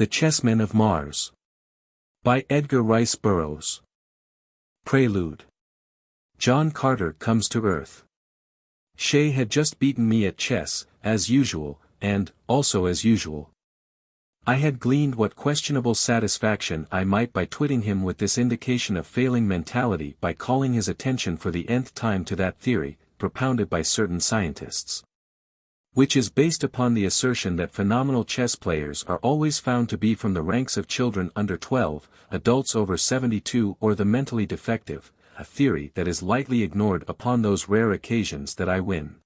The Chessmen of Mars. By Edgar Rice Burroughs. Prelude. John Carter comes to Earth. Shay had just beaten me at chess, as usual, and, also as usual. I had gleaned what questionable satisfaction I might by twitting him with this indication of failing mentality by calling his attention for the nth time to that theory, propounded by certain scientists, which is based upon the assertion that phenomenal chess players are always found to be from the ranks of children under 12, adults over 72 or the mentally defective, a theory that is lightly ignored upon those rare occasions that I win.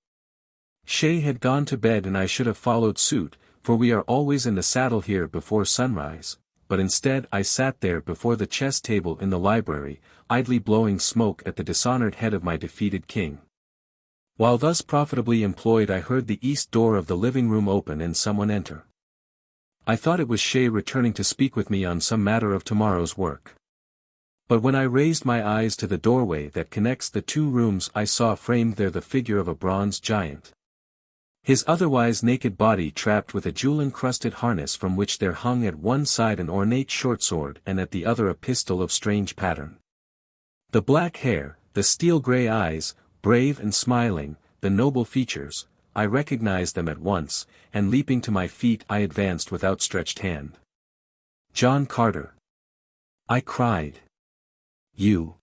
Shay had gone to bed and I should have followed suit, for we are always in the saddle here before sunrise, but instead I sat there before the chess table in the library, idly blowing smoke at the dishonored head of my defeated king. While thus profitably employed I heard the east door of the living room open and someone enter. I thought it was Shay returning to speak with me on some matter of tomorrow's work. But when I raised my eyes to the doorway that connects the two rooms I saw framed there the figure of a bronze giant. His otherwise naked body trapped with a jewel-encrusted harness from which there hung at one side an ornate short sword and at the other a pistol of strange pattern. The black hair, the steel-grey eyes, brave and smiling, the noble features, I recognized them at once, and leaping to my feet I advanced with outstretched hand. "John Carter!" I cried. "You?"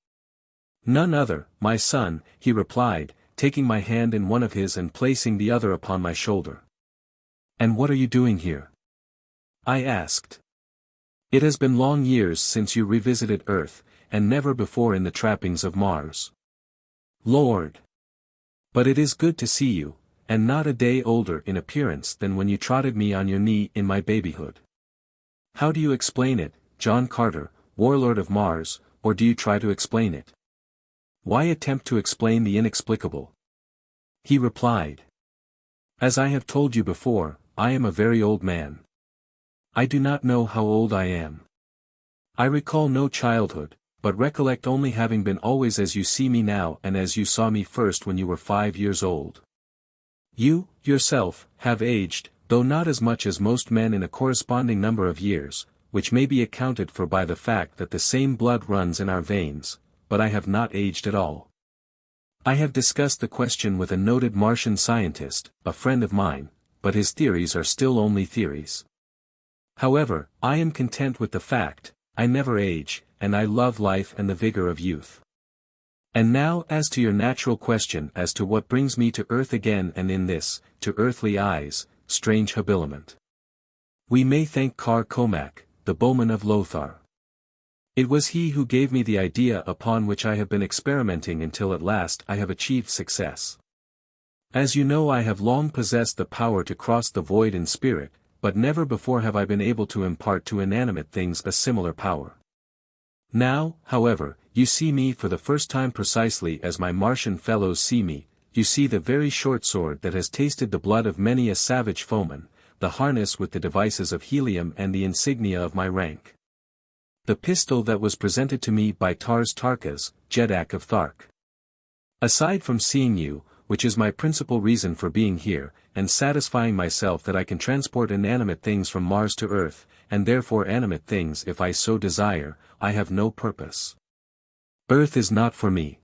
"None other, my son," he replied, taking my hand in one of his and placing the other upon my shoulder. "And what are you doing here?" I asked. "It has been long years since you revisited Earth, and never before in the trappings of Mars. Lord! But it is good to see you, and not a day older in appearance than when you trotted me on your knee in my babyhood. How do you explain it, John Carter, warlord of Mars, or do you try to explain it? Why attempt to explain the inexplicable?" He replied. "As I have told you before, I am a very old man. I do not know how old I am. I recall no childhood, but recollect only having been always as you see me now and as you saw me first when you were 5 years old. You, yourself, have aged, though not as much as most men in a corresponding number of years, which may be accounted for by the fact that the same blood runs in our veins, but I have not aged at all. I have discussed the question with a noted Martian scientist, a friend of mine, but his theories are still only theories. However, I am content with the fact, I never age, and I love life and the vigor of youth. And now as to your natural question as to what brings me to Earth again and in this, to earthly eyes, strange habiliment. We may thank Kar Komak, the bowman of Lothar. It was he who gave me the idea upon which I have been experimenting until at last I have achieved success. As you know, I have long possessed the power to cross the void in spirit, but never before have I been able to impart to inanimate things a similar power. Now, however, you see me for the first time precisely as my Martian fellows see me, you see the very short sword that has tasted the blood of many a savage foeman, the harness with the devices of helium and the insignia of my rank. The pistol that was presented to me by Tars Tarkas, Jetan of Thark. Aside from seeing you, which is my principal reason for being here, and satisfying myself that I can transport inanimate things from Mars to Earth, and therefore animate things if I so desire, I have no purpose. Earth is not for me.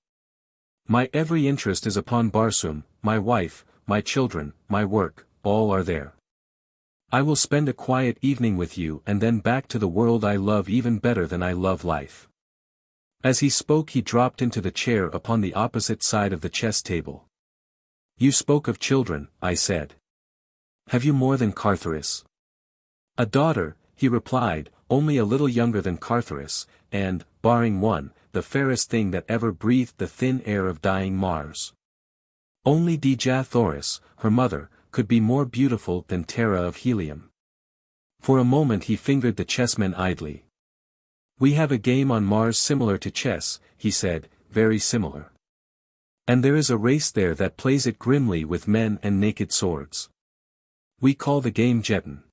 My every interest is upon Barsoom, my wife, my children, my work, all are there. I will spend a quiet evening with you and then back to the world I love even better than I love life." As he spoke he dropped into the chair upon the opposite side of the chess table. "You spoke of children," I said. "Have you more than Cowardice?" "A daughter," he replied, "only a little younger than Cowardice, and, barring one, the fairest thing that ever breathed the thin air of dying Mars. Only Thoris, her mother, could be more beautiful than Terra of Helium." For a moment he fingered the chessmen idly. "We have a game on Mars similar to chess," he said, "very similar. And there is a race there that plays it grimly with men and naked swords. We call the game Jetan.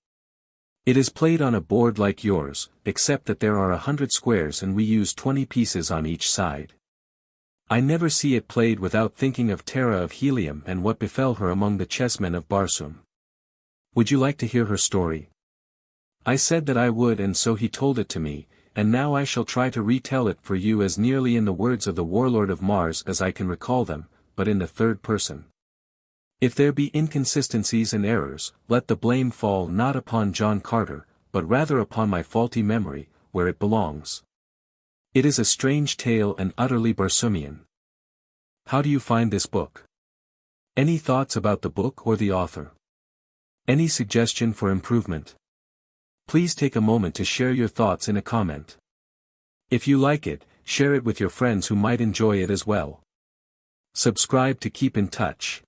It is played on a board like yours, except that there are 100 squares and we use 20 pieces on each side. I never see it played without thinking of Terra of Helium and what befell her among the Chessmen of Barsoom. Would you like to hear her story?" I said that I would, and so he told it to me, and now I shall try to retell it for you as nearly in the words of the warlord of Mars as I can recall them, but in the third person. If there be inconsistencies and errors, let the blame fall not upon John Carter, but rather upon my faulty memory, where it belongs. It is a strange tale and utterly Barsoomian. How do you find this book? Any thoughts about the book or the author? Any suggestion for improvement? Please take a moment to share your thoughts in a comment. If you like it, share it with your friends who might enjoy it as well. Subscribe to keep in touch.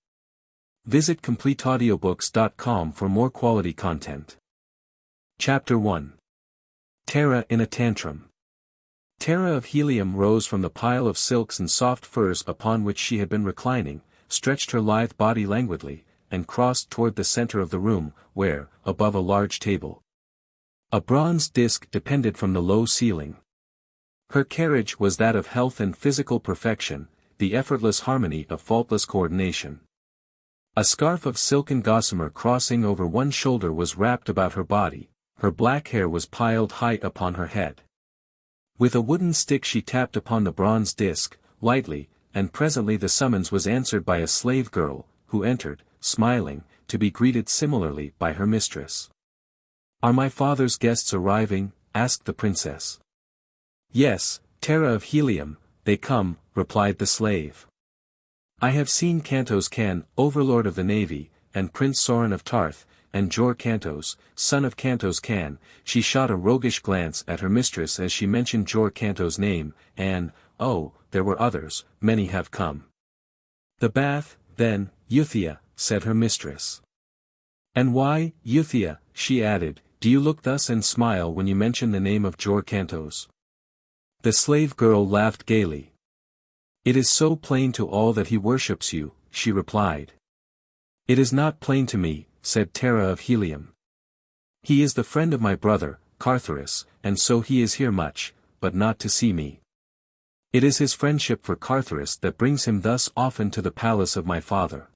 Visit CompleteAudiobooks.com for more quality content. Chapter 1. Terra in a Tantrum. Terra of Helium rose from the pile of silks and soft furs upon which she had been reclining, stretched her lithe body languidly, and crossed toward the center of the room, where, above a large table, a bronze disc depended from the low ceiling. Her carriage was that of health and physical perfection, the effortless harmony of faultless coordination. A scarf of silken gossamer crossing over one shoulder was wrapped about her body, her black hair was piled high upon her head. With a wooden stick she tapped upon the bronze disc, lightly, and presently the summons was answered by a slave girl, who entered, smiling, to be greeted similarly by her mistress. "Are my father's guests arriving?" asked the princess. "Yes, Terra of Helium, they come," replied the slave. "I have seen Kantos Kan, overlord of the navy, and Prince Sorin of Tarth, and Jor Kantos, son of Kantos Kan." She shot a roguish glance at her mistress as she mentioned Jor Kantos' name, and, "Oh, there were others, many have come." "The bath, then, Euthia," said her mistress. "And why, Euthia," she added, "do you look thus and smile when you mention the name of Jor Kantos?" The slave girl laughed gaily. "It is so plain to all that he worships you," she replied. "It is not plain to me," said Terra of Helium. "He is the friend of my brother, Cartharis, and so he is here much, but not to see me. It is his friendship for Cartharis that brings him thus often to the palace of my father.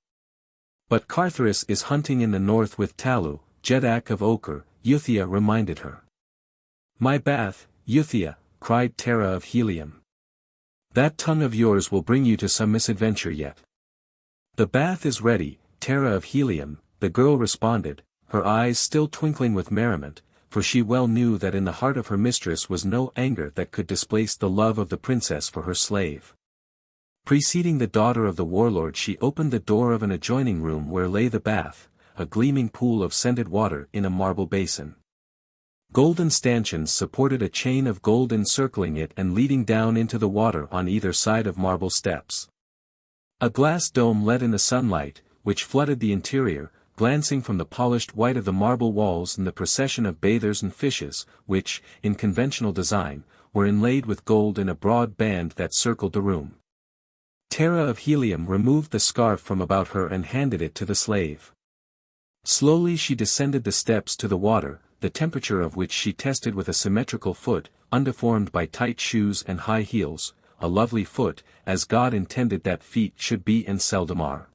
But Cartharis is hunting in the north with Talu, Jetak of Ochre," Euthia reminded her. "My bath, Euthia," cried Terra of Helium. "That tongue of yours will bring you to some misadventure yet." "The bath is ready, Terra of Helium," the girl responded, her eyes still twinkling with merriment, for she well knew that in the heart of her mistress was no anger that could displace the love of the princess for her slave. Preceding the daughter of the warlord, she opened the door of an adjoining room where lay the bath, a gleaming pool of scented water in a marble basin. Golden stanchions supported a chain of gold encircling it and leading down into the water on either side of marble steps. A glass dome let in the sunlight, which flooded the interior, glancing from the polished white of the marble walls and the procession of bathers and fishes, which, in conventional design, were inlaid with gold in a broad band that circled the room. Terra of Helium removed the scarf from about her and handed it to the slave. Slowly she descended the steps to the water, the temperature of which she tested with a symmetrical foot, undeformed by tight shoes and high heels, a lovely foot, as God intended that feet should be and seldom are.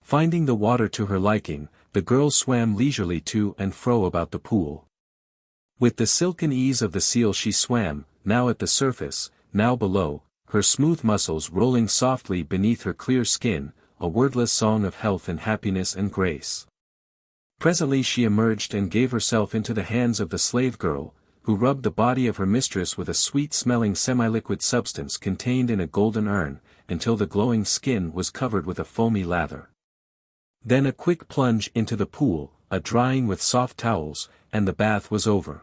Finding the water to her liking, the girl swam leisurely to and fro about the pool. With the silken ease of the seal she swam, now at the surface, now below, her smooth muscles rolling softly beneath her clear skin, a wordless song of health and happiness and grace. Presently she emerged and gave herself into the hands of the slave girl, who rubbed the body of her mistress with a sweet-smelling semi-liquid substance contained in a golden urn, until the glowing skin was covered with a foamy lather. Then a quick plunge into the pool, a drying with soft towels, and the bath was over.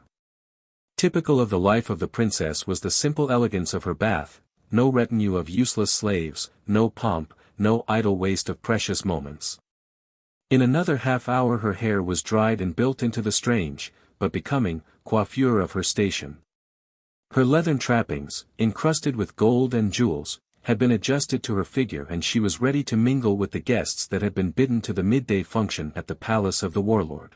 Typical of the life of the princess was the simple elegance of her bath, no retinue of useless slaves, no pomp, no idle waste of precious moments. In another half-hour her hair was dried and built into the strange, but becoming, coiffure of her station. Her leathern trappings, encrusted with gold and jewels, had been adjusted to her figure, and she was ready to mingle with the guests that had been bidden to the midday function at the palace of the warlord.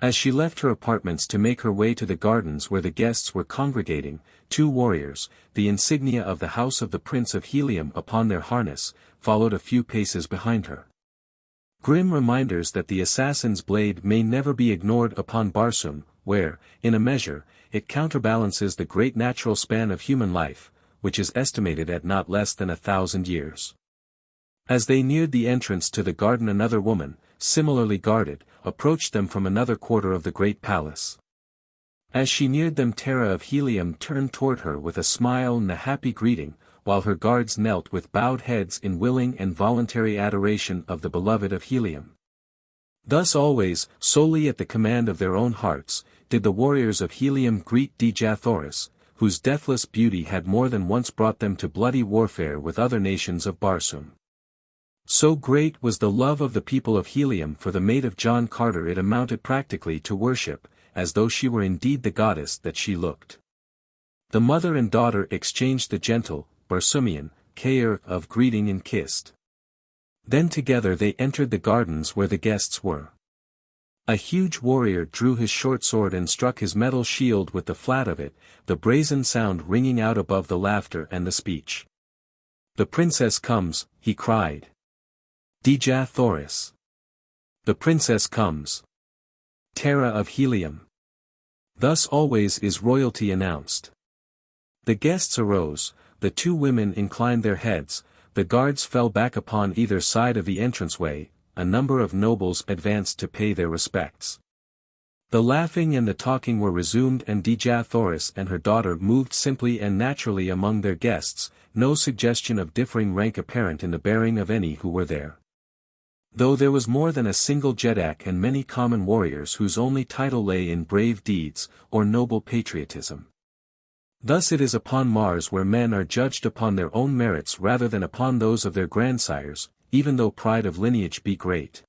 As she left her apartments to make her way to the gardens where the guests were congregating, two warriors, the insignia of the house of the Prince of Helium upon their harness, followed a few paces behind her. Grim reminders that the assassin's blade may never be ignored upon Barsoom, where, in a measure, it counterbalances the great natural span of human life, which is estimated at not less than 1,000 years. As they neared the entrance to the garden, another woman, similarly guarded, approached them from another quarter of the great palace. As she neared them, Terra of Helium turned toward her with a smile and a happy greeting, while her guards knelt with bowed heads in willing and voluntary adoration of the beloved of Helium. Thus always, solely at the command of their own hearts, did the warriors of Helium greet Dejathoris, whose deathless beauty had more than once brought them to bloody warfare with other nations of Barsoom. So great was the love of the people of Helium for the maid of John Carter, it amounted practically to worship, as though she were indeed the goddess that she looked. The mother and daughter exchanged the gentle, Barsoomian, care of greeting and kissed. Then together they entered the gardens where the guests were. A huge warrior drew his short sword and struck his metal shield with the flat of it, the brazen sound ringing out above the laughter and the speech. "The princess comes," he cried. Dejathoris. "The princess comes. Terra of Helium." Thus always is royalty announced. The guests arose, the two women inclined their heads, the guards fell back upon either side of the entranceway, a number of nobles advanced to pay their respects. The laughing and the talking were resumed, and Dejathoris and her daughter moved simply and naturally among their guests, no suggestion of differing rank apparent in the bearing of any who were there. Though there was more than a single Jetak and many common warriors whose only title lay in brave deeds, or noble patriotism. Thus it is upon Mars where men are judged upon their own merits rather than upon those of their grandsires, even though pride of lineage be great.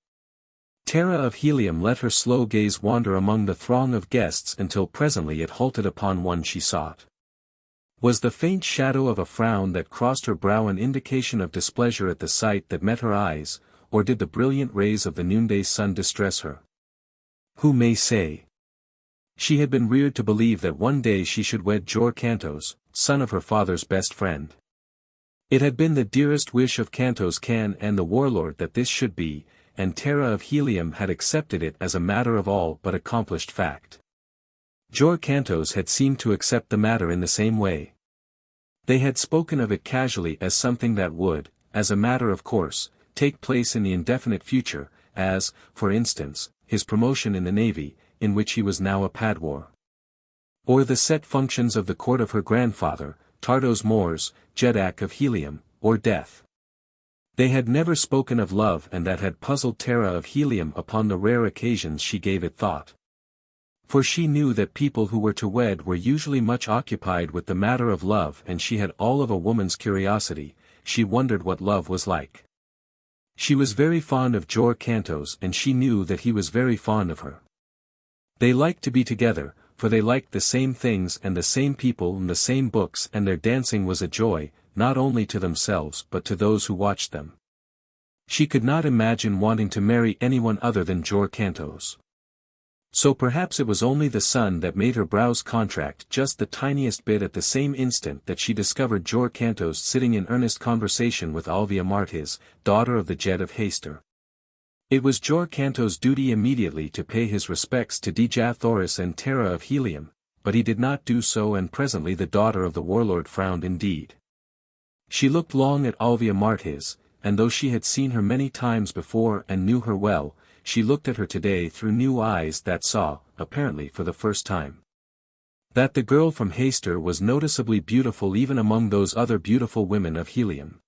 Terra of Helium let her slow gaze wander among the throng of guests until presently it halted upon one she sought. Was the faint shadow of a frown that crossed her brow an indication of displeasure at the sight that met her eyes, or did the brilliant rays of the noonday sun distress her? Who may say? She had been reared to believe that one day she should wed Jor Kantos, son of her father's best friend. It had been the dearest wish of Kantos Khan and the warlord that this should be, and Terra of Helium had accepted it as a matter of all but accomplished fact. Jor Kantos had seemed to accept the matter in the same way. They had spoken of it casually as something that would, as a matter of course, take place in the indefinite future, as, for instance, his promotion in the navy, in which he was now a padwar. Or the set functions of the court of her grandfather, Tardos Mors, Jetak of Helium, or death. They had never spoken of love, and that had puzzled Terra of Helium upon the rare occasions she gave it thought. For she knew that people who were to wed were usually much occupied with the matter of love, and she had all of a woman's curiosity. She wondered what love was like. She was very fond of Jor Kantos, and she knew that he was very fond of her. They liked to be together, for they liked the same things and the same people and the same books, and their dancing was a joy, not only to themselves but to those who watched them. She could not imagine wanting to marry anyone other than Jor Kantos. So perhaps it was only the sun that made her brows contract just the tiniest bit at the same instant that she discovered Jor Kantos sitting in earnest conversation with Alvia Martis, daughter of the Jet of Haster. It was Jor Kantos' duty immediately to pay his respects to Dejathoris and Terra of Helium, but he did not do so, and presently the daughter of the warlord frowned indeed. She looked long at Alvia Martis, and though she had seen her many times before and knew her well, she looked at her today through new eyes that saw, apparently for the first time, that the girl from Haster was noticeably beautiful even among those other beautiful women of Helium.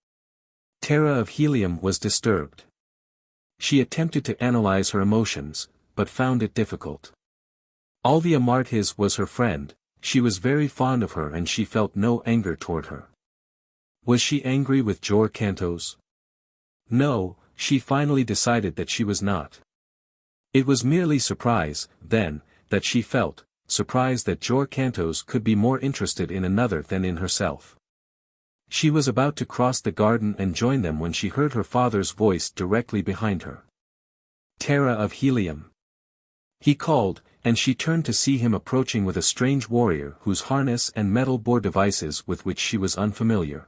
Terra of Helium was disturbed. She attempted to analyze her emotions, but found it difficult. Alvia Martis was her friend, she was very fond of her, and she felt no anger toward her. Was she angry with Jor Kantos? No, she finally decided that she was not. It was merely surprise, then, that she felt, surprise that Jor Kantos could be more interested in another than in herself. She was about to cross the garden and join them when she heard her father's voice directly behind her. Terra of Helium. He called, and she turned to see him approaching with a strange warrior whose harness and metal bore devices with which she was unfamiliar.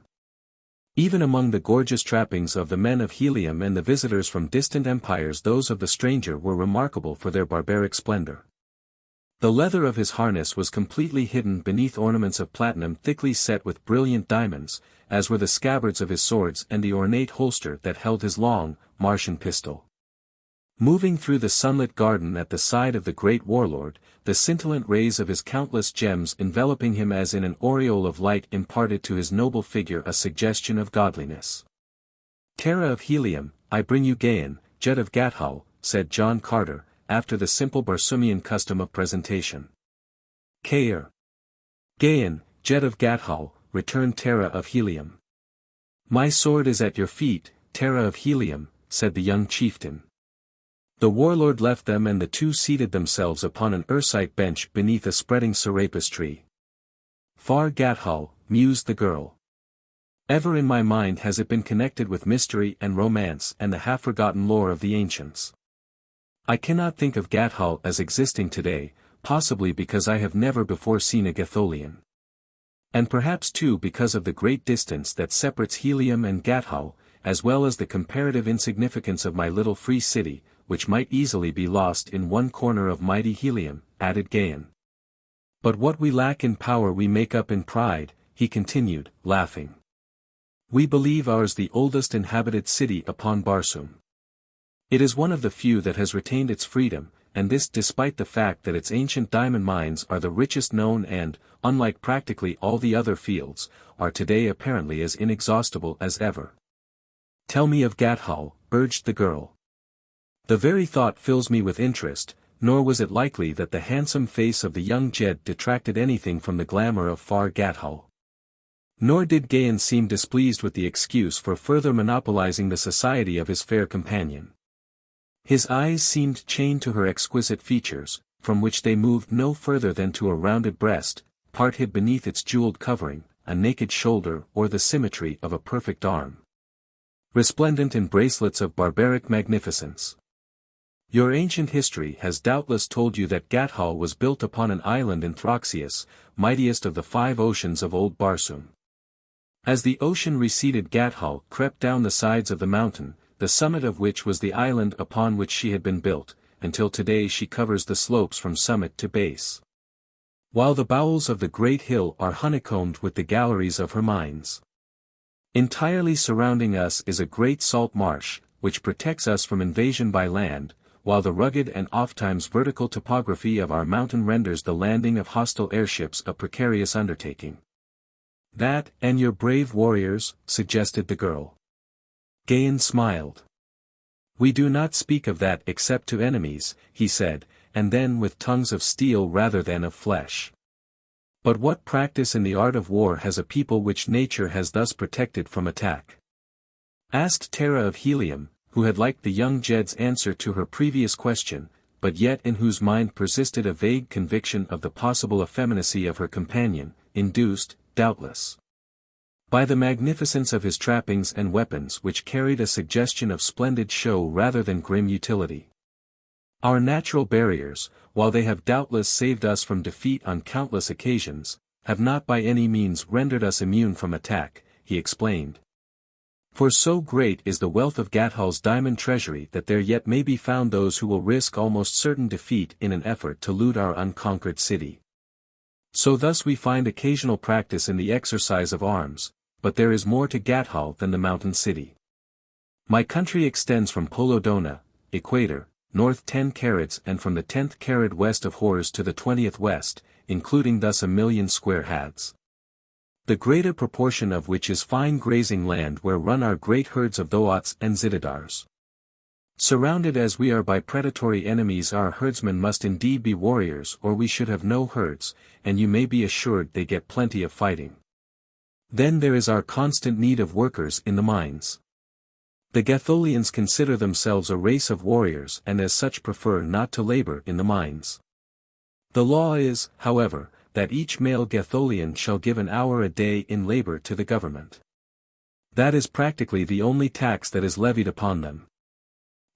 Even among the gorgeous trappings of the men of Helium and the visitors from distant empires, those of the stranger were remarkable for their barbaric splendor. The leather of his harness was completely hidden beneath ornaments of platinum thickly set with brilliant diamonds, as were the scabbards of his swords and the ornate holster that held his long, Martian pistol. Moving through the sunlit garden at the side of the great warlord, the scintillant rays of his countless gems enveloping him as in an aureole of light imparted to his noble figure a suggestion of godliness. "Terra of Helium, I bring you Gahan, Jet of Gathol," said John Carter, after the simple Barsoomian custom of presentation. "Kair. Gahan, Jet of Gathol," returned Terra of Helium. "My sword is at your feet, Terra of Helium," said the young chieftain. The warlord left them and the two seated themselves upon an ursite bench beneath a spreading serapis tree. "Far Gathol," mused the girl. "Ever in my mind has it been connected with mystery and romance and the half-forgotten lore of the ancients. I cannot think of Gathol as existing today, possibly because I have never before seen a Gatholian. And perhaps too because of the great distance that separates Helium and Gathol, as well as the comparative insignificance of my little free city, which might easily be lost in one corner of mighty Helium," added Gahan. "But what we lack in power we make up in pride," he continued, laughing. "We believe ours the oldest inhabited city upon Barsoom. It is one of the few that has retained its freedom, and this despite the fact that its ancient diamond mines are the richest known and, unlike practically all the other fields, are today apparently as inexhaustible as ever." "Tell me of Gathol," urged the girl. "The very thought fills me with interest," nor was it likely that the handsome face of the young Jed detracted anything from the glamour of far Gathol. Nor did Gahan seem displeased with the excuse for further monopolizing the society of his fair companion. His eyes seemed chained to her exquisite features, from which they moved no further than to a rounded breast, part hid beneath its jeweled covering, a naked shoulder or the symmetry of a perfect arm, resplendent in bracelets of barbaric magnificence. "Your ancient history has doubtless told you that Gathol was built upon an island in Throxius, mightiest of the 5 oceans of old Barsoom. As the ocean receded, Gathol crept down the sides of the mountain, the summit of which was the island upon which she had been built, until today she covers the slopes from summit to base, while the bowels of the great hill are honeycombed with the galleries of her mines. Entirely surrounding us is a great salt marsh, which protects us from invasion by land, while the rugged and ofttimes vertical topography of our mountain renders the landing of hostile airships a precarious undertaking." "That, and your brave warriors," suggested the girl. Gahan smiled. "We do not speak of that except to enemies," he said, "and then with tongues of steel rather than of flesh. But what practice in the art of war has a people which nature has thus protected from attack?" asked Terra of Helium, who had liked the young Jed's answer to her previous question, but yet in whose mind persisted a vague conviction of the possible effeminacy of her companion, induced, doubtless, by the magnificence of his trappings and weapons which carried a suggestion of splendid show rather than grim utility. "Our natural barriers, while they have doubtless saved us from defeat on countless occasions, have not by any means rendered us immune from attack," he explained. "For so great is the wealth of Gathol's diamond treasury that there yet may be found those who will risk almost certain defeat in an effort to loot our unconquered city. So thus we find occasional practice in the exercise of arms, but there is more to Gathol than the mountain city. My country extends from Polodona, equator, north 10 carats and from the 10th carat west of Horus to the 20th west, including thus 1,000,000 square hads. The greater proportion of which is fine grazing land where run our great herds of Thoats and Zitidars. Surrounded as we are by predatory enemies, our herdsmen must indeed be warriors or we should have no herds, and you may be assured they get plenty of fighting. Then there is our constant need of workers in the mines. The Gatholians consider themselves a race of warriors and as such prefer not to labor in the mines. The law is, however, that each male Gatholian shall give an hour a day in labor to the government. That is practically the only tax that is levied upon them.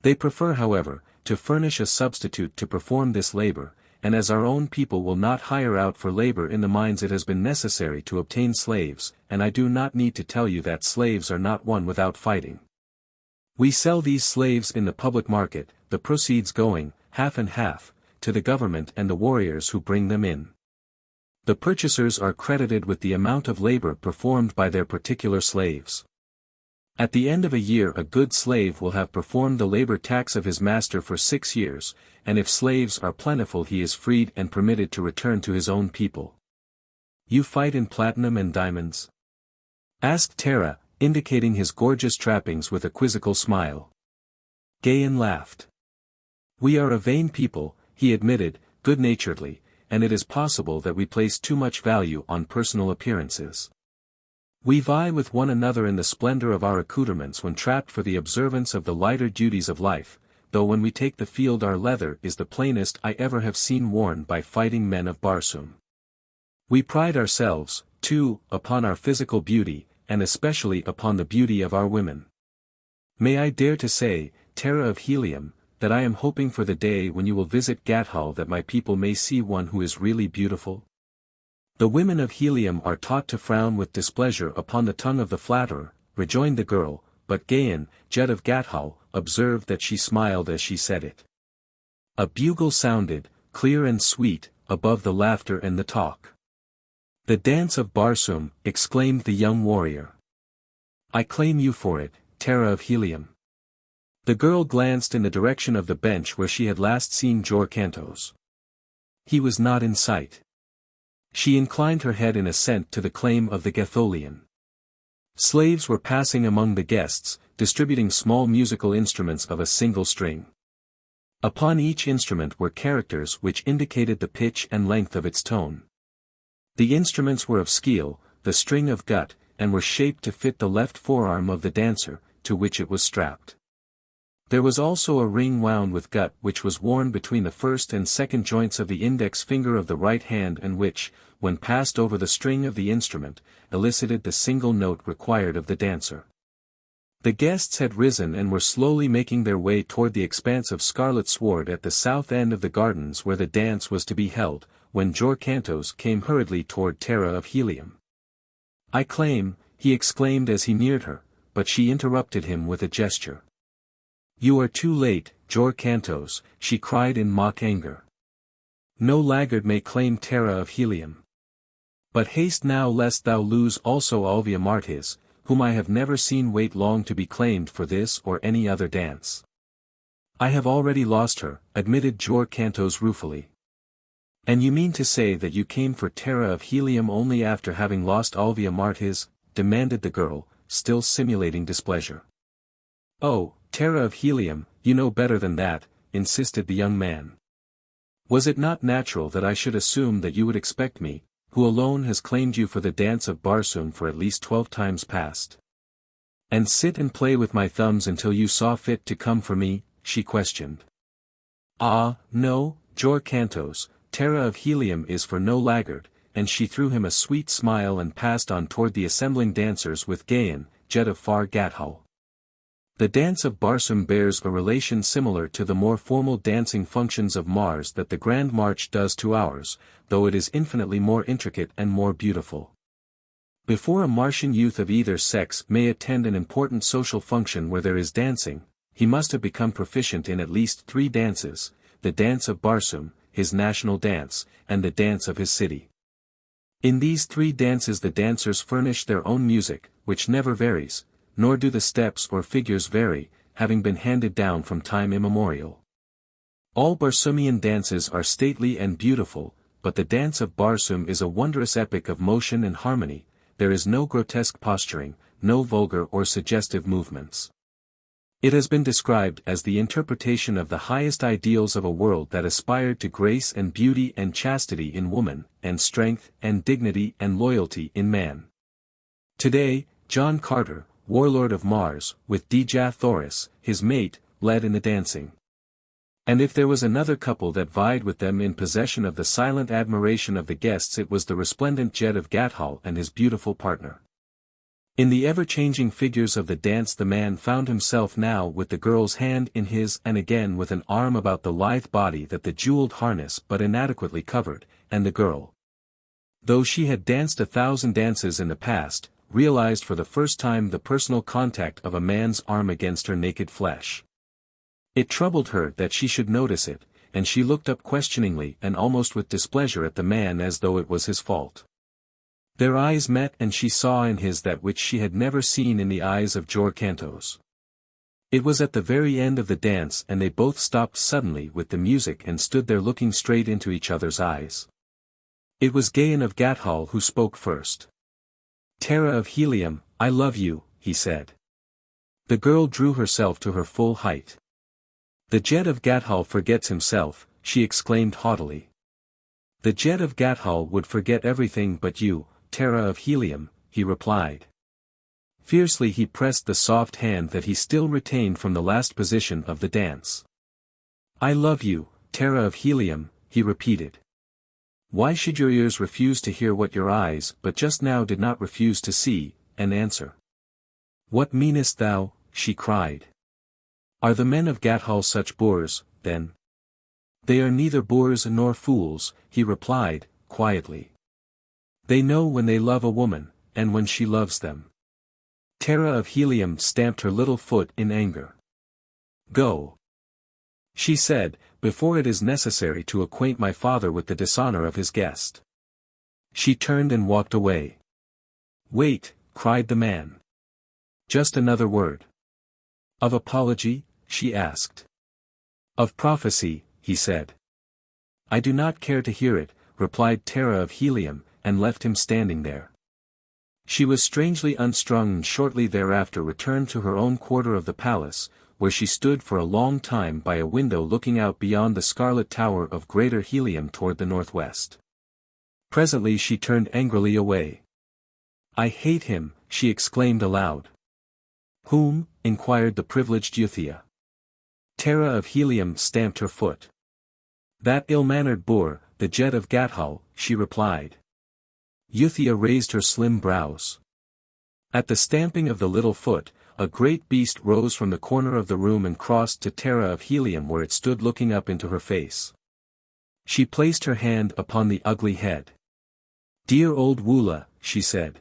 They prefer, however, to furnish a substitute to perform this labor, and as our own people will not hire out for labor in the mines it has been necessary to obtain slaves, and I do not need to tell you that slaves are not won without fighting. We sell these slaves in the public market, the proceeds going, half and half, to the government and the warriors who bring them in. The purchasers are credited with the amount of labor performed by their particular slaves. At the end of a year a good slave will have performed the labor tax of his master for 6 years, and if slaves are plentiful he is freed and permitted to return to his own people. You fight in platinum and diamonds? Asked Terra, indicating his gorgeous trappings with a quizzical smile. Gahan laughed. We are a vain people, he admitted, good-naturedly, and it is possible that we place too much value on personal appearances. We vie with one another in the splendor of our accoutrements when trapped for the observance of the lighter duties of life, though when we take the field our leather is the plainest I ever have seen worn by fighting men of Barsoom. We pride ourselves, too, upon our physical beauty, and especially upon the beauty of our women. May I dare to say, Terra of Helium, that I am hoping for the day when you will visit Gathol that my people may see one who is really beautiful? The women of Helium are taught to frown with displeasure upon the tongue of the flatterer, rejoined the girl, but Gahan, Jetan of Gathol, observed that she smiled as she said it. A bugle sounded, clear and sweet, above the laughter and the talk. The dance of Barsoom, exclaimed the young warrior. I claim you for it, Terra of Helium. The girl glanced in the direction of the bench where she had last seen Jorcantos. He was not in sight. She inclined her head in assent to the claim of the Gatholian. Slaves were passing among the guests, distributing small musical instruments of a single string. Upon each instrument were characters which indicated the pitch and length of its tone. The instruments were of skeel, the string of gut, and were shaped to fit the left forearm of the dancer, to which it was strapped. There was also a ring wound with gut which was worn between the first and second joints of the index finger of the right hand and which, when passed over the string of the instrument, elicited the single note required of the dancer. The guests had risen and were slowly making their way toward the expanse of scarlet sward at the south end of the gardens where the dance was to be held, when Jorcantos came hurriedly toward Terra of Helium. I claim, he exclaimed as he neared her, but she interrupted him with a gesture. You are too late, Jorcantos, she cried in mock anger. No laggard may claim Terra of Helium. But haste now lest thou lose also Alvia Martis, whom I have never seen wait long to be claimed for this or any other dance. I have already lost her, admitted Jorcantos ruefully. And you mean to say that you came for Terra of Helium only after having lost Alvia Martis? Demanded the girl, still simulating displeasure. Oh, Terra of Helium, you know better than that, insisted the young man. Was it not natural that I should assume that you would expect me, who alone has claimed you for the dance of Barsoom for at least 12 times past? And sit and play with my thumbs until you saw fit to come for me? She questioned. Ah, no, Jorcantos, Terra of Helium is for no laggard, and she threw him a sweet smile and passed on toward the assembling dancers with Gahan, Jetan of Gathol. The dance of Barsoom bears a relation similar to the more formal dancing functions of Mars that the Grand March does to ours, though it is infinitely more intricate and more beautiful. Before a Martian youth of either sex may attend an important social function where there is dancing, he must have become proficient in at least 3 dances, the dance of Barsoom, his national dance, and the dance of his city. In these 3 dances the dancers furnish their own music, which never varies, nor do the steps or figures vary, having been handed down from time immemorial. All Barsoomian dances are stately and beautiful, but the dance of Barsoom is a wondrous epic of motion and harmony. There is no grotesque posturing, no vulgar or suggestive movements. It has been described as the interpretation of the highest ideals of a world that aspired to grace and beauty and chastity in woman, and strength and dignity and loyalty in man. Today, John Carter, warlord of Mars, with Dejah Thoris, his mate, led in the dancing. And if there was another couple that vied with them in possession of the silent admiration of the guests, it was the resplendent Jetan of Gathol and his beautiful partner. In the ever-changing figures of the dance the man found himself now with the girl's hand in his and again with an arm about the lithe body that the jeweled harness but inadequately covered, and the girl, though she had danced 1,000 dances in the past, realized for the first time the personal contact of a man's arm against her naked flesh. It troubled her that she should notice it, and she looked up questioningly and almost with displeasure at the man as though it was his fault. Their eyes met and she saw in his that which she had never seen in the eyes of Jorcantos. It was at the very end of the dance and they both stopped suddenly with the music and stood there looking straight into each other's eyes. It was Gahan of Gathol who spoke first. "Terra of Helium, I love you," he said. The girl drew herself to her full height. "The Jet of Gathol forgets himself," she exclaimed haughtily. "The Jet of Gathol would forget everything but you, Terra of Helium," he replied. Fiercely he pressed the soft hand that he still retained from the last position of the dance. "I love you, Terra of Helium," he repeated. "Why should your ears refuse to hear what your eyes but just now did not refuse to see, and answer?" "What meanest thou?" she cried. "Are the men of Gathol such boors, then?" "They are neither boors nor fools," he replied, quietly. "They know when they love a woman, and when she loves them." Terra of Helium stamped her little foot in anger. "Go," she said, "before it is necessary to acquaint my father with the dishonor of his guest." She turned and walked away. "Wait," cried the man. "Just another word." "Of apology?" she asked. "Of prophecy," he said. "I do not care to hear it," replied Terra of Helium, and left him standing there. She was strangely unstrung and shortly thereafter returned to her own quarter of the palace, where she stood for a long time by a window looking out beyond the scarlet tower of Greater Helium toward the northwest. Presently she turned angrily away. "I hate him," she exclaimed aloud. "Whom?" inquired the privileged Euthia. Terra of Helium stamped her foot. "That ill-mannered boor, the Jet of Gathol," she replied. Euthia raised her slim brows. At the stamping of the little foot, a great beast rose from the corner of the room and crossed to Terra of Helium where it stood looking up into her face. She placed her hand upon the ugly head. "Dear old Woola," she said.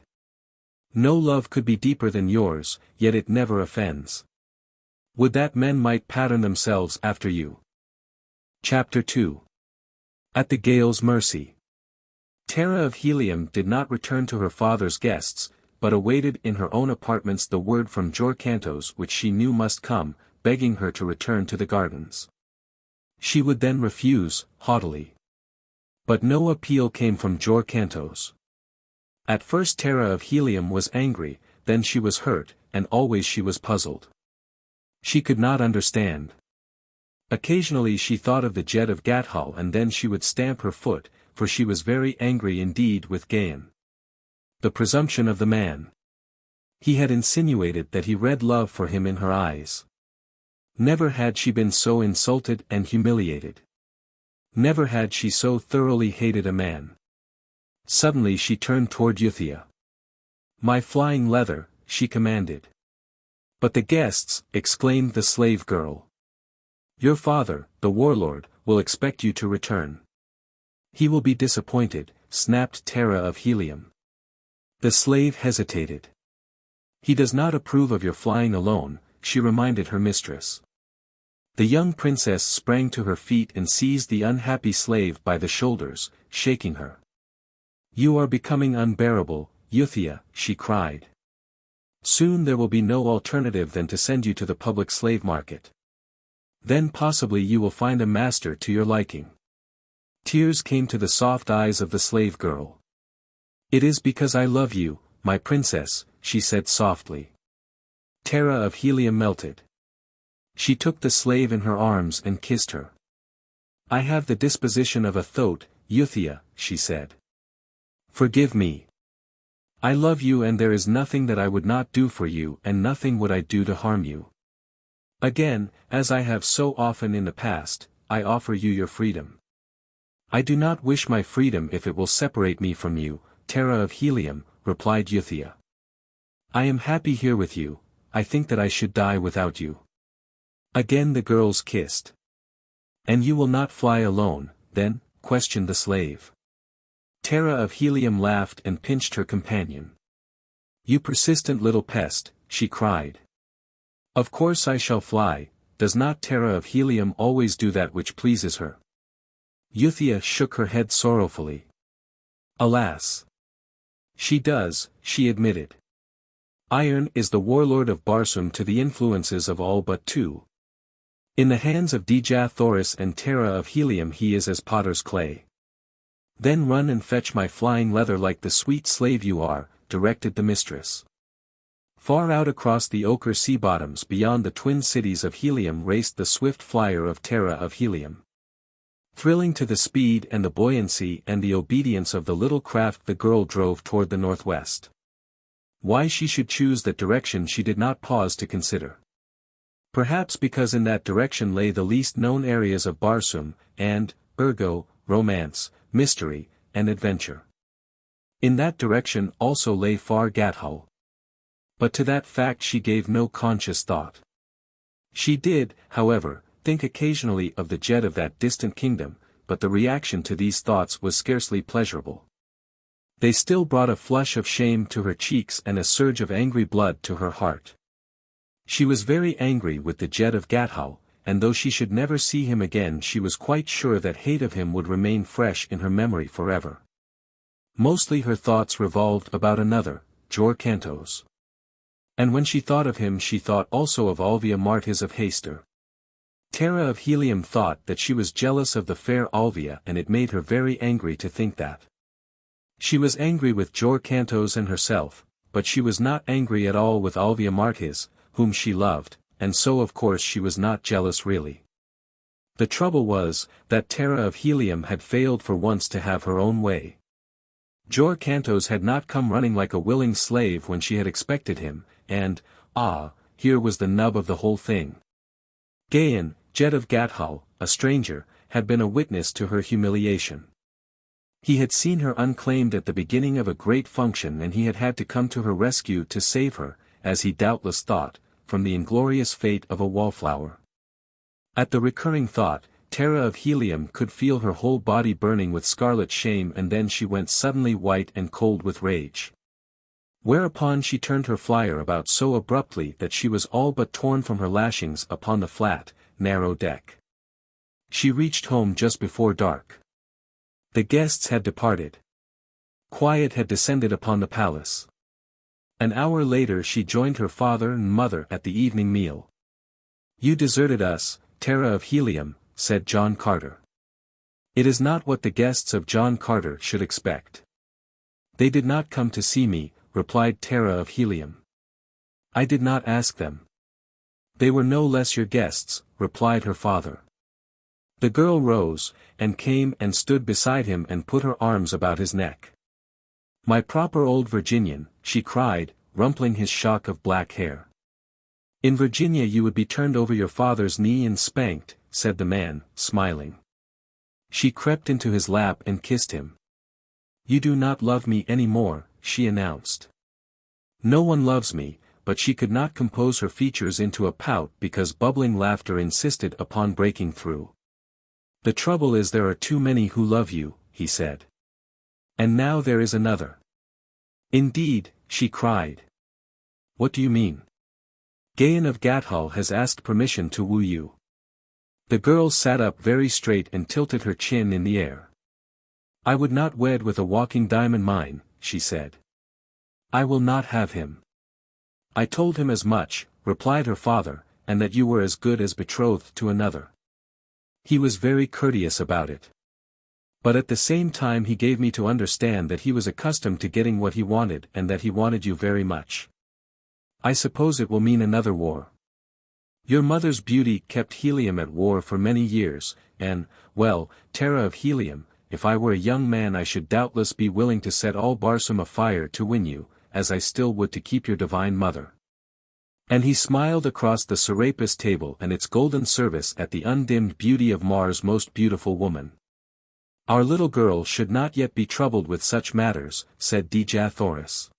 "No love could be deeper than yours, yet it never offends. Would that men might pattern themselves after you." Chapter 2. At the Gale's Mercy. Terra of Helium did not return to her father's guests, but awaited in her own apartments the word from Jorcantos which she knew must come, begging her to return to the gardens. She would then refuse, haughtily. But no appeal came from Jorcantos. At first Terra of Helium was angry, then she was hurt, and always she was puzzled. She could not understand. Occasionally she thought of the Jet of Gathol and then she would stamp her foot, for she was very angry indeed with Gahan. The presumption of the man. He had insinuated that he read love for him in her eyes. Never had she been so insulted and humiliated. Never had she so thoroughly hated a man. Suddenly she turned toward Euthia. "My flying leather," she commanded. "But the guests," exclaimed the slave girl. "Your father, the warlord, will expect you to return." "He will be disappointed," snapped Terra of Helium. The slave hesitated. "He does not approve of your flying alone," she reminded her mistress. The young princess sprang to her feet and seized the unhappy slave by the shoulders, shaking her. "You are becoming unbearable, Euthia," she cried. "Soon there will be no alternative than to send you to the public slave market. Then possibly you will find a master to your liking." Tears came to the soft eyes of the slave girl. "It is because I love you, my princess," she said softly. Terra of Helium melted. She took the slave in her arms and kissed her. "I have the disposition of a thoat, Euthia," she said. "Forgive me. I love you and there is nothing that I would not do for you and nothing would I do to harm you. Again, as I have so often in the past, I offer you your freedom." "I do not wish my freedom if it will separate me from you, Terra of Helium," replied Euthia. I am happy here with you, I think that I should die without you. Again the girls kissed. And you will not fly alone, then? Questioned the slave. Terra of Helium laughed and pinched her companion. You persistent little pest, she cried. Of course I shall fly, does not Terra of Helium always do that which pleases her? Euthia shook her head sorrowfully. Alas! She does, she admitted. Iron is the warlord of Barsoom to the influences of all but two. In the hands of Djathoris and Terra of Helium he is as potter's clay. Then run and fetch my flying leather like the sweet slave you are, directed the mistress. Far out across the ochre sea bottoms beyond the twin cities of Helium raced the swift flyer of Terra of Helium. Thrilling to the speed and the buoyancy and the obedience of the little craft the girl drove toward the northwest. Why she should choose that direction she did not pause to consider. Perhaps because in that direction lay the least known areas of Barsoom, and, ergo, romance, mystery, and adventure. In that direction also lay far Gathol. But to that fact she gave no conscious thought. She did, however, think occasionally of the jet of that distant kingdom, but the reaction to these thoughts was scarcely pleasurable. They still brought a flush of shame to her cheeks and a surge of angry blood to her heart. She was very angry with the jet of Gathol, and though she should never see him again she was quite sure that hate of him would remain fresh in her memory forever. Mostly her thoughts revolved about another, Jor Kantos. And when she thought of him she thought also of Alvia Martis of Haster. Terra of Helium thought that she was jealous of the fair Alvia and it made her very angry to think that. She was angry with Jor Kantos and herself, but she was not angry at all with Alvia Martis, whom she loved, and so of course she was not jealous really. The trouble was, that Terra of Helium had failed for once to have her own way. Jor Kantos had not come running like a willing slave when she had expected him, and, here was the nub of the whole thing. Gahan, jet of Gathol, a stranger, had been a witness to her humiliation. He had seen her unclaimed at the beginning of a great function and he had had to come to her rescue to save her, as he doubtless thought, from the inglorious fate of a wallflower. At the recurring thought, Terra of Helium could feel her whole body burning with scarlet shame and then she went suddenly white and cold with rage. Whereupon she turned her flyer about so abruptly that she was all but torn from her lashings upon the flat, narrow deck. She reached home just before dark. The guests had departed. Quiet had descended upon the palace. An hour later she joined her father and mother at the evening meal. You deserted us, Terra of Helium, said John Carter. It is not what the guests of John Carter should expect. They did not come to see me, replied Terra of Helium. I did not ask them. They were no less your guests, replied her father. The girl rose, and came and stood beside him and put her arms about his neck. My proper old Virginian, she cried, rumpling his shock of black hair. In Virginia you would be turned over your father's knee and spanked, said the man, smiling. She crept into his lap and kissed him. You do not love me any more, she announced. No one loves me, but she could not compose her features into a pout because bubbling laughter insisted upon breaking through. The trouble is there are too many who love you, he said. And now there is another. Indeed, she cried. What do you mean? Gahan of Gathol has asked permission to woo you. The girl sat up very straight and tilted her chin in the air. I would not wed with a walking diamond mine, she said. I will not have him. I told him as much, replied her father, and that you were as good as betrothed to another. He was very courteous about it. But at the same time he gave me to understand that he was accustomed to getting what he wanted and that he wanted you very much. I suppose it will mean another war. Your mother's beauty kept Helium at war for many years, and, well, Terra of Helium, if I were a young man I should doubtless be willing to set all Barsoom afire to win you, as I still would to keep your divine mother. And he smiled across the Serapis table and its golden service at the undimmed beauty of Mars' most beautiful woman. Our little girl should not yet be troubled with such matters, said Djathoris.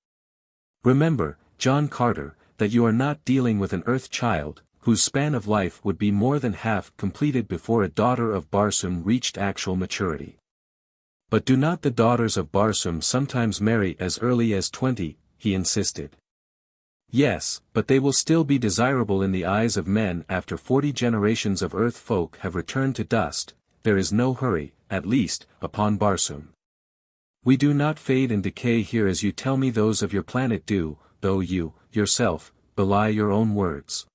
Remember, John Carter, that you are not dealing with an Earth child, whose span of life would be more than half completed before a daughter of Barsoom reached actual maturity. But do not the daughters of Barsoom sometimes marry as early as 20, he insisted. Yes, but they will still be desirable in the eyes of men after 40 generations of Earth folk have returned to dust. There is no hurry, at least, upon Barsoom. We do not fade and decay here as you tell me those of your planet do, though you, yourself, belie your own words.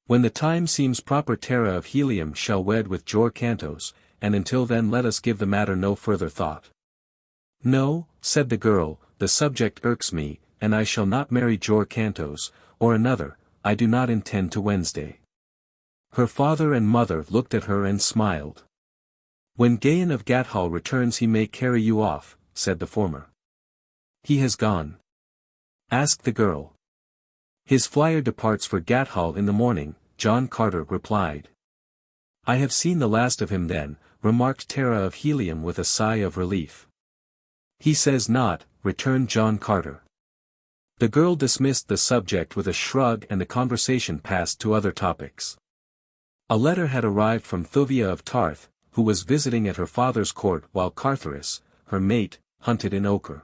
When the time seems proper Terra of Helium shall wed with Jor Cantos, and until then let us give the matter no further thought. No, said the girl, the subject irks me, and I shall not marry Jor Cantos, or another, I do not intend to Wednesday. Her father and mother looked at her and smiled. When Gahan of Gathol returns he may carry you off, said the former. He has gone. Asked the girl. His flyer departs for Gathol in the morning, John Carter replied. I have seen the last of him then, remarked Terra of Helium with a sigh of relief. He says not, returned John Carter. The girl dismissed the subject with a shrug and the conversation passed to other topics. A letter had arrived from Thuvia of Tarth, who was visiting at her father's court while Cartharis, her mate, hunted in ochre.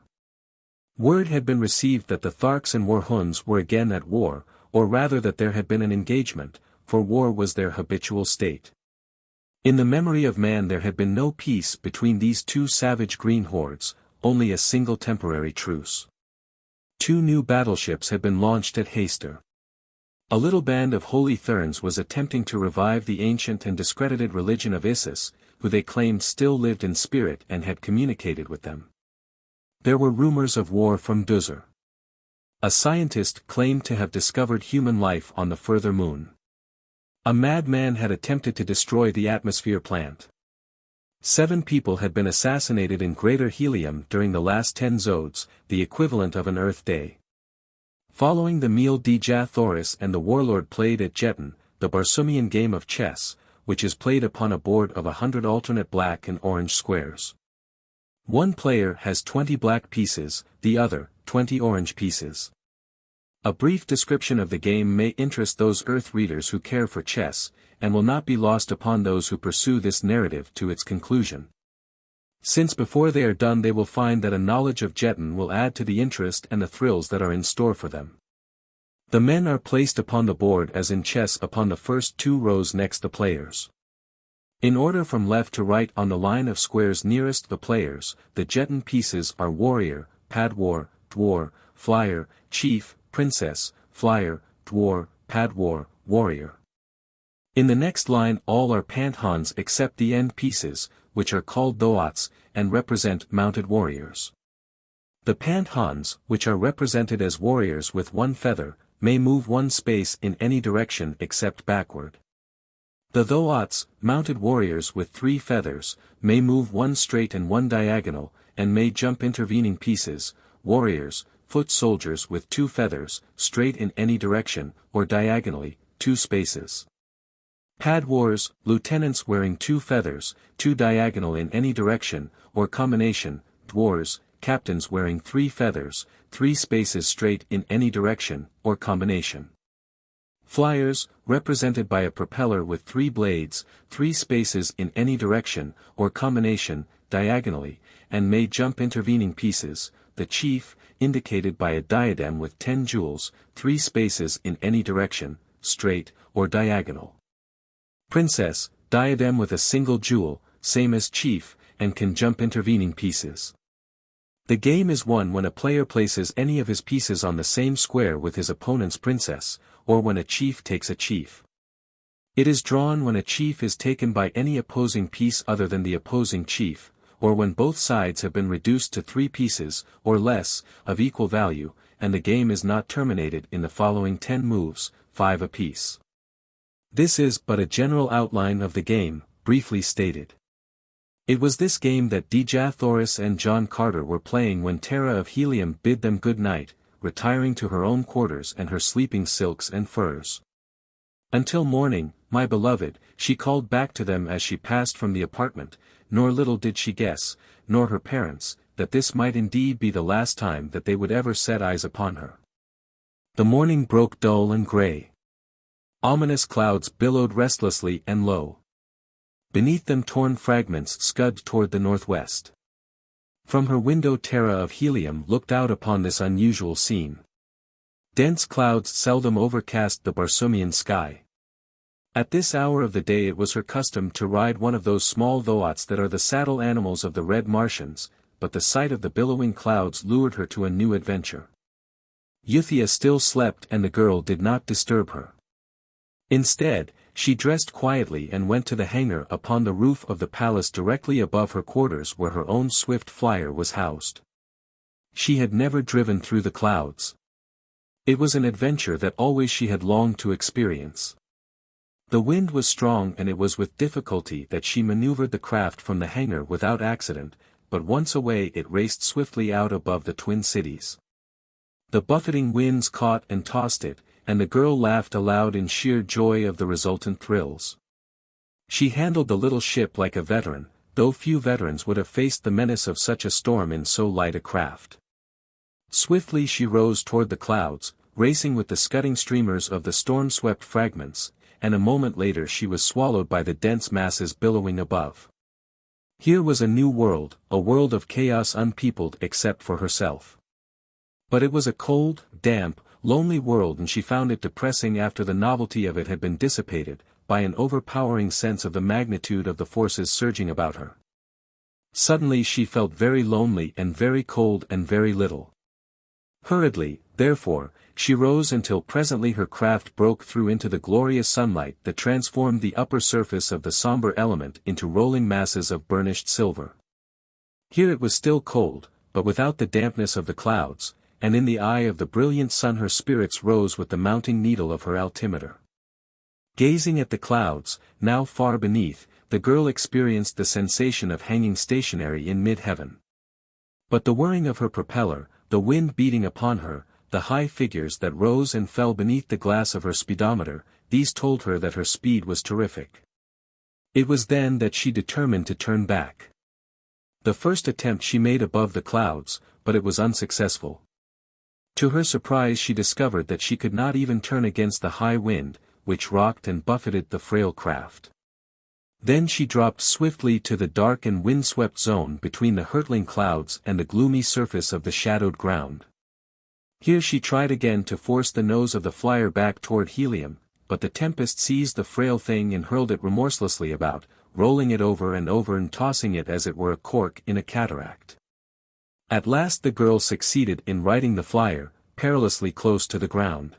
Word had been received that the Tharks and Warhuns were again at war, or rather that there had been an engagement, for war was their habitual state. In the memory of man there had been no peace between these two savage green hordes, only a single temporary truce. 2 new battleships had been launched at Haster. A little band of holy Therns was attempting to revive the ancient and discredited religion of Isis, who they claimed still lived in spirit and had communicated with them. There were rumors of war from Duzur. A scientist claimed to have discovered human life on the further moon. A madman had attempted to destroy the atmosphere plant. 7 people had been assassinated in Greater Helium during the last 10 zodes, the equivalent of an Earth day. Following the meal Dja Thoris and the warlord played at Jetan, the Barsoomian game of chess, which is played upon a board of 100 alternate black and orange squares. One player has 20 black pieces, the other, 20 orange pieces. A brief description of the game may interest those Earth readers who care for chess, and will not be lost upon those who pursue this narrative to its conclusion. Since before they are done they will find that a knowledge of Jetan will add to the interest and the thrills that are in store for them. The men are placed upon the board as in chess upon the first 2 rows next the players. In order from left to right on the line of squares nearest the players, the Jetan pieces are warrior, padwar, dwar, flyer, chief, princess, flyer, dwar, padwar, warrior. In the next line all are panthans except the end pieces, which are called doats, and represent mounted warriors. The panthans, which are represented as warriors with 1 feather, may move 1 space in any direction except backward. The doats, mounted warriors with 3 feathers, may move 1 straight and 1 diagonal, and may jump intervening pieces, warriors, foot soldiers with 2 feathers, straight in any direction, or diagonally, 2 spaces. Padwars, lieutenants wearing 2 feathers, 2 diagonal in any direction, or combination, dwars, captains wearing 3 feathers, 3 spaces straight in any direction, or combination. Flyers, represented by a propeller with 3 blades, 3 spaces in any direction, or combination, diagonally, and may jump intervening pieces, the chief, indicated by a diadem with 10 jewels, 3 spaces in any direction, straight, or diagonal. Princess, diadem with a single jewel, same as chief, and can jump intervening pieces. The game is won when a player places any of his pieces on the same square with his opponent's princess, or when a chief takes a chief. It is drawn when a chief is taken by any opposing piece other than the opposing chief, or when both sides have been reduced to 3 pieces, or less, of equal value, and the game is not terminated in the following 10 moves, 5 apiece. This is but a general outline of the game, briefly stated. It was this game that Dja Thoris and John Carter were playing when Terra of Helium bid them good night, retiring to her own quarters and her sleeping silks and furs. Until morning, my beloved, she called back to them as she passed from the apartment, nor little did she guess, nor her parents, that this might indeed be the last time that they would ever set eyes upon her. The morning broke dull and grey. Ominous clouds billowed restlessly and low. Beneath them torn fragments scud toward the northwest. From her window Terra of Helium looked out upon this unusual scene. Dense clouds seldom overcast the Barsoomian sky. At this hour of the day it was her custom to ride one of those small thoats that are the saddle animals of the red Martians, but the sight of the billowing clouds lured her to a new adventure. Euthia still slept and the girl did not disturb her. Instead, she dressed quietly and went to the hangar upon the roof of the palace directly above her quarters where her own swift flyer was housed. She had never driven through the clouds. It was an adventure that always she had longed to experience. The wind was strong and it was with difficulty that she maneuvered the craft from the hangar without accident, but once away it raced swiftly out above the twin cities. The buffeting winds caught and tossed it, and the girl laughed aloud in sheer joy of the resultant thrills. She handled the little ship like a veteran, though few veterans would have faced the menace of such a storm in so light a craft. Swiftly she rose toward the clouds, racing with the scudding streamers of the storm-swept fragments, and a moment later she was swallowed by the dense masses billowing above. Here was a new world, a world of chaos unpeopled except for herself. But it was a cold, damp, lonely world and she found it depressing after the novelty of it had been dissipated, by an overpowering sense of the magnitude of the forces surging about her. Suddenly she felt very lonely and very cold and very little. Hurriedly, therefore, she rose until presently her craft broke through into the glorious sunlight that transformed the upper surface of the somber element into rolling masses of burnished silver. Here it was still cold, but without the dampness of the clouds, and in the eye of the brilliant sun her spirits rose with the mounting needle of her altimeter. Gazing at the clouds, now far beneath, the girl experienced the sensation of hanging stationary in mid-heaven. But the whirring of her propeller, the wind beating upon her, the high figures that rose and fell beneath the glass of her speedometer, these told her that her speed was terrific. It was then that she determined to turn back. The first attempt she made above the clouds, but it was unsuccessful. To her surprise she discovered that she could not even turn against the high wind, which rocked and buffeted the frail craft. Then she dropped swiftly to the dark and wind-swept zone between the hurtling clouds and the gloomy surface of the shadowed ground. Here she tried again to force the nose of the flyer back toward Helium, but the tempest seized the frail thing and hurled it remorselessly about, rolling it over and tossing it as it were a cork in a cataract. At last the girl succeeded in righting the flyer, perilously close to the ground.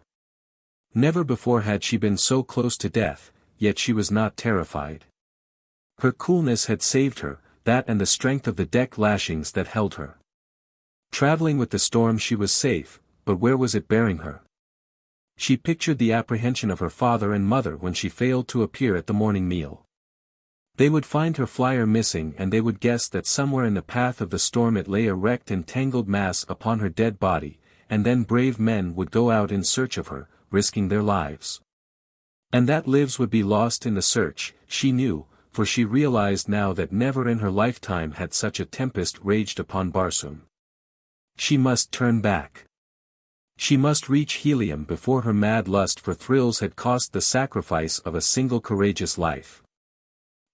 Never before had she been so close to death, yet she was not terrified. Her coolness had saved her, that and the strength of the deck lashings that held her. Traveling with the storm she was safe, but where was it bearing her? She pictured the apprehension of her father and mother when she failed to appear at the morning meal. They would find her flyer missing and they would guess that somewhere in the path of the storm it lay a wrecked and tangled mass upon her dead body, and then brave men would go out in search of her, risking their lives. And that lives would be lost in the search, she knew, for she realized now that never in her lifetime had such a tempest raged upon Barsoom. She must turn back. She must reach Helium before her mad lust for thrills had cost the sacrifice of a single courageous life.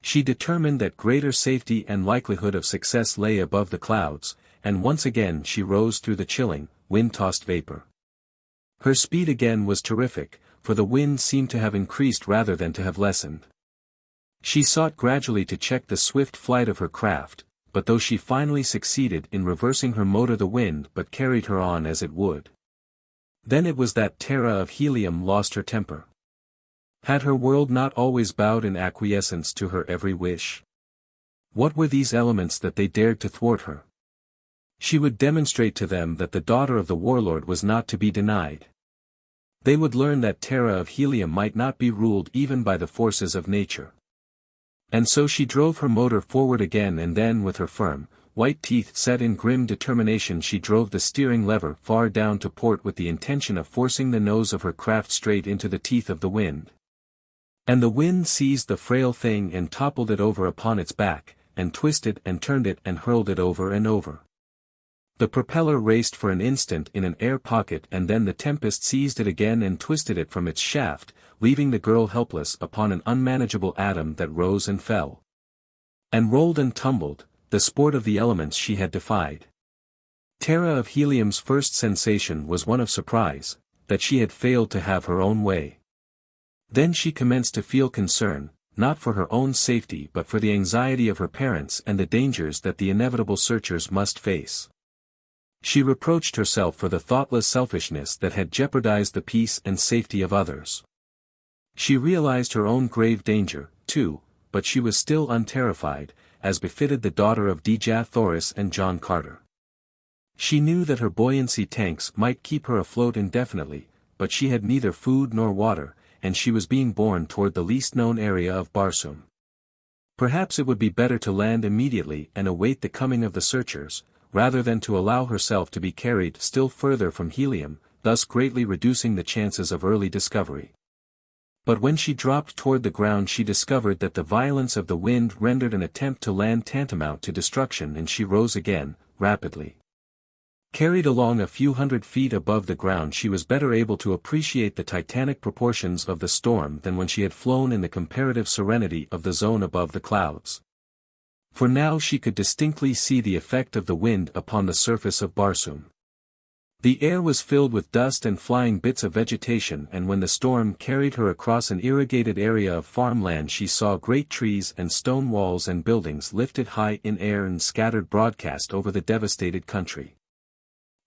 She determined that greater safety and likelihood of success lay above the clouds, and once again she rose through the chilling, wind-tossed vapor. Her speed again was terrific, for the wind seemed to have increased rather than to have lessened. She sought gradually to check the swift flight of her craft, but though she finally succeeded in reversing her motor the wind but carried her on as it would. Then it was that Terra of Helium lost her temper. Had her world not always bowed in acquiescence to her every wish? What were these elements that they dared to thwart her? She would demonstrate to them that the daughter of the warlord was not to be denied. They would learn that Terra of Helium might not be ruled even by the forces of nature. And so she drove her motor forward again and then with her firm, white teeth set in grim determination she drove the steering lever far down to port with the intention of forcing the nose of her craft straight into the teeth of the wind. And the wind seized the frail thing and toppled it over upon its back, and twisted and turned it and hurled it over and over. The propeller raced for an instant in an air pocket and then the tempest seized it again and twisted it from its shaft, leaving the girl helpless upon an unmanageable atom that rose and fell. And rolled and tumbled, the sport of the elements she had defied. Terra of Helium's first sensation was one of surprise, that she had failed to have her own way. Then she commenced to feel concern, not for her own safety but for the anxiety of her parents and the dangers that the inevitable searchers must face. She reproached herself for the thoughtless selfishness that had jeopardized the peace and safety of others. She realized her own grave danger, too, but she was still unterrified, as befitted the daughter of Dja Thoris and John Carter. She knew that her buoyancy tanks might keep her afloat indefinitely, but she had neither food nor water, and she was being borne toward the least known area of Barsoom. Perhaps it would be better to land immediately and await the coming of the searchers, rather than to allow herself to be carried still further from Helium, thus greatly reducing the chances of early discovery. But when she dropped toward the ground she discovered that the violence of the wind rendered an attempt to land tantamount to destruction, and she rose again, rapidly. Carried along a few hundred feet above the ground, she was better able to appreciate the titanic proportions of the storm than when she had flown in the comparative serenity of the zone above the clouds. For now she could distinctly see the effect of the wind upon the surface of Barsoom. The air was filled with dust and flying bits of vegetation, and when the storm carried her across an irrigated area of farmland she saw great trees and stone walls and buildings lifted high in air and scattered broadcast over the devastated country.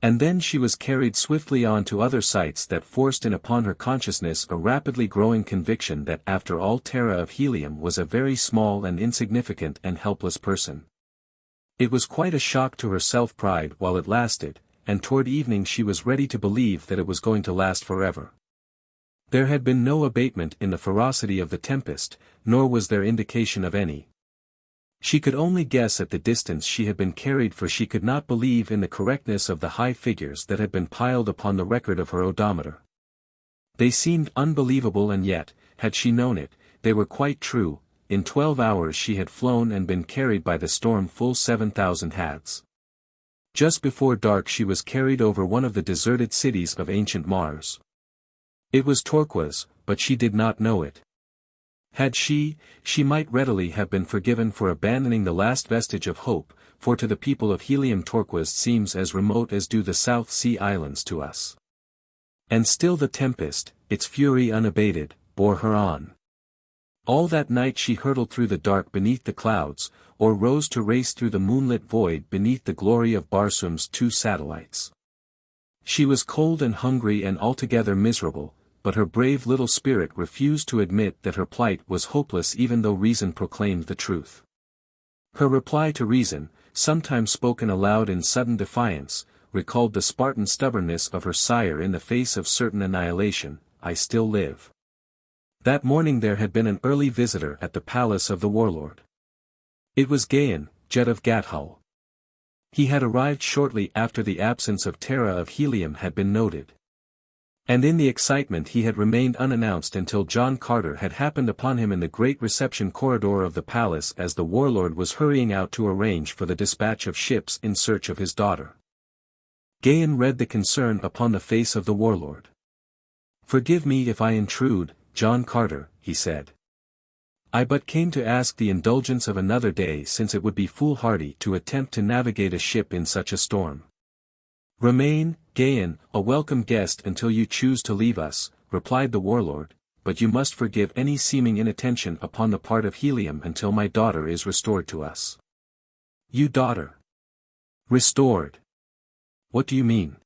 And then she was carried swiftly on to other sights that forced in upon her consciousness a rapidly growing conviction that after all Terra of Helium was a very small and insignificant and helpless person. It was quite a shock to her self-pride while it lasted, and toward evening she was ready to believe that it was going to last forever. There had been no abatement in the ferocity of the tempest, nor was there indication of any. She could only guess at the distance she had been carried, for she could not believe in the correctness of the high figures that had been piled upon the record of her odometer. They seemed unbelievable, and yet, had she known it, they were quite true. In 12 hours she had flown and been carried by the storm full 7,000 hads. Just before dark she was carried over one of the deserted cities of ancient Mars. It was Turquoise, but she did not know it. Had she might readily have been forgiven for abandoning the last vestige of hope, for to the people of Helium Turquoise seems as remote as do the South Sea Islands to us. And still the tempest, its fury unabated, bore her on. All that night she hurtled through the dark beneath the clouds, or rose to race through the moonlit void beneath the glory of Barsoom's two satellites. She was cold and hungry and altogether miserable, but her brave little spirit refused to admit that her plight was hopeless even though reason proclaimed the truth. Her reply to reason, sometimes spoken aloud in sudden defiance, recalled the Spartan stubbornness of her sire in the face of certain annihilation: "I still live." That morning there had been an early visitor at the palace of the warlord. It was Gahan, Jetan of Gathol. He had arrived shortly after the absence of Terra of Helium had been noted. And in the excitement he had remained unannounced until John Carter had happened upon him in the great reception corridor of the palace as the warlord was hurrying out to arrange for the dispatch of ships in search of his daughter. Gahan read the concern upon the face of the warlord. "Forgive me if I intrude, John Carter," he said. "I but came to ask the indulgence of another day, since it would be foolhardy to attempt to navigate a ship in such a storm." "Remain, Gahan, a welcome guest until you choose to leave us," replied the warlord, "but you must forgive any seeming inattention upon the part of Helium until my daughter is restored to us." "You daughter? Restored? What do you mean?"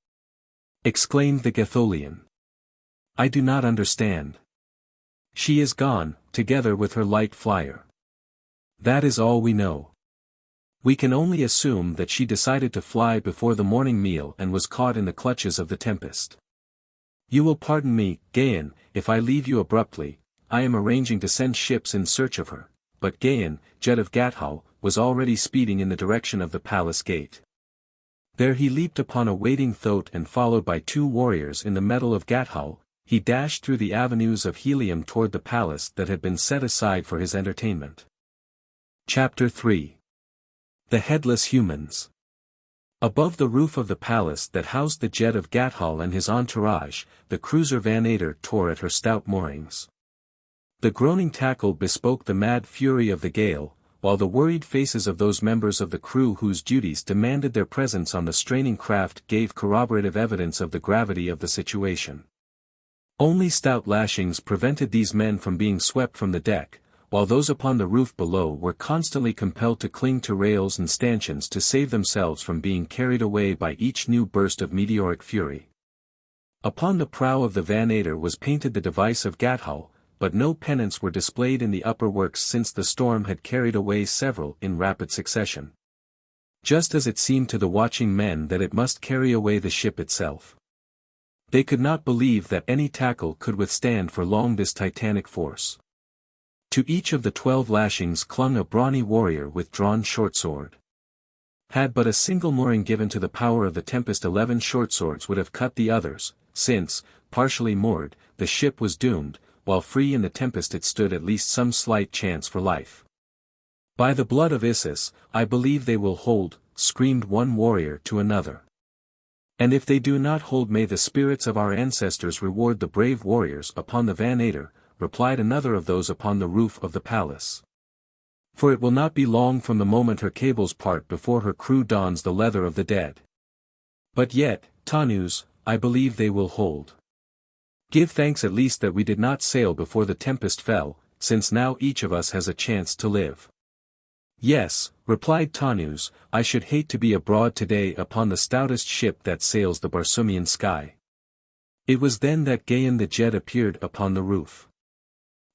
exclaimed the Gatholian. "I do not understand." "She is gone, together with her light flyer. That is all we know. We can only assume that she decided to fly before the morning meal and was caught in the clutches of the tempest. You will pardon me, Gahan, if I leave you abruptly. I am arranging to send ships in search of her." But Gahan, Jetan of Gathol, was already speeding in the direction of the palace gate. There he leaped upon a waiting thoat, and followed by 2 warriors in the metal of Gathol, he dashed through the avenues of Helium toward the palace that had been set aside for his entertainment. Chapter 3. The Headless Humans. Above the roof of the palace that housed the Gahan of Gathol and his entourage, the cruiser Vannator tore at her stout moorings. The groaning tackle bespoke the mad fury of the gale, while the worried faces of those members of the crew whose duties demanded their presence on the straining craft gave corroborative evidence of the gravity of the situation. Only stout lashings prevented these men from being swept from the deck, while those upon the roof below were constantly compelled to cling to rails and stanchions to save themselves from being carried away by each new burst of meteoric fury. Upon the prow of the Vannator was painted the device of Gathol, but no pennants were displayed in the upper works since the storm had carried away several in rapid succession. Just as it seemed to the watching men that it must carry away the ship itself. They could not believe that any tackle could withstand for long this titanic force. To each of the 12 lashings clung a brawny warrior with drawn short sword. Had but a single mooring given to the power of the tempest 11 short swords would have cut the others, since, partially moored, the ship was doomed, while free in the tempest it stood at least some slight chance for life. By the blood of Isis, I believe they will hold, screamed one warrior to another. And if they do not hold, may the spirits of our ancestors reward the brave warriors upon the Vannator, replied another of those upon the roof of the palace. For it will not be long from the moment her cables part before her crew dons the leather of the dead. But yet, Tanus, I believe they will hold. Give thanks at least that we did not sail before the tempest fell, since now each of us has a chance to live. Yes, replied Tanus, I should hate to be abroad today upon the stoutest ship that sails the Barsoomian sky. It was then that Gahan the Gahan appeared upon the roof.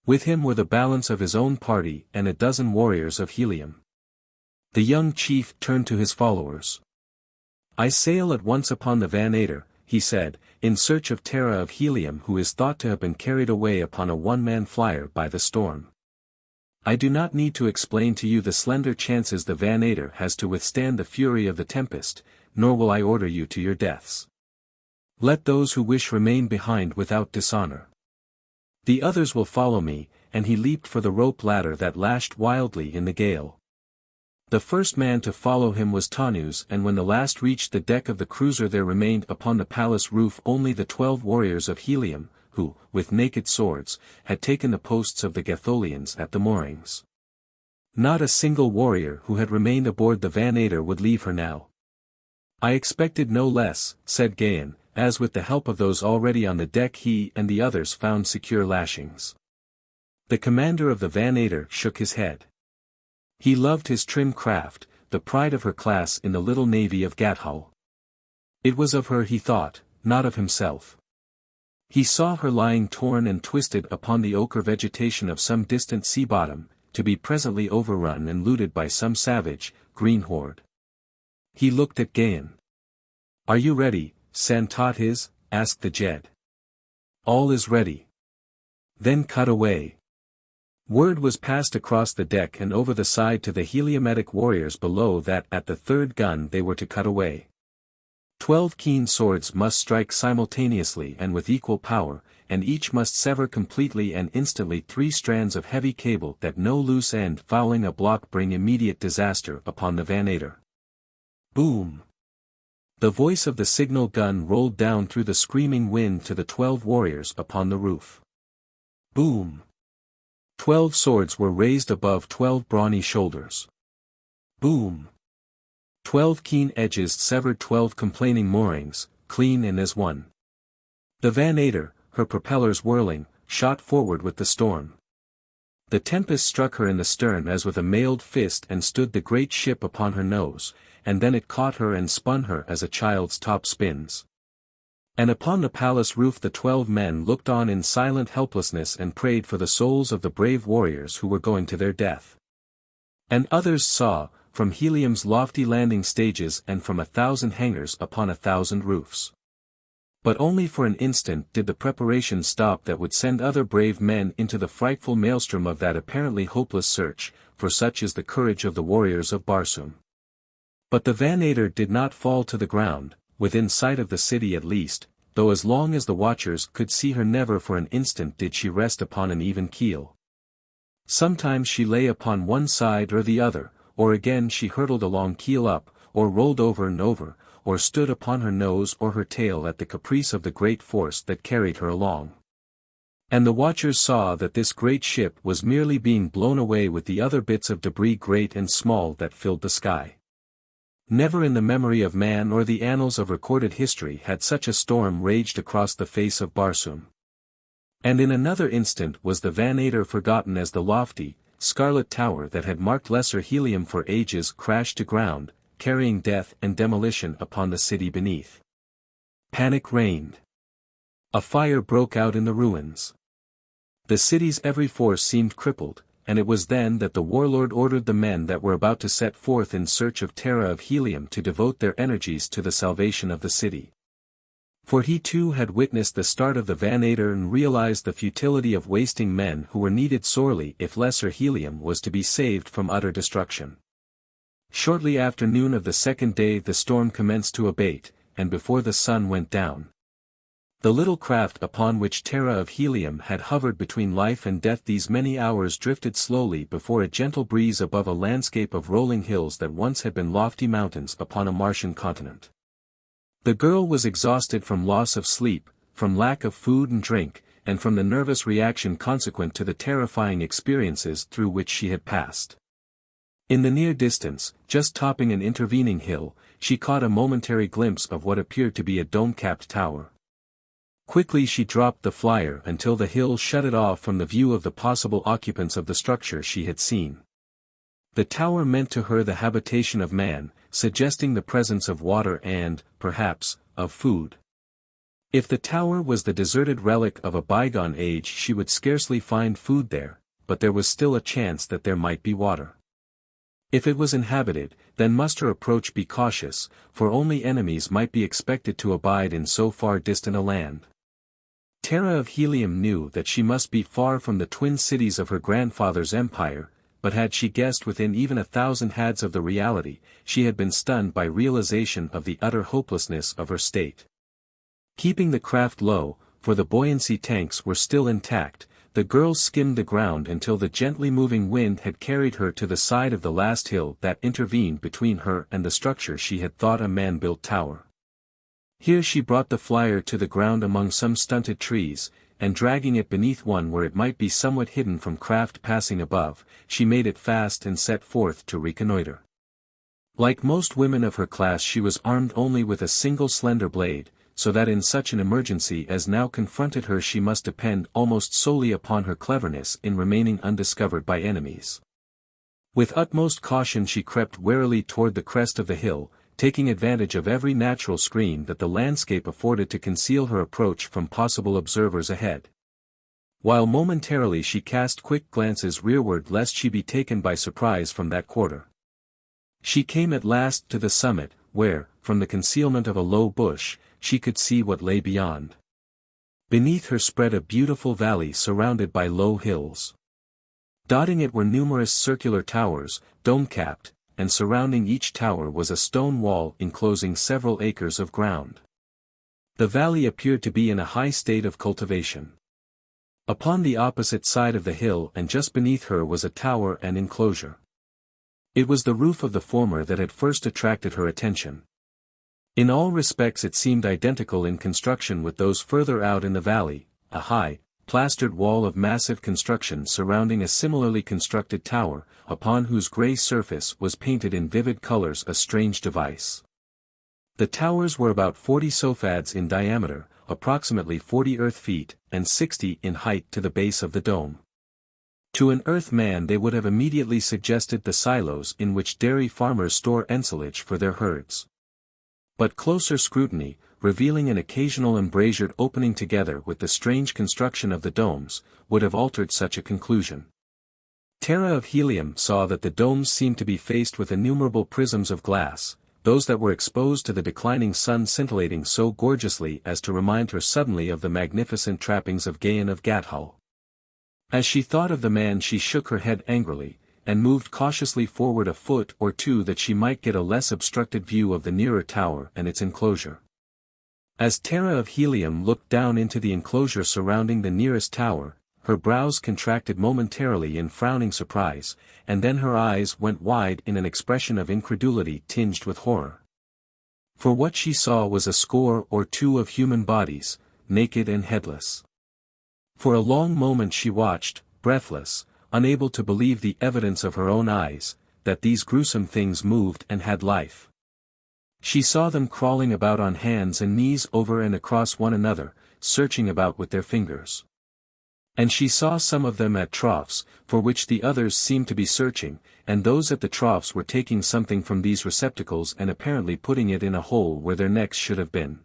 With him were the balance of his own party and a dozen warriors of Helium. The young chief turned to his followers. I sail at once upon the Vannator, he said, in search of Terra of Helium, who is thought to have been carried away upon a one-man flyer by the storm. I do not need to explain to you the slender chances the Vannator has to withstand the fury of the tempest, nor will I order you to your deaths. Let those who wish remain behind without dishonor. The others will follow me, and he leaped for the rope ladder that lashed wildly in the gale. The first man to follow him was Tanus, and when the last reached the deck of the cruiser there remained upon the palace roof only the 12 warriors of Helium, who, with naked swords, had taken the posts of the Gatholians at the moorings. Not a single warrior who had remained aboard the Vannator would leave her now. I expected no less, said Gahan, as with the help of those already on the deck he and the others found secure lashings. The commander of the Vannator shook his head. He loved his trim craft, the pride of her class in the little navy of Gathol. It was of her he thought, not of himself. He saw her lying torn and twisted upon the ochre vegetation of some distant sea bottom, to be presently overrun and looted by some savage, green horde. He looked at Gahan. Are you ready, Santatis? Asked the Gahan. All is ready. Then cut away. Word was passed across the deck and over the side to the Heliometic warriors below that at the third gun they were to cut away. 12 keen swords must strike simultaneously and with equal power, and each must sever completely and instantly 3 strands of heavy cable that no loose end fouling a block bring immediate disaster upon the Vannator. Boom! The voice of the signal gun rolled down through the screaming wind to the 12 warriors upon the roof. Boom! 12 swords were raised above 12 brawny shoulders. Boom! 12 keen edges severed 12 complaining moorings, clean and as one. The Vannator, her propellers whirling, shot forward with the storm. The tempest struck her in the stern as with a mailed fist and stood the great ship upon her nose, and then it caught her and spun her as a child's top spins. And upon the palace roof the 12 men looked on in silent helplessness and prayed for the souls of the brave warriors who were going to their death. And others saw, from Helium's lofty landing stages and from 1,000 hangars upon 1,000 roofs. But only for an instant did the preparation stop that would send other brave men into the frightful maelstrom of that apparently hopeless search, for such is the courage of the warriors of Barsoom. But the Vannator did not fall to the ground, within sight of the city at least, though as long as the watchers could see her never for an instant did she rest upon an even keel. Sometimes she lay upon one side or the other, or again she hurtled along keel up, or rolled over and over, or stood upon her nose or her tail at the caprice of the great force that carried her along. And the watchers saw that this great ship was merely being blown away with the other bits of debris great and small that filled the sky. Never in the memory of man or the annals of recorded history had such a storm raged across the face of Barsoom. And in another instant was the Vanator forgotten as the lofty, scarlet tower that had marked Lesser Helium for ages crashed to ground, carrying death and demolition upon the city beneath. Panic reigned. A fire broke out in the ruins. The city's every force seemed crippled, and it was then that the warlord ordered the men that were about to set forth in search of Terra of Helium to devote their energies to the salvation of the city. For he too had witnessed the start of the Vanator and realized the futility of wasting men who were needed sorely if Lesser Helium was to be saved from utter destruction. Shortly after noon of the second day the storm commenced to abate, and before the sun went down, the little craft upon which Terra of Helium had hovered between life and death these many hours drifted slowly before a gentle breeze above a landscape of rolling hills that once had been lofty mountains upon a Martian continent. The girl was exhausted from loss of sleep, from lack of food and drink, and from the nervous reaction consequent to the terrifying experiences through which she had passed. In the near distance, just topping an intervening hill, she caught a momentary glimpse of what appeared to be a dome-capped tower. Quickly she dropped the flyer until the hill shut it off from the view of the possible occupants of the structure she had seen. The tower meant to her the habitation of man, suggesting the presence of water and, perhaps, of food. If the tower was the deserted relic of a bygone age she would scarcely find food there, but there was still a chance that there might be water. If it was inhabited, then must her approach be cautious, for only enemies might be expected to abide in so far distant a land. Terra of Helium knew that she must be far from the twin cities of her grandfather's empire, but had she guessed within even 1,000 hads of the reality, she had been stunned by realization of the utter hopelessness of her state. Keeping the craft low, for the buoyancy tanks were still intact, the girl skimmed the ground until the gently moving wind had carried her to the side of the last hill that intervened between her and the structure she had thought a man-built tower. Here she brought the flyer to the ground among some stunted trees, and dragging it beneath one where it might be somewhat hidden from craft passing above, she made it fast and set forth to reconnoiter. Like most women of her class she was armed only with a single slender blade, so that in such an emergency as now confronted her she must depend almost solely upon her cleverness in remaining undiscovered by enemies. With utmost caution she crept warily toward the crest of the hill, taking advantage of every natural screen that the landscape afforded to conceal her approach from possible observers ahead. While momentarily she cast quick glances rearward lest she be taken by surprise from that quarter. She came at last to the summit, where, from the concealment of a low bush, she could see what lay beyond. Beneath her spread a beautiful valley surrounded by low hills. Dotting it were numerous circular towers, dome-capped, and surrounding each tower was a stone wall enclosing several acres of ground. The valley appeared to be in a high state of cultivation. Upon the opposite side of the hill and just beneath her was a tower and enclosure. It was the roof of the former that had first attracted her attention. In all respects it seemed identical in construction with those further out in the valley, a high, plastered wall of massive construction surrounding a similarly constructed tower, upon whose grey surface was painted in vivid colors a strange device. The towers were about 40 sofads in diameter, approximately 40 earth feet, and 60 in height to the base of the dome. To an earth man they would have immediately suggested the silos in which dairy farmers store ensilage for their herds. But closer scrutiny, revealing an occasional embrasured opening together with the strange construction of the domes, would have altered such a conclusion. Terra of Helium saw that the domes seemed to be faced with innumerable prisms of glass, those that were exposed to the declining sun scintillating so gorgeously as to remind her suddenly of the magnificent trappings of Gahan of Gathol. As she thought of the man she shook her head angrily, and moved cautiously forward a foot or two that she might get a less obstructed view of the nearer tower and its enclosure. As Terra of Helium looked down into the enclosure surrounding the nearest tower, her brows contracted momentarily in frowning surprise, and then her eyes went wide in an expression of incredulity tinged with horror. For what she saw was a score or two of human bodies, naked and headless. For a long moment she watched, breathless, unable to believe the evidence of her own eyes, that these gruesome things moved and had life. She saw them crawling about on hands and knees over and across one another, searching about with their fingers. And she saw some of them at troughs, for which the others seemed to be searching, and those at the troughs were taking something from these receptacles and apparently putting it in a hole where their necks should have been.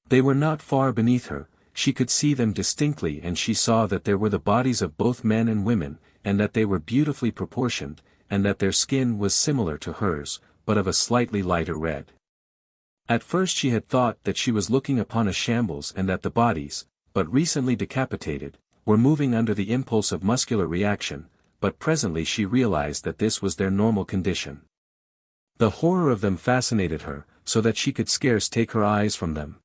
They were not far beneath her, she could see them distinctly, and she saw that there were the bodies of both men and women, and that they were beautifully proportioned, and that their skin was similar to hers, but of a slightly lighter red. At first she had thought that she was looking upon a shambles and that the bodies, but recently decapitated, were moving under the impulse of muscular reaction, but presently she realized that this was their normal condition. The horror of them fascinated her, so that she could scarce take her eyes from them.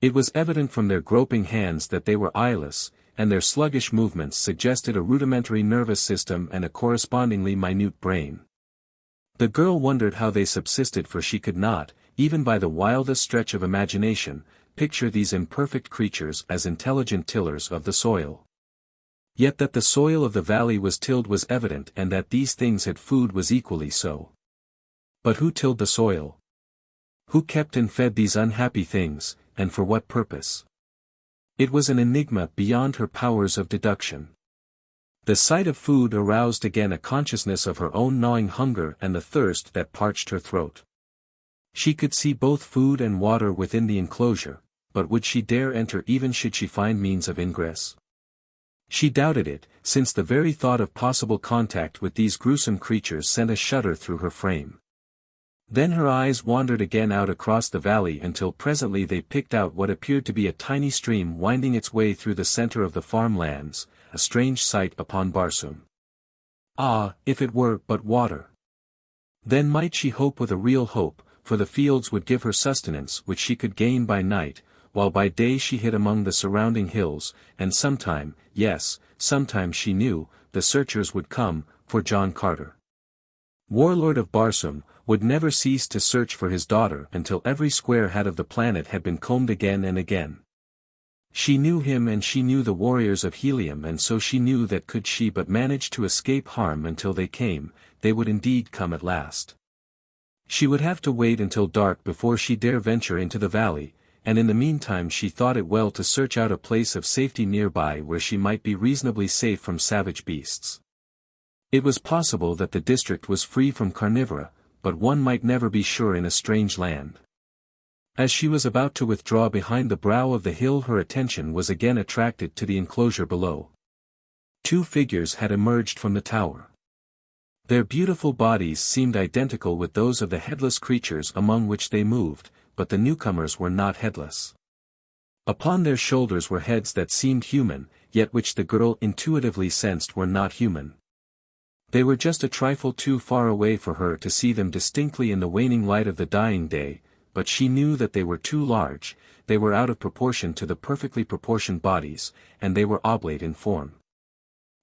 It was evident from their groping hands that they were eyeless, and their sluggish movements suggested a rudimentary nervous system and a correspondingly minute brain. The girl wondered how they subsisted, for she could not, even by the wildest stretch of imagination, picture these imperfect creatures as intelligent tillers of the soil. Yet that the soil of the valley was tilled was evident, and that these things had food was equally so. But who tilled the soil? Who kept and fed these unhappy things, and for what purpose? It was an enigma beyond her powers of deduction. The sight of food aroused again a consciousness of her own gnawing hunger and the thirst that parched her throat. She could see both food and water within the enclosure, but would she dare enter even should she find means of ingress? She doubted it, since the very thought of possible contact with these gruesome creatures sent a shudder through her frame. Then her eyes wandered again out across the valley until presently they picked out what appeared to be a tiny stream winding its way through the center of the farmlands, a strange sight upon Barsoom. Ah, if it were but water! Then might she hope with a real hope, for the fields would give her sustenance which she could gain by night, while by day she hid among the surrounding hills, and sometime, yes, sometime she knew, the searchers would come, for John Carter, warlord of Barsoom, would never cease to search for his daughter until every square head of the planet had been combed again and again. She knew him and she knew the warriors of Helium, and so she knew that could she but manage to escape harm until they came, they would indeed come at last. She would have to wait until dark before she dare venture into the valley, and in the meantime she thought it well to search out a place of safety nearby where she might be reasonably safe from savage beasts. It was possible that the district was free from carnivora, but one might never be sure in a strange land. As she was about to withdraw behind the brow of the hill, her attention was again attracted to the enclosure below. Two figures had emerged from the tower. Their beautiful bodies seemed identical with those of the headless creatures among which they moved, but the newcomers were not headless. Upon their shoulders were heads that seemed human, yet which the girl intuitively sensed were not human. They were just a trifle too far away for her to see them distinctly in the waning light of the dying day, but she knew that they were too large, they were out of proportion to the perfectly proportioned bodies, and they were oblate in form.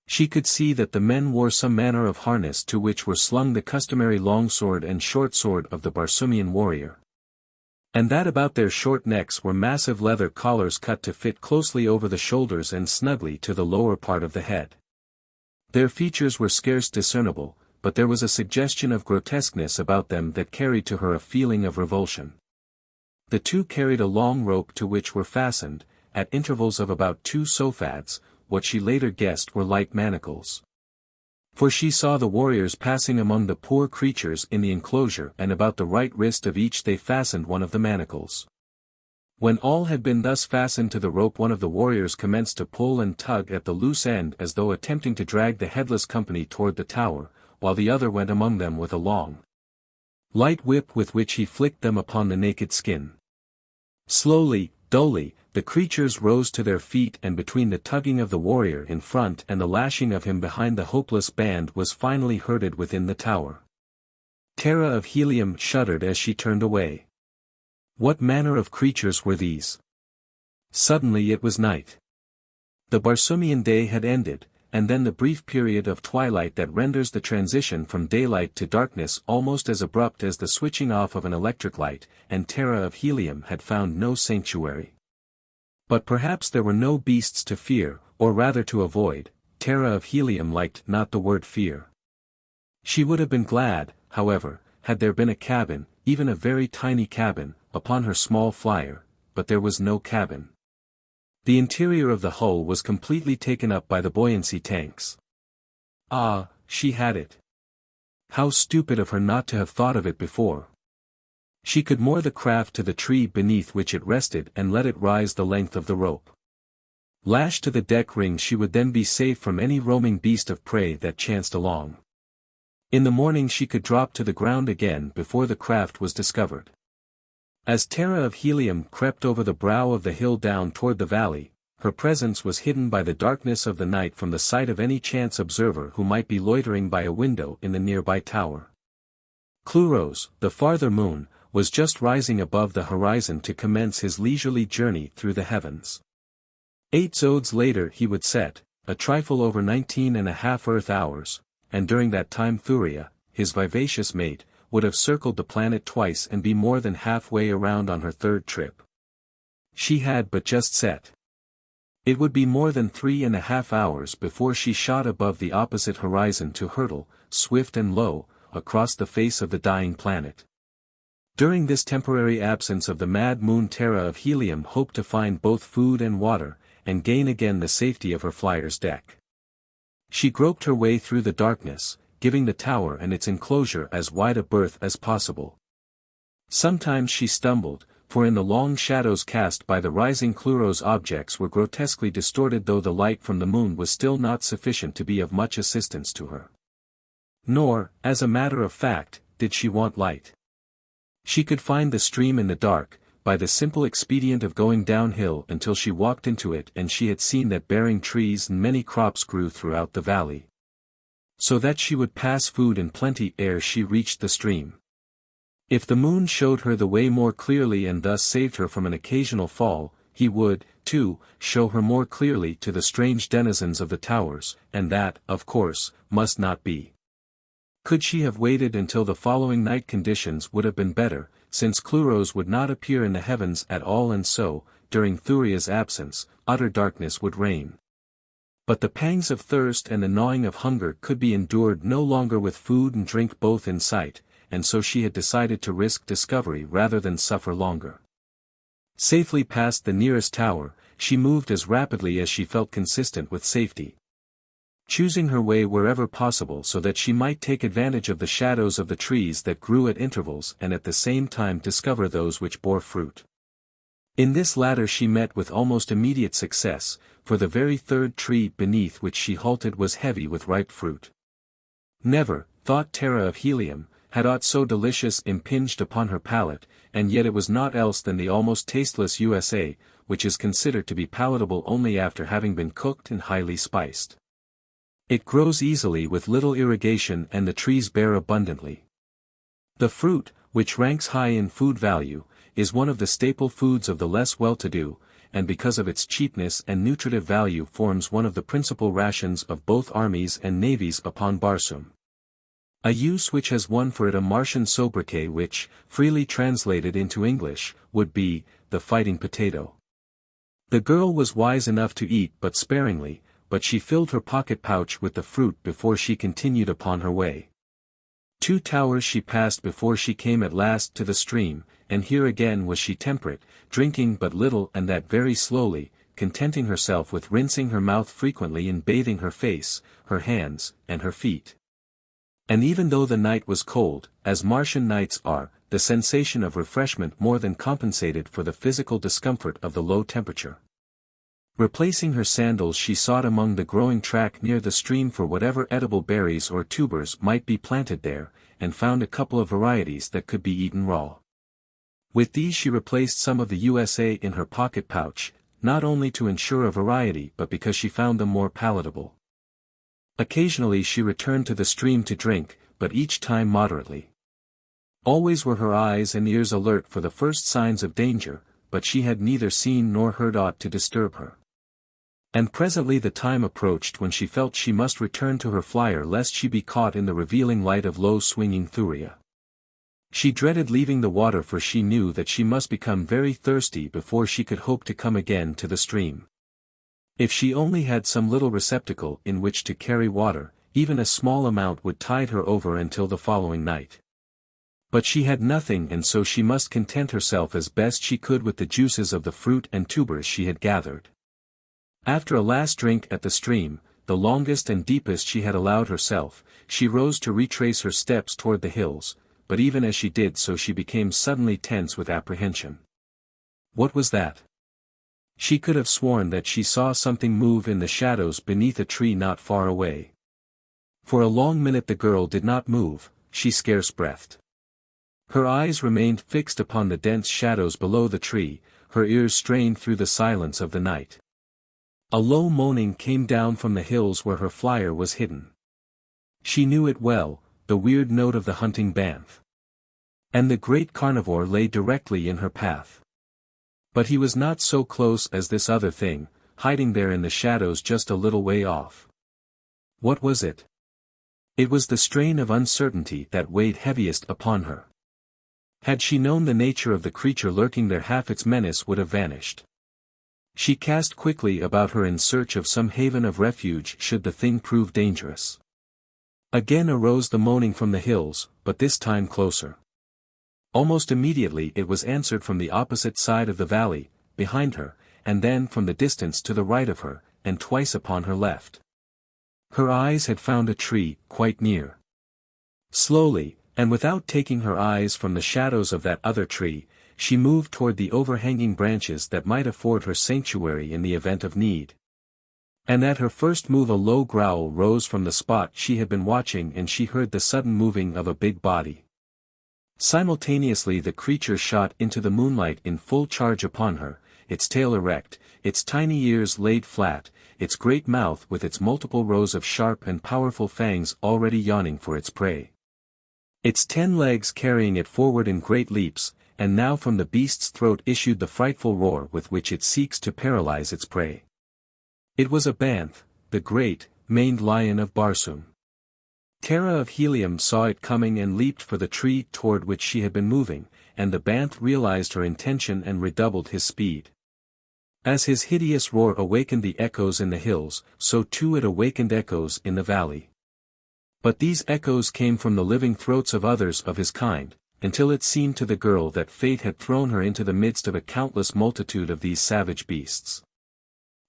She could see that the men wore some manner of harness to which were slung the customary long sword and short sword of the Barsoomian warrior. And that about their short necks were massive leather collars cut to fit closely over the shoulders and snugly to the lower part of the head. Their features were scarce discernible, but there was a suggestion of grotesqueness about them that carried to her a feeling of revulsion. The two carried a long rope to which were fastened, at intervals of about 2 sofads, what she later guessed were light manacles. For she saw the warriors passing among the poor creatures in the enclosure, and about the right wrist of each they fastened one of the manacles. When all had been thus fastened to the rope, one of the warriors commenced to pull and tug at the loose end as though attempting to drag the headless company toward the tower, while the other went among them with a long, light whip with which he flicked them upon the naked skin. Slowly, dully, the creatures rose to their feet, and between the tugging of the warrior in front and the lashing of him behind, the hopeless band was finally herded within the tower. Terra of Helium shuddered as she turned away. What manner of creatures were these? Suddenly it was night. The Barsoomian day had ended, and then the brief period of twilight that renders the transition from daylight to darkness almost as abrupt as the switching off of an electric light, and Terra of Helium had found no sanctuary. But perhaps there were no beasts to fear, or rather to avoid. Terra of Helium liked not the word fear. She would have been glad, however, had there been a cabin, even a very tiny cabin, upon her small flyer, but there was no cabin. The interior of the hull was completely taken up by the buoyancy tanks. Ah, she had it. How stupid of her not to have thought of it before. She could moor the craft to the tree beneath which it rested and let it rise the length of the rope. Lashed to the deck ring, she would then be safe from any roaming beast of prey that chanced along. In the morning she could drop to the ground again before the craft was discovered. As Terra of Helium crept over the brow of the hill down toward the valley, her presence was hidden by the darkness of the night from the sight of any chance observer who might be loitering by a window in the nearby tower. Clurose, the farther moon, was just rising above the horizon to commence his leisurely journey through the heavens. 8 zodes later he would set, a trifle over 19.5 Earth hours, and during that time Thuria, his vivacious mate, would have circled the planet twice and be more than halfway around on her third trip. She had but just set. It would be more than 3.5 hours before she shot above the opposite horizon to hurtle, swift and low, across the face of the dying planet. During this temporary absence of the mad moon, Terra of Helium hoped to find both food and water, and gain again the safety of her flyer's deck. She groped her way through the darkness, giving the tower and its enclosure as wide a berth as possible. Sometimes she stumbled, for in the long shadows cast by the rising Clurose objects were grotesquely distorted, though the light from the moon was still not sufficient to be of much assistance to her. Nor, as a matter of fact, did she want light. She could find the stream in the dark, by the simple expedient of going downhill until she walked into it, and she had seen that bearing trees and many crops grew throughout the valley, so that she would pass food in plenty ere she reached the stream. If the moon showed her the way more clearly and thus saved her from an occasional fall, he would, too, show her more clearly to the strange denizens of the towers, and that, of course, must not be. Could she have waited until the following night, conditions would have been better, since Clurose would not appear in the heavens at all, and so, during Thuria's absence, utter darkness would reign. But the pangs of thirst and the gnawing of hunger could be endured no longer with food and drink both in sight, and so she had decided to risk discovery rather than suffer longer. Safely past the nearest tower, she moved as rapidly as she felt consistent with safety, choosing her way wherever possible so that she might take advantage of the shadows of the trees that grew at intervals and at the same time discover those which bore fruit. In this latter she met with almost immediate success, for the very third tree beneath which she halted was heavy with ripe fruit. Never, thought Terra of Helium, had aught so delicious impinged upon her palate, and yet it was naught else than the almost tasteless USA, which is considered to be palatable only after having been cooked and highly spiced. It grows easily with little irrigation and the trees bear abundantly. The fruit, which ranks high in food value, is one of the staple foods of the less well-to-do, and because of its cheapness and nutritive value forms one of the principal rations of both armies and navies upon Barsoom. A use which has won for it a Martian sobriquet which, freely translated into English, would be, the fighting potato. The girl was wise enough to eat but sparingly, but she filled her pocket pouch with the fruit before she continued upon her way. 2 towers she passed before she came at last to the stream, and here again was she temperate, drinking but little and that very slowly, contenting herself with rinsing her mouth frequently and bathing her face, her hands, and her feet. And even though the night was cold, as Martian nights are, the sensation of refreshment more than compensated for the physical discomfort of the low temperature. Replacing her sandals, she sought among the growing track near the stream for whatever edible berries or tubers might be planted there, and found a couple of varieties that could be eaten raw. With these she replaced some of the USA in her pocket pouch, not only to ensure a variety but because she found them more palatable. Occasionally she returned to the stream to drink, but each time moderately. Always were her eyes and ears alert for the first signs of danger, but she had neither seen nor heard aught to disturb her. And presently the time approached when she felt she must return to her flyer lest she be caught in the revealing light of low-swinging Thuria. She dreaded leaving the water, for she knew that she must become very thirsty before she could hope to come again to the stream. If she only had some little receptacle in which to carry water, even a small amount would tide her over until the following night. But she had nothing, and so she must content herself as best she could with the juices of the fruit and tubers she had gathered. After a last drink at the stream, the longest and deepest she had allowed herself, she rose to retrace her steps toward the hills, but even as she did so she became suddenly tense with apprehension. What was that? She could have sworn that she saw something move in the shadows beneath a tree not far away. For a long minute the girl did not move, she scarce breathed. Her eyes remained fixed upon the dense shadows below the tree, her ears strained through the silence of the night. A low moaning came down from the hills where her flyer was hidden. She knew it well, the weird note of the hunting banth. And the great carnivore lay directly in her path. But he was not so close as this other thing, hiding there in the shadows just a little way off. What was it? It was the strain of uncertainty that weighed heaviest upon her. Had she known the nature of the creature lurking there, half its menace would have vanished. She cast quickly about her in search of some haven of refuge should the thing prove dangerous. Again arose the moaning from the hills, but this time closer. Almost immediately it was answered from the opposite side of the valley, behind her, and then from the distance to the right of her, and twice upon her left. Her eyes had found a tree, quite near. Slowly, and without taking her eyes from the shadows of that other tree, she moved toward the overhanging branches that might afford her sanctuary in the event of need. And at her first move a low growl rose from the spot she had been watching, and she heard the sudden moving of a big body. Simultaneously the creature shot into the moonlight in full charge upon her, its tail erect, its tiny ears laid flat, its great mouth with its multiple rows of sharp and powerful fangs already yawning for its prey. Its 10 legs carrying it forward in great leaps, and now from the beast's throat issued the frightful roar with which it seeks to paralyze its prey. It was a banth, the great, maned lion of Barsoom. Terra of Helium saw it coming and leaped for the tree toward which she had been moving, and the banth realized her intention and redoubled his speed. As his hideous roar awakened the echoes in the hills, so too it awakened echoes in the valley. But these echoes came from the living throats of others of his kind, until it seemed to the girl that fate had thrown her into the midst of a countless multitude of these savage beasts.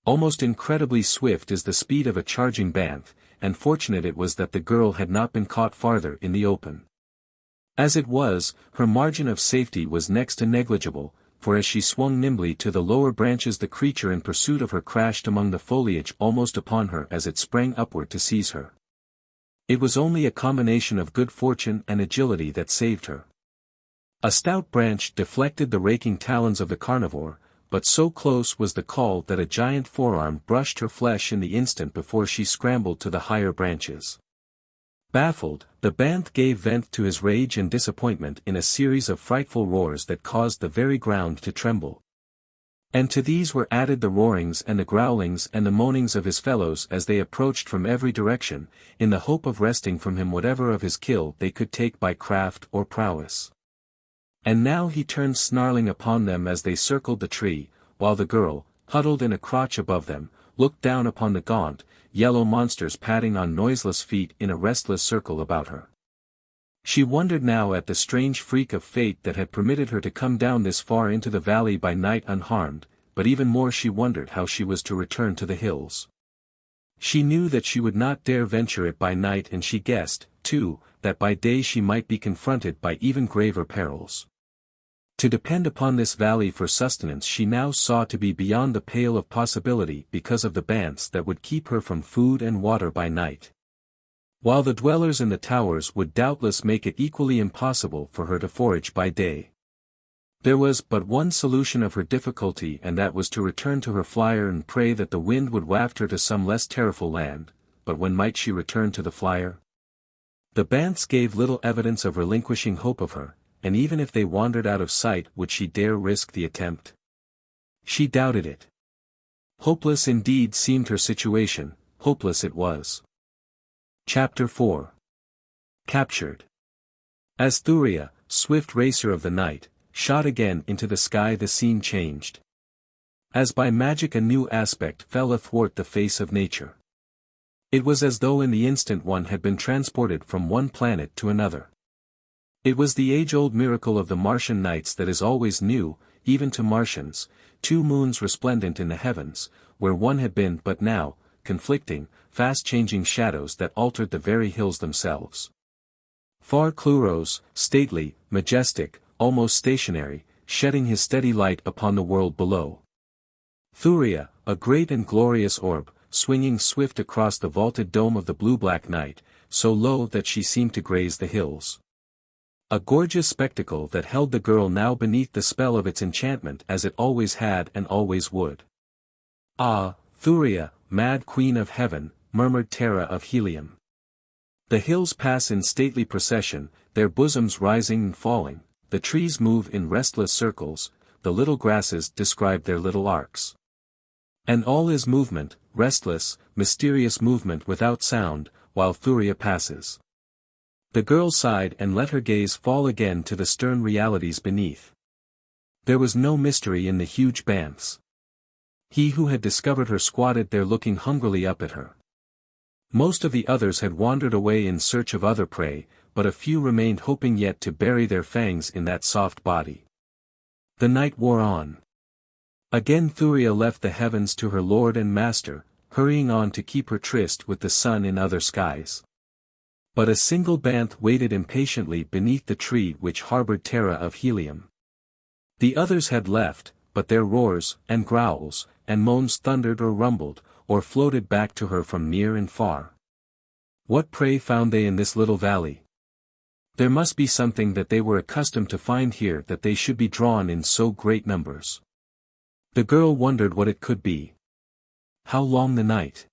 Almost incredibly swift is the speed of a charging banth, and fortunate it was that the girl had not been caught farther in the open. As it was, her margin of safety was next to negligible, for as she swung nimbly to the lower branches the creature in pursuit of her crashed among the foliage almost upon her as it sprang upward to seize her. It was only a combination of good fortune and agility that saved her. A stout branch deflected the raking talons of the carnivore, but so close was the call that a giant forearm brushed her flesh in the instant before she scrambled to the higher branches. Baffled, the banth gave vent to his rage and disappointment in a series of frightful roars that caused the very ground to tremble. And to these were added the roarings and the growlings and the moanings of his fellows as they approached from every direction, in the hope of wresting from him whatever of his kill they could take by craft or prowess. And now he turned snarling upon them as they circled the tree, while the girl, huddled in a crotch above them, looked down upon the gaunt, yellow monsters padding on noiseless feet in a restless circle about her. She wondered now at the strange freak of fate that had permitted her to come down this far into the valley by night unharmed, but even more she wondered how she was to return to the hills. She knew that she would not dare venture it by night, and she guessed, too, that by day she might be confronted by even graver perils. To depend upon this valley for sustenance she now saw to be beyond the pale of possibility because of the banths that would keep her from food and water by night. While the dwellers in the towers would doubtless make it equally impossible for her to forage by day. There was but one solution of her difficulty, and that was to return to her flyer and pray that the wind would waft her to some less terrorful land. But when might she return to the flyer? The banths gave little evidence of relinquishing hope of her, and even if they wandered out of sight would she dare risk the attempt? She doubted it. Hopeless indeed seemed her situation, hopeless it was. Chapter 4. Captured. As Thuria, swift racer of the night, shot again into the sky, the scene changed. As by magic a new aspect fell athwart the face of nature. It was as though in the instant one had been transported from one planet to another. It was the age-old miracle of the Martian nights that is always new, even to Martians, two moons resplendent in the heavens, where one had been but now, conflicting, fast-changing shadows that altered the very hills themselves. Far Cluros, stately, majestic, almost stationary, shedding his steady light upon the world below. Thuria, a great and glorious orb, swinging swift across the vaulted dome of the blue-black night, so low that she seemed to graze the hills. A gorgeous spectacle that held the girl now beneath the spell of its enchantment as it always had and always would. Ah, Thuria, mad queen of heaven, murmured Terra of Helium. The hills pass in stately procession, their bosoms rising and falling, the trees move in restless circles, the little grasses describe their little arcs. And all is movement, restless, mysterious movement without sound, while Thuria passes. The girl sighed and let her gaze fall again to the stern realities beneath. There was no mystery in the huge banths. He who had discovered her squatted there looking hungrily up at her. Most of the others had wandered away in search of other prey, but a few remained hoping yet to bury their fangs in that soft body. The night wore on. Again Thuria left the heavens to her lord and master, hurrying on to keep her tryst with the sun in other skies. But a single banth waited impatiently beneath the tree which harbored Terra of Helium. The others had left, but their roars, and growls, and moans thundered or rumbled, or floated back to her from near and far. What prey found they in this little valley? There must be something that they were accustomed to find here that they should be drawn in so great numbers. The girl wondered what it could be. How long the night?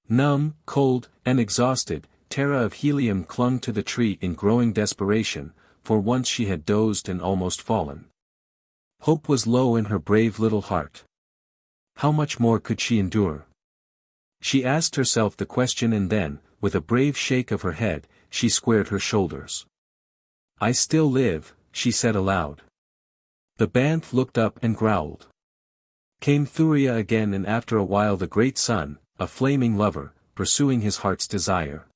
Numb, cold, and exhausted, Terra of Helium clung to the tree in growing desperation, for once she had dozed and almost fallen. Hope was low in her brave little heart. How much more could she endure? She asked herself the question and then, with a brave shake of her head, she squared her shoulders. I still live, she said aloud. The banth looked up and growled. Came Thuria again, and after a while the great sun, a flaming lover, pursuing his heart's desire.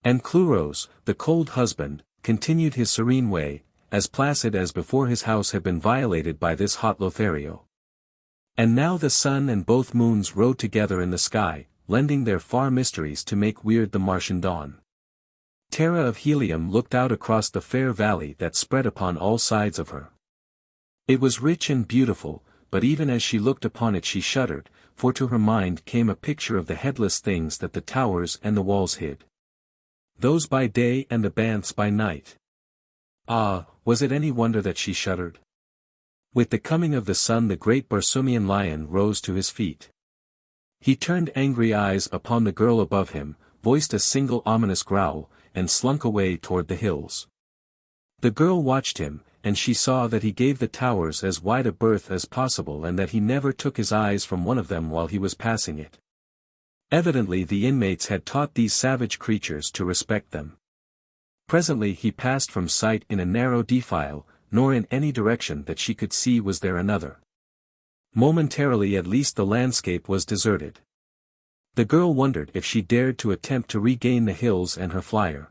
And Cluros, the cold husband, continued his serene way, as placid as before his house had been violated by this hot Lothario. And now the sun and both moons rode together in the sky, lending their far mysteries to make weird the Martian dawn. Terra of Helium looked out across the fair valley that spread upon all sides of her. It was rich and beautiful, but even as she looked upon it she shuddered, for to her mind came a picture of the headless things that the towers and the walls hid. Those by day and the banths by night. Ah, was it any wonder that she shuddered? With the coming of the sun the great Barsoomian lion rose to his feet. He turned angry eyes upon the girl above him, voiced a single ominous growl, and slunk away toward the hills. The girl watched him, and she saw that he gave the towers as wide a berth as possible and that he never took his eyes from one of them while he was passing it. Evidently the inmates had taught these savage creatures to respect them. Presently he passed from sight in a narrow defile, nor in any direction that she could see was there another. Momentarily at least the landscape was deserted. The girl wondered if she dared to attempt to regain the hills and her flyer.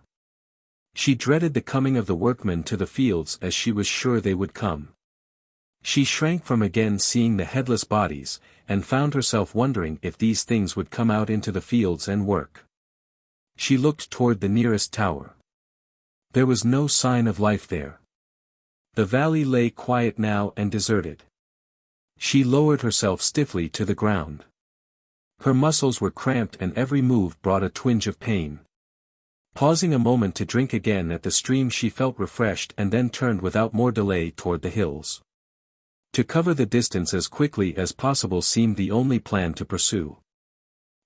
She dreaded the coming of the workmen to the fields as she was sure they would come. She shrank from again seeing the headless bodies, and found herself wondering if these things would come out into the fields and work. She looked toward the nearest tower. There was no sign of life there. The valley lay quiet now and deserted. She lowered herself stiffly to the ground. Her muscles were cramped and every move brought a twinge of pain. Pausing a moment to drink again at the stream she felt refreshed and then turned without more delay toward the hills. To cover the distance as quickly as possible seemed the only plan to pursue.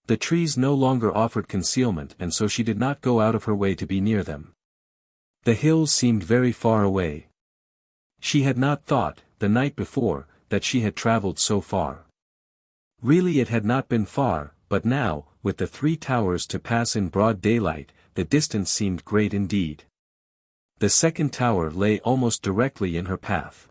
The trees no longer offered concealment and so she did not go out of her way to be near them. The hills seemed very far away. She had not thought, the night before, that she had traveled so far. Really it had not been far, but now, with the 3 towers to pass in broad daylight, the distance seemed great indeed. The second tower lay almost directly in her path.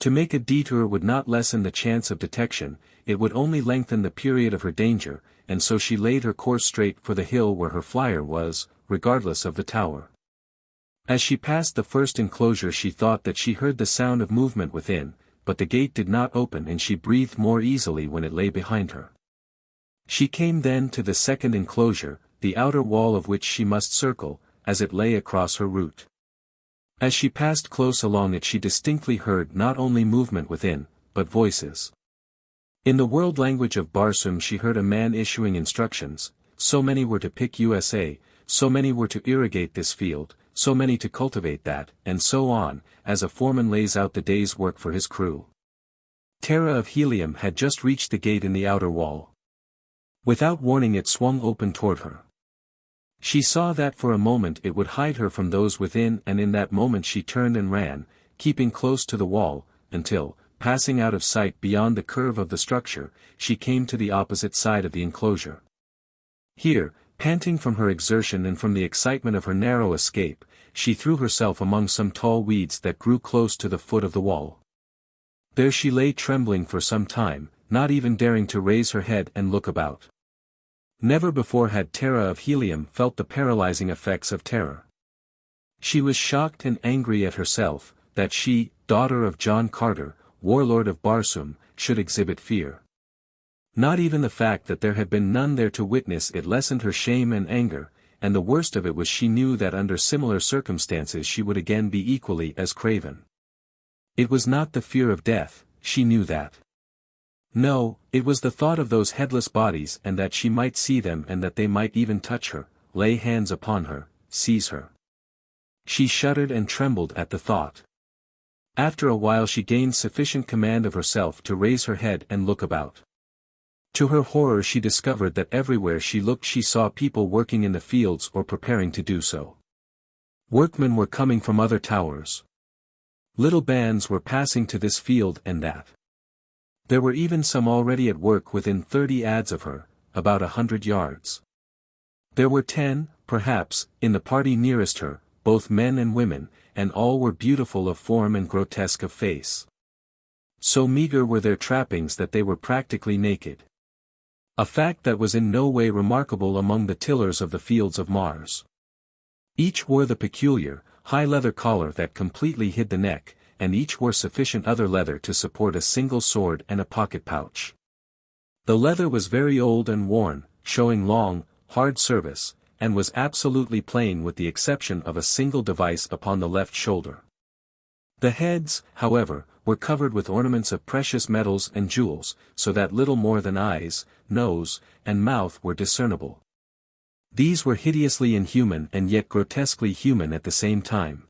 To make a detour would not lessen the chance of detection, it would only lengthen the period of her danger, and so she laid her course straight for the hill where her flyer was, regardless of the tower. As she passed the first enclosure she thought that she heard the sound of movement within, but the gate did not open and she breathed more easily when it lay behind her. She came then to the second enclosure, the outer wall of which she must circle, as it lay across her route. As she passed close along it she distinctly heard not only movement within, but voices. In the world language of Barsoom she heard a man issuing instructions, so many were to pick USA, so many were to irrigate this field, so many to cultivate that, and so on, as a foreman lays out the day's work for his crew. Terra of Helium had just reached the gate in the outer wall. Without warning it swung open toward her. She saw that for a moment it would hide her from those within, and in that moment she turned and ran, keeping close to the wall, until, passing out of sight beyond the curve of the structure, she came to the opposite side of the enclosure. Here, panting from her exertion and from the excitement of her narrow escape, she threw herself among some tall weeds that grew close to the foot of the wall. There she lay trembling for some time, not even daring to raise her head and look about. Never before had Terra of Helium felt the paralyzing effects of terror. She was shocked and angry at herself, that she, daughter of John Carter, warlord of Barsoom, should exhibit fear. Not even the fact that there had been none there to witness it lessened her shame and anger, and the worst of it was she knew that under similar circumstances she would again be equally as craven. It was not the fear of death, she knew that. No, it was the thought of those headless bodies and that she might see them and that they might even touch her, lay hands upon her, seize her. She shuddered and trembled at the thought. After a while she gained sufficient command of herself to raise her head and look about. To her horror she discovered that everywhere she looked she saw people working in the fields or preparing to do so. Workmen were coming from other towers. Little bands were passing to this field and that. There were even some already at work within 30 yards of her, about 100 yards. There were 10, perhaps, in the party nearest her, both men and women, and all were beautiful of form and grotesque of face. So meager were their trappings that they were practically naked. A fact that was in no way remarkable among the tillers of the fields of Mars. Each wore the peculiar, high leather collar that completely hid the neck, and each wore sufficient other leather to support a single sword and a pocket pouch. The leather was very old and worn, showing long, hard service, and was absolutely plain with the exception of a single device upon the left shoulder. The heads, however, were covered with ornaments of precious metals and jewels, so that little more than eyes, nose, and mouth were discernible. These were hideously inhuman and yet grotesquely human at the same time.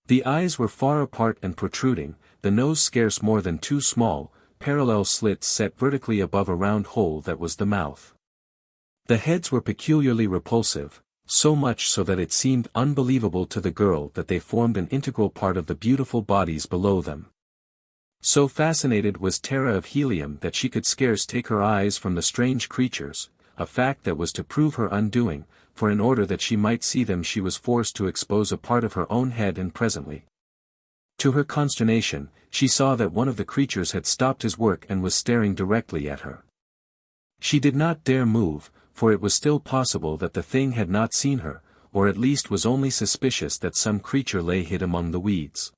The eyes were far apart and protruding, the nose scarce more than 2 small, parallel slits set vertically above a round hole that was the mouth. The heads were peculiarly repulsive, so much so that it seemed unbelievable to the girl that they formed an integral part of the beautiful bodies below them. So fascinated was Terra of Helium that she could scarce take her eyes from the strange creatures, a fact that was to prove her undoing, for in order that she might see them she was forced to expose a part of her own head and presently. To her consternation, she saw that one of the creatures had stopped his work and was staring directly at her. She did not dare move, for it was still possible that the thing had not seen her, or at least was only suspicious that some creature lay hid among the weeds.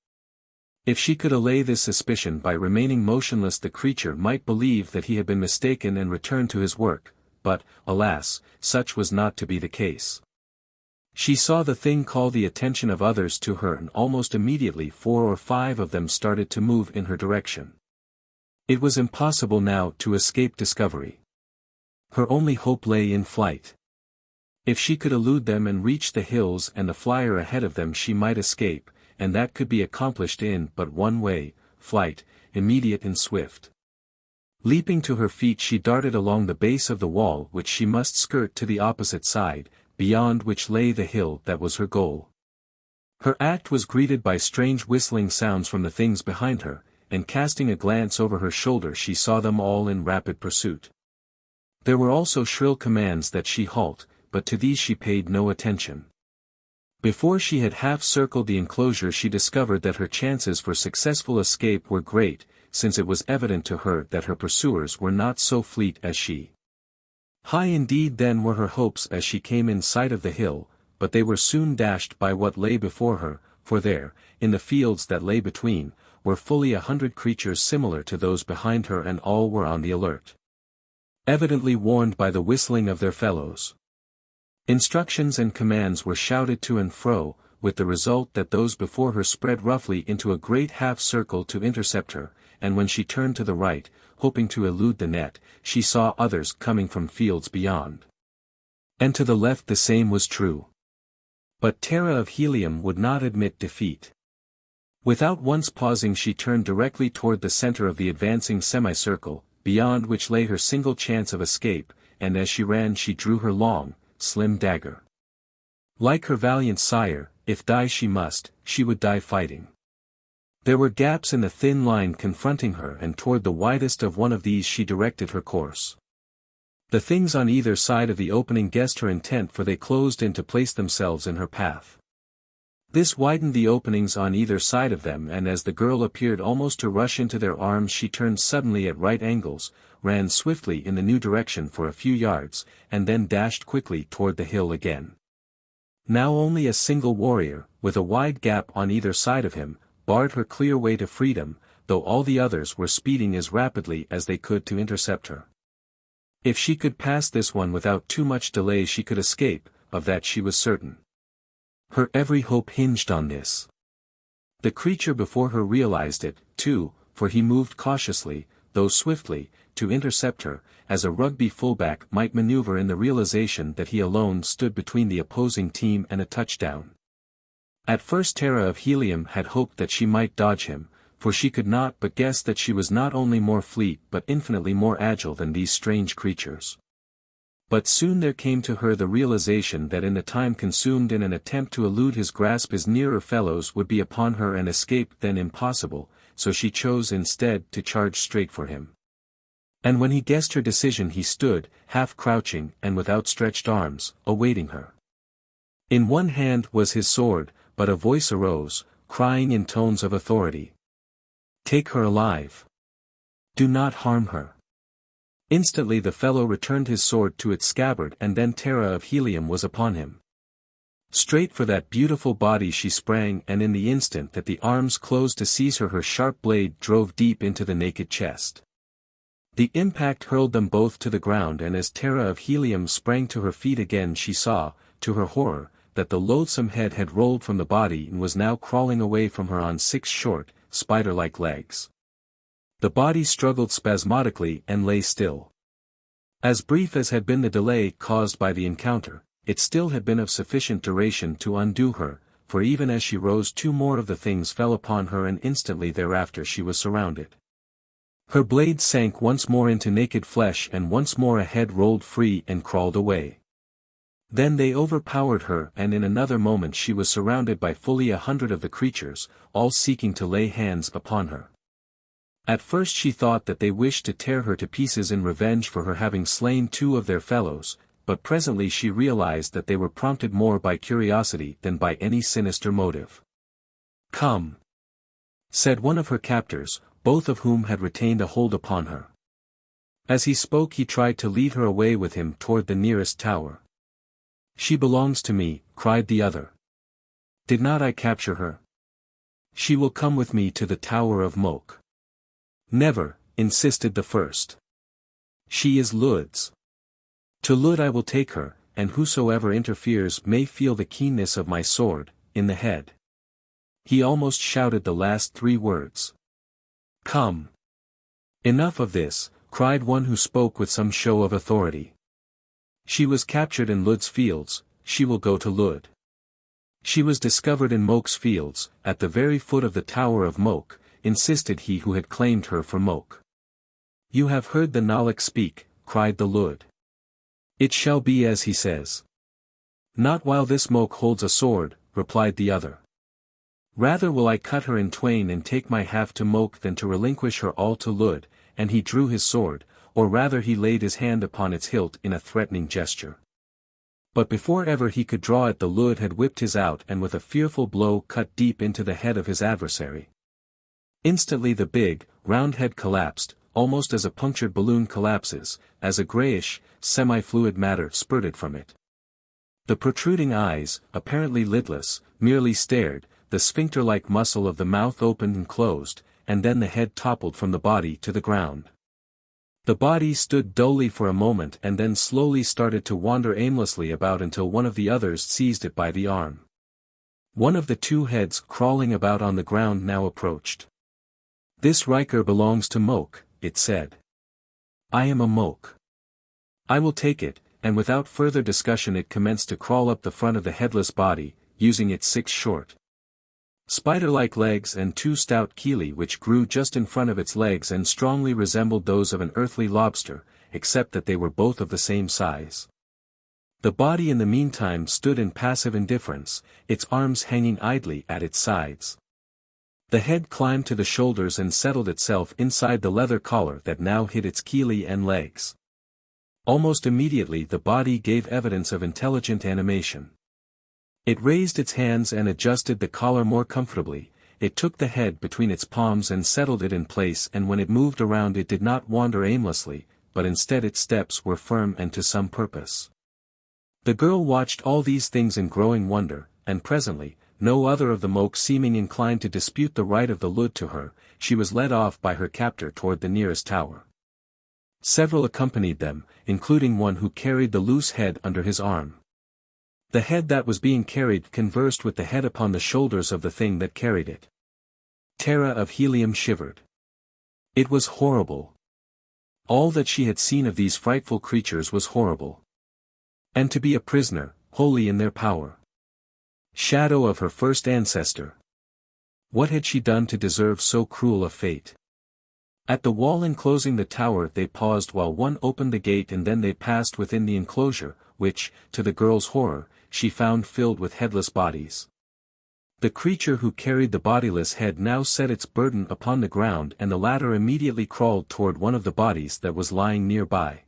If she could allay this suspicion by remaining motionless the creature might believe that he had been mistaken and return to his work, but, alas, such was not to be the case. She saw the thing call the attention of others to her and almost immediately 4 or 5 of them started to move in her direction. It was impossible now to escape discovery. Her only hope lay in flight. If she could elude them and reach the hills and the flyer ahead of them she might escape, and that could be accomplished in but one way, flight, immediate and swift. Leaping to her feet she darted along the base of the wall which she must skirt to the opposite side, beyond which lay the hill that was her goal. Her act was greeted by strange whistling sounds from the things behind her, and casting a glance over her shoulder she saw them all in rapid pursuit. There were also shrill commands that she halt, but to these she paid no attention. Before she had half-circled the enclosure she discovered that her chances for successful escape were great, since it was evident to her that her pursuers were not so fleet as she. High indeed then were her hopes as she came in sight of the hill, but they were soon dashed by what lay before her, for there, in the fields that lay between, were fully 100 creatures similar to those behind her, and all were on the alert. Evidently warned by the whistling of their fellows. Instructions and commands were shouted to and fro, with the result that those before her spread roughly into a great half-circle to intercept her, and when she turned to the right, hoping to elude the net, she saw others coming from fields beyond. And to the left the same was true. But Terra of Helium would not admit defeat. Without once pausing she turned directly toward the center of the advancing semicircle, beyond which lay her single chance of escape, and as she ran she drew her long, slim dagger. Like her valiant sire, if die she must, she would die fighting. There were gaps in the thin line confronting her, and toward the widest of one of these she directed her course. The things on either side of the opening guessed her intent, for they closed in to place themselves in her path. This widened the openings on either side of them, and as the girl appeared almost to rush into their arms she turned suddenly at right angles, ran swiftly in the new direction for a few yards, and then dashed quickly toward the hill again. Now only a single warrior, with a wide gap on either side of him, barred her clear way to freedom, though all the others were speeding as rapidly as they could to intercept her. If she could pass this one without too much delay she could escape, of that she was certain. Her every hope hinged on this. The creature before her realized it, too, for he moved cautiously, though swiftly, to intercept her, as a rugby fullback might maneuver in the realization that he alone stood between the opposing team and a touchdown. At first Terra of Helium had hoped that she might dodge him, for she could not but guess that she was not only more fleet but infinitely more agile than these strange creatures. But soon there came to her the realization that in the time consumed in an attempt to elude his grasp his nearer fellows would be upon her and escape then impossible, so she chose instead to charge straight for him. And when he guessed her decision he stood, half crouching and with outstretched arms, awaiting her. In one hand was his sword, but a voice arose, crying in tones of authority. "Take her alive. Do not harm her." Instantly the fellow returned his sword to its scabbard, and then Terra of Helium was upon him. Straight for that beautiful body she sprang, and in the instant that the arms closed to seize her sharp blade drove deep into the naked chest. The impact hurled them both to the ground, and as Terra of Helium sprang to her feet again she saw, to her horror, that the loathsome head had rolled from the body and was now crawling away from her on 6 short, spider-like legs. The body struggled spasmodically and lay still. As brief as had been the delay caused by the encounter, it still had been of sufficient duration to undo her, for even as she rose 2 more of the things fell upon her, and instantly thereafter she was surrounded. Her blade sank once more into naked flesh, and once more a head rolled free and crawled away. Then they overpowered her, and in another moment she was surrounded by fully 100 of the creatures, all seeking to lay hands upon her. At first she thought that they wished to tear her to pieces in revenge for her having slain 2 of their fellows, but presently she realized that they were prompted more by curiosity than by any sinister motive. "Come," said one of her captors, both of whom had retained a hold upon her. As he spoke he tried to lead her away with him toward the nearest tower. "She belongs to me," cried the other. "Did not I capture her? She will come with me to the Tower of Moke." "Never," insisted the first. "She is Lud's. To Lud I will take her, and whosoever interferes may feel the keenness of my sword, in the head." He almost shouted the last 3 words. "Come." "Enough of this," cried one who spoke with some show of authority. "She was captured in Lud's fields, she will go to Lud. She was discovered in Moke's fields, at the very foot of the Tower of Moke," insisted he who had claimed her for Moke. "You have heard the Nalek speak," cried the Lud. "It shall be as he says." "Not while this Moke holds a sword," replied the other. Rather will I cut her in twain and take my half to Moke than to relinquish her all to Lud, and he drew his sword, or rather he laid his hand upon its hilt in a threatening gesture. But before ever he could draw it the Lud had whipped his out and with a fearful blow cut deep into the head of his adversary. Instantly the big, round head collapsed, almost as a punctured balloon collapses, as a grayish, semi-fluid matter spurted from it. The protruding eyes, apparently lidless, merely stared, the sphincter-like muscle of the mouth opened and closed, and then the head toppled from the body to the ground. The body stood dully for a moment and then slowly started to wander aimlessly about until one of the others seized it by the arm. One of the two heads crawling about on the ground now approached. "This Riker belongs to Moke," it said. "I am a Moke. I will take it," and without further discussion it commenced to crawl up the front of the headless body, using its 6 short, spider-like legs and 2 stout chelae which grew just in front of its legs and strongly resembled those of an earthly lobster, except that they were both of the same size. The body in the meantime stood in passive indifference, its arms hanging idly at its sides. The head climbed to the shoulders and settled itself inside the leather collar that now hid its chelae and legs. Almost immediately the body gave evidence of intelligent animation. It raised its hands and adjusted the collar more comfortably, it took the head between its palms and settled it in place, and when it moved around it did not wander aimlessly, but instead its steps were firm and to some purpose. The girl watched all these things in growing wonder, and presently, no other of the Moke seeming inclined to dispute the right of the Lud to her, she was led off by her captor toward the nearest tower. Several accompanied them, including one who carried the loose head under his arm. The head that was being carried conversed with the head upon the shoulders of the thing that carried it. Terra of Helium shivered. It was horrible. All that she had seen of these frightful creatures was horrible. And to be a prisoner, wholly in their power. Shadow of her first ancestor. What had she done to deserve so cruel a fate? At the wall enclosing the tower they paused while one opened the gate, and then they passed within the enclosure, which, to the girl's horror, she found filled with headless bodies. The creature who carried the bodiless head now set its burden upon the ground, and the latter immediately crawled toward one of the bodies that was lying nearby.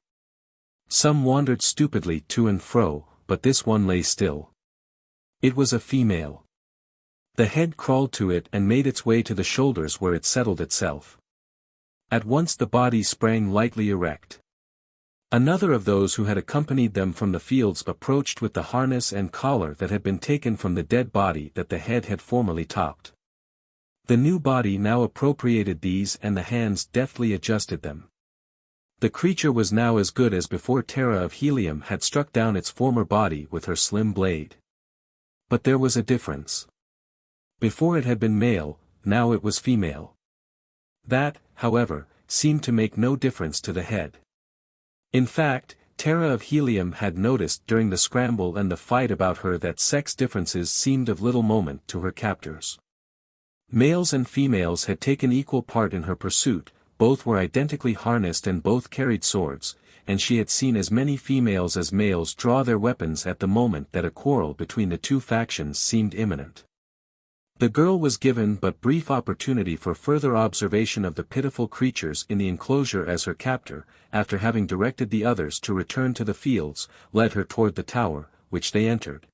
Some wandered stupidly to and fro, but this one lay still. It was a female. The head crawled to it and made its way to the shoulders where it settled itself. At once the body sprang lightly erect. Another of those who had accompanied them from the fields approached with the harness and collar that had been taken from the dead body that the head had formerly topped. The new body now appropriated these, and the hands deftly adjusted them. The creature was now as good as before Terra of Helium had struck down its former body with her slim blade. But there was a difference. Before it had been male, now it was female. That, however, seemed to make no difference to the head. In fact, Terra of Helium had noticed during the scramble and the fight about her that sex differences seemed of little moment to her captors. Males and females had taken equal part in her pursuit, both were identically harnessed and both carried swords, and she had seen as many females as males draw their weapons at the moment that a quarrel between the two factions seemed imminent. The girl was given but brief opportunity for further observation of the pitiful creatures in the enclosure as her captor, after having directed the others to return to the fields, led her toward the tower, which they entered.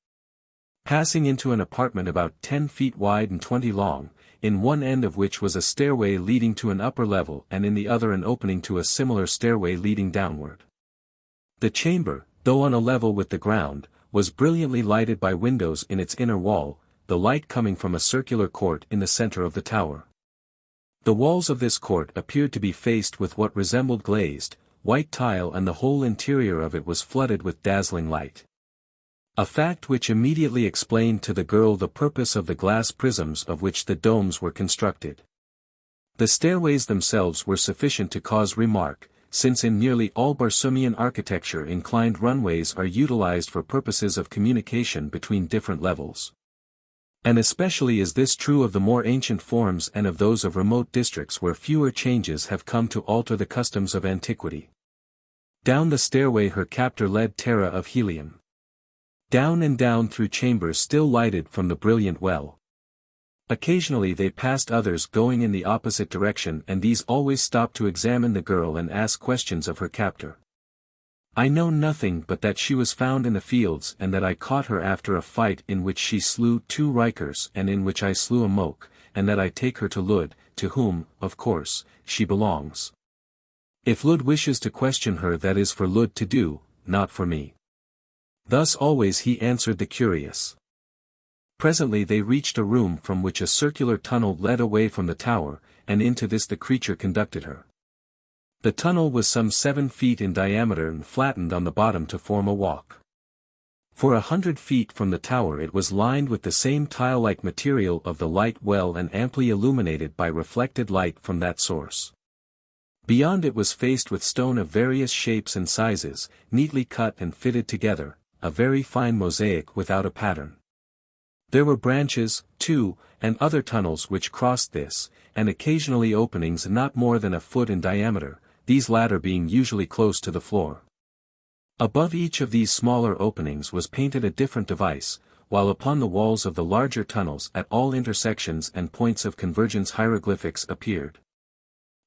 Passing into an apartment about 10 feet wide and 20 long, in one end of which was a stairway leading to an upper level and in the other an opening to a similar stairway leading downward. The chamber, though on a level with the ground, was brilliantly lighted by windows in its inner wall, the light coming from a circular court in the center of the tower. The walls of this court appeared to be faced with what resembled glazed, white tile, and the whole interior of it was flooded with dazzling light. A fact which immediately explained to the girl the purpose of the glass prisms of which the domes were constructed. The stairways themselves were sufficient to cause remark, since in nearly all Barsoomian architecture inclined runways are utilized for purposes of communication between different levels. And especially is this true of the more ancient forms and of those of remote districts where fewer changes have come to alter the customs of antiquity. Down the stairway her captor led Terra of Helium. Down and down through chambers still lighted from the brilliant well. Occasionally they passed others going in the opposite direction, and these always stopped to examine the girl and ask questions of her captor. I know nothing but that she was found in the fields and that I caught her after a fight in which she slew 2 Rikers and in which I slew a Moke, and that I take her to Lud, to whom, of course, she belongs. If Lud wishes to question her, that is for Lud to do, not for me. Thus always he answered the curious. Presently they reached a room from which a circular tunnel led away from the tower, and into this the creature conducted her. The tunnel was some 7 feet in diameter and flattened on the bottom to form a walk. For 100 feet from the tower it was lined with the same tile-like material of the light well and amply illuminated by reflected light from that source. Beyond it was faced with stone of various shapes and sizes, neatly cut and fitted together, a very fine mosaic without a pattern. There were branches, too, and other tunnels which crossed this, and occasionally openings not more than a foot in diameter, these latter being usually close to the floor. Above each of these smaller openings was painted a different device, while upon the walls of the larger tunnels at all intersections and points of convergence hieroglyphics appeared.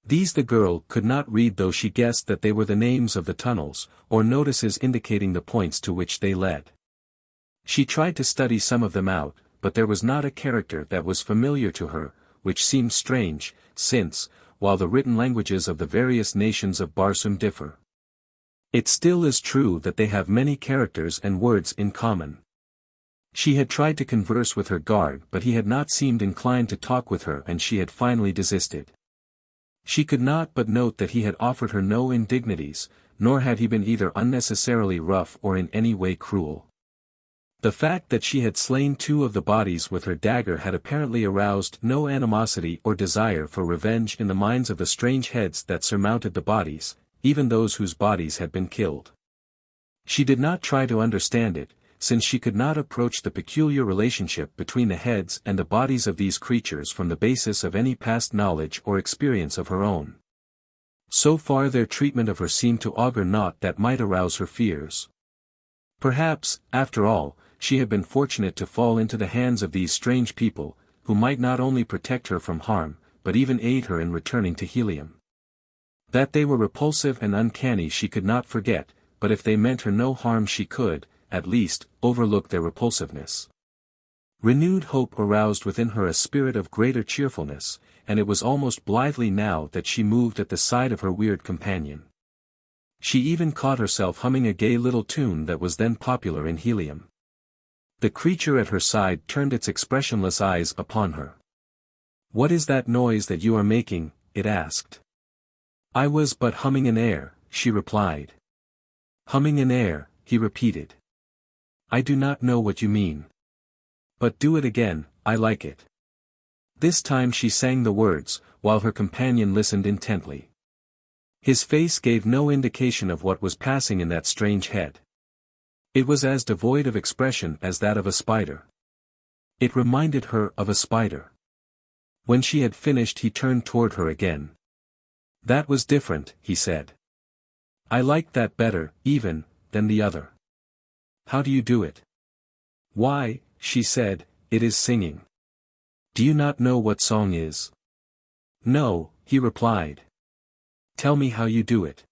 These the girl could not read, though she guessed that they were the names of the tunnels, or notices indicating the points to which they led. She tried to study some of them out, but there was not a character that was familiar to her, which seemed strange, since, while the written languages of the various nations of Barsoom differ, it still is true that they have many characters and words in common. She had tried to converse with her guard, but he had not seemed inclined to talk with her, and she had finally desisted. She could not but note that he had offered her no indignities, nor had he been either unnecessarily rough or in any way cruel. The fact that she had slain 2 of the bodies with her dagger had apparently aroused no animosity or desire for revenge in the minds of the strange heads that surmounted the bodies, even those whose bodies had been killed. She did not try to understand it, since she could not approach the peculiar relationship between the heads and the bodies of these creatures from the basis of any past knowledge or experience of her own. So far their treatment of her seemed to augur naught that might arouse her fears. Perhaps, after all, she had been fortunate to fall into the hands of these strange people, who might not only protect her from harm, but even aid her in returning to Helium. That they were repulsive and uncanny she could not forget, but if they meant her no harm she could, at least, overlook their repulsiveness. Renewed hope aroused within her a spirit of greater cheerfulness, and it was almost blithely now that she moved at the side of her weird companion. She even caught herself humming a gay little tune that was then popular in Helium. The creature at her side turned its expressionless eyes upon her. "What is that noise that you are making?" it asked. "I was but humming an air," she replied. "Humming an air," he repeated. "I do not know what you mean. But do it again, I like it." This time she sang the words, while her companion listened intently. His face gave no indication of what was passing in that strange head. It was as devoid of expression as that of a spider. It reminded her of a spider. When she had finished he turned toward her again. "That was different," he said. "I liked that better, even, than the other." "How do you do it?" "Why," she said, "it is singing." "Do you not know what song is?" "No," he replied. "Tell me how you do it."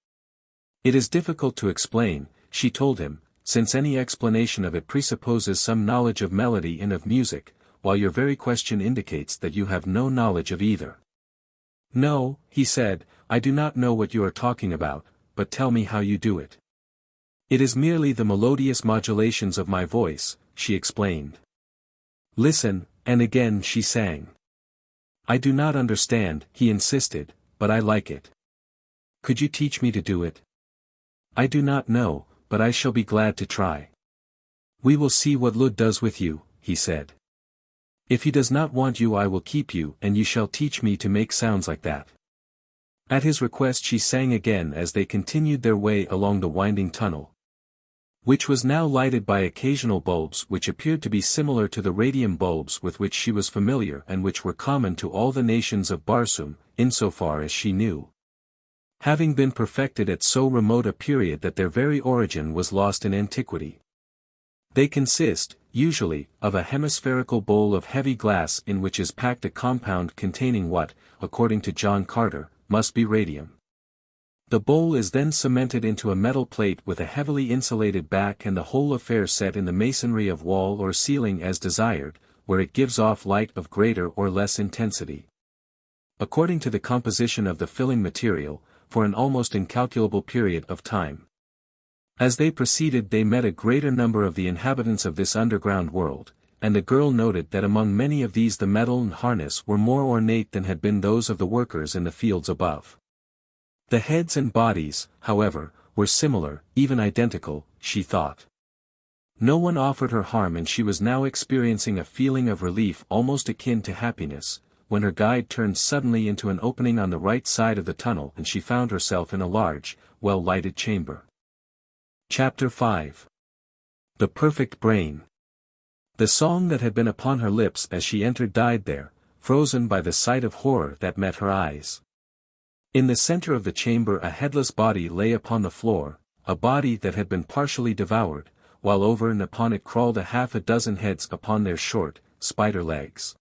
"It is difficult to explain," she told him, "since any explanation of it presupposes some knowledge of melody and of music, while your very question indicates that you have no knowledge of either." "No," he said, "I do not know what you are talking about, but tell me how you do it." "It is merely the melodious modulations of my voice," she explained. "Listen," and again she sang. "I do not understand," he insisted, "but I like it. Could you teach me to do it?" "I do not know, but I shall be glad to try." "We will see what Lud does with you," he said. "If he does not want you I will keep you and you shall teach me to make sounds like that." At his request she sang again as they continued their way along the winding tunnel, which was now lighted by occasional bulbs which appeared to be similar to the radium bulbs with which she was familiar and which were common to all the nations of Barsoom, insofar as she knew, having been perfected at so remote a period that their very origin was lost in antiquity. They consist, usually, of a hemispherical bowl of heavy glass in which is packed a compound containing what, according to John Carter, must be radium. The bowl is then cemented into a metal plate with a heavily insulated back and the whole affair set in the masonry of wall or ceiling as desired, where it gives off light of greater or less intensity. According to the composition of the filling material, for an almost incalculable period of time. As they proceeded they met a greater number of the inhabitants of this underground world, and the girl noted that among many of these the metal and harness were more ornate than had been those of the workers in the fields above. The heads and bodies, however, were similar, even identical, she thought. No one offered her harm and she was now experiencing a feeling of relief almost akin to happiness, when her guide turned suddenly into an opening on the right side of the tunnel and she found herself in a large, well-lighted chamber. Chapter 5. The Perfect Brain. The song that had been upon her lips as she entered died there, frozen by the sight of horror that met her eyes. In the center of the chamber a headless body lay upon the floor, a body that had been partially devoured, while over and upon it crawled a half a dozen heads upon their short, spider legs.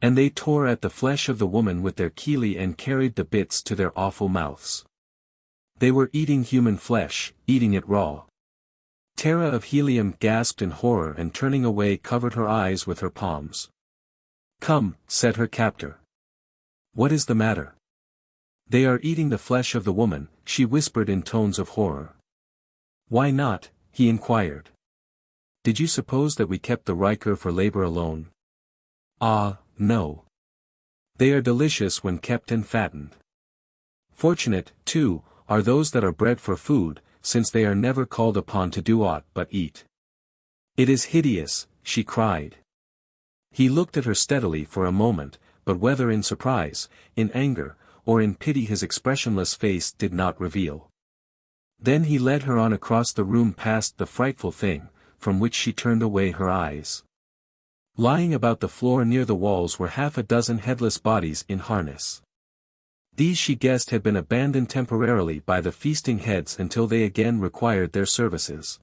And they tore at the flesh of the woman with their chelae and carried the bits to their awful mouths. They were eating human flesh, eating it raw. Terra of Helium gasped in horror and turning away covered her eyes with her palms. "Come," said her captor. "What is the matter?" "They are eating the flesh of the woman," she whispered in tones of horror. "Why not?" he inquired. "Did you suppose that we kept the Riker for labor alone?" "Ah, no. They are delicious when kept and fattened. Fortunate, too, are those that are bred for food, since they are never called upon to do aught but eat." "It is hideous," she cried. He looked at her steadily for a moment, but whether in surprise, in anger, or in pity his expressionless face did not reveal. Then he led her on across the room past the frightful thing, from which she turned away her eyes. Lying about the floor near the walls were half a dozen headless bodies in harness. These she guessed had been abandoned temporarily by the feasting heads until they again required their services.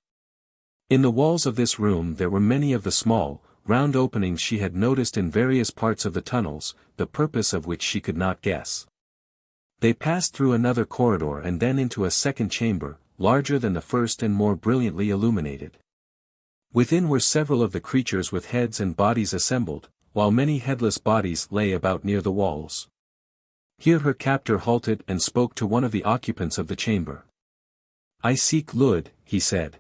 In the walls of this room there were many of the small, round openings she had noticed in various parts of the tunnels, the purpose of which she could not guess. They passed through another corridor and then into a second chamber, larger than the first and more brilliantly illuminated. Within were several of the creatures with heads and bodies assembled, while many headless bodies lay about near the walls. Here her captor halted and spoke to one of the occupants of the chamber. "I seek Lud," he said.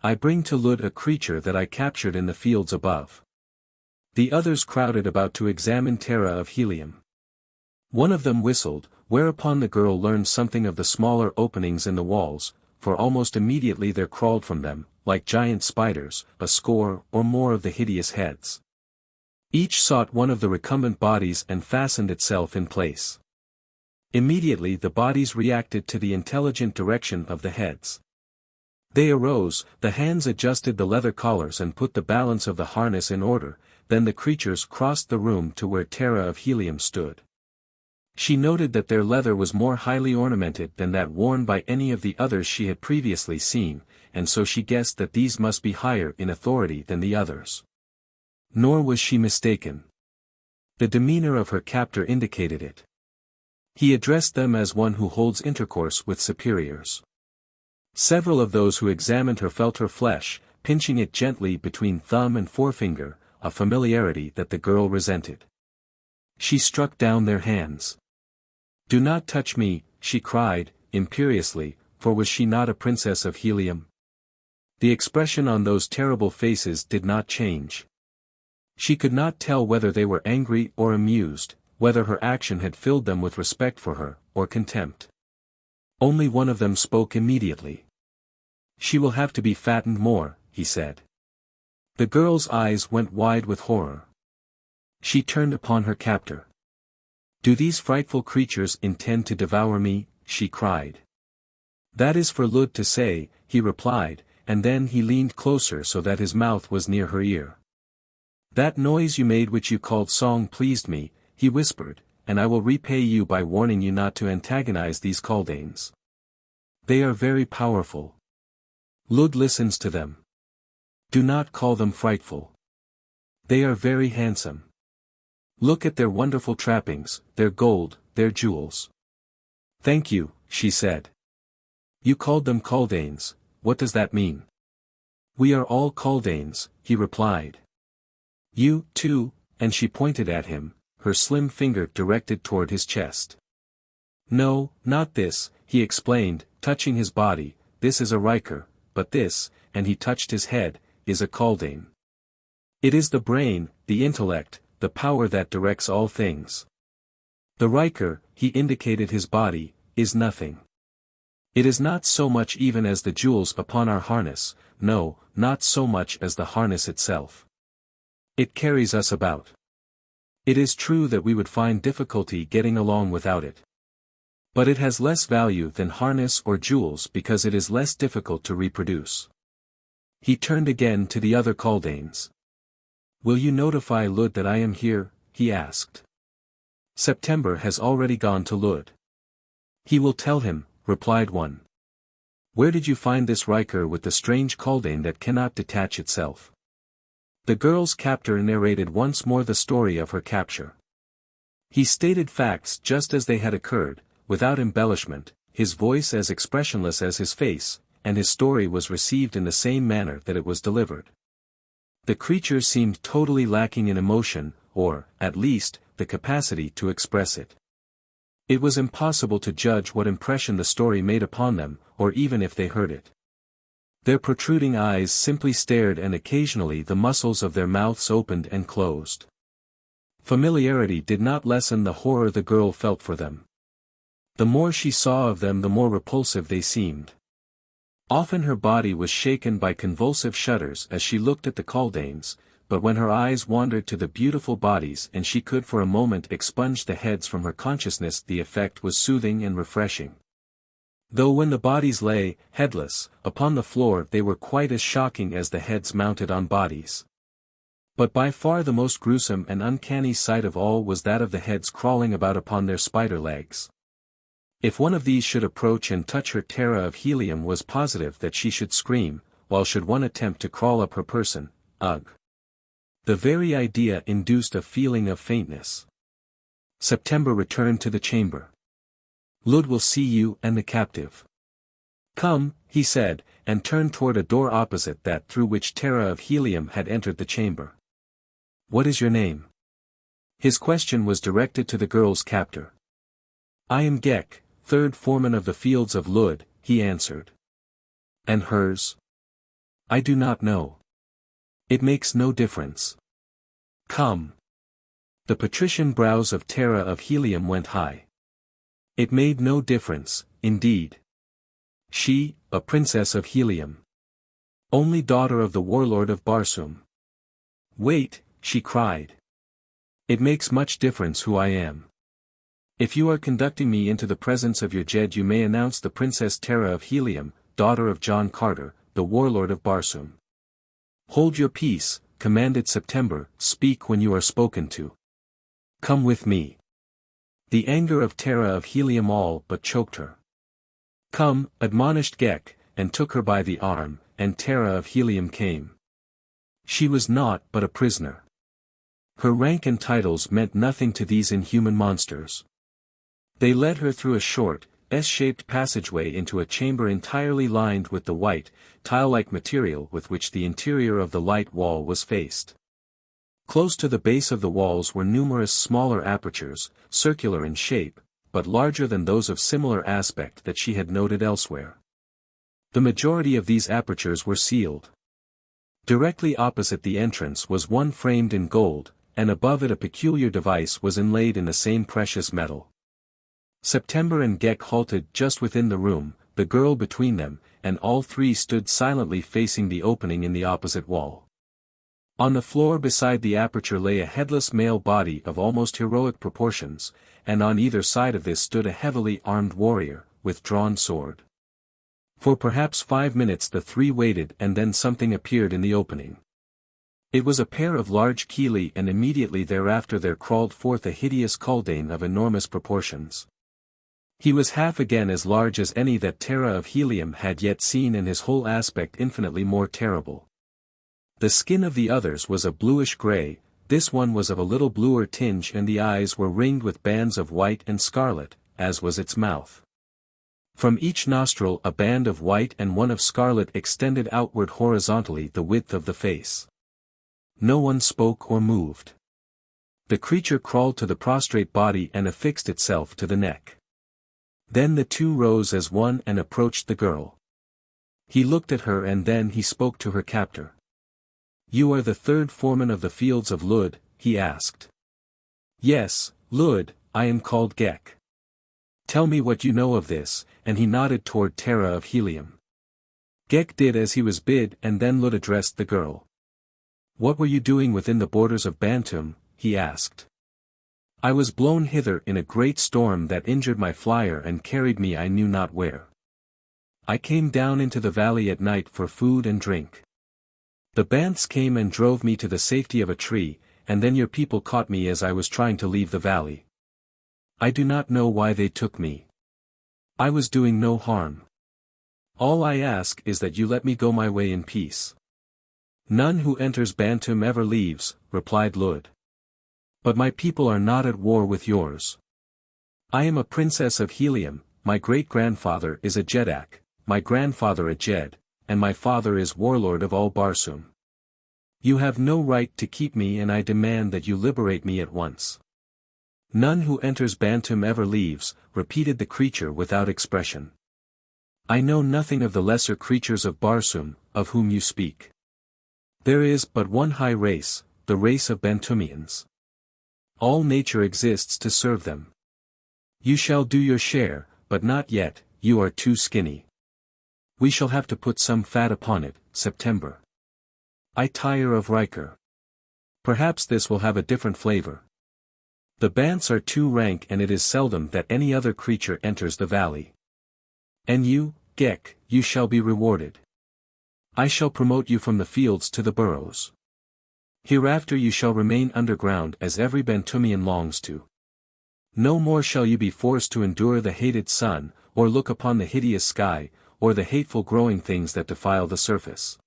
"I bring to Lud a creature that I captured in the fields above." The others crowded about to examine Terra of Helium. One of them whistled, whereupon the girl learned something of the smaller openings in the walls, for almost immediately there crawled from them, like giant spiders, a score or more of the hideous heads. Each sought one of the recumbent bodies and fastened itself in place. Immediately the bodies reacted to the intelligent direction of the heads. They arose, the hands adjusted the leather collars and put the balance of the harness in order, then the creatures crossed the room to where Terra of Helium stood. She noted that their leather was more highly ornamented than that worn by any of the others she had previously seen, and so she guessed that these must be higher in authority than the others. Nor was she mistaken. The demeanor of her captor indicated it. He addressed them as one who holds intercourse with superiors. Several of those who examined her felt her flesh, pinching it gently between thumb and forefinger, a familiarity that the girl resented. She struck down their hands. "Do not touch me," she cried, imperiously, for was she not a princess of Helium? The expression on those terrible faces did not change. She could not tell whether they were angry or amused, whether her action had filled them with respect for her, or contempt. Only one of them spoke immediately. "She will have to be fattened more," he said. The girl's eyes went wide with horror. She turned upon her captor. "Do these frightful creatures intend to devour me?" she cried. "That is for Lud to say," he replied, and then he leaned closer so that his mouth was near her ear. "That noise you made which you called song pleased me," he whispered, "and I will repay you by warning you not to antagonize these Kaldanes. They are very powerful. Lud listens to them. Do not call them frightful. They are very handsome. Look at their wonderful trappings, their gold, their jewels. Thank you, she said. You called them Kaldanes, what does that mean? We are all Kaldanes, he replied. You, too, and she pointed at him, her slim finger directed toward his chest. No, not this, he explained, touching his body, this is a Riker, but this, and he touched his head, is a Kaldane. It is the brain, the intellect, the power that directs all things. The Riker, he indicated his body, is nothing. It is not so much even as the jewels upon our harness, no, not so much as the harness itself. It carries us about. It is true that we would find difficulty getting along without it. But it has less value than harness or jewels because it is less difficult to reproduce. He turned again to the other Kaldanes. Will you notify Lud that I am here? He asked. September has already gone to Lud. He will tell him, replied one. Where did you find this Riker with the strange Kaldane that cannot detach itself? The girl's captor narrated once more the story of her capture. He stated facts just as they had occurred, without embellishment, his voice as expressionless as his face, and his story was received in the same manner that it was delivered. The creature seemed totally lacking in emotion, or, at least, the capacity to express it. It was impossible to judge what impression the story made upon them, or even if they heard it. Their protruding eyes simply stared and occasionally the muscles of their mouths opened and closed. Familiarity did not lessen the horror the girl felt for them. The more she saw of them the more repulsive they seemed. Often her body was shaken by convulsive shudders as she looked at the Kaldanes, but when her eyes wandered to the beautiful bodies and she could for a moment expunge the heads from her consciousness, the effect was soothing and refreshing. Though when the bodies lay, headless, upon the floor they were quite as shocking as the heads mounted on bodies. But by far the most gruesome and uncanny sight of all was that of the heads crawling about upon their spider legs. If one of these should approach and touch her, Terra of Helium was positive that she should scream, while should one attempt to crawl up her person, ugh! The very idea induced a feeling of faintness. September returned to the chamber. Lud will see you and the captive. Come, he said, and turned toward a door opposite that through which Terra of Helium had entered the chamber. What is your name? His question was directed to the girl's captor. I am Ghek, third foreman of the fields of Lud, he answered. And hers? I do not know. It makes no difference. Come. The patrician brows of Terra of Helium went high. It made no difference, indeed. She, a princess of Helium. Only daughter of the warlord of Barsoom. Wait, she cried. It makes much difference who I am. If you are conducting me into the presence of your Jed, you may announce the Princess Terra of Helium, daughter of John Carter, the warlord of Barsoom. Hold your peace, commanded September, speak when you are spoken to. Come with me. The anger of Terra of Helium all but choked her. Come, admonished Ghek, and took her by the arm, and Terra of Helium came. She was naught but a prisoner. Her rank and titles meant nothing to these inhuman monsters. They led her through a short, S-shaped passageway into a chamber entirely lined with the white, tile-like material with which the interior of the light wall was faced. Close to the base of the walls were numerous smaller apertures, circular in shape, but larger than those of similar aspect that she had noted elsewhere. The majority of these apertures were sealed. Directly opposite the entrance was one framed in gold, and above it a peculiar device was inlaid in the same precious metal. September and Ghek halted just within the room, the girl between them, and all three stood silently facing the opening in the opposite wall. On the floor beside the aperture lay a headless male body of almost heroic proportions, and on either side of this stood a heavily armed warrior, with drawn sword. For perhaps 5 minutes the three waited, and then something appeared in the opening. It was a pair of large Keeley, and immediately thereafter there crawled forth a hideous Kaldane of enormous proportions. He was half again as large as any that Terra of Helium had yet seen, and his whole aspect infinitely more terrible. The skin of the others was a bluish-gray, this one was of a little bluer tinge, and the eyes were ringed with bands of white and scarlet, as was its mouth. From each nostril a band of white and one of scarlet extended outward horizontally the width of the face. No one spoke or moved. The creature crawled to the prostrate body and affixed itself to the neck. Then the two rose as one and approached the girl. He looked at her and then he spoke to her captor. "You are the third foreman of the fields of Lud?" he asked. "Yes, Lud, I am called Ghek." "Tell me what you know of this," and he nodded toward Terra of Helium. Ghek did as he was bid, and then Lud addressed the girl. "What were you doing within the borders of Bantoom?" he asked. "I was blown hither in a great storm that injured my flyer and carried me I knew not where. I came down into the valley at night for food and drink. The Banths came and drove me to the safety of a tree, and then your people caught me as I was trying to leave the valley. I do not know why they took me. I was doing no harm. All I ask is that you let me go my way in peace." "None who enters Bantoom ever leaves," replied Lud. "But my people are not at war with yours. I am a princess of Helium, my great-grandfather is a Jedak, my grandfather a Jed, and my father is warlord of all Barsoom. You have no right to keep me, and I demand that you liberate me at once." "None who enters Bantoom ever leaves," repeated the creature without expression. "I know nothing of the lesser creatures of Barsoom, of whom you speak. There is but one high race, the race of Bantoomians. All nature exists to serve them. You shall do your share, but not yet, you are too skinny. We shall have to put some fat upon it." September. "I tire of Riker. Perhaps this will have a different flavor. The Banths are too rank, and it is seldom that any other creature enters the valley. And you, Ghek, you shall be rewarded. I shall promote you from the fields to the burrows. Hereafter you shall remain underground as every Bantoomian longs to. No more shall you be forced to endure the hated sun, or look upon the hideous sky, or the hateful growing things that defile the surface.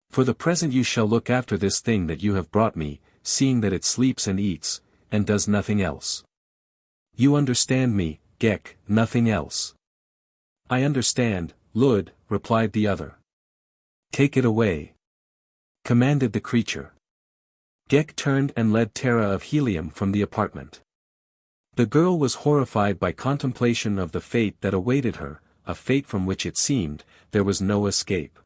For the present you shall look after this thing that you have brought me, seeing that it sleeps and eats, and does nothing else. You understand me, Ghek, nothing else." "I understand, Lud," replied the other. "Take it away," commanded the creature. Ghek turned and led Terra of Helium from the apartment. The girl was horrified by contemplation of the fate that awaited her, a fate from which it seemed, there was no escape.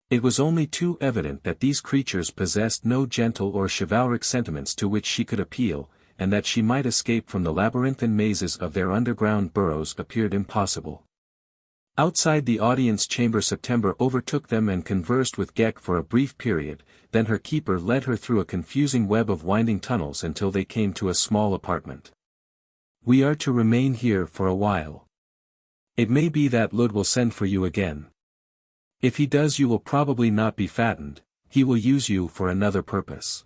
It was only too evident that these creatures possessed no gentle or chivalric sentiments to which she could appeal, and that she might escape from the labyrinthine mazes of their underground burrows appeared impossible. Outside the audience chamber September overtook them and conversed with Ghek for a brief period, then her keeper led her through a confusing web of winding tunnels until they came to a small apartment. "We are to remain here for a while. It may be that Lud will send for you again. If he does you will probably not be fattened, he will use you for another purpose."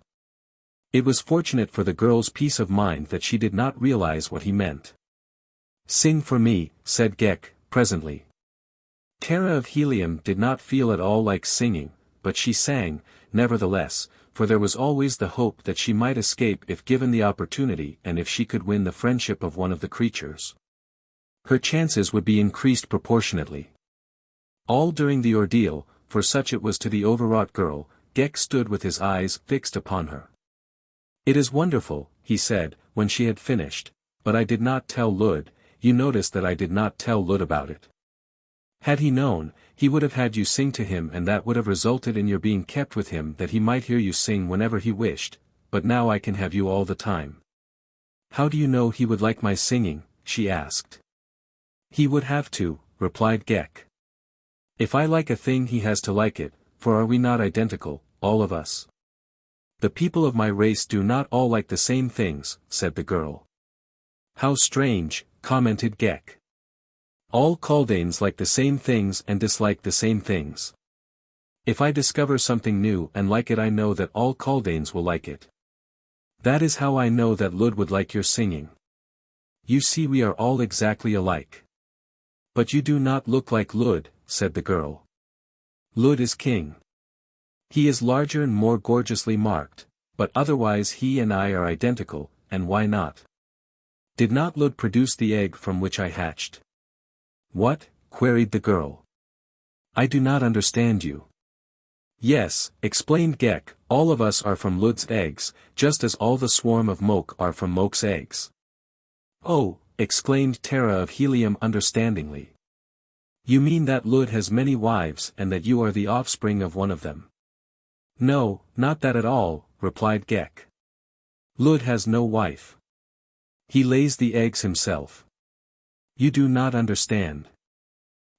It was fortunate for the girl's peace of mind that she did not realize what he meant. "Sing for me," said Ghek, presently. Terra of Helium did not feel at all like singing, but she sang, nevertheless, for there was always the hope that she might escape if given the opportunity and if she could win the friendship of one of the creatures. Her chances would be increased proportionately. All during the ordeal, for such it was to the overwrought girl, Ghek stood with his eyes fixed upon her. "It is wonderful," he said, when she had finished, "but I did not tell Lud. You notice that I did not tell Lud about it. Had he known, he would have had you sing to him, and that would have resulted in your being kept with him that he might hear you sing whenever he wished, but now I can have you all the time." "How do you know he would like my singing?" she asked. "He would have to," replied Ghek. "If I like a thing he has to like it, for are we not identical, all of us?" "The people of my race do not all like the same things," said the girl. "How strange," commented Ghek. "All Kaldanes like the same things and dislike the same things. If I discover something new and like it, I know that all Kaldanes will like it. That is how I know that Lud would like your singing. You see, we are all exactly alike." "But you do not look like Lud," said the girl. "Lud is king." He is larger and more gorgeously marked, but otherwise he and I are identical, and why not? Did not Lud produce the egg from which I hatched? What? Queried the girl. I do not understand you. Yes, explained Ghek, all of us are from Lud's eggs, just as all the swarm of Moke are from Moke's eggs. Oh, exclaimed Terra of Helium understandingly. You mean that Lud has many wives and that you are the offspring of one of them? No, not that at all, replied Ghek. Lud has no wife. He lays the eggs himself. You do not understand.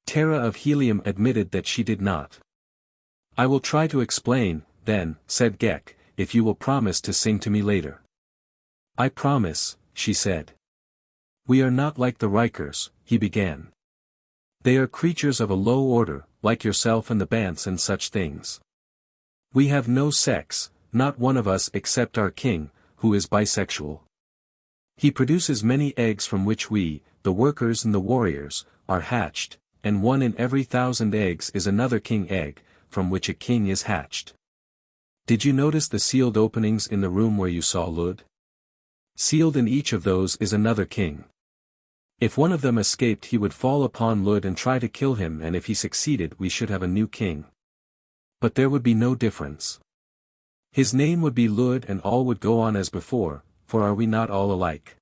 Terra of Helium admitted that she did not. I will try to explain, then, said Ghek, if you will promise to sing to me later. I promise, she said. We are not like the Rikers, he began. They are creatures of a low order, like yourself and the Bants and such things. We have no sex, not one of us except our king, who is bisexual. He produces many eggs from which we, the workers and the warriors, are hatched, and 1 in every 1,000 eggs is another king egg, from which a king is hatched. Did you notice the sealed openings in the room where you saw Lud? Sealed in each of those is another king. If one of them escaped he would fall upon Lud and try to kill him, and if he succeeded we should have a new king. But there would be no difference. His name would be Lud and all would go on as before, for are we not all alike?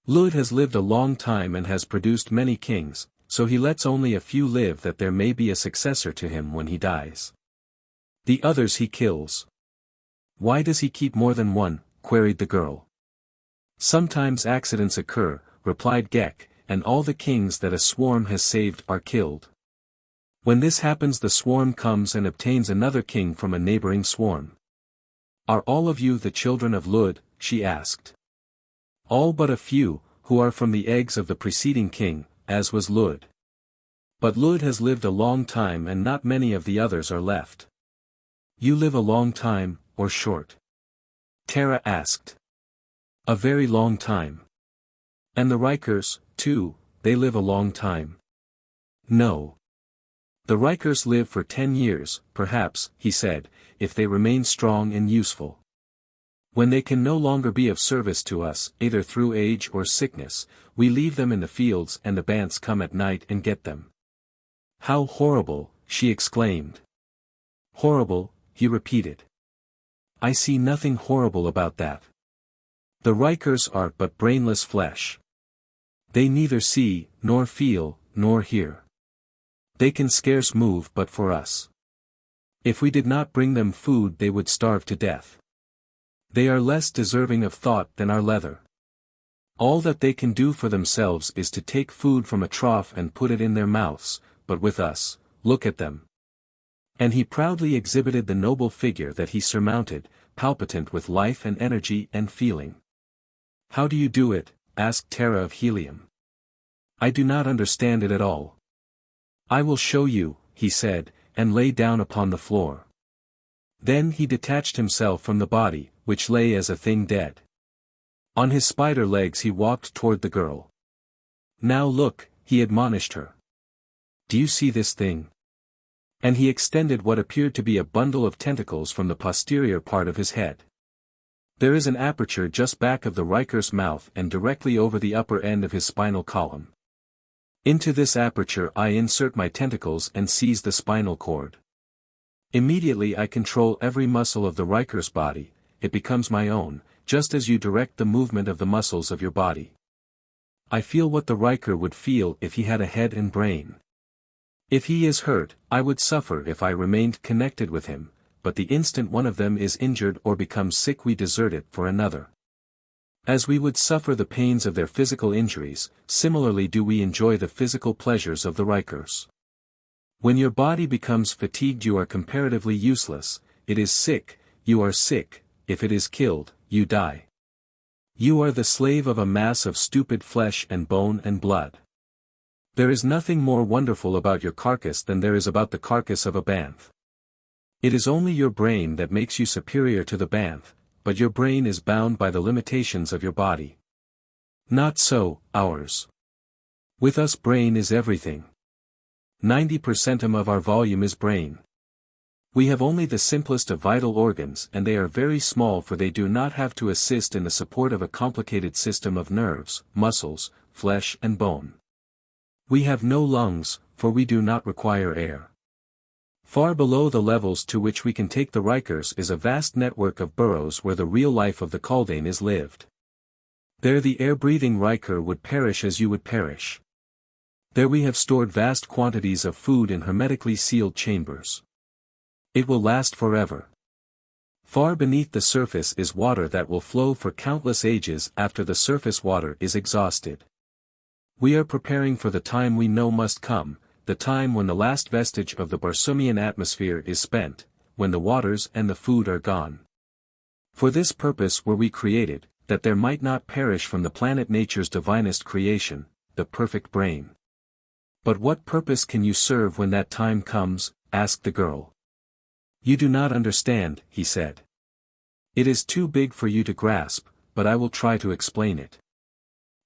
Lud has lived a long time and has produced many kings, so he lets only a few live that there may be a successor to him when he dies. The others he kills. Why does he keep more than one? Queried the girl. Sometimes accidents occur, replied Ghek, and all the kings that a swarm has saved are killed. When this happens the swarm comes and obtains another king from a neighboring swarm. Are all of you the children of Lud? She asked. All but a few, who are from the eggs of the preceding king, as was Lud. But Lud has lived a long time and not many of the others are left. You live a long time, or short? Terra asked. A very long time. And the Rikers, too, they live a long time. No. The Rikers live for 10 years, perhaps, he said, if they remain strong and useful. When they can no longer be of service to us, either through age or sickness, we leave them in the fields and the Bants come at night and get them. How horrible, she exclaimed. Horrible, he repeated. I see nothing horrible about that. The Rikers are but brainless flesh. They neither see, nor feel, nor hear. They can scarce move but for us. If we did not bring them food they would starve to death. They are less deserving of thought than our leather. All that they can do for themselves is to take food from a trough and put it in their mouths, but with us, look at them. And he proudly exhibited the noble figure that he surmounted, palpitant with life and energy and feeling. How do you do it? Asked Terra of Helium. I do not understand it at all. I will show you, he said, and lay down upon the floor. Then he detached himself from the body, which lay as a thing dead. On his spider legs he walked toward the girl. Now look, he admonished her. Do you see this thing? And he extended what appeared to be a bundle of tentacles from the posterior part of his head. There is an aperture just back of the Riker's mouth and directly over the upper end of his spinal column. Into this aperture I insert my tentacles and seize the spinal cord. Immediately I control every muscle of the Riker's body, it becomes my own, just as you direct the movement of the muscles of your body. I feel what the Riker would feel if he had a head and brain. If he is hurt, I would suffer if I remained connected with him, but the instant one of them is injured or becomes sick we desert it for another. As we would suffer the pains of their physical injuries, similarly do we enjoy the physical pleasures of the Rikers. When your body becomes fatigued you are comparatively useless, it is sick, you are sick, if it is killed, you die. You are the slave of a mass of stupid flesh and bone and blood. There is nothing more wonderful about your carcass than there is about the carcass of a Banth. It is only your brain that makes you superior to the Banth, but your brain is bound by the limitations of your body. Not so, ours. With us brain is everything. 90% of our volume is brain. We have only the simplest of vital organs and they are very small for they do not have to assist in the support of a complicated system of nerves, muscles, flesh and bone. We have no lungs, for we do not require air. Far below the levels to which we can take the Rikers is a vast network of burrows where the real life of the Kaldane is lived. There the air-breathing Riker would perish as you would perish. There we have stored vast quantities of food in hermetically sealed chambers. It will last forever. Far beneath the surface is water that will flow for countless ages after the surface water is exhausted. We are preparing for the time we know must come, the time when the last vestige of the Barsoomian atmosphere is spent, when the waters and the food are gone. For this purpose were we created, that there might not perish from the planet nature's divinest creation, the perfect brain. But what purpose can you serve when that time comes? Asked the girl. You do not understand, he said. It is too big for you to grasp, but I will try to explain it.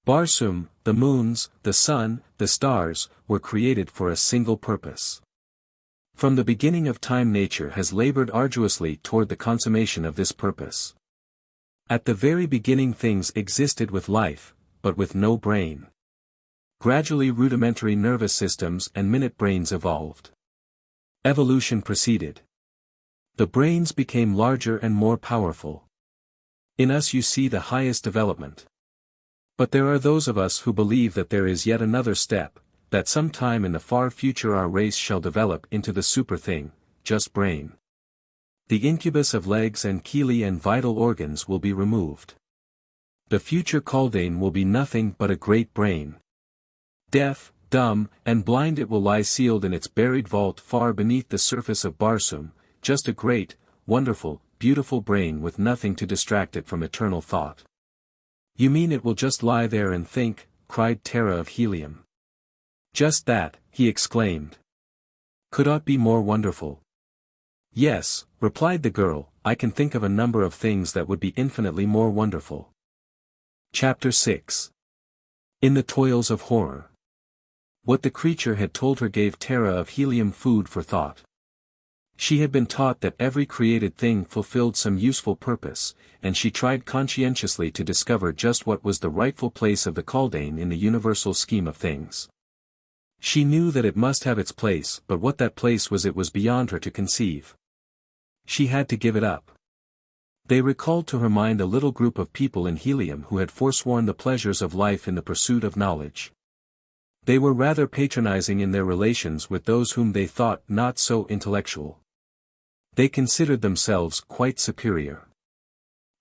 Barsoom, the moons, the sun, the stars, were created for a single purpose. From the beginning of time nature has labored arduously toward the consummation of this purpose. At the very beginning things existed with life, but with no brain. Gradually rudimentary nervous systems and minute brains evolved. Evolution proceeded. The brains became larger and more powerful. In us you see the highest development. But there are those of us who believe that there is yet another step, that some time in the far future our race shall develop into the super thing, just brain. The incubus of legs and chelae and vital organs will be removed. The future Kaldane will be nothing but a great brain. Deaf, dumb, and blind it will lie sealed in its buried vault far beneath the surface of Barsoom, just a great, wonderful, beautiful brain with nothing to distract it from eternal thought. You mean it will just lie there and think, cried Terra of Helium. Just that, he exclaimed. Could aught be more wonderful? Yes, replied the girl, I can think of a number of things that would be infinitely more wonderful. Chapter 6. In the Toils of Horror. What the creature had told her gave Terra of Helium food for thought. She had been taught that every created thing fulfilled some useful purpose, and she tried conscientiously to discover just what was the rightful place of the Kaldane in the universal scheme of things. She knew that it must have its place, but what that place was it was beyond her to conceive. She had to give it up. They recalled to her mind a little group of people in Helium who had forsworn the pleasures of life in the pursuit of knowledge. They were rather patronizing in their relations with those whom they thought not so intellectual. They considered themselves quite superior.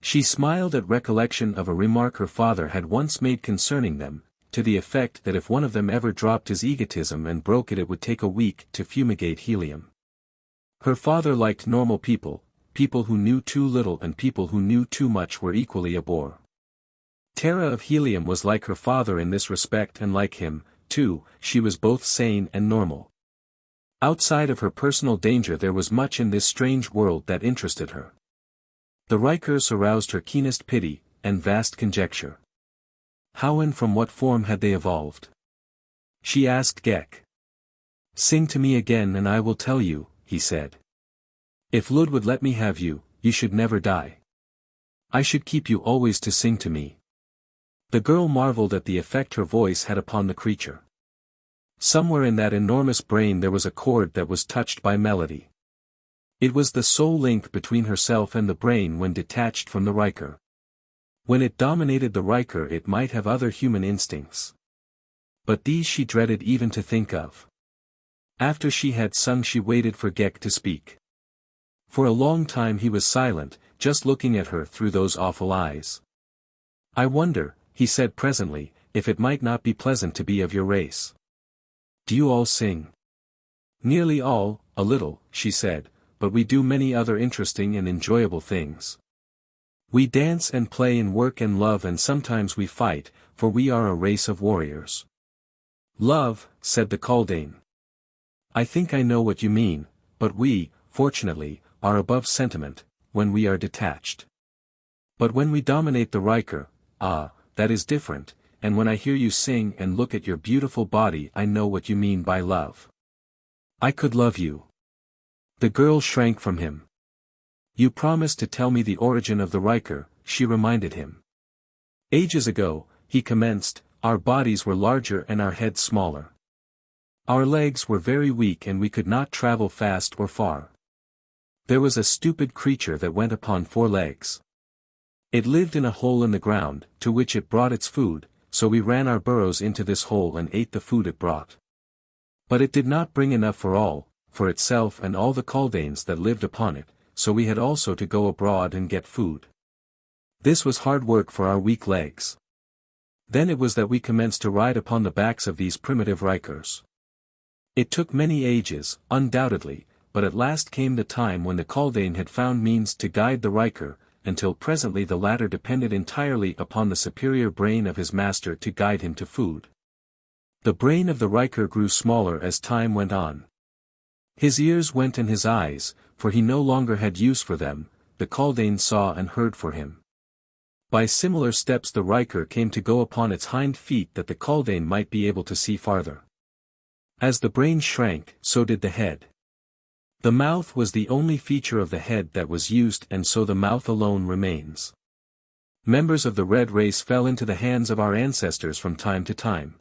She smiled at recollection of a remark her father had once made concerning them, to the effect that if one of them ever dropped his egotism and broke it would take a week to fumigate Helium. Her father liked normal people, people who knew too little and people who knew too much were equally a bore. Terra of Helium was like her father in this respect and like him, too, she was both sane and normal. Outside of her personal danger there was much in this strange world that interested her. The Rikers aroused her keenest pity, and vast conjecture. How and from what form had they evolved? She asked Ghek. Sing to me again and I will tell you, he said. If Lud would let me have you, you should never die. I should keep you always to sing to me. The girl marveled at the effect her voice had upon the creature. Somewhere in that enormous brain there was a chord that was touched by melody. It was the sole link between herself and the brain when detached from the Riker. When it dominated the Riker it might have other human instincts. But these she dreaded even to think of. After she had sung she waited for Ghek to speak. For a long time he was silent, just looking at her through those awful eyes. I wonder, he said presently, if it might not be pleasant to be of your race. Do you all sing? Nearly all, a little, she said, but we do many other interesting and enjoyable things. We dance and play and work and love and sometimes we fight, for we are a race of warriors. Love, said the Kaldane. I think I know what you mean, but we, fortunately, are above sentiment, when we are detached. But when we dominate the Riker, that is different, and when I hear you sing and look at your beautiful body I know what you mean by love. I could love you. The girl shrank from him. You promised to tell me the origin of the Riker, she reminded him. Ages ago, he commenced, our bodies were larger and our heads smaller. Our legs were very weak and we could not travel fast or far. There was a stupid creature that went upon 4 legs. It lived in a hole in the ground, to which it brought its food, so we ran our burrows into this hole and ate the food it brought. But it did not bring enough for all, for itself and all the Kaldanes that lived upon it, so we had also to go abroad and get food. This was hard work for our weak legs. Then it was that we commenced to ride upon the backs of these primitive Rikers. It took many ages, undoubtedly, but at last came the time when the Kaldane had found means to guide the Riker, until presently the latter depended entirely upon the superior brain of his master to guide him to food. The brain of the Riker grew smaller as time went on. His ears went in his eyes, for he no longer had use for them, the Kaldane saw and heard for him. By similar steps the Riker came to go upon its hind feet that the Kaldane might be able to see farther. As the brain shrank, so did the head. The mouth was the only feature of the head that was used and so the mouth alone remains. Members of the Red race fell into the hands of our ancestors from time to time.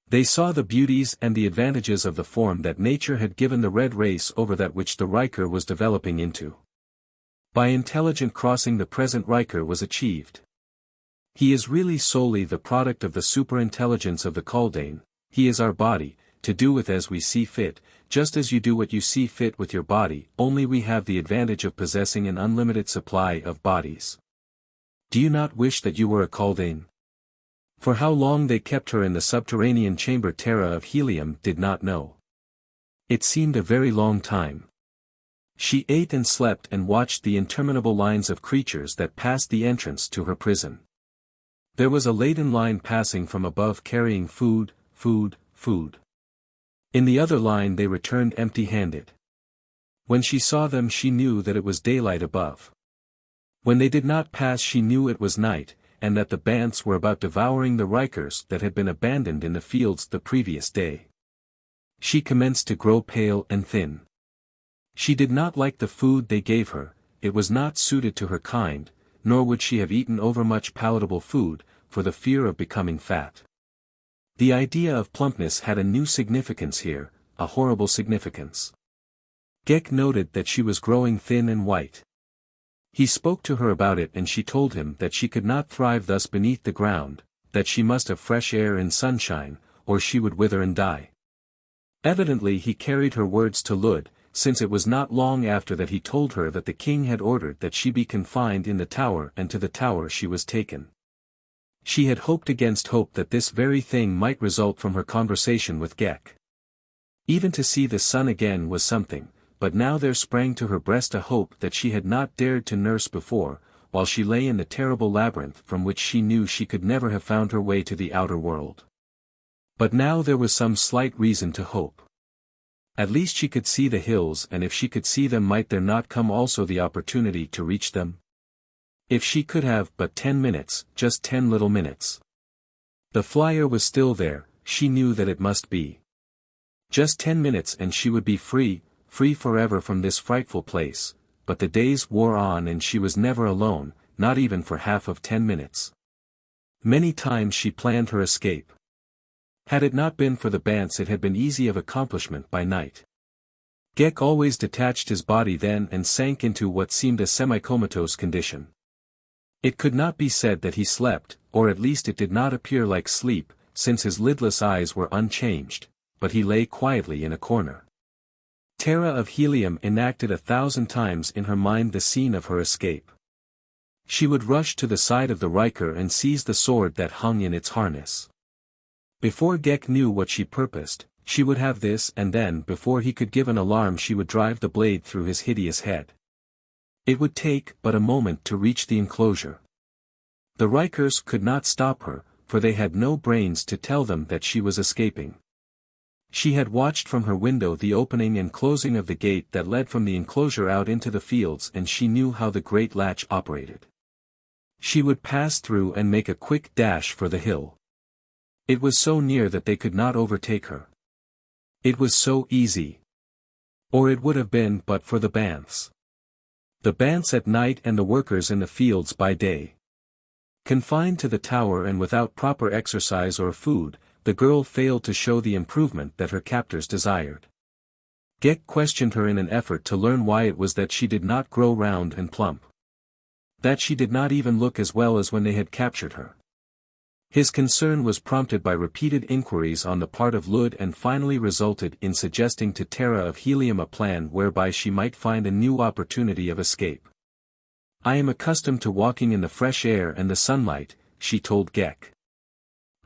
They saw the beauties and the advantages of the form that nature had given the Red race over that which the Riker was developing into. By intelligent crossing the present Riker was achieved. He is really solely the product of the superintelligence of the Kaldane, he is our body, to do with as we see fit, just as you do what you see fit with your body, only we have the advantage of possessing an unlimited supply of bodies. Do you not wish that you were a Kaldane? For how long they kept her in the subterranean chamber Terra of Helium did not know. It seemed a very long time. She ate and slept and watched the interminable lines of creatures that passed the entrance to her prison. There was a laden line passing from above carrying food, food, food. In the other line they returned empty-handed. When she saw them she knew that it was daylight above. When they did not pass she knew it was night, and that the Bants were about devouring the Rikers that had been abandoned in the fields the previous day. She commenced to grow pale and thin. She did not like the food they gave her, it was not suited to her kind, nor would she have eaten overmuch palatable food, for the fear of becoming fat. The idea of plumpness had a new significance here, a horrible significance. Ghek noted that she was growing thin and white. He spoke to her about it and she told him that she could not thrive thus beneath the ground, that she must have fresh air and sunshine, or she would wither and die. Evidently he carried her words to Lud, since it was not long after that he told her that the king had ordered that she be confined in the tower and to the tower she was taken. She had hoped against hope that this very thing might result from her conversation with Ghek. Even to see the sun again was something, but now there sprang to her breast a hope that she had not dared to nurse before, while she lay in the terrible labyrinth from which she knew she could never have found her way to the outer world. But now there was some slight reason to hope. At least she could see the hills, and if she could see them might there not come also the opportunity to reach them? If she could have but 10 minutes, just 10 little minutes. The flyer was still there, she knew that it must be. Just 10 minutes and she would be free, free forever from this frightful place, but the days wore on and she was never alone, not even for half of 10 minutes. Many times she planned her escape. Had it not been for the Bants it had been easy of accomplishment by night. Ghek always detached his body then and sank into what seemed a semi-comatose condition. It could not be said that he slept, or at least it did not appear like sleep, since his lidless eyes were unchanged, but he lay quietly in a corner. Terra of Helium enacted 1,000 times in her mind the scene of her escape. She would rush to the side of the Riker and seize the sword that hung in its harness. Before Ghek knew what she purposed, she would have this and then before he could give an alarm she would drive the blade through his hideous head. It would take but a moment to reach the enclosure. The Rikers could not stop her, for they had no brains to tell them that she was escaping. She had watched from her window the opening and closing of the gate that led from the enclosure out into the fields and she knew how the great latch operated. She would pass through and make a quick dash for the hill. It was so near that they could not overtake her. It was so easy. Or it would have been but for the banths. The banths at night and the workers in the fields by day. Confined to the tower and without proper exercise or food, the girl failed to show the improvement that her captors desired. Ghek questioned her in an effort to learn why it was that she did not grow round and plump. That she did not even look as well as when they had captured her. His concern was prompted by repeated inquiries on the part of Lud and finally resulted in suggesting to Terra of Helium a plan whereby she might find a new opportunity of escape. "I am accustomed to walking in the fresh air and the sunlight," she told Ghek.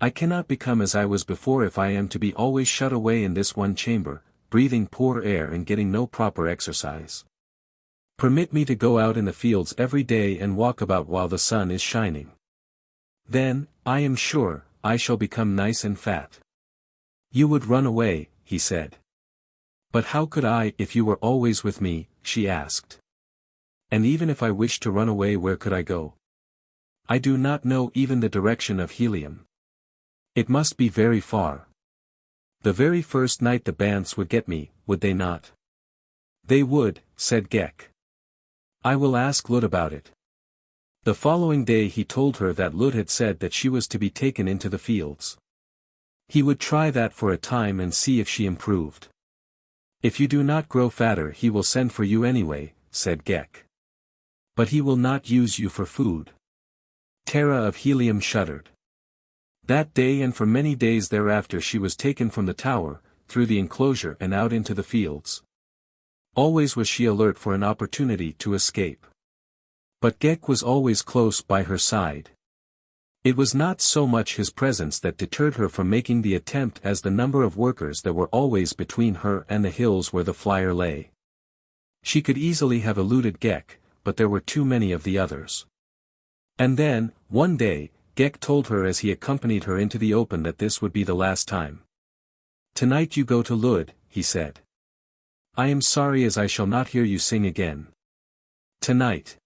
"I cannot become as I was before if I am to be always shut away in this one chamber, breathing poor air and getting no proper exercise. Permit me to go out in the fields every day and walk about while the sun is shining. Then, I am sure, I shall become nice and fat." "You would run away," he said. "But how could I if you were always with me?" she asked. "And even if I wished to run away, where could I go? I do not know even the direction of Helium. It must be very far. The very first night the banths would get me, would they not?" "They would," said Ghek. "I will ask Lud about it." The following day he told her that Lud had said that she was to be taken into the fields. He would try that for a time and see if she improved. "If you do not grow fatter he will send for you anyway," said Ghek. "But he will not use you for food." Terra of Helium shuddered. That day and for many days thereafter she was taken from the tower, through the enclosure and out into the fields. Always was she alert for an opportunity to escape. But Ghek was always close by her side. It was not so much his presence that deterred her from making the attempt as the number of workers that were always between her and the hills where the flyer lay. She could easily have eluded Ghek, but there were too many of the others. And then, one day, Ghek told her as he accompanied her into the open that this would be the last time. "Tonight you go to Lud," he said. "I am sorry as I shall not hear you sing again. Tonight."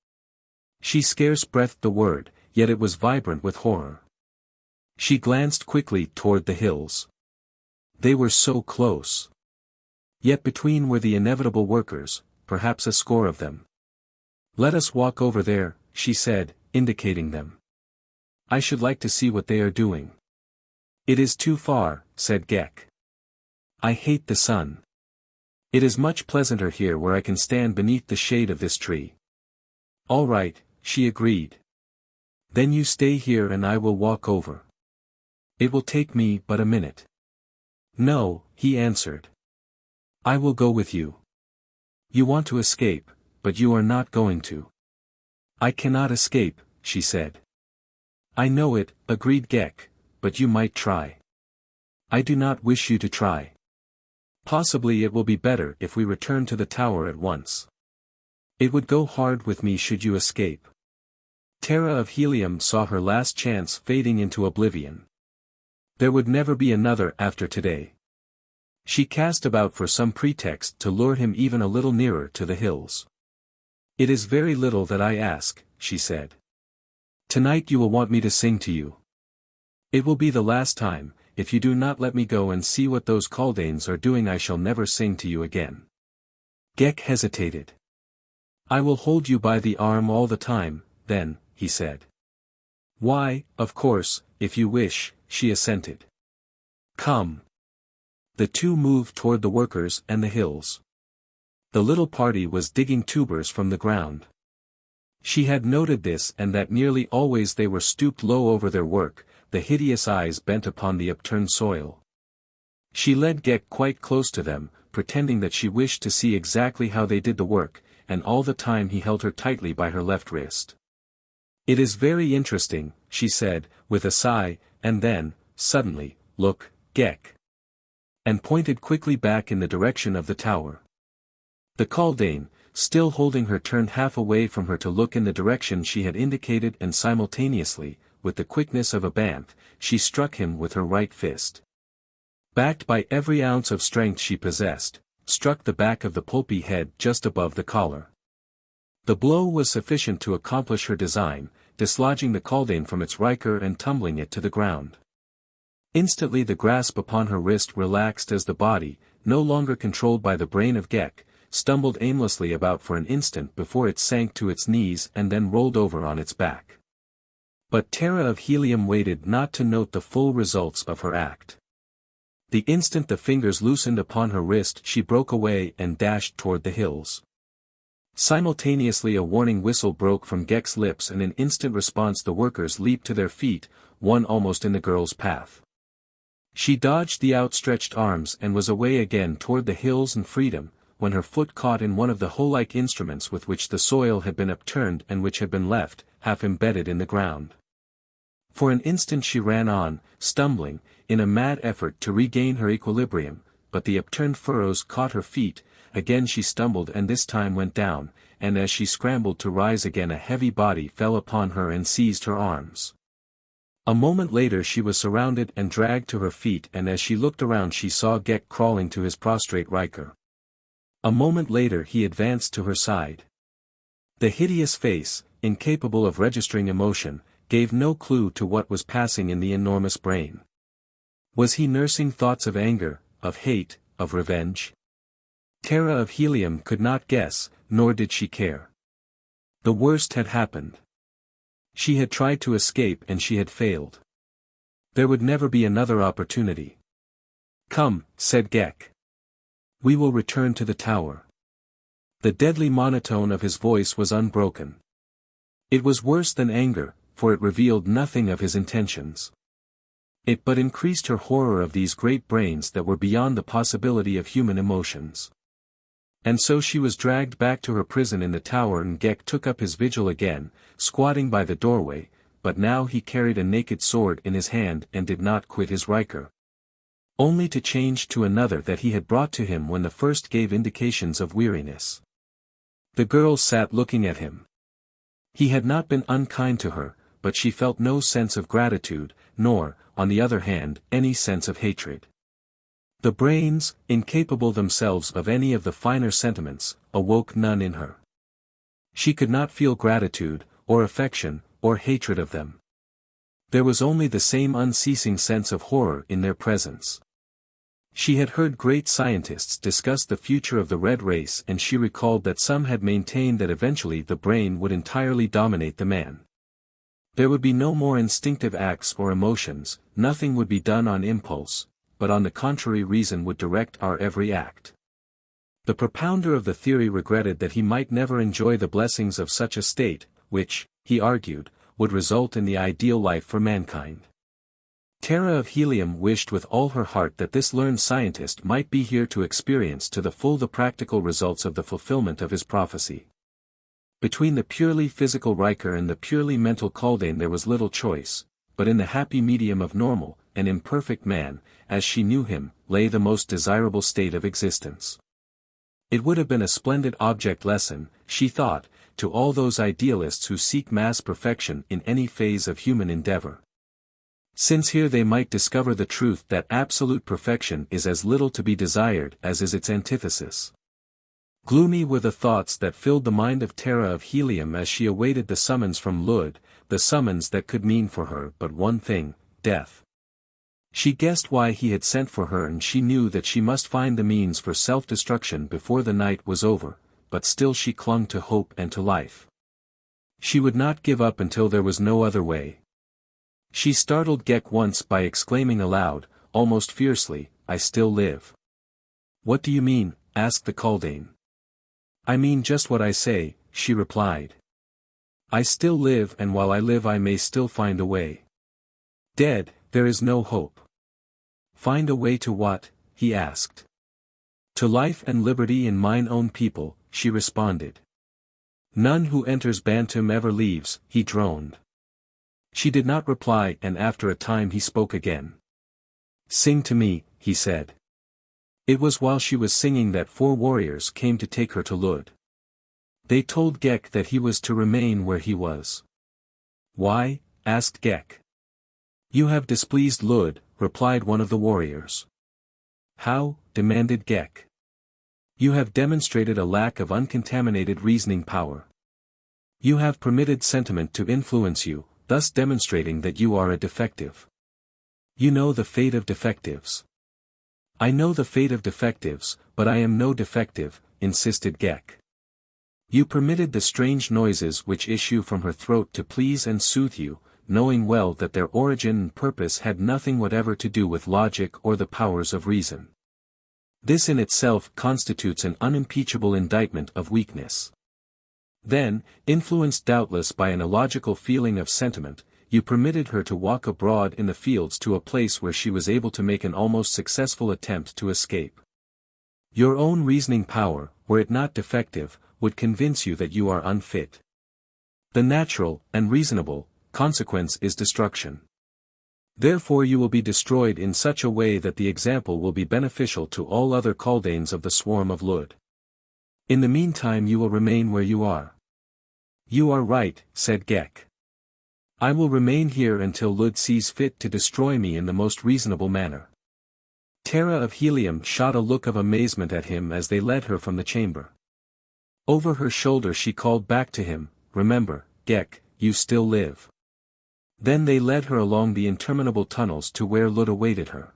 She scarce breathed the word, yet it was vibrant with horror. She glanced quickly toward the hills. They were so close. Yet between were the inevitable workers, perhaps a score of them. "Let us walk over there," she said, indicating them. "I should like to see what they are doing." "It is too far," said Ghek. "I hate the sun. It is much pleasanter here where I can stand beneath the shade of this tree." "All right," she agreed. "Then you stay here and I will walk over. It will take me but a minute." "No," he answered. "I will go with you. You want to escape, but you are not going to." "I cannot escape," she said. "I know it," agreed Ghek, "but you might try." "I do not wish you to try. Possibly it will be better if we return to the tower at once. It would go hard with me should you escape." Terra of Helium saw her last chance fading into oblivion. There would never be another after today. She cast about for some pretext to lure him even a little nearer to the hills. "It is very little that I ask," she said. "Tonight you will want me to sing to you. It will be the last time. If you do not let me go and see what those Kaldanes are doing I shall never sing to you again." Ghek hesitated. "I will hold you by the arm all the time, then," he said. "Why, of course, if you wish," she assented. "Come." The two moved toward the workers and the hills. The little party was digging tubers from the ground. She had noted this and that nearly always they were stooped low over their work, the hideous eyes bent upon the upturned soil. She led Ghek quite close to them, pretending that she wished to see exactly how they did the work, and all the time he held her tightly by her left wrist. "It is very interesting," she said, with a sigh, and then, suddenly, "Look, Ghek," and pointed quickly back in the direction of the tower. The Kaldane, still holding her, turned half away from her to look in the direction she had indicated and simultaneously, with the quickness of a banth, she struck him with her right fist. Backed by every ounce of strength she possessed, struck the back of the pulpy head just above the collar. The blow was sufficient to accomplish her design, dislodging the Kaldane from its riker and tumbling it to the ground. Instantly the grasp upon her wrist relaxed as the body, no longer controlled by the brain of Ghek, stumbled aimlessly about for an instant before it sank to its knees and then rolled over on its back. But Terra of Helium waited not to note the full results of her act. The instant the fingers loosened upon her wrist she broke away and dashed toward the hills. Simultaneously a warning whistle broke from Ghek's lips and in instant response the workers leaped to their feet, one almost in the girl's path. She dodged the outstretched arms and was away again toward the hills and freedom, when her foot caught in one of the hoe-like instruments with which the soil had been upturned and which had been left, half embedded in the ground. For an instant she ran on, stumbling, in a mad effort to regain her equilibrium, but the upturned furrows caught her feet, again she stumbled and this time went down, and as she scrambled to rise again a heavy body fell upon her and seized her arms. A moment later she was surrounded and dragged to her feet and as she looked around she saw Ghek crawling to his prostrate Riker. A moment later he advanced to her side. The hideous face, incapable of registering emotion, gave no clue to what was passing in the enormous brain. Was he nursing thoughts of anger, of hate, of revenge? Terra of Helium could not guess, nor did she care. The worst had happened. She had tried to escape and she had failed. There would never be another opportunity. "Come," said Ghek. "We will return to the tower." The deadly monotone of his voice was unbroken. It was worse than anger, for it revealed nothing of his intentions. It but increased her horror of these great brains that were beyond the possibility of human emotions. And so she was dragged back to her prison in the tower and Ghek took up his vigil again, squatting by the doorway, but now he carried a naked sword in his hand and did not quit his Riker. Only to change to another that he had brought to him when the first gave indications of weariness. The girl sat looking at him. He had not been unkind to her, but she felt no sense of gratitude, nor, on the other hand, any sense of hatred. The brains, incapable themselves of any of the finer sentiments, awoke none in her. She could not feel gratitude, or affection, or hatred of them. There was only the same unceasing sense of horror in their presence. She had heard great scientists discuss the future of the red race and she recalled that some had maintained that eventually the brain would entirely dominate the man. There would be no more instinctive acts or emotions, nothing would be done on impulse, but on the contrary reason would direct our every act. The propounder of the theory regretted that he might never enjoy the blessings of such a state, which, he argued, would result in the ideal life for mankind. Terra of Helium wished with all her heart that this learned scientist might be here to experience to the full the practical results of the fulfillment of his prophecy. Between the purely physical Riker and the purely mental Kaldane there was little choice, but in the happy medium of normal, an imperfect man, as she knew him, lay the most desirable state of existence. It would have been a splendid object lesson, she thought, to all those idealists who seek mass perfection in any phase of human endeavor. Since here they might discover the truth that absolute perfection is as little to be desired as is its antithesis. Gloomy were the thoughts that filled the mind of Terra of Helium as she awaited the summons from Lud, the summons that could mean for her but one thing, death. She guessed why he had sent for her and she knew that she must find the means for self-destruction before the night was over, but still she clung to hope and to life. She would not give up until there was no other way. She startled Ghek once by exclaiming aloud, almost fiercely, "I still live." "What do you mean?" asked the Kaldane. "I mean just what I say," she replied. "I still live and while I live I may still find a way. Dead, there is no hope." "Find a way to what?" he asked. "To life and liberty in mine own people," she responded. "None who enters Bantoom ever leaves," he droned. She did not reply and after a time he spoke again. "Sing to me," he said. It was while she was singing that 4 warriors came to take her to Lud. They told Ghek that he was to remain where he was. "Why?" asked Ghek. "You have displeased Lud," replied one of the warriors. "How?" demanded Ghek. "You have demonstrated a lack of uncontaminated reasoning power. You have permitted sentiment to influence you, thus demonstrating that you are a defective. You know the fate of defectives. I know the fate of defectives, but I am no defective, insisted Ghek. You permitted the strange noises which issue from her throat to please and soothe you, knowing well that their origin and purpose had nothing whatever to do with logic or the powers of reason. This in itself constitutes an unimpeachable indictment of weakness. Then, influenced doubtless by an illogical feeling of sentiment, you permitted her to walk abroad in the fields to a place where she was able to make an almost successful attempt to escape. Your own reasoning power, were it not defective, would convince you that you are unfit. The natural, and reasonable, consequence is destruction. Therefore you will be destroyed in such a way that the example will be beneficial to all other Kaldanes of the swarm of Lud. In the meantime you will remain where you are. You are right, said Ghek. I will remain here until Lud sees fit to destroy me in the most reasonable manner. Terra of Helium shot a look of amazement at him as they led her from the chamber. Over her shoulder she called back to him, remember, Ghek, you still live. Then they led her along the interminable tunnels to where Lud awaited her.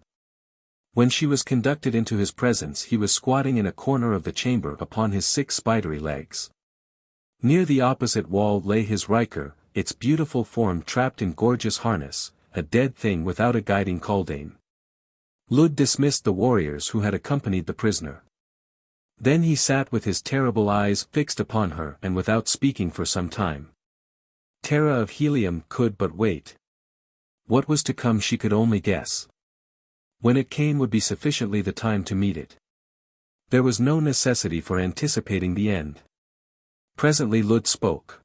When she was conducted into his presence he was squatting in a corner of the chamber upon his 6 spidery legs. Near the opposite wall lay his Riker, its beautiful form trapped in gorgeous harness, a dead thing without a guiding Kaldane. Lud dismissed the warriors who had accompanied the prisoner. Then he sat with his terrible eyes fixed upon her and without speaking for some time. Terra of Helium could but wait. What was to come she could only guess. When it came would be sufficiently the time to meet it. There was no necessity for anticipating the end. Presently Lud spoke.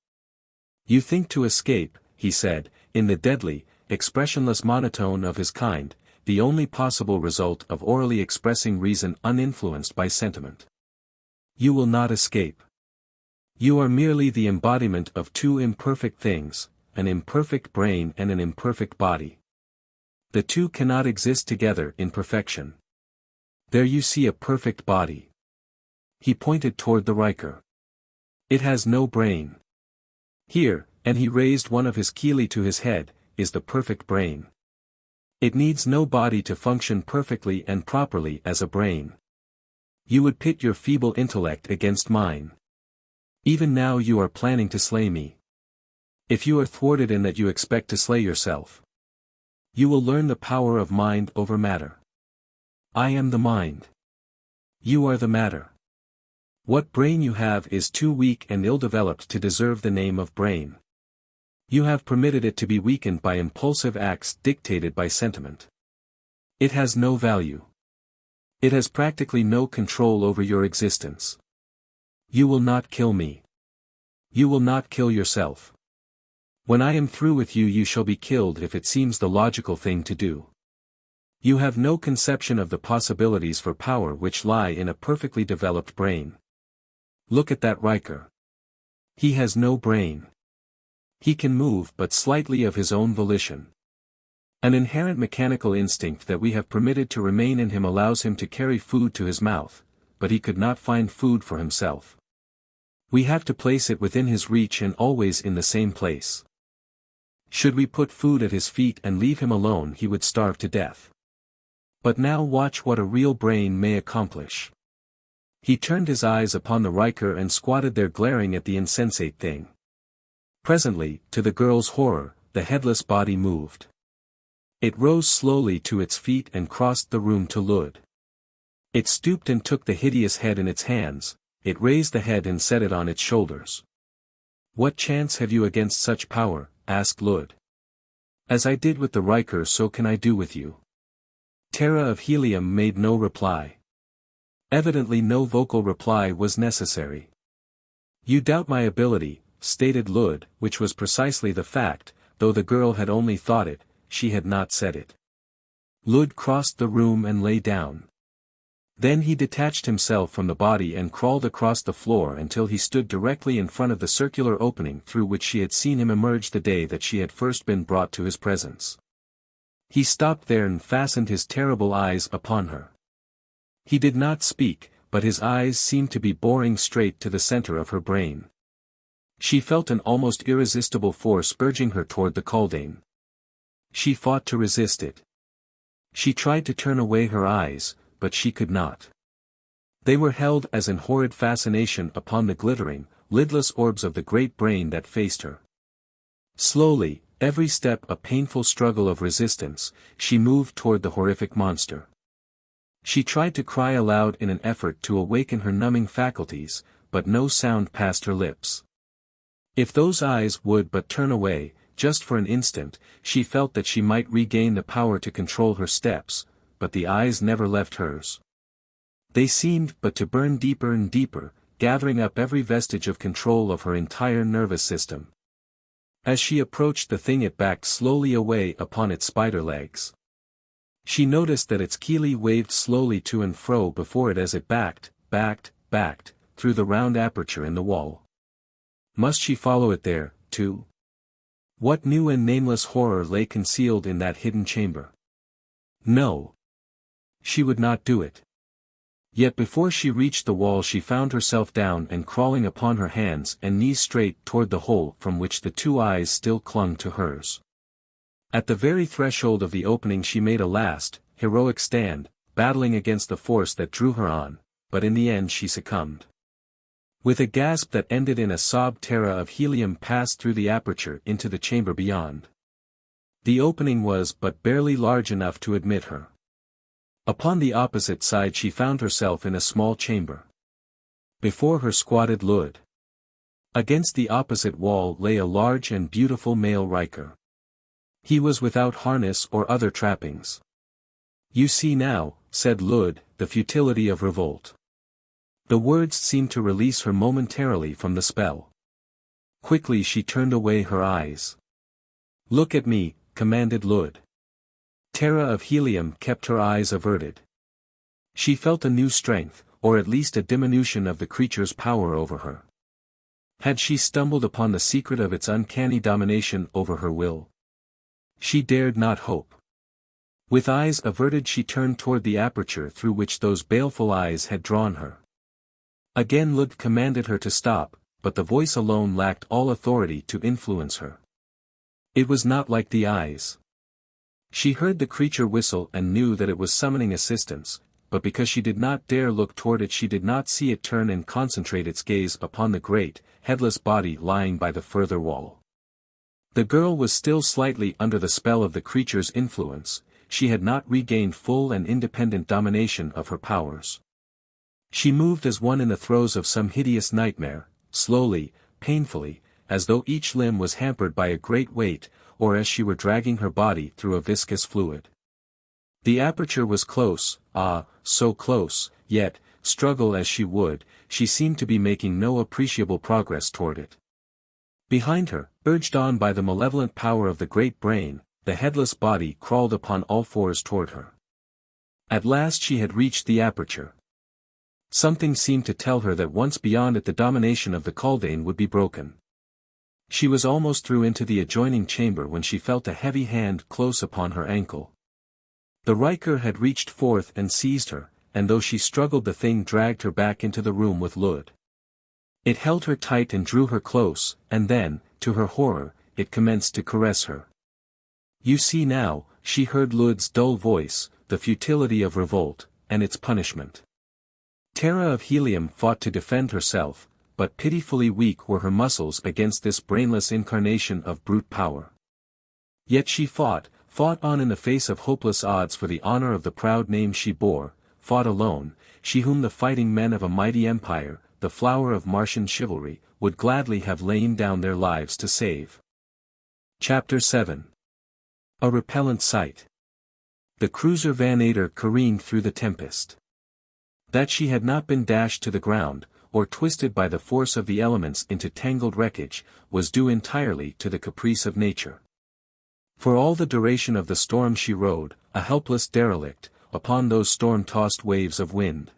You think to escape, he said, in the deadly, expressionless monotone of his kind, the only possible result of orally expressing reason uninfluenced by sentiment. You will not escape. You are merely the embodiment of 2 imperfect things, an imperfect brain and an imperfect body. The 2 cannot exist together in perfection. There you see a perfect body. He pointed toward the Riker. It has no brain. Here, and he raised one of his Keeli to his head, is the perfect brain. It needs no body to function perfectly and properly as a brain. You would pit your feeble intellect against mine. Even now you are planning to slay me. If you are thwarted in that you expect to slay yourself, you will learn the power of mind over matter. I am the mind. You are the matter. What brain you have is too weak and ill-developed to deserve the name of brain. You have permitted it to be weakened by impulsive acts dictated by sentiment. It has no value. It has practically no control over your existence. You will not kill me. You will not kill yourself. When I am through with you you shall be killed if it seems the logical thing to do. You have no conception of the possibilities for power which lie in a perfectly developed brain. Look at that Riker. He has no brain. He can move but slightly of his own volition. An inherent mechanical instinct that we have permitted to remain in him allows him to carry food to his mouth, but he could not find food for himself. We have to place it within his reach and always in the same place. Should we put food at his feet and leave him alone he would starve to death. But now watch what a real brain may accomplish. He turned his eyes upon the Riker and squatted there glaring at the insensate thing. Presently, to the girl's horror, the headless body moved. It rose slowly to its feet and crossed the room to Lud. It stooped and took the hideous head in its hands, it raised the head and set it on its shoulders. What chance have you against such power? Asked Lud. As I did with the Riker so can I do with you. Terra of Helium made no reply. Evidently no vocal reply was necessary. You doubt my ability, stated Lud, which was precisely the fact, though the girl had only thought it, she had not said it. Lud crossed the room and lay down. Then he detached himself from the body and crawled across the floor until he stood directly in front of the circular opening through which she had seen him emerge the day that she had first been brought to his presence. He stopped there and fastened his terrible eyes upon her. He did not speak, but his eyes seemed to be boring straight to the center of her brain. She felt an almost irresistible force urging her toward the Kaldane. She fought to resist it. She tried to turn away her eyes, but she could not. They were held as in horrid fascination upon the glittering, lidless orbs of the great brain that faced her. Slowly, every step a painful struggle of resistance, she moved toward the horrific monster. She tried to cry aloud in an effort to awaken her numbing faculties, but no sound passed her lips. If those eyes would but turn away, just for an instant, she felt that she might regain the power to control her steps, but the eyes never left hers. They seemed but to burn deeper and deeper, gathering up every vestige of control of her entire nervous system. As she approached the thing, it backed slowly away upon its spider legs. She noticed that its chelae waved slowly to and fro before it as it backed, through the round aperture in the wall. Must she follow it there, too? What new and nameless horror lay concealed in that hidden chamber? No. She would not do it. Yet before she reached the wall she found herself down and crawling upon her hands and knees straight toward the hole from which the two eyes still clung to hers. At the very threshold of the opening she made a last, heroic stand, battling against the force that drew her on, but in the end she succumbed. With a gasp that ended in a sob, Terra of Helium passed through the aperture into the chamber beyond. The opening was but barely large enough to admit her. Upon the opposite side she found herself in a small chamber. Before her squatted Lud. Against the opposite wall lay a large and beautiful male Riker. He was without harness or other trappings. "You see now," said Lud, "the futility of revolt." The words seemed to release her momentarily from the spell. Quickly she turned away her eyes. "Look at me," commanded Lud. Terra of Helium kept her eyes averted. She felt a new strength, or at least a diminution of the creature's power over her. Had she stumbled upon the secret of its uncanny domination over her will? She dared not hope. With eyes averted she turned toward the aperture through which those baleful eyes had drawn her. Again Lud commanded her to stop, but the voice alone lacked all authority to influence her. It was not like the eyes. She heard the creature whistle and knew that it was summoning assistance, but because she did not dare look toward it she did not see it turn and concentrate its gaze upon the great, headless body lying by the further wall. The girl was still slightly under the spell of the creature's influence, she had not regained full and independent domination of her powers. She moved as one in the throes of some hideous nightmare, slowly, painfully, as though each limb was hampered by a great weight, or as she were dragging her body through a viscous fluid. The aperture was close, so close, yet, struggle as she would, she seemed to be making no appreciable progress toward it. Behind her, urged on by the malevolent power of the great brain, the headless body crawled upon all fours toward her. At last she had reached the aperture. Something seemed to tell her that once beyond it the domination of the Kaldane would be broken. She was almost through into the adjoining chamber when she felt a heavy hand close upon her ankle. The Riker had reached forth and seized her, and though she struggled the thing dragged her back into the room with Lud. It held her tight and drew her close, and then, to her horror, it commenced to caress her. "You see now," she heard Lud's dull voice, "the futility of revolt, and its punishment." Terra of Helium fought to defend herself, but pitifully weak were her muscles against this brainless incarnation of brute power. Yet she fought on in the face of hopeless odds for the honor of the proud name she bore, fought alone, she whom the fighting men of a mighty empire, the flower of Martian chivalry, would gladly have lain down their lives to save. Chapter 7. A Repellent Sight. The cruiser Vannator careened through the tempest. That she had not been dashed to the ground, or twisted by the force of the elements into tangled wreckage, was due entirely to the caprice of nature. For all the duration of the storm she rode, a helpless derelict, upon those storm-tossed waves of wind.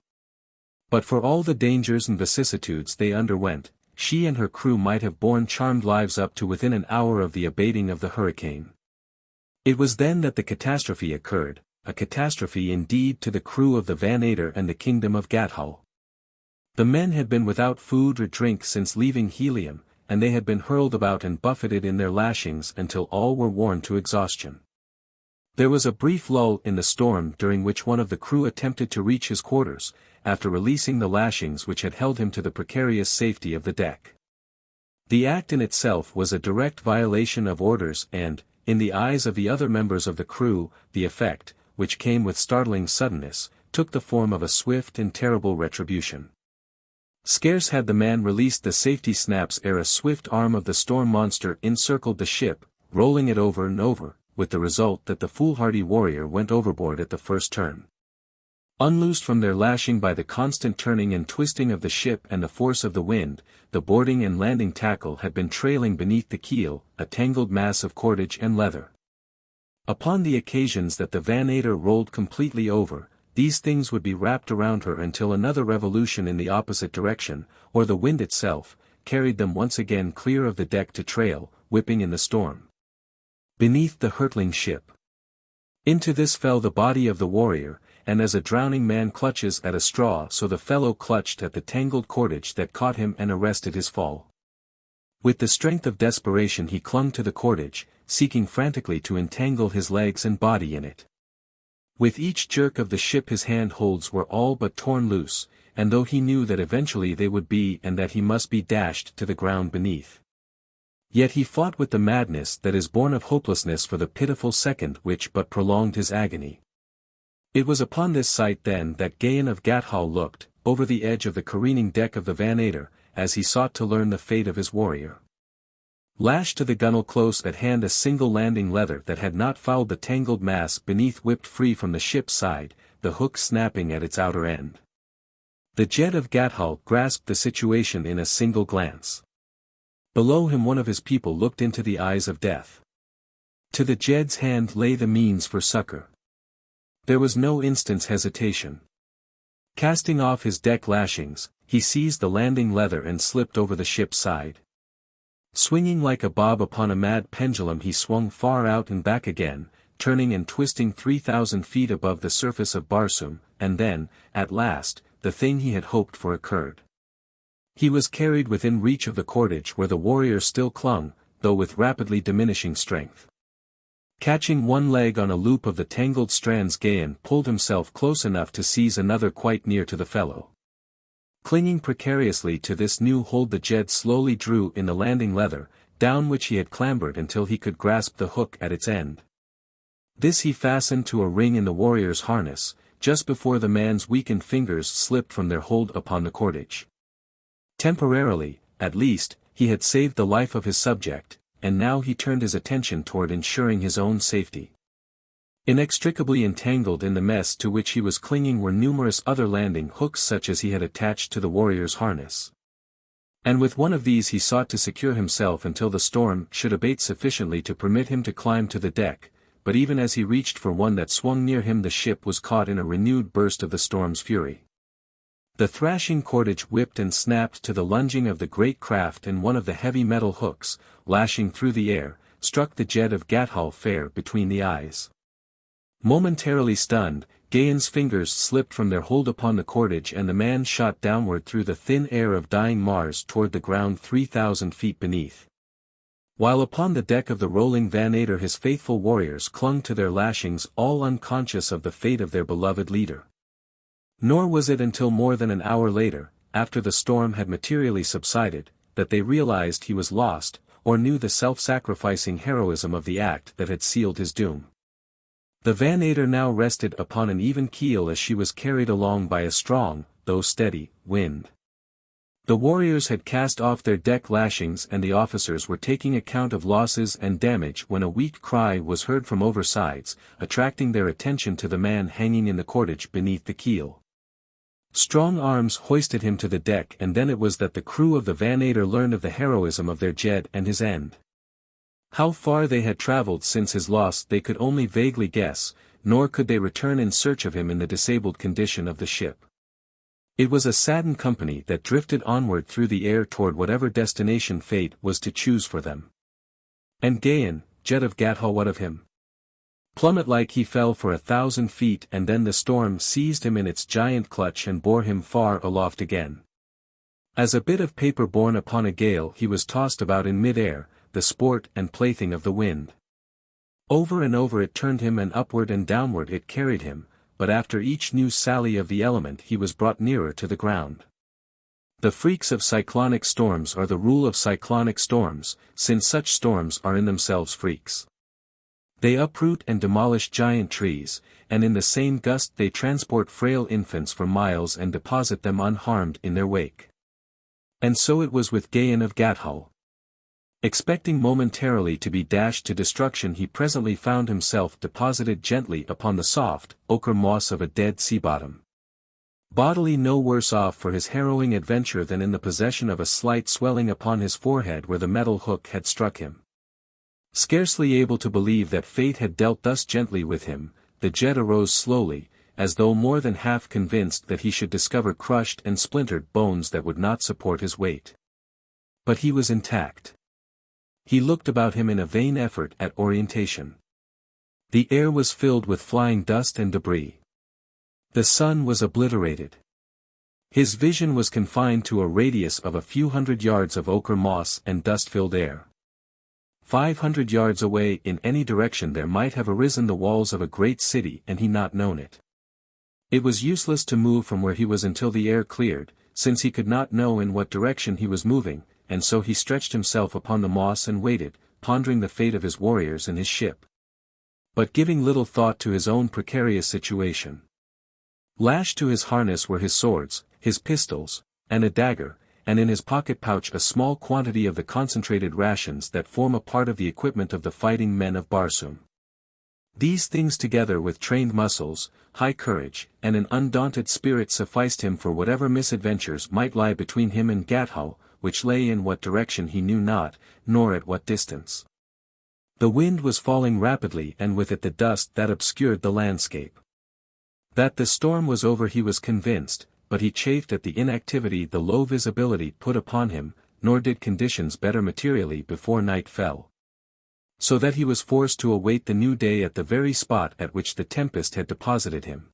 But for all the dangers and vicissitudes they underwent, she and her crew might have borne charmed lives up to within an hour of the abating of the hurricane. It was then that the catastrophe occurred, a catastrophe indeed to the crew of the Vannator and the kingdom of Gathol. The men had been without food or drink since leaving Helium, and they had been hurled about and buffeted in their lashings until all were worn to exhaustion. There was a brief lull in the storm during which one of the crew attempted to reach his quarters, after releasing the lashings which had held him to the precarious safety of the deck. The act in itself was a direct violation of orders and, in the eyes of the other members of the crew, the effect, which came with startling suddenness, took the form of a swift and terrible retribution. Scarce had the man released the safety snaps ere a swift arm of the storm monster encircled the ship, rolling it over and over, with the result that the foolhardy warrior went overboard at the first turn. Unloosed from their lashing by the constant turning and twisting of the ship and the force of the wind, the boarding and landing tackle had been trailing beneath the keel, a tangled mass of cordage and leather. Upon the occasions that the Vannator rolled completely over, these things would be wrapped around her until another revolution in the opposite direction, or the wind itself, carried them once again clear of the deck to trail, whipping in the storm beneath the hurtling ship. Into this fell the body of the warrior, and as a drowning man clutches at a straw, so the fellow clutched at the tangled cordage that caught him and arrested his fall. With the strength of desperation he clung to the cordage, seeking frantically to entangle his legs and body in it. With each jerk of the ship his handholds were all but torn loose, and though he knew that eventually they would be and that he must be dashed to the ground beneath, yet he fought with the madness that is born of hopelessness for the pitiful second which but prolonged his agony. It was upon this sight then that Gahan of Gathol looked, over the edge of the careening deck of the Vannator, as he sought to learn the fate of his warrior. Lashed to the gunwale close at hand a single landing leather that had not fouled the tangled mass beneath whipped free from the ship's side, the hook snapping at its outer end. The Jetan of Gathol grasped the situation in a single glance. Below him one of his people looked into the eyes of death. To the Jed's hand lay the means for succor. There was no instant's hesitation. Casting off his deck lashings, he seized the landing leather and slipped over the ship's side. Swinging like a bob upon a mad pendulum he swung far out and back again, turning and twisting 3,000 feet above the surface of Barsoom, and then, at last, the thing he had hoped for occurred. He was carried within reach of the cordage where the warrior still clung, though with rapidly diminishing strength. Catching one leg on a loop of the tangled strands, Gahan pulled himself close enough to seize another quite near to the fellow. Clinging precariously to this new hold, the Jed slowly drew in the landing leather, down which he had clambered until he could grasp the hook at its end. This he fastened to a ring in the warrior's harness, just before the man's weakened fingers slipped from their hold upon the cordage. Temporarily, at least, he had saved the life of his subject, and now he turned his attention toward ensuring his own safety. Inextricably entangled in the mess to which he was clinging were numerous other landing hooks such as he had attached to the warrior's harness. And with one of these he sought to secure himself until the storm should abate sufficiently to permit him to climb to the deck, but even as he reached for one that swung near him the ship was caught in a renewed burst of the storm's fury. The thrashing cordage whipped and snapped to the lunging of the great craft, and one of the heavy metal hooks, lashing through the air, struck the Jetan of Gathol fair between the eyes. Momentarily stunned, Gahan's fingers slipped from their hold upon the cordage and the man shot downward through the thin air of dying Mars toward the ground 3,000 feet beneath. While upon the deck of the rolling Vannator his faithful warriors clung to their lashings, all unconscious of the fate of their beloved leader. Nor was it until more than an hour later, after the storm had materially subsided, that they realized he was lost, or knew the self-sacrificing heroism of the act that had sealed his doom. The Vannator now rested upon an even keel as she was carried along by a strong, though steady, wind. The warriors had cast off their deck lashings and the officers were taking account of losses and damage when a weak cry was heard from oversides, attracting their attention to the man hanging in the cordage beneath the keel. Strong arms hoisted him to the deck, and then it was that the crew of the Vannator learned of the heroism of their Jed and his end. How far they had traveled since his loss they could only vaguely guess, nor could they return in search of him in the disabled condition of the ship. It was a saddened company that drifted onward through the air toward whatever destination fate was to choose for them. And Gahan, Jetan of Gathol, what of him? Plummet-like he fell for 1,000 feet, and then the storm seized him in its giant clutch and bore him far aloft again. As a bit of paper borne upon a gale he was tossed about in mid-air, the sport and plaything of the wind. Over and over it turned him, and upward and downward it carried him, but after each new sally of the element he was brought nearer to the ground. The freaks of cyclonic storms are the rule of cyclonic storms, since such storms are in themselves freaks. They uproot and demolish giant trees, and in the same gust they transport frail infants for miles and deposit them unharmed in their wake. And so it was with Gahan of Gathol. Expecting momentarily to be dashed to destruction, he presently found himself deposited gently upon the soft, ochre moss of a dead sea bottom. Bodily no worse off for his harrowing adventure than in the possession of a slight swelling upon his forehead where the metal hook had struck him. Scarcely able to believe that fate had dealt thus gently with him, the jet arose slowly, as though more than half convinced that he should discover crushed and splintered bones that would not support his weight. But he was intact. He looked about him in a vain effort at orientation. The air was filled with flying dust and debris. The sun was obliterated. His vision was confined to a radius of a few hundred yards of ochre moss and dust-filled air. 500 yards away in any direction there might have arisen the walls of a great city and he not known it. It was useless to move from where he was until the air cleared, since he could not know in what direction he was moving, and so he stretched himself upon the moss and waited, pondering the fate of his warriors and his ship. But giving little thought to his own precarious situation. Lashed to his harness were his swords, his pistols, and a dagger, and in his pocket pouch a small quantity of the concentrated rations that form a part of the equipment of the fighting men of Barsoom. These things together with trained muscles, high courage, and an undaunted spirit sufficed him for whatever misadventures might lie between him and Gathol, which lay in what direction he knew not, nor at what distance. The wind was falling rapidly and with it the dust that obscured the landscape. That the storm was over he was convinced, but he chafed at the inactivity the low visibility put upon him, nor did conditions better materially before night fell. So that he was forced to await the new day at the very spot at which the tempest had deposited him.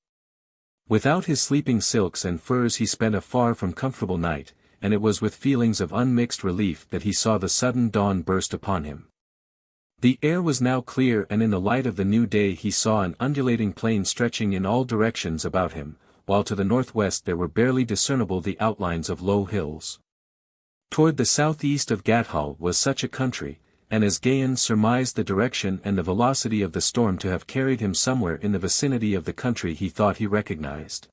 Without his sleeping silks and furs he spent a far from comfortable night, and it was with feelings of unmixed relief that he saw the sudden dawn burst upon him. The air was now clear, and in the light of the new day he saw an undulating plain stretching in all directions about him, while to the northwest there were barely discernible the outlines of low hills. Toward the southeast of Gathol was such a country, and as Gahan surmised the direction and the velocity of the storm to have carried him somewhere in the vicinity of the country he thought he recognized.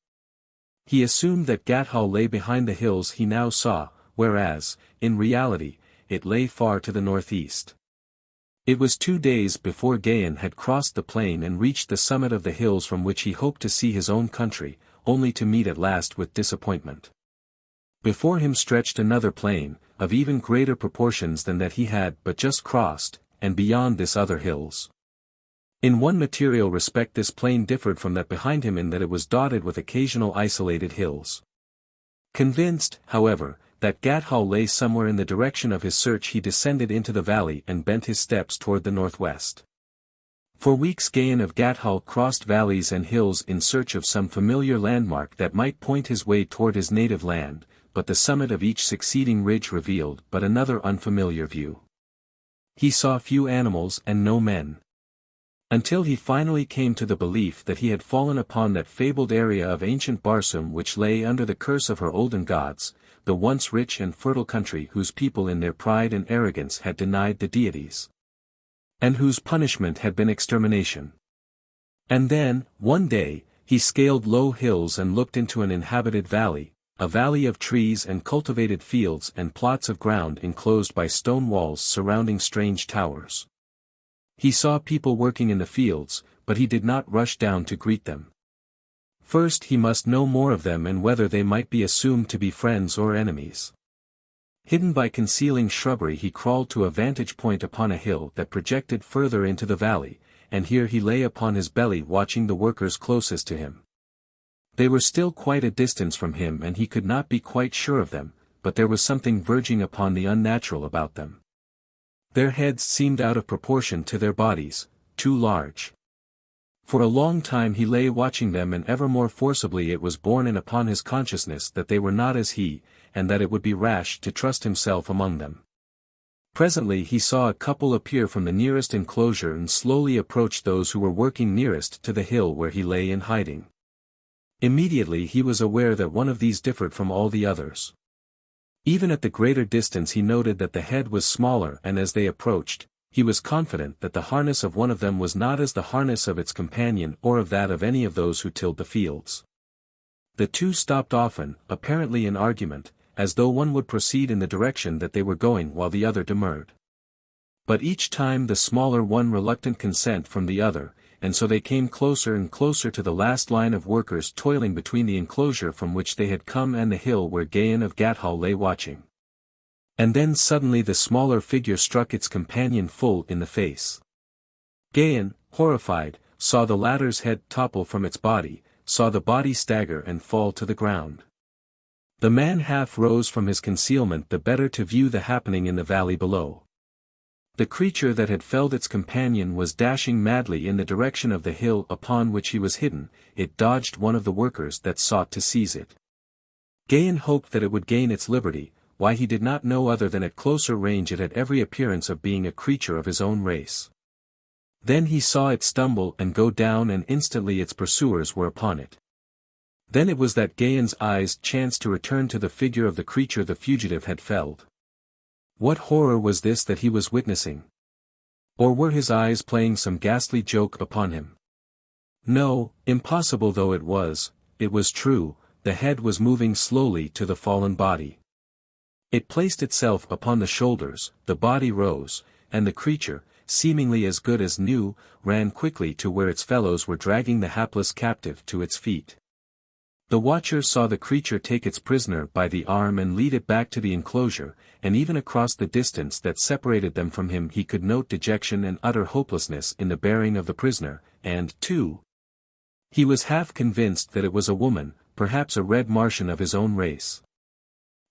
He assumed that Gathol lay behind the hills he now saw, whereas, in reality, it lay far to the northeast. It was 2 days before Gahan had crossed the plain and reached the summit of the hills from which he hoped to see his own country, only to meet at last with disappointment. Before him stretched another plain, of even greater proportions than that he had but just crossed, and beyond this other hills. In one material respect this plain differed from that behind him in that it was dotted with occasional isolated hills. Convinced, however, that Gathol lay somewhere in the direction of his search he descended into the valley and bent his steps toward the northwest. For weeks Gahan of Gathol crossed valleys and hills in search of some familiar landmark that might point his way toward his native land, but the summit of each succeeding ridge revealed but another unfamiliar view. He saw few animals and no men. Until he finally came to the belief that he had fallen upon that fabled area of ancient Barsoom which lay under the curse of her olden gods, the once rich and fertile country whose people in their pride and arrogance had denied the deities, and whose punishment had been extermination. And then, one day, he scaled low hills and looked into an inhabited valley, a valley of trees and cultivated fields and plots of ground enclosed by stone walls surrounding strange towers. He saw people working in the fields, but he did not rush down to greet them. First he must know more of them and whether they might be assumed to be friends or enemies. Hidden by concealing shrubbery he crawled to a vantage point upon a hill that projected further into the valley, and here he lay upon his belly watching the workers closest to him. They were still quite a distance from him and he could not be quite sure of them, but there was something verging upon the unnatural about them. Their heads seemed out of proportion to their bodies, too large. For a long time he lay watching them and ever more forcibly it was borne in upon his consciousness that they were not as he, and that it would be rash to trust himself among them. Presently he saw a couple appear from the nearest enclosure and slowly approach those who were working nearest to the hill where he lay in hiding. Immediately he was aware that one of these differed from all the others. Even at the greater distance he noted that the head was smaller, and as they approached, he was confident that the harness of one of them was not as the harness of its companion or of that of any of those who tilled the fields. The two stopped often, apparently in argument, as though one would proceed in the direction that they were going while the other demurred. But each time the smaller one reluctant consent from the other, and so they came closer and closer to the last line of workers toiling between the enclosure from which they had come and the hill where Gahan of Gathol lay watching. And then suddenly the smaller figure struck its companion full in the face. Gahan, horrified, saw the latter's head topple from its body, saw the body stagger and fall to the ground. The man half rose from his concealment the better to view the happening in the valley below. The creature that had felled its companion was dashing madly in the direction of the hill upon which he was hidden. It dodged one of the workers that sought to seize it. Gahan hoped that it would gain its liberty, why he did not know other than at closer range it had every appearance of being a creature of his own race. Then he saw it stumble and go down, and instantly its pursuers were upon it. Then it was that Gahan's eyes chanced to return to the figure of the creature the fugitive had felled. What horror was this that he was witnessing? Or were his eyes playing some ghastly joke upon him? No, impossible though it was true, the head was moving slowly to the fallen body. It placed itself upon the shoulders, the body rose, and the creature, seemingly as good as new, ran quickly to where its fellows were dragging the hapless captive to its feet. The watcher saw the creature take its prisoner by the arm and lead it back to the enclosure, and even across the distance that separated them from him he could note dejection and utter hopelessness in the bearing of the prisoner, and, too, he was half convinced that it was a woman, perhaps a red Martian of his own race.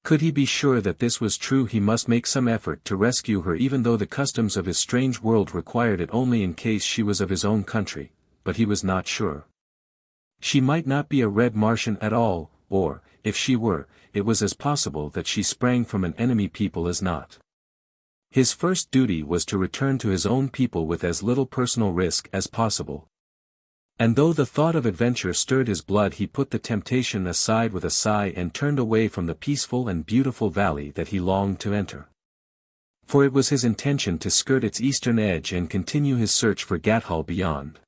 Could he be sure that this was true he must make some effort to rescue her, even though the customs of his strange world required it only in case she was of his own country, but he was not sure. She might not be a red Martian at all, or, if she were, it was as possible that she sprang from an enemy people as not. His first duty was to return to his own people with as little personal risk as possible. And though the thought of adventure stirred his blood, he put the temptation aside with a sigh and turned away from the peaceful and beautiful valley that he longed to enter. For it was his intention to skirt its eastern edge and continue his search for Gathol beyond.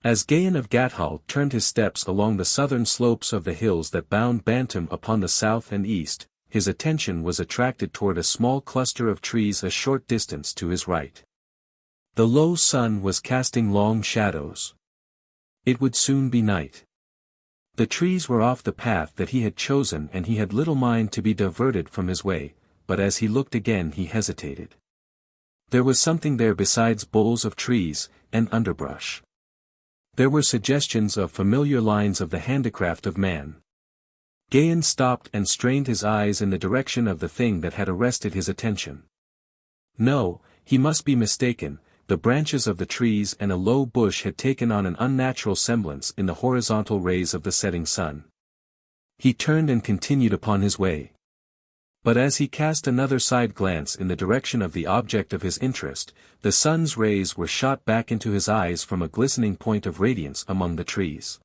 As Gahan of Gathol turned his steps along the southern slopes of the hills that bound Bantoom upon the south and east, his attention was attracted toward a small cluster of trees a short distance to his right. The low sun was casting long shadows. It would soon be night. The trees were off the path that he had chosen, and he had little mind to be diverted from his way, but as he looked again he hesitated. There was something there besides boles of trees, and underbrush. There were suggestions of familiar lines of the handicraft of man. Gahan stopped and strained his eyes in the direction of the thing that had arrested his attention. No, he must be mistaken. The branches of the trees and a low bush had taken on an unnatural semblance in the horizontal rays of the setting sun. He turned and continued upon his way. But as he cast another side glance in the direction of the object of his interest, the sun's rays were shot back into his eyes from a glistening point of radiance among the trees.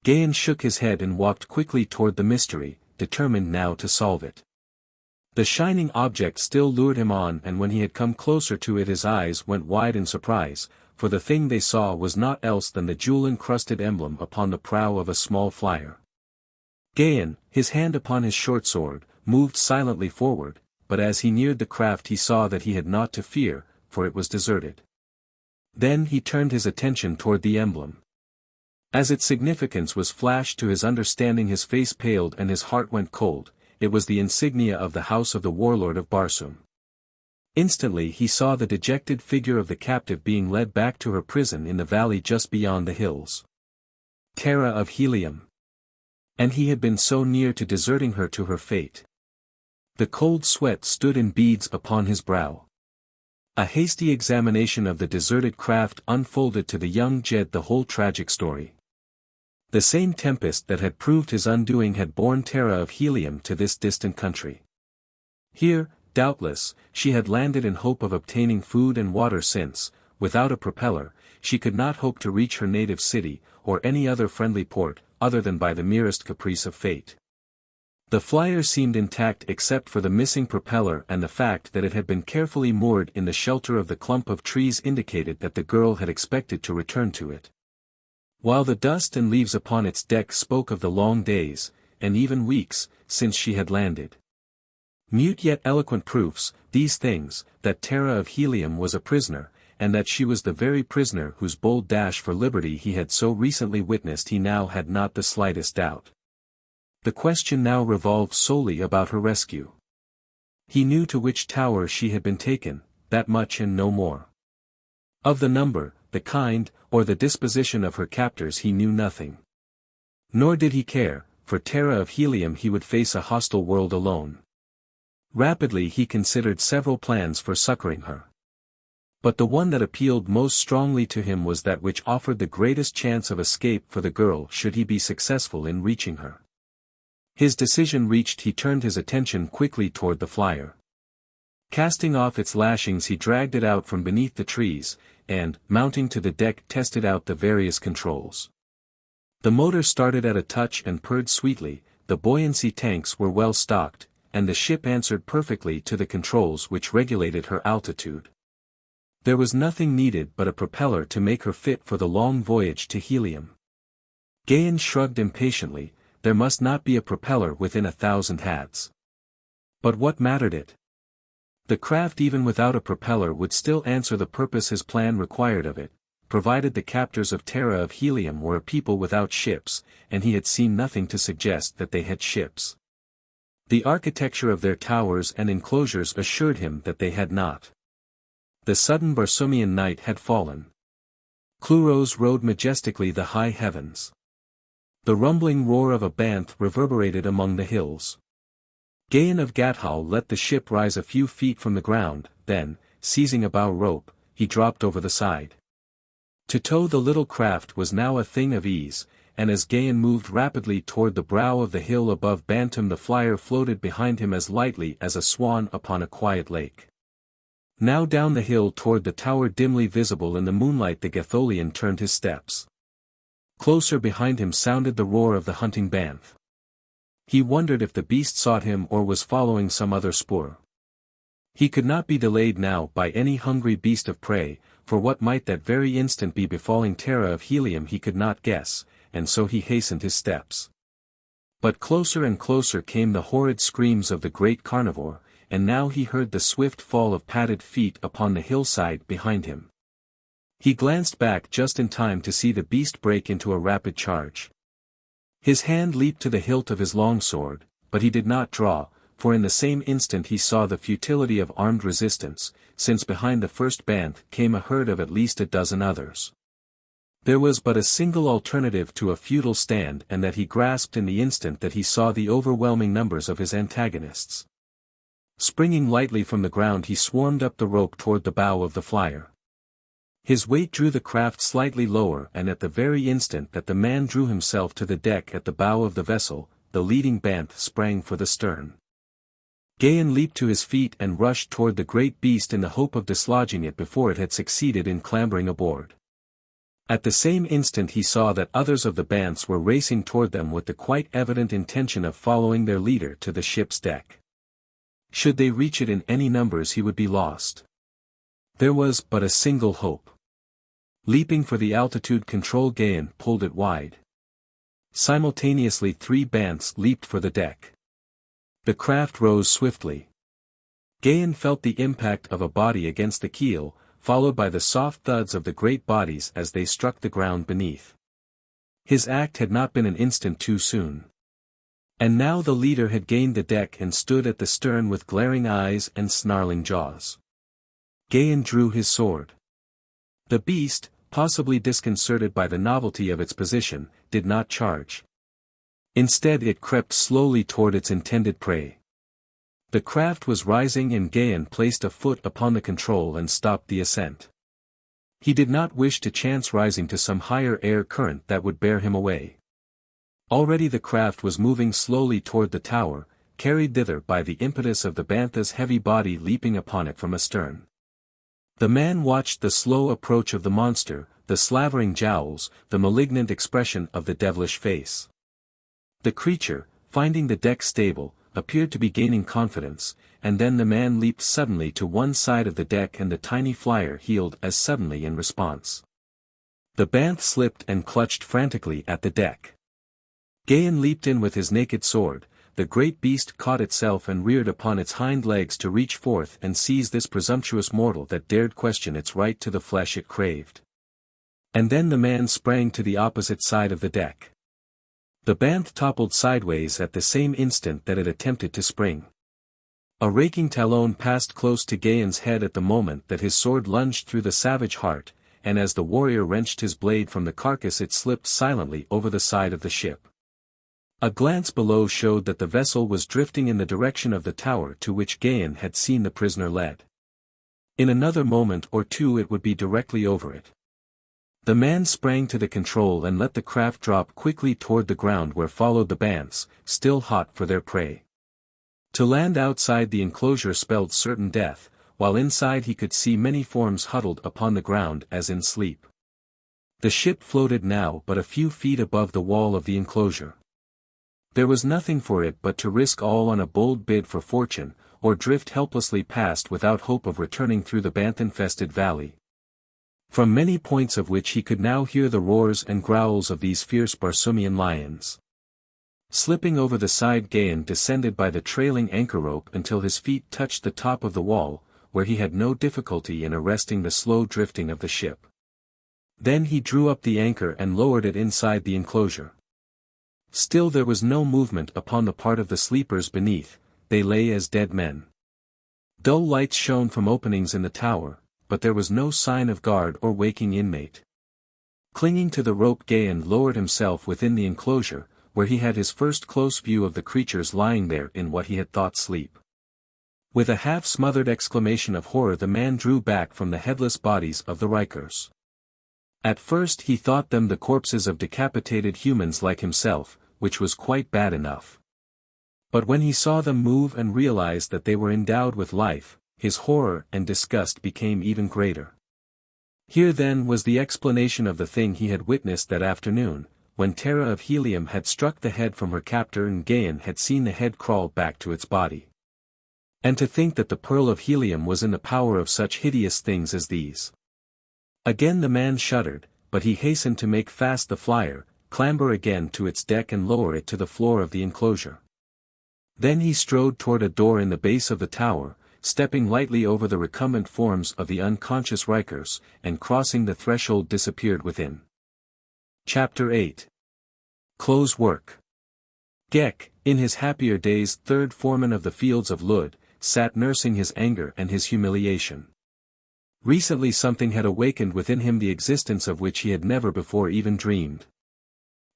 Gahan shook his head and walked quickly toward the mystery, determined now to solve it. The shining object still lured him on, and when he had come closer to it his eyes went wide in surprise, for the thing they saw was naught else than the jewel-encrusted emblem upon the prow of a small flyer. Gahan, his hand upon his short sword, moved silently forward, but as he neared the craft he saw that he had naught to fear, for it was deserted. Then he turned his attention toward the emblem. As its significance was flashed to his understanding his face paled and his heart went cold. It was the insignia of the house of the warlord of Barsoom. Instantly he saw the dejected figure of the captive being led back to her prison in the valley just beyond the hills. Terra of Helium. And he had been so near to deserting her to her fate. The cold sweat stood in beads upon his brow. A hasty examination of the deserted craft unfolded to the young Jed the whole tragic story. The same tempest that had proved his undoing had borne Terra of Helium to this distant country. Here, Doubtless, she had landed in hope of obtaining food and water since, without a propeller, she could not hope to reach her native city, or any other friendly port, other than by the merest caprice of fate. The flyer seemed intact except for the missing propeller, and the fact that it had been carefully moored in the shelter of the clump of trees indicated that the girl had expected to return to it. While the dust and leaves upon its deck spoke of the long days, and even weeks, since she had landed. Mute yet eloquent proofs, these things, that Terra of Helium was a prisoner, and that she was the very prisoner whose bold dash for liberty he had so recently witnessed. He now had not the slightest doubt. The question now revolved solely about her rescue. He knew to which tower she had been taken, that much and no more. Of the number, the kind, or the disposition of her captors he knew nothing. Nor did he care, for Terra of Helium he would face a hostile world alone. Rapidly he considered several plans for succoring her. But the one that appealed most strongly to him was that which offered the greatest chance of escape for the girl should he be successful in reaching her. His decision reached, he turned his attention quickly toward the flyer. Casting off its lashings he dragged it out from beneath the trees, and, mounting to the deck, tested out the various controls. The motor started at a touch and purred sweetly, the buoyancy tanks were well stocked, and the ship answered perfectly to the controls which regulated her altitude. There was nothing needed but a propeller to make her fit for the long voyage to Helium. Gahan shrugged impatiently. There must not be a propeller within 1,000 hats. But what mattered it? The craft even without a propeller would still answer the purpose his plan required of it, provided the captors of Terra of Helium were a people without ships, and he had seen nothing to suggest that they had ships. The architecture of their towers and enclosures assured him that they had not. The sudden Barsoomian night had fallen. Cluros rode majestically the high heavens. The rumbling roar of a banth reverberated among the hills. Gahan of Gathol let the ship rise a few feet from the ground, then, seizing a bow rope, he dropped over the side. To tow the little craft was now a thing of ease, and as Gahan moved rapidly toward the brow of the hill above Bantoom, the flyer floated behind him as lightly as a swan upon a quiet lake. Now down the hill toward the tower dimly visible in the moonlight the Gatholian turned his steps. Closer behind him sounded the roar of the hunting banth. He wondered if the beast sought him or was following some other spoor. He could not be delayed now by any hungry beast of prey, for what might that very instant be befalling Terra of Helium he could not guess, and so he hastened his steps. But closer and closer came the horrid screams of the great carnivore, and now he heard the swift fall of padded feet upon the hillside behind him. He glanced back just in time to see the beast break into a rapid charge. His hand leaped to the hilt of his longsword, but he did not draw, for in the same instant he saw the futility of armed resistance, since behind the first banth came a herd of at least a dozen others. There was but a single alternative to a futile stand, and that he grasped in the instant that he saw the overwhelming numbers of his antagonists. Springing lightly from the ground he swarmed up the rope toward the bow of the flyer. His weight drew the craft slightly lower, and at the very instant that the man drew himself to the deck at the bow of the vessel, the leading banth sprang for the stern. Gahan leaped to his feet and rushed toward the great beast in the hope of dislodging it before it had succeeded in clambering aboard. At the same instant he saw that others of the banths were racing toward them with the quite evident intention of following their leader to the ship's deck. Should they reach it in any numbers he would be lost. There was but a single hope. Leaping for the altitude control, Gahan pulled it wide. Simultaneously 3 banths leaped for the deck. The craft rose swiftly. Gahan felt the impact of a body against the keel, followed by the soft thuds of the great bodies as they struck the ground beneath. His act had not been an instant too soon. And now the leader had gained the deck and stood at the stern with glaring eyes and snarling jaws. Gahan drew his sword. The beast, possibly disconcerted by the novelty of its position, did not charge. Instead it crept slowly toward its intended prey. The craft was rising and Gahan placed a foot upon the control and stopped the ascent. He did not wish to chance rising to some higher air current that would bear him away. Already the craft was moving slowly toward the tower, carried thither by the impetus of the bantha's heavy body leaping upon it from astern. The man watched the slow approach of the monster, the slavering jowls, the malignant expression of the devilish face. The creature, finding the deck stable, appeared to be gaining confidence, and then the man leaped suddenly to one side of the deck and the tiny flyer heeled as suddenly in response. The bantha slipped and clutched frantically at the deck. Gahan leaped in with his naked sword. The great beast caught itself and reared upon its hind legs to reach forth and seize this presumptuous mortal that dared question its right to the flesh it craved. And then the man sprang to the opposite side of the deck. The bantha toppled sideways at the same instant that it attempted to spring. A raking talon passed close to Gahan's head at the moment that his sword lunged through the savage heart, and as the warrior wrenched his blade from the carcass it slipped silently over the side of the ship. A glance below showed that the vessel was drifting in the direction of the tower to which Gahan had seen the prisoner led. In another moment or two it would be directly over it. The man sprang to the control and let the craft drop quickly toward the ground where followed the banths, still hot for their prey. To land outside the enclosure spelled certain death, while inside he could see many forms huddled upon the ground as in sleep. The ship floated now but a few feet above the wall of the enclosure. There was nothing for it but to risk all on a bold bid for fortune, or drift helplessly past without hope of returning through the bantha-infested valley. From many points of which he could now hear the roars and growls of these fierce Barsoomian lions. Slipping over the side, Gahan descended by the trailing anchor rope until his feet touched the top of the wall, where he had no difficulty in arresting the slow drifting of the ship. Then he drew up the anchor and lowered it inside the enclosure. Still there was no movement upon the part of the sleepers beneath, they lay as dead men. Dull lights shone from openings in the tower, but there was no sign of guard or waking inmate. Clinging to the rope, Gahan lowered himself within the enclosure, where he had his first close view of the creatures lying there in what he had thought sleep. With a half-smothered exclamation of horror the man drew back from the headless bodies of the Rikers. At first he thought them the corpses of decapitated humans like himself, which was quite bad enough. But when he saw them move and realized that they were endowed with life, his horror and disgust became even greater. Here then was the explanation of the thing he had witnessed that afternoon, when Terra of Helium had struck the head from her captor and Gahan had seen the head crawl back to its body. And to think that the pearl of helium was in the power of such hideous things as these. Again the man shuddered, but he hastened to make fast the flyer, clamber again to its deck and lower it to the floor of the enclosure. Then he strode toward a door in the base of the tower, stepping lightly over the recumbent forms of the unconscious Rikers, and crossing the threshold disappeared within. Chapter 8. Close Work. Ghek, in his happier days third foreman of the fields of Lud, sat nursing his anger and his humiliation. Recently something had awakened within him the existence of which he had never before even dreamed.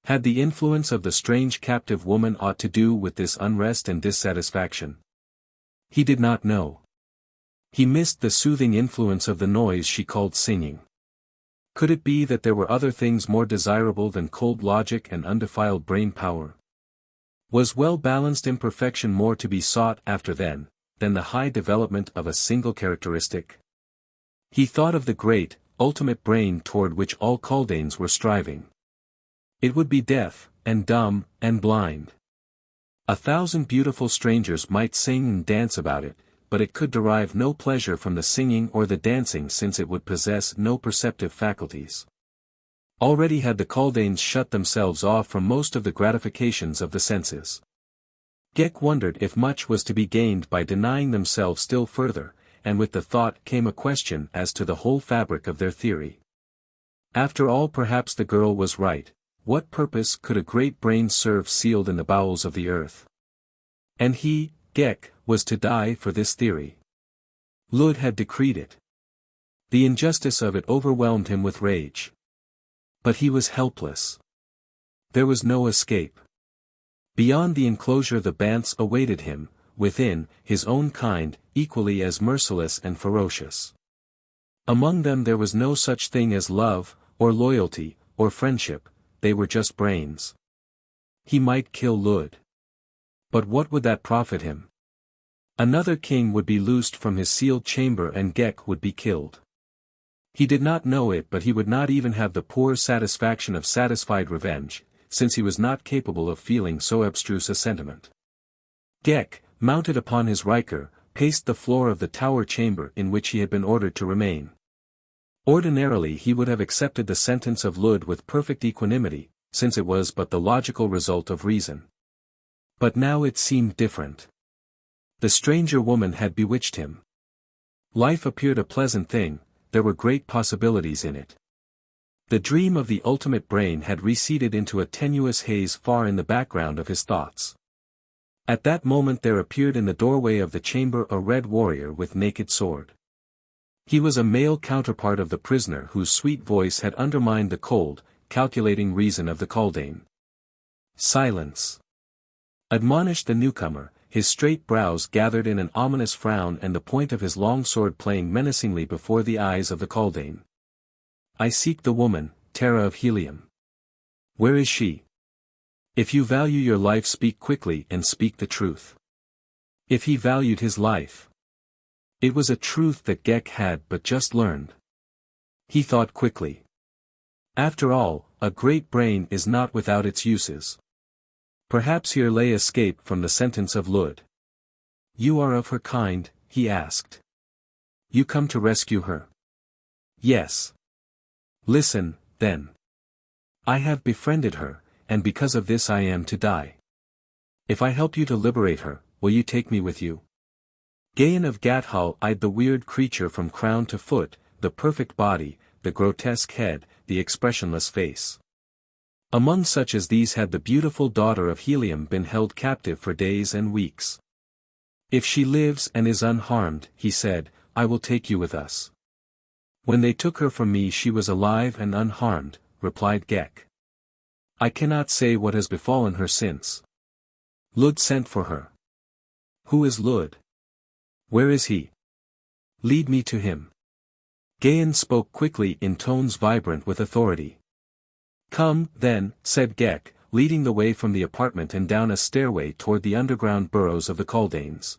Had the influence of the strange captive woman aught to do with this unrest and dissatisfaction? He did not know. He missed the soothing influence of the noise she called singing. Could it be that there were other things more desirable than cold logic and undefiled brain power? Was well-balanced imperfection more to be sought after than the high development of a single characteristic? He thought of the great, ultimate brain toward which all Kaldanes were striving. It would be deaf, and dumb, and blind. 1,000 beautiful strangers might sing and dance about it, but it could derive no pleasure from the singing or the dancing since it would possess no perceptive faculties. Already had the Kaldanes shut themselves off from most of the gratifications of the senses. Ghek wondered if much was to be gained by denying themselves still further, and with the thought came a question as to the whole fabric of their theory. After all, perhaps the girl was right. What purpose could a great brain serve sealed in the bowels of the earth? And he, Ghek, was to die for this theory. Lud had decreed it. The injustice of it overwhelmed him with rage. But he was helpless. There was no escape. Beyond the enclosure the banths awaited him, within, his own kind, equally as merciless and ferocious. Among them there was no such thing as love, or loyalty, or friendship, they were just brains. He might kill Lud. But what would that profit him? Another king would be loosed from his sealed chamber and Ghek would be killed. He did not know it, but he would not even have the poor satisfaction of satisfied revenge, since he was not capable of feeling so abstruse a sentiment. Ghek, mounted upon his Riker, paced the floor of the tower chamber in which he had been ordered to remain. Ordinarily he would have accepted the sentence of Lud with perfect equanimity, since it was but the logical result of reason. But now it seemed different. The stranger woman had bewitched him. Life appeared a pleasant thing, there were great possibilities in it. The dream of the ultimate brain had receded into a tenuous haze far in the background of his thoughts. At that moment there appeared in the doorway of the chamber a red warrior with naked sword. He was a male counterpart of the prisoner whose sweet voice had undermined the cold, calculating reason of the Kaldane. "Silence!" admonished the newcomer, his straight brows gathered in an ominous frown and the point of his long sword playing menacingly before the eyes of the Kaldane. "I seek the woman, Terra of Helium. Where is she? If you value your life, speak quickly and speak the truth." If he valued his life. It was a truth that Ghek had but just learned. He thought quickly. After all, a great brain is not without its uses. Perhaps here lay escape from the sentence of Lud. "You are of her kind?" he asked. "You come to rescue her?" "Yes." "Listen, then. I have befriended her, and because of this I am to die. If I help you to liberate her, will you take me with you?" Gahan of Gathol eyed the weird creature from crown to foot, the perfect body, the grotesque head, the expressionless face. Among such as these had the beautiful daughter of Helium been held captive for days and weeks. "If she lives and is unharmed," he said, "I will take you with us." "When they took her from me she was alive and unharmed," replied Ghek. "I cannot say what has befallen her since. Lud sent for her." "Who is Lud? Where is he? Lead me to him." Gahan spoke quickly in tones vibrant with authority. "Come, then," said Ghek, leading the way from the apartment and down a stairway toward the underground burrows of the Kaldanes.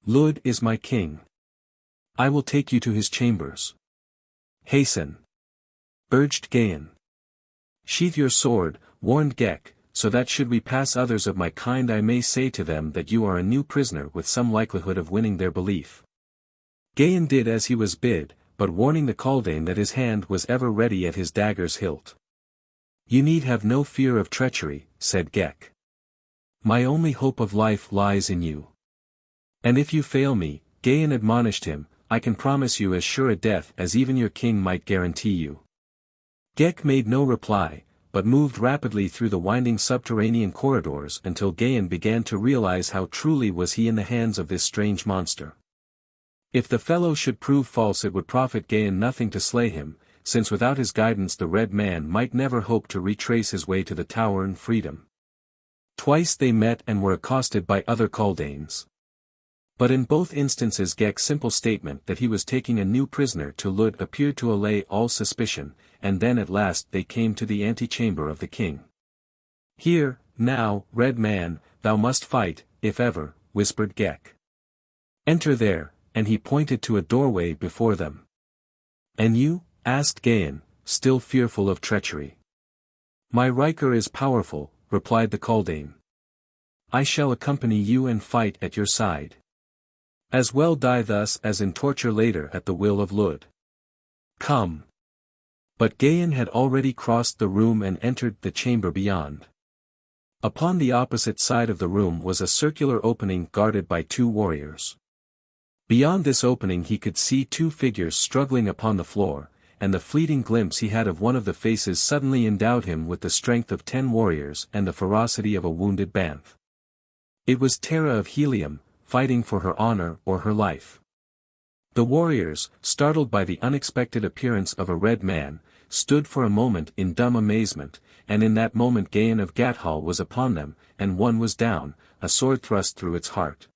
"Lud is my king. I will take you to his chambers." "Hasten," urged Gahan. "Sheath your sword," warned Ghek, "so that should we pass others of my kind I may say to them that you are a new prisoner with some likelihood of winning their belief." Gahan did as he was bid, but warning the Kaldane that his hand was ever ready at his dagger's hilt. "You need have no fear of treachery," said Ghek. "My only hope of life lies in you. And if you fail me," Gahan admonished him, "I can promise you as sure a death as even your king might guarantee you." Ghek made no reply, but moved rapidly through the winding subterranean corridors until Gahan began to realize how truly was he in the hands of this strange monster. If the fellow should prove false it would profit Gahan nothing to slay him, since without his guidance the Red Man might never hope to retrace his way to the tower in freedom. Twice they met and were accosted by other Kaldanes. But in both instances Ghek's simple statement that he was taking a new prisoner to Lud appeared to allay all suspicion, and then at last they came to the antechamber of the king. "Here, now, Red Man, thou must fight, if ever," whispered Ghek. "Enter there," and he pointed to a doorway before them. "And you?" asked Gahan, still fearful of treachery. "My Riker is powerful," replied the Kaldane. "I shall accompany you and fight at your side. As well die thus as in torture later at the will of Lud. Come." But Gahan had already crossed the room and entered the chamber beyond. Upon the opposite side of the room was a circular opening guarded by two warriors. Beyond this opening he could see two figures struggling upon the floor, and the fleeting glimpse he had of one of the faces suddenly endowed him with the strength of 10 warriors and the ferocity of a wounded banth. It was Terra of Helium, fighting for her honor or her life. The warriors, startled by the unexpected appearance of a red man, stood for a moment in dumb amazement, and in that moment Gahan of Gathol was upon them, and one was down, a sword thrust through its heart.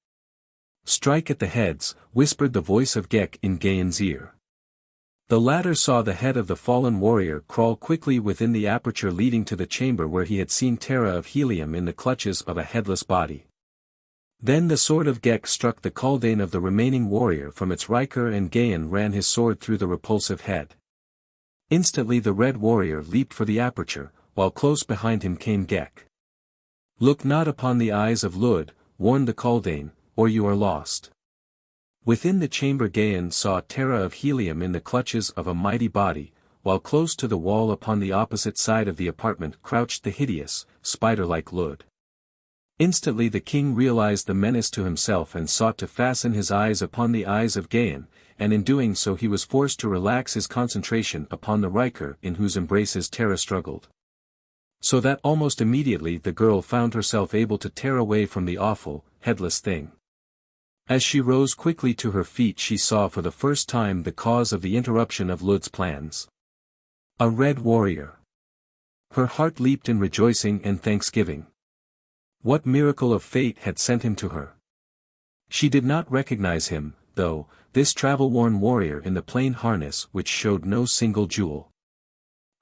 "Strike at the heads," whispered the voice of Ghek in Gahan's ear. The latter saw the head of the fallen warrior crawl quickly within the aperture leading to the chamber where he had seen Terra of Helium in the clutches of a headless body. Then the sword of Ghek struck the Kaldane of the remaining warrior from its Riker, and Gahan ran his sword through the repulsive head. Instantly the red warrior leaped for the aperture, while close behind him came Ghek. "Look not upon the eyes of Lud," warned the Kaldane, "or you are lost." Within the chamber Gahan saw Terra of Helium in the clutches of a mighty body, while close to the wall upon the opposite side of the apartment crouched the hideous, spider-like Lud. Instantly the king realized the menace to himself and sought to fasten his eyes upon the eyes of Gahan, and in doing so he was forced to relax his concentration upon the Riker in whose embraces Terra struggled. So that almost immediately the girl found herself able to tear away from the awful, headless thing. As she rose quickly to her feet she saw for the first time the cause of the interruption of Lud's plans. A red warrior. Her heart leaped in rejoicing and thanksgiving. What miracle of fate had sent him to her? She did not recognize him, though, this travel-worn warrior in the plain harness which showed no single jewel.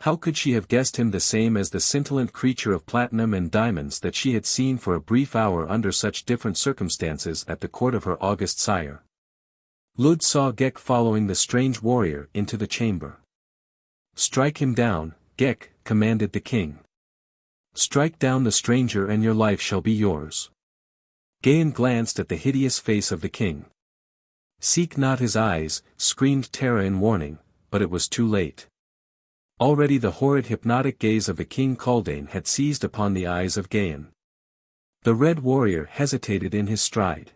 How could she have guessed him the same as the scintillant creature of platinum and diamonds that she had seen for a brief hour under such different circumstances at the court of her august sire? Lud saw Ghek following the strange warrior into the chamber. "Strike him down, Ghek," commanded the king. "Strike down the stranger and your life shall be yours." Gahan glanced at the hideous face of the king. "Seek not his eyes," screamed Terra in warning, but it was too late. Already the horrid hypnotic gaze of the king Kaldane had seized upon the eyes of Gahan. The red warrior hesitated in his stride.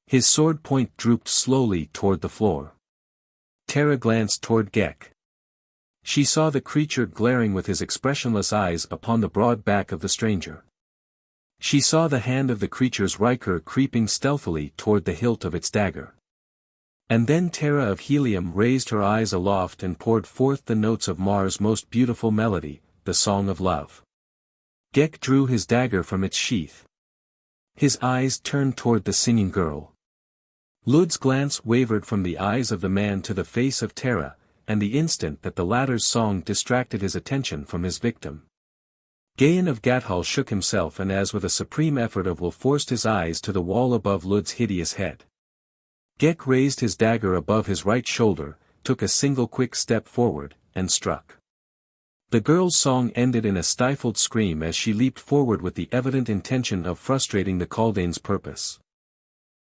His sword point drooped slowly toward the floor. Terra glanced toward Ghek. She saw the creature glaring with his expressionless eyes upon the broad back of the stranger. She saw the hand of the creature's Riker creeping stealthily toward the hilt of its dagger. And then Terra of Helium raised her eyes aloft and poured forth the notes of Mars' most beautiful melody, the Song of Love. Ghek drew his dagger from its sheath. His eyes turned toward the singing girl. Lud's glance wavered from the eyes of the man to the face of Terra, and the instant that the latter's song distracted his attention from his victim. Gahan of Gathol shook himself and as with a supreme effort of will forced his eyes to the wall above Lud's hideous head. Ghek raised his dagger above his right shoulder, took a single quick step forward, and struck. The girl's song ended in a stifled scream as she leaped forward with the evident intention of frustrating the Kaldane's purpose.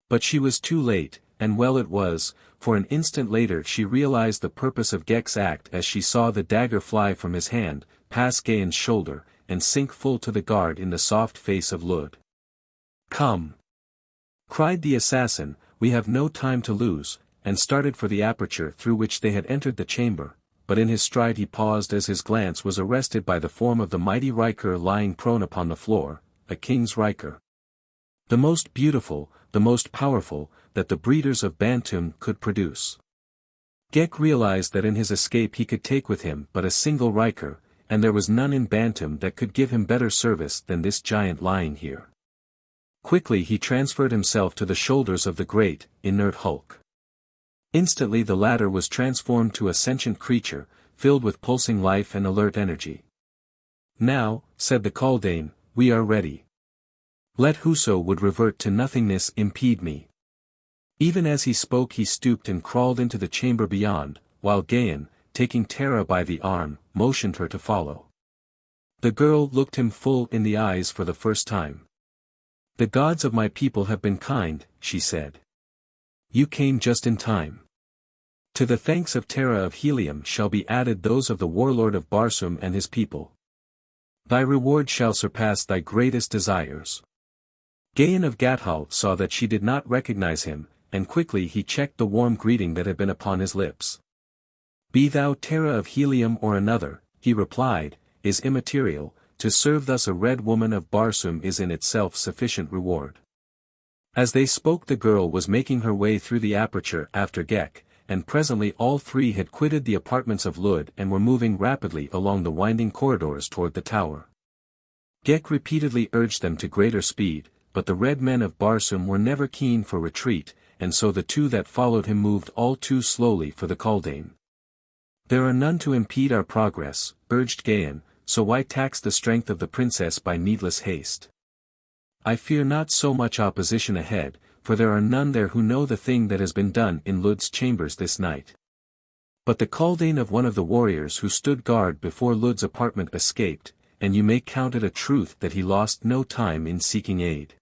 But she was too late, and well it was, for an instant later she realized the purpose of Ghek's act as she saw the dagger fly from his hand, pass Gahan's shoulder, and sink full to the guard in the soft face of Lud. "Come!" cried the assassin, "we have no time to lose," and started for the aperture through which they had entered the chamber, but in his stride he paused as his glance was arrested by the form of the mighty Riker lying prone upon the floor, a king's Riker. The most beautiful, the most powerful, that the breeders of Bantoom could produce. Ghek realized that in his escape he could take with him but a single Riker, and there was none in Bantoom that could give him better service than this giant lying here. Quickly he transferred himself to the shoulders of the great, inert hulk. Instantly the latter was transformed to a sentient creature, filled with pulsing life and alert energy. "Now," said the Kaldane, "we are ready. Let whoso would revert to nothingness impede me." Even as he spoke he stooped and crawled into the chamber beyond, while Gahan, taking Terra by the arm, motioned her to follow. The girl looked him full in the eyes for the first time. "The gods of my people have been kind," she said. "You came just in time. To the thanks of Terra of Helium shall be added those of the warlord of Barsoom and his people. Thy reward shall surpass thy greatest desires." Gahan of Gathol saw that she did not recognize him, and quickly he checked the warm greeting that had been upon his lips. "Be thou Terra of Helium or another," he replied, "is immaterial, to serve thus a red woman of Barsoom is in itself sufficient reward." As they spoke the girl was making her way through the aperture after Ghek, and presently all three had quitted the apartments of Lud and were moving rapidly along the winding corridors toward the tower. Ghek repeatedly urged them to greater speed, but the red men of Barsoom were never keen for retreat, and so the two that followed him moved all too slowly for the Kaldane. "There are none to impede our progress," urged Gahan, "so why tax the strength of the princess by needless haste? I fear not so much opposition ahead, for there are none there who know the thing that has been done in Lud's chambers this night. But the Kaldane of one of the warriors who stood guard before Lud's apartment escaped, and you may count it a truth that he lost no time in seeking aid.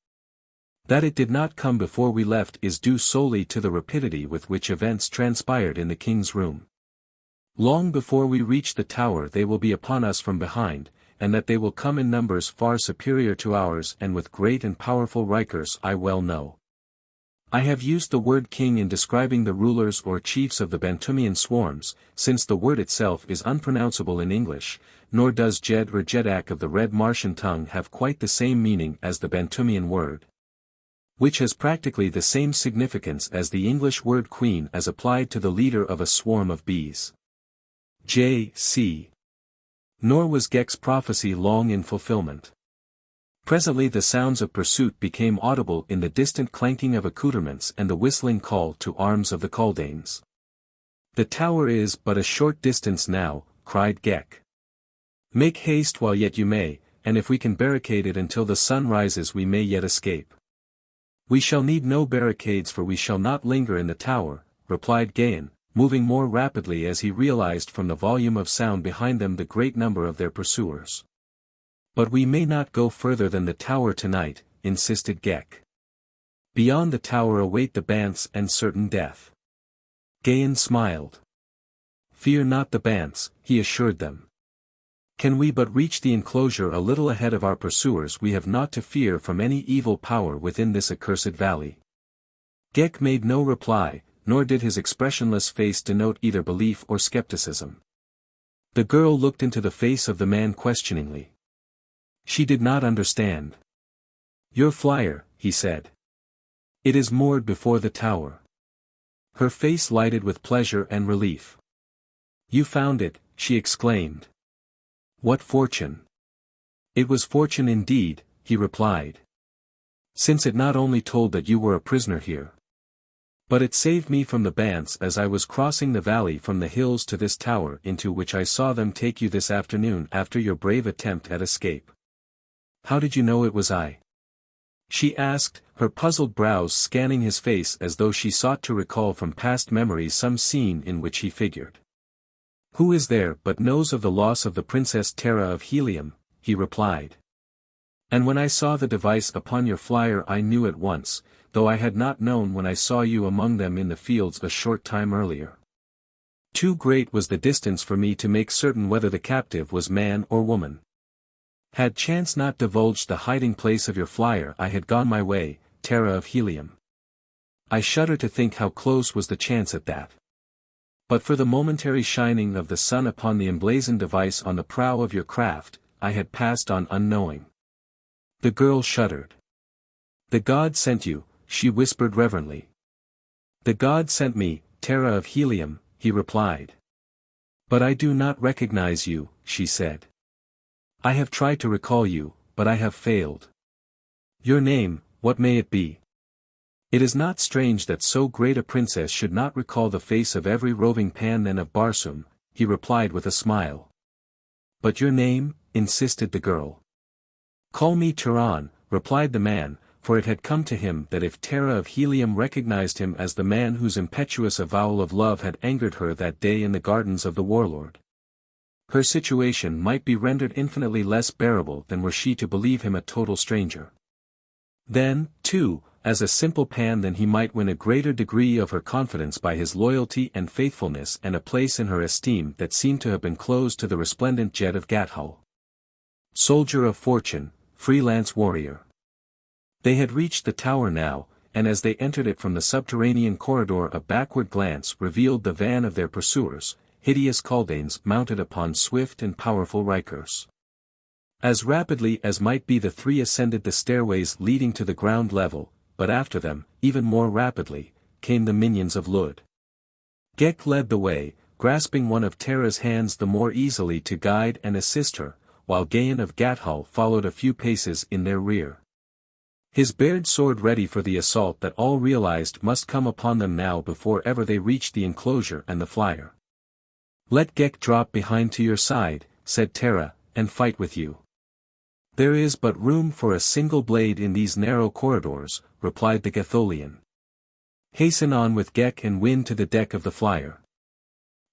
That it did not come before we left is due solely to the rapidity with which events transpired in the king's room. Long before we reach the tower they will be upon us from behind, and that they will come in numbers far superior to ours and with great and powerful rikers I well know. I have used the word king in describing the rulers or chiefs of the Bantoomian swarms, since the word itself is unpronounceable in English, nor does Jed or Jedak of the Red Martian tongue have quite the same meaning as the Bantoomian word, which has practically the same significance as the English word queen as applied to the leader of a swarm of bees. J.C. Nor was Ghek's prophecy long in fulfillment. Presently the sounds of pursuit became audible in the distant clanking of accoutrements and the whistling call to arms of the Kaldanes. "The tower is but a short distance now," cried Ghek. "Make haste while yet you may, and if we can barricade it until the sun rises we may yet escape." "We shall need no barricades for we shall not linger in the tower," replied Gahan, moving more rapidly as he realized from the volume of sound behind them the great number of their pursuers. "But we may not go further than the tower tonight," insisted Ghek. "Beyond the tower await the Bants and certain death." Gahan smiled. "Fear not the Bants," he assured them. "Can we but reach the enclosure a little ahead of our pursuers we have naught to fear from any evil power within this accursed valley." Ghek made no reply, nor did his expressionless face denote either belief or skepticism. The girl looked into the face of the man questioningly. She did not understand. "Your flyer," he said. "It is moored before the tower." Her face lighted with pleasure and relief. "You found it," she exclaimed. "What fortune!" "It was fortune indeed," he replied. "Since it not only told that you were a prisoner here, but it saved me from the Bants as I was crossing the valley from the hills to this tower into which I saw them take you this afternoon after your brave attempt at escape." "How did you know it was I?" she asked, her puzzled brows scanning his face as though she sought to recall from past memories some scene in which he figured. "Who is there but knows of the loss of the Princess Terra of Helium," he replied. "And when I saw the device upon your flyer I knew at once, though I had not known when I saw you among them in the fields a short time earlier. Too great was the distance for me to make certain whether the captive was man or woman. Had chance not divulged the hiding place of your flyer I had gone my way, Terra of Helium. I shudder to think how close was the chance at that. But for the momentary shining of the sun upon the emblazoned device on the prow of your craft, I had passed on unknowing." The girl shuddered. "The god sent you," she whispered reverently. "The god sent me, Terra of Helium," he replied. "But I do not recognize you," she said. "I have tried to recall you, but I have failed. Your name, what may it be?" "It is not strange that so great a princess should not recall the face of every roving Kaldanes of Barsoom," he replied with a smile. "But your name?" insisted the girl. "Call me Turan," replied the man, for it had come to him that if Terra of Helium recognized him as the man whose impetuous avowal of love had angered her that day in the gardens of the warlord, her situation might be rendered infinitely less bearable than were she to believe him a total stranger. Then, too, as a simple Kaldan he might win a greater degree of her confidence by his loyalty and faithfulness and a place in her esteem that seemed to have been closed to the resplendent Gahan of Gathol. Soldier of fortune, freelance warrior. They had reached the tower now, and as they entered it from the subterranean corridor a backward glance revealed the van of their pursuers, hideous Kaldanes mounted upon swift and powerful rikers. As rapidly as might be the three ascended the stairways leading to the ground level, but after them, even more rapidly, came the minions of Lud. Ghek led the way, grasping one of Terra's hands the more easily to guide and assist her, while Gahan of Gathol followed a few paces in their rear. His bared sword ready for the assault that all realized must come upon them now before ever they reached the enclosure and the flyer. "Let Ghek drop behind to your side," said Terra, "and fight with you." There is but room for a single blade in these narrow corridors, replied the Gatholian. Hasten on with Ghek and win to the deck of the flyer.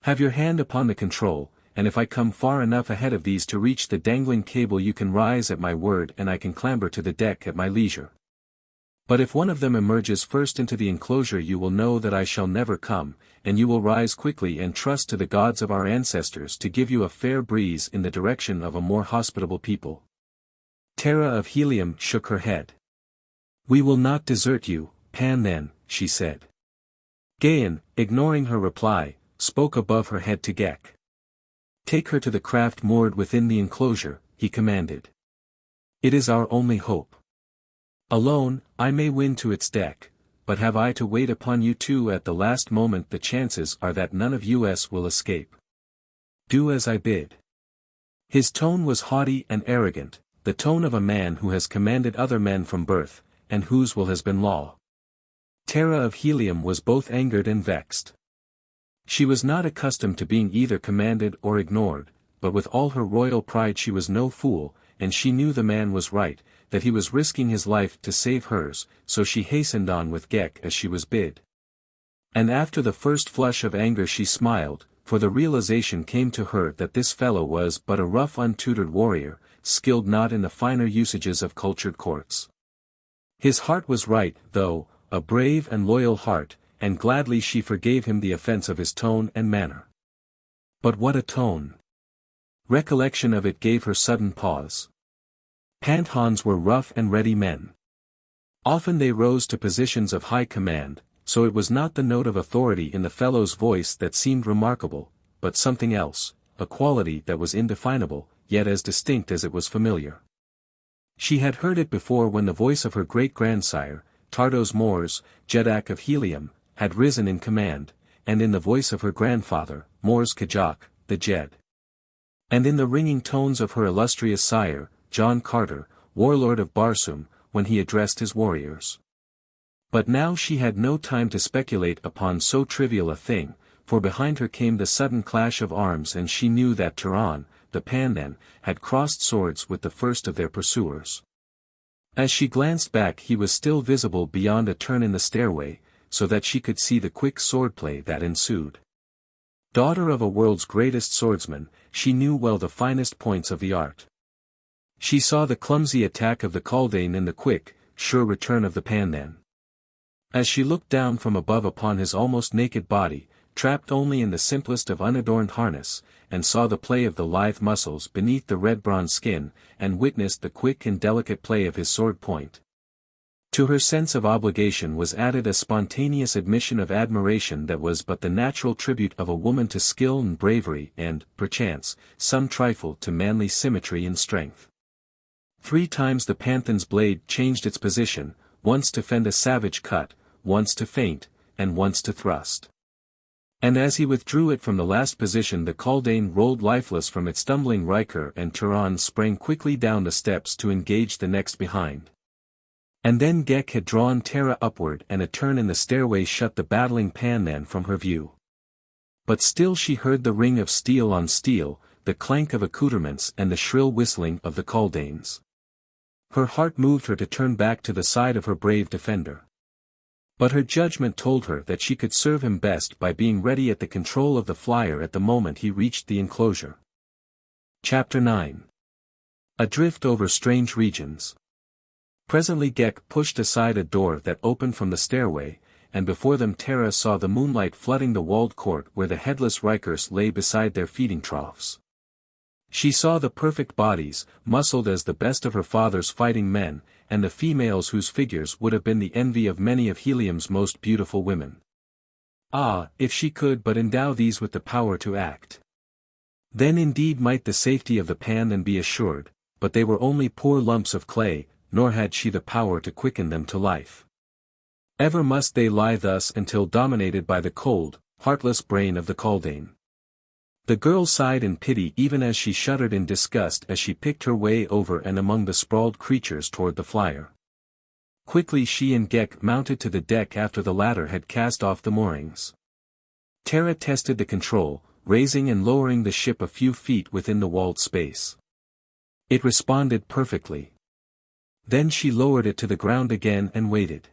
Have your hand upon the control, and if I come far enough ahead of these to reach the dangling cable you can rise at my word and I can clamber to the deck at my leisure. But if one of them emerges first into the enclosure you will know that I shall never come, and you will rise quickly and trust to the gods of our ancestors to give you a fair breeze in the direction of a more hospitable people. Terra of Helium shook her head. We will not desert you, Pan then, she said. Gahan, ignoring her reply, spoke above her head to Ghek. Take her to the craft moored within the enclosure, he commanded. It is our only hope. Alone, I may win to its deck, but have I to wait upon you two at the last moment the chances are that none of us will escape. Do as I bid. His tone was haughty and arrogant, the tone of a man who has commanded other men from birth, and whose will has been law. Terra of Helium was both angered and vexed. She was not accustomed to being either commanded or ignored, but with all her royal pride she was no fool, and she knew the man was right, that he was risking his life to save hers, so she hastened on with Ghek as she was bid. And after the first flush of anger she smiled, for the realization came to her that this fellow was but a rough untutored warrior, skilled not in the finer usages of cultured courts. His heart was right, though, a brave and loyal heart, and gladly she forgave him the offense of his tone and manner. But what a tone! Recollection of it gave her sudden pause. Panthans were rough and ready men. Often they rose to positions of high command, so it was not the note of authority in the fellow's voice that seemed remarkable, but something else, a quality that was indefinable, yet as distinct as it was familiar. She had heard it before when the voice of her great-grandsire, Tardos Mors, Jetan of Helium, had risen in command, and in the voice of her grandfather, Mors Kajak, the Jed. And in the ringing tones of her illustrious sire, John Carter, warlord of Barsoom, when he addressed his warriors. But now she had no time to speculate upon so trivial a thing, for behind her came the sudden clash of arms and she knew that Turan, the Pandan, had crossed swords with the first of their pursuers. As she glanced back he was still visible beyond a turn in the stairway, so that she could see the quick swordplay that ensued. Daughter of a world's greatest swordsman, she knew well the finest points of the art. She saw the clumsy attack of the Kaldane and the quick, sure return of the Pandan. As she looked down from above upon his almost naked body, trapped only in the simplest of unadorned harness, and saw the play of the lithe muscles beneath the red bronze skin, and witnessed the quick and delicate play of his sword point. To her sense of obligation was added a spontaneous admission of admiration that was but the natural tribute of a woman to skill and bravery and, perchance, some trifle to manly symmetry and strength. 3 times the Panthan's blade changed its position, once to fend a savage cut, once to feint, and once to thrust. And as he withdrew it from the last position the Kaldane rolled lifeless from its stumbling Riker and Turan sprang quickly down the steps to engage the next behind. And then Ghek had drawn Terra upward and a turn in the stairway shut the battling Pandan from her view. But still she heard the ring of steel on steel, the clank of accoutrements and the shrill whistling of the Kaldanes. Her heart moved her to turn back to the side of her brave defender. But her judgment told her that she could serve him best by being ready at the control of the flyer at the moment he reached the enclosure. Chapter 9. Adrift over strange regions. Presently Ghek pushed aside a door that opened from the stairway, and before them Terra saw the moonlight flooding the walled court where the headless Rikers lay beside their feeding troughs. She saw the perfect bodies, muscled as the best of her father's fighting men, and the females whose figures would have been the envy of many of Helium's most beautiful women. Ah, if she could but endow these with the power to act! Then indeed might the safety of the Pandan be assured, but they were only poor lumps of clay, nor had she the power to quicken them to life. Ever must they lie thus until dominated by the cold, heartless brain of the Kaldane. The girl sighed in pity even as she shuddered in disgust as she picked her way over and among the sprawled creatures toward the flyer. Quickly she and Ghek mounted to the deck after the latter had cast off the moorings. Terra tested the control, raising and lowering the ship a few feet within the walled space. It responded perfectly. Then she lowered it to the ground again and waited.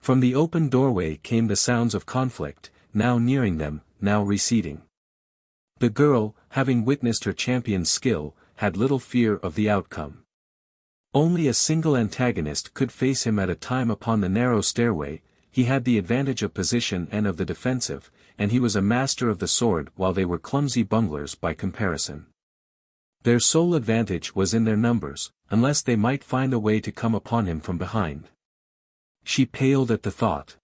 From the open doorway came the sounds of conflict, now nearing them, now receding. The girl, having witnessed her champion's skill, had little fear of the outcome. Only a single antagonist could face him at a time upon the narrow stairway. He had the advantage of position and of the defensive, and he was a master of the sword while they were clumsy bunglers by comparison. Their sole advantage was in their numbers, unless they might find a way to come upon him from behind. She paled at the thought.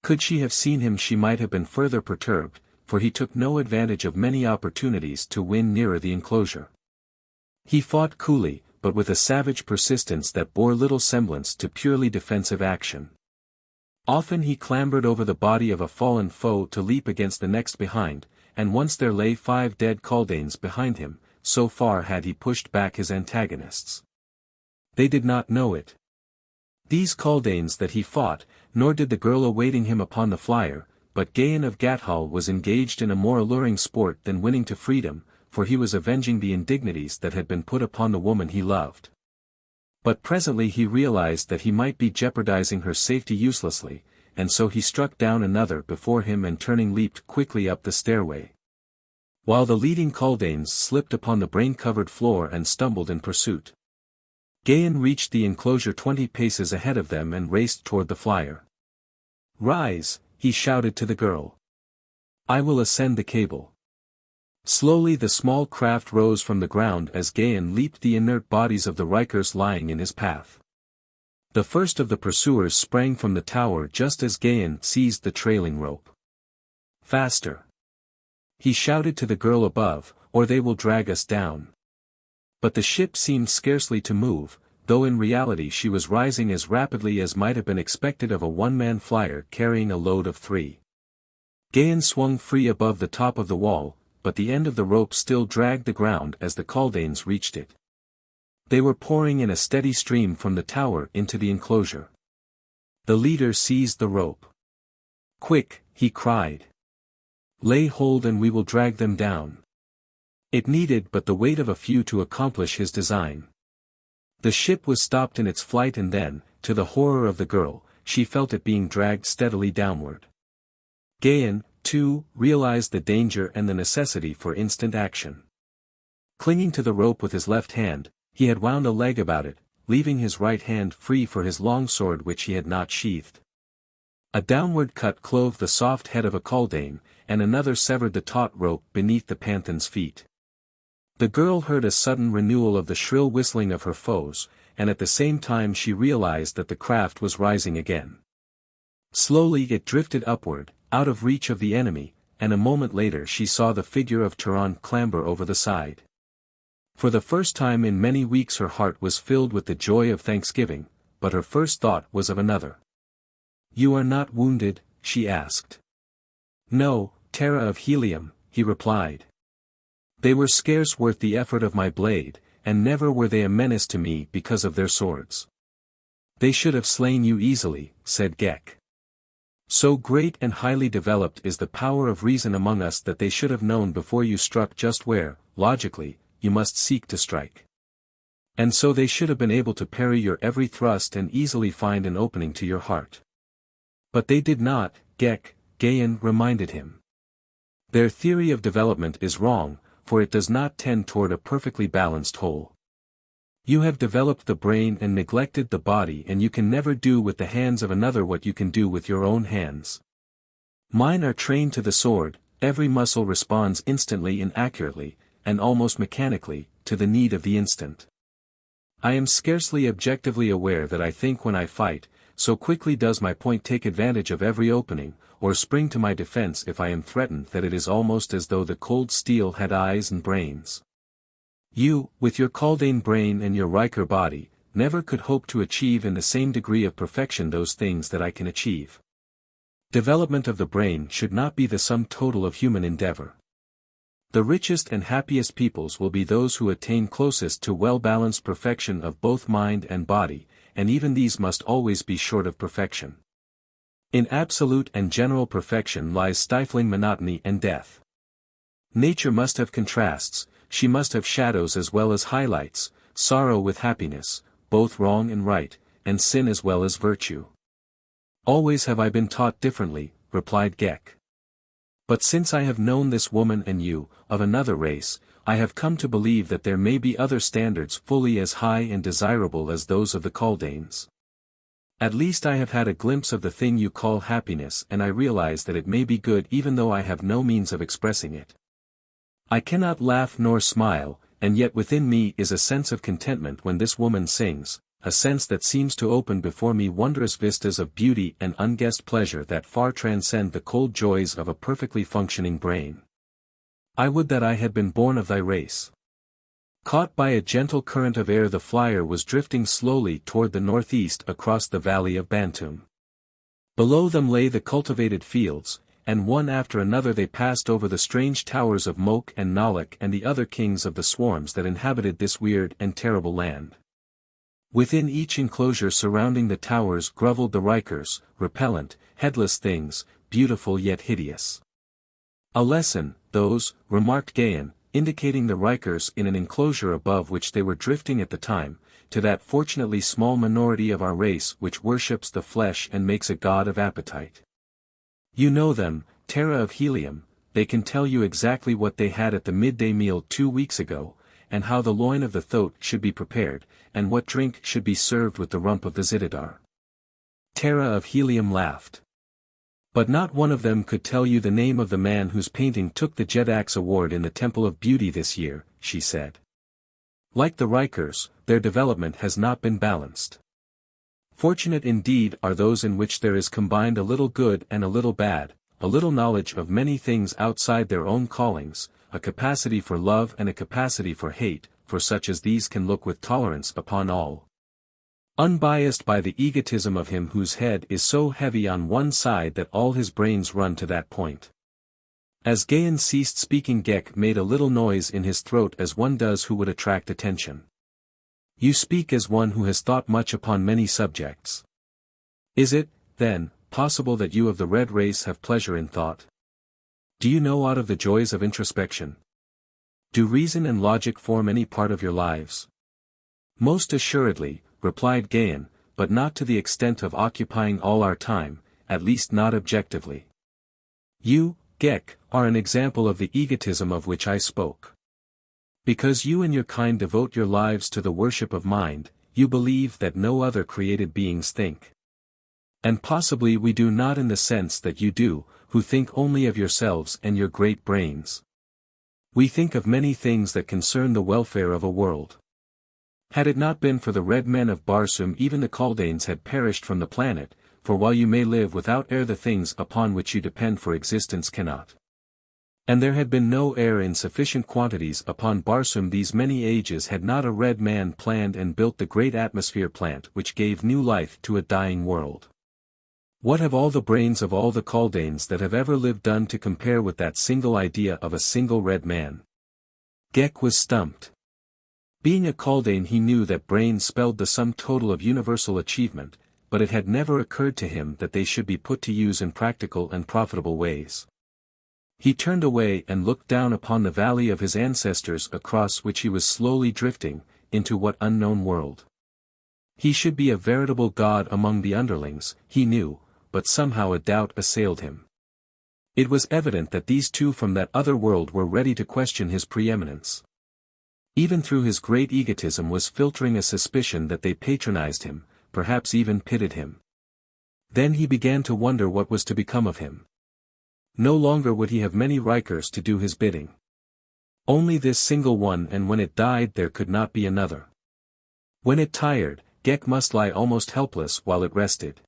Could she have seen him she might have been further perturbed, for he took no advantage of many opportunities to win nearer the enclosure. He fought coolly, but with a savage persistence that bore little semblance to purely defensive action. Often he clambered over the body of a fallen foe to leap against the next behind, and once there lay 5 dead Kaldanes behind him, so far had he pushed back his antagonists. They did not know it. These Kaldanes that he fought, nor did the girl awaiting him upon the flyer, but Gahan of Gathol was engaged in a more alluring sport than winning to freedom, for he was avenging the indignities that had been put upon the woman he loved. But presently he realized that he might be jeopardizing her safety uselessly, and so he struck down another before him and turning leaped quickly up the stairway. While the leading Kaldanes slipped upon the brain-covered floor and stumbled in pursuit. Gahan reached the enclosure 20 paces ahead of them and raced toward the flyer. "Rise," he shouted to the girl. "I will ascend the cable." Slowly the small craft rose from the ground as Gahan leaped the inert bodies of the Rikers lying in his path. The first of the pursuers sprang from the tower just as Gahan seized the trailing rope. "Faster!" he shouted to the girl above, "or they will drag us down." But the ship seemed scarcely to move, though in reality she was rising as rapidly as might have been expected of a one-man flyer carrying a load of 3. Gahan swung free above the top of the wall, but the end of the rope still dragged the ground as the Kaldanes reached it. They were pouring in a steady stream from the tower into the enclosure. The leader seized the rope. "Quick," he cried. "Lay hold and we will drag them down." It needed but the weight of a few to accomplish his design. The ship was stopped in its flight and then, to the horror of the girl, she felt it being dragged steadily downward. Gahan, too, realized the danger and the necessity for instant action. Clinging to the rope with his left hand, he had wound a leg about it, leaving his right hand free for his long sword which he had not sheathed. A downward cut clove the soft head of a Kaldane, and another severed the taut rope beneath the Panthan's feet. The girl heard a sudden renewal of the shrill whistling of her foes, and at the same time she realized that the craft was rising again. Slowly it drifted upward, out of reach of the enemy, and a moment later she saw the figure of Tehran clamber over the side. For the first time in many weeks her heart was filled with the joy of thanksgiving, but her first thought was of another. "You are not wounded?" she asked. "No, Terra of Helium," he replied. "They were scarce worth the effort of my blade, and never were they a menace to me because of their swords." "They should have slain you easily," said Ghek. "So great and highly developed is the power of reason among us that they should have known before you struck just where, logically, you must seek to strike. And so they should have been able to parry your every thrust and easily find an opening to your heart." "But they did not, Ghek," Gahan reminded him. "Their theory of development is wrong, for it does not tend toward a perfectly balanced whole. You have developed the brain and neglected the body, and you can never do with the hands of another what you can do with your own hands. Mine are trained to the sword, every muscle responds instantly and accurately, and almost mechanically, to the need of the instant. I am scarcely objectively aware that I think when I fight, so quickly does my point take advantage of every opening, or spring to my defense if I am threatened, that it is almost as though the cold steel had eyes and brains. You, with your Kaldane brain and your Riker body, never could hope to achieve in the same degree of perfection those things that I can achieve. Development of the brain should not be the sum total of human endeavor. The richest and happiest peoples will be those who attain closest to well-balanced perfection of both mind and body, and even these must always be short of perfection. In absolute and general perfection lies stifling monotony and death. Nature must have contrasts, she must have shadows as well as highlights, sorrow with happiness, both wrong and right, and sin as well as virtue. Always have I been taught differently, replied Ghek. But since I have known this woman and you, of another race, I have come to believe that there may be other standards fully as high and desirable as those of the Kaldanes. At least I have had a glimpse of the thing you call happiness, and I realize that it may be good even though I have no means of expressing it. I cannot laugh nor smile, and yet within me is a sense of contentment when this woman sings, a sense that seems to open before me wondrous vistas of beauty and unguessed pleasure that far transcend the cold joys of a perfectly functioning brain. I would that I had been born of thy race. Caught by a gentle current of air, the flyer was drifting slowly toward the northeast across the valley of Bantoom. Below them lay the cultivated fields, and one after another they passed over the strange towers of Moke and Nalek and the other kings of the swarms that inhabited this weird and terrible land. Within each enclosure surrounding the towers grovelled the Rikers, repellent, headless things, beautiful yet hideous. A lesson, those, remarked Gahan, indicating the Rikers in an enclosure above which they were drifting at the time, to that fortunately small minority of our race which worships the flesh and makes a god of appetite. You know them, Terra of Helium, they can tell you exactly what they had at the midday meal 2 weeks ago, and how the loin of the thoat should be prepared, and what drink should be served with the rump of the zitidar. Terra of Helium laughed. But not one of them could tell you the name of the man whose painting took the Jedax Award in the Temple of Beauty this year, she said. Like the Rikers, their development has not been balanced. Fortunate indeed are those in which there is combined a little good and a little bad, a little knowledge of many things outside their own callings, a capacity for love and a capacity for hate, for such as these can look with tolerance upon all. Unbiased by the egotism of him whose head is so heavy on one side that all his brains run to that point. As Gahan ceased speaking, Ghek made a little noise in his throat as one does who would attract attention. You speak as one who has thought much upon many subjects. Is it, then, possible that you of the red race have pleasure in thought? Do you know aught of the joys of introspection? Do reason and logic form any part of your lives? Most assuredly, replied Gahan, but not to the extent of occupying all our time, at least not objectively. You, Ghek, are an example of the egotism of which I spoke. Because you and your kind devote your lives to the worship of mind, you believe that no other created beings think. And possibly we do not in the sense that you do, who think only of yourselves and your great brains. We think of many things that concern the welfare of a world. Had it not been for the red men of Barsoom, even the Kaldanes had perished from the planet, for while you may live without air, the things upon which you depend for existence cannot. And there had been no air in sufficient quantities upon Barsoom these many ages had not a red man planned and built the great atmosphere plant which gave new life to a dying world. What have all the brains of all the Kaldanes that have ever lived done to compare with that single idea of a single red man? Ghek was stumped. Being a Kaldane, he knew that brains spelled the sum total of universal achievement, but it had never occurred to him that they should be put to use in practical and profitable ways. He turned away and looked down upon the valley of his ancestors across which he was slowly drifting, into what unknown world? He should be a veritable god among the underlings, he knew, but somehow a doubt assailed him. It was evident that these two from that other world were ready to question his preeminence. Even through his great egotism was filtering a suspicion that they patronized him, perhaps even pitied him. Then he began to wonder what was to become of him. No longer would he have many Rikers to do his bidding. Only this single one, and when it died there could not be another. When it tired, Ghek must lie almost helpless while it rested.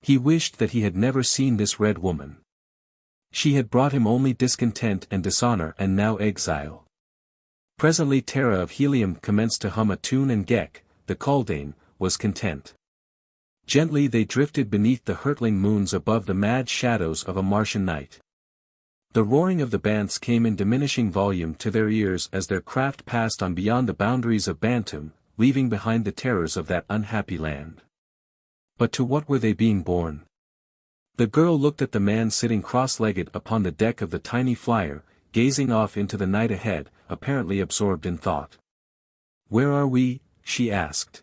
He wished that he had never seen this red woman. She had brought him only discontent and dishonor and now exile. Presently Terra of Helium commenced to hum a tune, and Ghek, the Kaldane, was content. Gently they drifted beneath the hurtling moons above the mad shadows of a Martian night. The roaring of the Bants came in diminishing volume to their ears as their craft passed on beyond the boundaries of Bantoom, leaving behind the terrors of that unhappy land. But to what were they being born? The girl looked at the man sitting cross-legged upon the deck of the tiny flyer, gazing off into the night ahead, apparently absorbed in thought. "Where are we?" she asked.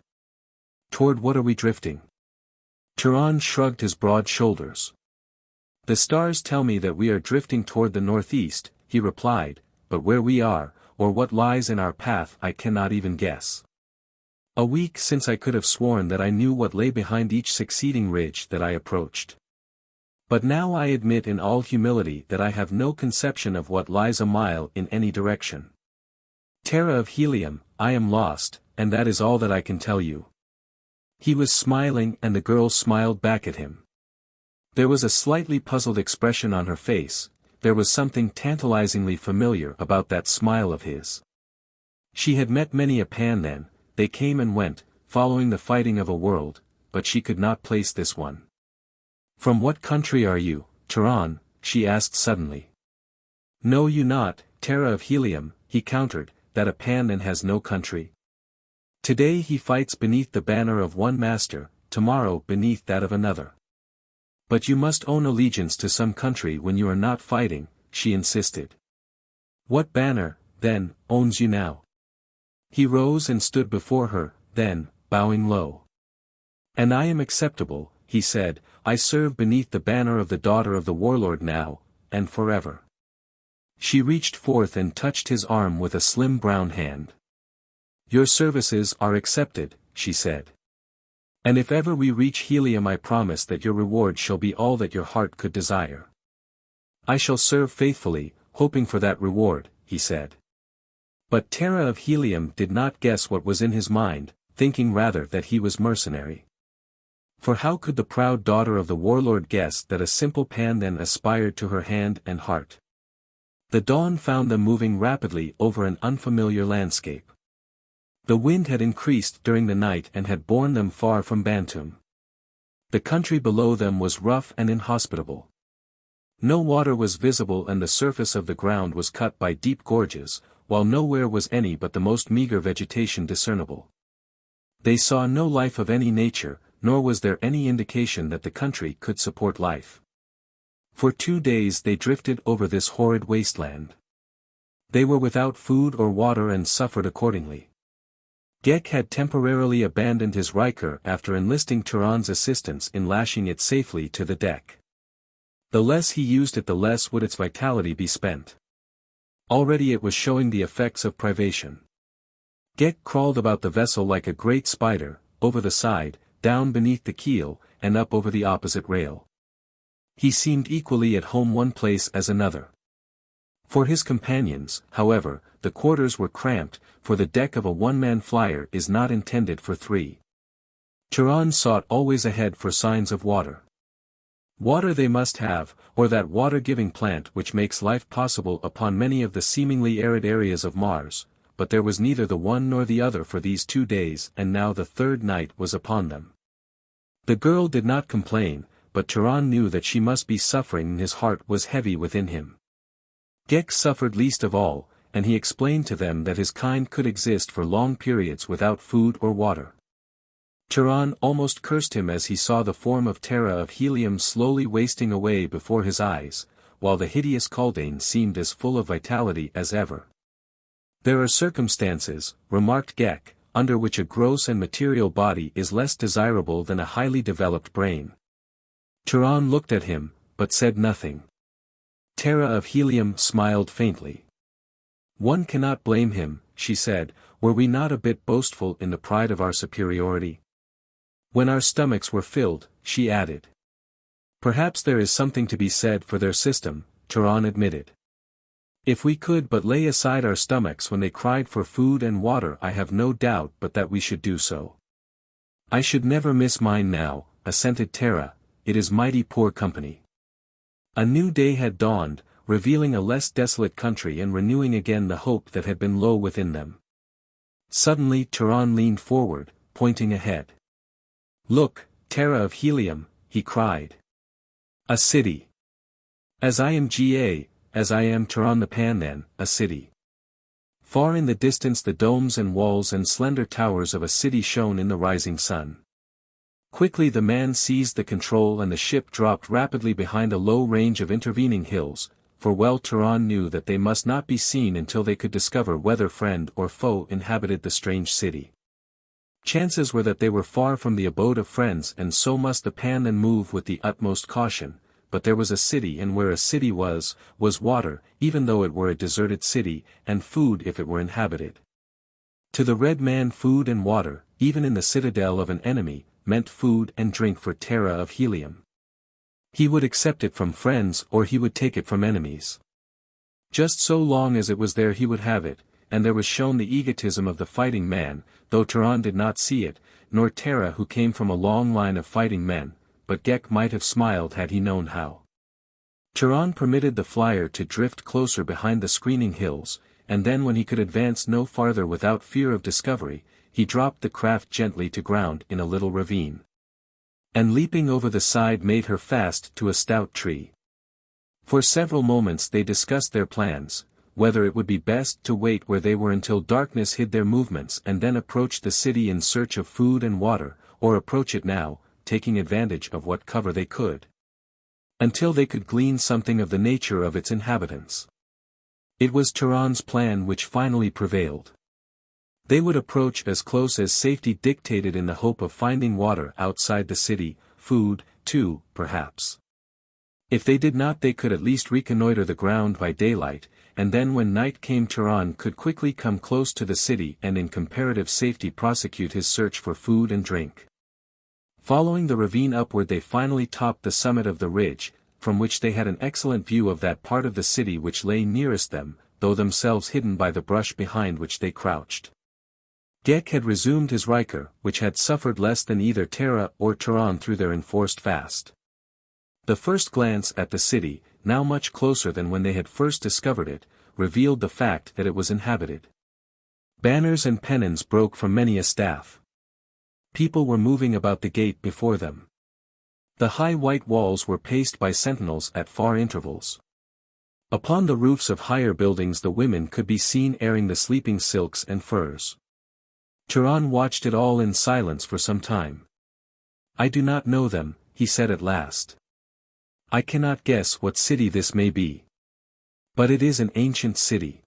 "Toward what are we drifting?" Turan shrugged his broad shoulders. "The stars tell me that we are drifting toward the northeast," he replied, "but where we are, or what lies in our path I cannot even guess. A week since I could have sworn that I knew what lay behind each succeeding ridge that I approached. But now I admit in all humility that I have no conception of what lies a mile in any direction. Terra of Helium, I am lost, and that is all that I can tell you." He was smiling and the girl smiled back at him. There was a slightly puzzled expression on her face, there was something tantalizingly familiar about that smile of his. She had met many a pan then, they came and went, following the fighting of a world, but she could not place this one. "From what country are you, Turan?" she asked suddenly. "Know you not, Terra of Helium," he countered, "that a Pandan has no country? Today he fights beneath the banner of one master, tomorrow beneath that of another." "But you must own allegiance to some country when you are not fighting," she insisted. "What banner, then, owns you now?" He rose and stood before her, then, bowing low. "And I am acceptable," he said, "I serve beneath the banner of the daughter of the warlord now, and forever." She reached forth and touched his arm with a slim brown hand. "Your services are accepted," she said. "And if ever we reach Helium I promise that your reward shall be all that your heart could desire." "I shall serve faithfully, hoping for that reward," he said. But Terra of Helium did not guess what was in his mind, thinking rather that he was mercenary. For how could the proud daughter of the warlord guess that a simple Pandan aspired to her hand and heart? The dawn found them moving rapidly over an unfamiliar landscape. The wind had increased during the night and had borne them far from Bantoom. The country below them was rough and inhospitable. No water was visible and the surface of the ground was cut by deep gorges, while nowhere was any but the most meager vegetation discernible. They saw no life of any nature, nor was there any indication that the country could support life. For 2 days they drifted over this horrid wasteland. They were without food or water and suffered accordingly. Ghek had temporarily abandoned his Riker after enlisting Turan's assistance in lashing it safely to the deck. The less he used it the less would its vitality be spent. Already it was showing the effects of privation. Ghek crawled about the vessel like a great spider, over the side, down beneath the keel, and up over the opposite rail. He seemed equally at home one place as another. For his companions, however, the quarters were cramped, for the deck of a one-man flyer is not intended for 3. Turan sought always ahead for signs of water. Water they must have, or that water-giving plant which makes life possible upon many of the seemingly arid areas of Mars, but there was neither the one nor the other for these 2 days and now the third night was upon them. The girl did not complain, but Turan knew that she must be suffering and his heart was heavy within him. Ghek suffered least of all, and he explained to them that his kind could exist for long periods without food or water. Turan almost cursed him as he saw the form of Terra of Helium slowly wasting away before his eyes, while the hideous Kaldane seemed as full of vitality as ever. "There are circumstances," remarked Ghek, "under which a gross and material body is less desirable than a highly developed brain." Turan looked at him, but said nothing. Terra of Helium smiled faintly. "One cannot blame him," she said, "were we not a bit boastful in the pride of our superiority?" "When our stomachs were filled," she added. "Perhaps there is something to be said for their system," Turan admitted. "If we could but lay aside our stomachs when they cried for food and water I have no doubt but that we should do so." "I should never miss mine now," assented Terra, "it is mighty poor company." A new day had dawned, revealing a less desolate country and renewing again the hope that had been low within them. Suddenly Turan leaned forward, pointing ahead. "Look, Terra of Helium," he cried. "A city. As I am Ga, as I am Turan the Pandan, a city." Far in the distance the domes and walls and slender towers of a city shone in the rising sun. Quickly the man seized the control and the ship dropped rapidly behind a low range of intervening hills, for well Turan knew that they must not be seen until they could discover whether friend or foe inhabited the strange city. Chances were that they were far from the abode of friends, and so must the pan then move with the utmost caution, but there was a city, and where a city was water, even though it were a deserted city, and food if it were inhabited. To the red man food and water, even in the citadel of an enemy, meant food and drink for Terra of Helium. He would accept it from friends or he would take it from enemies. Just so long as it was there he would have it, and there was shown the egotism of the fighting man, though Turan did not see it, nor Terra who came from a long line of fighting men, but Ghek might have smiled had he known how. Turan permitted the flyer to drift closer behind the screening hills, and then when he could advance no farther without fear of discovery, he dropped the craft gently to ground in a little ravine. And leaping over the side made her fast to a stout tree. For several moments they discussed their plans, whether it would be best to wait where they were until darkness hid their movements and then approach the city in search of food and water, or approach it now, taking advantage of what cover they could, until they could glean something of the nature of its inhabitants. It was Turan's plan which finally prevailed. They would approach as close as safety dictated in the hope of finding water outside the city, food, too, perhaps. If they did not they could at least reconnoiter the ground by daylight, and then when night came Turan could quickly come close to the city and in comparative safety prosecute his search for food and drink. Following the ravine upward they finally topped the summit of the ridge, from which they had an excellent view of that part of the city which lay nearest them, though themselves hidden by the brush behind which they crouched. Ghek had resumed his Riker, which had suffered less than either Terra or Turan through their enforced fast. The first glance at the city, now much closer than when they had first discovered it, revealed the fact that it was inhabited. Banners and pennons broke from many a staff. People were moving about the gate before them. The high white walls were paced by sentinels at far intervals. Upon the roofs of higher buildings the women could be seen airing the sleeping silks and furs. Turan watched it all in silence for some time. "I do not know them," he said at last. "I cannot guess what city this may be. But it is an ancient city.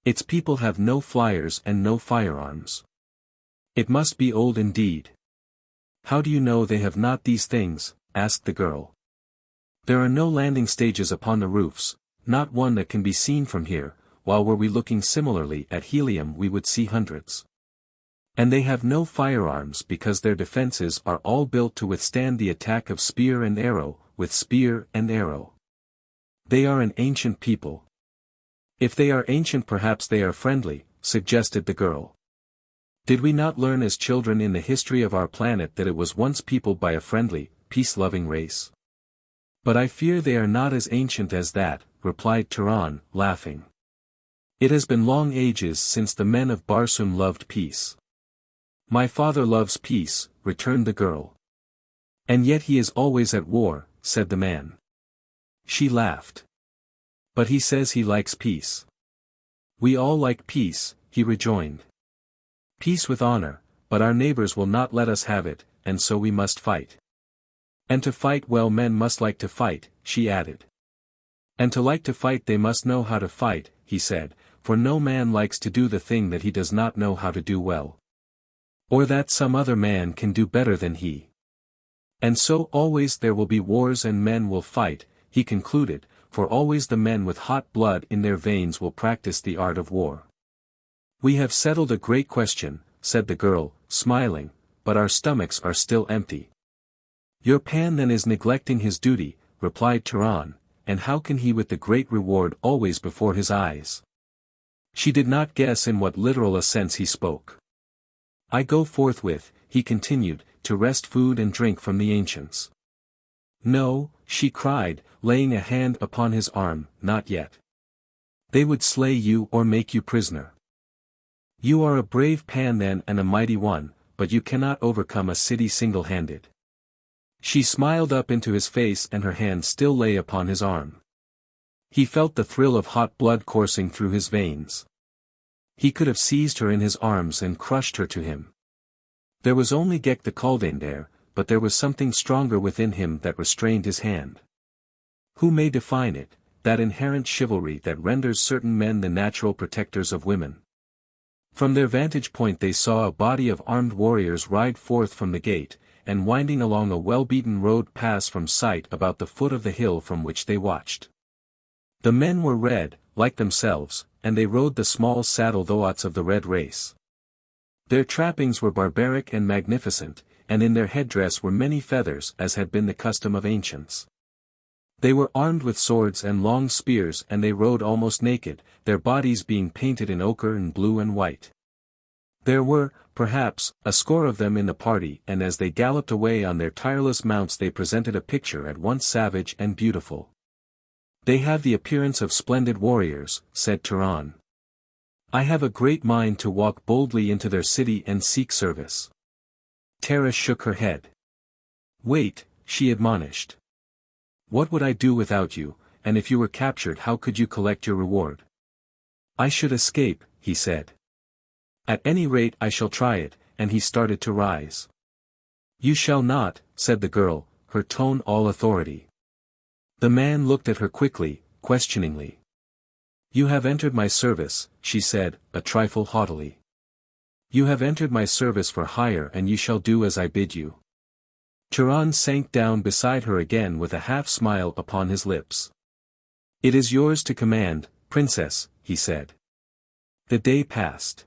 Its people have no flyers and no firearms. It must be old indeed." "How do you know they have not these things?" asked the girl. "There are no landing stages upon the roofs, not one that can be seen from here, while were we looking similarly at Helium we would see hundreds. And they have no firearms because their defenses are all built to withstand the attack of spear and arrow, with spear and arrow. They are an ancient people." "If they are ancient perhaps they are friendly," suggested the girl. "Did we not learn as children in the history of our planet that it was once peopled by a friendly, peace-loving race?" "But I fear they are not as ancient as that," replied Turan, laughing. "It has been long ages since the men of Barsoom loved peace." "My father loves peace," returned the girl. "And yet he is always at war," said the man. She laughed. "But he says he likes peace." "We all like peace," he rejoined. "Peace with honor, but our neighbors will not let us have it, and so we must fight." "And to fight well men must like to fight," she added. "And to like to fight they must know how to fight," he said, "for no man likes to do the thing that he does not know how to do well. Or that some other man can do better than he. And so always there will be wars and men will fight," he concluded, "for always the men with hot blood in their veins will practice the art of war." "We have settled a great question," said the girl, smiling, "but our stomachs are still empty." "Your pan then is neglecting his duty," replied Turan, "and how can he with the great reward always before his eyes?" She did not guess in what literal a sense he spoke. "I go forthwith," he continued, "to wrest food and drink from the ancients." "No," she cried, laying a hand upon his arm, "not yet. They would slay you or make you prisoner. You are a brave pan then and a mighty one, but you cannot overcome a city single-handed." She smiled up into his face and her hand still lay upon his arm. He felt the thrill of hot blood coursing through his veins. He could have seized her in his arms and crushed her to him. There was only Ghek the Kaldane there, but there was something stronger within him that restrained his hand. Who may define it, that inherent chivalry that renders certain men the natural protectors of women. From their vantage point they saw a body of armed warriors ride forth from the gate, and winding along a well-beaten road pass from sight about the foot of the hill from which they watched. The men were red, like themselves, and they rode the small saddle-thoats of the red race. Their trappings were barbaric and magnificent, and in their headdress were many feathers as had been the custom of ancients. They were armed with swords and long spears and they rode almost naked, their bodies being painted in ochre and blue and white. There were, perhaps, a score of them in the party, and as they galloped away on their tireless mounts they presented a picture at once savage and beautiful. "They have the appearance of splendid warriors," said Turan. "I have a great mind to walk boldly into their city and seek service." Tara shook her head. "Wait," she admonished. "What would I do without you, and if you were captured how could you collect your reward?" "I should escape," he said. "At any rate I shall try it," and he started to rise. "You shall not," said the girl, her tone all authority. The man looked at her quickly, questioningly. "You have entered my service," she said, a trifle haughtily. "You have entered my service for hire and you shall do as I bid you." Turan sank down beside her again with a half-smile upon his lips. "It is yours to command, princess," he said. The day passed.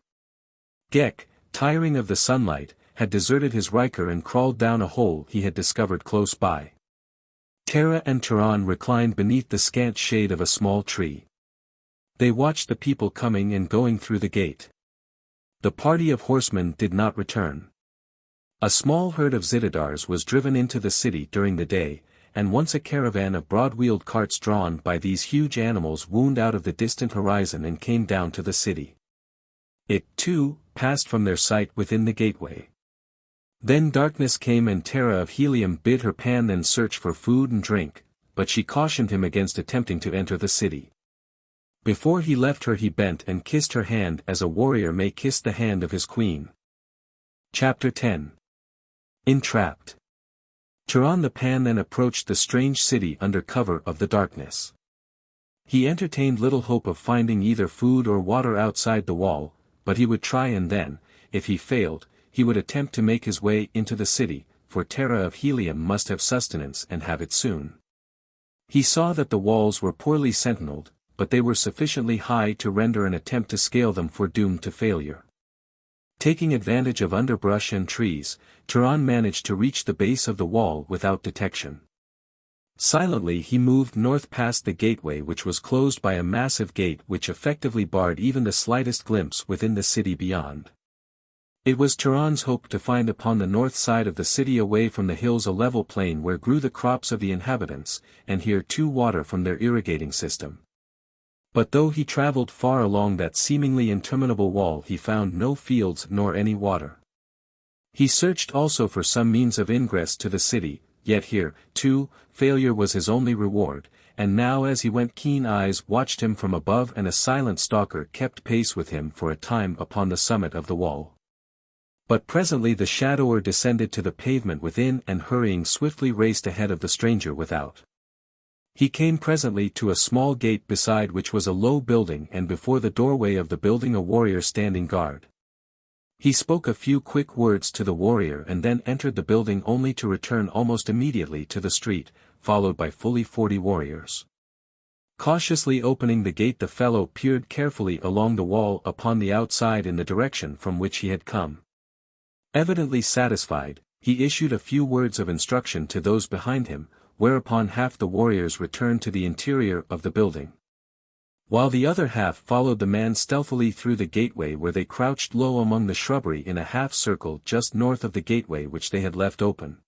Ghek, tiring of the sunlight, had deserted his Riker and crawled down a hole he had discovered close by. Tara and Turan reclined beneath the scant shade of a small tree. They watched the people coming and going through the gate. The party of horsemen did not return. A small herd of Zitadars was driven into the city during the day, and once a caravan of broad-wheeled carts drawn by these huge animals wound out of the distant horizon and came down to the city. It, too, passed from their sight within the gateway. Then darkness came and Tara of Helium bid her Pandan search for food and drink, but she cautioned him against attempting to enter the city. Before he left her he bent and kissed her hand as a warrior may kiss the hand of his queen. Chapter 10. Entrapped. Turan the Pan then approached the strange city under cover of the darkness. He entertained little hope of finding either food or water outside the wall, but he would try and then, if he failed, he would attempt to make his way into the city, for Tara of Helium must have sustenance and have it soon. He saw that the walls were poorly sentineled, but they were sufficiently high to render an attempt to scale them doomed to failure. Taking advantage of underbrush and trees, Turan managed to reach the base of the wall without detection. Silently he moved north past the gateway which was closed by a massive gate which effectively barred even the slightest glimpse within the city beyond. It was Turan's hope to find upon the north side of the city away from the hills a level plain where grew the crops of the inhabitants, and here too water from their irrigating system. But though he traveled far along that seemingly interminable wall he found no fields nor any water. He searched also for some means of ingress to the city, yet here, too, failure was his only reward, and now as he went keen eyes watched him from above and a silent stalker kept pace with him for a time upon the summit of the wall. But presently the shadower descended to the pavement within and hurrying swiftly raced ahead of the stranger without. He came presently to a small gate beside which was a low building and before the doorway of the building a warrior standing guard. He spoke a few quick words to the warrior and then entered the building only to return almost immediately to the street, followed by fully 40 warriors. Cautiously opening the gate the fellow peered carefully along the wall upon the outside in the direction from which he had come. Evidently satisfied, he issued a few words of instruction to those behind him, whereupon half the warriors returned to the interior of the building. While the other half followed the man stealthily through the gateway where they crouched low among the shrubbery in a half-circle just north of the gateway which they had left open.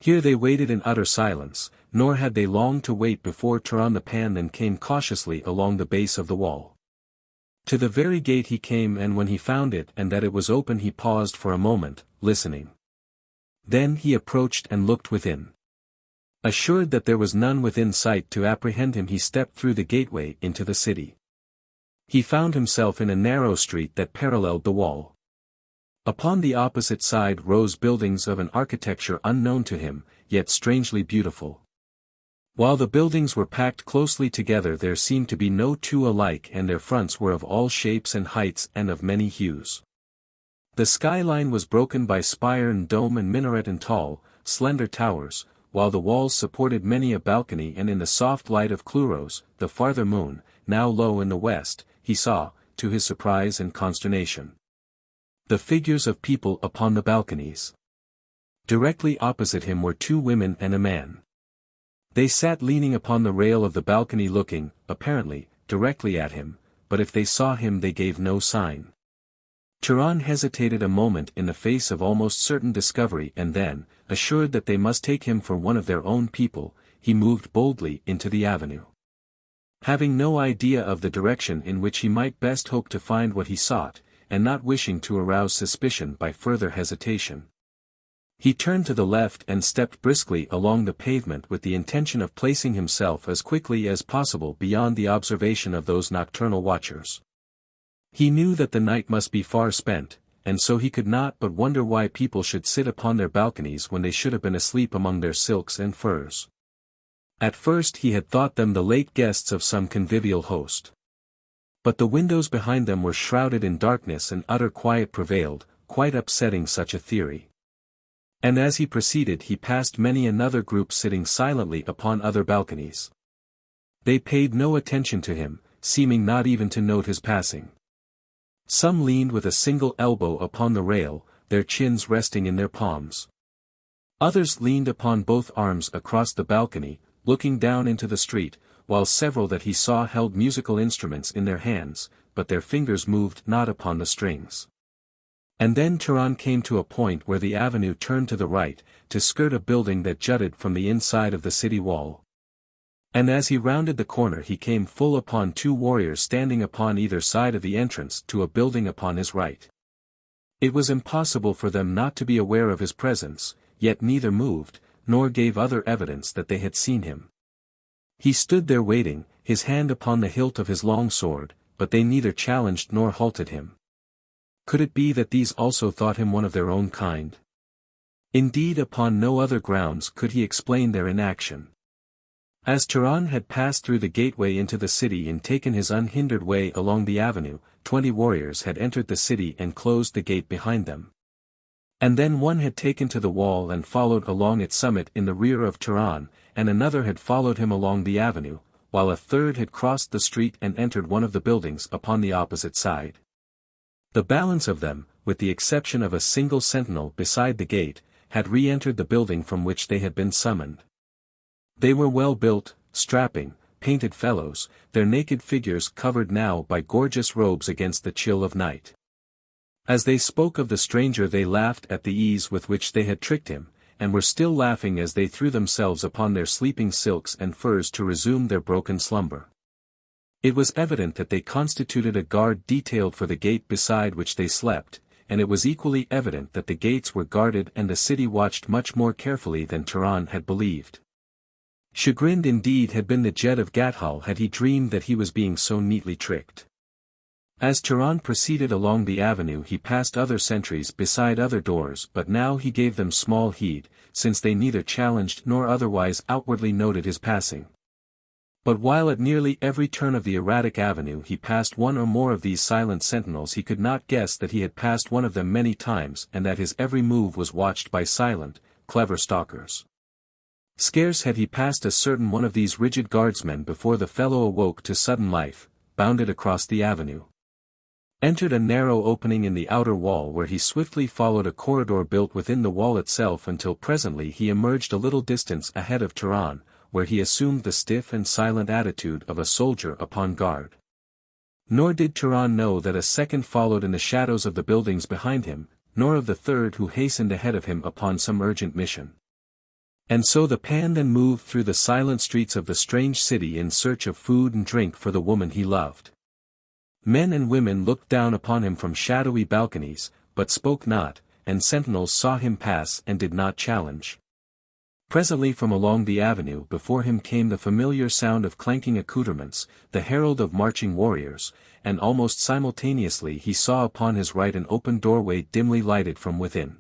Here they waited in utter silence, nor had they long to wait before Turan the Pan then came cautiously along the base of the wall. To the very gate he came and when he found it and that it was open he paused for a moment, listening. Then he approached and looked within. Assured that there was none within sight to apprehend him he stepped through the gateway into the city. He found himself in a narrow street that paralleled the wall. Upon the opposite side rose buildings of an architecture unknown to him, yet strangely beautiful. While the buildings were packed closely together, there seemed to be no two alike, and their fronts were of all shapes and heights and of many hues. The skyline was broken by spire and dome and minaret and tall, slender towers, while the walls supported many a balcony, and in the soft light of Cluros, the farther moon, now low in the west, he saw, to his surprise and consternation, the figures of people upon the balconies. Directly opposite him were two women and a man. They sat leaning upon the rail of the balcony looking, apparently, directly at him, but if they saw him they gave no sign. Turan hesitated a moment in the face of almost certain discovery, and then, assured that they must take him for one of their own people, he moved boldly into the avenue. Having no idea of the direction in which he might best hope to find what he sought, and not wishing to arouse suspicion by further hesitation, he turned to the left and stepped briskly along the pavement with the intention of placing himself as quickly as possible beyond the observation of those nocturnal watchers. He knew that the night must be far spent, and so he could not but wonder why people should sit upon their balconies when they should have been asleep among their silks and furs. At first he had thought them the late guests of some convivial host. But the windows behind them were shrouded in darkness and utter quiet prevailed, quite upsetting such a theory. And as he proceeded he passed many another group sitting silently upon other balconies. They paid no attention to him, seeming not even to note his passing. Some leaned with a single elbow upon the rail, their chins resting in their palms. Others leaned upon both arms across the balcony, looking down into the street, while several that he saw held musical instruments in their hands, but their fingers moved not upon the strings. And then Turan came to a point where the avenue turned to the right, to skirt a building that jutted from the inside of the city wall. And as he rounded the corner he came full upon two warriors standing upon either side of the entrance to a building upon his right. It was impossible for them not to be aware of his presence, yet neither moved, nor gave other evidence that they had seen him. He stood there waiting, his hand upon the hilt of his long sword, but they neither challenged nor halted him. Could it be that these also thought him one of their own kind? Indeed, upon no other grounds could he explain their inaction. As Turan had passed through the gateway into the city and taken his unhindered way along the avenue, 20 warriors had entered the city and closed the gate behind them. And then one had taken to the wall and followed along its summit in the rear of Turan, and another had followed him along the avenue, while a third had crossed the street and entered one of the buildings upon the opposite side. The balance of them, with the exception of a single sentinel beside the gate, had re-entered the building from which they had been summoned. They were well-built, strapping, painted fellows, their naked figures covered now by gorgeous robes against the chill of night. As they spoke of the stranger they laughed at the ease with which they had tricked him, and were still laughing as they threw themselves upon their sleeping silks and furs to resume their broken slumber. It was evident that they constituted a guard detailed for the gate beside which they slept, and it was equally evident that the gates were guarded and the city watched much more carefully than Turan had believed. Chagrined indeed had been the Gahan of Gathol had he dreamed that he was being so neatly tricked. As Turan proceeded along the avenue he passed other sentries beside other doors, but now he gave them small heed, since they neither challenged nor otherwise outwardly noted his passing. But while at nearly every turn of the erratic avenue he passed one or more of these silent sentinels, he could not guess that he had passed one of them many times and that his every move was watched by silent, clever stalkers. Scarce had he passed a certain one of these rigid guardsmen before the fellow awoke to sudden life, bounded across the avenue, entered a narrow opening in the outer wall where he swiftly followed a corridor built within the wall itself until presently he emerged a little distance ahead of Turan, where he assumed the stiff and silent attitude of a soldier upon guard. Nor did Turan know that a second followed in the shadows of the buildings behind him, nor of the third who hastened ahead of him upon some urgent mission. And so the Pandan moved through the silent streets of the strange city in search of food and drink for the woman he loved. Men and women looked down upon him from shadowy balconies, but spoke not, and sentinels saw him pass and did not challenge. Presently from along the avenue before him came the familiar sound of clanking accoutrements, the herald of marching warriors, and almost simultaneously he saw upon his right an open doorway dimly lighted from within.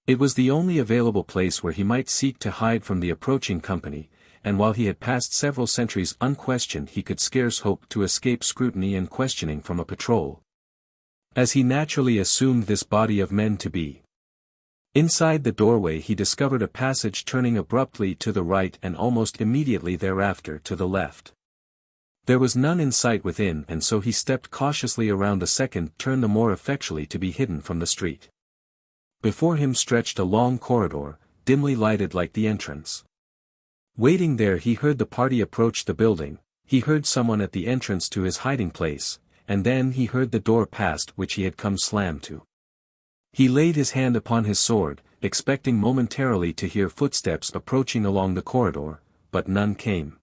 It was the only available place where he might seek to hide from the approaching company, and while he had passed several sentries unquestioned he could scarce hope to escape scrutiny and questioning from a patrol. As he naturally assumed this body of men to be. Inside the doorway he discovered a passage turning abruptly to the right and almost immediately thereafter to the left. There was none in sight within, and so he stepped cautiously around the second turn the more effectually to be hidden from the street. Before him stretched a long corridor, dimly lighted like the entrance. Waiting there he heard the party approach the building, he heard someone at the entrance to his hiding place, and then he heard the door past which he had come slam to. He laid his hand upon his sword, expecting momentarily to hear footsteps approaching along the corridor, but none came.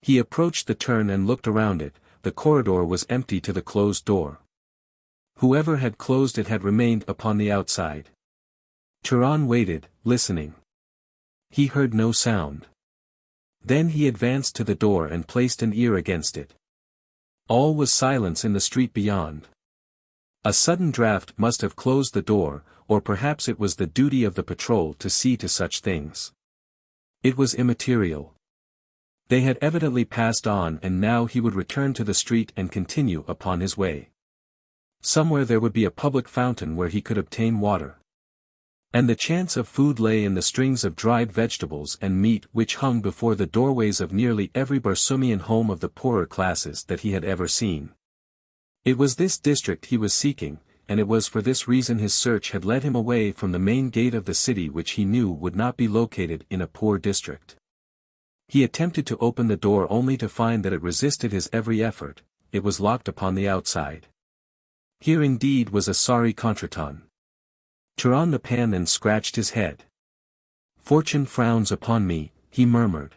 He approached the turn and looked around it. The corridor was empty to the closed door. Whoever had closed it had remained upon the outside. Turan waited, listening. He heard no sound. Then he advanced to the door and placed an ear against it. All was silence in the street beyond. A sudden draught must have closed the door, or perhaps it was the duty of the patrol to see to such things. It was immaterial. They had evidently passed on, and now he would return to the street and continue upon his way. Somewhere there would be a public fountain where he could obtain water. And the chance of food lay in the strings of dried vegetables and meat which hung before the doorways of nearly every Barsoomian home of the poorer classes that he had ever seen. It was this district he was seeking, and it was for this reason his search had led him away from the main gate of the city which he knew would not be located in a poor district. He attempted to open the door only to find that it resisted his every effort. It was locked upon the outside. Here indeed was a sorry contretemps. Turan the pan then scratched his head. Fortune frowns upon me, he murmured.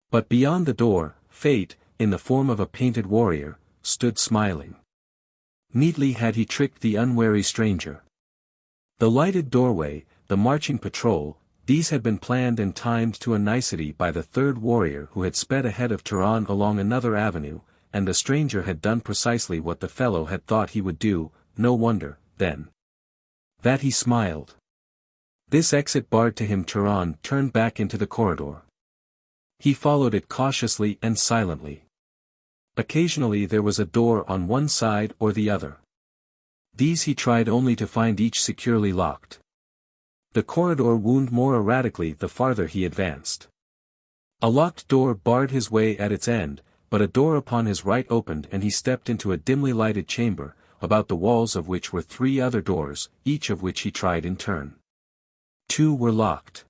But beyond the door, fate, in the form of a painted warrior, stood smiling. Neatly had he tricked the unwary stranger. The lighted doorway, the marching patrol, these had been planned and timed to a nicety by the third warrior who had sped ahead of Turan along another avenue, and the stranger had done precisely what the fellow had thought he would do. No wonder, then, that he smiled. This exit barred to him, Turan turned back into the corridor. He followed it cautiously and silently. Occasionally there was a door on one side or the other. These he tried only to find each securely locked. The corridor wound more erratically the farther he advanced. A locked door barred his way at its end, but a door upon his right opened and he stepped into a dimly lighted chamber, about the walls of which were 3 other doors, each of which he tried in turn. 2 were locked.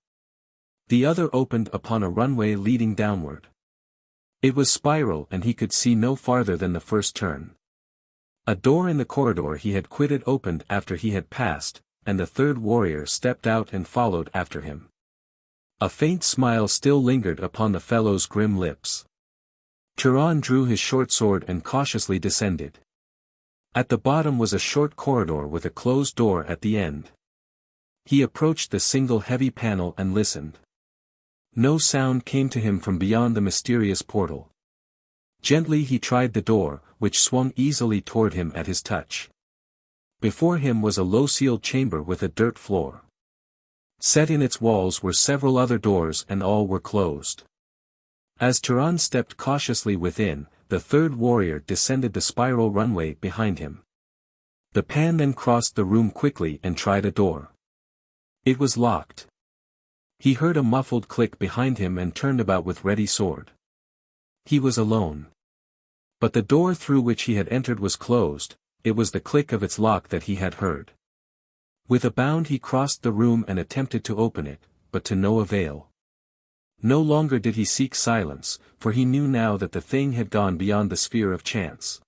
The other opened upon a runway leading downward. It was spiral and he could see no farther than the first turn. A door in the corridor he had quitted opened after he had passed, and the third warrior stepped out and followed after him. A faint smile still lingered upon the fellow's grim lips. Turan drew his short sword and cautiously descended. At the bottom was a short corridor with a closed door at the end. He approached the single heavy panel and listened. No sound came to him from beyond the mysterious portal. Gently he tried the door, which swung easily toward him at his touch. Before him was a low-ceiled chamber with a dirt floor. Set in its walls were several other doors and all were closed. As Turan stepped cautiously within, the third warrior descended the spiral runway behind him. The pan then crossed the room quickly and tried a door. It was locked. He heard a muffled click behind him and turned about with ready sword. He was alone. But the door through which he had entered was closed. It was the click of its lock that he had heard. With a bound he crossed the room and attempted to open it, but to no avail. No longer did he seek silence, for he knew now that the thing had gone beyond the sphere of chance.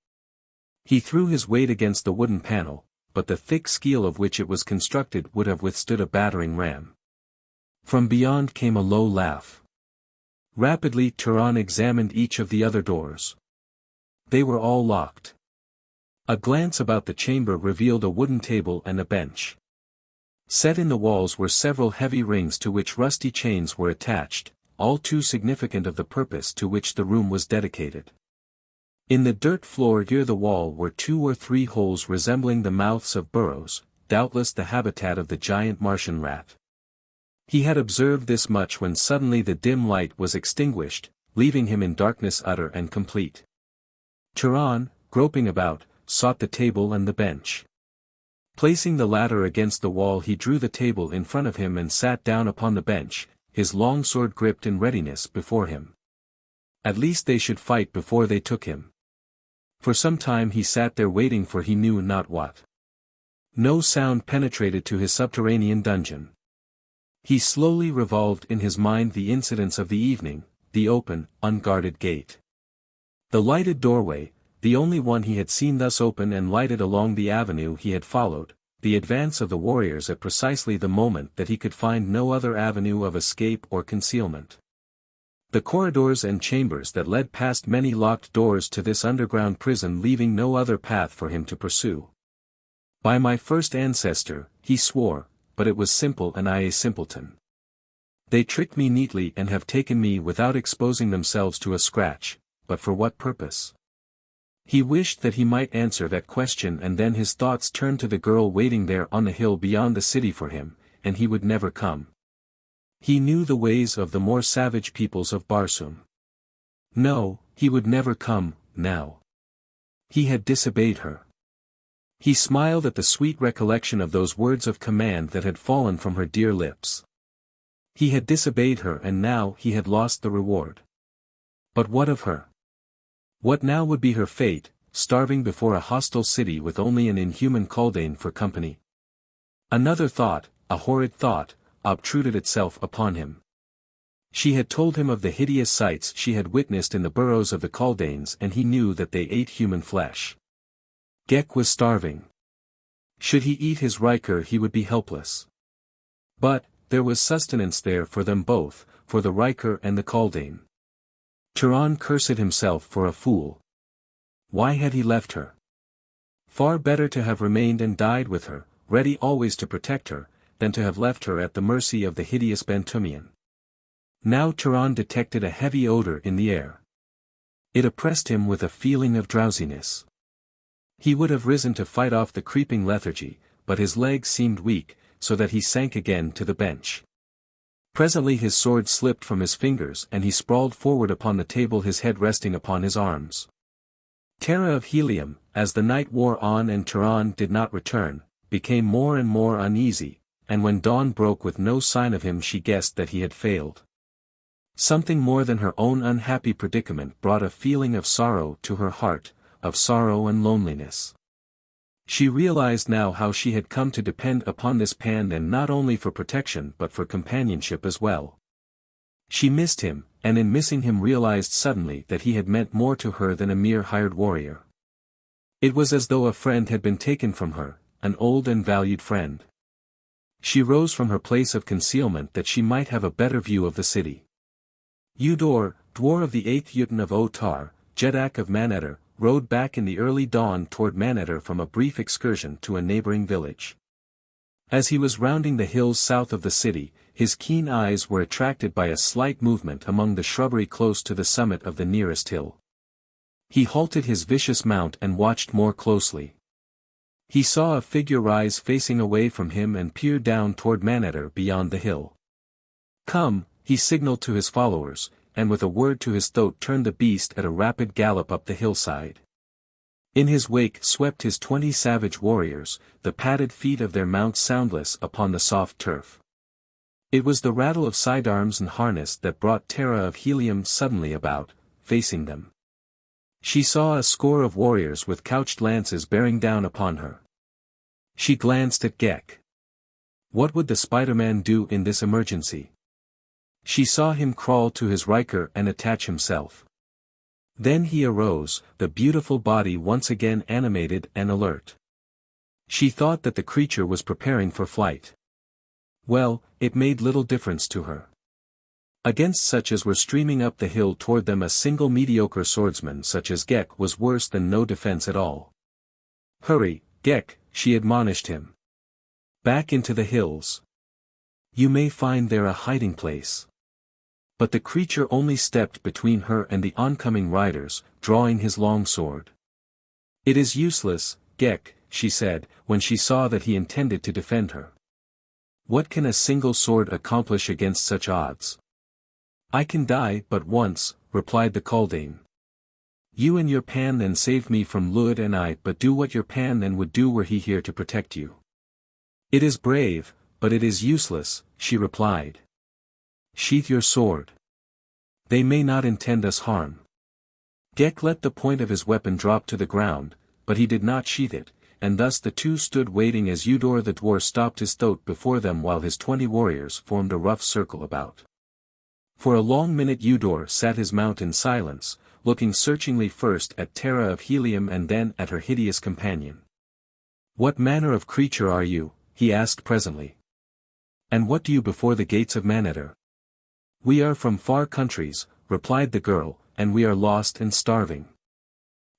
He threw his weight against the wooden panel, but the thick skeel of which it was constructed would have withstood a battering ram. From beyond came a low laugh. Rapidly Turan examined each of the other doors. They were all locked. A glance about the chamber revealed a wooden table and a bench. Set in the walls were several heavy rings to which rusty chains were attached, all too significant of the purpose to which the room was dedicated. In the dirt floor near the wall were 2 or 3 holes resembling the mouths of burrows, doubtless the habitat of the giant Martian rat. He had observed this much when suddenly the dim light was extinguished, leaving him in darkness utter and complete. Turan, groping about, sought the table and the bench. Placing the latter against the wall, he drew the table in front of him and sat down upon the bench, his long sword gripped in readiness before him. At least they should fight before they took him. For some time he sat there waiting for he knew not what. No sound penetrated to his subterranean dungeon. He slowly revolved in his mind the incidents of the evening, the open, unguarded gate. The lighted doorway, the only one he had seen thus open and lighted along the avenue he had followed, the advance of the warriors at precisely the moment that he could find no other avenue of escape or concealment. The corridors and chambers that led past many locked doors to this underground prison, leaving no other path for him to pursue. By my first ancestor, he swore, but it was simple and I a simpleton. They tricked me neatly and have taken me without exposing themselves to a scratch, but for what purpose? He wished that he might answer that question, and then his thoughts turned to the girl waiting there on the hill beyond the city for him, and he would never come. He knew the ways of the more savage peoples of Barsoom. No, he would never come, now. He had disobeyed her. He smiled at the sweet recollection of those words of command that had fallen from her dear lips. He had disobeyed her, and now he had lost the reward. But what of her? What now would be her fate, starving before a hostile city with only an inhuman Kaldane for company? Another thought, a horrid thought, obtruded itself upon him. She had told him of the hideous sights she had witnessed in the burrows of the Kaldanes, and he knew that they ate human flesh. Ghek was starving. Should he eat his Riker, he would be helpless. But, there was sustenance there for them both, for the Riker and the Kaldane. Turan cursed himself for a fool. Why had he left her? Far better to have remained and died with her, ready always to protect her, than to have left her at the mercy of the hideous Bantoomian. Now Turan detected a heavy odor in the air. It oppressed him with a feeling of drowsiness. He would have risen to fight off the creeping lethargy, but his legs seemed weak, so that he sank again to the bench. Presently his sword slipped from his fingers and he sprawled forward upon the table, his head resting upon his arms. Terra of Helium, as the night wore on and Turan did not return, became more and more uneasy, and when dawn broke with no sign of him she guessed that he had failed. Something more than her own unhappy predicament brought a feeling of sorrow to her heart, of sorrow and loneliness. She realized now how she had come to depend upon this Pan, and not only for protection but for companionship as well. She missed him, and in missing him realized suddenly that he had meant more to her than a mere hired warrior. It was as though a friend had been taken from her, an old and valued friend. She rose from her place of concealment that she might have a better view of the city. Eudor, dwarf of the 8th Jetan of Otar, Jetak of Manetter, rode back in the early dawn toward Manetter from a brief excursion to a neighboring village. As he was rounding the hills south of the city, his keen eyes were attracted by a slight movement among the shrubbery close to the summit of the nearest hill. He halted his vicious mount and watched more closely. He saw a figure rise facing away from him and peer down toward Manetter beyond the hill. "Come," he signaled to his followers, and with a word to his throat turned the beast at a rapid gallop up the hillside. In his wake swept his 20 savage warriors, the padded feet of their mounts soundless upon the soft turf. It was the rattle of sidearms and harness that brought Terra of Helium suddenly about, facing them. She saw a score of warriors with couched lances bearing down upon her. She glanced at Ghek. What would the Spider-Man do in this emergency? She saw him crawl to his Riker and attach himself. Then he arose, the beautiful body once again animated and alert. She thought that the creature was preparing for flight. Well, it made little difference to her. Against such as were streaming up the hill toward them, a single mediocre swordsman such as Ghek was worse than no defense at all. "Hurry, Ghek," she admonished him. "Back into the hills. You may find there a hiding place." But the creature only stepped between her and the oncoming riders, drawing his long sword. "It is useless, Ghek," she said, when she saw that he intended to defend her. What can a single sword accomplish against such odds? I can die but once, replied the Kaldane. You and your pan then saved me from Lud, and I but do what your pan then would do were he here to protect you. It is brave, but it is useless, she replied. Sheath your sword. They may not intend us harm. Ghek let the point of his weapon drop to the ground, but he did not sheath it, and thus the two stood waiting as Udor the dwarf stopped his throat before them while his 20 warriors formed a rough circle about. For a long minute Udor sat his mount in silence, looking searchingly first at Terra of Helium and then at her hideous companion. What manner of creature are you? He asked presently. And what do you before the gates of Manetter? We are from far countries, replied the girl, and we are lost and starving.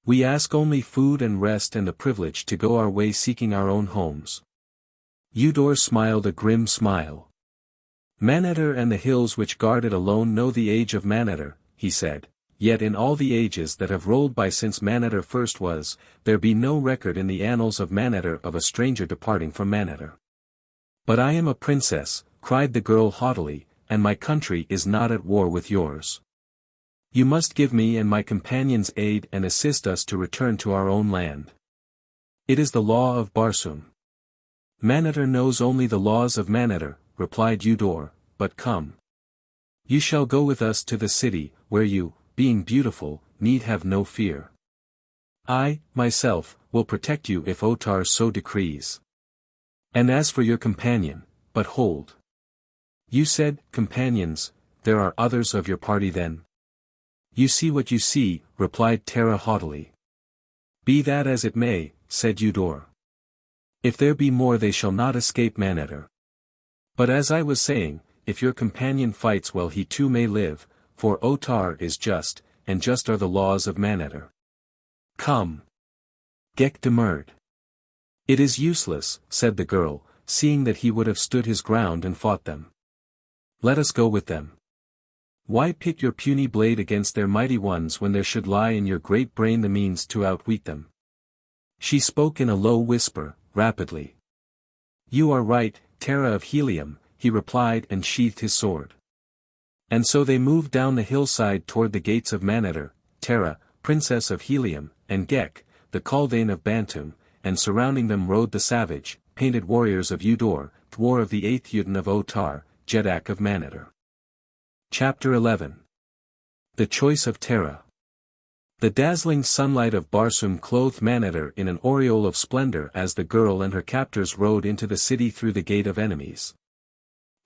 We ask only food and rest and the privilege to go our way seeking our own homes. Udor smiled a grim smile. Manetter and the hills which guard it alone know the age of Manetter, he said, yet in all the ages that have rolled by since Manetter first was, there be no record in the annals of Manetter of a stranger departing from Manetter. But I am a princess, cried the girl haughtily, and my country is not at war with yours. You must give me and my companions aid and assist us to return to our own land. It is the law of Barsoom. Manetter knows only the laws of Manetter, replied Udor, but come. You shall go with us to the city, where you, being beautiful, need have no fear. I, myself, will protect you if Otar so decrees. And as for your companion, but hold. You said, companions, there are others of your party then? You see what you see, replied Terra haughtily. Be that as it may, said Udor. If there be more they shall not escape Manetter. But as I was saying, if your companion fights well he too may live, for Otar is just, and just are the laws of Manetter. Come. Ghek demurred. It is useless, said the girl, seeing that he would have stood his ground and fought them. Let us go with them. Why pit your puny blade against their mighty ones when there should lie in your great brain the means to outwit them? She spoke in a low whisper, rapidly. You are right, Terra of Helium, he replied and sheathed his sword. And so they moved down the hillside toward the gates of Manetter, Terra, Princess of Helium, and Ghek, the Kaldane of Bantoom, and surrounding them rode the savage, painted warriors of Udor, dwarf of the 8th Jetan of Otar, Jetak of Manetter. Chapter 11. The Choice of Terra. The dazzling sunlight of Barsoom clothed Manetter in an aureole of splendor as the girl and her captors rode into the city through the Gate of Enemies.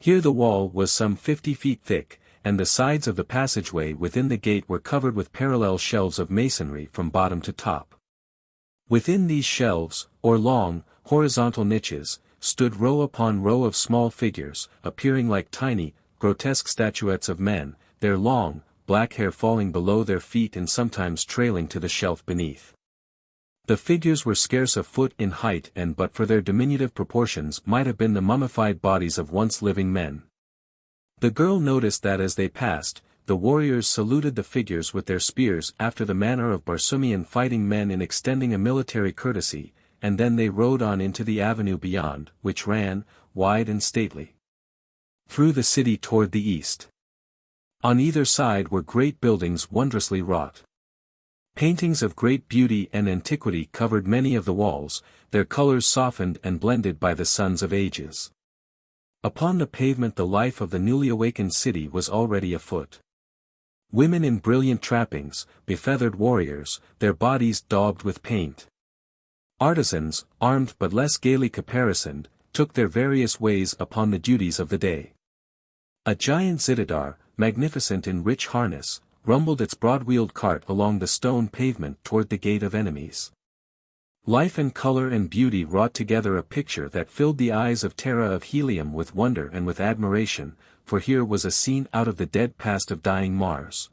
Here the wall was some 50 feet thick, and the sides of the passageway within the gate were covered with parallel shelves of masonry from bottom to top. Within these shelves, or long, horizontal niches, stood row upon row of small figures, appearing like tiny, grotesque statuettes of men, their long, black hair falling below their feet and sometimes trailing to the shelf beneath. The figures were scarce a foot in height and but for their diminutive proportions might have been the mummified bodies of once living men. The girl noticed that as they passed, the warriors saluted the figures with their spears after the manner of Barsoomian fighting men in extending a military courtesy, and then they rode on into the avenue beyond, which ran, wide and stately, through the city toward the east. On either side were great buildings wondrously wrought. Paintings of great beauty and antiquity covered many of the walls, their colors softened and blended by the suns of ages. Upon the pavement the life of the newly awakened city was already afoot. Women in brilliant trappings, befeathered warriors, their bodies daubed with paint. Artisans, armed but less gaily caparisoned, took their various ways upon the duties of the day. A giant zitadar, magnificent in rich harness, rumbled its broad-wheeled cart along the stone pavement toward the Gate of Enemies. Life and color and beauty wrought together a picture that filled the eyes of Terra of Helium with wonder and with admiration, for here was a scene out of the dead past of dying Mars.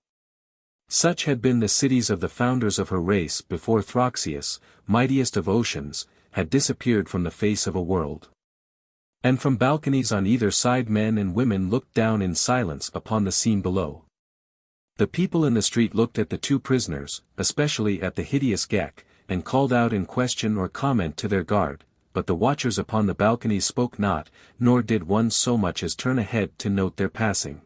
Such had been the cities of the founders of her race before Throxius, mightiest of oceans, had disappeared from the face of a world. And from balconies on either side men and women looked down in silence upon the scene below. The people in the street looked at the two prisoners, especially at the hideous Ghek, and called out in question or comment to their guard, but the watchers upon the balconies spoke not, nor did one so much as turn a head to note their passing.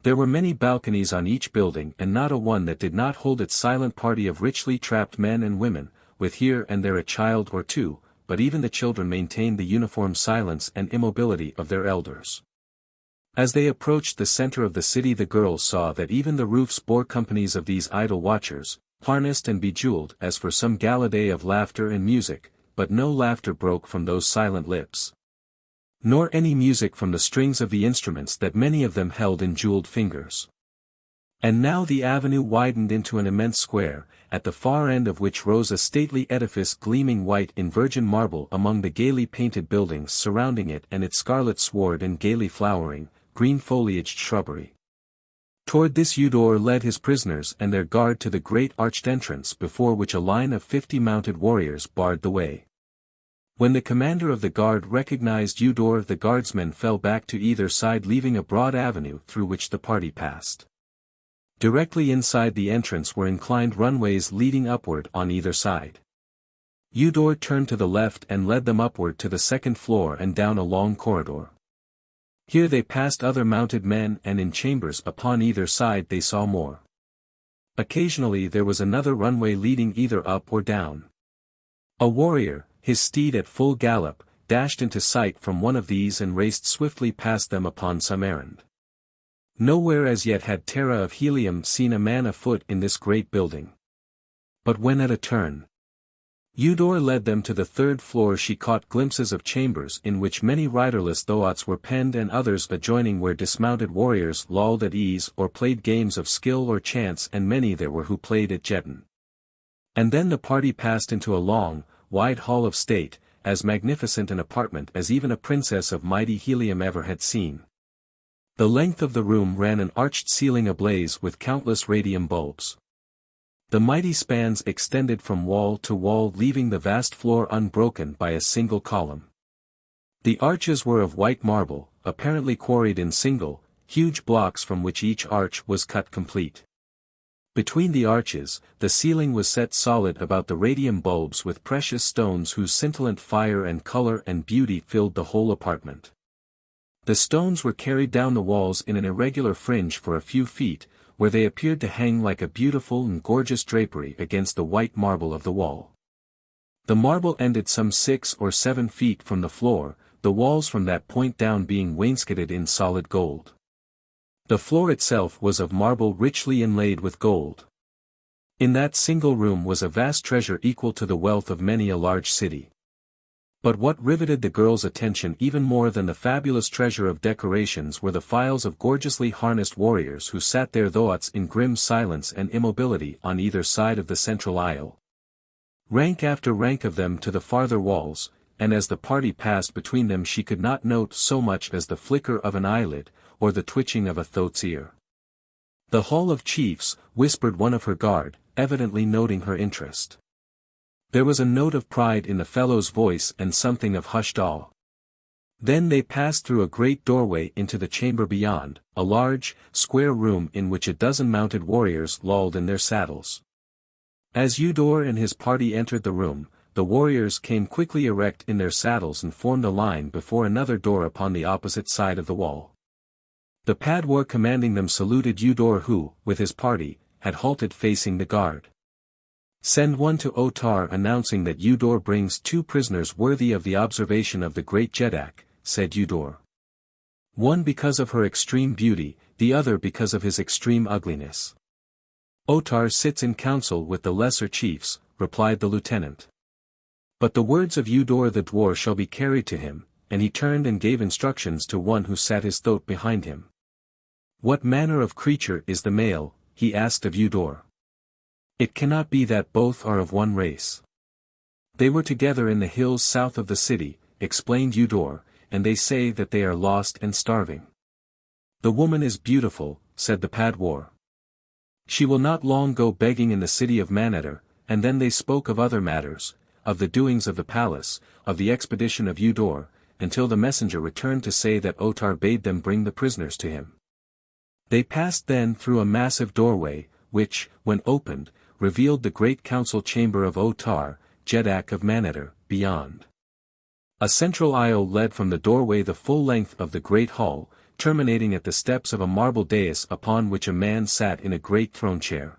There were many balconies on each building and not a one that did not hold its silent party of richly trapped men and women, with here and there a child or two, but even the children maintained the uniform silence and immobility of their elders. As they approached the center of the city, the girls saw that even the roofs bore companies of these idle watchers, harnessed and bejeweled as for some gala day of laughter and music, but no laughter broke from those silent lips, nor any music from the strings of the instruments that many of them held in jeweled fingers. And now the avenue widened into an immense square, at the far end of which rose a stately edifice gleaming white in virgin marble among the gaily painted buildings surrounding it and its scarlet sward and gaily flowering, green-foliaged shrubbery. Toward this Eudor led his prisoners and their guard to the great arched entrance before which a line of 50 mounted warriors barred the way. When the commander of the guard recognized Eudor, the guardsmen fell back to either side, leaving a broad avenue through which the party passed. Directly inside the entrance were inclined runways leading upward on either side. Eudor turned to the left and led them upward to the second floor and down a long corridor. Here they passed other mounted men, and in chambers upon either side they saw more. Occasionally there was another runway leading either up or down. A warrior, his steed at full gallop, dashed into sight from one of these and raced swiftly past them upon some errand. Nowhere as yet had Terra of Helium seen a man afoot in this great building. But when at a turn Eudor led them to the third floor, she caught glimpses of chambers in which many riderless thoats were penned and others adjoining where dismounted warriors lolled at ease or played games of skill or chance, and many there were who played at Jetan. And then the party passed into a long, wide hall of state, as magnificent an apartment as even a princess of mighty Helium ever had seen. The length of the room ran an arched ceiling ablaze with countless radium bulbs. The mighty spans extended from wall to wall, leaving the vast floor unbroken by a single column. The arches were of white marble, apparently quarried in single, huge blocks from which each arch was cut complete. Between the arches, the ceiling was set solid about the radium bulbs with precious stones whose scintillant fire and color and beauty filled the whole apartment. The stones were carried down the walls in an irregular fringe for a few feet, where they appeared to hang like a beautiful and gorgeous drapery against the white marble of the wall. The marble ended some 6 or 7 feet from the floor, the walls from that point down being wainscoted in solid gold. The floor itself was of marble richly inlaid with gold. In that single room was a vast treasure equal to the wealth of many a large city. But what riveted the girls' attention even more than the fabulous treasure of decorations were the files of gorgeously harnessed warriors who sat their thoats in grim silence and immobility on either side of the central aisle. Rank after rank of them to the farther walls, and as the party passed between them she could not note so much as the flicker of an eyelid, or the twitching of a thoat's ear. "The Hall of Chiefs," whispered one of her guard, evidently noting her interest. There was a note of pride in the fellow's voice and something of hushed awe. Then they passed through a great doorway into the chamber beyond, a large, square room in which a dozen mounted warriors lolled in their saddles. As Eudor and his party entered the room, the warriors came quickly erect in their saddles and formed a line before another door upon the opposite side of the wall. The Padwar commanding them saluted Eudor, who, with his party, had halted facing the guard. "Send one to Otar announcing that Eudor brings 2 prisoners worthy of the observation of the great Jetak," said Eudor. "One because of her extreme beauty, the other because of his extreme ugliness." "Otar sits in council with the lesser chiefs," replied the lieutenant. "But the words of Eudor the dwarf shall be carried to him," and he turned and gave instructions to one who sat his thoat behind him. "What manner of creature is the male?" he asked of Eudor. "It cannot be that both are of one race. They were together in the hills south of the city," explained Eudor, "and they say that they are lost and starving." "The woman is beautiful," said the Padwar. "She will not long go begging in the city of Manetter," and then they spoke of other matters, of the doings of the palace, of the expedition of Eudor, until the messenger returned to say that Otar bade them bring the prisoners to him. They passed then through a massive doorway, which, when opened, revealed the great council chamber of Otar, Jetak of Manetter, beyond. A central aisle led from the doorway the full length of the great hall, terminating at the steps of a marble dais upon which a man sat in a great throne chair.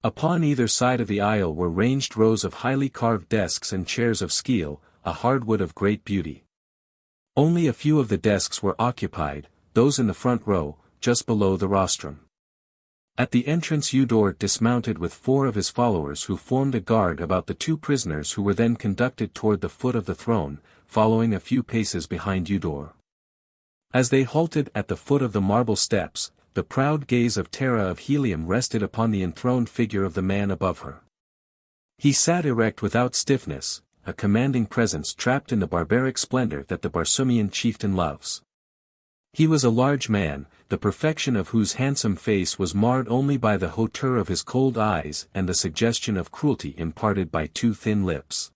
Upon either side of the aisle were ranged rows of highly carved desks and chairs of skeel, a hardwood of great beauty. Only a few of the desks were occupied, those in the front row, just below the rostrum. At the entrance Eudor dismounted with 4 of his followers who formed a guard about the 2 prisoners who were then conducted toward the foot of the throne, following a few paces behind Eudor. As they halted at the foot of the marble steps, the proud gaze of Terra of Helium rested upon the enthroned figure of the man above her. He sat erect without stiffness, a commanding presence trapped in the barbaric splendor that the Barsoomian chieftain loves. He was a large man, the perfection of whose handsome face was marred only by the hauteur of his cold eyes and the suggestion of cruelty imparted by 2 thin lips.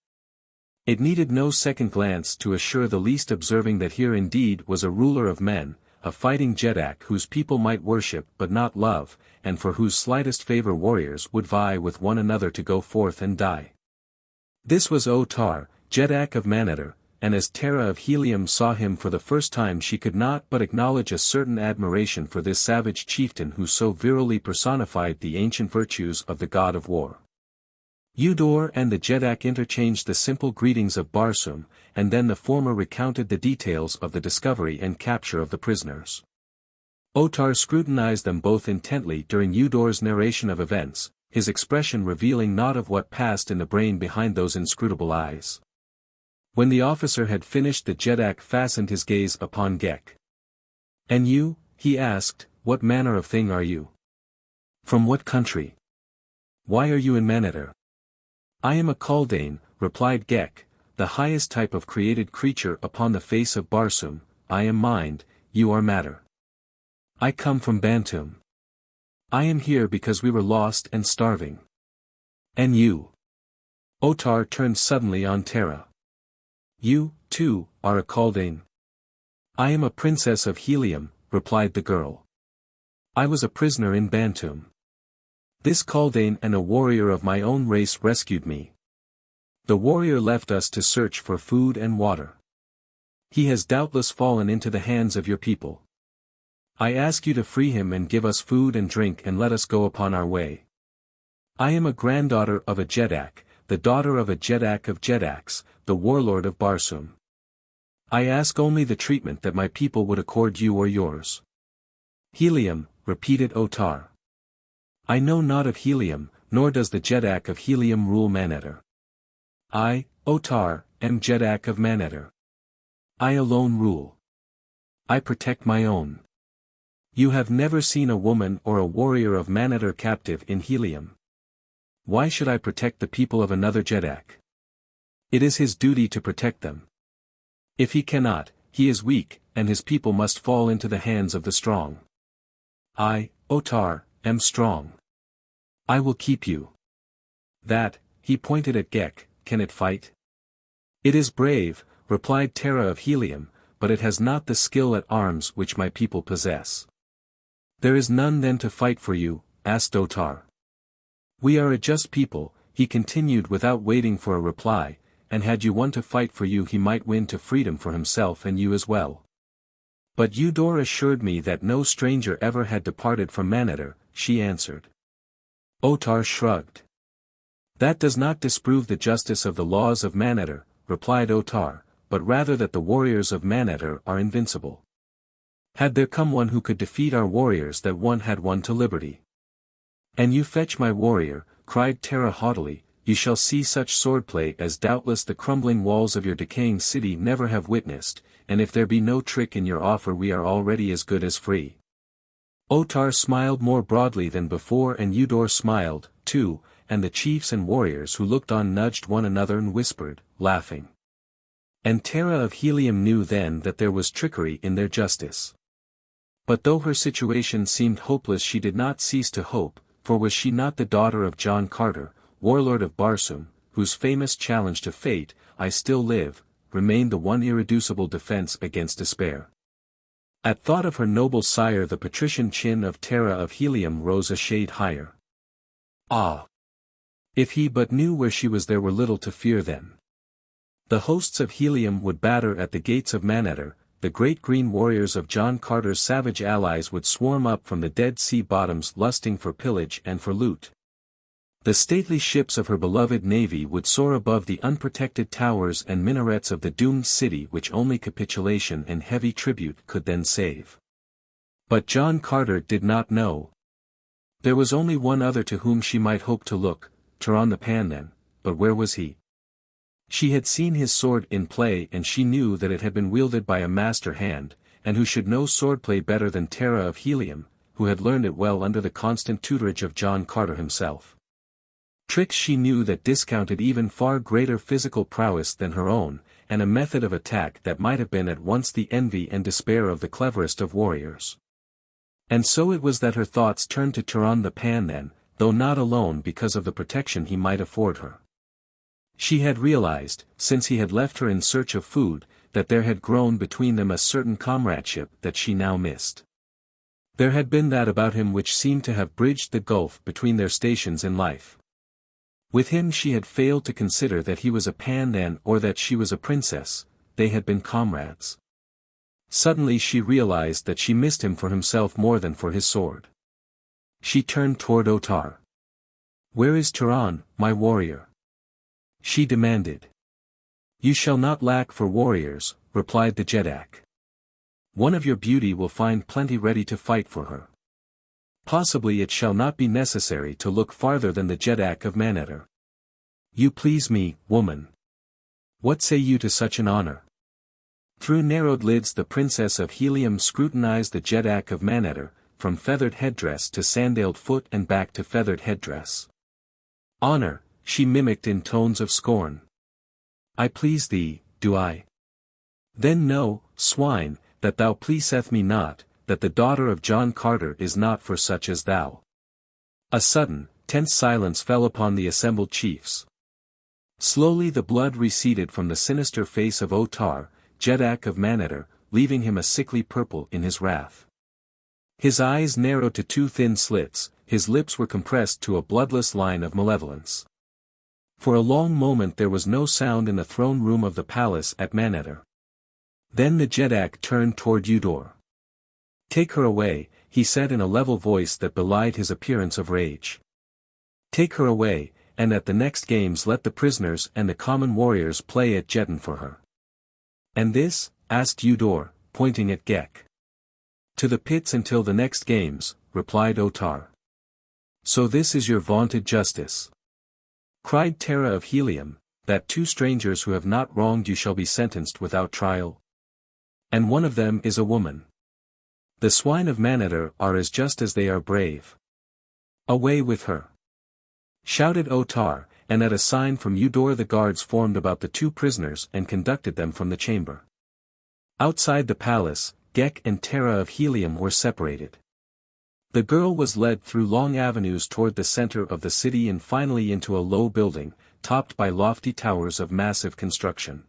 It needed no second glance to assure the least observing that here indeed was a ruler of men, a fighting Jetak whose people might worship but not love, and for whose slightest favor warriors would vie with one another to go forth and die. This was Otar, Jetak of Maneter, and as Terra of Helium saw him for the first time she could not but acknowledge a certain admiration for this savage chieftain who so virilely personified the ancient virtues of the god of war. Eudor and the Jetak interchanged the simple greetings of Barsoom, and then the former recounted the details of the discovery and capture of the prisoners. Otar scrutinized them both intently during Eudor's narration of events, his expression revealing naught of what passed in the brain behind those inscrutable eyes. When the officer had finished the Jetak fastened his gaze upon Ghek. "And you," he asked, "what manner of thing are you? From what country? Why are you in Maneter?" "I am a Kaldane," replied Ghek, "the highest type of created creature upon the face of Barsoom. I am mind, you are matter. I come from Bantoom. I am here because we were lost and starving. And you?" Otar turned suddenly on Terra. "You, too, are a Kaldane?" "I am a princess of Helium," replied the girl. "I was a prisoner in Bantoom. This Kaldane and a warrior of my own race rescued me. The warrior left us to search for food and water. He has doubtless fallen into the hands of your people. I ask you to free him and give us food and drink and let us go upon our way. I am a granddaughter of a Jetak, the daughter of a Jetak of Jetaks, the warlord of Barsoom. I ask only the treatment that my people would accord you or yours." "Helium," repeated Otar. "I know not of Helium, nor does the Jetak of Helium rule Maneter. I, Otar, am Jetak of Maneter. I alone rule. I protect my own. You have never seen a woman or a warrior of Maneter captive in Helium. Why should I protect the people of another Jetak? It is his duty to protect them. If he cannot, he is weak, and his people must fall into the hands of the strong. I, Otar, am strong. I will keep you. That," he pointed at Ghek, "can it fight?" "It is brave," replied Terra of Helium, "but it has not the skill at arms which my people possess." "There is none then to fight for you?" asked Otar. "We are a just people," he continued without waiting for a reply, "and had you one to fight for you he might win to freedom for himself and you as well." "But Eudor assured me that no stranger ever had departed from Maneter," she answered. Otar shrugged. "That does not disprove the justice of the laws of Maneter," replied Otar, "but rather that the warriors of Maneter are invincible. Had there come one who could defeat our warriors that one had won to liberty." "And you fetch my warrior," cried Terra haughtily, "you shall see such swordplay as doubtless the crumbling walls of your decaying city never have witnessed, and if there be no trick in your offer we are already as good as free." Otar smiled more broadly than before and Eudor smiled, too, and the chiefs and warriors who looked on nudged one another and whispered, laughing. And Terra of Helium knew then that there was trickery in their justice. But though her situation seemed hopeless she did not cease to hope, for was she not the daughter of John Carter, warlord of Barsoom, whose famous challenge to fate, "I still live," remained the one irreducible defense against despair. At thought of her noble sire the patrician chin of Terra of Helium rose a shade higher. Ah! If he but knew where she was there were little to fear then. The hosts of Helium would batter at the gates of Manetter, the great green warriors of John Carter's savage allies would swarm up from the Dead Sea bottoms lusting for pillage and for loot. The stately ships of her beloved navy would soar above the unprotected towers and minarets of the doomed city which only capitulation and heavy tribute could then save. But John Carter did not know. There was only one other to whom she might hope to look, Turon the Pandan, but where was he? She had seen his sword in play and she knew that it had been wielded by a master hand, and who should know swordplay better than Terra of Helium, who had learned it well under the constant tutorage of John Carter himself. Tricks she knew that discounted even far greater physical prowess than her own, and a method of attack that might have been at once the envy and despair of the cleverest of warriors. And so it was that her thoughts turned to Turon the Pandan, though not alone because of the protection he might afford her. She had realized, since he had left her in search of food, that there had grown between them a certain comradeship that she now missed. There had been that about him which seemed to have bridged the gulf between their stations in life. With him she had failed to consider that he was a Pandan or that she was a princess, they had been comrades. Suddenly she realized that she missed him for himself more than for his sword. She turned toward Otar. "Where is Turon, my warrior?" she demanded. "You shall not lack for warriors," replied the Jetak. "One of your beauty will find plenty ready to fight for her. Possibly it shall not be necessary to look farther than the Jetak of Manetter. You please me, woman. What say you to such an honor?" Through narrowed lids the Princess of Helium scrutinized the Jetak of Manetter, from feathered headdress to sandaled foot and back to feathered headdress. "Honor," she mimicked in tones of scorn. "I please thee, do I? Then know, swine, that thou pleaseth me not, that the daughter of John Carter is not for such as thou." A sudden, tense silence fell upon the assembled chiefs. Slowly the blood receded from the sinister face of Otar, Jetak of Manetter, leaving him a sickly purple in his wrath. His eyes narrowed to two thin slits, his lips were compressed to a bloodless line of malevolence. For a long moment there was no sound in the throne room of the palace at Manetter. Then the Jetak turned toward Eudor. "Take her away," he said in a level voice that belied his appearance of rage. "Take her away, and at the next games let the prisoners and the common warriors play at Jetan for her." "And this?" asked Eudor, pointing at Ghek. "To the pits until the next games," replied Otar. "So this is your vaunted justice?" cried Terra of Helium, "that two strangers who have not wronged you shall be sentenced without trial? And one of them is a woman. The swine of Manetter are as just as they are brave. Away with her!" shouted Otar, and at a sign from Eudor the guards formed about the two prisoners and conducted them from the chamber. Outside the palace, Ghek and Terra of Helium were separated. The girl was led through long avenues toward the center of the city and finally into a low building, topped by lofty towers of massive construction.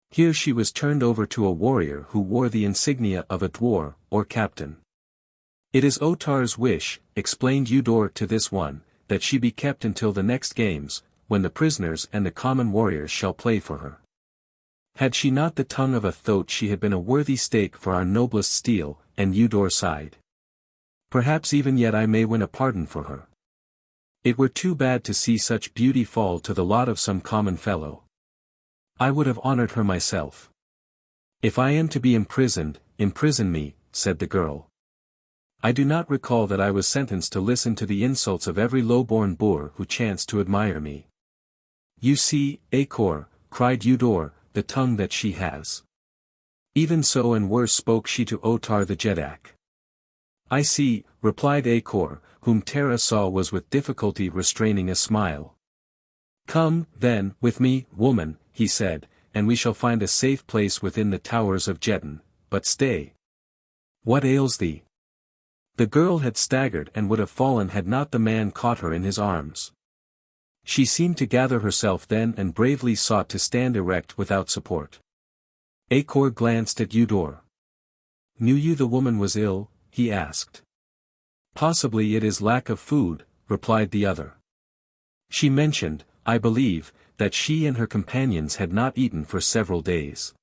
Here she was turned over to a warrior who wore the insignia of a dwar, or captain. "It is Otar's wish," explained Eudor to this one, "that she be kept until the next games, when the prisoners and the common warriors shall play for her. Had she not the tongue of a thoat she had been a worthy stake for our noblest steel," and Eudor sighed. "Perhaps even yet I may win a pardon for her. It were too bad to see such beauty fall to the lot of some common fellow. I would have honored her myself." "If I am to be imprisoned, imprison me," said the girl. "I do not recall that I was sentenced to listen to the insults of every low-born boor who chanced to admire me." "You see, Acor," cried Eudor, "the tongue that she has. Even so and worse spoke she to Otar the Jetak." "I see," replied Acor, whom Terra saw was with difficulty restraining a smile. "Come, then, with me, woman," he said, "and we shall find a safe place within the towers of Jetan, but stay. What ails thee?" The girl had staggered and would have fallen had not the man caught her in his arms. She seemed to gather herself then and bravely sought to stand erect without support. Acor glanced at Eudor. "Knew you the woman was ill?" he asked. "Possibly it is lack of food," replied the other. "She mentioned, I believe, that she and her companions had not eaten for several days.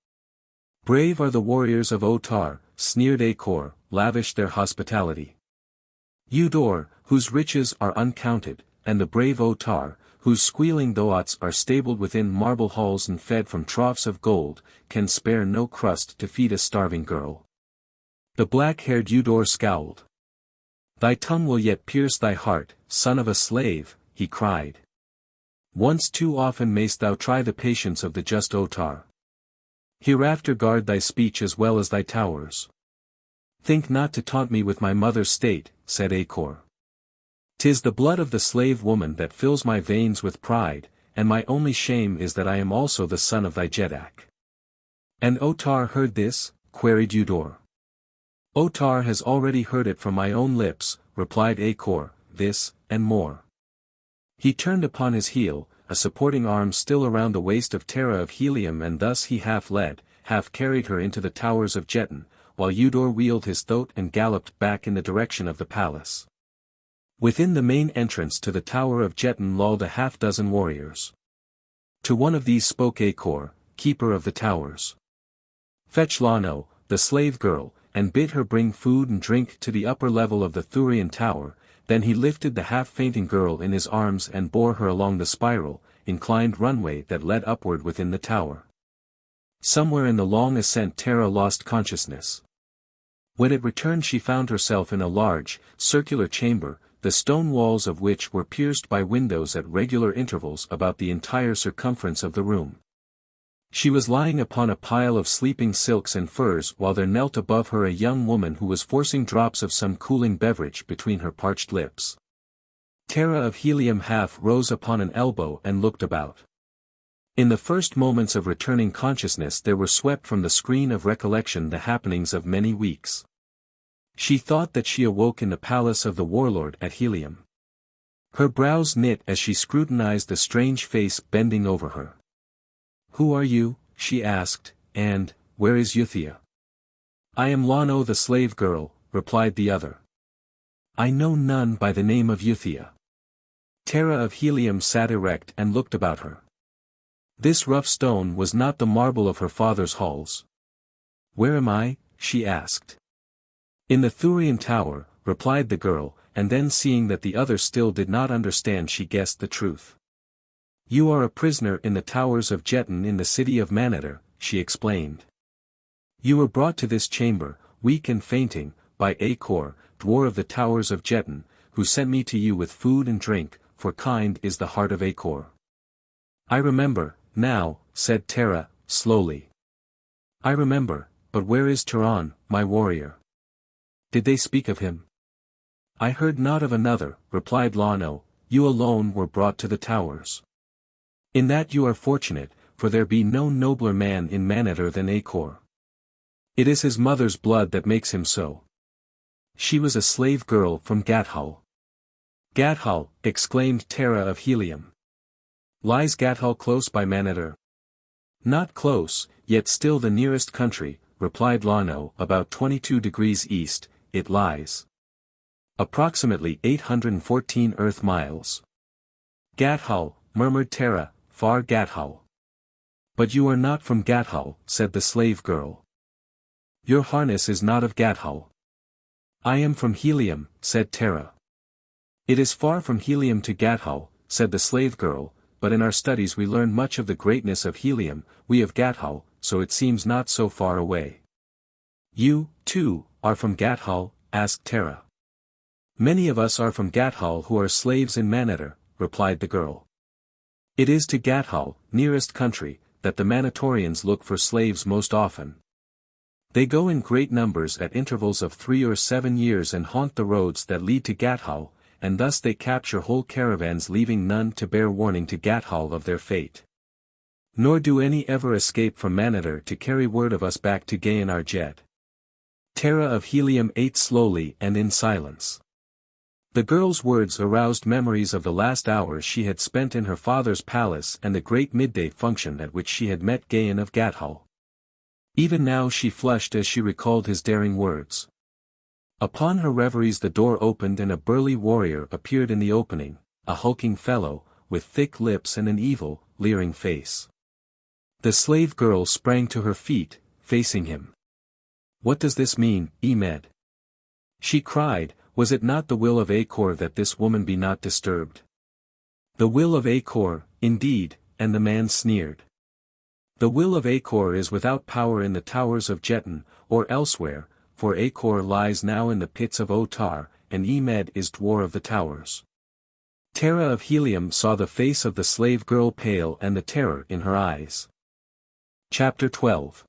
Brave are the warriors of Otar, sneered Acor, lavish their hospitality. Eudor, whose riches are uncounted, and the brave Otar, whose squealing thoats are stabled within marble halls and fed from troughs of gold, can spare no crust to feed a starving girl. The black-haired Eudor scowled. Thy tongue will yet pierce thy heart, son of a slave, he cried. Once too often mayst thou try the patience of the just Otar. Hereafter guard thy speech as well as thy towers. Think not to taunt me with my mother's state, said Acor. 'Tis the blood of the slave woman that fills my veins with pride, and my only shame is that I am also the son of thy Jetak. And Otar heard this? Queried Eudor. Otar has already heard it from my own lips, replied Acor, this, and more. He turned upon his heel, a supporting arm still around the waist of Terra of Helium, and thus he half led, half carried her into the towers of Jetan, while Eudor wheeled his thoat and galloped back in the direction of the palace. Within the main entrance to the tower of Jetan lolled a half-dozen warriors. To one of these spoke Acor, keeper of the towers. Fetch Lano, the slave girl, and bid her bring food and drink to the upper level of the Thurian tower. Then he lifted the half-fainting girl in his arms and bore her along the spiral, inclined runway that led upward within the tower. Somewhere in the long ascent Terra lost consciousness. When it returned she found herself in a large, circular chamber, the stone walls of which were pierced by windows at regular intervals about the entire circumference of the room. She was lying upon a pile of sleeping silks and furs while there knelt above her a young woman who was forcing drops of some cooling beverage between her parched lips. Terra of Helium half rose upon an elbow and looked about. In the first moments of returning consciousness there were swept from the screen of recollection the happenings of many weeks. She thought that she awoke in the palace of the warlord at Helium. Her brows knit as she scrutinized the strange face bending over her. Who are you? She asked, and, where is Euthia? I am Lano the slave girl, replied the other. I know none by the name of Euthia. Terra of Helium sat erect and looked about her. This rough stone was not the marble of her father's halls. Where am I? She asked. In the Thurian tower, replied the girl, and then seeing that the other still did not understand she guessed the truth. You are a prisoner in the towers of Jetan in the city of Manator, she explained. You were brought to this chamber, weak and fainting, by Acor, dwarf of the towers of Jetan, who sent me to you with food and drink, for kind is the heart of Acor. I remember, now, said Terra, slowly. I remember, but where is Turan, my warrior? Did they speak of him? I heard not of another, replied Lano, you alone were brought to the towers. In that you are fortunate, for there be no nobler man in Manator than Acor. It is his mother's blood that makes him so. She was a slave girl from Gathol. Gathol, exclaimed Terra of Helium. Lies Gathol close by Manator? Not close, yet still the nearest country, replied Lano, about 22 degrees east, it lies. Approximately 814 Earth miles. Gathol, murmured Terra, far Gathol. But you are not from Gathol, said the slave girl. Your harness is not of Gathol. I am from Helium, said Terra. It is far from Helium to Gathol, said the slave girl, but in our studies we learn much of the greatness of Helium, we of Gathol, so it seems not so far away. You, too, are from Gathol? Asked Terra. Many of us are from Gathol who are slaves in Manator, replied the girl. It is to Gathol, nearest country, that the Manatorians look for slaves most often. They go in great numbers at intervals of 3 or 7 years and haunt the roads that lead to Gathol, and thus they capture whole caravans leaving none to bear warning to Gathol of their fate. Nor do any ever escape from Manator to carry word of us back to Gahan our Jet. Terra of Helium ate slowly and in silence. The girl's words aroused memories of the last hours she had spent in her father's palace and the great midday function at which she had met Gahan of Gathol. Even now she flushed as she recalled his daring words. Upon her reveries the door opened and a burly warrior appeared in the opening, a hulking fellow, with thick lips and an evil, leering face. The slave girl sprang to her feet, facing him. "What does this mean, Emed?" she cried. "Was it not the will of Acor that this woman be not disturbed?" "The will of Acor, indeed," and the man sneered. "The will of Acor is without power in the towers of Jetan, or elsewhere, for Acor lies now in the pits of Otar, and Emed is dwar of the towers." Terra of Helium saw the face of the slave girl pale and the terror in her eyes. Chapter 12.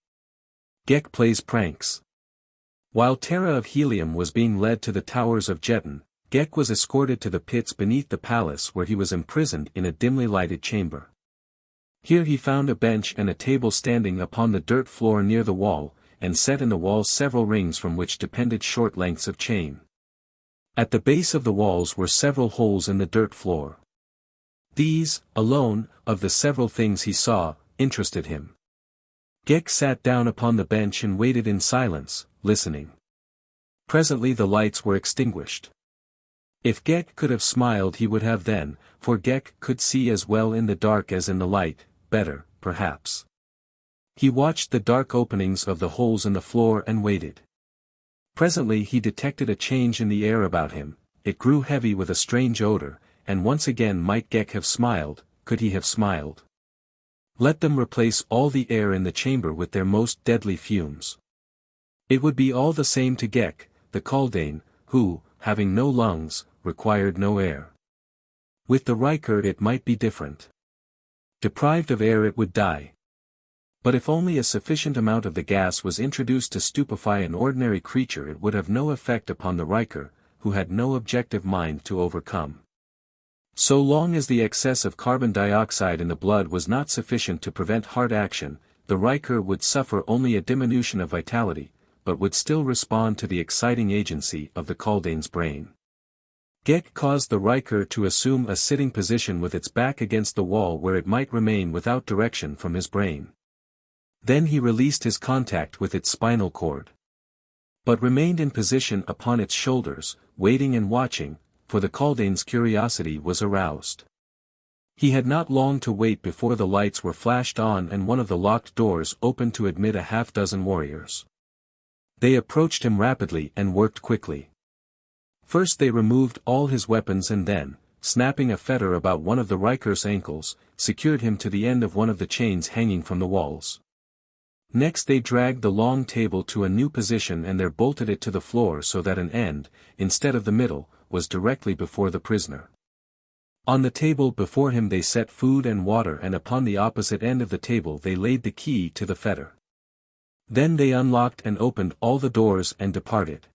Ghek plays pranks. While Terra of Helium was being led to the towers of Jetan, Ghek was escorted to the pits beneath the palace where he was imprisoned in a dimly lighted chamber. Here he found a bench and a table standing upon the dirt floor near the wall, and set in the wall several rings from which depended short lengths of chain. At the base of the walls were several holes in the dirt floor. These, alone, of the several things he saw, interested him. Ghek sat down upon the bench and waited in silence, listening. Presently the lights were extinguished. If Ghek could have smiled he would have then, for Ghek could see as well in the dark as in the light, better, perhaps. He watched the dark openings of the holes in the floor and waited. Presently he detected a change in the air about him. It grew heavy with a strange odor, and once again might Ghek have smiled, could he have smiled. Let them replace all the air in the chamber with their most deadly fumes. It would be all the same to Ghek, the Kaldane, who, having no lungs, required no air. With the Riker it might be different. Deprived of air it would die. But if only a sufficient amount of the gas was introduced to stupefy an ordinary creature it would have no effect upon the Riker, who had no objective mind to overcome. So long as the excess of carbon dioxide in the blood was not sufficient to prevent heart action, the Riker would suffer only a diminution of vitality, but would still respond to the exciting agency of the Kaldane's brain. Ghek caused the Riker to assume a sitting position with its back against the wall where it might remain without direction from his brain. Then he released his contact with its spinal cord. But remained in position upon its shoulders, waiting and watching, for the Kaldane's curiosity was aroused. He had not long to wait before the lights were flashed on and one of the locked doors opened to admit a half-dozen warriors. They approached him rapidly and worked quickly. First they removed all his weapons and then, snapping a fetter about one of the Riker's ankles, secured him to the end of one of the chains hanging from the walls. Next they dragged the long table to a new position and there bolted it to the floor so that an end, instead of the middle, was directly before the prisoner. On the table before him they set food and water and upon the opposite end of the table they laid the key to the fetter. Then they unlocked and opened all the doors and departed.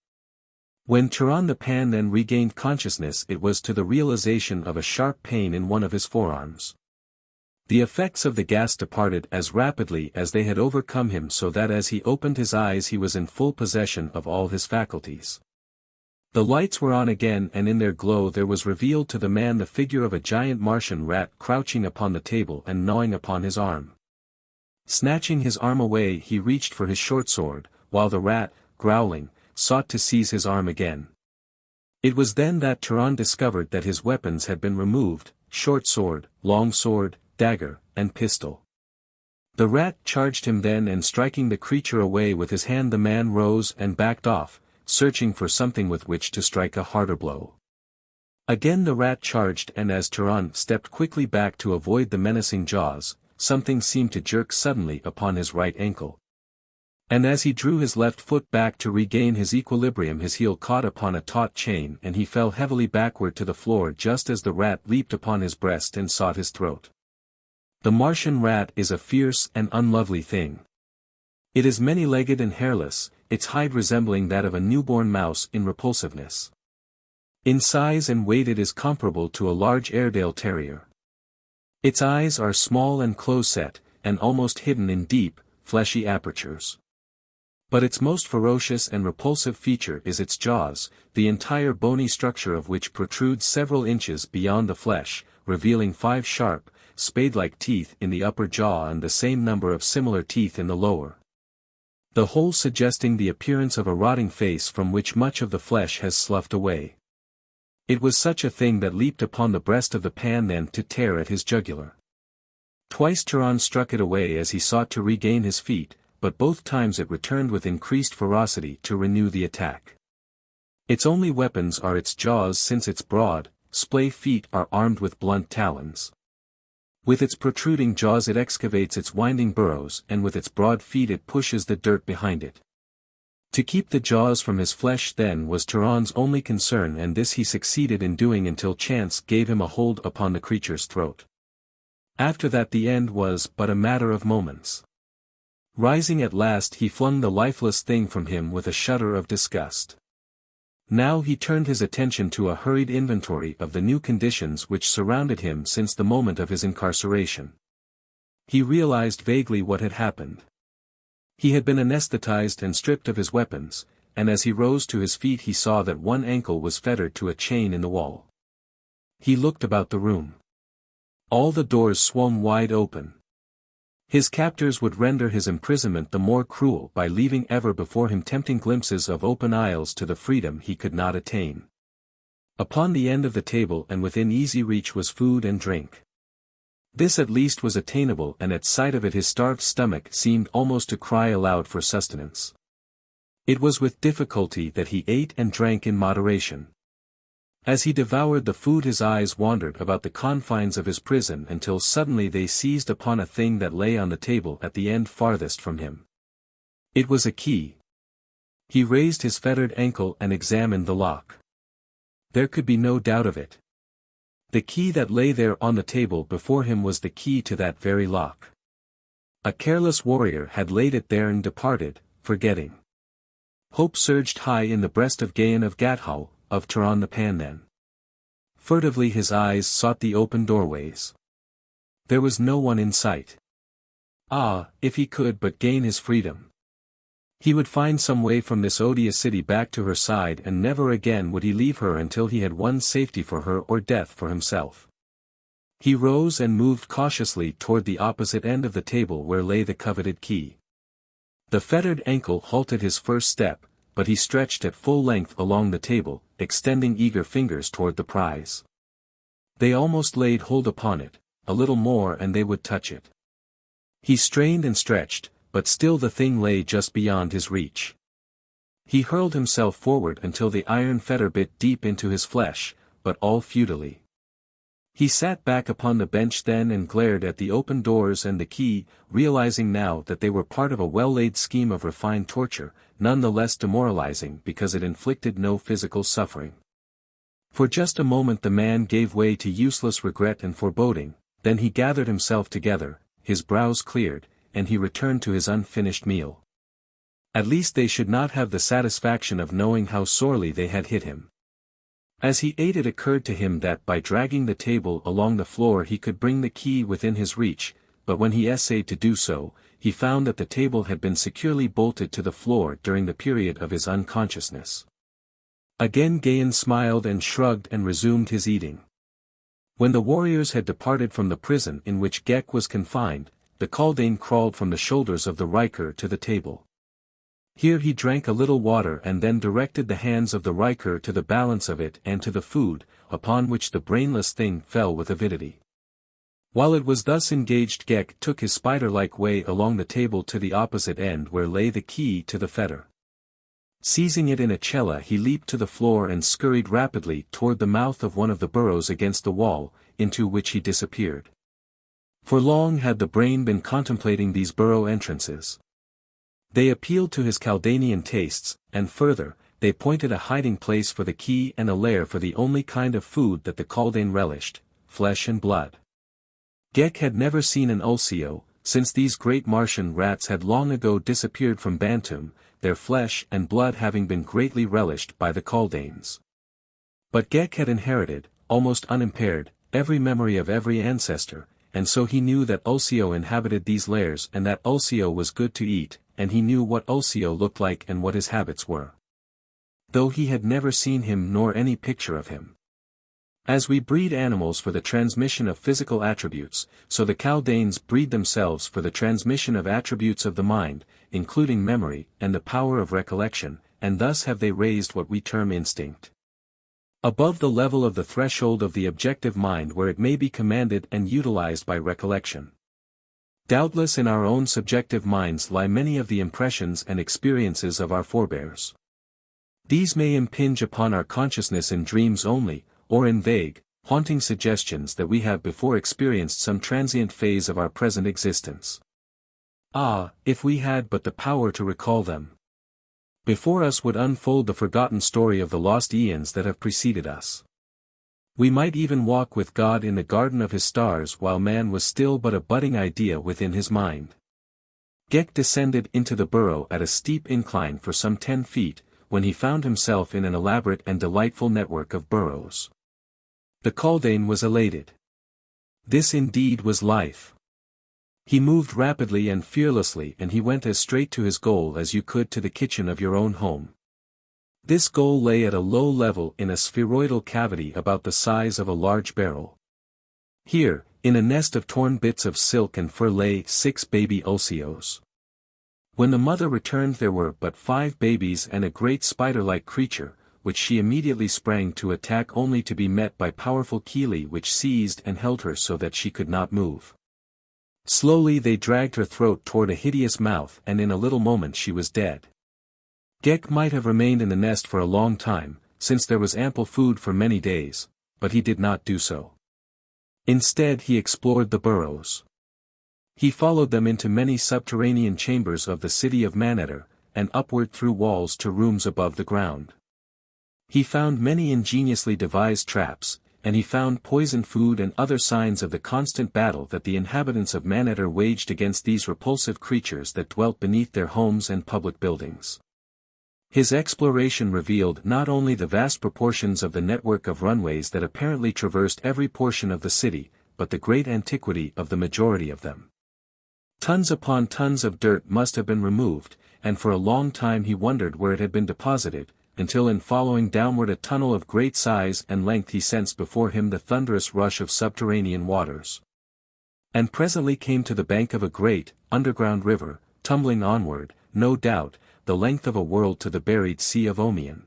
When Turan the Pan then regained consciousness it was to the realization of a sharp pain in one of his forearms. The effects of the gas departed as rapidly as they had overcome him so that as he opened his eyes he was in full possession of all his faculties. The lights were on again and in their glow there was revealed to the man the figure of a giant Martian rat crouching upon the table and gnawing upon his arm. Snatching his arm away he reached for his short sword, while the rat, growling, sought to seize his arm again. It was then that Turan discovered that his weapons had been removed, short sword, long sword, dagger, and pistol. The rat charged him then and striking the creature away with his hand the man rose and backed off, searching for something with which to strike a harder blow. Again the rat charged and as Turan stepped quickly back to avoid the menacing jaws, something seemed to jerk suddenly upon his right ankle. And as he drew his left foot back to regain his equilibrium his heel caught upon a taut chain and he fell heavily backward to the floor just as the rat leaped upon his breast and sought his throat. The Martian rat is a fierce and unlovely thing. It is many-legged and hairless, its hide resembling that of a newborn mouse in repulsiveness. In size and weight it is comparable to a large Airedale terrier. Its eyes are small and close-set, and almost hidden in deep, fleshy apertures. But its most ferocious and repulsive feature is its jaws, the entire bony structure of which protrudes several inches beyond the flesh, revealing 5 sharp, spade-like teeth in the upper jaw and the same number of similar teeth in the lower. The whole suggesting the appearance of a rotting face from which much of the flesh has sloughed away. It was such a thing that leaped upon the breast of the Pan then to tear at his jugular. Twice Turan struck it away as he sought to regain his feet, but both times it returned with increased ferocity to renew the attack. Its only weapons are its jaws, since its broad, splay feet are armed with blunt talons. With its protruding jaws it excavates its winding burrows, and with its broad feet it pushes the dirt behind it. To keep the jaws from his flesh then was Turan's only concern, and this he succeeded in doing until chance gave him a hold upon the creature's throat. After that the end was but a matter of moments. Rising at last he flung the lifeless thing from him with a shudder of disgust. Now he turned his attention to a hurried inventory of the new conditions which surrounded him since the moment of his incarceration. He realized vaguely what had happened. He had been anesthetized and stripped of his weapons, and as he rose to his feet he saw that one ankle was fettered to a chain in the wall. He looked about the room. All the doors swung wide open. His captors would render his imprisonment the more cruel by leaving ever before him tempting glimpses of open aisles to the freedom he could not attain. Upon the end of the table and within easy reach was food and drink. This at least was attainable, and at sight of it his starved stomach seemed almost to cry aloud for sustenance. It was with difficulty that he ate and drank in moderation. As he devoured the food his eyes wandered about the confines of his prison until suddenly they seized upon a thing that lay on the table at the end farthest from him. It was a key. He raised his fettered ankle and examined the lock. There could be no doubt of it. The key that lay there on the table before him was the key to that very lock. A careless warrior had laid it there and departed, forgetting. Hope surged high in the breast of Gahan of Gathol, of Turan the Pandan. Furtively his eyes sought the open doorways. There was no one in sight. Ah, if he could but gain his freedom! He would find some way from this odious city back to her side, and never again would he leave her until he had won safety for her or death for himself. He rose and moved cautiously toward the opposite end of the table where lay the coveted key. The fettered ankle halted his first step, but he stretched at full length along the table, extending eager fingers toward the prize. They almost laid hold upon it, a little more and they would touch it. He strained and stretched, but still the thing lay just beyond his reach. He hurled himself forward until the iron fetter bit deep into his flesh, but all futilely. He sat back upon the bench then and glared at the open doors and the key, realizing now that they were part of a well-laid scheme of refined torture, none the less demoralizing because it inflicted no physical suffering. For just a moment the man gave way to useless regret and foreboding, then he gathered himself together, his brows cleared, and he returned to his unfinished meal. At least they should not have the satisfaction of knowing how sorely they had hit him. As he ate it occurred to him that by dragging the table along the floor he could bring the key within his reach, but when he essayed to do so, he found that the table had been securely bolted to the floor during the period of his unconsciousness. Again Gahan smiled and shrugged and resumed his eating. When the warriors had departed from the prison in which Ghek was confined, the Kaldane crawled from the shoulders of the Riker to the table. Here he drank a little water and then directed the hands of the Riker to the balance of it and to the food, upon which the brainless thing fell with avidity. While it was thus engaged Ghek took his spider-like way along the table to the opposite end where lay the key to the fetter. Seizing it in a chella he leaped to the floor and scurried rapidly toward the mouth of one of the burrows against the wall, into which he disappeared. For long had the brain been contemplating these burrow entrances. They appealed to his Kaldanian tastes, and further, they pointed a hiding place for the key and a lair for the only kind of food that the Kaldane relished, flesh and blood. Ghek had never seen an ulcio, since these great Martian rats had long ago disappeared from Bantoom, their flesh and blood having been greatly relished by the Kaldanes. But Ghek had inherited, almost unimpaired, every memory of every ancestor, and so he knew that ulcio inhabited these lairs and that ulcio was good to eat, and he knew what ulcio looked like and what his habits were. Though he had never seen him nor any picture of him. As we breed animals for the transmission of physical attributes, so the Kaldanes breed themselves for the transmission of attributes of the mind, including memory and the power of recollection, and thus have they raised what we term instinct above the level of the threshold of the objective mind where it may be commanded and utilized by recollection. Doubtless in our own subjective minds lie many of the impressions and experiences of our forebears. These may impinge upon our consciousness in dreams only, or in vague, haunting suggestions that we have before experienced some transient phase of our present existence. Ah, if we had but the power to recall them! Before us would unfold the forgotten story of the lost eons that have preceded us. We might even walk with God in the garden of his stars while man was still but a budding idea within his mind. Ghek descended into the burrow at a steep incline for some 10 feet, when he found himself in an elaborate and delightful network of burrows. The Kaldane was elated. This indeed was life. He moved rapidly and fearlessly, and he went as straight to his goal as you could to the kitchen of your own home. This goal lay at a low level in a spheroidal cavity about the size of a large barrel. Here, in a nest of torn bits of silk and fur lay 6 baby ulcios. When the mother returned there were but 5 babies and a great spider-like creature, which she immediately sprang to attack only to be met by powerful chelae which seized and held her so that she could not move. Slowly they dragged her throat toward a hideous mouth, and in a little moment she was dead. Ghek might have remained in the nest for a long time, since there was ample food for many days, but he did not do so. Instead he explored the burrows. He followed them into many subterranean chambers of the city of Menace, and upward through walls to rooms above the ground. He found many ingeniously devised traps, and he found poisoned food and other signs of the constant battle that the inhabitants of Menace waged against these repulsive creatures that dwelt beneath their homes and public buildings. His exploration revealed not only the vast proportions of the network of runways that apparently traversed every portion of the city, but the great antiquity of the majority of them. Tons upon tons of dirt must have been removed, and for a long time he wondered where it had been deposited, until in following downward a tunnel of great size and length he sensed before him the thunderous rush of subterranean waters. And presently came to the bank of a great, underground river, tumbling onward, no doubt, the length of a world to the buried Sea of Omion.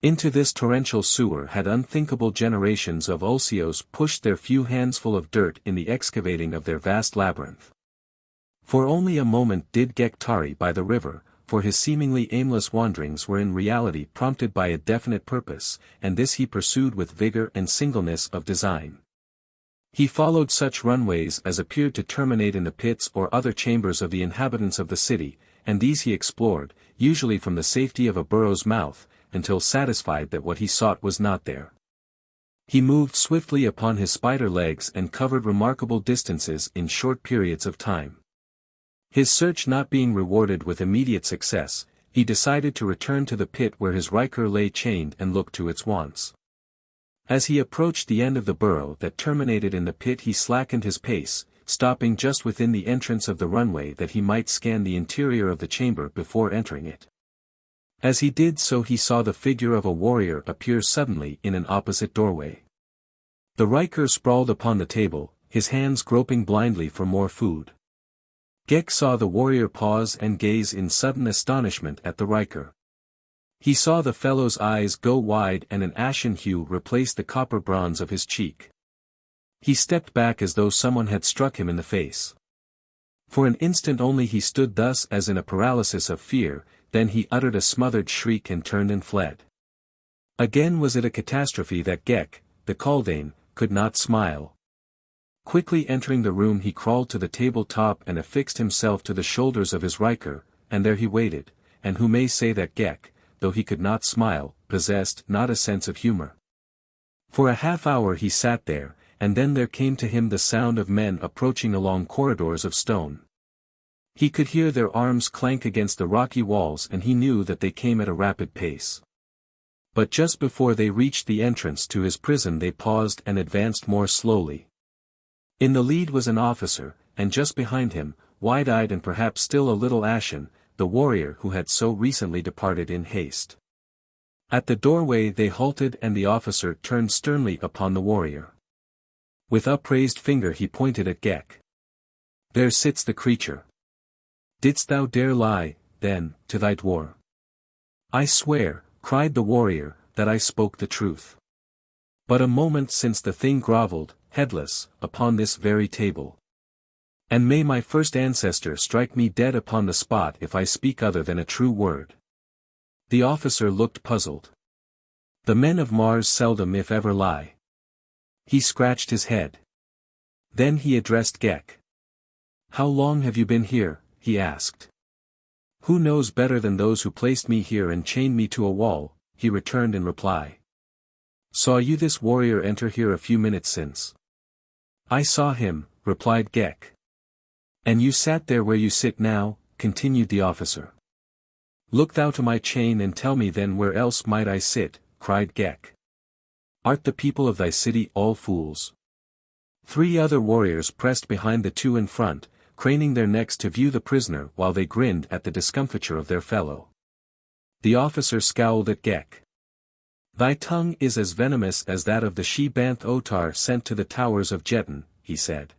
Into this torrential sewer had unthinkable generations of ulcios pushed their few handsful of dirt in the excavating of their vast labyrinth. For only a moment did Ghek tarry by the river, for his seemingly aimless wanderings were in reality prompted by a definite purpose, and this he pursued with vigor and singleness of design. He followed such runways as appeared to terminate in the pits or other chambers of the inhabitants of the city, and these he explored, usually from the safety of a burrow's mouth, until satisfied that what he sought was not there. He moved swiftly upon his spider legs and covered remarkable distances in short periods of time. His search not being rewarded with immediate success, he decided to return to the pit where his Riker lay chained and look to its wants. As he approached the end of the burrow that terminated in the pit he slackened his pace, stopping just within the entrance of the runway that he might scan the interior of the chamber before entering it. As he did so he saw the figure of a warrior appear suddenly in an opposite doorway. The Riker sprawled upon the table, his hands groping blindly for more food. Ghek saw the warrior pause and gaze in sudden astonishment at the Riker. He saw the fellow's eyes go wide and an ashen hue replace the copper bronze of his cheek. He stepped back as though someone had struck him in the face. For an instant only he stood thus as in a paralysis of fear, then he uttered a smothered shriek and turned and fled. Again was it a catastrophe that Ghek, the Kaldane, could not smile. Quickly entering the room he crawled to the table top and affixed himself to the shoulders of his Riker, and there he waited, and who may say that Ghek, though he could not smile, possessed not a sense of humor. For a half-hour he sat there, and then there came to him the sound of men approaching along corridors of stone. He could hear their arms clank against the rocky walls and he knew that they came at a rapid pace. But just before they reached the entrance to his prison they paused and advanced more slowly. In the lead was an officer, and just behind him, wide-eyed and perhaps still a little ashen, the warrior who had so recently departed in haste. At the doorway they halted and the officer turned sternly upon the warrior. With upraised finger he pointed at Ghek. There sits the creature. Didst thou dare lie, then, to thy dwar? I swear, cried the warrior, that I spoke the truth. But a moment since the thing grovelled, headless, upon this very table. And may my first ancestor strike me dead upon the spot if I speak other than a true word." The officer looked puzzled. "The men of Mars seldom if ever lie." He scratched his head. Then he addressed Ghek. "How long have you been here?" he asked. "Who knows better than those who placed me here and chained me to a wall," he returned in reply. "Saw you this warrior enter here a few minutes since?" "I saw him," replied Ghek. "And you sat there where you sit now?" continued the officer. "Look thou to my chain and tell me then where else might I sit," cried Ghek. "Art the people of thy city all fools?" 3 other warriors pressed behind the 2 in front, craning their necks to view the prisoner while they grinned at the discomfiture of their fellow. The officer scowled at Ghek. "Thy tongue is as venomous as that of the she-banth otar sent to the towers of Jetan," he said.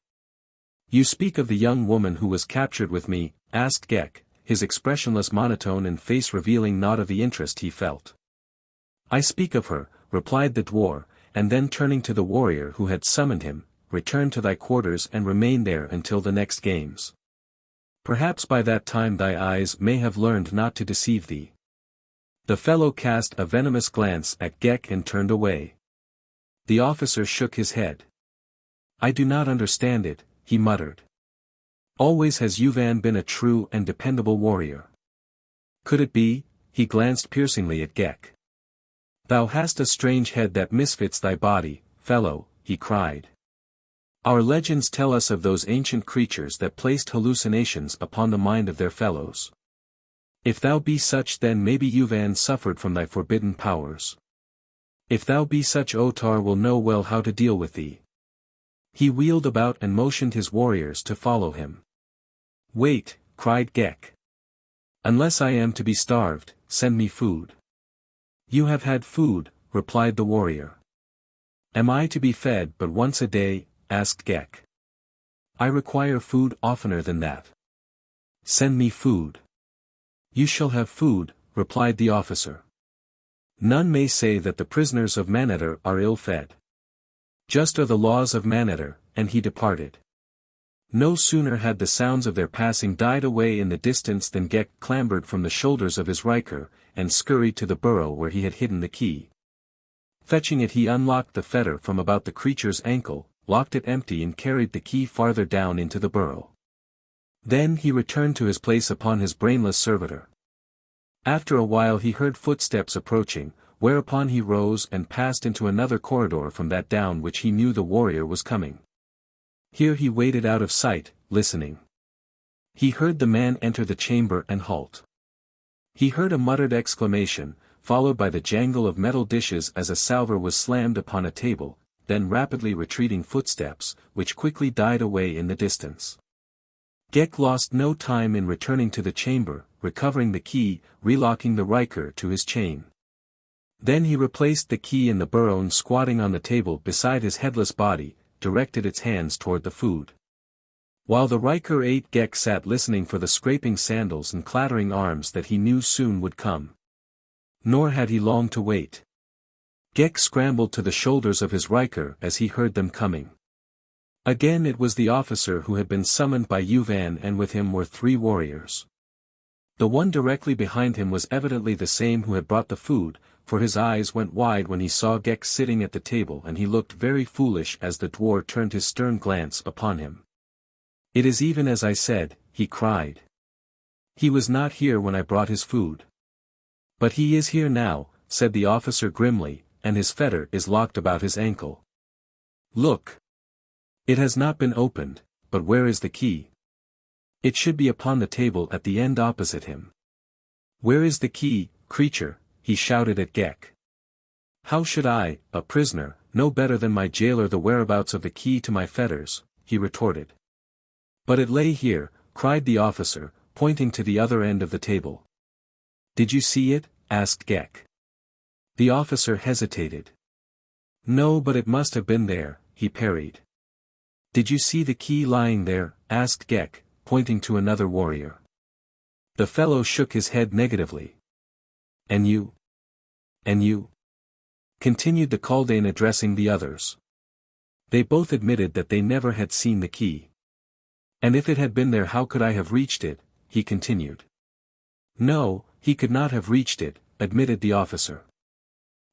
"You speak of the young woman who was captured with me?" asked Ghek, his expressionless monotone and face revealing naught of the interest he felt. "I speak of her," replied the dwarf, and then turning to the warrior who had summoned him, "Return to thy quarters and remain there until the next games. Perhaps by that time thy eyes may have learned not to deceive thee." The fellow cast a venomous glance at Ghek and turned away. The officer shook his head. "I do not understand it," he muttered. "Always has Yuvan been a true and dependable warrior. Could it be?" He glanced piercingly at Ghek. "Thou hast a strange head that misfits thy body, fellow," he cried. "Our legends tell us of those ancient creatures that placed hallucinations upon the mind of their fellows. If thou be such, then maybe Yuvan suffered from thy forbidden powers. If thou be such, Otar will know well how to deal with thee." He wheeled about and motioned his warriors to follow him. "Wait," cried Ghek. "Unless I am to be starved, send me food." "You have had food," replied the warrior. "Am I to be fed but once a day?" asked Ghek. "I require food oftener than that. Send me food." "You shall have food," replied the officer. "None may say that the prisoners of Manetter are ill-fed. Just are the laws of Manetter," and he departed. No sooner had the sounds of their passing died away in the distance than Ghek clambered from the shoulders of his riker, and scurried to the burrow where he had hidden the key. Fetching it, he unlocked the fetter from about the creature's ankle, locked it empty and carried the key farther down into the burrow. Then he returned to his place upon his brainless servitor. After a while he heard footsteps approaching, whereupon he rose and passed into another corridor from that down which he knew the warrior was coming. Here he waited out of sight, listening. He heard the man enter the chamber and halt. He heard a muttered exclamation, followed by the jangle of metal dishes as a salver was slammed upon a table, then rapidly retreating footsteps, which quickly died away in the distance. Ghek lost no time in returning to the chamber, recovering the key, relocking the riker to his chain. Then he replaced the key in the burrow and, squatting on the table beside his headless body, directed its hands toward the food. While the riker ate, Ghek sat listening for the scraping sandals and clattering arms that he knew soon would come. Nor had he long to wait. Ghek scrambled to the shoulders of his riker as he heard them coming. Again it was the officer who had been summoned by Yuvan, and with him were 3 warriors. The one directly behind him was evidently the same who had brought the food, for his eyes went wide when he saw Ghek sitting at the table, and he looked very foolish as the dwarf turned his stern glance upon him. "It is even as I said," he cried. "He was not here when I brought his food." "But he is here now," said the officer grimly, "and his fetter is locked about his ankle. Look. It has not been opened, but where is the key? It should be upon the table at the end opposite him. Where is the key, creature?" he shouted at Ghek. "How should I, a prisoner, know better than my jailer the whereabouts of the key to my fetters?" he retorted. "But it lay here," cried the officer, pointing to the other end of the table. "Did you see it?" asked Ghek. The officer hesitated. "No, but it must have been there," he parried. "Did you see the key lying there?" asked Ghek, pointing to another warrior. The fellow shook his head negatively. "And you? And you?" continued the Kaldane, addressing the others. They both admitted that they never had seen the key. And if it had been there, how could I have reached it? He continued. No, he could not have reached it, admitted the officer.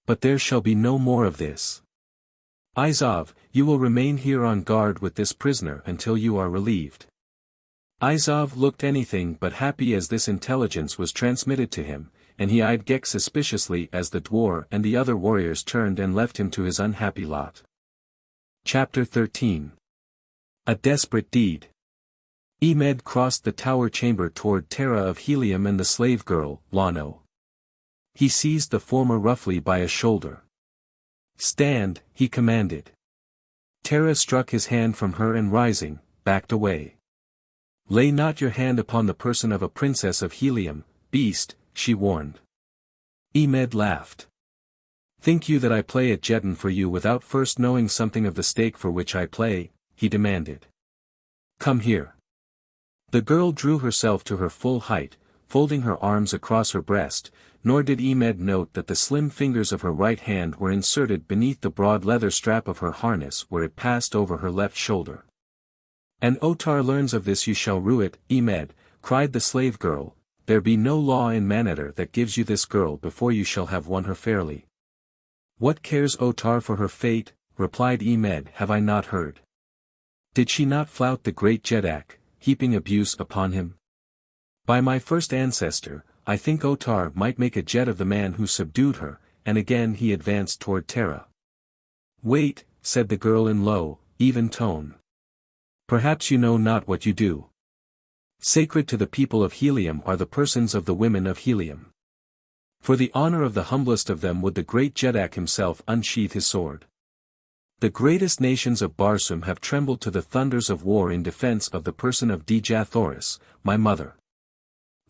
But there shall be no more of this. Izov, you will remain here on guard with this prisoner until you are relieved. Izov looked anything but happy as this intelligence was transmitted to him, and he eyed Ghek suspiciously as the dwarf and the other warriors turned and left him to his unhappy lot. Chapter 13. A Desperate Deed. Emed crossed the tower chamber toward Terra of Helium and the slave girl, Lano. He seized the former roughly by a shoulder. Stand, he commanded. Terra struck his hand from her and rising, backed away. Lay not your hand upon the person of a princess of Helium, beast, she warned. Emed laughed. Think you that I play at Jetan for you without first knowing something of the stake for which I play? He demanded. Come here. The girl drew herself to her full height, folding her arms across her breast, nor did Emed note that the slim fingers of her right hand were inserted beneath the broad leather strap of her harness where it passed over her left shoulder. And Otar learns of this you shall rue it, Emed, cried the slave girl, there be no law in Manetter that gives you this girl before you shall have won her fairly. What cares Otar for her fate, replied Emed, have I not heard? Did she not flout the great Jedak, heaping abuse upon him? By my first ancestor, I think Otar might make a jet of the man who subdued her, and again he advanced toward Terra. Wait, said the girl in low, even tone. Perhaps you know not what you do. Sacred to the people of Helium are the persons of the women of Helium. For the honor of the humblest of them would the great Jedak himself unsheath his sword. The greatest nations of Barsoom have trembled to the thunders of war in defense of the person of Djathoris, my mother.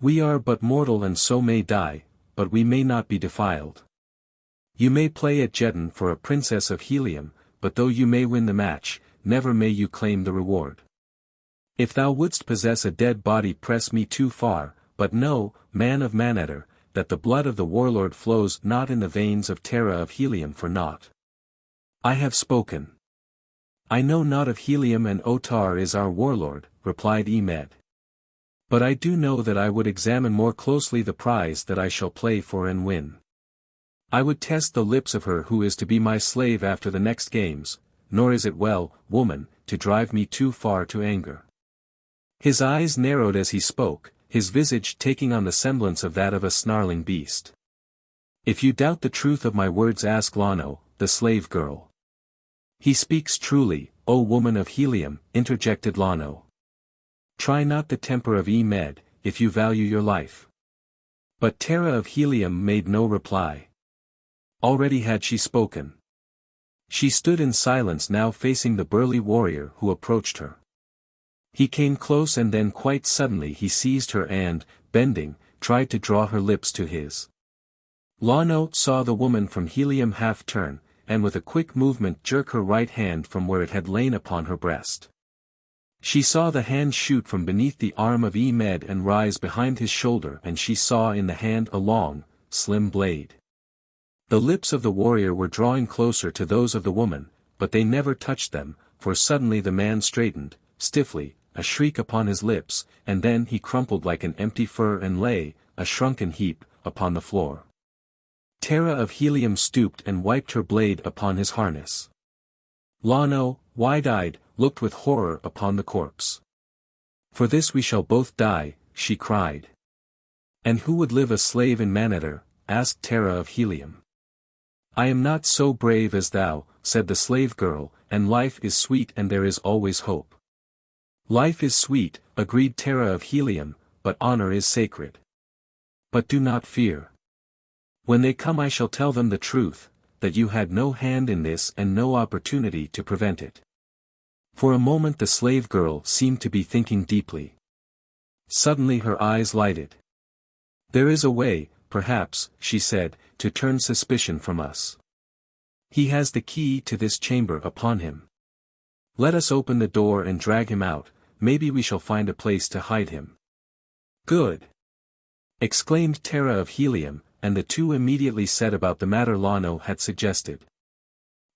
We are but mortal and so may die, but we may not be defiled. You may play at Jetan for a princess of Helium, but though you may win the match, never may you claim the reward. If thou wouldst possess a dead body, press me too far, but know, man of Manetter, that the blood of the warlord flows not in the veins of Terra of Helium for naught. I have spoken. I know not of Helium and Otar is our warlord, replied Emed. But I do know that I would examine more closely the prize that I shall play for and win. I would test the lips of her who is to be my slave after the next games, nor is it well, woman, to drive me too far to anger. His eyes narrowed as he spoke, his visage taking on the semblance of that of a snarling beast. If you doubt the truth of my words, ask Lano, the slave girl. He speaks truly, O woman of Helium, interjected Lano. Try not the temper of Emed, if you value your life. But Terra of Helium made no reply. Already had she spoken. She stood in silence now facing the burly warrior who approached her. He came close and then quite suddenly he seized her and, bending, tried to draw her lips to his. Lano saw the woman from Helium half turn, and with a quick movement jerk her right hand from where it had lain upon her breast. She saw the hand shoot from beneath the arm of Emed and rise behind his shoulder, and she saw in the hand a long, slim blade. The lips of the warrior were drawing closer to those of the woman, but they never touched them, for suddenly the man straightened, stiffly, a shriek upon his lips, and then he crumpled like an empty fur and lay, a shrunken heap, upon the floor. Terra of Helium stooped and wiped her blade upon his harness. Lano, wide-eyed, looked with horror upon the corpse. For this we shall both die, she cried. And who would live a slave in Manetter? Asked Terra of Helium. I am not so brave as thou, said the slave girl, and life is sweet and there is always hope. Life is sweet, agreed Terra of Helium, but honor is sacred. But do not fear. When they come I shall tell them the truth, that you had no hand in this and no opportunity to prevent it. For a moment the slave girl seemed to be thinking deeply. Suddenly her eyes lighted. There is a way, perhaps, she said, to turn suspicion from us. He has the key to this chamber upon him. Let us open the door and drag him out, maybe we shall find a place to hide him. Good! Exclaimed Terra of Helium, and the two immediately set about the matter Lano had suggested.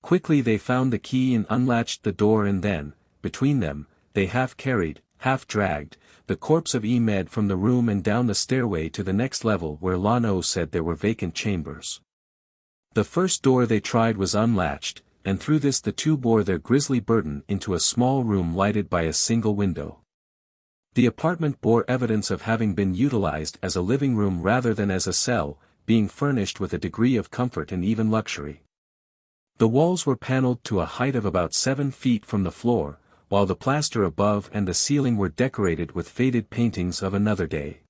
Quickly they found the key and unlatched the door, and then, between them, they half carried, half-dragged, the corpse of Emed from the room and down the stairway to the next level where Lano said there were vacant chambers. The first door they tried was unlatched, and through this the two bore their grisly burden into a small room lighted by a single window. The apartment bore evidence of having been utilized as a living room rather than as a cell, being furnished with a degree of comfort and even luxury. The walls were paneled to a height of about 7 feet from the floor, while the plaster above and the ceiling were decorated with faded paintings of another day.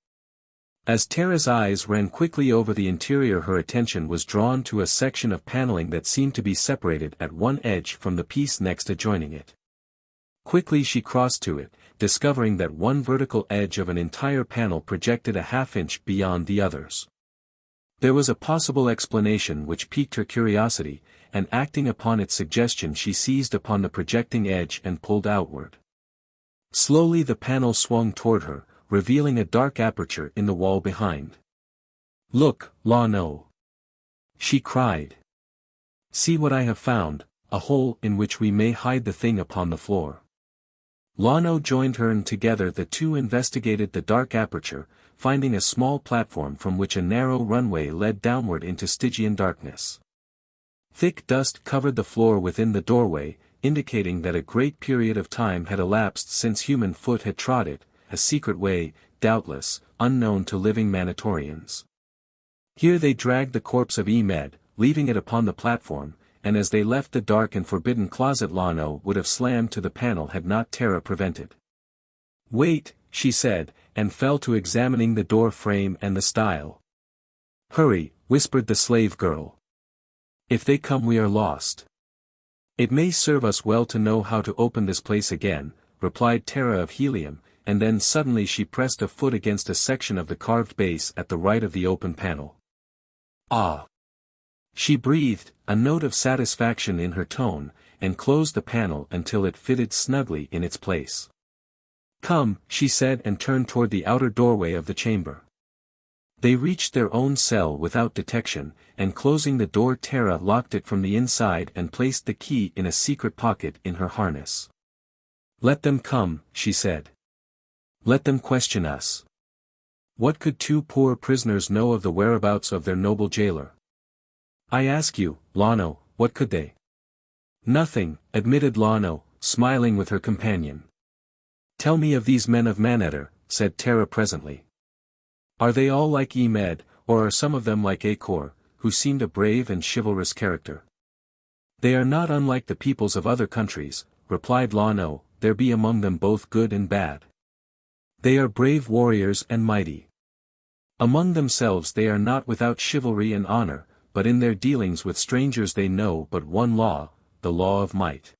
As Tara's eyes ran quickly over the interior, her attention was drawn to a section of paneling that seemed to be separated at one edge from the piece next adjoining it. Quickly she crossed to it, discovering that one vertical edge of an entire panel projected a half-inch beyond the others. There was a possible explanation which piqued her curiosity, and acting upon its suggestion she seized upon the projecting edge and pulled outward. Slowly the panel swung toward her, revealing a dark aperture in the wall behind. "Look, Lano!" she cried. "See what I have found, a hole in which we may hide the thing upon the floor." Lano joined her, and together the two investigated the dark aperture, finding a small platform from which a narrow runway led downward into Stygian darkness. Thick dust covered the floor within the doorway, indicating that a great period of time had elapsed since human foot had trod it, a secret way, doubtless, unknown to living Manatorians. Here they dragged the corpse of Emed, leaving it upon the platform, and as they left the dark and forbidden closet Lano would have slammed to the panel had not Tara prevented. "Wait," she said, and fell to examining the door frame and the style. "Hurry," whispered the slave girl. "If they come we are lost." "It may serve us well to know how to open this place again," replied Tara of Helium, and then suddenly she pressed a foot against a section of the carved base at the right of the open panel. "Ah!" she breathed, a note of satisfaction in her tone, and closed the panel until it fitted snugly in its place. "Come," she said, and turned toward the outer doorway of the chamber. They reached their own cell without detection, and closing the door Tara locked it from the inside and placed the key in a secret pocket in her harness. "Let them come," she said. "Let them question us. What could two poor prisoners know of the whereabouts of their noble jailer? I ask you, Lano, what could they?" "Nothing," admitted Lano, smiling with her companion. "Tell me of these men of Manetter," said Tara presently. "Are they all like Emed, or are some of them like Acor, who seemed a brave and chivalrous character?" "They are not unlike the peoples of other countries," replied Lano, "there be among them both good and bad. They are brave warriors and mighty. Among themselves they are not without chivalry and honor, but in their dealings with strangers they know but one law, the law of might.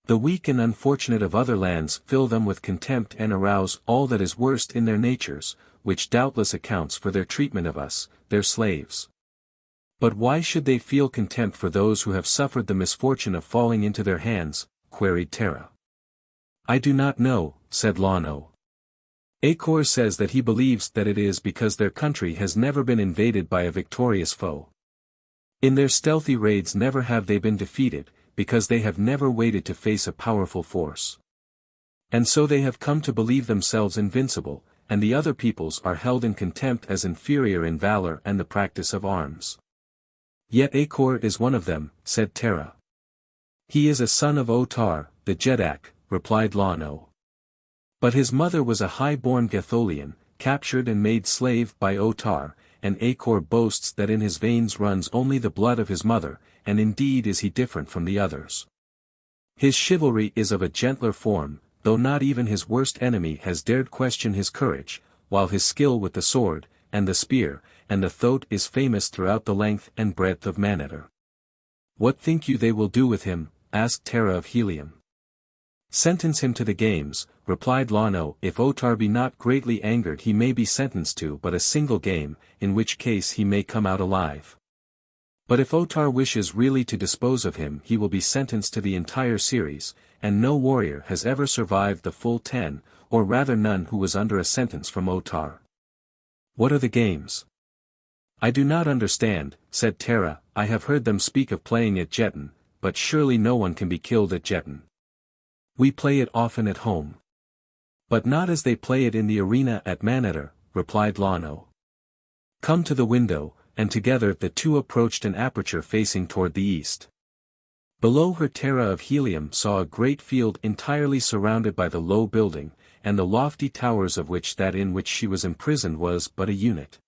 The weak and unfortunate of other lands fill them with contempt and arouse all that is worst in their natures, which doubtless accounts for their treatment of us, their slaves." "But why should they feel contempt for those who have suffered the misfortune of falling into their hands?" queried Tara. "I do not know," said Lano. "Acor says that he believes that it is because their country has never been invaded by a victorious foe. In their stealthy raids never have they been defeated, because they have never waited to face a powerful force. And so they have come to believe themselves invincible, and the other peoples are held in contempt as inferior in valor and the practice of arms." "Yet Acor is one of them," said Tara. "He is a son of Otar, the Jedak," replied Lano. "But his mother was a high-born Gatholian, captured and made slave by Otar, and Acor boasts that in his veins runs only the blood of his mother, and indeed is he different from the others. His chivalry is of a gentler form, though not even his worst enemy has dared question his courage, while his skill with the sword, and the spear, and the throat is famous throughout the length and breadth of Manetter." "What think you they will do with him?" asked Tara of Helium. "Sentence him to the games," replied Lano. "If Otar be not greatly angered he may be sentenced to but a single game, in which case he may come out alive. But if Otar wishes really to dispose of him he will be sentenced to the entire series, and no warrior has ever survived the full 10, or rather none who was under a sentence from Otar." "What are the games?" "I do not understand," said Tara. "I have heard them speak of playing at Jetan, but surely no one can be killed at Jetan. We play it often at home." But not as they play it in the arena at Manetter, replied Lono. Come to the window, and together the two approached an aperture facing toward the east. Below her Terra of Helium saw a great field entirely surrounded by the low building, and the lofty towers of which that in which she was imprisoned was but a unit.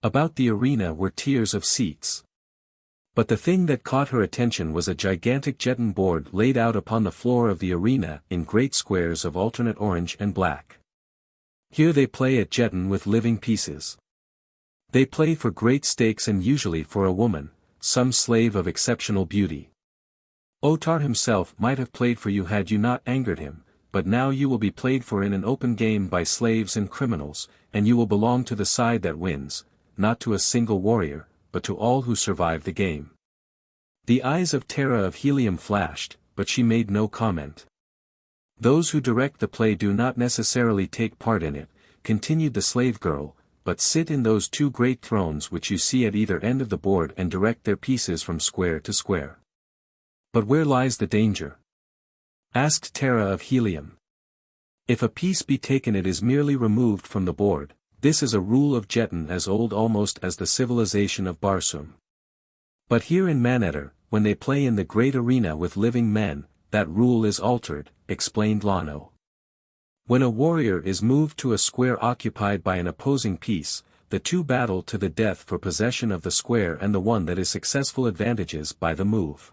About the arena were tiers of seats. But the thing that caught her attention was a gigantic Jetan board laid out upon the floor of the arena in great squares of alternate orange and black. Here they play at Jetan with living pieces. They play for great stakes and usually for a woman, some slave of exceptional beauty. Otar himself might have played for you had you not angered him, but now you will be played for in an open game by slaves and criminals, and you will belong to the side that wins, not to a single warrior, but to all who survive the game. The eyes of Terra of Helium flashed, but she made no comment. Those who direct the play do not necessarily take part in it, continued the slave girl, but sit in those two great thrones which you see at either end of the board and direct their pieces from square to square. But where lies the danger? Asked Terra of Helium. If a piece be taken it is merely removed from the board. This is a rule of Jetan as old almost as the civilization of Barsoom. But here in Manetter, when they play in the great arena with living men, that rule is altered, explained Lono. When a warrior is moved to a square occupied by an opposing piece, the two battle to the death for possession of the square and the one that is successful advantages by the move.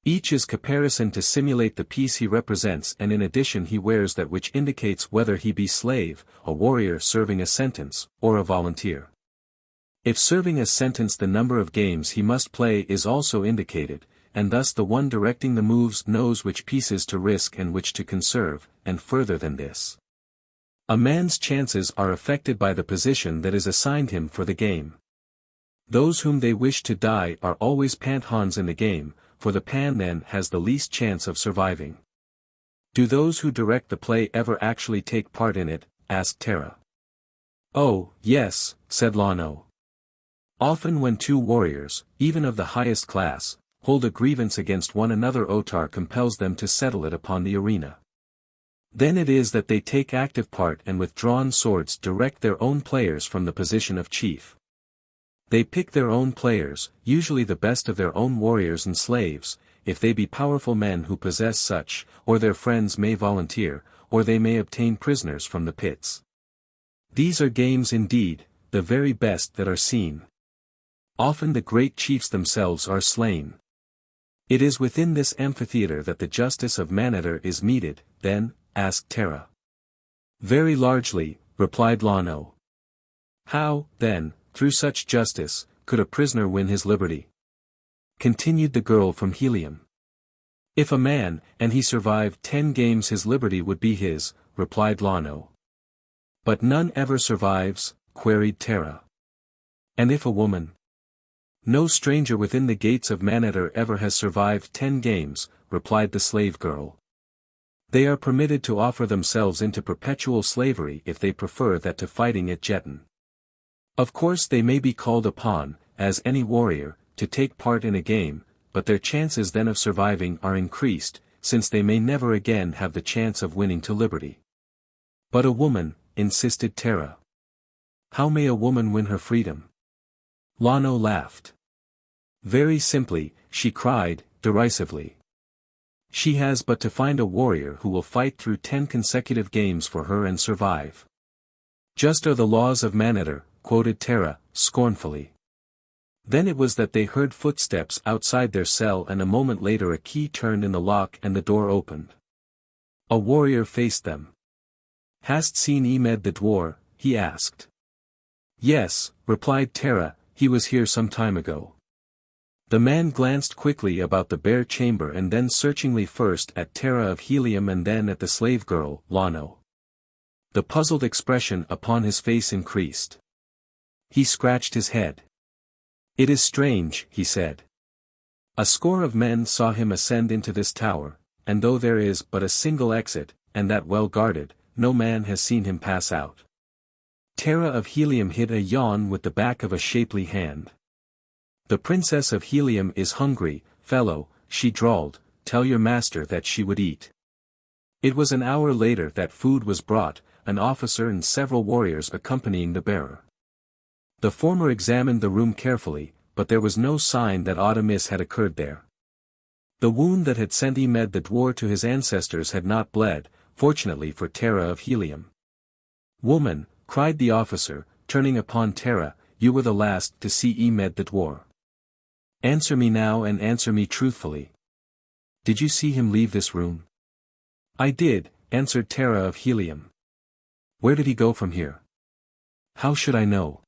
Each is caparisoned to simulate the piece he represents and in addition he wears that which indicates whether he be slave, a warrior serving a sentence, or a volunteer. If serving a sentence the number of games he must play is also indicated, and thus the one directing the moves knows which pieces to risk and which to conserve, and further than this. A man's chances are affected by the position that is assigned him for the game. Those whom they wish to die are always panthons in the game, for the pan then has the least chance of surviving. Do those who direct the play ever actually take part in it? Asked Terra. Oh, yes, said Lono. Often when two warriors, even of the highest class, hold a grievance against one another Otar compels them to settle it upon the arena. Then it is that they take active part and with drawn swords direct their own players from the position of chief. They pick their own players, usually the best of their own warriors and slaves, if they be powerful men who possess such, or their friends may volunteer, or they may obtain prisoners from the pits. These are games indeed, the very best that are seen. Often the great chiefs themselves are slain. It is within this amphitheater that the justice of Manetter is meted, then, asked Terra. Very largely, replied Lono. How, then, through such justice, could a prisoner win his liberty? Continued the girl from Helium. If a man, and he survived 10 games his liberty would be his, replied Lono. But none ever survives, queried Terra. And if a woman? No stranger within the gates of Manetter ever has survived 10 games, replied the slave girl. They are permitted to offer themselves into perpetual slavery if they prefer that to fighting at Jetan. Of course they may be called upon, as any warrior, to take part in a game, but their chances then of surviving are increased, since they may never again have the chance of winning to liberty. But a woman, insisted Terra. How may a woman win her freedom? Lono laughed. Very simply, she cried, derisively. She has but to find a warrior who will fight through 10 consecutive games for her and survive. Just are the laws of Manetter, quoted Terra, scornfully. Then it was that they heard footsteps outside their cell and a moment later a key turned in the lock and the door opened. A warrior faced them. Hast seen Emed the dwarf? He asked. Yes, replied Terra, he was here some time ago. The man glanced quickly about the bare chamber and then searchingly first at Terra of Helium and then at the slave girl, Lono. The puzzled expression upon his face increased. He scratched his head. It is strange, he said. A score of men saw him ascend into this tower, and though there is but a single exit, and that well guarded, no man has seen him pass out. Terra of Helium hid a yawn with the back of a shapely hand. The Princess of Helium is hungry, fellow, she drawled, tell your master that she would eat. It was an hour later that food was brought, an officer and several warriors accompanying the bearer. The former examined the room carefully, but there was no sign that aught amiss had occurred there. The wound that had sent Emed the dwarf to his ancestors had not bled, fortunately for Terra of Helium. "Woman," cried the officer, turning upon Terra, "you were the last to see Emed the dwarf. Answer me now and answer me truthfully. Did you see him leave this room?" "I did," answered Terra of Helium. "Where did he go from here?" "How should I know?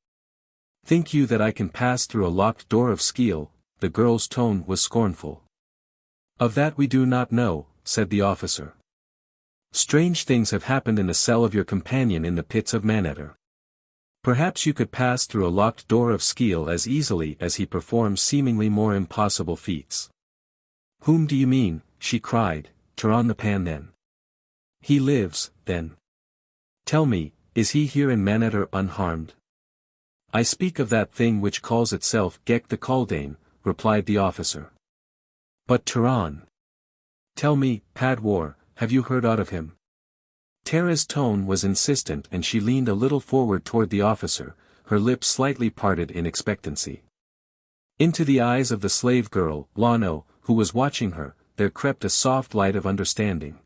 Think you that I can pass through a locked door of steel?" The girl's tone was scornful. "Of that we do not know," said the officer. "Strange things have happened in the cell of your companion in the pits of Manetter. Perhaps you could pass through a locked door of steel as easily as he performs seemingly more impossible feats." "Whom do you mean?" she cried. "Turan the Pan then? He lives, then? Tell me, is he here in Manetter unharmed?" "I speak of that thing which calls itself Ghek the Kaldane," replied the officer. "But Turan? Tell me, Padwar, have you heard aught of him?" Terra's tone was insistent and she leaned a little forward toward the officer, her lips slightly parted in expectancy. Into the eyes of the slave girl, Lano, who was watching her, there crept a soft light of understanding.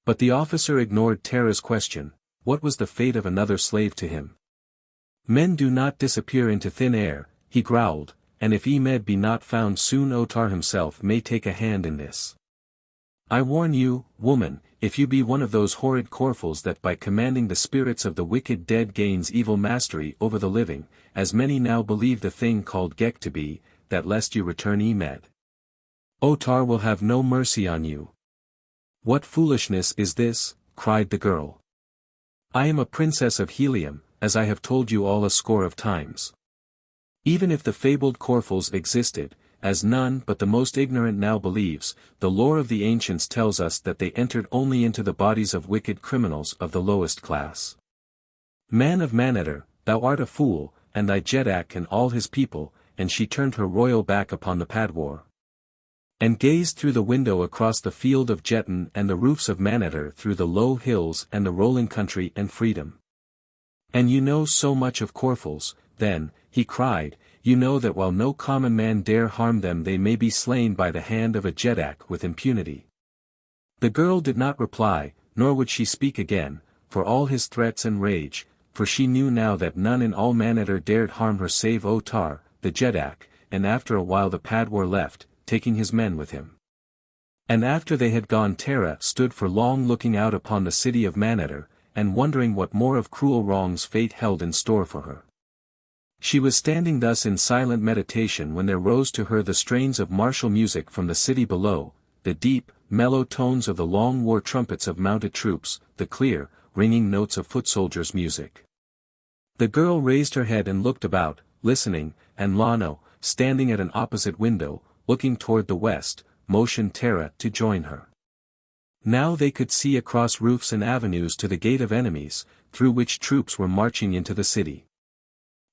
But the officer ignored Terra's question. What was the fate of another slave to him? "Men do not disappear into thin air," he growled, "and if Emed be not found soon Otar himself may take a hand in this. I warn you, woman, if you be one of those horrid Corfels that by commanding the spirits of the wicked dead gains evil mastery over the living, as many now believe the thing called Ghek to be, that lest you return Emed, Otar will have no mercy on you." "What foolishness is this?" cried the girl. "I am a princess of Helium, as I have told you all a score of times. Even if the fabled Corfels existed, as none but the most ignorant now believes, the lore of the ancients tells us that they entered only into the bodies of wicked criminals of the lowest class. Man of Manetter, thou art a fool, and thy Jetak and all his people," and she turned her royal back upon the Padwar, and gazed through the window across the field of Jetan and the roofs of Manetter through the low hills and the rolling country and freedom. "And you know so much of Corfels, then," he cried, "you know that while no common man dare harm them they may be slain by the hand of a Jetak with impunity." The girl did not reply, nor would she speak again, for all his threats and rage, for she knew now that none in all Manetter dared harm her save Otar, the Jetak, and after a while the Padwar left, taking his men with him. And after they had gone Terra stood for long looking out upon the city of Manetter, and wondering what more of cruel wrongs fate held in store for her. She was standing thus in silent meditation when there rose to her the strains of martial music from the city below, the deep, mellow tones of the long war trumpets of mounted troops, the clear, ringing notes of foot soldiers' music. The girl raised her head and looked about, listening, and Lano, standing at an opposite window, looking toward the west, motioned Terra to join her. Now they could see across roofs and avenues to the gate of enemies, through which troops were marching into the city.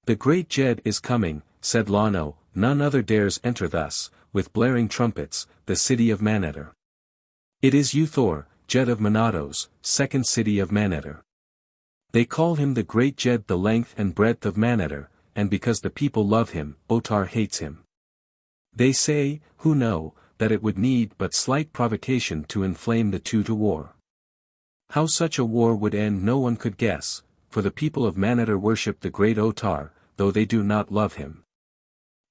"The great Jed is coming," said Lano, "none other dares enter thus, with blaring trumpets, the city of Manetter. It is Uthor, Jed of Monatos, second city of Manetter. They call him the great Jed, the length and breadth of Manetter, and because the people love him, Otar hates him. They say, who know, that it would need but slight provocation to inflame the two to war. How such a war would end no one could guess, for the people of Manetter worship the great Otar, though they do not love him.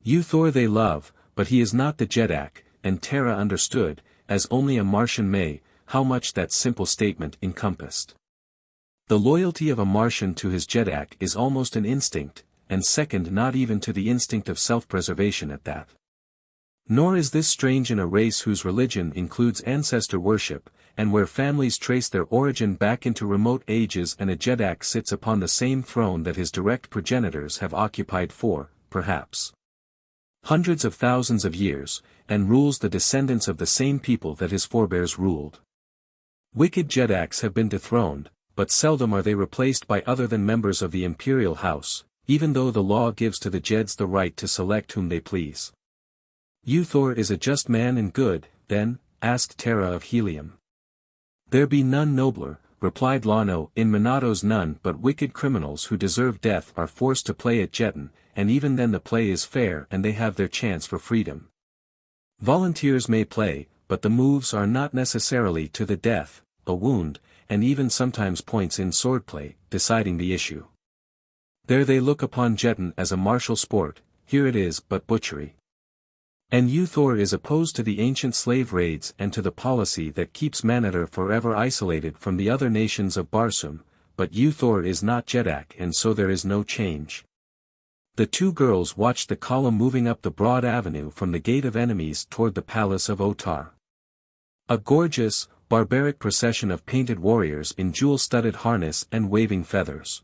Uthor they love, but he is not the Jetak," and Terra understood, as only a Martian may, how much that simple statement encompassed. The loyalty of a Martian to his Jetak is almost an instinct, and second not even to the instinct of self-preservation at that. Nor is this strange in a race whose religion includes ancestor worship, and where families trace their origin back into remote ages and a Jetak sits upon the same throne that his direct progenitors have occupied for, perhaps, hundreds of thousands of years, and rules the descendants of the same people that his forebears ruled. Wicked Jedaks have been dethroned, but seldom are they replaced by other than members of the imperial house, even though the law gives to the Jeds the right to select whom they please. "Uthor is a just man and good, then?" asked Terra of Helium. There be none nobler, replied Lono. In Monato's none but wicked criminals who deserve death are forced to play at Jetan, and even then the play is fair and they have their chance for freedom. Volunteers may play, but the moves are not necessarily to the death, a wound, and even sometimes points in swordplay, deciding the issue. There they look upon Jetan as a martial sport, here it is but butchery. And Uthor is opposed to the ancient slave raids and to the policy that keeps Manator forever isolated from the other nations of Barsoom, but Uthor is not Jedak and so there is no change. The two girls watched the column moving up the broad avenue from the Gate of Enemies toward the Palace of Otar. A gorgeous, barbaric procession of painted warriors in jewel-studded harness and waving feathers.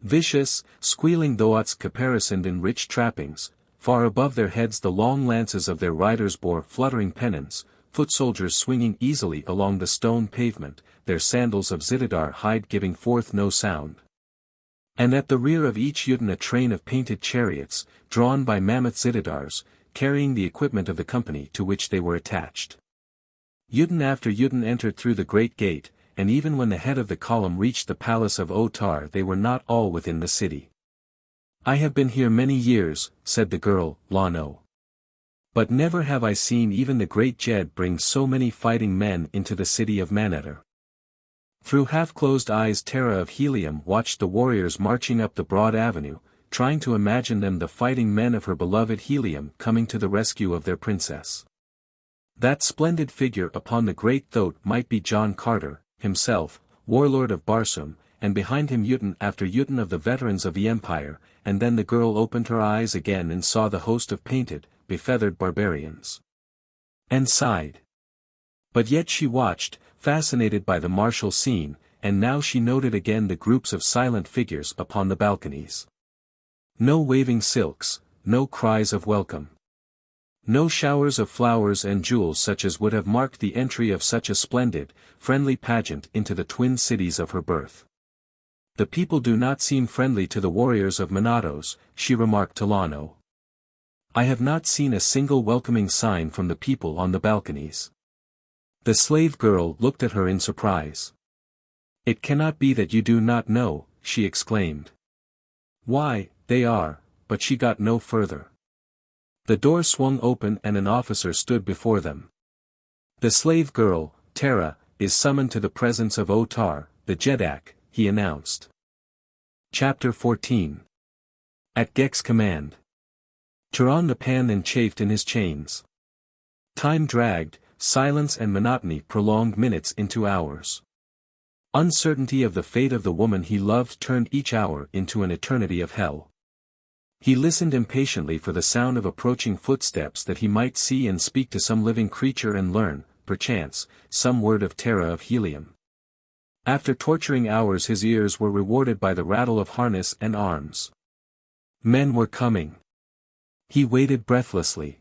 Vicious, squealing thoats caparisoned in rich trappings, far above their heads the long lances of their riders bore fluttering pennons, foot soldiers swinging easily along the stone pavement, their sandals of Zitidar hide giving forth no sound. And at the rear of each Jetan a train of painted chariots, drawn by mammoth Zitidars, carrying the equipment of the company to which they were attached. Jetan after Jetan entered through the great gate, and even when the head of the column reached the palace of Otar they were not all within the city. I have been here many years, said the girl, Lono. But never have I seen even the great Jed bring so many fighting men into the city of Manator. Through half-closed eyes Terra of Helium watched the warriors marching up the broad avenue, trying to imagine them the fighting men of her beloved Helium coming to the rescue of their princess. That splendid figure upon the great thoat might be John Carter, himself, warlord of Barsoom, and behind him Jetan after Jetan of the veterans of the Empire, and then the girl opened her eyes again and saw the host of painted, befeathered barbarians. And sighed. But yet she watched, fascinated by the martial scene, and now she noted again the groups of silent figures upon the balconies. No waving silks, no cries of welcome. No showers of flowers and jewels such as would have marked the entry of such a splendid, friendly pageant into the twin cities of her birth. The people do not seem friendly to the warriors of Monatos, she remarked to Lono. I have not seen a single welcoming sign from the people on the balconies. The slave girl looked at her in surprise. It cannot be that you do not know, she exclaimed. Why, they are, but she got no further. The door swung open and an officer stood before them. The slave girl, Terra, is summoned to the presence of Otar, the Jedak, he announced. Chapter 14. At Ghek's command. Turan the Pandan chafed in his chains. Time dragged, silence and monotony prolonged minutes into hours. Uncertainty of the fate of the woman he loved turned each hour into an eternity of hell. He listened impatiently for the sound of approaching footsteps that he might see and speak to some living creature and learn, perchance, some word of Terra of Helium. After torturing hours his ears were rewarded by the rattle of harness and arms. Men were coming. He waited breathlessly.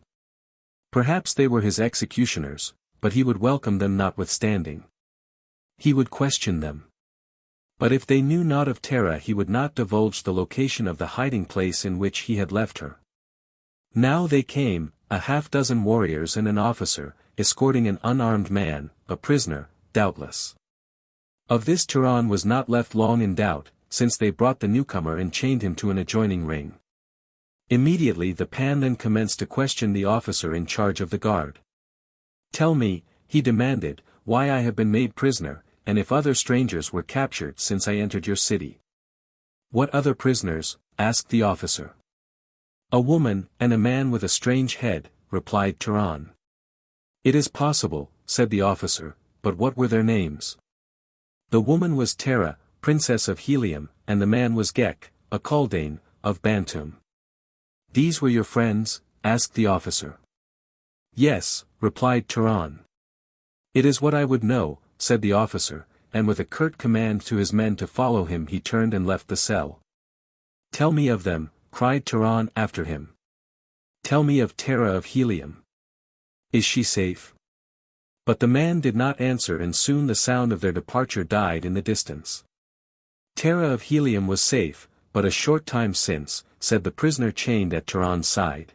Perhaps they were his executioners, but he would welcome them notwithstanding. He would question them. But if they knew naught of Terra he would not divulge the location of the hiding place in which he had left her. Now they came, a half-dozen warriors and an officer, escorting an unarmed man, a prisoner, doubtless. Of this Turan was not left long in doubt, since they brought the newcomer and chained him to an adjoining ring. Immediately the Pandan commenced to question the officer in charge of the guard. Tell me, he demanded, why I have been made prisoner, and if other strangers were captured since I entered your city. What other prisoners? Asked the officer. A woman, and a man with a strange head, replied Turan. It is possible, said the officer, but what were their names? The woman was Terra, princess of Helium, and the man was Ghek, a Kaldane, of Bantoom. These were your friends? Asked the officer. Yes, replied Turan. It is what I would know, said the officer, and with a curt command to his men to follow him he turned and left the cell. Tell me of them, cried Turan after him. Tell me of Terra of Helium. Is she safe? But the man did not answer and soon the sound of their departure died in the distance. Terra of Helium was safe, but a short time since, said the prisoner chained at Turan's side.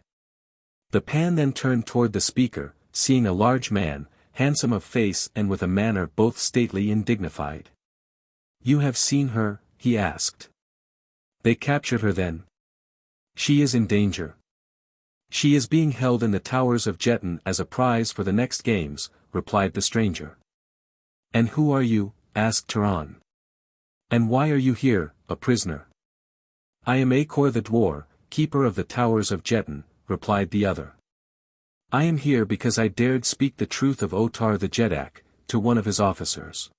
The Pan then turned toward the speaker, seeing a large man, handsome of face and with a manner both stately and dignified. "You have seen her?" he asked. "They captured her then?" "She is in danger. She is being held in the towers of Jetan as a prize for the next games," replied the stranger. "And who are you?" asked Turan. "And why are you here, a prisoner?" "I am Acor the Dwar, keeper of the towers of Jetan," replied the other. "I am here because I dared speak the truth of Otar the Jedak, to one of his officers."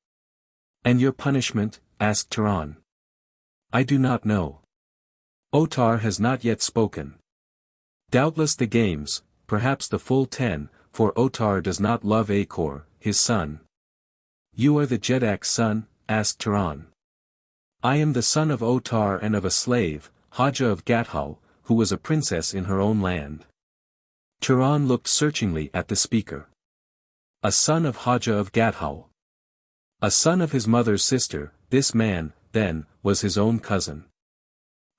"And your punishment?" asked Turan. "I do not know. Otar has not yet spoken. Doubtless the games, perhaps the full 10, for Otar does not love Acor, his son." "You are the Jedak's son?" asked Turan. "I am the son of Otar and of a slave, Haja of Gathol, who was a princess in her own land." Turan looked searchingly at the speaker. "A son of Haja of Gathol. A son of his mother's sister, this man, then, was his own cousin."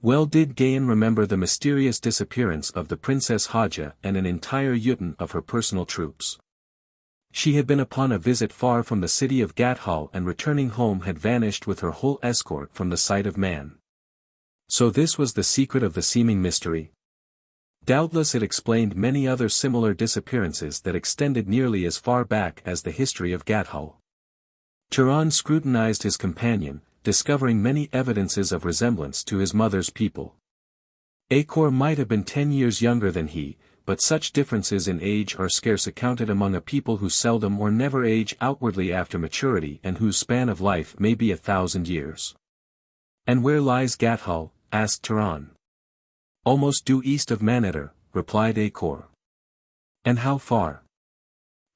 Well did Gahan remember the mysterious disappearance of the Princess Haja and an entire Yutan of her personal troops. She had been upon a visit far from the city of Gathol and returning home had vanished with her whole escort from the sight of man. So this was the secret of the seeming mystery. Doubtless it explained many other similar disappearances that extended nearly as far back as the history of Gathol. Turan scrutinized his companion, discovering many evidences of resemblance to his mother's people. Acor might have been 10 years younger than he, but such differences in age are scarce accounted among a people who seldom or never age outwardly after maturity and whose span of life may be 1,000 years. "And where lies Gathol?" asked Turan. "Almost due east of Maneter," replied Acor. "And how far?"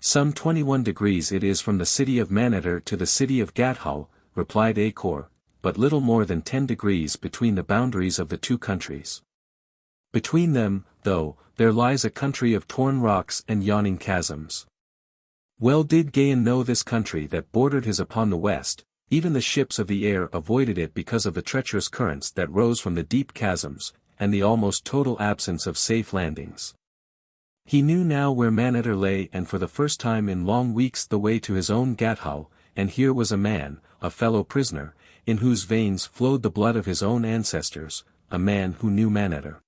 "Some 21 degrees it is from the city of Maneter to the city of Gathol," replied Acor, "but little more than 10 degrees between the boundaries of the two countries. Between them, though, there lies a country of torn rocks and yawning chasms." Well did Gahan know this country that bordered his upon the west, even the ships of the air avoided it because of the treacherous currents that rose from the deep chasms, and the almost total absence of safe landings. He knew now where Maneter lay and for the first time in long weeks the way to his own Gathol, and here was a man, a fellow prisoner, in whose veins flowed the blood of his own ancestors, a man who knew Maneter.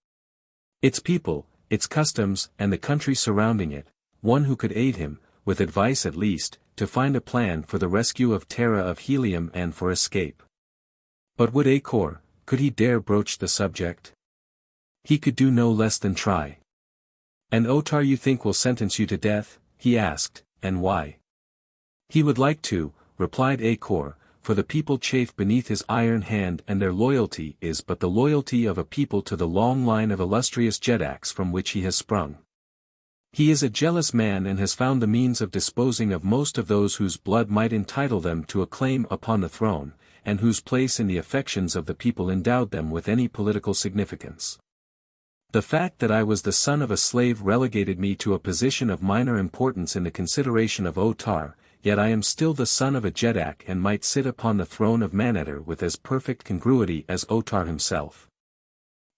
Its people, its customs and the country surrounding it, one who could aid him, with advice at least, to find a plan for the rescue of Terra of Helium and for escape. But would Acor, could he dare broach the subject? He could do no less than try. "And Otar you think will sentence you to death?" he asked, "and why?" "He would like to," replied Acor, "for the people chafe beneath his iron hand and their loyalty is but the loyalty of a people to the long line of illustrious Jedaks from which he has sprung. He is a jealous man and has found the means of disposing of most of those whose blood might entitle them to a claim upon the throne, and whose place in the affections of the people endowed them with any political significance. The fact that I was the son of a slave relegated me to a position of minor importance in the consideration of Otar, yet I am still the son of a Jedak and might sit upon the throne of Maneter with as perfect congruity as Otar himself.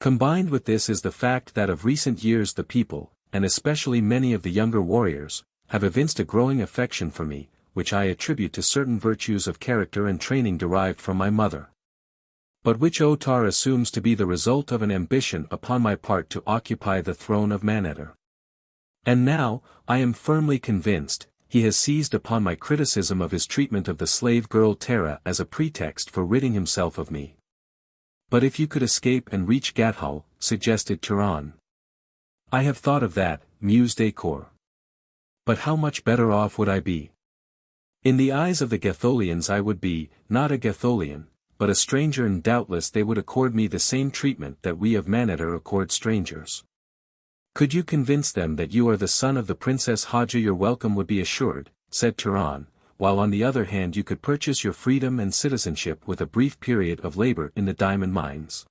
Combined with this is the fact that of recent years the people, and especially many of the younger warriors, have evinced a growing affection for me, which I attribute to certain virtues of character and training derived from my mother. But which Otar assumes to be the result of an ambition upon my part to occupy the throne of Maneter. And now, I am firmly convinced, he has seized upon my criticism of his treatment of the slave girl Terra as a pretext for ridding himself of me. But if you could escape and reach Gathol, suggested Turan. I have thought of that, mused Acor. But how much better off would I be? In the eyes of the Gatholians I would be, not a Gatholian, but a stranger, and doubtless they would accord me the same treatment that we of Maneter accord strangers. Could you convince them that you are the son of the Princess Haja, your welcome would be assured, said Turan, while on the other hand you could purchase your freedom and citizenship with a brief period of labor in the diamond mines.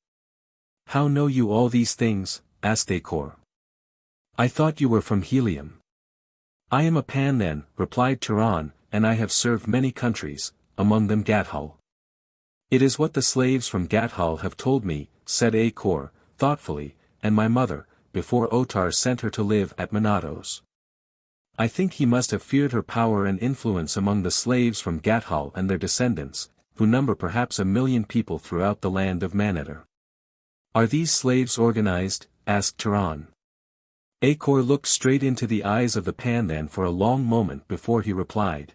How know you all these things? Asked Acor. I thought you were from Helium. I am a Pan then, replied Turan, and I have served many countries, among them Gathol. It is what the slaves from Gathol have told me, said Acor, thoughtfully, and my mother, before Otar sent her to live at Monatos. I think he must have feared her power and influence among the slaves from Gathol and their descendants, who number perhaps 1,000,000 people throughout the land of Manatar. Are these slaves organized? Asked Turan. Acor looked straight into the eyes of the Pandan for a long moment before he replied.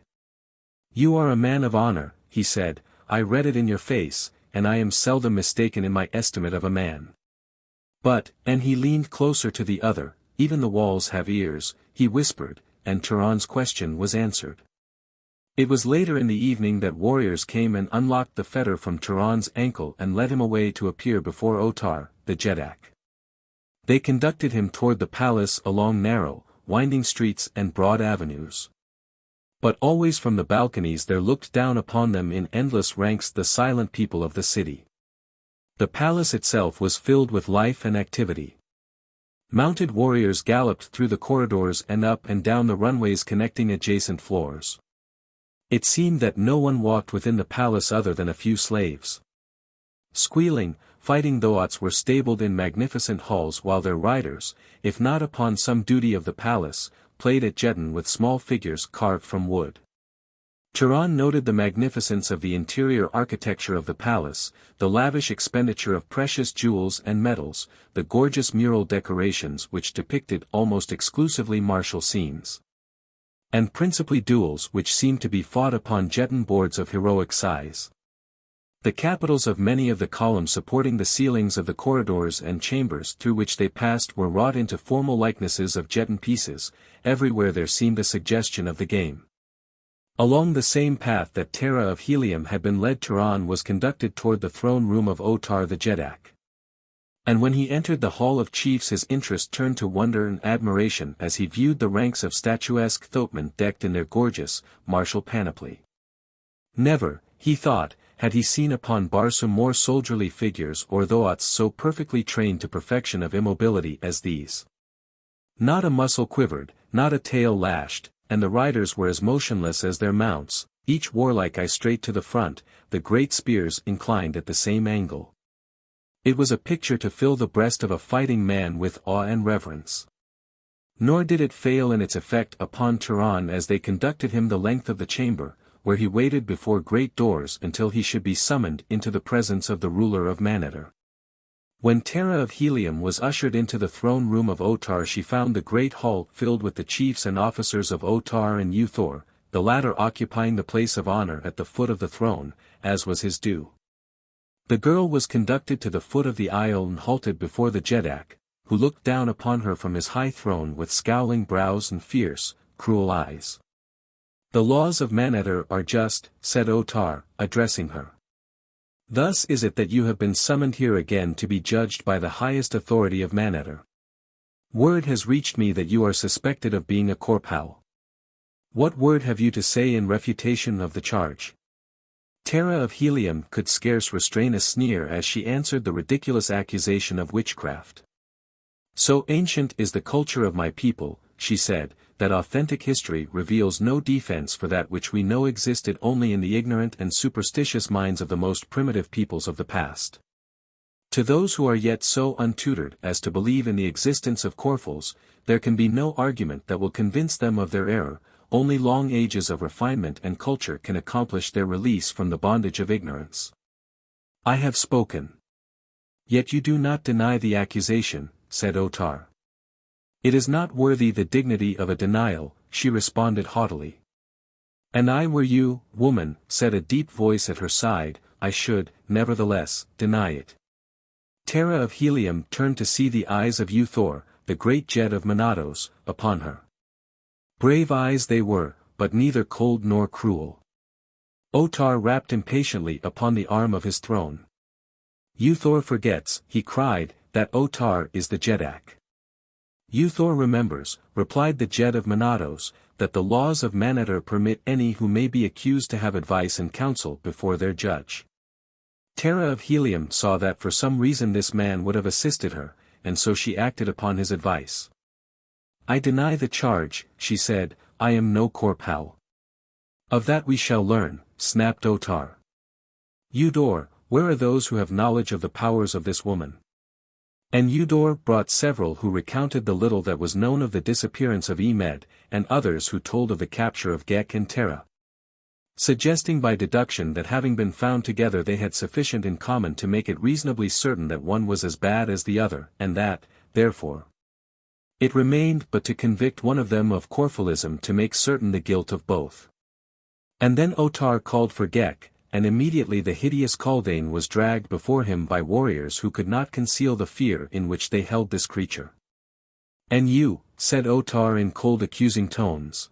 You are a man of honor, he said, I read it in your face, and I am seldom mistaken in my estimate of a man. But, and he leaned closer to the other, even the walls have ears, he whispered, and Turan's question was answered. It was later in the evening that warriors came and unlocked the fetter from Turan's ankle and led him away to appear before Otar, the Jedak. They conducted him toward the palace along narrow, winding streets and broad avenues. But always from the balconies there looked down upon them in endless ranks the silent people of the city. The palace itself was filled with life and activity. Mounted warriors galloped through the corridors and up and down the runways connecting adjacent floors. It seemed that no one walked within the palace other than a few slaves. Squealing, fighting thoats were stabled in magnificent halls while their riders, if not upon some duty of the palace, played at Jetan with small figures carved from wood. Turan noted the magnificence of the interior architecture of the palace, the lavish expenditure of precious jewels and metals, the gorgeous mural decorations which depicted almost exclusively martial scenes. And principally duels which seemed to be fought upon Jetan boards of heroic size. The capitals of many of the columns supporting the ceilings of the corridors and chambers through which they passed were wrought into formal likenesses of Jetan pieces, everywhere there seemed a suggestion of the game. Along the same path that Terra of Helium had been led, Turan was conducted toward the throne room of Otar the Jedak. And when he entered the Hall of Chiefs his interest turned to wonder and admiration as he viewed the ranks of statuesque thoatmen decked in their gorgeous, martial panoply. Never, he thought, had he seen upon Barsoom more soldierly figures or thoats so perfectly trained to perfection of immobility as these. Not a muscle quivered, not a tail lashed, and the riders were as motionless as their mounts, each warlike eye straight to the front, the great spears inclined at the same angle. It was a picture to fill the breast of a fighting man with awe and reverence. Nor did it fail in its effect upon Turan as they conducted him the length of the chamber, where he waited before great doors until he should be summoned into the presence of the ruler of Manatar. When Terra of Helium was ushered into the throne room of Otar, she found the great hall filled with the chiefs and officers of Otar and Uthor, the latter occupying the place of honor at the foot of the throne, as was his due. The girl was conducted to the foot of the aisle and halted before the Jedak, who looked down upon her from his high throne with scowling brows and fierce, cruel eyes. The laws of Manatar are just, said Otar, addressing her. Thus is it that you have been summoned here again to be judged by the highest authority of Manatar. Word has reached me that you are suspected of being a Korpal. What word have you to say in refutation of the charge? Terra of Helium could scarce restrain a sneer as she answered the ridiculous accusation of witchcraft. So ancient is the culture of my people, she said, that authentic history reveals no defense for that which we know existed only in the ignorant and superstitious minds of the most primitive peoples of the past. To those who are yet so untutored as to believe in the existence of Korfals, there can be no argument that will convince them of their error, only long ages of refinement and culture can accomplish their release from the bondage of ignorance. I have spoken. Yet you do not deny the accusation, said Otar. It is not worthy the dignity of a denial, she responded haughtily. And I were you, woman, said a deep voice at her side, I should, nevertheless, deny it. Terra of Helium turned to see the eyes of Uthor, the great Jet of Menatos, upon her. Brave eyes they were, but neither cold nor cruel. Otar rapped impatiently upon the arm of his throne. Uthor forgets, he cried, that Otar is the Jedak. Uthor remembers, replied the Jet of Menatos, that the laws of Manatar permit any who may be accused to have advice and counsel before their judge. Terra of Helium saw that for some reason this man would have assisted her, and so she acted upon his advice. I deny the charge, she said, I am no Korpal. Of that we shall learn, snapped Otar. Udor, where are those who have knowledge of the powers of this woman? And Eudor brought several who recounted the little that was known of the disappearance of Emed, and others who told of the capture of Ghek and Terra, suggesting by deduction that having been found together they had sufficient in common to make it reasonably certain that one was as bad as the other, and that, therefore, it remained but to convict one of them of Corphilism to make certain the guilt of both. And then Otar called for Ghek, and immediately the hideous Kaldane was dragged before him by warriors who could not conceal the fear in which they held this creature. And you, said Otar in cold accusing tones.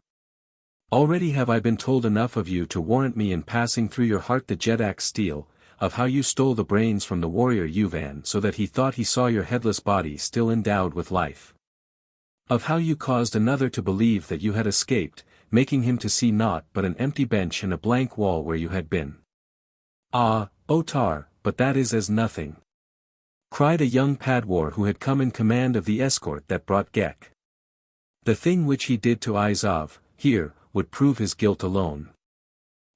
Already have I been told enough of you to warrant me in passing through your heart the Jedak steel, of how you stole the brains from the warrior Yuvan so that he thought he saw your headless body still endowed with life. Of how you caused another to believe that you had escaped, making him to see naught but an empty bench and a blank wall where you had been. Ah, Otar, but that is as nothing, cried a young Padwar who had come in command of the escort that brought Ghek. The thing which he did to Izov, here, would prove his guilt alone.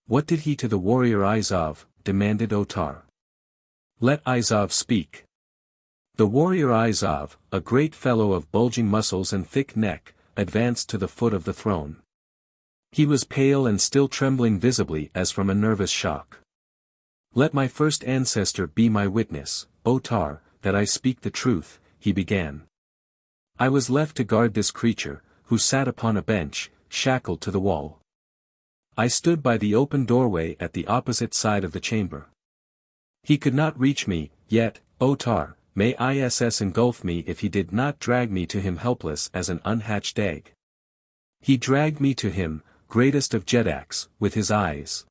What did he to the warrior Izov? Demanded Otar. Let Izov speak. The warrior Izov, a great fellow of bulging muscles and thick neck, advanced to the foot of the throne. He was pale and still trembling visibly as from a nervous shock. Let my first ancestor be my witness, Otar, that I speak the truth, he began. I was left to guard this creature, who sat upon a bench, shackled to the wall. I stood by the open doorway at the opposite side of the chamber. He could not reach me, yet, Otar, may ISS engulf me if he did not drag me to him helpless as an unhatched egg. He dragged me to him, greatest of Jedaks, with his eyes.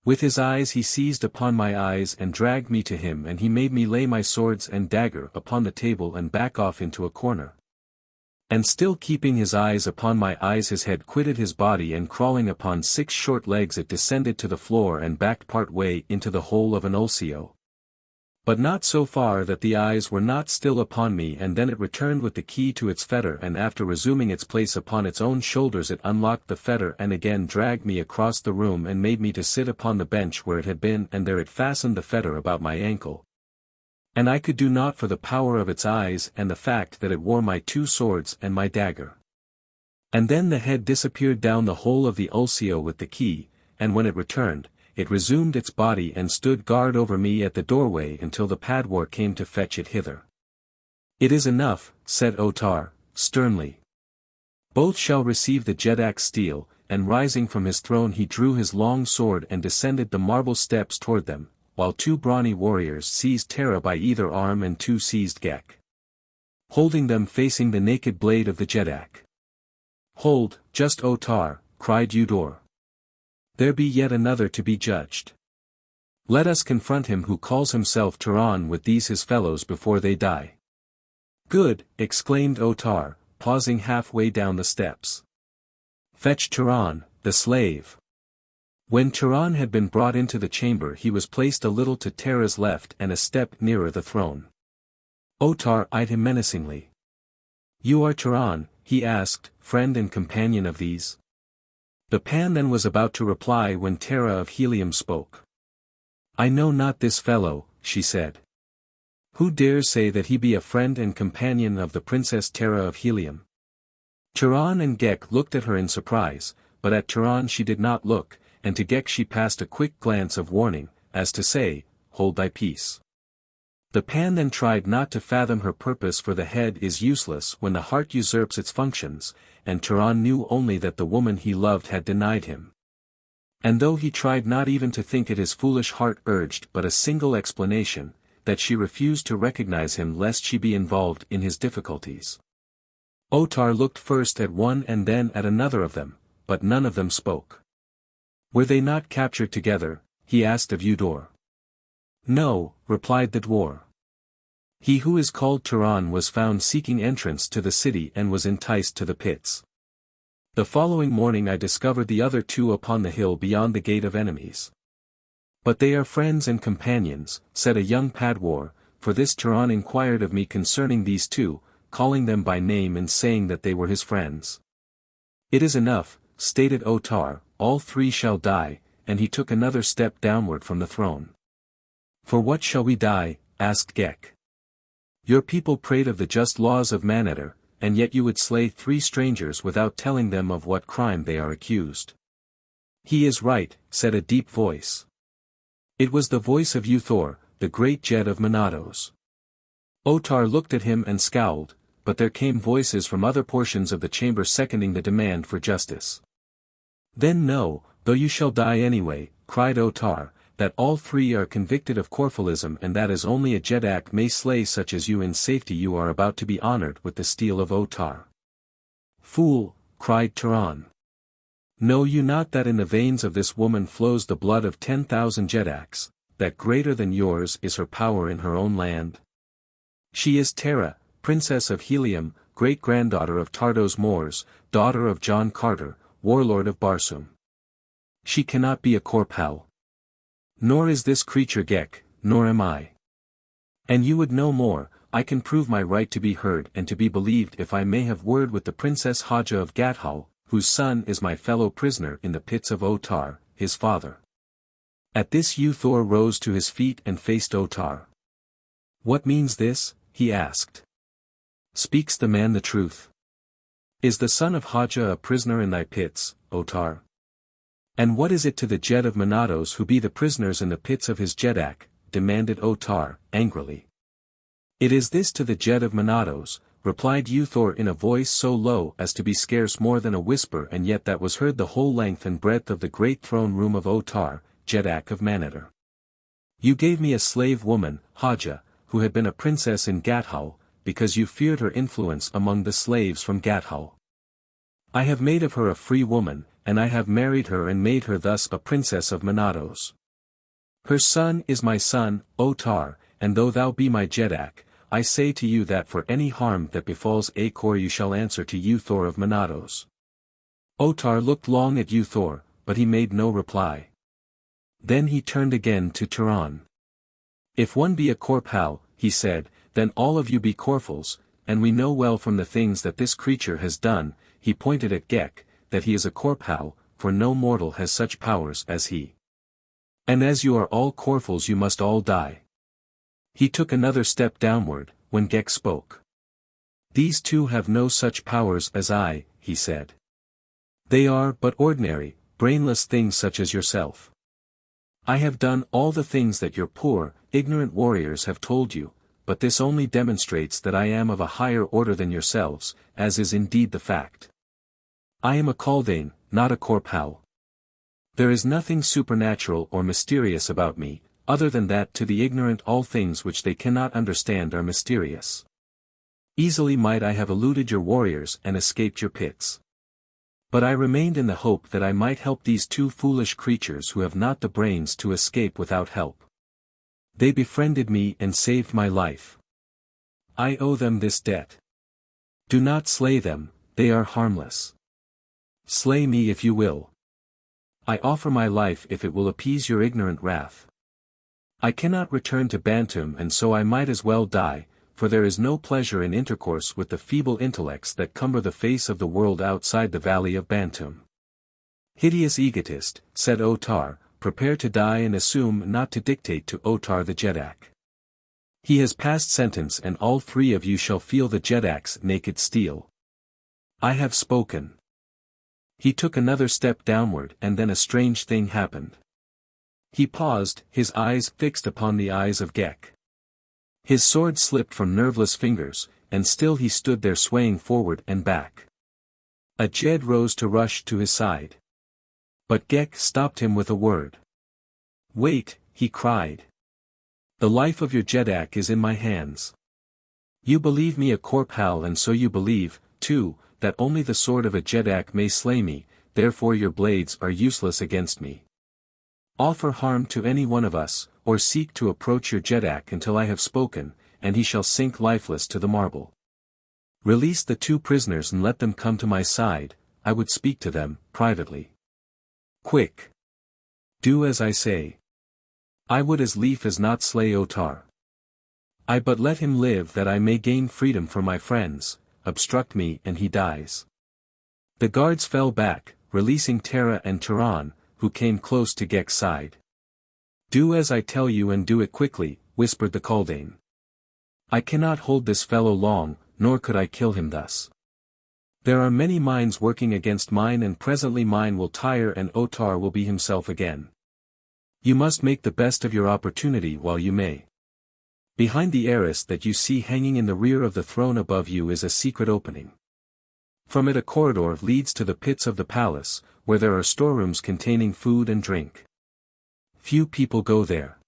With his eyes he seized upon my eyes and dragged me to him, and he made me lay my swords and dagger upon the table and back off into a corner. And still keeping his eyes upon my eyes his head quitted his body, and crawling upon 6 short legs it descended to the floor and backed part way into the hole of an ulcio. But not so far that the eyes were not still upon me, and then it returned with the key to its fetter, and after resuming its place upon its own shoulders it unlocked the fetter and again dragged me across the room and made me to sit upon the bench where it had been, and there it fastened the fetter about my ankle. And I could do naught for the power of its eyes and the fact that it wore my 2 swords and my dagger. And then the head disappeared down the hole of the ulcio with the key, and when it returned, it resumed its body and stood guard over me at the doorway until the Padwar came to fetch it hither. It is enough, said Otar, sternly. Both shall receive the Jedak steel, and rising from his throne he drew his long sword and descended the marble steps toward them, while 2 brawny warriors seized Terra by either arm and 2 seized Ghek, holding them facing the naked blade of the Jedak. Hold, just Otar, cried Eudor. There be yet another to be judged. Let us confront him who calls himself Turan with these his fellows before they die. Good, exclaimed Otar, pausing halfway down the steps. Fetch Turan, the slave. When Turan had been brought into the chamber he was placed a little to Terra's left and a step nearer the throne. Otar eyed him menacingly. You are Turan, he asked, friend and companion of these? The Pan then was about to reply when Terra of Helium spoke. I know not this fellow, she said. Who dares say that he be a friend and companion of the Princess Terra of Helium? Turan and Ghek looked at her in surprise, but at Turan she did not look, and to Ghek she passed a quick glance of warning, as to say, hold thy peace. The Pan then tried not to fathom her purpose, for the head is useless when the heart usurps its functions, and Turan knew only that the woman he loved had denied him. And though he tried not even to think it, his foolish heart urged but a single explanation, that she refused to recognize him lest she be involved in his difficulties. Otar looked first at one and then at another of them, but none of them spoke. Were they not captured together? He asked of Eudor. No, replied the dwarf. He who is called Turan was found seeking entrance to the city and was enticed to the pits. The following morning I discovered the other 2 upon the hill beyond the gate of enemies. But they are friends and companions, said a young Padwar, for this Turan inquired of me concerning these 2, calling them by name and saying that they were his friends. It is enough, stated Otar, all 3 shall die, and he took another step downward from the throne. For what shall we die? Asked Ghek. Your people prate of the just laws of Manetter, and yet you would slay 3 strangers without telling them of what crime they are accused. He is right, said a deep voice. It was the voice of Uthor, the great Jet of Menace. Otar looked at him and scowled, but there came voices from other portions of the chamber seconding the demand for justice. Then know, though you shall die anyway, cried Otar, that all 3 are convicted of Corphilism and that as only a Jedak may slay such as you in safety you are about to be honored with the steel of Otar. Fool, cried Turan. Know you not that in the veins of this woman flows the blood of 10,000 Jedaks, that greater than yours is her power in her own land? She is Terra, Princess of Helium, great-granddaughter of Tardos Mors, daughter of John Carter, warlord of Barsoom. She cannot be a Corpal. Nor is this creature Ghek, nor am I. And you would know more, I can prove my right to be heard and to be believed if I may have word with the Princess Haja of Gathol, whose son is my fellow prisoner in the pits of Otar, his father. At this Uthor rose to his feet and faced Otar. What means this? He asked. Speaks the man the truth? Is the son of Haja a prisoner in thy pits, Otar? And what is it to the Jet of Menace who be the prisoners in the pits of his Jedak? Demanded Otar, angrily. It is this to the Jet of Menace, replied Uthor in a voice so low as to be scarce more than a whisper and yet that was heard the whole length and breadth of the great throne room of Otar, Jedak of Manetter. You gave me a slave woman, Haja, who had been a princess in Gathol, because you feared her influence among the slaves from Gathol. I have made of her a free woman, and I have married her and made her thus a princess of Menace. Her son is my son, Otar, and though thou be my Jedak, I say to you that for any harm that befalls Acor you shall answer to Uthor of Menace. Otar looked long at Uthor, but he made no reply. Then he turned again to Turan. If one be a Corpal, he said, then all of you be Corphals, and we know well from the things that this creature has done, he pointed at Ghek, that he is a Corpal, for no mortal has such powers as he. And as you are all Corphals you must all die. He took another step downward, when Ghek spoke. These 2 have no such powers as I, he said. They are but ordinary, brainless things such as yourself. I have done all the things that your poor, ignorant warriors have told you, but this only demonstrates that I am of a higher order than yourselves, as is indeed the fact. I am a Kaldane, not a Corpal. There is nothing supernatural or mysterious about me, other than that to the ignorant all things which they cannot understand are mysterious. Easily might I have eluded your warriors and escaped your pits. But I remained in the hope that I might help these 2 foolish creatures who have not the brains to escape without help. They befriended me and saved my life. I owe them this debt. Do not slay them, they are harmless. Slay me if you will. I offer my life if it will appease your ignorant wrath. I cannot return to Bantoom and so I might as well die, for there is no pleasure in intercourse with the feeble intellects that cumber the face of the world outside the valley of Bantoom. Hideous egotist, said Otar, prepare to die and assume not to dictate to Otar the Jedak. He has passed sentence and all 3 of you shall feel the Jedak's naked steel. I have spoken. He took another step downward and then a strange thing happened. He paused, his eyes fixed upon the eyes of Ghek. His sword slipped from nerveless fingers, and still he stood there swaying forward and back. A Jed rose to rush to his side. But Ghek stopped him with a word. Wait, he cried. The life of your Jedak is in my hands. You believe me a Corpal and so you believe, too, that only the sword of a Jedak may slay me, therefore your blades are useless against me. Offer harm to any one of us, or seek to approach your Jedak until I have spoken, and he shall sink lifeless to the marble. Release the 2 prisoners and let them come to my side, I would speak to them, privately. Quick! Do as I say. I would as lief as not slay Otar. I but let him live that I may gain freedom for my friends, obstruct me and he dies. The guards fell back, releasing Terra and Turan, who came close to Ghek's side. Do as I tell you and do it quickly, whispered the Kaldane. I cannot hold this fellow long, nor could I kill him thus. There are many minds working against mine, and presently mine will tire and Otar will be himself again. You must make the best of your opportunity while you may. Behind the arras that you see hanging in the rear of the throne above you is a secret opening. From it a corridor leads to the pits of the palace, where there are storerooms containing food and drink. Few people go there.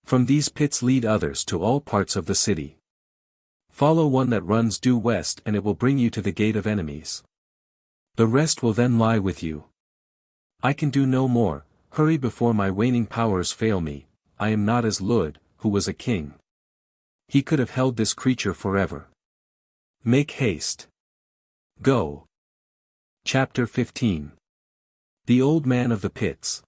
From these pits lead others to all parts of the city. Follow one that runs due west and it will bring you to the gate of enemies. The rest will then lie with you. I can do no more, hurry before my waning powers fail me. I am not as Lud, who was a king. He could have held this creature forever. Make haste. Go. Chapter 15. The Old Man of the Pits.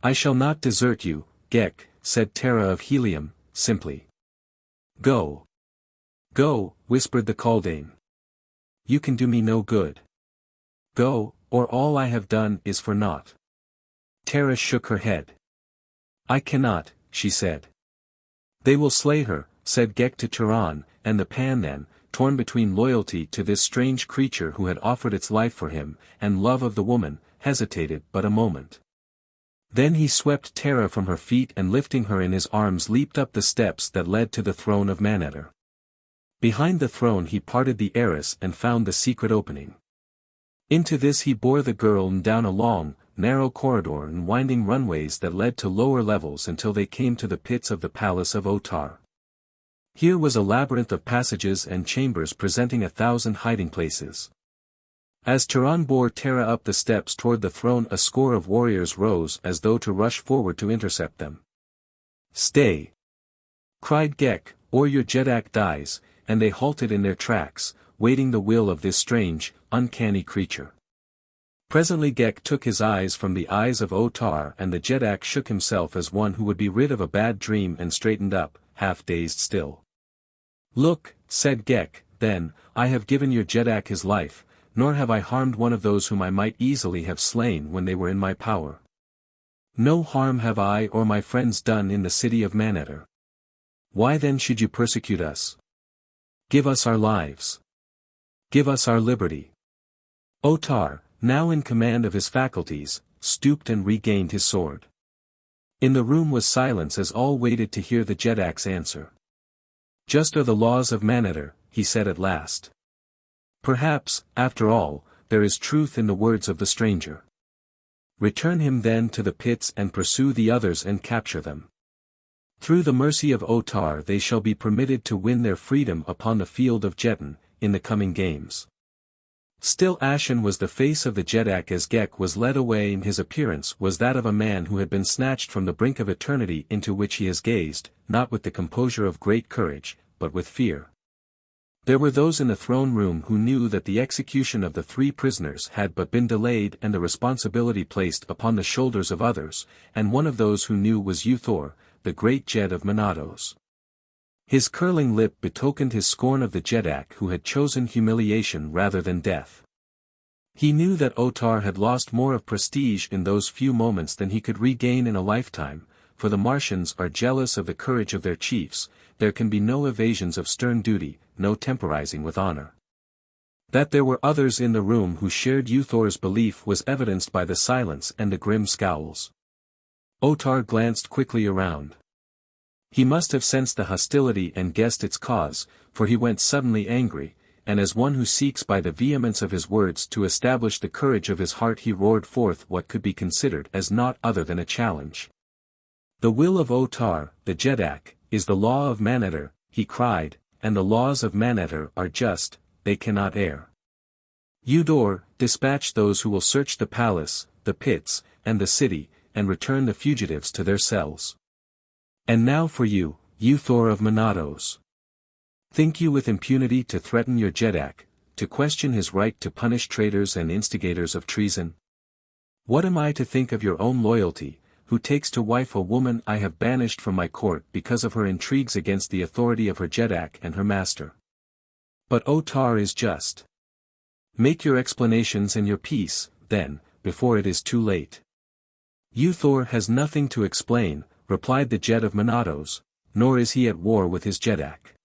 I shall not desert you, Ghek, said Terra of Helium, simply. Go. Go, whispered the Kaldane. You can do me no good. Go, or all I have done is for naught. Terra shook her head. I cannot, she said. They will slay her, said Ghek to Turan, and the Pan then, torn between loyalty to this strange creature who had offered its life for him, and love of the woman, hesitated but a moment. Then he swept Terra from her feet and lifting her in his arms leaped up the steps that led to the throne of Manetter. Behind the throne he parted the arras and found the secret opening. Into this he bore the girl and down a long, narrow corridor and winding runways that led to lower levels until they came to the pits of the palace of Otar. Here was a labyrinth of passages and chambers presenting 1,000 hiding places. As Turan bore Terra up the steps toward the throne, a score of warriors rose as though to rush forward to intercept them. Stay! Cried Ghek, or your Jetak dies, and they halted in their tracks, waiting the will of this strange, uncanny creature. Presently Ghek took his eyes from the eyes of Otar and the Jetak shook himself as one who would be rid of a bad dream and straightened up, half dazed still. Look, said Ghek, then, I have given your Jetak his life, nor have I harmed one of those whom I might easily have slain when they were in my power. No harm have I or my friends done in the city of Manetter. Why then should you persecute us? Give us our lives. Give us our liberty. Otar, now in command of his faculties, stooped and regained his sword. In the room was silence as all waited to hear the Jetak's answer. Just are the laws of Manetter, he said at last. Perhaps, after all, there is truth in the words of the stranger. Return him then to the pits and pursue the others and capture them. Through the mercy of Otar they shall be permitted to win their freedom upon the field of Jetan, in the coming games. Still ashen was the face of the Jetak as Ghek was led away, and his appearance was that of a man who had been snatched from the brink of eternity into which he has gazed, not with the composure of great courage, but with fear. There were those in the throne room who knew that the execution of the 3 prisoners had but been delayed and the responsibility placed upon the shoulders of others, and one of those who knew was Uthor, the great Jed of Menace. His curling lip betokened his scorn of the Jetak who had chosen humiliation rather than death. He knew that Otar had lost more of prestige in those few moments than he could regain in a lifetime, for the Martians are jealous of the courage of their chiefs. There can be no evasions of stern duty, no temporizing with honor. That there were others in the room who shared Uthor's belief was evidenced by the silence and the grim scowls. Otar glanced quickly around. He must have sensed the hostility and guessed its cause, for he went suddenly angry, and as one who seeks by the vehemence of his words to establish the courage of his heart he roared forth what could be considered as naught other than a challenge. The will of Otar, the Jetak, is the law of Manetter, he cried, and the laws of Manetter are just, they cannot err. Udor, dispatch those who will search the palace, the pits, and the city, and return the fugitives to their cells. And now for you, Uthor of Menace. Think you with impunity to threaten your Jetak, to question his right to punish traitors and instigators of treason? What am I to think of your own loyalty, who takes to wife a woman I have banished from my court because of her intrigues against the authority of her Jetak and her master? But Otar is just. Make your explanations and your peace, then, before it is too late. Uthor has nothing to explain, replied the Jed of Menace, nor is he at war with his Jedak.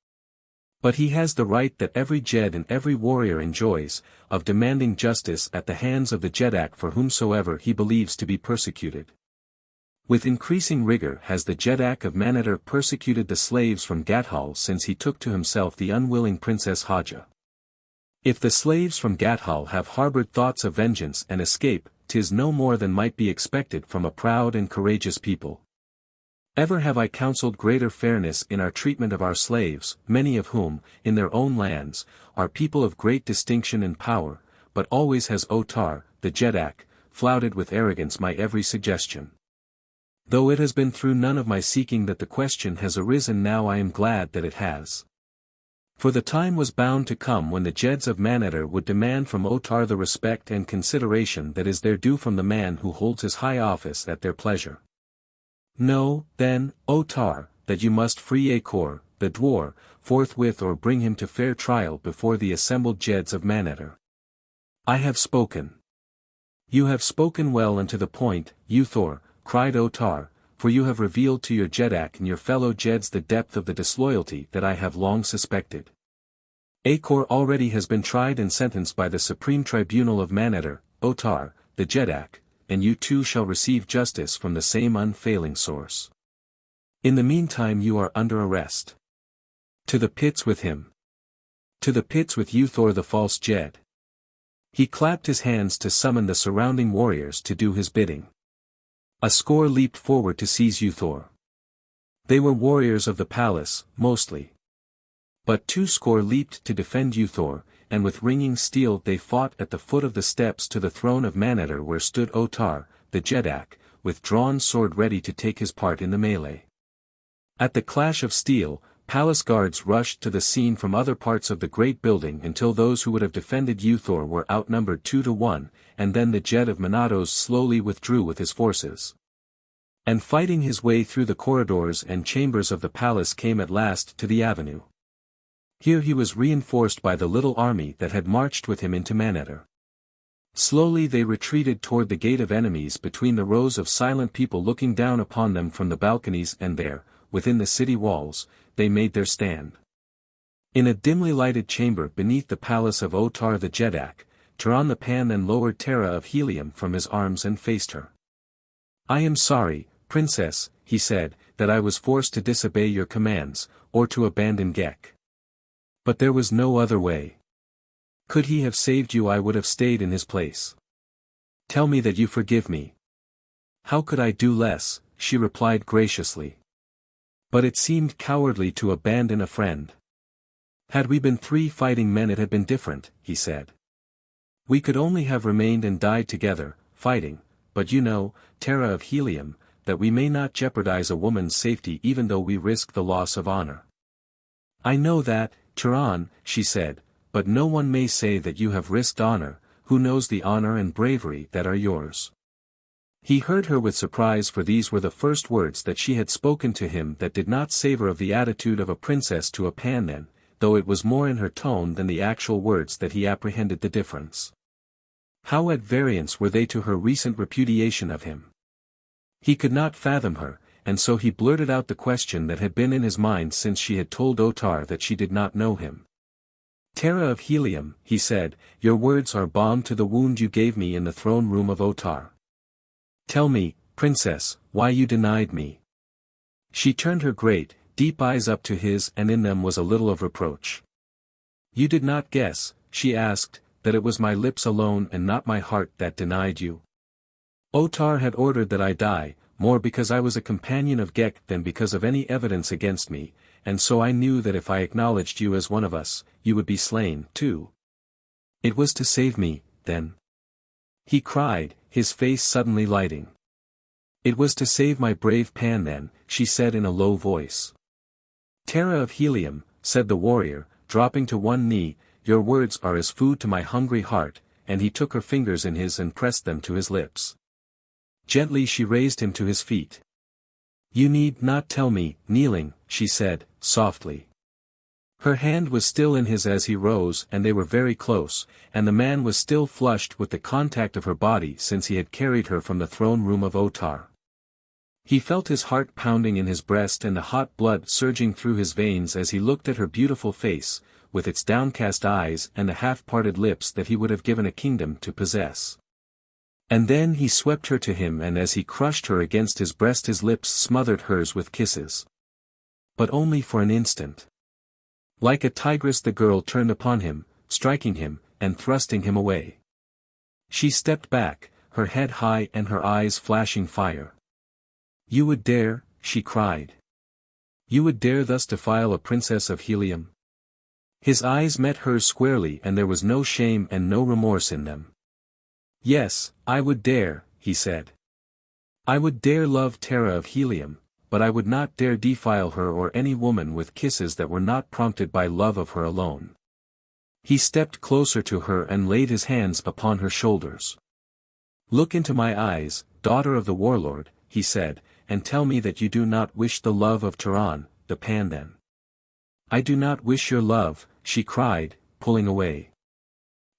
But he has the right that every Jed and every warrior enjoys, of demanding justice at the hands of the Jedak for whomsoever he believes to be persecuted. With increasing rigor has the Jedak of Manator persecuted the slaves from Gathol since he took to himself the unwilling Princess Haja. If the slaves from Gathol have harbored thoughts of vengeance and escape, 'tis no more than might be expected from a proud and courageous people. Ever have I counseled greater fairness in our treatment of our slaves, many of whom, in their own lands, are people of great distinction and power, but always has Otar, the Jedak, flouted with arrogance my every suggestion. Though it has been through none of my seeking that the question has arisen, now I am glad that it has. For the time was bound to come when the Jeds of Manator would demand from Otar the respect and consideration that is their due from the man who holds his high office at their pleasure. Know, then, Otar, that you must free Akor, the dwarf, forthwith or bring him to fair trial before the assembled Jeds of Manator. I have spoken. You have spoken well and to the point, Uthor, cried Otar, for you have revealed to your Jedak and your fellow Jeds the depth of the disloyalty that I have long suspected. Akor already has been tried and sentenced by the Supreme Tribunal of Manator, Otar, the Jedak, and you too shall receive justice from the same unfailing source. In the meantime you are under arrest. To the pits with him. To the pits with Uthor the false Jed. He clapped his hands to summon the surrounding warriors to do his bidding. A score leaped forward to seize Uthor. They were warriors of the palace, mostly. But 20 leaped to defend Uthor, and with ringing steel they fought at the foot of the steps to the throne of Manator where stood Otar, the Jedak, with drawn sword ready to take his part in the melee. At the clash of steel, palace guards rushed to the scene from other parts of the great building until those who would have defended Uthor were outnumbered 2-1, and then the Jed of Manatos slowly withdrew with his forces. And fighting his way through the corridors and chambers of the palace came at last to the avenue. Here he was reinforced by the little army that had marched with him into Manator. Slowly they retreated toward the gate of enemies between the rows of silent people looking down upon them from the balconies, and there, within the city walls, they made their stand. In a dimly lighted chamber beneath the palace of Otar the Jedak, Turan the Pan then lowered Terra of Helium from his arms and faced her. I am sorry, Princess, he said, that I was forced to disobey your commands, or to abandon Ghek. But there was no other way. Could he have saved you I would have stayed in his place. Tell me that you forgive me. How could I do less, she replied graciously. But it seemed cowardly to abandon a friend. Had we been 3 fighting men it had been different, he said. We could only have remained and died together, fighting, but you know, Terra of Helium, that we may not jeopardize a woman's safety even though we risk the loss of honor. I know that, Turan, she said, but no one may say that you have risked honor, who knows the honor and bravery that are yours. He heard her with surprise, for these were the first words that she had spoken to him that did not savor of the attitude of a princess to a Pandan, though it was more in her tone than the actual words that he apprehended the difference. How at variance were they to her recent repudiation of him? He could not fathom her, and so he blurted out the question that had been in his mind since she had told Otar that she did not know him. Terra of Helium, he said, your words are balm to the wound you gave me in the throne room of Otar. Tell me, Princess, why you denied me. She turned her great, deep eyes up to his, and in them was a little of reproach. You did not guess, she asked, that it was my lips alone and not my heart that denied you. Otar had ordered that I die, more because I was a companion of Ghek than because of any evidence against me, and so I knew that if I acknowledged you as one of us, you would be slain, too. It was to save me, then. He cried, his face suddenly lighting. It was to save my brave Pan then, she said in a low voice. Terra of Helium, said the warrior, dropping to one knee, your words are as food to my hungry heart, and he took her fingers in his and pressed them to his lips. Gently she raised him to his feet. You need not tell me, kneeling, she said, softly. Her hand was still in his as he rose, and they were very close, and the man was still flushed with the contact of her body since he had carried her from the throne room of Otar. He felt his heart pounding in his breast and the hot blood surging through his veins as he looked at her beautiful face, with its downcast eyes and the half-parted lips that he would have given a kingdom to possess. And then he swept her to him, and as he crushed her against his breast his lips smothered hers with kisses. But only for an instant. Like a tigress the girl turned upon him, striking him, and thrusting him away. She stepped back, her head high and her eyes flashing fire. "You would dare," she cried. "You would dare thus defile a princess of Helium?" His eyes met hers squarely and there was no shame and no remorse in them. "Yes, I would dare," he said. "I would dare love Terra of Helium, but I would not dare defile her or any woman with kisses that were not prompted by love of her alone." He stepped closer to her and laid his hands upon her shoulders. "Look into my eyes, daughter of the warlord," he said, "and tell me that you do not wish the love of Tehran, the Pandan." "I do not wish your love," she cried, pulling away.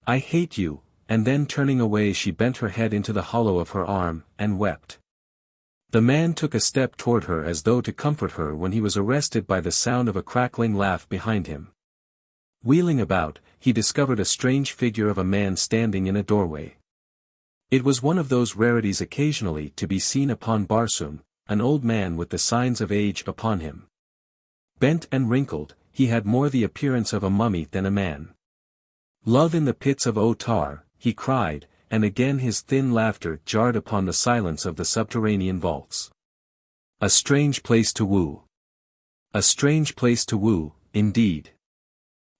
"I hate you," and then turning away she bent her head into the hollow of her arm, and wept. The man took a step toward her as though to comfort her when he was arrested by the sound of a crackling laugh behind him. Wheeling about, he discovered a strange figure of a man standing in a doorway. It was one of those rarities occasionally to be seen upon Barsoom, an old man with the signs of age upon him. Bent and wrinkled, he had more the appearance of a mummy than a man. "Love in the pits of Otar," he cried, and again his thin laughter jarred upon the silence of the subterranean vaults. "A strange place to woo. A strange place to woo, indeed.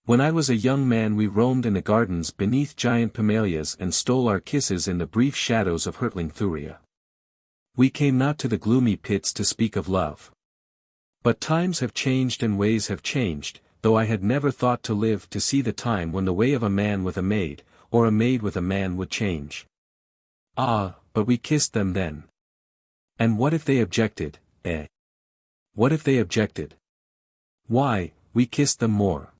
When I was a young man we roamed in the gardens beneath giant pomelias and stole our kisses in the brief shadows of hurtling Thuria. We came not to the gloomy pits to speak of love. But times have changed and ways have changed, though I had never thought to live to see the time when the way of a man with a maid, or a maid with a man would change. Ah, but we kissed them then. And what if they objected, eh? What if they objected? Why, we kissed them more.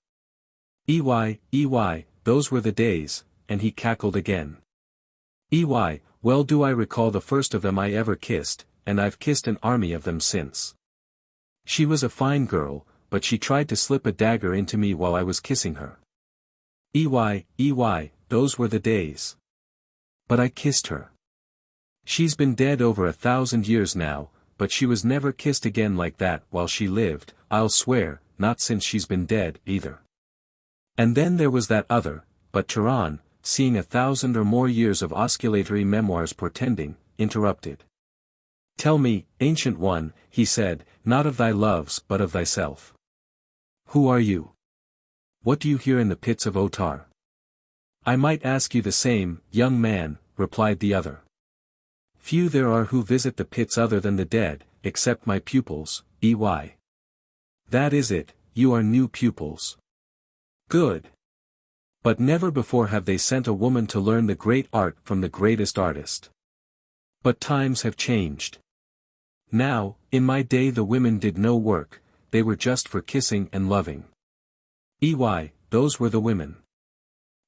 Those were the days," and he cackled again. Well do I recall the first of them I ever kissed, and I've kissed an army of them since. She was a fine girl, but she tried to slip a dagger into me while I was kissing her. Those were the days. But I kissed her. She's been dead over 1,000 years now, but she was never kissed again like that while she lived, I'll swear, not since she's been dead, either. And then there was that other, but Tehran, seeing 1,000 or more years of osculatory memoirs portending, interrupted. "Tell me, ancient one," he said, "not of thy loves but of thyself. Who are you? What do you here in the pits of Otar?" "I might ask you the same, young man," replied the other. "Few there are who visit the pits other than the dead, except my pupils, That is it, you are new pupils. Good. But never before have they sent a woman to learn the great art from the greatest artist. But times have changed. Now, in my day the women did no work, they were just for kissing and loving. Those were the women.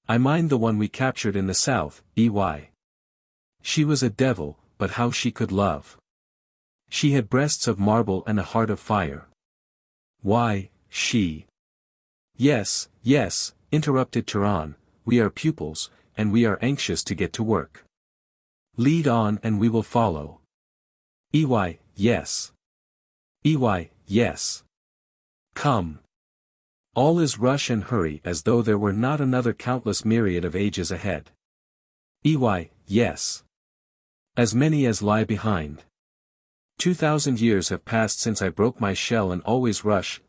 I mind the one we captured in the south, She was a devil, but how she could love. She had breasts of marble and a heart of fire. Why, she... Yes, interrupted Tehran, we are pupils, and we are anxious to get to work. Lead on and we will follow. Yes. Yes. Come. All is rush and hurry as though there were not another countless myriad of ages ahead. Yes. As many as lie behind. 2,000 years have passed since I broke my shell and always rush,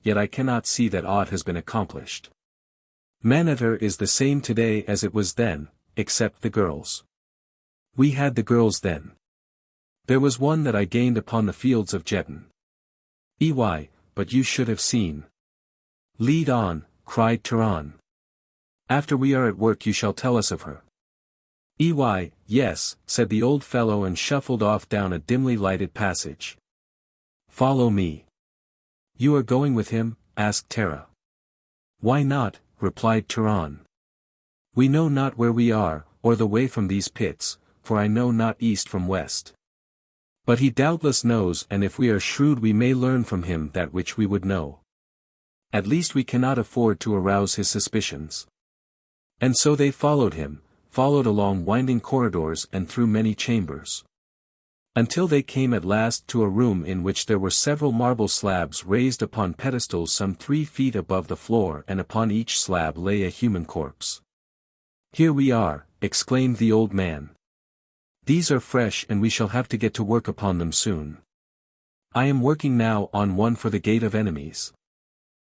yet I cannot see that aught has been accomplished. Manatar is the same today as it was then, except the girls. We had the girls then. There was one that I gained upon the fields of Jetan. But you should have seen. Lead on, cried Tehran. After we are at work you shall tell us of her. Yes, said the old fellow and shuffled off down a dimly lighted passage. Follow me. You are going with him? Asked Terra. Why not? Replied Tehran. We know not where we are, or the way from these pits, for I know not east from west. But he doubtless knows, and if we are shrewd we may learn from him that which we would know. At least we cannot afford to arouse his suspicions. And so they followed him, followed along winding corridors and through many chambers. Until they came at last to a room in which there were several marble slabs raised upon pedestals some 3 feet above the floor, and upon each slab lay a human corpse. "Here we are," exclaimed the old man. "These are fresh and we shall have to get to work upon them soon. I am working now on one for the Gate of Enemies.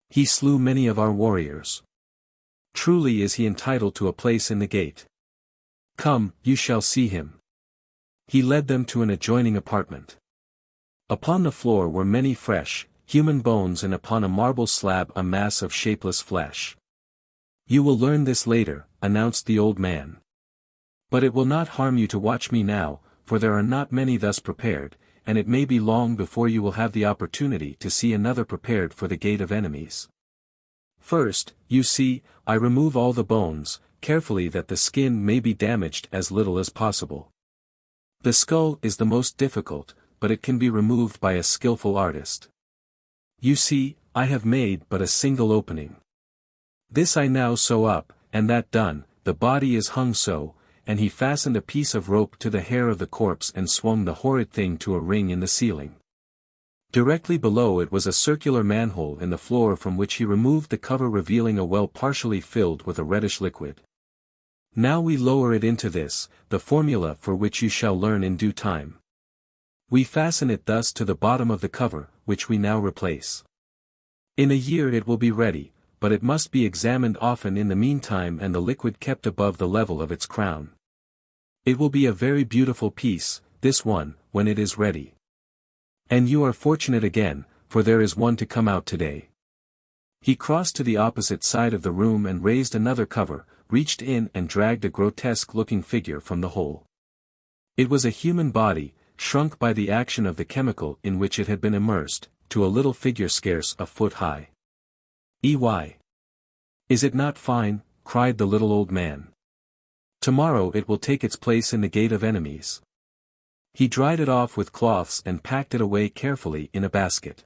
He slew many of our warriors. Truly is he entitled to a place in the gate. Come, you shall see him." He led them to an adjoining apartment. Upon the floor were many fresh, human bones, and upon a marble slab a mass of shapeless flesh. "You will learn this later," announced the old man. "But it will not harm you to watch me now, for there are not many thus prepared, and it may be long before you will have the opportunity to see another prepared for the Gate of Enemies. First, you see, I remove all the bones, carefully that the skin may be damaged as little as possible. The skull is the most difficult, but it can be removed by a skillful artist. You see, I have made but a single opening. This I now sew up, and that done, the body is hung so," and he fastened a piece of rope to the hair of the corpse and swung the horrid thing to a ring in the ceiling. Directly below it was a circular manhole in the floor from which he removed the cover, revealing a well partially filled with a reddish liquid. "Now we lower it into this, the formula for which you shall learn in due time. We fasten it thus to the bottom of the cover, which we now replace. In a year it will be ready, but it must be examined often in the meantime and the liquid kept above the level of its crown. It will be a very beautiful piece, this one, when it is ready. And you are fortunate again, for there is one to come out today." He crossed to the opposite side of the room and raised another cover, reached in and dragged a grotesque-looking figure from the hole. It was a human body, shrunk by the action of the chemical in which it had been immersed, to a little figure scarce a foot high. "Ey! Is it not fine?" cried the little old man. "Tomorrow it will take its place in the Gate of Enemies." He dried it off with cloths and packed it away carefully in a basket.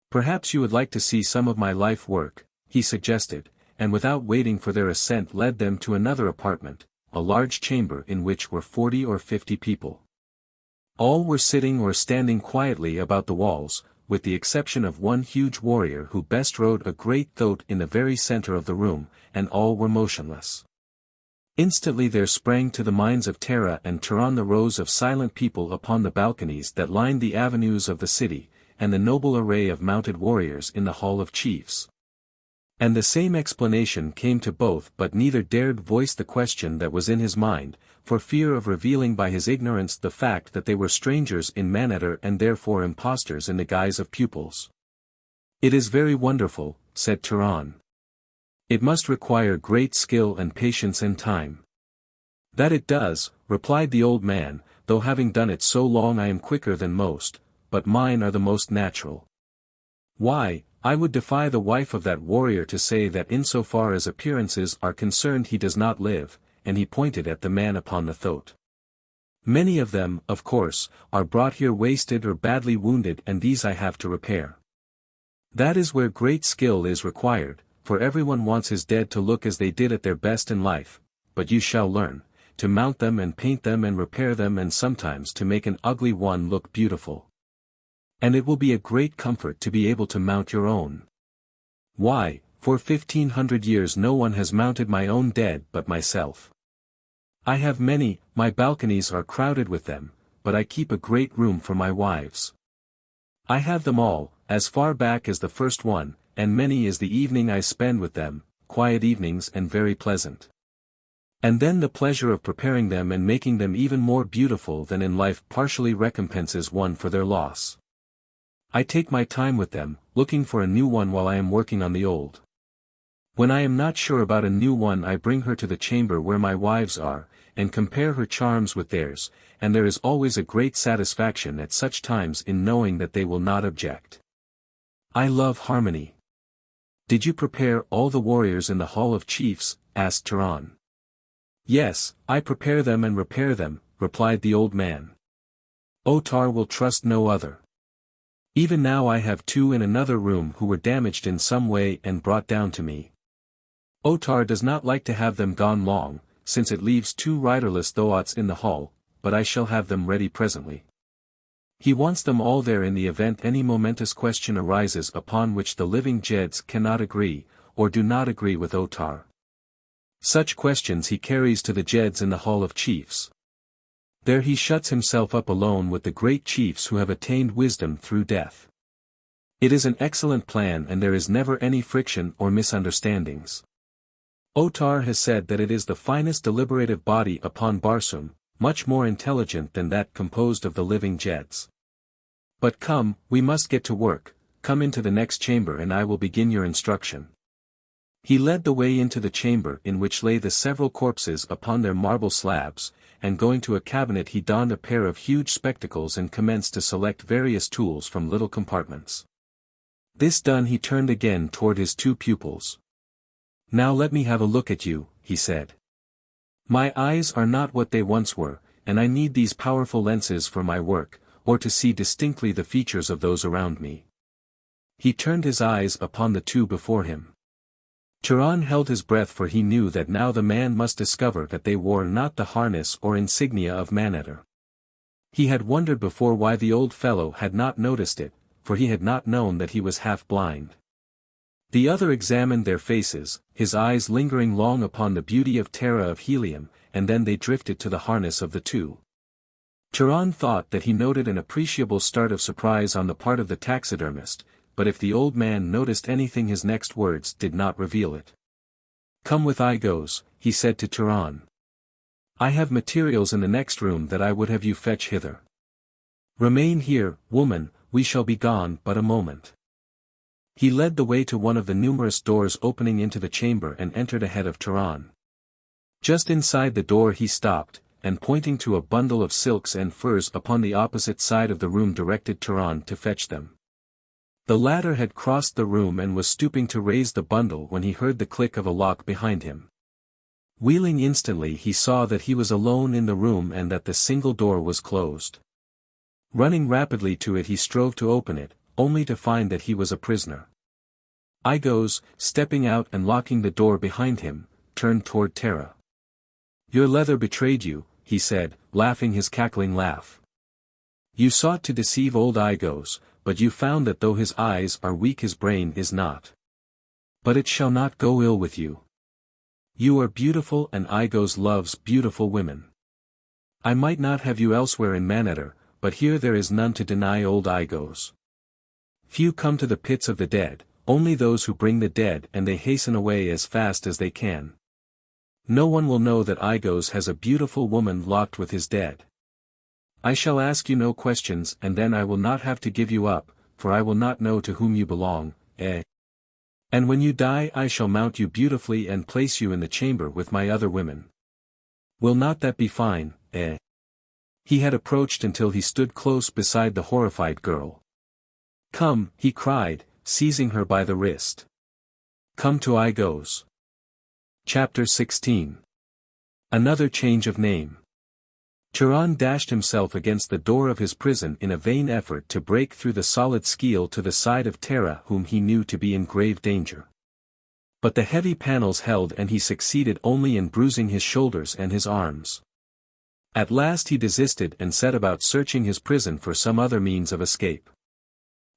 "Perhaps you would like to see some of my life work," he suggested, and without waiting for their assent led them to another apartment, a large chamber in which were 40 or 50 people. All were sitting or standing quietly about the walls, with the exception of one huge warrior who bestrode a great thoat in the very center of the room, and all were motionless. Instantly there sprang to the minds of Terra and Turan the rows of silent people upon the balconies that lined the avenues of the city, and the noble array of mounted warriors in the Hall of Chiefs. And the same explanation came to both, but neither dared voice the question that was in his mind, for fear of revealing by his ignorance the fact that they were strangers in Manetter and therefore impostors in the guise of pupils. "It is very wonderful," said Turan. "It must require great skill and patience and time." "That it does," replied the old man, "though having done it so long I am quicker than most, but mine are the most natural. Why, I would defy the wife of that warrior to say that insofar as appearances are concerned he does not live," and he pointed at the man upon the thoat. "Many of them, of course, are brought here wasted or badly wounded, and these I have to repair. That is where great skill is required, for everyone wants his dead to look as they did at their best in life, but you shall learn, to mount them and paint them and repair them and sometimes to make an ugly one look beautiful. And it will be a great comfort to be able to mount your own. Why, for 1500 years no one has mounted my own dead but myself. I have many, my balconies are crowded with them, but I keep a great room for my wives. I have them all, as far back as the first one, and many is the evening I spend with them, quiet evenings and very pleasant. And then the pleasure of preparing them and making them even more beautiful than in life partially recompenses one for their loss. I take my time with them, looking for a new one while I am working on the old. When I am not sure about a new one I bring her to the chamber where my wives are, and compare her charms with theirs, and there is always a great satisfaction at such times in knowing that they will not object. I love harmony." "Did you prepare all the warriors in the Hall of Chiefs?" asked Turan. "Yes, I prepare them and repair them," replied the old man. Otar will trust no other. Even now I have 2 in another room who were damaged in some way and brought down to me. Otar does not like to have them gone long, since it leaves 2 riderless Thoats in the hall, but I shall have them ready presently. He wants them all there in the event any momentous question arises upon which the living Jeds cannot agree, or do not agree with Otar. Such questions he carries to the Jeds in the Hall of Chiefs. There he shuts himself up alone with the great chiefs who have attained wisdom through death. It is an excellent plan and there is never any friction or misunderstandings. Otar has said that it is the finest deliberative body upon Barsoom, much more intelligent than that composed of the living Jeds. But come, we must get to work, come into the next chamber and I will begin your instruction. He led the way into the chamber in which lay the several corpses upon their marble slabs, and going to a cabinet he donned a pair of huge spectacles and commenced to select various tools from little compartments. This done he turned again toward his 2 pupils. Now let me have a look at you, he said. My eyes are not what they once were, and I need these powerful lenses for my work, or to see distinctly the features of those around me. He turned his eyes upon the 2 before him. Turan held his breath for he knew that now the man must discover that they wore not the harness or insignia of Manetter. He had wondered before why the old fellow had not noticed it, for he had not known that he was half blind. The other examined their faces, his eyes lingering long upon the beauty of Terra of Helium, and then they drifted to the harness of the 2. Turan thought that he noted an appreciable start of surprise on the part of the taxidermist, but if the old man noticed anything his next words did not reveal it. Come with Igos, he said to Turan. I have materials in the next room that I would have you fetch hither. Remain here, woman, we shall be gone but a moment. He led the way to one of the numerous doors opening into the chamber and entered ahead of Turan. Just inside the door he stopped, and pointing to a bundle of silks and furs upon the opposite side of the room directed Turan to fetch them. The latter had crossed the room and was stooping to raise the bundle when he heard the click of a lock behind him. Wheeling instantly he saw that he was alone in the room and that the single door was closed. Running rapidly to it he strove to open it, only to find that he was a prisoner. Igos, stepping out and locking the door behind him, turned toward Terra. Your leather betrayed you, he said, laughing his cackling laugh. You sought to deceive old Igos, but you found that though his eyes are weak his brain is not. But it shall not go ill with you. You are beautiful and Igos loves beautiful women. I might not have you elsewhere in Manetter, but here there is none to deny old Igos. Few come to the pits of the dead, only those who bring the dead and they hasten away as fast as they can. No one will know that Igos has a beautiful woman locked with his dead. I shall ask you no questions and then I will not have to give you up, for I will not know to whom you belong, eh? And when you die I shall mount you beautifully and place you in the chamber with my other women. Will not that be fine, eh? He had approached until he stood close beside the horrified girl. Come, he cried, seizing her by the wrist. Come to Igos. Chapter 16. Another change of name. Turan dashed himself against the door of his prison in a vain effort to break through the solid skeel to the side of Terra whom he knew to be in grave danger. But the heavy panels held and he succeeded only in bruising his shoulders and his arms. At last he desisted and set about searching his prison for some other means of escape.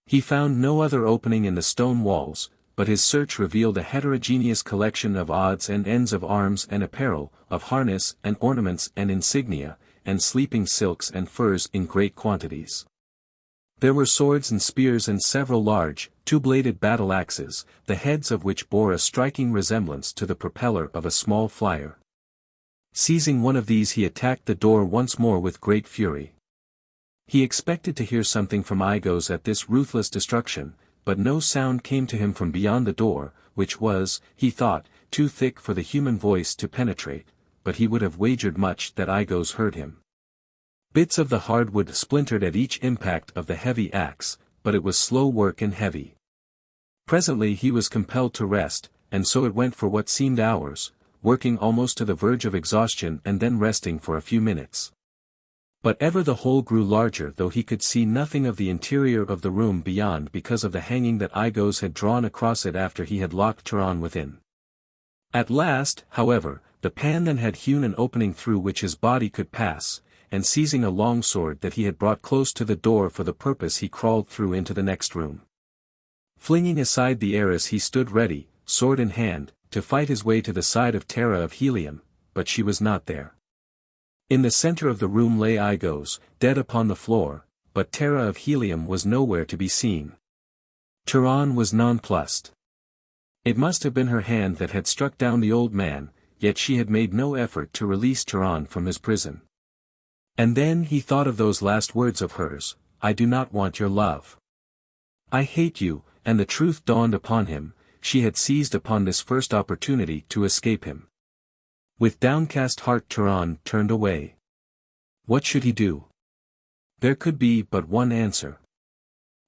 He found no other opening in the stone walls, but his search revealed a heterogeneous collection of odds and ends of arms and apparel, of harness and ornaments and insignia, and sleeping silks and furs in great quantities. There were swords and spears and several large, two-bladed battle axes, the heads of which bore a striking resemblance to the propeller of a small flyer. Seizing one of these he attacked the door once more with great fury. He expected to hear something from Igos at this ruthless destruction, but no sound came to him from beyond the door, which was, he thought, too thick for the human voice to penetrate, but he would have wagered much that Igos heard him. Bits of the hardwood splintered at each impact of the heavy axe, but it was slow work and heavy. Presently he was compelled to rest, and so it went for what seemed hours, working almost to the verge of exhaustion and then resting for a few minutes. But ever the hole grew larger, though he could see nothing of the interior of the room beyond because of the hanging that Igos had drawn across it after he had locked Turan within. At last, however, the Pandan had hewn an opening through which his body could pass, and seizing a long sword that he had brought close to the door for the purpose, he crawled through into the next room. Flinging aside the arras, he stood ready, sword in hand, to fight his way to the side of Terra of Helium, but she was not there. In the center of the room lay Igos, dead upon the floor, but Terra of Helium was nowhere to be seen. Turan was nonplussed. It must have been her hand that had struck down the old man, yet she had made no effort to release Turan from his prison. And then he thought of those last words of hers, "I do not want your love. I hate you," and the truth dawned upon him, she had seized upon this first opportunity to escape him. With downcast heart Turan turned away. What should he do? There could be but one answer.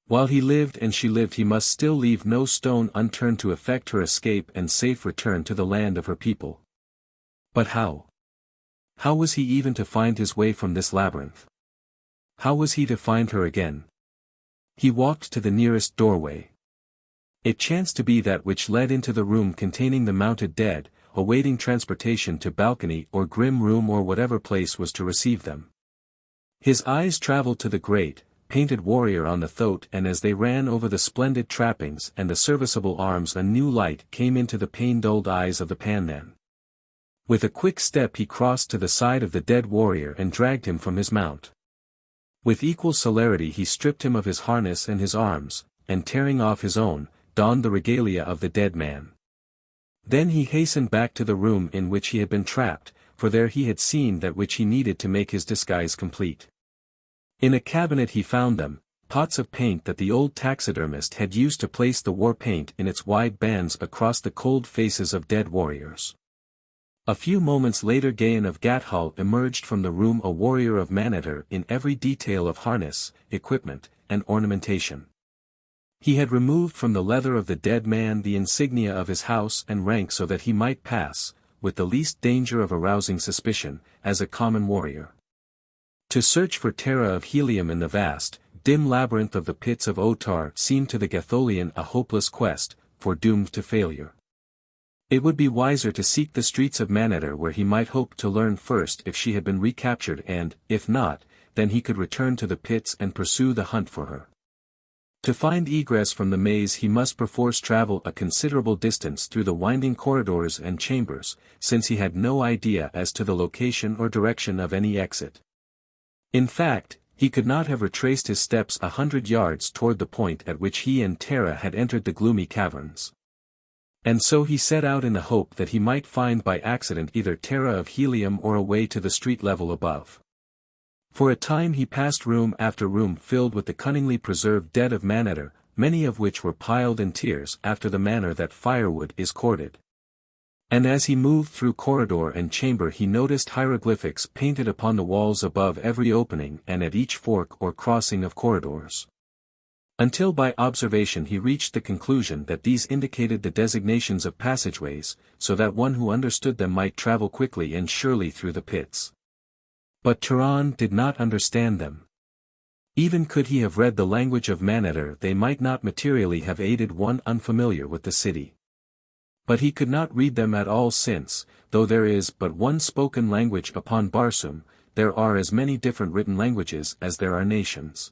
While he lived and she lived, he must still leave no stone unturned to effect her escape and safe return to the land of her people. But how? How was he even to find his way from this labyrinth? How was he to find her again? He walked to the nearest doorway. It chanced to be that which led into the room containing the mounted dead, awaiting transportation to balcony or grim room or whatever place was to receive them. His eyes traveled to the great, painted warrior on the thoat, and as they ran over the splendid trappings and the serviceable arms, a new light came into the pain-dulled eyes of the Pandan. With a quick step he crossed to the side of the dead warrior and dragged him from his mount. With equal celerity he stripped him of his harness and his arms, and tearing off his own, donned the regalia of the dead man. Then he hastened back to the room in which he had been trapped, for there he had seen that which he needed to make his disguise complete. In a cabinet he found them, pots of paint that the old taxidermist had used to place the war paint in its wide bands across the cold faces of dead warriors. A few moments later Gahan of Gathol emerged from the room, a warrior of Manator in every detail of harness, equipment, and ornamentation. He had removed from the leather of the dead man the insignia of his house and rank so that he might pass, with the least danger of arousing suspicion, as a common warrior. To search for Terra of Helium in the vast, dim labyrinth of the pits of Otar seemed to the Gatholian a hopeless quest, foredoomed to failure. It would be wiser to seek the streets of Manator, where he might hope to learn first if she had been recaptured, and, if not, then he could return to the pits and pursue the hunt for her. To find egress from the maze he must perforce travel a considerable distance through the winding corridors and chambers, since he had no idea as to the location or direction of any exit. In fact, he could not have retraced his steps 100 yards toward the point at which he and Terra had entered the gloomy caverns. And so he set out in the hope that he might find by accident either Terra of Helium or a way to the street level above. For a time he passed room after room filled with the cunningly preserved dead of Manator, many of which were piled in tiers after the manner that firewood is corded. And as he moved through corridor and chamber he noticed hieroglyphics painted upon the walls above every opening and at each fork or crossing of corridors. Until by observation he reached the conclusion that these indicated the designations of passageways, so that one who understood them might travel quickly and surely through the pits. But Turan did not understand them. Even could he have read the language of Manator, they might not materially have aided one unfamiliar with the city. But he could not read them at all, since, though there is but one spoken language upon Barsoom, there are as many different written languages as there are nations.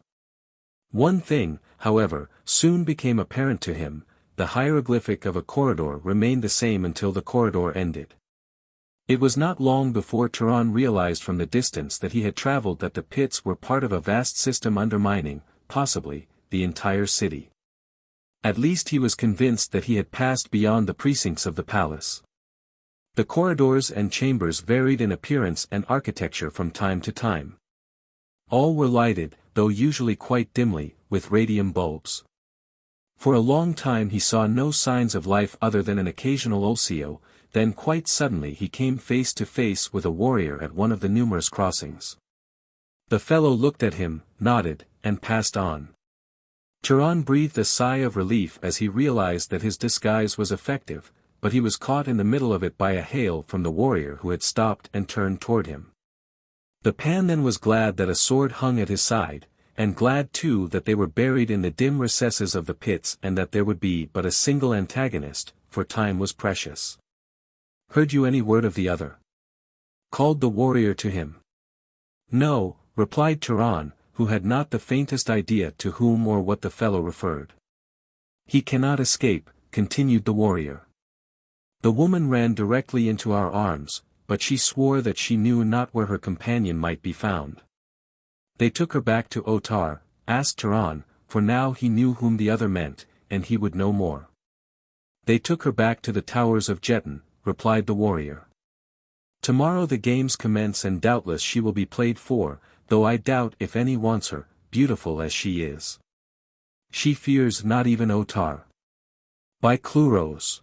One thing, however, soon became apparent to him: the hieroglyphic of a corridor remained the same until the corridor ended. It was not long before Turan realized from the distance that he had traveled that the pits were part of a vast system undermining, possibly, the entire city. At least he was convinced that he had passed beyond the precincts of the palace. The corridors and chambers varied in appearance and architecture from time to time. All were lighted, though usually quite dimly, with radium bulbs. For a long time he saw no signs of life other than an occasional osio. Then quite suddenly he came face to face with a warrior at one of the numerous crossings. The fellow looked at him, nodded, and passed on. Turan breathed a sigh of relief as he realized that his disguise was effective, but he was caught in the middle of it by a hail from the warrior who had stopped and turned toward him. The Pan then was glad that a sword hung at his side, and glad too that they were buried in the dim recesses of the pits and that there would be but a single antagonist, for time was precious. "Heard you any word of the other?" called the warrior to him. "No," replied Turan, who had not the faintest idea to whom or what the fellow referred. "He cannot escape," continued the warrior. "The woman ran directly into our arms, but she swore that she knew not where her companion might be found." "They took her back to Otar," asked Turan, for now he knew whom the other meant, and he would know more. "They took her back to the towers of Jetan," replied the warrior. "Tomorrow the games commence and doubtless she will be played for, though I doubt if any wants her, beautiful as she is. She fears not even Otar. By Cluros.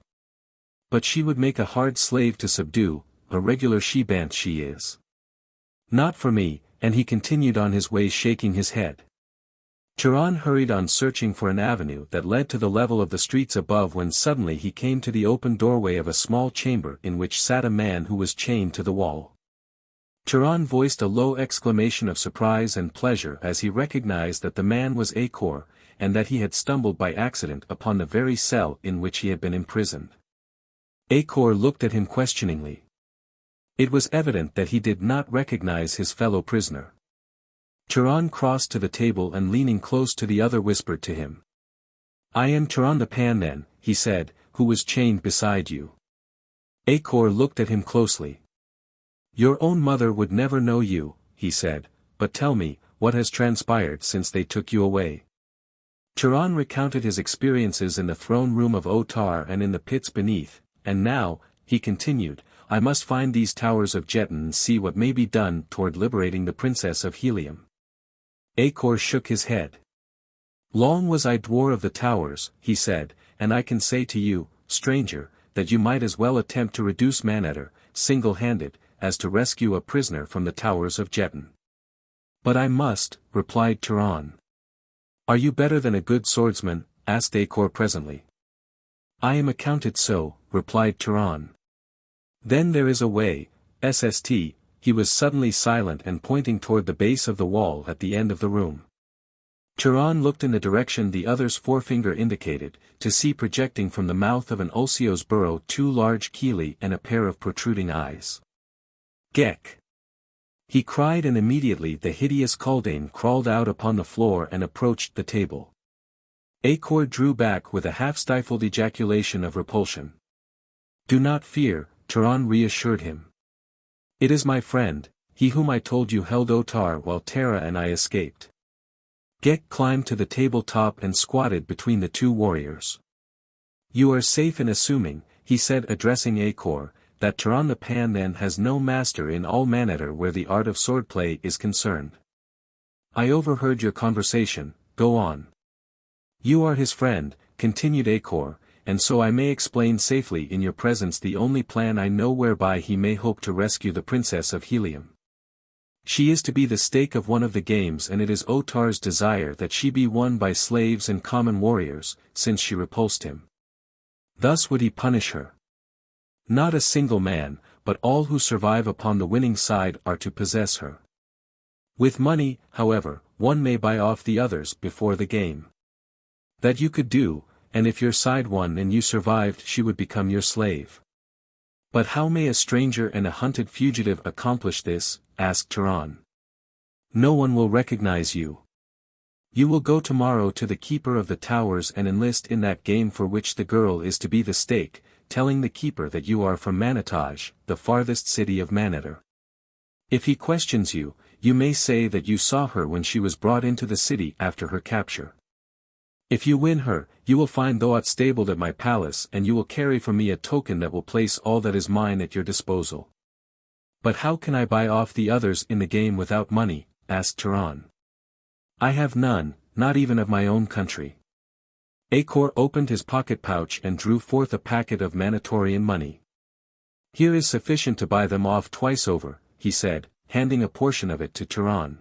But she would make a hard slave to subdue, a regular she-bant she is. Not for me," and he continued on his way shaking his head. Turan hurried on searching for an avenue that led to the level of the streets above when suddenly he came to the open doorway of a small chamber in which sat a man who was chained to the wall. Turan voiced a low exclamation of surprise and pleasure as he recognized that the man was Acor, and that he had stumbled by accident upon the very cell in which he had been imprisoned. Acor looked at him questioningly. It was evident that he did not recognize his fellow prisoner. Turan crossed to the table and leaning close to the other whispered to him. "I am Turan the Pan then," he said, "who was chained beside you." Acor looked at him closely. "Your own mother would never know you," he said, "but tell me, what has transpired since they took you away?" Turan recounted his experiences in the throne room of Otar and in the pits beneath, "And now," he continued, "I must find these towers of Jetan and see what may be done toward liberating the Princess of Helium." Acor shook his head. "Long was I dwar of the towers," he said, "and I can say to you, stranger, that you might as well attempt to reduce Manetter, single-handed, as to rescue a prisoner from the towers of Jetan." "But I must," replied Turan. "Are you better than a good swordsman?" asked Acor presently. "I am accounted so," replied Turan. "Then there is a way, Sst." He was suddenly silent and pointing toward the base of the wall at the end of the room. Turan looked in the direction the other's forefinger indicated, to see projecting from the mouth of an Ulsio's burrow 2 large chelae and a pair of protruding eyes. "Ghek!" he cried, and immediately the hideous Kaldane crawled out upon the floor and approached the table. Acor drew back with a half-stifled ejaculation of repulsion. "Do not fear," Turan reassured him. "It is my friend, he whom I told you held Otar while Terra and I escaped." Ghek climbed to the table top and squatted between the two warriors. "You are safe in assuming," he said addressing Acor, "that Turan the Pan then has no master in all Manetter where the art of swordplay is concerned. I overheard your conversation, go on." "You are his friend," continued Acor, "and so I may explain safely in your presence the only plan I know whereby he may hope to rescue the Princess of Helium. She is to be the stake of one of the games, and it is Otar's desire that she be won by slaves and common warriors, since she repulsed him. Thus would he punish her. Not a single man, but all who survive upon the winning side are to possess her. With money, however, one may buy off the others before the game. That you could do, and if your side won and you survived she would become your slave." "But how may a stranger and a hunted fugitive accomplish this?" asked Turan. "No one will recognize you. You will go tomorrow to the keeper of the towers and enlist in that game for which the girl is to be the stake, telling the keeper that you are from Manitage, the farthest city of Manetter. If he questions you, you may say that you saw her when she was brought into the city after her capture. If you win her, you will find Thoat stabled at my palace, and you will carry from me a token that will place all that is mine at your disposal." "But how can I buy off the others in the game without money?" asked Turan. "I have none, not even of my own country." Acor opened his pocket pouch and drew forth a packet of Manitorian money. "Here is sufficient to buy them off twice over," he said, handing a portion of it to Turan.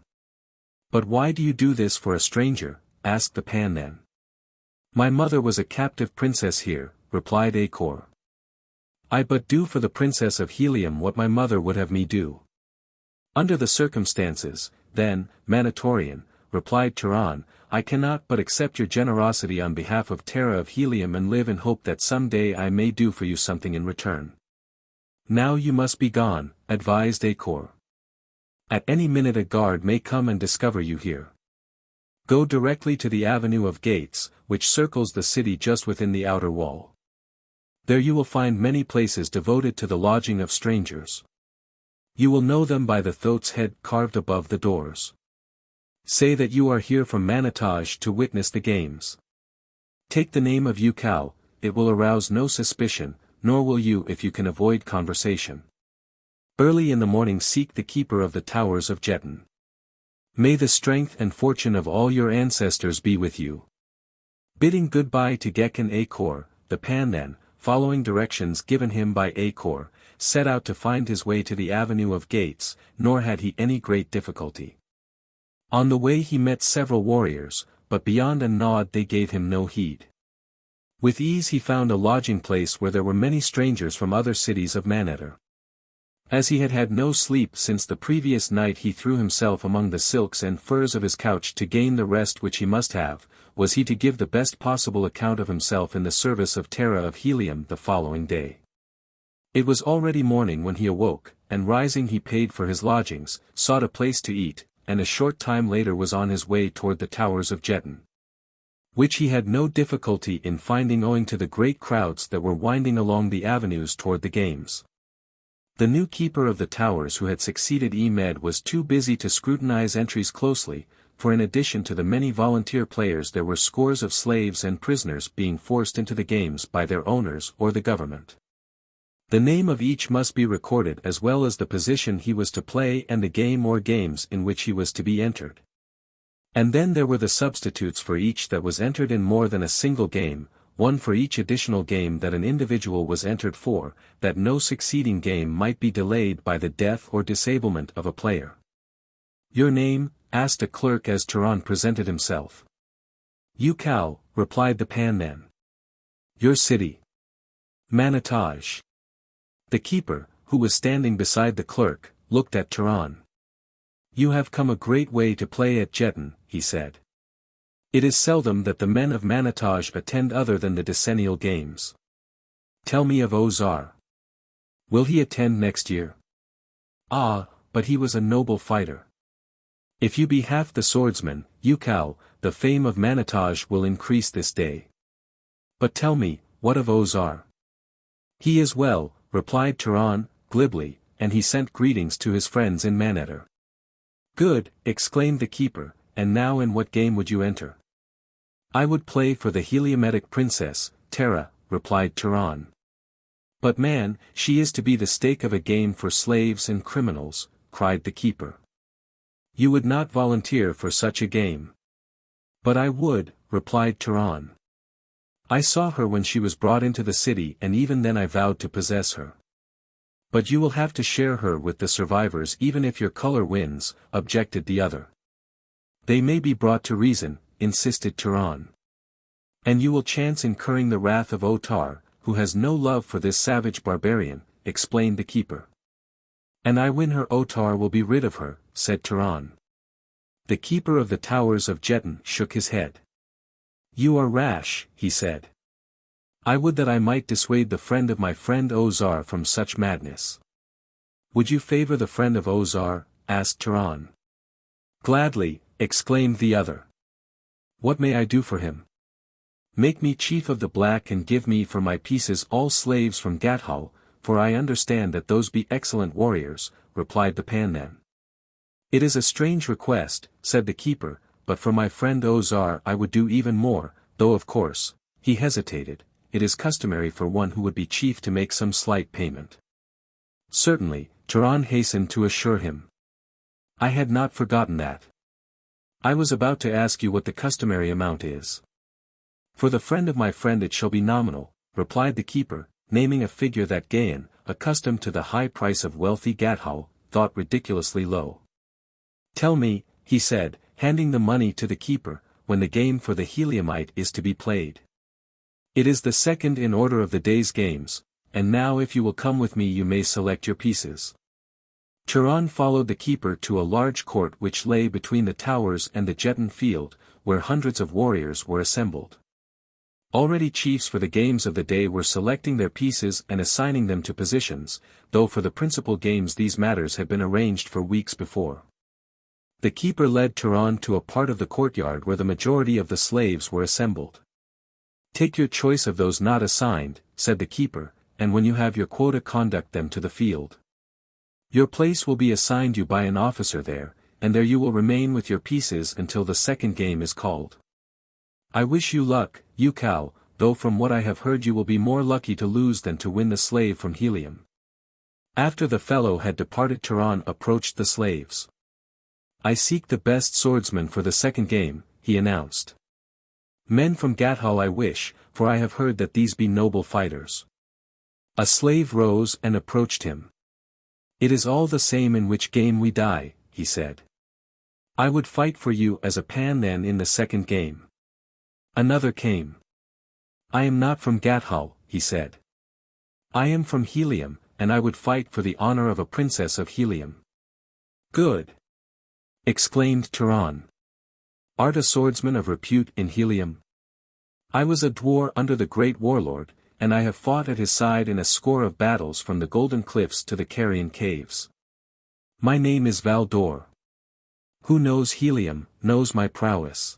"But why do you do this for a stranger?" asked the Pan then. "My mother was a captive princess here," replied Acor. "I but do for the Princess of Helium what my mother would have me do." Under the circumstances, then, Manatorian, replied Turan, I cannot but accept your generosity on behalf of Terra of Helium and live in hope that some day I may do for you something in return. Now you must be gone, advised Acor. At any minute a guard may come and discover you here. Go directly to the Avenue of Gates, which circles the city just within the outer wall. There you will find many places devoted to the lodging of strangers. You will know them by the thoat's head carved above the doors. Say that you are here from Manataj to witness the games. Take the name of Ukal, it will arouse no suspicion, nor will you if you can avoid conversation. Early in the morning seek the keeper of the towers of Jetan. May the strength and fortune of all your ancestors be with you. Bidding goodbye to Ghek and Acor, the Pan then, following directions given him by Acor, set out to find his way to the Avenue of Gates, nor had he any great difficulty. On the way he met several warriors, but beyond a nod they gave him no heed. With ease he found a lodging place where there were many strangers from other cities of Manetter. As he had had no sleep since the previous night he threw himself among the silks and furs of his couch to gain the rest which he must have, was he to give the best possible account of himself in the service of Terra of Helium the following day. It was already morning when he awoke, and rising he paid for his lodgings, sought a place to eat, and a short time later was on his way toward the towers of Jetan, which he had no difficulty in finding owing to the great crowds that were winding along the avenues toward the games. The new keeper of the towers who had succeeded Emed was too busy to scrutinize entries closely, for in addition to the many volunteer players there were scores of slaves and prisoners being forced into the games by their owners or the government. The name of each must be recorded as well as the position he was to play and the game or games in which he was to be entered. And then there were the substitutes for each that was entered in more than a single game, one for each additional game that an individual was entered for, that no succeeding game might be delayed by the death or disablement of a player. Your name? Asked a clerk as Turan presented himself. Ukal, replied the Pan then. Your city? Manataj. The keeper, who was standing beside the clerk, looked at Turan. You have come a great way to play at Jetan, he said. It is seldom that the men of Manataj attend other than the decennial games. Tell me of Ozar. Will he attend next year? Ah, but he was a noble fighter. If you be half the swordsman, Ukal, the fame of Manataj will increase this day. But tell me, what of Ozar? He is well, replied Turan, glibly, and he sent greetings to his friends in Manetter. Good, exclaimed the keeper, and now in what game would you enter? I would play for the Heliometic princess, Terra, replied Turan. But man, she is to be the stake of a game for slaves and criminals, cried the keeper. You would not volunteer for such a game. But I would, replied Turan. I saw her when she was brought into the city and even then I vowed to possess her. But you will have to share her with the survivors even if your color wins, objected the other. They may be brought to reason, insisted Turan. And you will chance incurring the wrath of Otar, who has no love for this savage barbarian, explained the keeper. And I win her Otar will be rid of her, said Turan. The keeper of the towers of Jetan shook his head. You are rash, he said. I would that I might dissuade the friend of my friend Ozar from such madness. Would you favor the friend of Ozar? Asked Turan. Gladly, exclaimed the other. What may I do for him? Make me chief of the black and give me for my pieces all slaves from Gathol, for I understand that those be excellent warriors, replied the Pannan. It is a strange request, said the keeper, but for my friend Ozar I would do even more, though of course, he hesitated, it is customary for one who would be chief to make some slight payment. Certainly, Turan hastened to assure him. I had not forgotten that. I was about to ask you what the customary amount is. For the friend of my friend it shall be nominal, replied the keeper, naming a figure that Gahan, accustomed to the high price of wealthy Gathol, thought ridiculously low. Tell me, he said, handing the money to the keeper, when the game for the Heliumite is to be played. It is the second in order of the day's games, and now if you will come with me you may select your pieces. Turan followed the keeper to a large court which lay between the towers and the Jetan field, where hundreds of warriors were assembled. Already chiefs for the games of the day were selecting their pieces and assigning them to positions, though for the principal games these matters had been arranged for weeks before. The keeper led Turan to a part of the courtyard where the majority of the slaves were assembled. "Take your choice of those not assigned," said the keeper, "and when you have your quota conduct them to the field. Your place will be assigned you by an officer there, and there you will remain with your pieces until the second game is called. I wish you luck, you Kal, though from what I have heard you will be more lucky to lose than to win the slave from Helium." After the fellow had departed, Turan approached the slaves. "I seek the best swordsmen for the second game," he announced. "Men from Gathol I wish, for I have heard that these be noble fighters." A slave rose and approached him. "It is all the same in which game we die," he said. "I would fight for you as a pan then in the second game." Another came. "I am not from Gathol," he said. "I am from Helium, and I would fight for the honor of a princess of Helium." "Good!" exclaimed Turan. "Art a swordsman of repute in Helium?" "I was a dwarf under the great warlord, and I have fought at his side in a score of battles from the Golden Cliffs to the Carrion Caves. My name is Valdor. Who knows Helium, knows my prowess."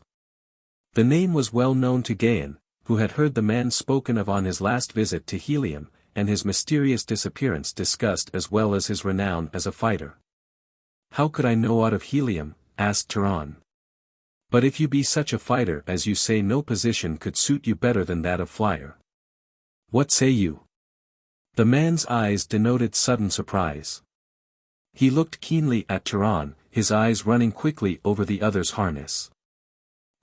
The name was well known to Gahan, who had heard the man spoken of on his last visit to Helium, and his mysterious disappearance discussed as well as his renown as a fighter. "How could I know aught of Helium?" asked Turan. "But if you be such a fighter as you say, no position could suit you better than that of flyer. What say you?" The man's eyes denoted sudden surprise. He looked keenly at Turan, his eyes running quickly over the other's harness.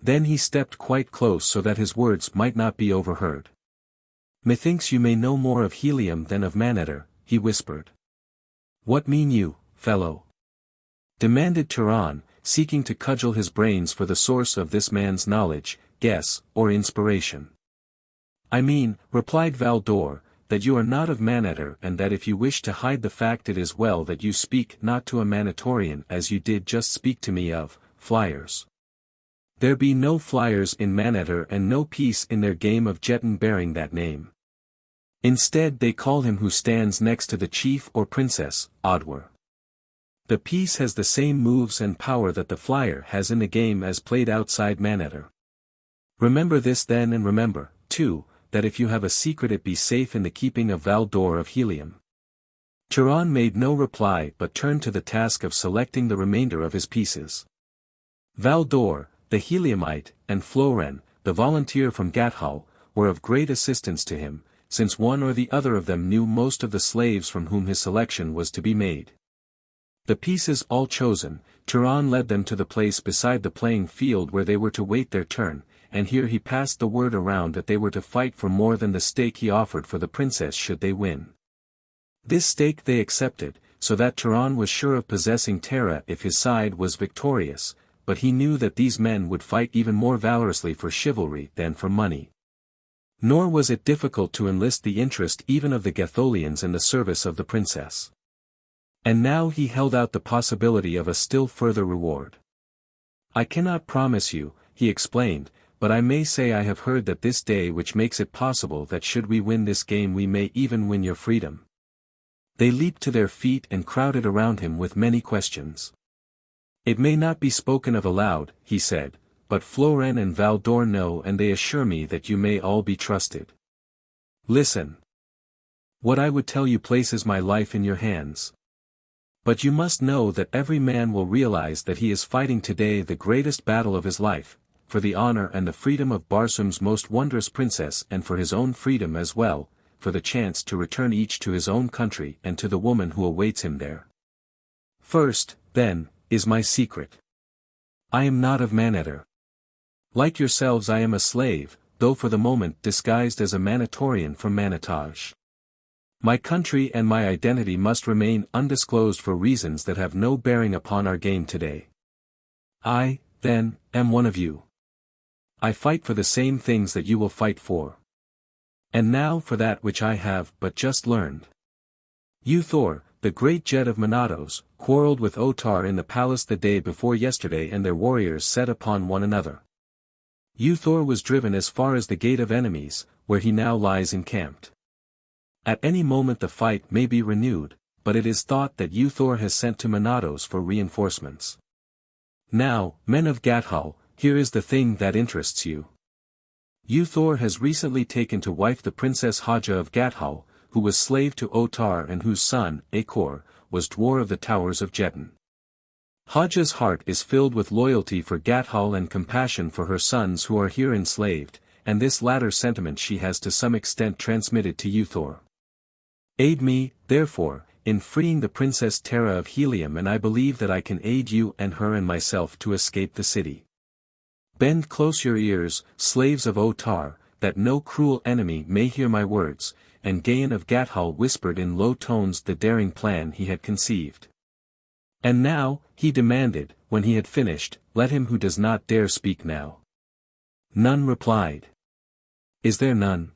Then he stepped quite close so that his words might not be overheard. "Methinks you may know more of Helium than of Manetter," he whispered. "What mean you, fellow?" demanded Turan, seeking to cudgel his brains for the source of this man's knowledge, guess, or inspiration. "I mean," replied Valdor, "that you are not of Manetter, and that if you wish to hide the fact it is well that you speak not to a Manitorian as you did just speak to me of flyers. There be no flyers in Manetter and no piece in their game of Jetan bearing that name. Instead they call him who stands next to the chief or princess, Odwer. The piece has the same moves and power that the flyer has in the game as played outside Manetter. Remember this then, and remember, too, that if you have a secret it be safe in the keeping of Valdor of Helium." Turan made no reply but turned to the task of selecting the remainder of his pieces. Valdor, the Heliumite, and Floren, the volunteer from Gathol, were of great assistance to him, since one or the other of them knew most of the slaves from whom his selection was to be made. The pieces all chosen, Turan led them to the place beside the playing field where they were to wait their turn, and here he passed the word around that they were to fight for more than the stake he offered for the princess should they win. This stake they accepted, so that Turan was sure of possessing Terra if his side was victorious, but he knew that these men would fight even more valorously for chivalry than for money. Nor was it difficult to enlist the interest even of the Gatholians in the service of the princess. And now he held out the possibility of a still further reward. "I cannot promise you," he explained, "but I may say I have heard that this day which makes it possible that should we win this game we may even win your freedom." They leaped to their feet and crowded around him with many questions. "It may not be spoken of aloud," he said, "but Floren and Valdor know, and they assure me that you may all be trusted. Listen. What I would tell you places my life in your hands. But you must know that every man will realize that he is fighting today the greatest battle of his life, for the honor and the freedom of Barsoom's most wondrous princess, and for his own freedom as well, for the chance to return each to his own country and to the woman who awaits him there. First, then, is my secret. I am not of Manetter. Like yourselves I am a slave, though for the moment disguised as a Manitorian from Manitage. My country and my identity must remain undisclosed for reasons that have no bearing upon our game today. I, then, am one of you. I fight for the same things that you will fight for. And now for that which I have but just learned. You Thor, the great Jet of Menace, quarrelled with Otar in the palace the day before yesterday, and their warriors set upon one another. Uthor was driven as far as the Gate of Enemies, where he now lies encamped. At any moment the fight may be renewed, but it is thought that Uthor has sent to Menace for reinforcements. Now, men of Gathol, here is the thing that interests you. Uthor has recently taken to wife the Princess Haja of Gathol, who was slave to Otar and whose son, Akor, was dwarf of the towers of Jetan. Haja's heart is filled with loyalty for Gathol and compassion for her sons who are here enslaved, and this latter sentiment she has to some extent transmitted to Uthor. Aid me, therefore, in freeing the Princess Terra of Helium, and I believe that I can aid you and her and myself to escape the city. Bend close your ears, slaves of Otar, that no cruel enemy may hear my words, and Gahan of Gathol whispered in low tones the daring plan he had conceived. And now, he demanded, when he had finished, let him who does not dare speak now. None replied. Is there none?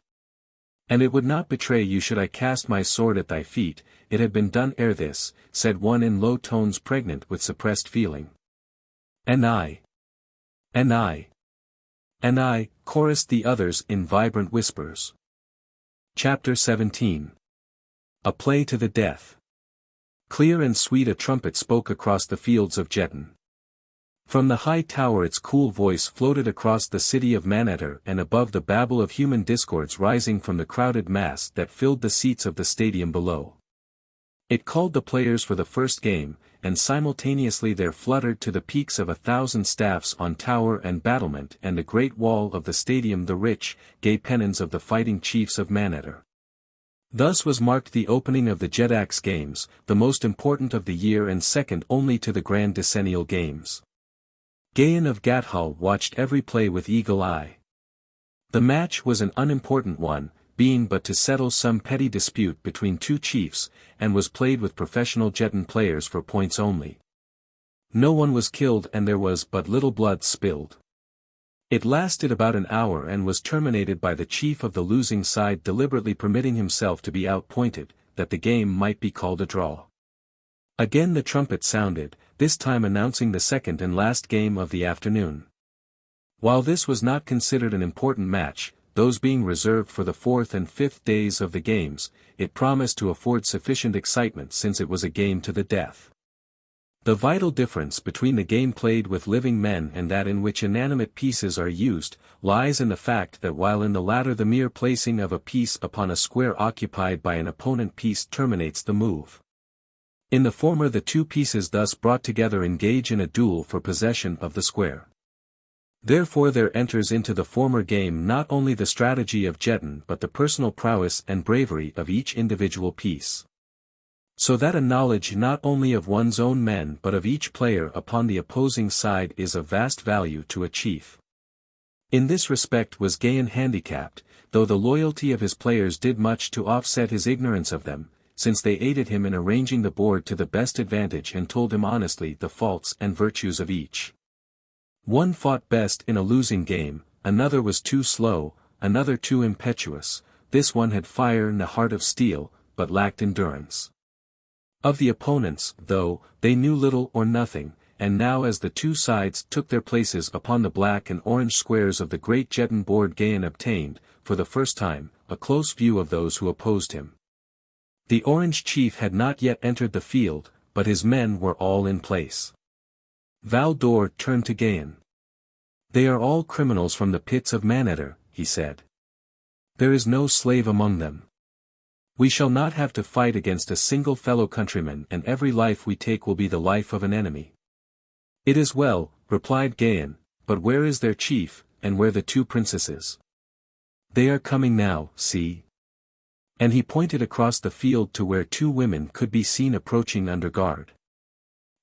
And it would not betray you should I cast my sword at thy feet, it had been done ere this, said one in low tones pregnant with suppressed feeling. And I. And I. And I, chorused the others in vibrant whispers. Chapter 17. A Play to the Death. Clear and sweet a trumpet spoke across the fields of Jetan. From the high tower its cool voice floated across the city of Menace and above the babble of human discords rising from the crowded mass that filled the seats of the stadium below. It called the players for the first game, and simultaneously there fluttered to the peaks of 1,000 staffs on tower and battlement and the great wall of the stadium the rich, gay pennons of the fighting chiefs of Menace. Thus was marked the opening of the Jetax Games, the most important of the year and second only to the Grand Decennial Games. Gahan of Gathol watched every play with eagle eye. The match was an unimportant one, being but to settle some petty dispute between two chiefs, and was played with professional Jetan players for points only. No one was killed and there was but little blood spilled. It lasted about an hour and was terminated by the chief of the losing side deliberately permitting himself to be outpointed, that the game might be called a draw. Again the trumpet sounded, this time announcing the second and last game of the afternoon. While this was not considered an important match, those being reserved for the fourth and fifth days of the games, it promised to afford sufficient excitement since it was a game to the death. The vital difference between the game played with living men and that in which inanimate pieces are used, lies in the fact that while in the latter the mere placing of a piece upon a square occupied by an opponent piece terminates the move. In the former the two pieces thus brought together engage in a duel for possession of the square. Therefore there enters into the former game not only the strategy of Jetan but the personal prowess and bravery of each individual piece. So that a knowledge not only of one's own men but of each player upon the opposing side is of vast value to a chief. In this respect was Gahan handicapped, though the loyalty of his players did much to offset his ignorance of them, since they aided him in arranging the board to the best advantage and told him honestly the faults and virtues of each. One fought best in a losing game, another was too slow, another too impetuous, this one had fire and a heart of steel, but lacked endurance. Of the opponents, though, they knew little or nothing, and now as the two sides took their places upon the black and orange squares of the great Jetan board Gahan obtained, for the first time, a close view of those who opposed him. The orange chief had not yet entered the field, but his men were all in place. Valdor turned to Gahan. They are all criminals from the pits of Menace, he said. There is no slave among them. We shall not have to fight against a single fellow countryman and every life we take will be the life of an enemy. It is well, replied Gahan, but where is their chief, and where the two princesses? They are coming now, see. And he pointed across the field to where two women could be seen approaching under guard.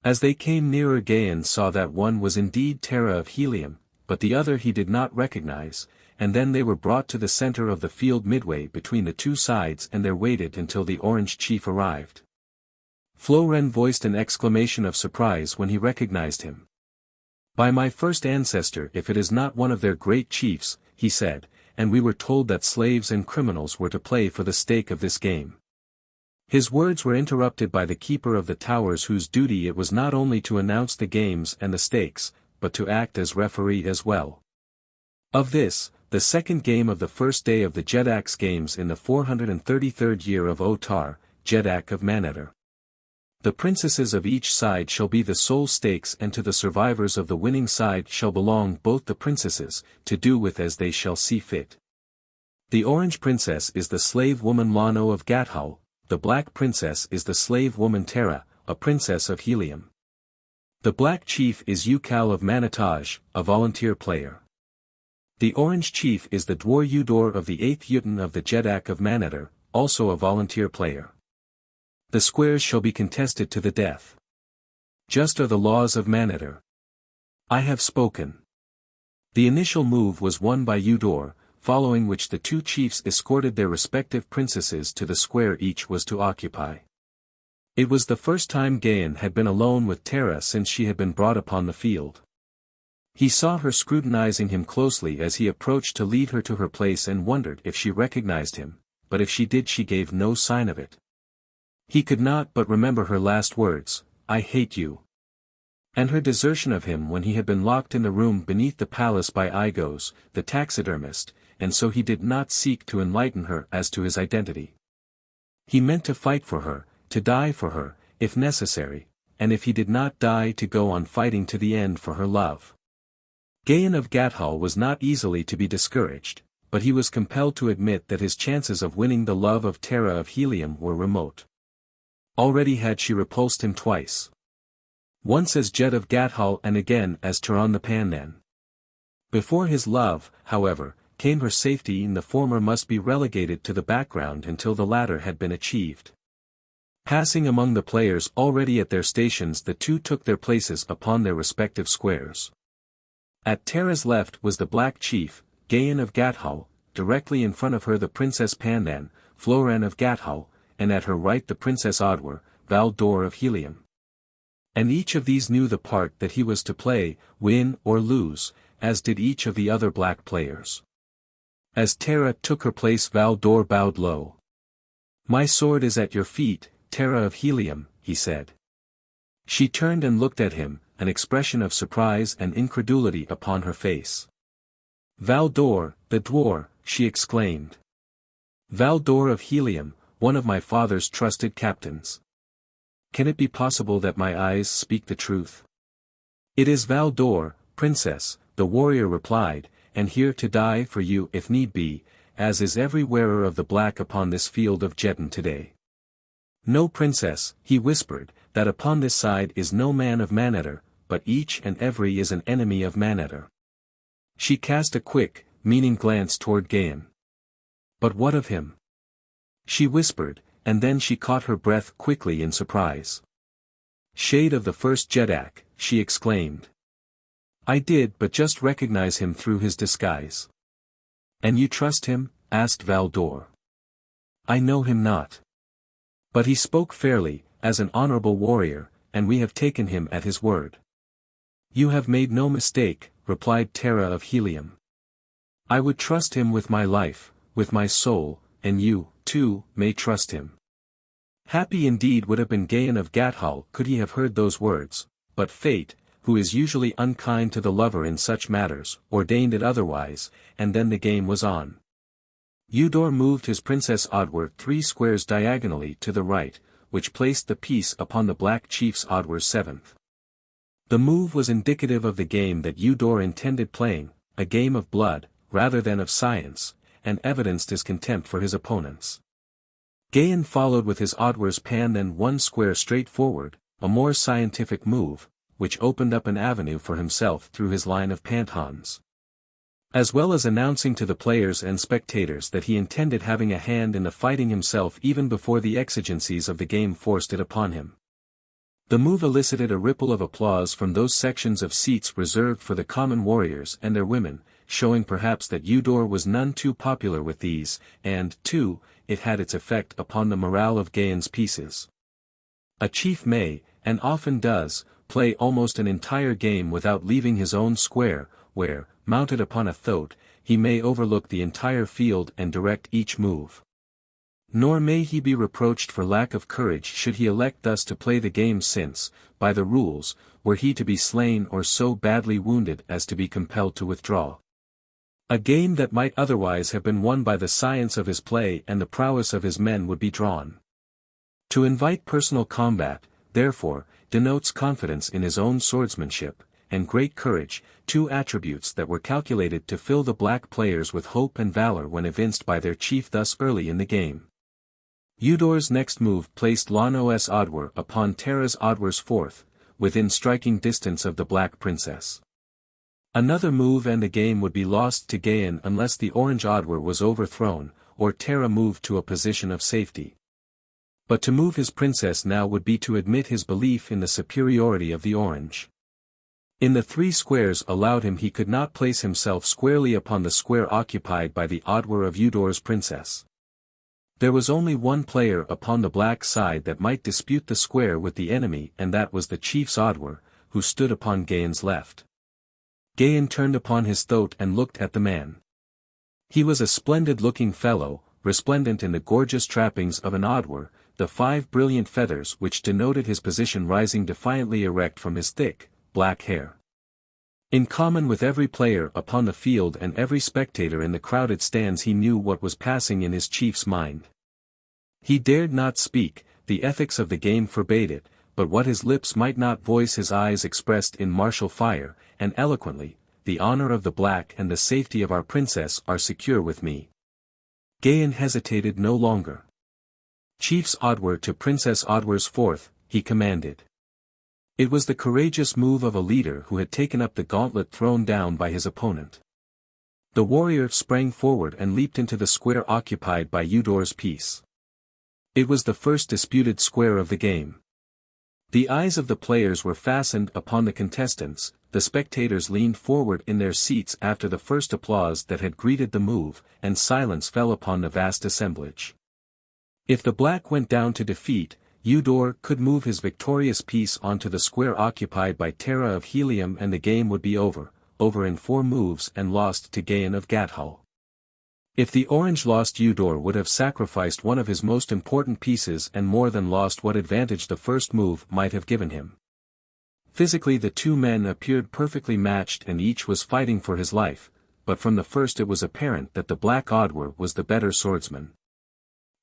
As they came nearer Gahan saw that one was indeed Terra of Helium, but the other he did not recognize, and then they were brought to the center of the field midway between the two sides and there waited until the orange chief arrived. Floren voiced an exclamation of surprise when he recognized him. By my first ancestor if it is not one of their great chiefs, he said, and we were told that slaves and criminals were to play for the stake of this game. His words were interrupted by the keeper of the towers, whose duty it was not only to announce the games and the stakes, but to act as referee as well. Of this, the second game of the first day of the Jedak's games in the 433rd year of Otar, Jedak of Maneter. The princesses of each side shall be the sole stakes, and to the survivors of the winning side shall belong both the princesses, to do with as they shall see fit. The orange princess is the slave woman Lano of Gathol, the black princess is the slave woman Terra, a princess of Helium. The black chief is Ukal of Manitage, a volunteer player. The orange chief is the Dwar Udor of the 8th Utin of the Jedak of Maneter, also a volunteer player. The squares shall be contested to the death. Just are the laws of Maneter. I have spoken. The initial move was won by Udor, following which the two chiefs escorted their respective princesses to the square each was to occupy. It was the first time Gahan had been alone with Terra since she had been brought upon the field. He saw her scrutinizing him closely as he approached to lead her to her place and wondered if she recognized him, but if she did she gave no sign of it. He could not but remember her last words, "I hate you." And her desertion of him when he had been locked in the room beneath the palace by Igos, the taxidermist, and so he did not seek to enlighten her as to his identity. He meant to fight for her, to die for her, if necessary, and if he did not die to go on fighting to the end for her love. Gahan of Gathol was not easily to be discouraged, but he was compelled to admit that his chances of winning the love of Terra of Helium were remote. Already had she repulsed him twice. Once as Jet of Gathol and again as Turan the Pandan. Before his love, however, came her safety, and the former must be relegated to the background until the latter had been achieved. Passing among the players already at their stations, the two took their places upon their respective squares. At Terra's left was the black chief, Gahan of Gathol, directly in front of her the Princess Pandan, Floran of Gathol, and at her right the Princess Odwar, Valdor of Helium. And each of these knew the part that he was to play, win or lose, as did each of the other black players. As Terra took her place, Valdor bowed low. "My sword is at your feet, Terra of Helium," he said. She turned and looked at him, an expression of surprise and incredulity upon her face. "Valdor, the dwar," she exclaimed. "Valdor of Helium, one of my father's trusted captains. Can it be possible that my eyes speak the truth?" "It is Valdor, princess," the warrior replied, "and here to die for you if need be, as is every wearer of the black upon this field of Jetan today." "No, princess," he whispered, "that upon this side is no man of Maneter, but each and every is an enemy of Maneter." She cast a quick, meaning glance toward Gahan. "But what of him?" she whispered, and then she caught her breath quickly in surprise. "Shade of the first Jedak," she exclaimed. "I did but just recognize him through his disguise." "And you trust him?" asked Valdor. "I know him not. But he spoke fairly, as an honorable warrior, and we have taken him at his word." "You have made no mistake," replied Terra of Helium. "I would trust him with my life, with my soul, and you, too, may trust him." Happy indeed would have been Gahan of Gathol could he have heard those words, but fate, who is usually unkind to the lover in such matters, ordained it otherwise, and then the game was on. Udor moved his Princess Odwar 3 squares diagonally to the right, which placed the piece upon the black chief's Odwar's 7th. The move was indicative of the game that Udor intended playing, a game of blood, rather than of science, and evidenced his contempt for his opponents. Gahan followed with his Odwar's Pandan 1 square straight forward, a more scientific move, which opened up an avenue for himself through his line of pantons. As well as announcing to the players and spectators that he intended having a hand in the fighting himself even before the exigencies of the game forced it upon him. The move elicited a ripple of applause from those sections of seats reserved for the common warriors and their women, showing perhaps that Udor was none too popular with these, and, too, it had its effect upon the morale of Gahan's pieces. A chief may, and often does, play almost an entire game without leaving his own square, where, mounted upon a thoat, he may overlook the entire field and direct each move. Nor may he be reproached for lack of courage should he elect thus to play the game since, by the rules, were he to be slain or so badly wounded as to be compelled to withdraw. A game that might otherwise have been won by the science of his play and the prowess of his men would be drawn. To invite personal combat, therefore, denotes confidence in his own swordsmanship, and great courage, two attributes that were calculated to fill the black players with hope and valor when evinced by their chief thus early in the game. Eudor's next move placed Lono's Odwer upon Terra's Odwer's fourth, within striking distance of the Black Princess. Another move and the game would be lost to Gahan unless the Orange Odwer was overthrown, or Terra moved to a position of safety. But to move his princess now would be to admit his belief in the superiority of the Orange. In the 3 squares allowed him he could not place himself squarely upon the square occupied by the Odwer of Eudor's princess. There was only one player upon the black side that might dispute the square with the enemy, and that was the chief's Odwer, who stood upon Gahan's left. Gahan turned upon his throat and looked at the man. He was a splendid-looking fellow, resplendent in the gorgeous trappings of an Odwer, the 5 brilliant feathers which denoted his position rising defiantly erect from his thick, black hair. In common with every player upon the field and every spectator in the crowded stands, he knew what was passing in his chief's mind. He dared not speak, the ethics of the game forbade it, but what his lips might not voice his eyes expressed in martial fire, and eloquently, "The honor of the black and the safety of our princess are secure with me." Gahan hesitated no longer. "Chief's Odwer to Princess Odwer's fourth," he commanded. It was the courageous move of a leader who had taken up the gauntlet thrown down by his opponent. The warrior sprang forward and leaped into the square occupied by Eudor's piece. It was the first disputed square of the game. The eyes of the players were fastened upon the contestants, the spectators leaned forward in their seats after the first applause that had greeted the move, and silence fell upon the vast assemblage. If the black went down to defeat, Eudor could move his victorious piece onto the square occupied by Terra of Helium, and the game would be over in 4 moves and lost to Gahan of Gathol. If the Orange lost, Eudor would have sacrificed one of his most important pieces and more than lost what advantage the first move might have given him. Physically the 2 men appeared perfectly matched and each was fighting for his life, but from the first it was apparent that the Black Odwer was the better swordsman.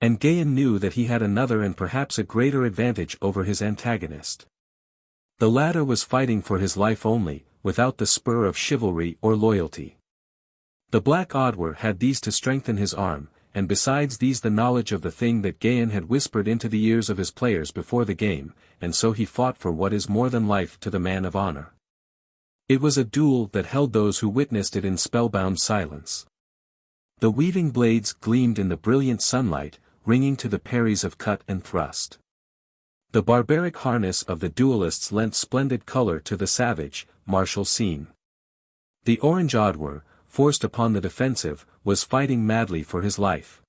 And Gahan knew that he had another and perhaps a greater advantage over his antagonist. The latter was fighting for his life only, without the spur of chivalry or loyalty. The Black Odwer had these to strengthen his arm, and besides these the knowledge of the thing that Gahan had whispered into the ears of his players before the game, and so he fought for what is more than life to the man of honor. It was a duel that held those who witnessed it in spellbound silence. The weaving blades gleamed in the brilliant sunlight, ringing to the parries of cut and thrust. The barbaric harness of the duelists lent splendid color to the savage, martial scene. The Orange Odwer, forced upon the defensive, was fighting madly for his life.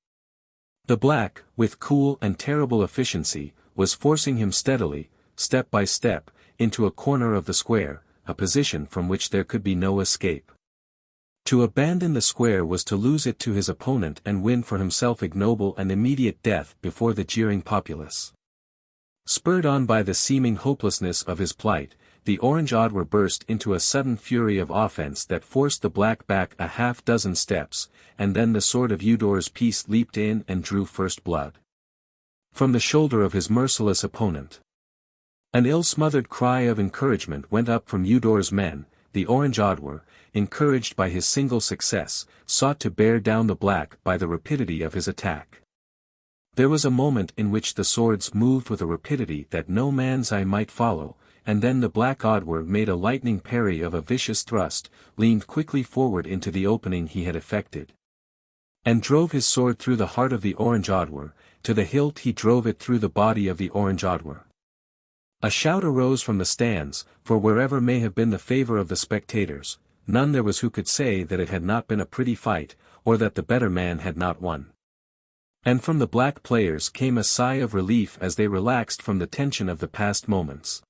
The black, with cool and terrible efficiency, was forcing him steadily, step by step, into a corner of the square, a position from which there could be no escape. To abandon the square was to lose it to his opponent and win for himself ignoble and immediate death before the jeering populace. Spurred on by the seeming hopelessness of his plight, the Orange Odwer burst into a sudden fury of offense that forced the black back a half-dozen steps, and then the sword of Eudor's piece leaped in and drew first blood from the shoulder of his merciless opponent. An ill-smothered cry of encouragement went up from Eudor's men. The Orange Odwer, encouraged by his single success, sought to bear down the black by the rapidity of his attack. There was a moment in which the swords moved with a rapidity that no man's eye might follow, and then the Black Odwer made a lightning parry of a vicious thrust, leaned quickly forward into the opening he had effected, and drove his sword through the heart of the Orange Odwer. To the hilt he drove it through the body of the Orange Odwer. A shout arose from the stands, for wherever may have been the favor of the spectators, none there was who could say that it had not been a pretty fight, or that the better man had not won. And from the black players came a sigh of relief as they relaxed from the tension of the past moments.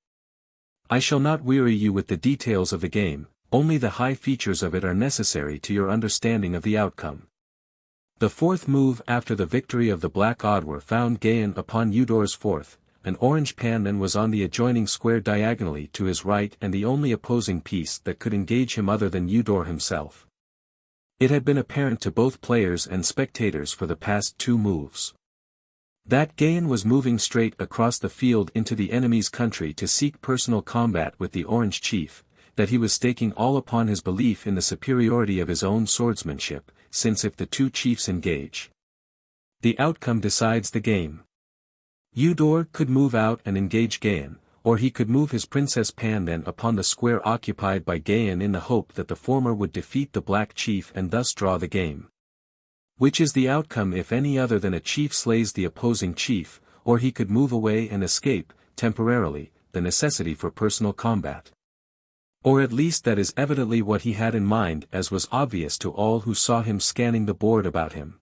I shall not weary you with the details of the game, only the high features of it are necessary to your understanding of the outcome. The fourth move after the victory of the Black Oddwar found Gahan upon Eudor's fourth. An orange pawn was on the adjoining square diagonally to his right and the only opposing piece that could engage him other than Eudor himself. It had been apparent to both players and spectators for the past two moves that Gahan was moving straight across the field into the enemy's country to seek personal combat with the Orange Chief, that he was staking all upon his belief in the superiority of his own swordsmanship, since if the two chiefs engage, the outcome decides the game. Eudor could move out and engage Gahan, or he could move his Princess Pandan upon the square occupied by Gahan in the hope that the former would defeat the Black Chief and thus draw the game. Which is the outcome if any other than a chief slays the opposing chief, or he could move away and escape, temporarily, the necessity for personal combat. Or at least that is evidently what he had in mind, as was obvious to all who saw him scanning the board about him.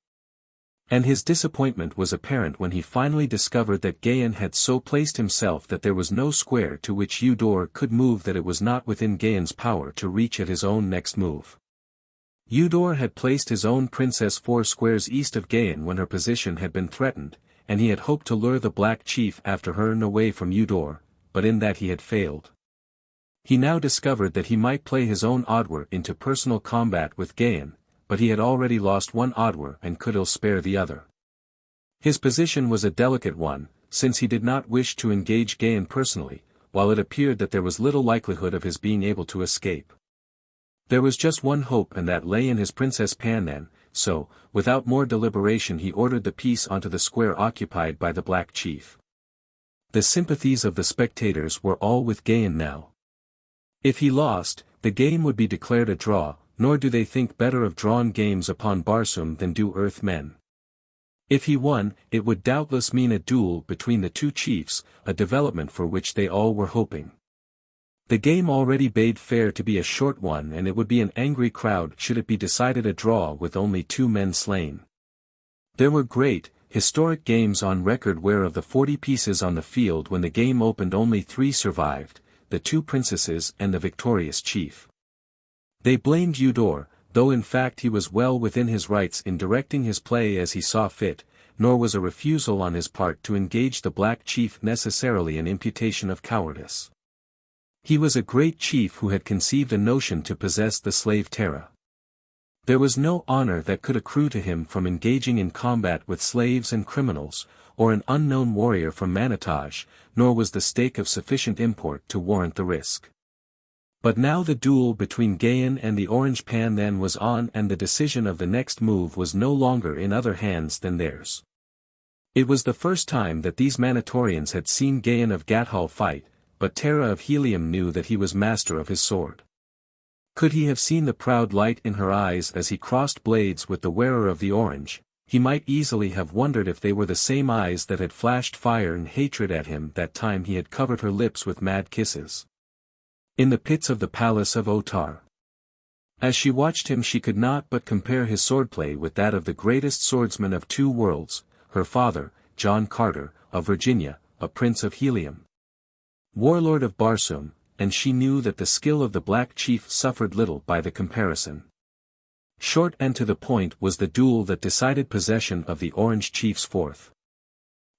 And his disappointment was apparent when he finally discovered that Gahan had so placed himself that there was no square to which Eudor could move, that it was not within Gahan's power to reach at his own next move. Eudor had placed his own princess 4 squares east of Gahan when her position had been threatened, and he had hoped to lure the Black Chief after her and away from Eudor, but in that he had failed. He now discovered that he might play his own Oddwar into personal combat with Gahan, but he had already lost one Oddwar and could ill spare the other. His position was a delicate one, since he did not wish to engage Gahan personally, while it appeared that there was little likelihood of his being able to escape. There was just one hope, and that lay in his Princess Pandan, so, without more deliberation, he ordered the piece onto the square occupied by the Black Chief. The sympathies of the spectators were all with Gahan now. If he lost, the game would be declared a draw, nor do they think better of drawn games upon Barsoom than do Earth men. If he won, it would doubtless mean a duel between the two chiefs, a development for which they all were hoping. The game already bade fair to be a short one, and it would be an angry crowd should it be decided a draw with only 2 men slain. There were great, historic games on record where of the 40 pieces on the field when the game opened only 3 survived, the 2 princesses and the victorious chief. They blamed Eudor, though in fact he was well within his rights in directing his play as he saw fit, nor was a refusal on his part to engage the Black Chief necessarily an imputation of cowardice. He was a great chief who had conceived a notion to possess the slave Terra. There was no honor that could accrue to him from engaging in combat with slaves and criminals, or an unknown warrior from Manatage, nor was the stake of sufficient import to warrant the risk. But now the duel between Gahan and the Orange Pandan was on, and the decision of the next move was no longer in other hands than theirs. It was the first time that these Manatorians had seen Gahan of Gathol fight, but Terra of Helium knew that he was master of his sword. Could he have seen the proud light in her eyes as he crossed blades with the wearer of the orange, he might easily have wondered if they were the same eyes that had flashed fire and hatred at him that time he had covered her lips with mad kisses in the pits of the palace of Otar. As she watched him, she could not but compare his swordplay with that of the greatest swordsman of 2 worlds, her father, John Carter, of Virginia, a prince of Helium, warlord of Barsoom, and she knew that the skill of the Black Chief suffered little by the comparison. Short and to the point was the duel that decided possession of the Orange Chief's fourth.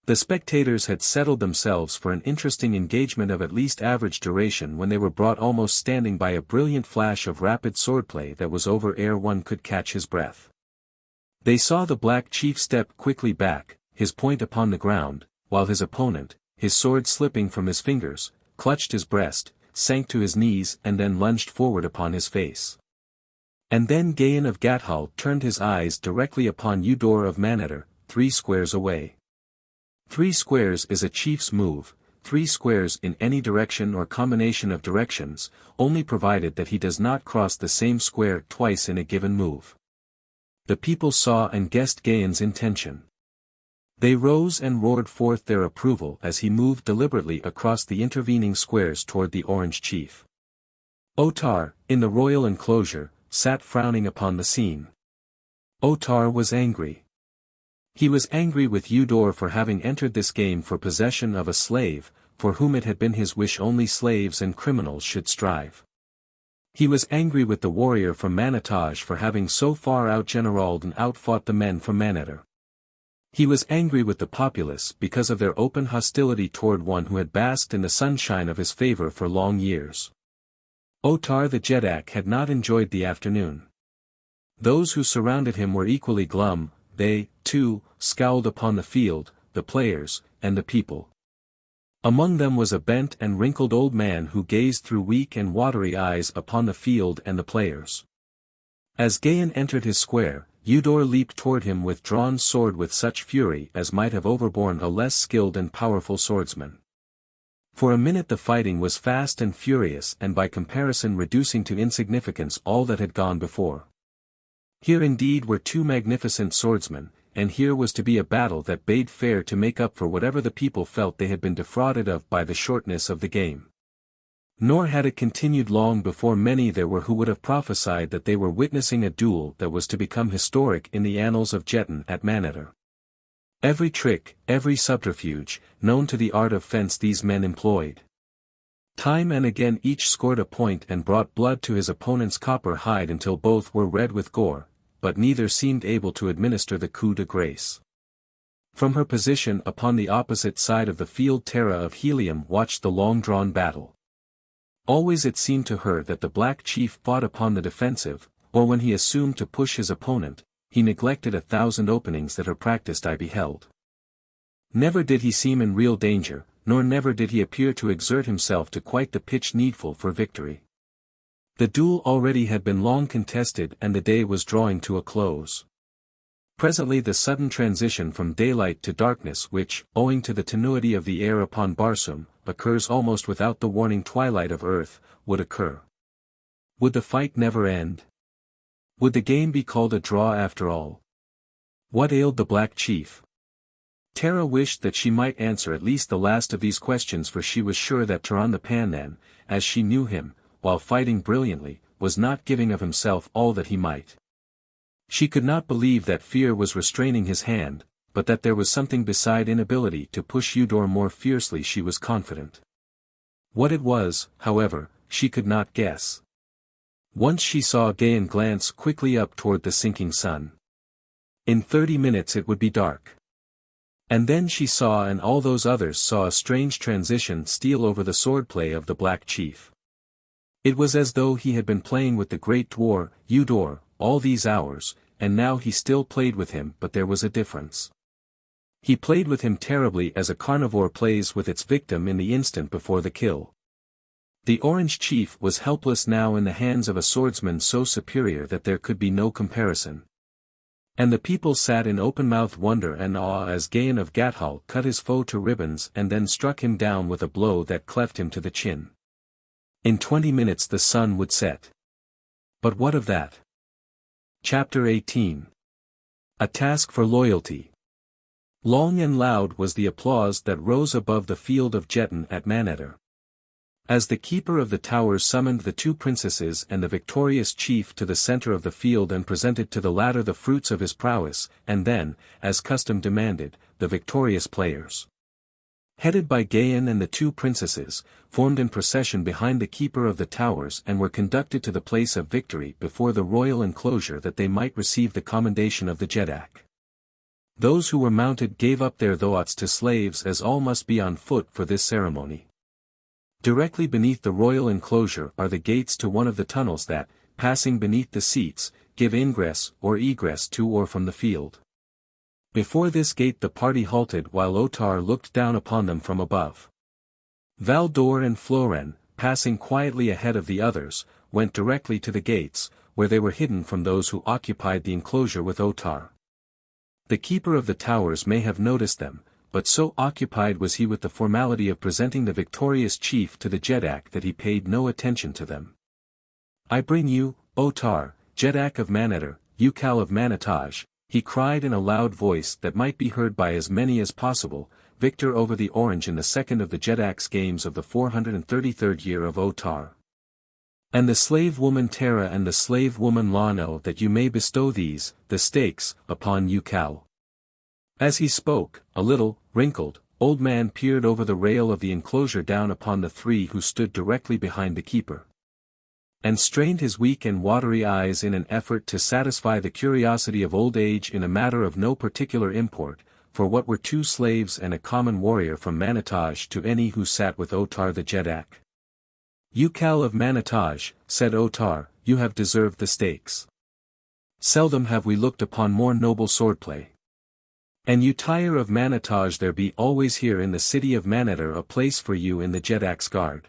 The spectators had settled themselves for an interesting engagement of at least average duration when they were brought almost standing by a brilliant flash of rapid swordplay that was over ere one could catch his breath. They saw the Black Chief step quickly back, his point upon the ground, while his opponent, his sword slipping from his fingers, clutched his breast, sank to his knees and then lunged forward upon his face. And then Gahan of Gathol turned his eyes directly upon Eudor of Manator, 3 squares away. 3 squares is a chief's move, 3 squares in any direction or combination of directions, only provided that he does not cross the same square twice in a given move. The people saw and guessed Gahan's intention. They rose and roared forth their approval as he moved deliberately across the intervening squares toward the Orange Chief. Otar, in the royal enclosure, sat frowning upon the scene. Otar was angry. He was angry with Eudor for having entered this game for possession of a slave, for whom it had been his wish only slaves and criminals should strive. He was angry with the warrior from Manatage for having so far outgeneraled and outfought the men from Manatar. He was angry with the populace because of their open hostility toward one who had basked in the sunshine of his favor for long years. Otar the Jetak had not enjoyed the afternoon. Those who surrounded him were equally glum. They, too, scowled upon the field, the players, and the people. Among them was a bent and wrinkled old man who gazed through weak and watery eyes upon the field and the players. As Gahan entered his square, Eudor leaped toward him with drawn sword with such fury as might have overborne a less skilled and powerful swordsman. For a minute the fighting was fast and furious and by comparison reducing to insignificance all that had gone before. Here indeed were two magnificent swordsmen, and here was to be a battle that bade fair to make up for whatever the people felt they had been defrauded of by the shortness of the game. Nor had it continued long before many there were who would have prophesied that they were witnessing a duel that was to become historic in the annals of Jetan at Manatar. Every trick, every subterfuge, known to the art of fence these men employed. Time and again each scored a point and brought blood to his opponent's copper hide until both were red with gore, but neither seemed able to administer the coup de grace. From her position upon the opposite side of the field Terra of Helium watched the long-drawn battle. Always it seemed to her that the Black Chief fought upon the defensive, or when he assumed to push his opponent, he neglected 1,000 openings that her practiced eye beheld. Never did he seem in real danger, nor never did he appear to exert himself to quite the pitch needful for victory. The duel already had been long contested and the day was drawing to a close. Presently the sudden transition from daylight to darkness which, owing to the tenuity of the air upon Barsoom, occurs almost without the warning twilight of earth, would occur. Would the fight never end? Would the game be called a draw after all? What ailed the Black Chief? Terra wished that she might answer at least the last of these questions for she was sure that Taran the Pandan, as she knew him, while fighting brilliantly, was not giving of himself all that he might. She could not believe that fear was restraining his hand, but that there was something beside inability to push Eudor more fiercely she was confident. What it was, however, she could not guess. Once she saw Gahan glance quickly up toward the sinking sun. In 30 minutes it would be dark. And then she saw and all those others saw a strange transition steal over the swordplay of the Black Chief. It was as though he had been playing with the great dwarf, Eudor, all these hours, and now he still played with him but there was a difference. He played with him terribly as a carnivore plays with its victim in the instant before the kill. The Orange Chief was helpless now in the hands of a swordsman so superior that there could be no comparison. And the people sat in open-mouthed wonder and awe as Gahan of Gathol cut his foe to ribbons and then struck him down with a blow that cleft him to the chin. In 20 minutes the sun would set. But what of that? Chapter 18. A Task for Loyalty. Long and loud was the applause that rose above the field of Jetan at Manatar. As the keeper of the towers summoned the two princesses and the victorious chief to the center of the field and presented to the latter the fruits of his prowess, and then, as custom demanded, the victorious players. Headed by Gahan and the two princesses, formed in procession behind the keeper of the towers and were conducted to the place of victory before the royal enclosure that they might receive the commendation of the Jetak. Those who were mounted gave up their thoughts to slaves as all must be on foot for this ceremony. Directly beneath the royal enclosure are the gates to one of the tunnels that, passing beneath the seats, give ingress or egress to or from the field. Before this gate the party halted while Otar looked down upon them from above. Valdor and Floren, passing quietly ahead of the others, went directly to the gates, where they were hidden from those who occupied the enclosure with Otar. The keeper of the towers may have noticed them, but so occupied was he with the formality of presenting the victorious chief to the Jetak that he paid no attention to them. "I bring you, Otar, Jetak of Manatar, Ukal of Manatage," he cried in a loud voice that might be heard by as many as possible, victor over the Orange in the second of the Jetak's games of the 433rd year of Otar. "And the slave woman Terra and the slave woman Lano that you may bestow these, the stakes, upon Ukal." As he spoke, a little, wrinkled, old man peered over the rail of the enclosure down upon the three who stood directly behind the keeper. and strained his weak and watery eyes in an effort to satisfy the curiosity of old age in a matter of no particular import, for what were 2 slaves and a common warrior from Manitage to any who sat with Otar the Jedak. "You Kal of Manitage," said Otar, "you have deserved the stakes. Seldom have we looked upon more noble swordplay. And you Tyre of Manitage, there be always here in the city of Maneter a place for you in the Jedak's guard."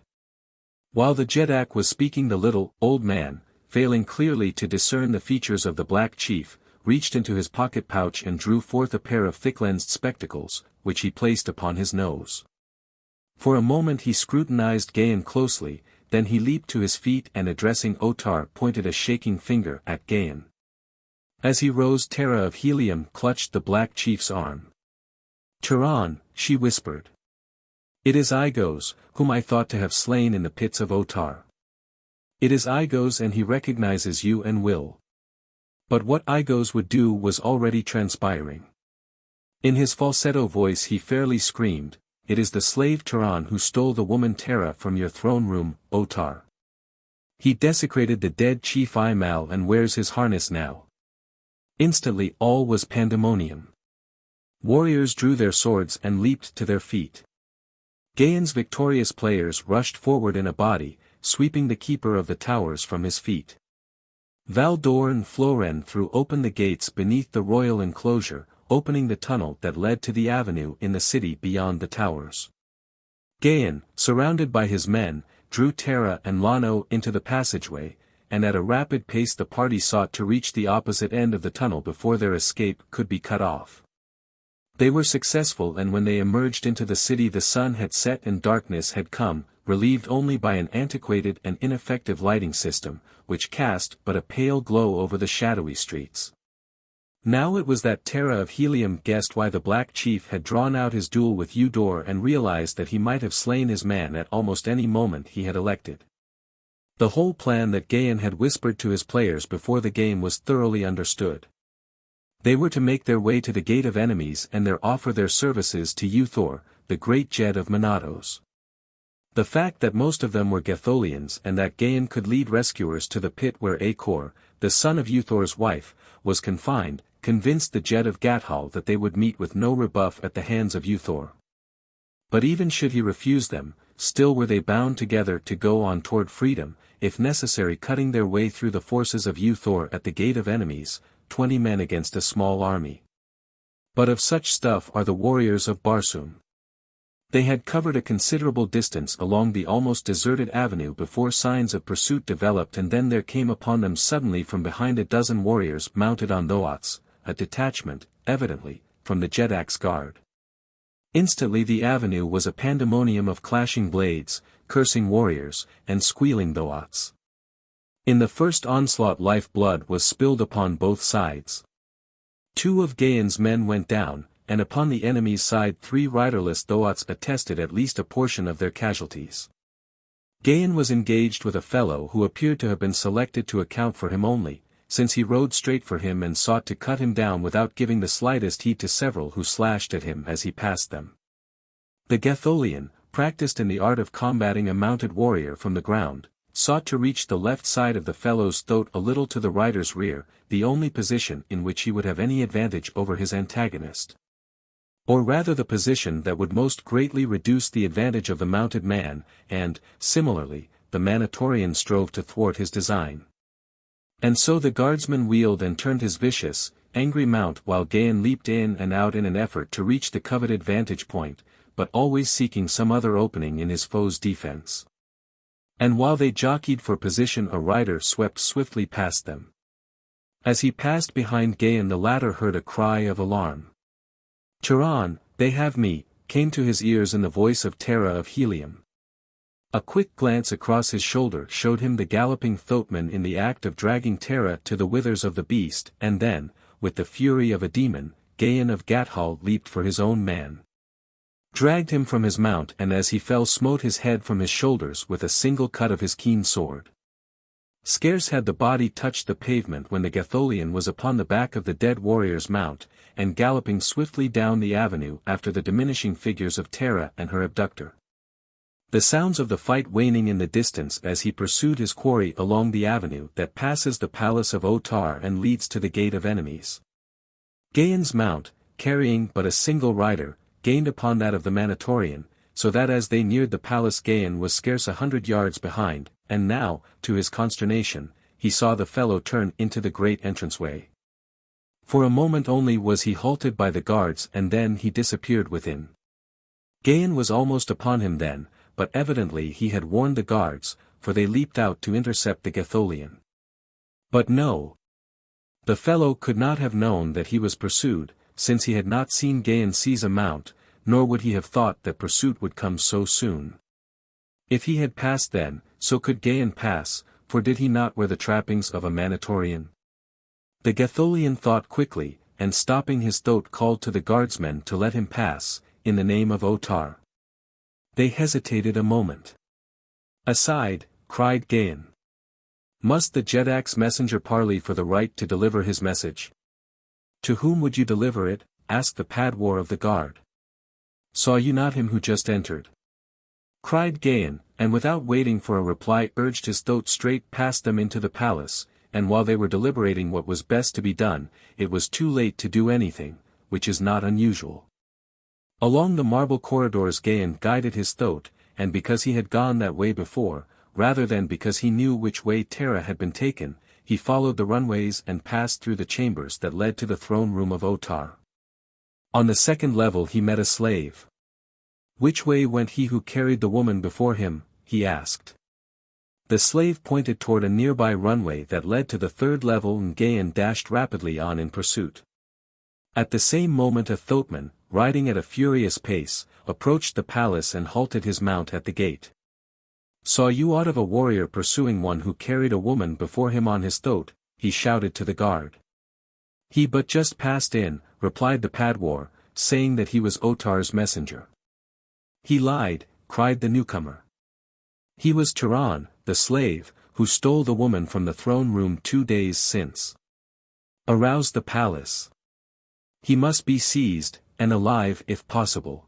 While the Jedak was speaking, the little, old man, failing clearly to discern the features of the Black Chief, reached into his pocket pouch and drew forth a pair of thick-lensed spectacles, which he placed upon his nose. For a moment he scrutinized Gahan closely, then he leaped to his feet and addressing Otar pointed a shaking finger at Gahan. As he rose, Terra of Helium clutched the Black Chief's arm. "Turan," she whispered. "It is Igos, whom I thought to have slain in the pits of Otar. It is Igos, and he recognizes you and will." But what Igos would do was already transpiring. In his falsetto voice he fairly screamed, "It is the slave Turan who stole the woman Terra from your throne room, Otar. He desecrated the dead chief Imal and wears his harness now." Instantly all was pandemonium. Warriors drew their swords and leaped to their feet. Gahan's victorious players rushed forward in a body, sweeping the keeper of the towers from his feet. Valdorn Floren threw open the gates beneath the royal enclosure, opening the tunnel that led to the avenue in the city beyond the towers. Gahan, surrounded by his men, drew Terra and Lano into the passageway, and at a rapid pace the party sought to reach the opposite end of the tunnel before their escape could be cut off. They were successful, and when they emerged into the city the sun had set and darkness had come, relieved only by an antiquated and ineffective lighting system, which cast but a pale glow over the shadowy streets. Now it was that Terra of Helium guessed why the Black Chief had drawn out his duel with Eudor and realized that he might have slain his man at almost any moment he had elected. The whole plan that Gahan had whispered to his players before the game was thoroughly understood. They were to make their way to the Gate of Enemies and there offer their services to Uthor, the great Jed of Monatos. The fact that most of them were Gatholians and that Gahan could lead rescuers to the pit where Acor, the son of Uthor's wife, was confined, convinced the Jed of Gathol that they would meet with no rebuff at the hands of Uthor. But even should he refuse them, still were they bound together to go on toward freedom, if necessary cutting their way through the forces of Uthor at the Gate of Enemies, 20 men against a small army. But of such stuff are the warriors of Barsoom. They had covered a considerable distance along the almost deserted avenue before signs of pursuit developed, and then there came upon them suddenly from behind a dozen warriors mounted on Thoats, a detachment, evidently, from the Jedak's guard. Instantly the avenue was a pandemonium of clashing blades, cursing warriors, and squealing Thoats. In the first onslaught life-blood was spilled upon both sides. 2 of Gahan's men went down, and upon the enemy's side 3 riderless Thoats attested at least a portion of their casualties. Gahan was engaged with a fellow who appeared to have been selected to account for him only, since he rode straight for him and sought to cut him down without giving the slightest heed to several who slashed at him as he passed them. The Gatholian, practiced in the art of combating a mounted warrior from the ground, sought to reach the left side of the fellow's throat a little to the rider's rear, the only position in which he would have any advantage over his antagonist. Or rather the position that would most greatly reduce the advantage of the mounted man, and, similarly, the Manatorian strove to thwart his design. And so the guardsman wheeled and turned his vicious, angry mount while Gahan leaped in and out in an effort to reach the coveted vantage point, but always seeking some other opening in his foe's defense. And while they jockeyed for position a rider swept swiftly past them. As he passed behind Gahan the latter heard a cry of alarm. "Turan, they have me," came to his ears in the voice of Terra of Helium. A quick glance across his shoulder showed him the galloping Thotman in the act of dragging Terra to the withers of the beast, and then, with the fury of a demon, Gahan of Gathol leaped for his own man. Dragged him from his mount and as he fell smote his head from his shoulders with a single cut of his keen sword. Scarce had the body touched the pavement when the Gatholian was upon the back of the dead warrior's mount, and galloping swiftly down the avenue after the diminishing figures of Terra and her abductor. The sounds of the fight waning in the distance as he pursued his quarry along the avenue that passes the palace of Otar and leads to the gate of enemies. Gahan's mount, carrying but a single rider, gained upon that of the Manatorian, so that as they neared the palace Gahan was scarce 100 yards behind, and now, to his consternation, he saw the fellow turn into the great entranceway. For a moment only was he halted by the guards and then he disappeared within. Gahan was almost upon him then, but evidently he had warned the guards, for they leaped out to intercept the Gatholian. But no. The fellow could not have known that he was pursued, since he had not seen Gahan seize a mount, nor would he have thought that pursuit would come so soon. If he had passed then, so could Gahan pass, for did he not wear the trappings of a Manatorian? The Gatholian thought quickly, and stopping his throat called to the guardsmen to let him pass, in the name of Otar. They hesitated a moment. Aside, cried Gahan. Must the Jedak's messenger parley for the right to deliver his message? To whom would you deliver it? Asked the Padwar of the guard. Saw you not him who just entered? Cried Gahan, and without waiting for a reply urged his throat straight past them into the palace, and while they were deliberating what was best to be done, it was too late to do anything, which is not unusual. Along the marble corridors Gahan guided his throat, and because he had gone that way before, rather than because he knew which way Terra had been taken, he followed the runways and passed through the chambers that led to the throne room of Otar. On the second level he met a slave. Which way went he who carried the woman before him? He asked. The slave pointed toward a nearby runway that led to the third level and Gahan dashed rapidly on in pursuit. At the same moment a thoatman, riding at a furious pace, approached the palace and halted his mount at the gate. Saw you aught of a warrior pursuing one who carried a woman before him on his thoat? He shouted to the guard. He but just passed in, replied the Padwar, saying that he was Otar's messenger. He lied, cried the newcomer. He was Turan, the slave, who stole the woman from the throne room 2 days since. Arouse the palace. He must be seized, and alive if possible.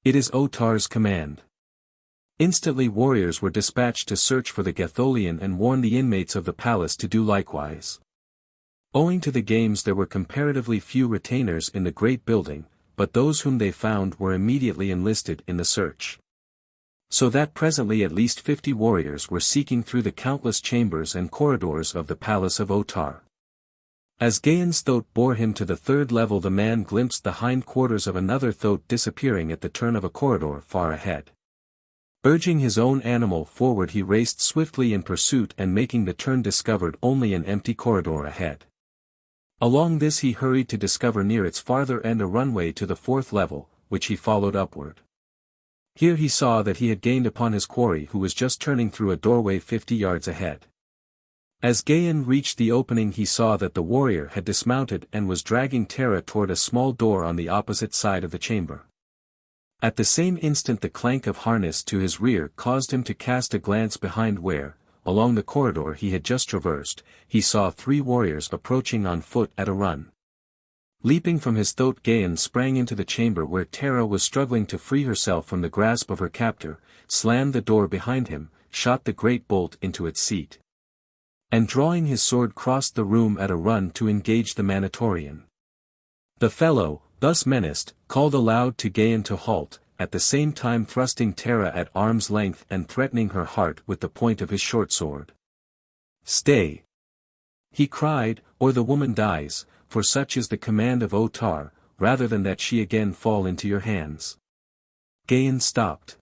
It is Otar's command. Instantly warriors were dispatched to search for the Gatholian and warn the inmates of the palace to do likewise. Owing to the games there were comparatively few retainers in the great building, but those whom they found were immediately enlisted in the search. So that presently at least 50 warriors were seeking through the countless chambers and corridors of the palace of Otar. As Gahan's thoat bore him to the third level the man glimpsed the hind quarters of another thoat disappearing at the turn of a corridor far ahead. Urging his own animal forward he raced swiftly in pursuit and making the turn discovered only an empty corridor ahead. Along this he hurried to discover near its farther end a runway to the fourth level, which he followed upward. Here he saw that he had gained upon his quarry who was just turning through a doorway 50 yards ahead. As Gahan reached the opening he saw that the warrior had dismounted and was dragging Terra toward a small door on the opposite side of the chamber. At the same instant the clank of harness to his rear caused him to cast a glance behind where, along the corridor he had just traversed, he saw 3 warriors approaching on foot at a run. Leaping from his thoat Gahan sprang into the chamber where Terra was struggling to free herself from the grasp of her captor, slammed the door behind him, shot the great bolt into its seat. And drawing his sword crossed the room at a run to engage the Manatorian. The fellow, thus menaced, called aloud to Gahan to halt, at the same time thrusting Terra at arm's length and threatening her heart with the point of his short sword. Stay! He cried, or the woman dies, for such is the command of Otar, rather than that she again fall into your hands. Gahan stopped.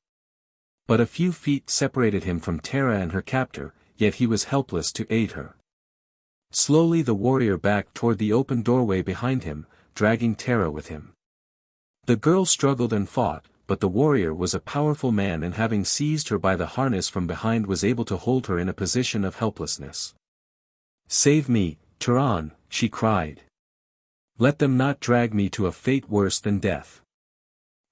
But a few feet separated him from Terra and her captor, yet he was helpless to aid her. Slowly the warrior backed toward the open doorway behind him, dragging Terra with him. The girl struggled and fought, but the warrior was a powerful man and having seized her by the harness from behind was able to hold her in a position of helplessness. Save me, Turan, she cried. Let them not drag me to a fate worse than death.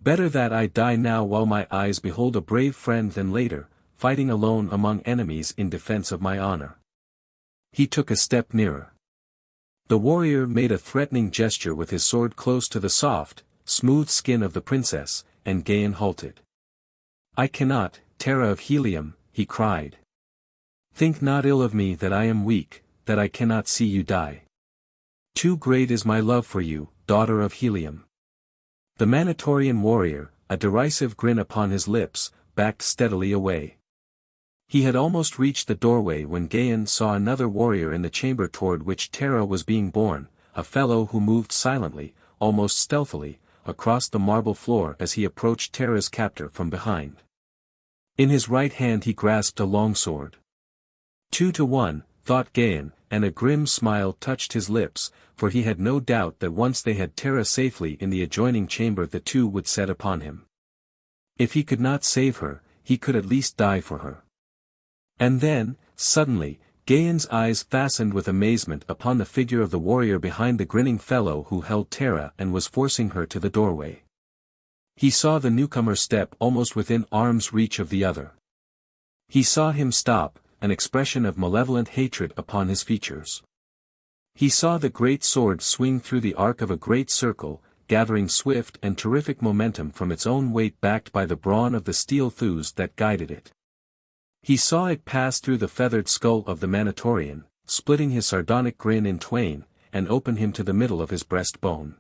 Better that I die now while my eyes behold a brave friend than later, fighting alone among enemies in defense of my honor. He took a step nearer. The warrior made a threatening gesture with his sword close to the soft, smooth skin of the princess, and Gahan halted. I cannot, Terra of Helium, he cried. Think not ill of me that I am weak, that I cannot see you die. Too great is my love for you, daughter of Helium. The Manatorian warrior, a derisive grin upon his lips, backed steadily away. He had almost reached the doorway when Gahan saw another warrior in the chamber toward which Terra was being borne, a fellow who moved silently, almost stealthily, across the marble floor as he approached Terra's captor from behind. In his right hand he grasped a longsword. 2-1, thought Gahan, and a grim smile touched his lips, for he had no doubt that once they had Terra safely in the adjoining chamber the two would set upon him. If he could not save her, he could at least die for her. And then, suddenly, Gahan's eyes fastened with amazement upon the figure of the warrior behind the grinning fellow who held Terra and was forcing her to the doorway. He saw the newcomer step almost within arm's reach of the other. He saw him stop, an expression of malevolent hatred upon his features. He saw the great sword swing through the arc of a great circle, gathering swift and terrific momentum from its own weight backed by the brawn of the steel thews that guided it. He saw it pass through the feathered skull of the Manatorian, splitting his sardonic grin in twain, and open him to the middle of his breastbone.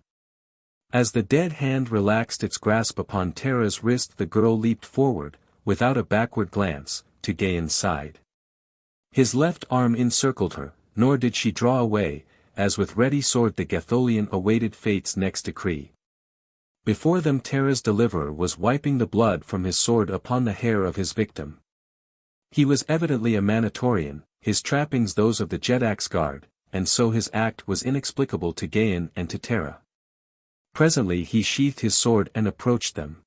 As the dead hand relaxed its grasp upon Terra's wrist the girl leaped forward, without a backward glance, to Gahan's side. His left arm encircled her, nor did she draw away, as with ready sword the Gatholian awaited fate's next decree. Before them Terra's deliverer was wiping the blood from his sword upon the hair of his victim. He was evidently a Manatorian, his trappings those of the Jedak's guard, and so his act was inexplicable to Gahan and to Terra. Presently he sheathed his sword and approached them.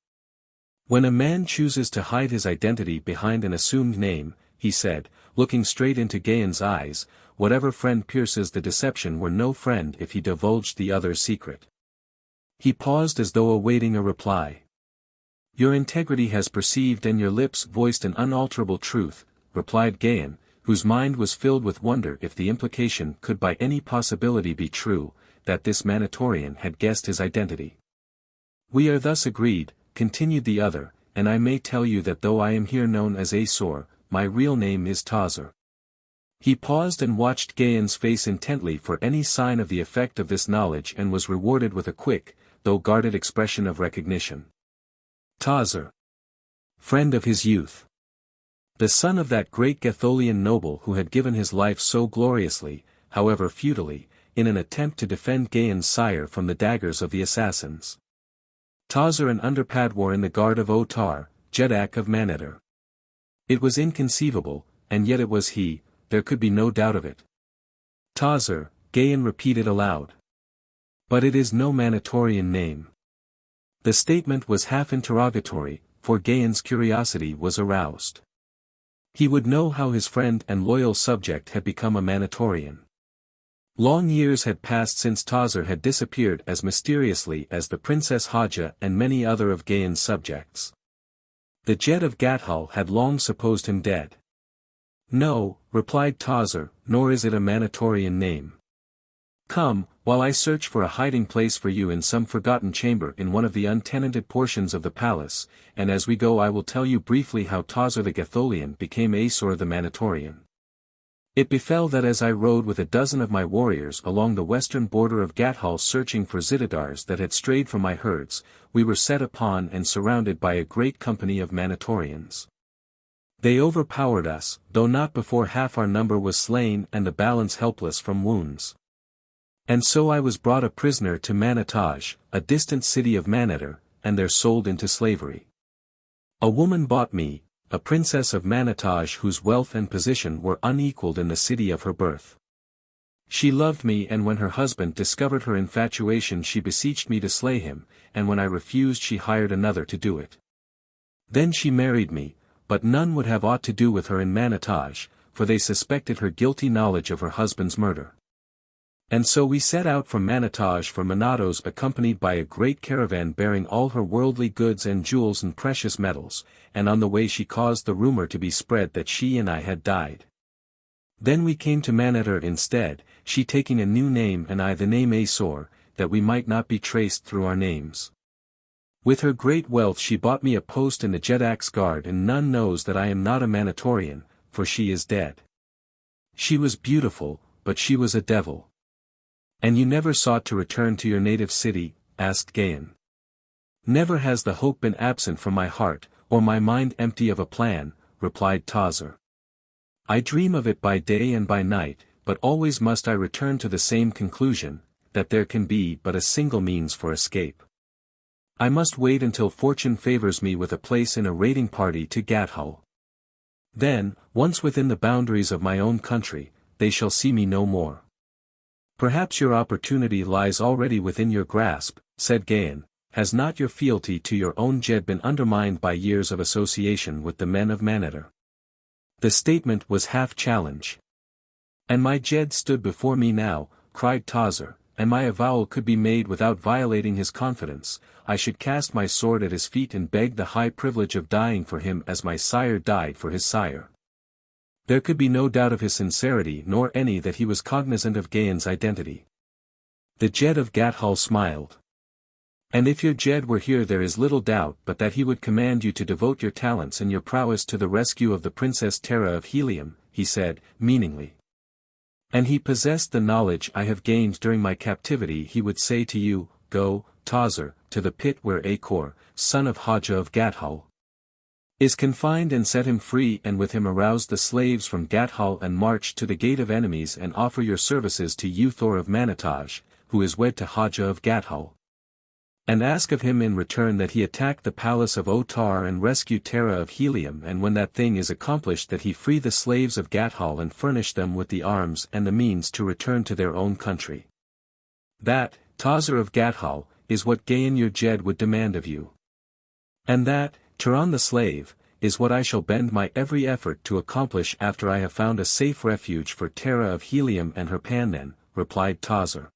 When a man chooses to hide his identity behind an assumed name, he said, looking straight into Gahan's eyes, whatever friend pierces the deception were no friend if he divulged the other's secret. He paused as though awaiting a reply. Your integrity has perceived and your lips voiced an unalterable truth, replied Gahan, whose mind was filled with wonder if the implication could by any possibility be true, that this Manatorian had guessed his identity. We are thus agreed, continued the other, and I may tell you that though I am here known as Azor, my real name is Tazur. He paused and watched Gahan's face intently for any sign of the effect of this knowledge and was rewarded with a quick, though guarded expression of recognition. Tazur. Friend of his youth. The son of that great Gatholian noble who had given his life so gloriously, however futilely, in an attempt to defend Gahan's sire from the daggers of the assassins. Tazur and Entrapped in the guard of Otar, Jedak of Maneter. It was inconceivable, and yet it was he, there could be no doubt of it. Tazur, Gahan repeated aloud. But it is no Manatorian name. The statement was half interrogatory, for Gahan's curiosity was aroused. He would know how his friend and loyal subject had become a Manatorian. Long years had passed since Tazur had disappeared as mysteriously as the Princess Haja and many other of Gahan's subjects. The Gahan of Gathol had long supposed him dead. No, replied Tazur, nor is it a Manatorian name. Come, while I search for a hiding place for you in some forgotten chamber in one of the untenanted portions of the palace, and as we go I will tell you briefly how Tazur the Gatholian became Azor the Manatorian. It befell that as I rode with a dozen of my warriors along the western border of Gathol searching for Zitidars that had strayed from my herds, we were set upon and surrounded by a great company of Manatorians. They overpowered us, though not before half our number was slain and the balance helpless from wounds. And so I was brought a prisoner to Manataj, a distant city of Maneter, and there sold into slavery. A woman bought me, a princess of Manataj whose wealth and position were unequaled in the city of her birth. She loved me and when her husband discovered her infatuation she beseeched me to slay him, and when I refused she hired another to do it. Then she married me, but none would have aught to do with her in Manataj, for they suspected her guilty knowledge of her husband's murder. And so we set out from Manataj for Manatos accompanied by a great caravan bearing all her worldly goods and jewels and precious metals, and on the way she caused the rumor to be spread that she and I had died. Then we came to Maneter instead, she taking a new name and I the name Azor, that we might not be traced through our names. With her great wealth she bought me a post in the Jedak's guard, and none knows that I am not a Manatorian, for she is dead. She was beautiful, but she was a devil. And you never sought to return to your native city? Asked Gahan. Never has the hope been absent from my heart, or my mind empty of a plan, replied Tazur. I dream of it by day and by night, but always must I return to the same conclusion, that there can be but a single means for escape. I must wait until fortune favors me with a place in a raiding party to Gathol. Then, once within the boundaries of my own country, they shall see me no more. Perhaps your opportunity lies already within your grasp, said Gahan. Has not your fealty to your own Jed been undermined by years of association with the men of Manator? The statement was half challenge. And my Jed stood before me now, cried Tazur, and my avowal could be made without violating his confidence. I should cast my sword at his feet and beg the high privilege of dying for him as my sire died for his sire. There could be no doubt of his sincerity nor any that he was cognizant of Gahan's identity. The Jed of Gathol smiled. And if your Jed were here there is little doubt but that he would command you to devote your talents and your prowess to the rescue of the Princess Terra of Helium, he said, meaningly. And he possessed the knowledge I have gained during my captivity. He would say to you, Go, Tazur, to the pit where Akor, son of House of Gathol, is confined, and set him free, and with him arouse the slaves from Gathol and march to the gate of enemies and offer your services to Uthor of Manataj, who is wed to Haja of Gathol. And ask of him in return that he attack the palace of Otar and rescue Terra of Helium, and when that thing is accomplished that he free the slaves of Gathol and furnish them with the arms and the means to return to their own country. That, Tazur of Gathol, is what Gahan your Jed would demand of you. And that, Turan the slave, is what I shall bend my every effort to accomplish after I have found a safe refuge for Terra of Helium and her Pandan, replied Tazur.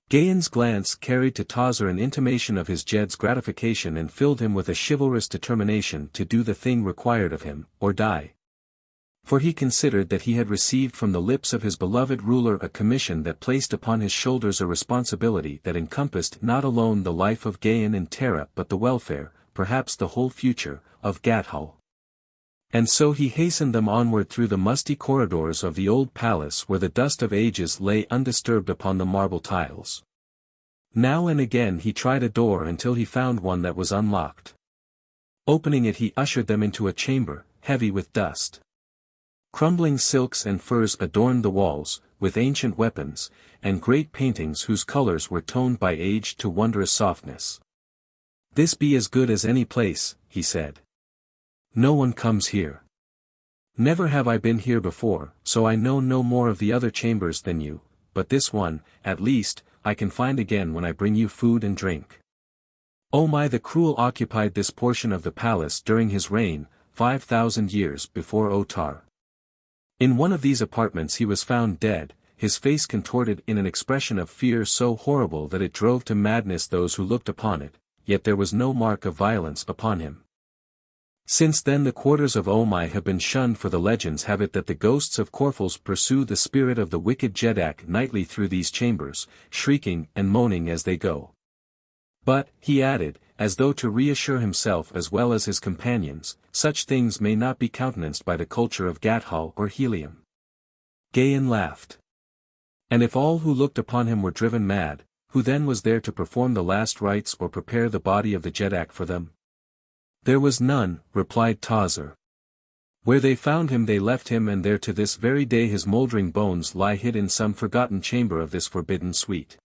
Gahan's glance carried to Tazur an intimation of his Jed's gratification and filled him with a chivalrous determination to do the thing required of him, or die. For he considered that he had received from the lips of his beloved ruler a commission that placed upon his shoulders a responsibility that encompassed not alone the life of Gahan and Terra but the welfare, perhaps the whole future, of Gathol. And so he hastened them onward through the musty corridors of the old palace where the dust of ages lay undisturbed upon the marble tiles. Now and again he tried a door until he found one that was unlocked. Opening it he ushered them into a chamber, heavy with dust. Crumbling silks and furs adorned the walls, with ancient weapons, and great paintings whose colors were toned by age to wondrous softness. This be as good as any place, he said. No one comes here. Never have I been here before, so I know no more of the other chambers than you, but this one, at least, I can find again when I bring you food and drink. Oh my, the cruel occupied this portion of the palace during his reign, 5,000 years before Otar. In one of these apartments he was found dead, his face contorted in an expression of fear so horrible that it drove to madness those who looked upon it, yet there was no mark of violence upon him. Since then the quarters of Omai have been shunned, for the legends have it that the ghosts of Corphals pursue the spirit of the wicked Jedak nightly through these chambers, shrieking and moaning as they go. But, he added, as though to reassure himself as well as his companions, such things may not be countenanced by the culture of Gathol or Helium. Gahan laughed. And if all who looked upon him were driven mad, who then was there to perform the last rites or prepare the body of the Jedak for them? There was none, replied Tazur. Where they found him they left him, and there to this very day his mouldering bones lie hid in some forgotten chamber of this forbidden suite.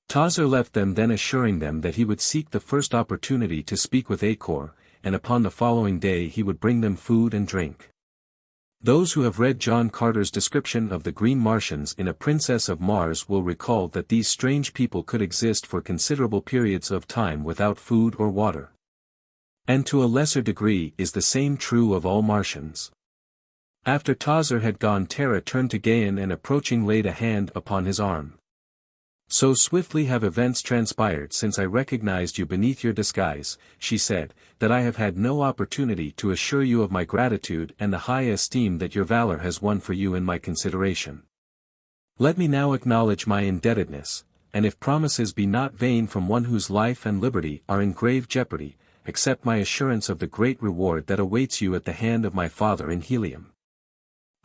Tazur left them then, assuring them that he would seek the first opportunity to speak with Akor, and upon the following day he would bring them food and drink. Those who have read John Carter's description of the Green Martians in A Princess of Mars will recall that these strange people could exist for considerable periods of time without food or water. And to a lesser degree is the same true of all Martians. After Tazur had gone, Terra turned to Gahan and approaching laid a hand upon his arm. So swiftly have events transpired since I recognized you beneath your disguise, she said, that I have had no opportunity to assure you of my gratitude and the high esteem that your valor has won for you in my consideration. Let me now acknowledge my indebtedness, and if promises be not vain from one whose life and liberty are in grave jeopardy, accept my assurance of the great reward that awaits you at the hand of my father in Helium.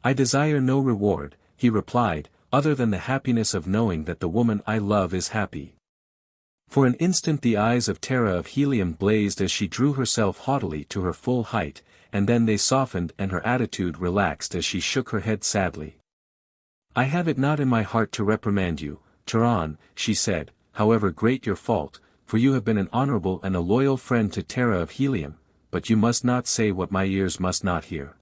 I desire no reward, he replied, other than the happiness of knowing that the woman I love is happy. For an instant the eyes of Terra of Helium blazed as she drew herself haughtily to her full height, and then they softened and her attitude relaxed as she shook her head sadly. I have it not in my heart to reprimand you, Turan, she said, however great your fault, for you have been an honorable and a loyal friend to Terra of Helium, but you must not say what my ears must not hear.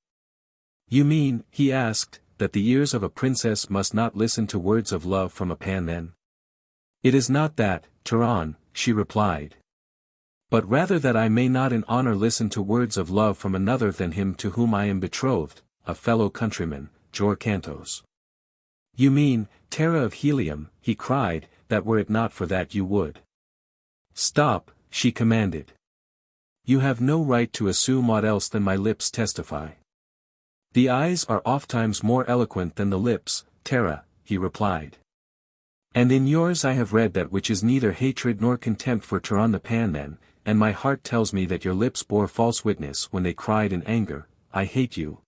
You mean, he asked, that the ears of a princess must not listen to words of love from a Pandan? It is not that, Turan, she replied. But rather that I may not in honor listen to words of love from another than him to whom I am betrothed, a fellow countryman, Jor Cantos. You mean, Terra of Helium, he cried, that were it not for that you would. Stop, she commanded. You have no right to assume aught else than my lips testify. The eyes are ofttimes more eloquent than the lips, Terra, he replied. And in yours I have read that which is neither hatred nor contempt for Turan the Pandan, and my heart tells me that your lips bore false witness when they cried in anger, I hate you.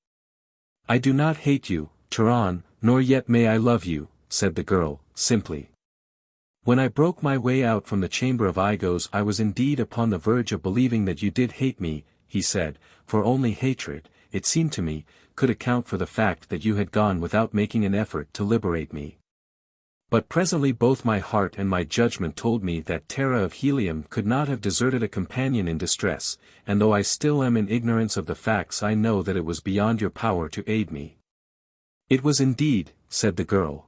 I do not hate you, Turan, nor yet may I love you, said the girl, simply. When I broke my way out from the chamber of Igos I was indeed upon the verge of believing that you did hate me, he said, for only hatred, it seemed to me, could account for the fact that you had gone without making an effort to liberate me. But presently both my heart and my judgment told me that Terra of Helium could not have deserted a companion in distress, and though I still am in ignorance of the facts I know that it was beyond your power to aid me. It was indeed, said the girl.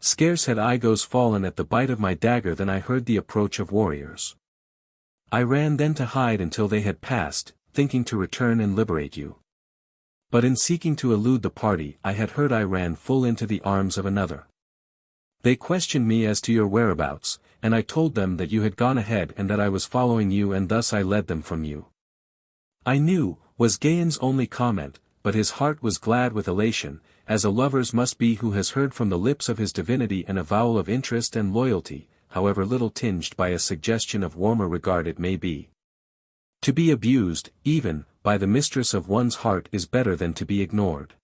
Scarce had Igos fallen at the bite of my dagger than I heard the approach of warriors. I ran then to hide until they had passed, thinking to return and liberate you. But in seeking to elude the party I had heard I ran full into the arms of another. They questioned me as to your whereabouts, and I told them that you had gone ahead and that I was following you and thus I led them from you. I knew, was Gahan's only comment, but his heart was glad with elation, as a lover's must be who has heard from the lips of his divinity an avowal of interest and loyalty, however little tinged by a suggestion of warmer regard it may be. To be abused, even, by the mistress of one's heart is better than to be ignored.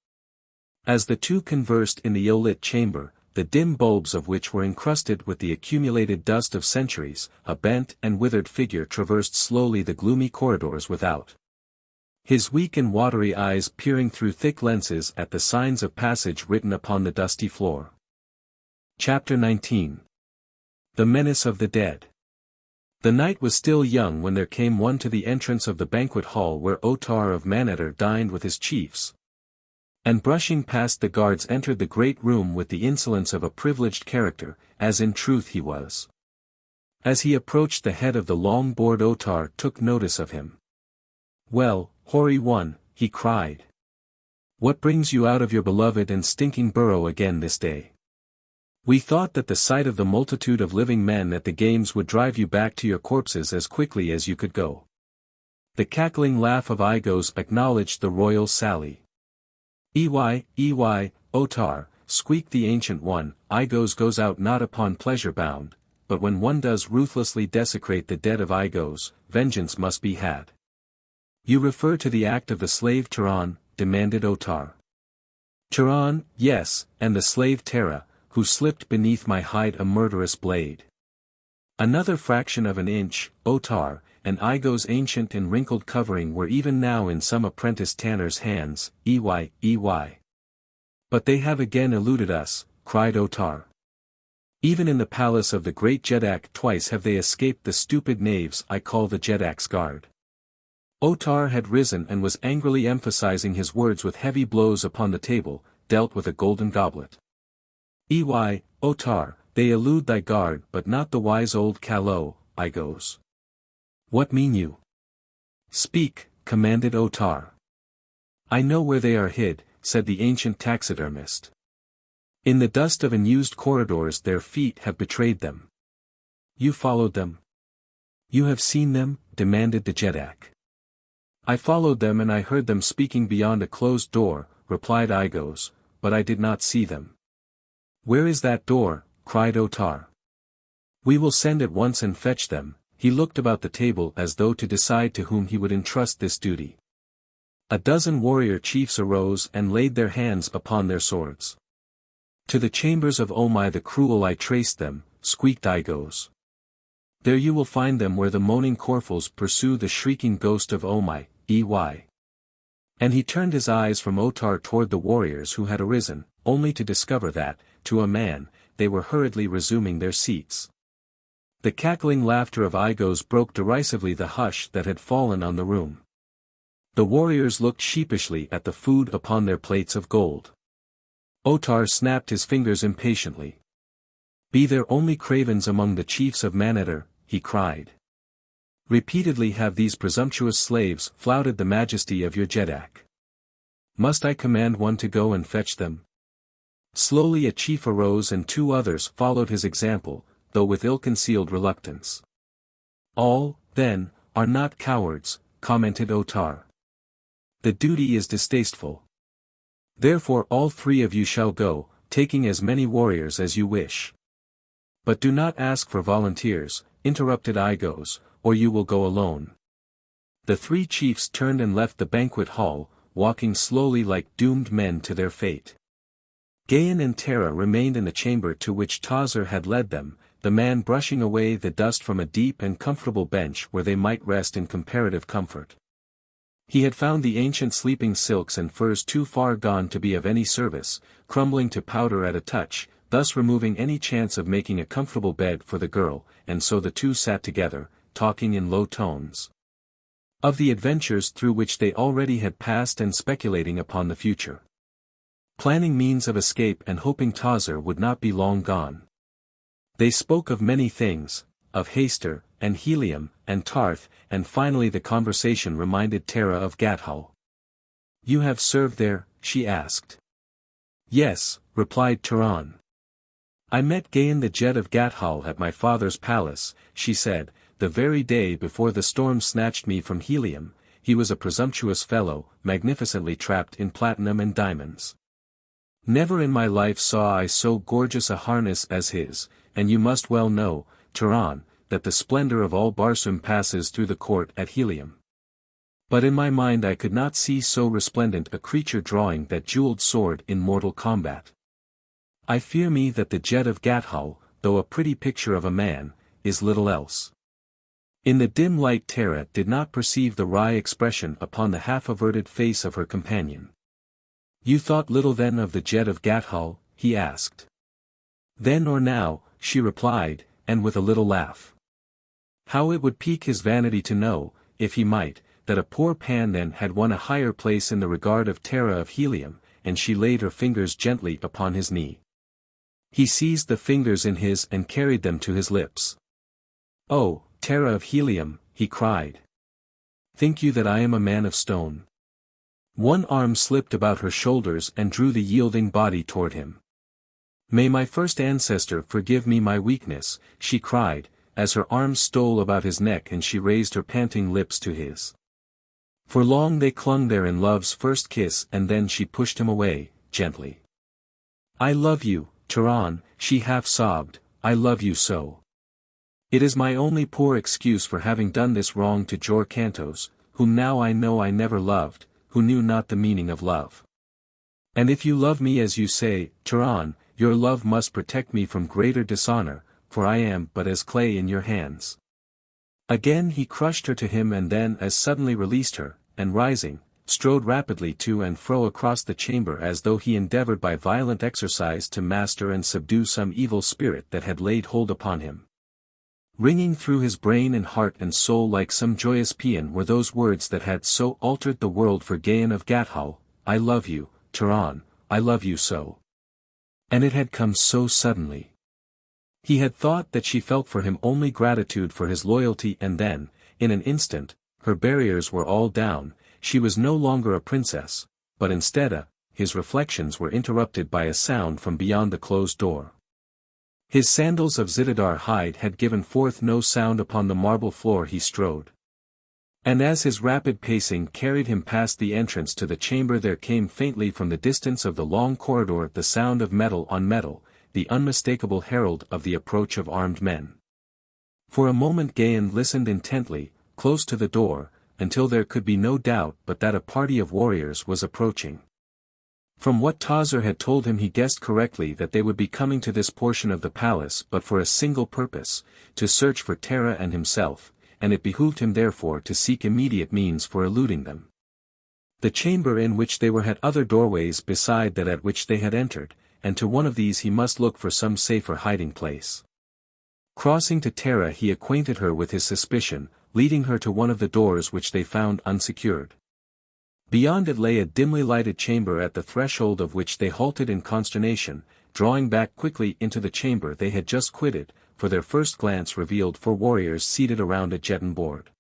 As the two conversed in the ill-lit chamber, the dim bulbs of which were encrusted with the accumulated dust of centuries, a bent and withered figure traversed slowly the gloomy corridors without. His weak and watery eyes peering through thick lenses at the signs of passage written upon the dusty floor. Chapter 19. The Menace of the Dead. The night was still young when there came one to the entrance of the banquet hall where Otar of Manetter dined with his chiefs. And brushing past the guards entered the great room with the insolence of a privileged character, as in truth he was. As he approached the head of the long board Otar took notice of him. Well, hoary one, he cried. What brings you out of your beloved and stinking burrow again this day? We thought that the sight of the multitude of living men at the games would drive you back to your corpses as quickly as you could go. The cackling laugh of Igos acknowledged the royal sally. Otar, squeaked the ancient one, Igos goes out not upon pleasure bound, but when one does ruthlessly desecrate the dead of Igos, vengeance must be had. You refer to the act of the slave Turan, demanded Otar. Turan, yes, and the slave Terra, who slipped beneath my hide a murderous blade. Another fraction of an inch, Otar, and Igos' ancient and wrinkled covering were even now in some apprentice tanner's hands, But they have again eluded us, cried Otar. Even in the palace of the great Jedak twice have they escaped the stupid knaves I call the Jedak's guard. Otar had risen and was angrily emphasizing his words with heavy blows upon the table, dealt with a golden goblet. Otar, they elude thy guard but not the wise old Kalo, Igos. What mean you? Speak, commanded Otar. I know where they are hid, said the ancient taxidermist. In the dust of unused corridors their feet have betrayed them. You followed them? You have seen them? Demanded the Jedak. I followed them and I heard them speaking beyond a closed door, replied Igos, but I did not see them. Where is that door? Cried Otar. We will send at once and fetch them." He looked about the table as though to decide to whom he would entrust this duty. A dozen warrior chiefs arose and laid their hands upon their swords. "To the chambers of Omai the Cruel I traced them," squeaked Igos. "There you will find them where the moaning Corphals pursue the shrieking ghost of Omai, ey." And he turned his eyes from Otar toward the warriors who had arisen, only to discover that, to a man, they were hurriedly resuming their seats. The cackling laughter of Igos broke derisively the hush that had fallen on the room. The warriors looked sheepishly at the food upon their plates of gold. Otar snapped his fingers impatiently. "Be there only cravens among the chiefs of Manetter," he cried. "Repeatedly have these presumptuous slaves flouted the majesty of your Jedak. Must I command one to go and fetch them?" Slowly a chief arose and 2 others followed his example, though with ill-concealed reluctance. "All, then, are not cowards," commented Otar. "The duty is distasteful. Therefore all 3 of you shall go, taking as many warriors as you wish." "But do not ask for volunteers," interrupted Igos, "or you will go alone." The 3 chiefs turned and left the banquet hall, walking slowly like doomed men to their fate. Gahan and Terra remained in the chamber to which Tazir had led them, the man brushing away the dust from a deep and comfortable bench where they might rest in comparative comfort. He had found the ancient sleeping silks and furs too far gone to be of any service, crumbling to powder at a touch, thus removing any chance of making a comfortable bed for the girl, and so the 2 sat together, talking in low tones of the adventures through which they already had passed and speculating upon the future. Planning means of escape and hoping Tazir would not be long gone. They spoke of many things, of Haster, and Helium, and Tarth, and finally the conversation reminded Terra of Gathol. "You have served there?" she asked. "Yes," replied Turan. "I met Gahan the Jet of Gathol at my father's palace," she said, "the very day before the storm snatched me from Helium. He was a presumptuous fellow, magnificently trapped in platinum and diamonds. Never in my life saw I so gorgeous a harness as his, and you must well know, Turan, that the splendor of all Barsoom passes through the court at Helium. But in my mind I could not see so resplendent a creature drawing that jeweled sword in mortal combat. I fear me that the Jet of Gathol, though a pretty picture of a man, is little else." In the dim light Terra did not perceive the wry expression upon the half-averted face of her companion. "You thought little then of the Jet of Gathol?" he asked. "Then or now," she replied, and with a little laugh. How it would pique his vanity to know, if he might, that a poor Pan then had won a higher place in the regard of Terra of Helium, and she laid her fingers gently upon his knee. He seized the fingers in his and carried them to his lips. "Oh, Terra of Helium," he cried. "Think you that I am a man of stone?" One arm slipped about her shoulders and drew the yielding body toward him. "May my first ancestor forgive me my weakness," she cried, as her arms stole about his neck and she raised her panting lips to his. For long they clung there in love's first kiss and then she pushed him away, gently. "I love you, Turan," she half sobbed, "I love you so. It is my only poor excuse for having done this wrong to Jor Kantos, whom now I know I never loved, who knew not the meaning of love. And if you love me as you say, Turan, your love must protect me from greater dishonor, for I am but as clay in your hands." Again he crushed her to him and then as suddenly released her, and rising, strode rapidly to and fro across the chamber as though he endeavored by violent exercise to master and subdue some evil spirit that had laid hold upon him. Ringing through his brain and heart and soul like some joyous paean were those words that had so altered the world for Gahan of Gathol, "I love you, Turan, I love you so." And it had come so suddenly. He had thought that she felt for him only gratitude for his loyalty and then, in an instant, her barriers were all down, she was no longer a princess, but instead his reflections were interrupted by a sound from beyond the closed door. His sandals of Zitadar hide had given forth no sound upon the marble floor he strode. And as his rapid pacing carried him past the entrance to the chamber there came faintly from the distance of the long corridor the sound of metal on metal, the unmistakable herald of the approach of armed men. For a moment Gahan listened intently, close to the door, until there could be no doubt but that a party of warriors was approaching. From what Tawser had told him he guessed correctly that they would be coming to this portion of the palace but for a single purpose, to search for Terra and himself, and it behooved him therefore to seek immediate means for eluding them. The chamber in which they were had other doorways beside that at which they had entered, and to one of these he must look for some safer hiding place. Crossing to Terra he acquainted her with his suspicion, leading her to one of the doors which they found unsecured. Beyond it lay a dimly lighted chamber at the threshold of which they halted in consternation, drawing back quickly into the chamber they had just quitted, for their first glance revealed 4 warriors seated around a Jetan board.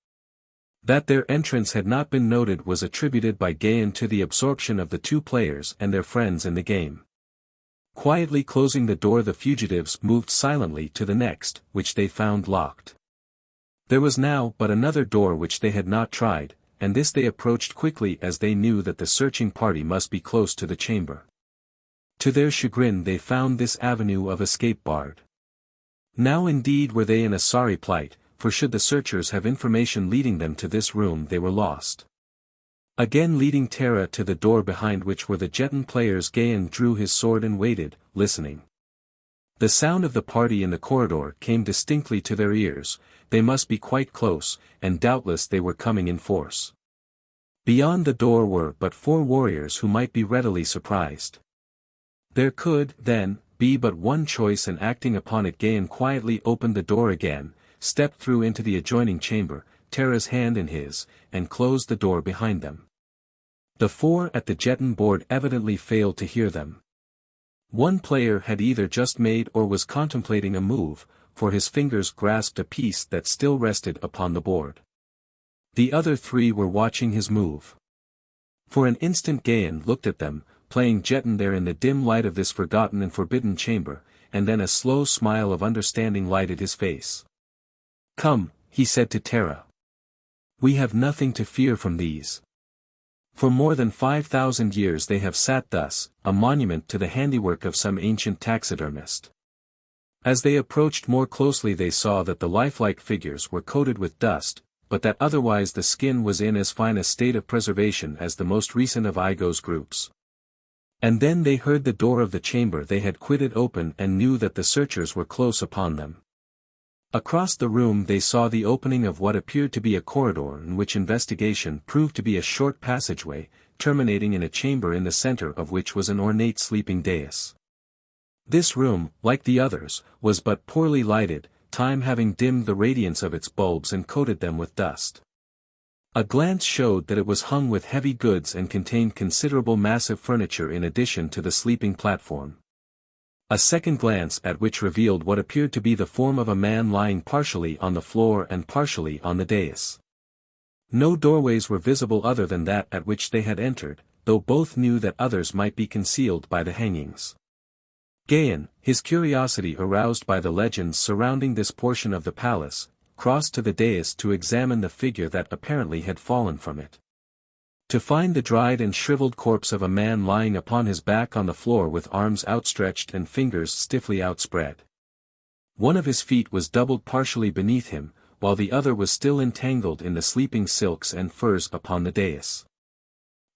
That their entrance had not been noted was attributed by Gahan to the absorption of the 2 players and their friends in the game. Quietly closing the door the fugitives moved silently to the next, which they found locked. There was now but another door which they had not tried, and this they approached quickly as they knew that the searching party must be close to the chamber. To their chagrin they found this avenue of escape barred. Now indeed were they in a sorry plight, for should the searchers have information leading them to this room they were lost. Again leading Terra to the door behind which were the Jetan players, Gahan drew his sword and waited, listening. The sound of the party in the corridor came distinctly to their ears. They must be quite close, and doubtless they were coming in force. Beyond the door were but 4 warriors who might be readily surprised. There could, then, be but one choice, and acting upon it Gahan quietly opened the door again, stepped through into the adjoining chamber, Terra's hand in his, and closed the door behind them. The 4 at the Jetan board evidently failed to hear them. One player had either just made or was contemplating a move, for his fingers grasped a piece that still rested upon the board. The other 3 were watching his move. For an instant Gahan looked at them, playing Jetan there in the dim light of this forgotten and forbidden chamber, and then a slow smile of understanding lighted his face. "Come," he said to Terra. "We have nothing to fear from these. For more than 5,000 years they have sat thus, a monument to the handiwork of some ancient taxidermist." As they approached more closely they saw that the lifelike figures were coated with dust, but that otherwise the skin was in as fine a state of preservation as the most recent of Igo's groups. And then they heard the door of the chamber they had quitted open and knew that the searchers were close upon them. Across the room they saw the opening of what appeared to be a corridor, in which investigation proved to be a short passageway, terminating in a chamber in the center of which was an ornate sleeping dais. This room, like the others, was but poorly lighted, time having dimmed the radiance of its bulbs and coated them with dust. A glance showed that it was hung with heavy goods and contained considerable massive furniture in addition to the sleeping platform. A second glance at which revealed what appeared to be the form of a man lying partially on the floor and partially on the dais. No doorways were visible other than that at which they had entered, though both knew that others might be concealed by the hangings. Gahan, his curiosity aroused by the legends surrounding this portion of the palace, crossed to the dais to examine the figure that apparently had fallen from it. To find the dried and shriveled corpse of a man lying upon his back on the floor with arms outstretched and fingers stiffly outspread. One of his feet was doubled partially beneath him, while the other was still entangled in the sleeping silks and furs upon the dais.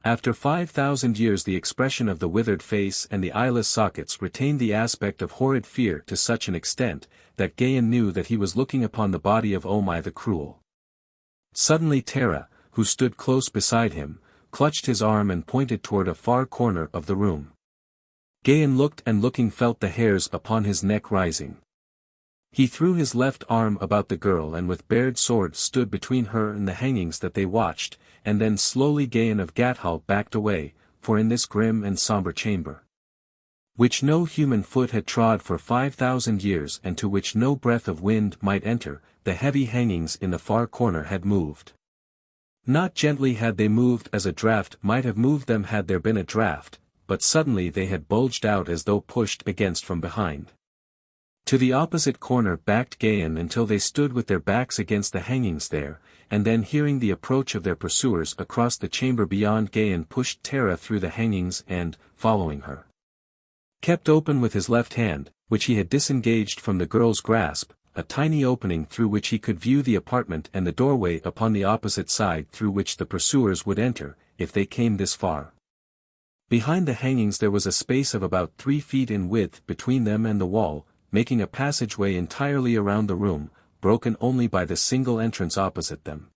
After 5,000 years the expression of the withered face and the eyeless sockets retained the aspect of horrid fear to such an extent, that Gahan knew that he was looking upon the body of Omai the Cruel. Suddenly Terra, who stood close beside him, clutched his arm and pointed toward a far corner of the room. Gahan looked and looking felt the hairs upon his neck rising. He threw his left arm about the girl and with bared sword stood between her and the hangings that they watched, and then slowly Gahan of Gathol backed away, for in this grim and somber chamber, which no human foot had trod for 5,000 years and to which no breath of wind might enter, the heavy hangings in the far corner had moved. Not gently had they moved as a draught might have moved them had there been a draught, but suddenly they had bulged out as though pushed against from behind. To the opposite corner backed Gahan until they stood with their backs against the hangings there, and then hearing the approach of their pursuers across the chamber beyond Gahan pushed Terra through the hangings and, following her, kept open with his left hand, which he had disengaged from the girl's grasp, a tiny opening through which he could view the apartment and the doorway upon the opposite side through which the pursuers would enter, if they came this far. Behind the hangings there was a space of about 3 feet in width between them and the wall, making a passageway entirely around the room, broken only by the single entrance opposite them.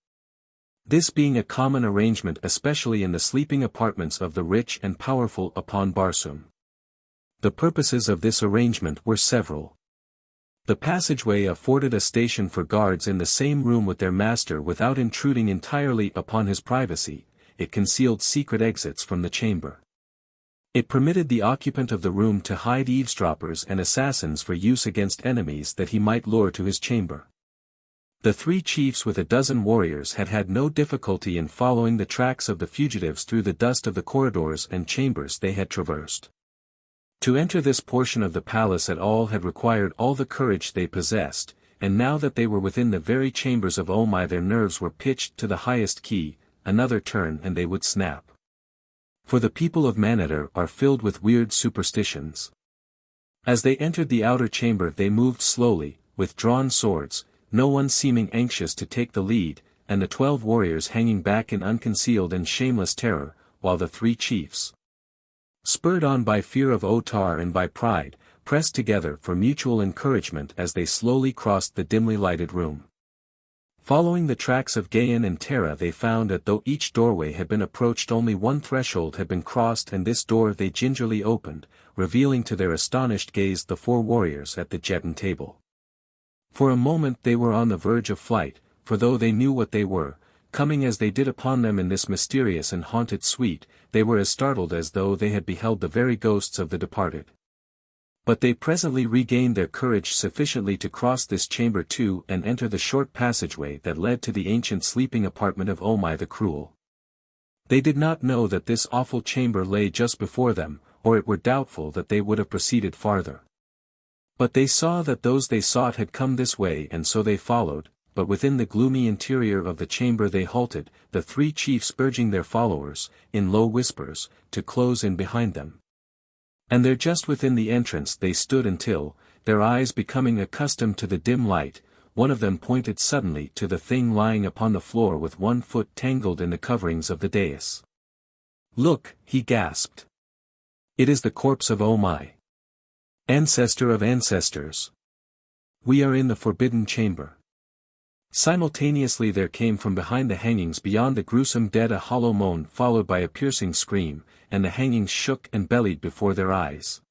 This being a common arrangement especially in the sleeping apartments of the rich and powerful upon Barsoom. The purposes of this arrangement were several. The passageway afforded a station for guards in the same room with their master without intruding entirely upon his privacy. It concealed secret exits from the chamber. It permitted the occupant of the room to hide eavesdroppers and assassins for use against enemies that he might lure to his chamber. The 3 chiefs with a dozen warriors had had no difficulty in following the tracks of the fugitives through the dust of the corridors and chambers they had traversed. To enter this portion of the palace at all had required all the courage they possessed, and now that they were within the very chambers of Omai their nerves were pitched to the highest key, another turn and they would snap. For the people of Manatar are filled with weird superstitions. As they entered the outer chamber they moved slowly, with drawn swords, no one seeming anxious to take the lead, and the 12 warriors hanging back in unconcealed and shameless terror, while the 3 chiefs, spurred on by fear of Otar and by pride, pressed together for mutual encouragement as they slowly crossed the dimly lighted room. Following the tracks of Gahan and Terra they found that though each doorway had been approached only one threshold had been crossed and this door they gingerly opened, revealing to their astonished gaze the 4 warriors at the Jetan table. For a moment they were on the verge of flight, for though they knew what they were, coming as they did upon them in this mysterious and haunted suite, they were as startled as though they had beheld the very ghosts of the departed. But they presently regained their courage sufficiently to cross this chamber too and enter the short passageway that led to the ancient sleeping apartment of Omai the Cruel. They did not know that this awful chamber lay just before them, or it were doubtful that they would have proceeded farther. But they saw that those they sought had come this way and so they followed, but within the gloomy interior of the chamber they halted, the 3 chiefs urging their followers, in low whispers, to close in behind them. And there just within the entrance they stood until, their eyes becoming accustomed to the dim light, one of them pointed suddenly to the thing lying upon the floor with 1 foot tangled in the coverings of the dais. "Look," he gasped. "It is the corpse of Omai. Ancestor of ancestors. We are in the forbidden chamber." Simultaneously there came from behind the hangings beyond the gruesome dead a hollow moan followed by a piercing scream, and the hangings shook and bellied before their eyes.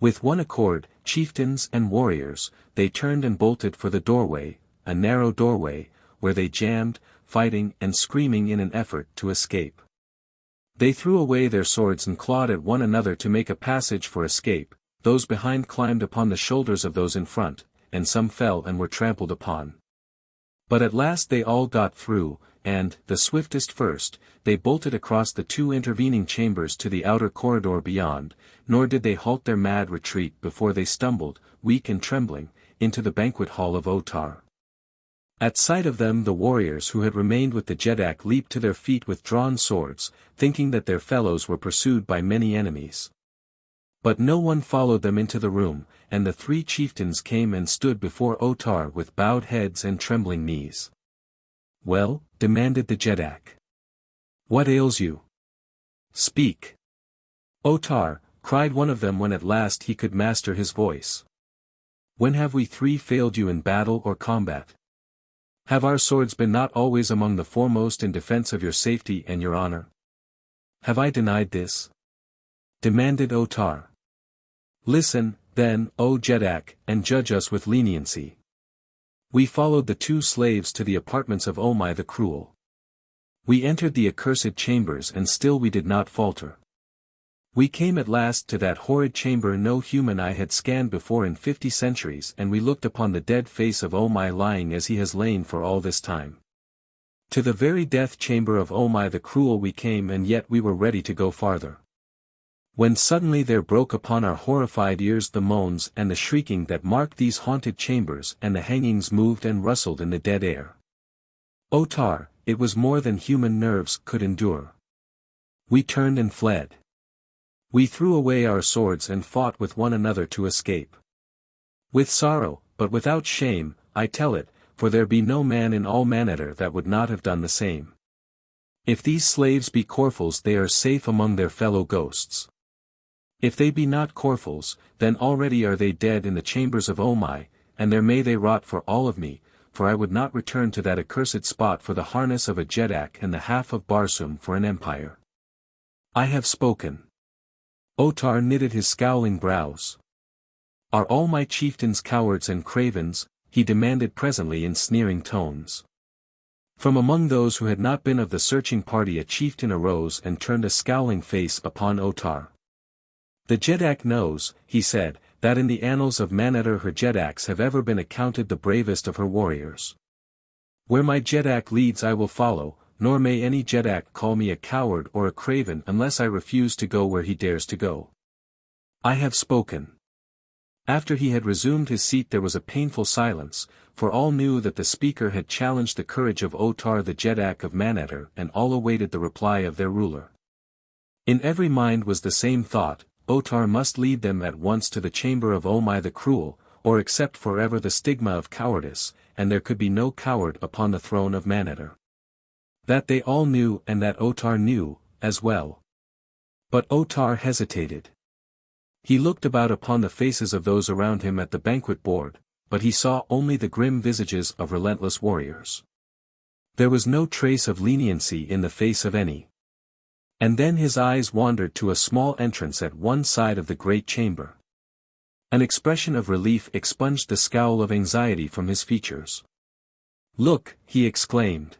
With one accord, chieftains and warriors, they turned and bolted for the doorway, a narrow doorway, where they jammed, fighting and screaming in an effort to escape. They threw away their swords and clawed at one another to make a passage for escape, those behind climbed upon the shoulders of those in front, and some fell and were trampled upon. But at last they all got through, and, the swiftest first, they bolted across the 2 intervening chambers to the outer corridor beyond, nor did they halt their mad retreat before they stumbled, weak and trembling, into the banquet hall of Otar. At sight of them the warriors who had remained with the Jedak leaped to their feet with drawn swords, thinking that their fellows were pursued by many enemies. But no one followed them into the room, and the 3 chieftains came and stood before Otar with bowed heads and trembling knees. "Well?" demanded the Jedak. "What ails you? Speak." "Otar," cried one of them when at last he could master his voice. "When have we 3 failed you in battle or combat? Have our swords been not always among the foremost in defense of your safety and your honor? Have I denied this?" demanded Otar. "Listen, then, O Jedak, and judge us with leniency. We followed the 2 slaves to the apartments of Omai the Cruel. We entered the accursed chambers and still we did not falter. We came at last to that horrid chamber no human eye had scanned before in 50 centuries and we looked upon the dead face of Omai lying as he has lain for all this time. To the very death chamber of Omai the Cruel we came and yet we were ready to go farther. When suddenly there broke upon our horrified ears the moans and the shrieking that marked these haunted chambers and the hangings moved and rustled in the dead air. Otar, it was more than human nerves could endure. We turned and fled. We threw away our swords and fought with one another to escape. With sorrow, but without shame, I tell it, for there be no man in all Manetter that would not have done the same. If these slaves be Corphals they are safe among their fellow ghosts. If they be not Corphals, then already are they dead in the chambers of Omai, and there may they rot for all of me, for I would not return to that accursed spot for the harness of a Jetak and the half of Barsoom for an empire. I have spoken. Otar knitted his scowling brows. Are all my chieftains cowards and cravens? He demanded presently in sneering tones. From among those who had not been of the searching party a chieftain arose and turned a scowling face upon Otar. The Jetak knows, he said, that in the annals of Manetter her Jetaks have ever been accounted the bravest of her warriors. Where my Jetak leads I will follow, nor may any Jetak call me a coward or a craven unless I refuse to go where he dares to go. I have spoken. After he had resumed his seat there was a painful silence, for all knew that the speaker had challenged the courage of Otar the Jetak of Manetter and all awaited the reply of their ruler. In every mind was the same thought, Otar must lead them at once to the chamber of Omai the Cruel, or accept forever the stigma of cowardice, and there could be no coward upon the throne of Manetter. That they all knew and that Otar knew, as well. But Otar hesitated. He looked about upon the faces of those around him at the banquet board, but he saw only the grim visages of relentless warriors. There was no trace of leniency in the face of any. And then his eyes wandered to a small entrance at one side of the great chamber. An expression of relief expunged the scowl of anxiety from his features. Look, he exclaimed.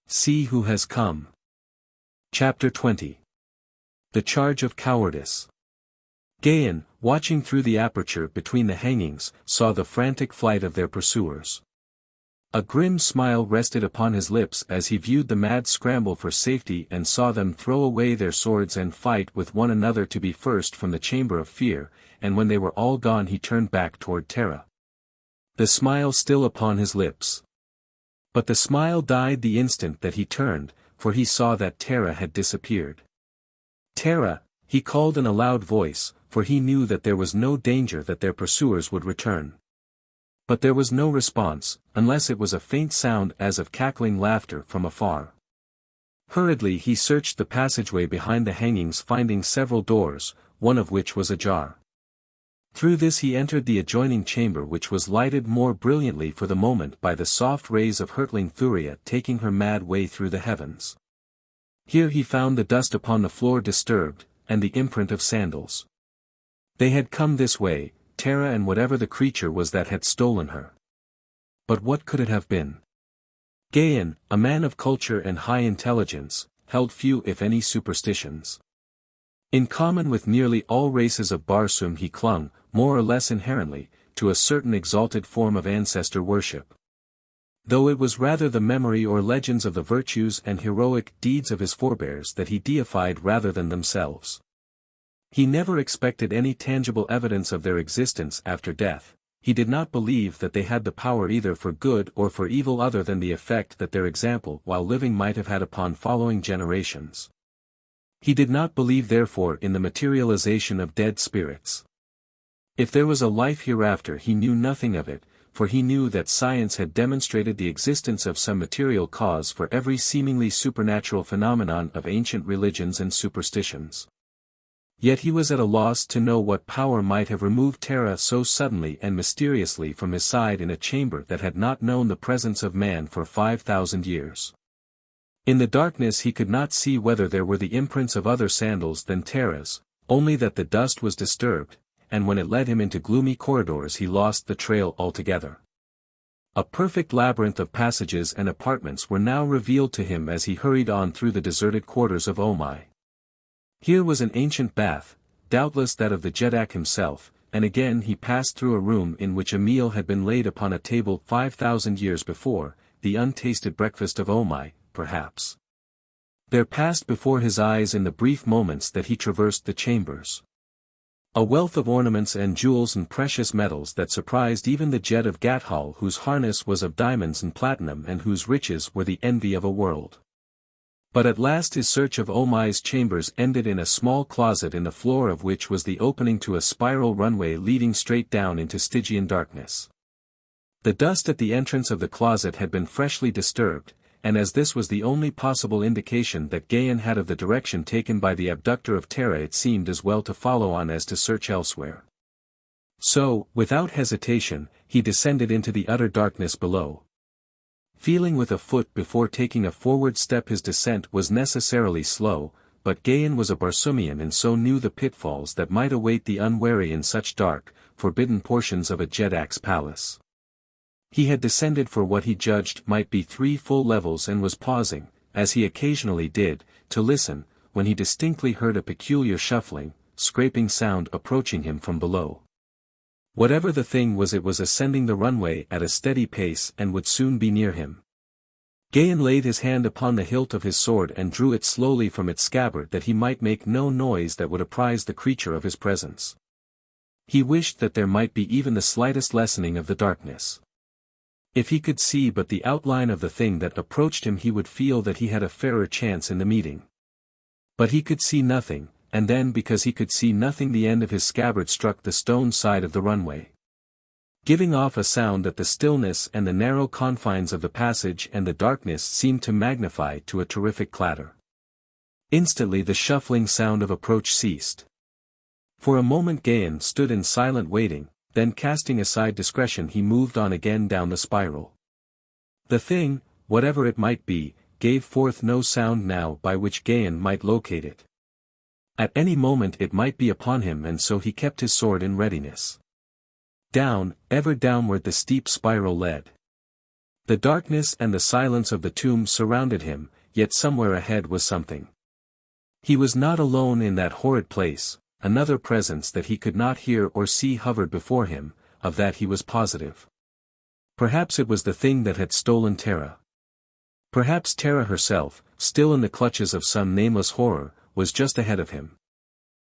See who has come. Chapter 20. The Charge of Cowardice. Gahan, watching through the aperture between the hangings, saw the frantic flight of their pursuers. A grim smile rested upon his lips as he viewed the mad scramble for safety and saw them throw away their swords and fight with one another to be first from the chamber of fear, and when they were all gone he turned back toward Terra. The smile still upon his lips. But the smile died the instant that he turned, for he saw that Terra had disappeared. Terra, he called in a loud voice, for he knew that there was no danger that their pursuers would return. But there was no response, unless it was a faint sound as of cackling laughter from afar. Hurriedly he searched the passageway behind the hangings finding several doors, one of which was ajar. Through this he entered the adjoining chamber which was lighted more brilliantly for the moment by the soft rays of hurtling Thuria taking her mad way through the heavens. Here he found the dust upon the floor disturbed, and the imprint of sandals. They had come this way, Terra and whatever the creature was that had stolen her. But what could it have been? Gahan, a man of culture and high intelligence, held few if any superstitions. In common with nearly all races of Barsoom he clung, more or less inherently, to a certain exalted form of ancestor worship. Though it was rather the memory or legends of the virtues and heroic deeds of his forebears that he deified rather than themselves. He never expected any tangible evidence of their existence after death. He did not believe that they had the power either for good or for evil other than the effect that their example while living might have had upon following generations. He did not believe therefore in the materialization of dead spirits. If there was a life hereafter he knew nothing of it, for he knew that science had demonstrated the existence of some material cause for every seemingly supernatural phenomenon of ancient religions and superstitions. Yet he was at a loss to know what power might have removed Terra so suddenly and mysteriously from his side in a chamber that had not known the presence of man for 5,000 years. In the darkness he could not see whether there were the imprints of other sandals than Terra's, only that the dust was disturbed, and when it led him into gloomy corridors he lost the trail altogether. A perfect labyrinth of passages and apartments were now revealed to him as he hurried on through the deserted quarters of Omai. Here was an ancient bath, doubtless that of the Jetak himself, and again he passed through a room in which a meal had been laid upon a table 5,000 years before, the untasted breakfast of Omai, perhaps. There passed before his eyes in the brief moments that he traversed the chambers a wealth of ornaments and jewels and precious metals that surprised even the Gahan of Gathol whose harness was of diamonds and platinum and whose riches were the envy of a world. But at last his search of Omai's chambers ended in a small closet in the floor of which was the opening to a spiral runway leading straight down into Stygian darkness. The dust at the entrance of the closet had been freshly disturbed, and as this was the only possible indication that Gahan had of the direction taken by the abductor of Terra, it seemed as well to follow on as to search elsewhere. So, without hesitation, he descended into the utter darkness below. Feeling with a foot before taking a forward step, his descent was necessarily slow, but Gahan was a Barsoomian and so knew the pitfalls that might await the unwary in such dark, forbidden portions of a Jedak's palace. He had descended for what he judged might be 3 full levels and was pausing, as he occasionally did, to listen, when he distinctly heard a peculiar shuffling, scraping sound approaching him from below. Whatever the thing was, it was ascending the runway at a steady pace and would soon be near him. Gahan laid his hand upon the hilt of his sword and drew it slowly from its scabbard that he might make no noise that would apprise the creature of his presence. He wished that there might be even the slightest lessening of the darkness. If he could see but the outline of the thing that approached him, he would feel that he had a fairer chance in the meeting. But he could see nothing, and then because he could see nothing, the end of his scabbard struck the stone side of the runway, giving off a sound that the stillness and the narrow confines of the passage and the darkness seemed to magnify to a terrific clatter. Instantly the shuffling sound of approach ceased. For a moment Gahan stood in silent waiting, then casting aside discretion he moved on again down the spiral. The thing, whatever it might be, gave forth no sound now by which Gahan might locate it. At any moment it might be upon him, and so he kept his sword in readiness. Down, ever downward the steep spiral led. The darkness and the silence of the tomb surrounded him, yet somewhere ahead was something. He was not alone in that horrid place. Another presence that he could not hear or see hovered before him, of that he was positive. Perhaps it was the thing that had stolen Terra. Perhaps Terra herself, still in the clutches of some nameless horror, was just ahead of him.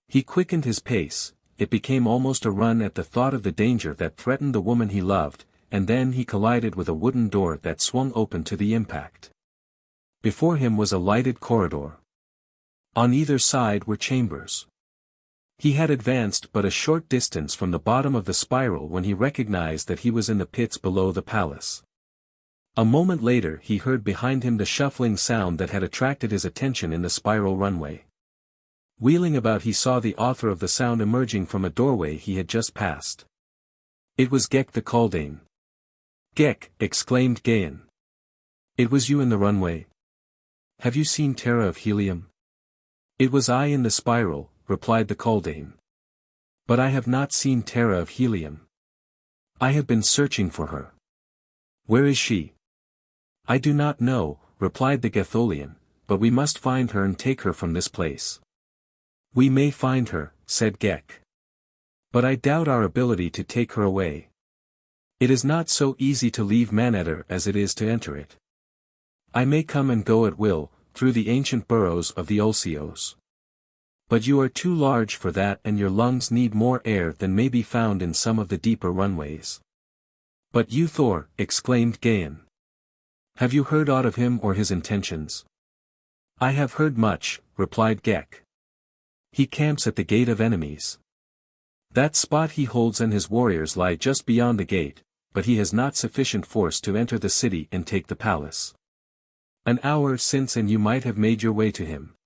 He quickened his pace, it became almost a run at the thought of the danger that threatened the woman he loved, and then he collided with a wooden door that swung open to the impact. Before him was a lighted corridor. On either side were chambers. He had advanced but a short distance from the bottom of the spiral when he recognized that he was in the pits below the palace. A moment later he heard behind him the shuffling sound that had attracted his attention in the spiral runway. Wheeling about he saw the author of the sound emerging from a doorway he had just passed. It was Ghek the Kaldane. "Ghek," exclaimed Gahan. "It was you in the runway? Have you seen Terra of Helium?" "It was I in the spiral," replied the Kaldane. "But I have not seen Terra of Helium. I have been searching for her." "Where is she?" "I do not know," replied the Gatholian, "but we must find her and take her from this place." "We may find her," said Ghek. "But I doubt our ability to take her away. It is not so easy to leave Manetter as it is to enter it. I may come and go at will, through the ancient burrows of the Ulsios. But you are too large for that, and your lungs need more air than may be found in some of the deeper runways." "But you, Thor," exclaimed Gahan. "Have you heard aught of him or his intentions?" "I have heard much," replied Ghek. "He camps at the Gate of Enemies. That spot he holds and his warriors lie just beyond the gate, but he has not sufficient force to enter the city and take the palace. An hour since and you might have made your way to him.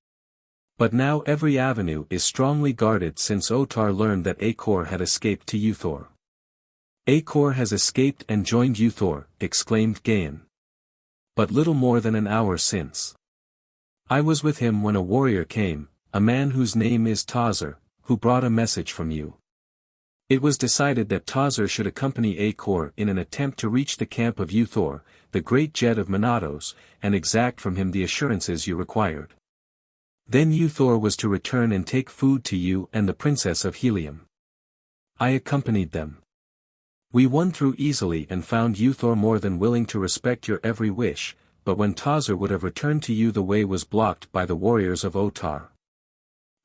But now every avenue is strongly guarded since Otar learned that Akor had escaped to Uthor." "Akor has escaped and joined Uthor," exclaimed Gahan. "But little more than an hour since. I was with him when a warrior came, a man whose name is Tazar, who brought a message from you. It was decided that Tazar should accompany Akor in an attempt to reach the camp of Uthor, the great Jed of Menatos, and exact from him the assurances you required. Then Uthor was to return and take food to you and the Princess of Helium. I accompanied them. We won through easily and found Uthor more than willing to respect your every wish, but when Tazar would have returned to you the way was blocked by the warriors of Otar.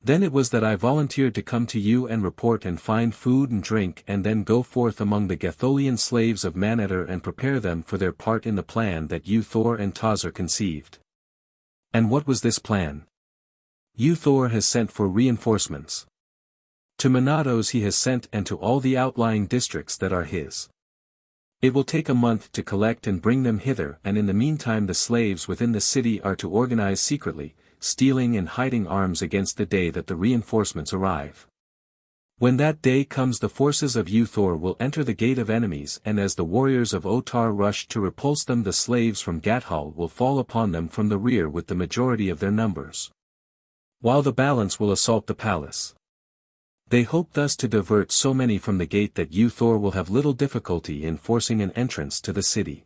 Then it was that I volunteered to come to you and report and find food and drink and then go forth among the Gatholian slaves of Manetter and prepare them for their part in the plan that Uthor and Tazar conceived." "And what was this plan?" "Uthor has sent for reinforcements. To Menatos he has sent and to all the outlying districts that are his. It will take a month to collect and bring them hither, and in the meantime the slaves within the city are to organize secretly, stealing and hiding arms against the day that the reinforcements arrive. When that day comes the forces of Uthor will enter the gate of enemies, and as the warriors of Otar rush to repulse them, the slaves from Gathol will fall upon them from the rear with the majority of their numbers, while the balance will assault the palace. They hope thus to divert so many from the gate that Uthor will have little difficulty in forcing an entrance to the city.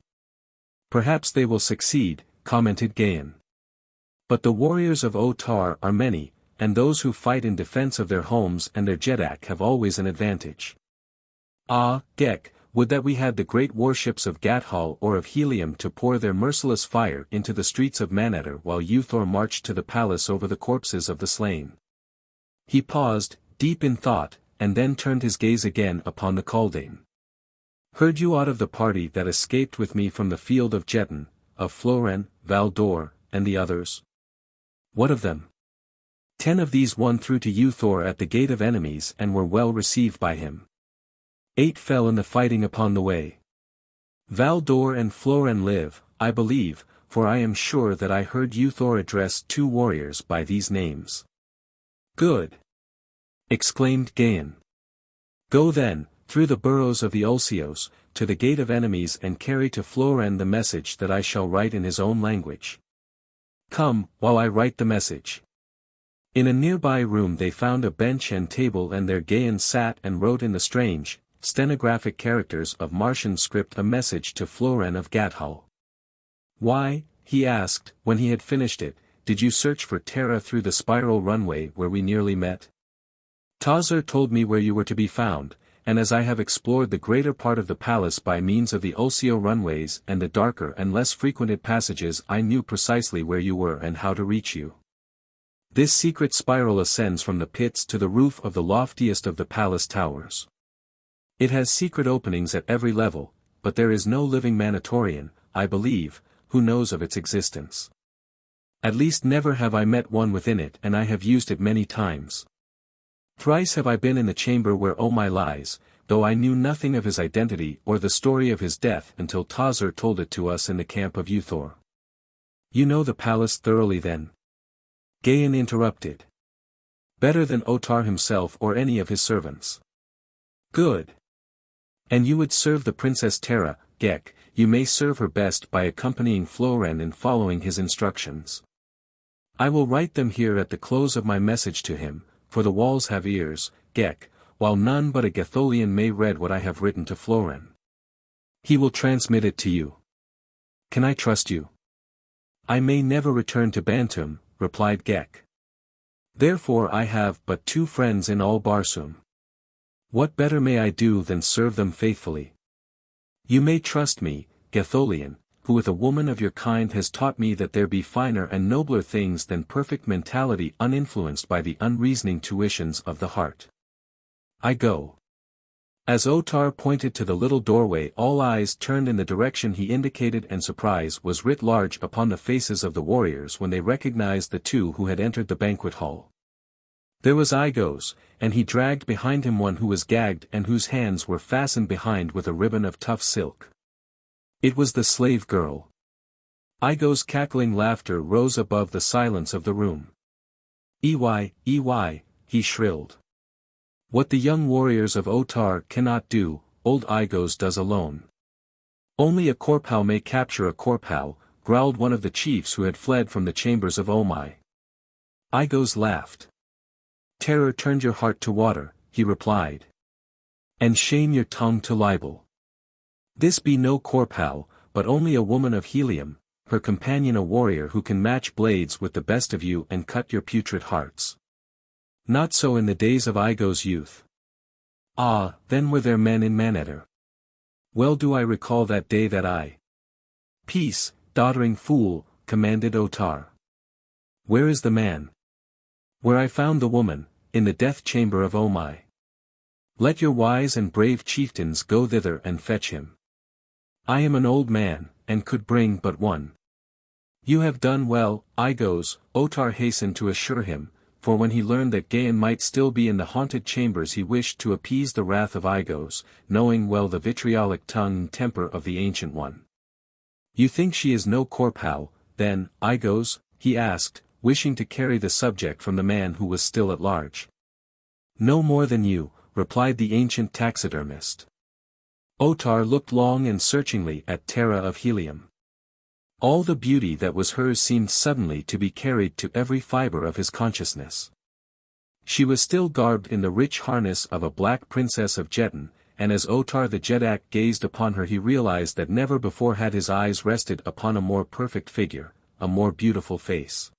Perhaps they will succeed, commented Gahan. But the warriors of Otar are many, and those who fight in defense of their homes and their Jetak have always an advantage. Ah, Ghek, would that we had the great warships of Gathol or of Helium to pour their merciless fire into the streets of Manatar while Uthor marched to the palace over the corpses of the slain. He paused, deep in thought, and then turned his gaze again upon the Kaldane. Heard you aught of the party that escaped with me from the field of Jetan, of Floren, Valdor, and the others? What of them? 10 of these won through to Uthor at the gate of enemies and were well received by him. 8 fell in the fighting upon the way. Valdor and Floren live, I believe, for I am sure that I heard Uthor address 2 warriors by these names. Good! Exclaimed Gahan. Go then, through the burrows of the Ulcios, to the gate of enemies and carry to Floren the message that I shall write in his own language. Come, while I write the message. In a nearby room they found a bench and table, and there Gahan sat and wrote in the strange, stenographic characters of Martian script a message to Floren of Gathol. Why, he asked, when he had finished it, did you search for Terra through the spiral runway where we nearly met? Tazur told me where you were to be found, and as I have explored the greater part of the palace by means of the Ulcio runways and the darker and less frequented passages, I knew precisely where you were and how to reach you. This secret spiral ascends from the pits to the roof of the loftiest of the palace towers. It has secret openings at every level, but there is no living Manatorian, I believe, who knows of its existence. At least never have I met one within it, and I have used it many times. Thrice have I been in the chamber where Omai lies, though I knew nothing of his identity or the story of his death until Tazur told it to us in the camp of Uthor. You know the palace thoroughly then? Gahan interrupted. Better than Otar himself or any of his servants. Good. And you would serve the Princess Terra, Ghek, you may serve her best by accompanying Floren and following his instructions. I will write them here at the close of my message to him, for the walls have ears, Ghek, while none but a Gatholian may read what I have written to Floren. He will transmit it to you. Can I trust you? I may never return to Bantoom, replied Ghek. Therefore I have but 2 friends in all Barsoom. What better may I do than serve them faithfully? You may trust me, Gatholian, who with a woman of your kind has taught me that there be finer and nobler things than perfect mentality uninfluenced by the unreasoning tuitions of the heart. I go. As Otar pointed to the little doorway, all eyes turned in the direction he indicated, and surprise was writ large upon the faces of the warriors when they recognized the 2 who had entered the banquet hall. There was Igos, and he dragged behind him one who was gagged and whose hands were fastened behind with a ribbon of tough silk. It was the slave girl. Igos' cackling laughter rose above the silence of the room. Ey, he shrilled. What the young warriors of Otar cannot do, old Igos does alone. Only a Korpal may capture a Korpal, growled one of the chiefs who had fled from the chambers of Omai. Igos laughed. Terror turned your heart to water, he replied. And shame your tongue to libel. This be no Korpal, but only a woman of Helium, her companion a warrior who can match blades with the best of you and cut your putrid hearts. Not so in the days of Igos' youth. Ah, then were there men in Manatar. Well do I recall that day that I. Peace, doddering fool, commanded Otar. Where is the man? Where I found the woman, in the death chamber of Omai. Let your wise and brave chieftains go thither and fetch him. I am an old man, and could bring but one. You have done well, Igos, Otar hastened to assure him, for when he learned that Gahan might still be in the haunted chambers he wished to appease the wrath of Igos, knowing well the vitriolic tongue and temper of the Ancient One. "You think she is no Corpal, then, Igos?" he asked, wishing to carry the subject from the man who was still at large. "No more than you," replied the ancient taxidermist. Otar looked long and searchingly at Terra of Helium. All the beauty that was hers seemed suddenly to be carried to every fiber of his consciousness. She was still garbed in the rich harness of a black princess of Jetan, and as Otar the Jedak gazed upon her he realized that never before had his eyes rested upon a more perfect figure, a more beautiful face.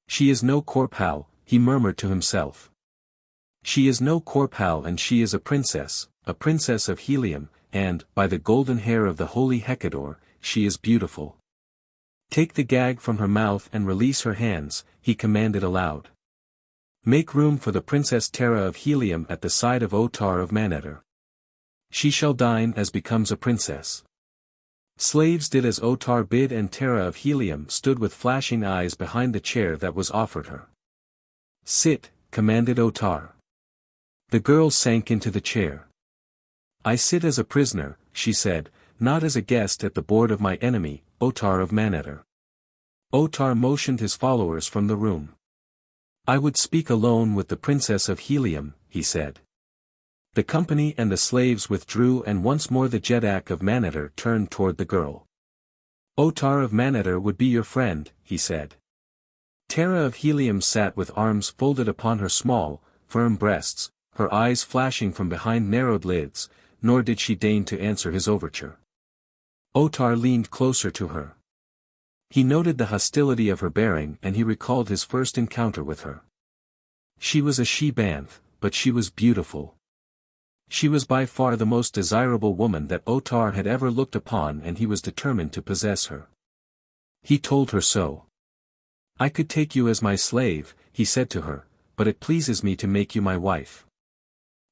"She is no Corpal," he murmured to himself. "She is no Corpal and she is a princess of Helium, and, by the golden hair of the holy Hecador, she is beautiful." "Take the gag from her mouth and release her hands," he commanded aloud. "Make room for the Princess Terra of Helium at the side of Otar of Manetter. She shall dine as becomes a princess." Slaves did as Otar bid and Terra of Helium stood with flashing eyes behind the chair that was offered her. "Sit," commanded Otar. The girl sank into the chair. "I sit as a prisoner," she said, "not as a guest at the board of my enemy, Otar of Manetter." Otar motioned his followers from the room. "I would speak alone with the Princess of Helium," he said. The company and the slaves withdrew and once more the Jedak of Manetter turned toward the girl. "Otar of Manetter would be your friend," he said. Terra of Helium sat with arms folded upon her small, firm breasts, her eyes flashing from behind narrowed lids, nor did she deign to answer his overture. Otar leaned closer to her. He noted the hostility of her bearing and he recalled his first encounter with her. She was a she-banth, but she was beautiful. She was by far the most desirable woman that Otar had ever looked upon and he was determined to possess her. He told her so. "I could take you as my slave," he said to her, "but it pleases me to make you my wife.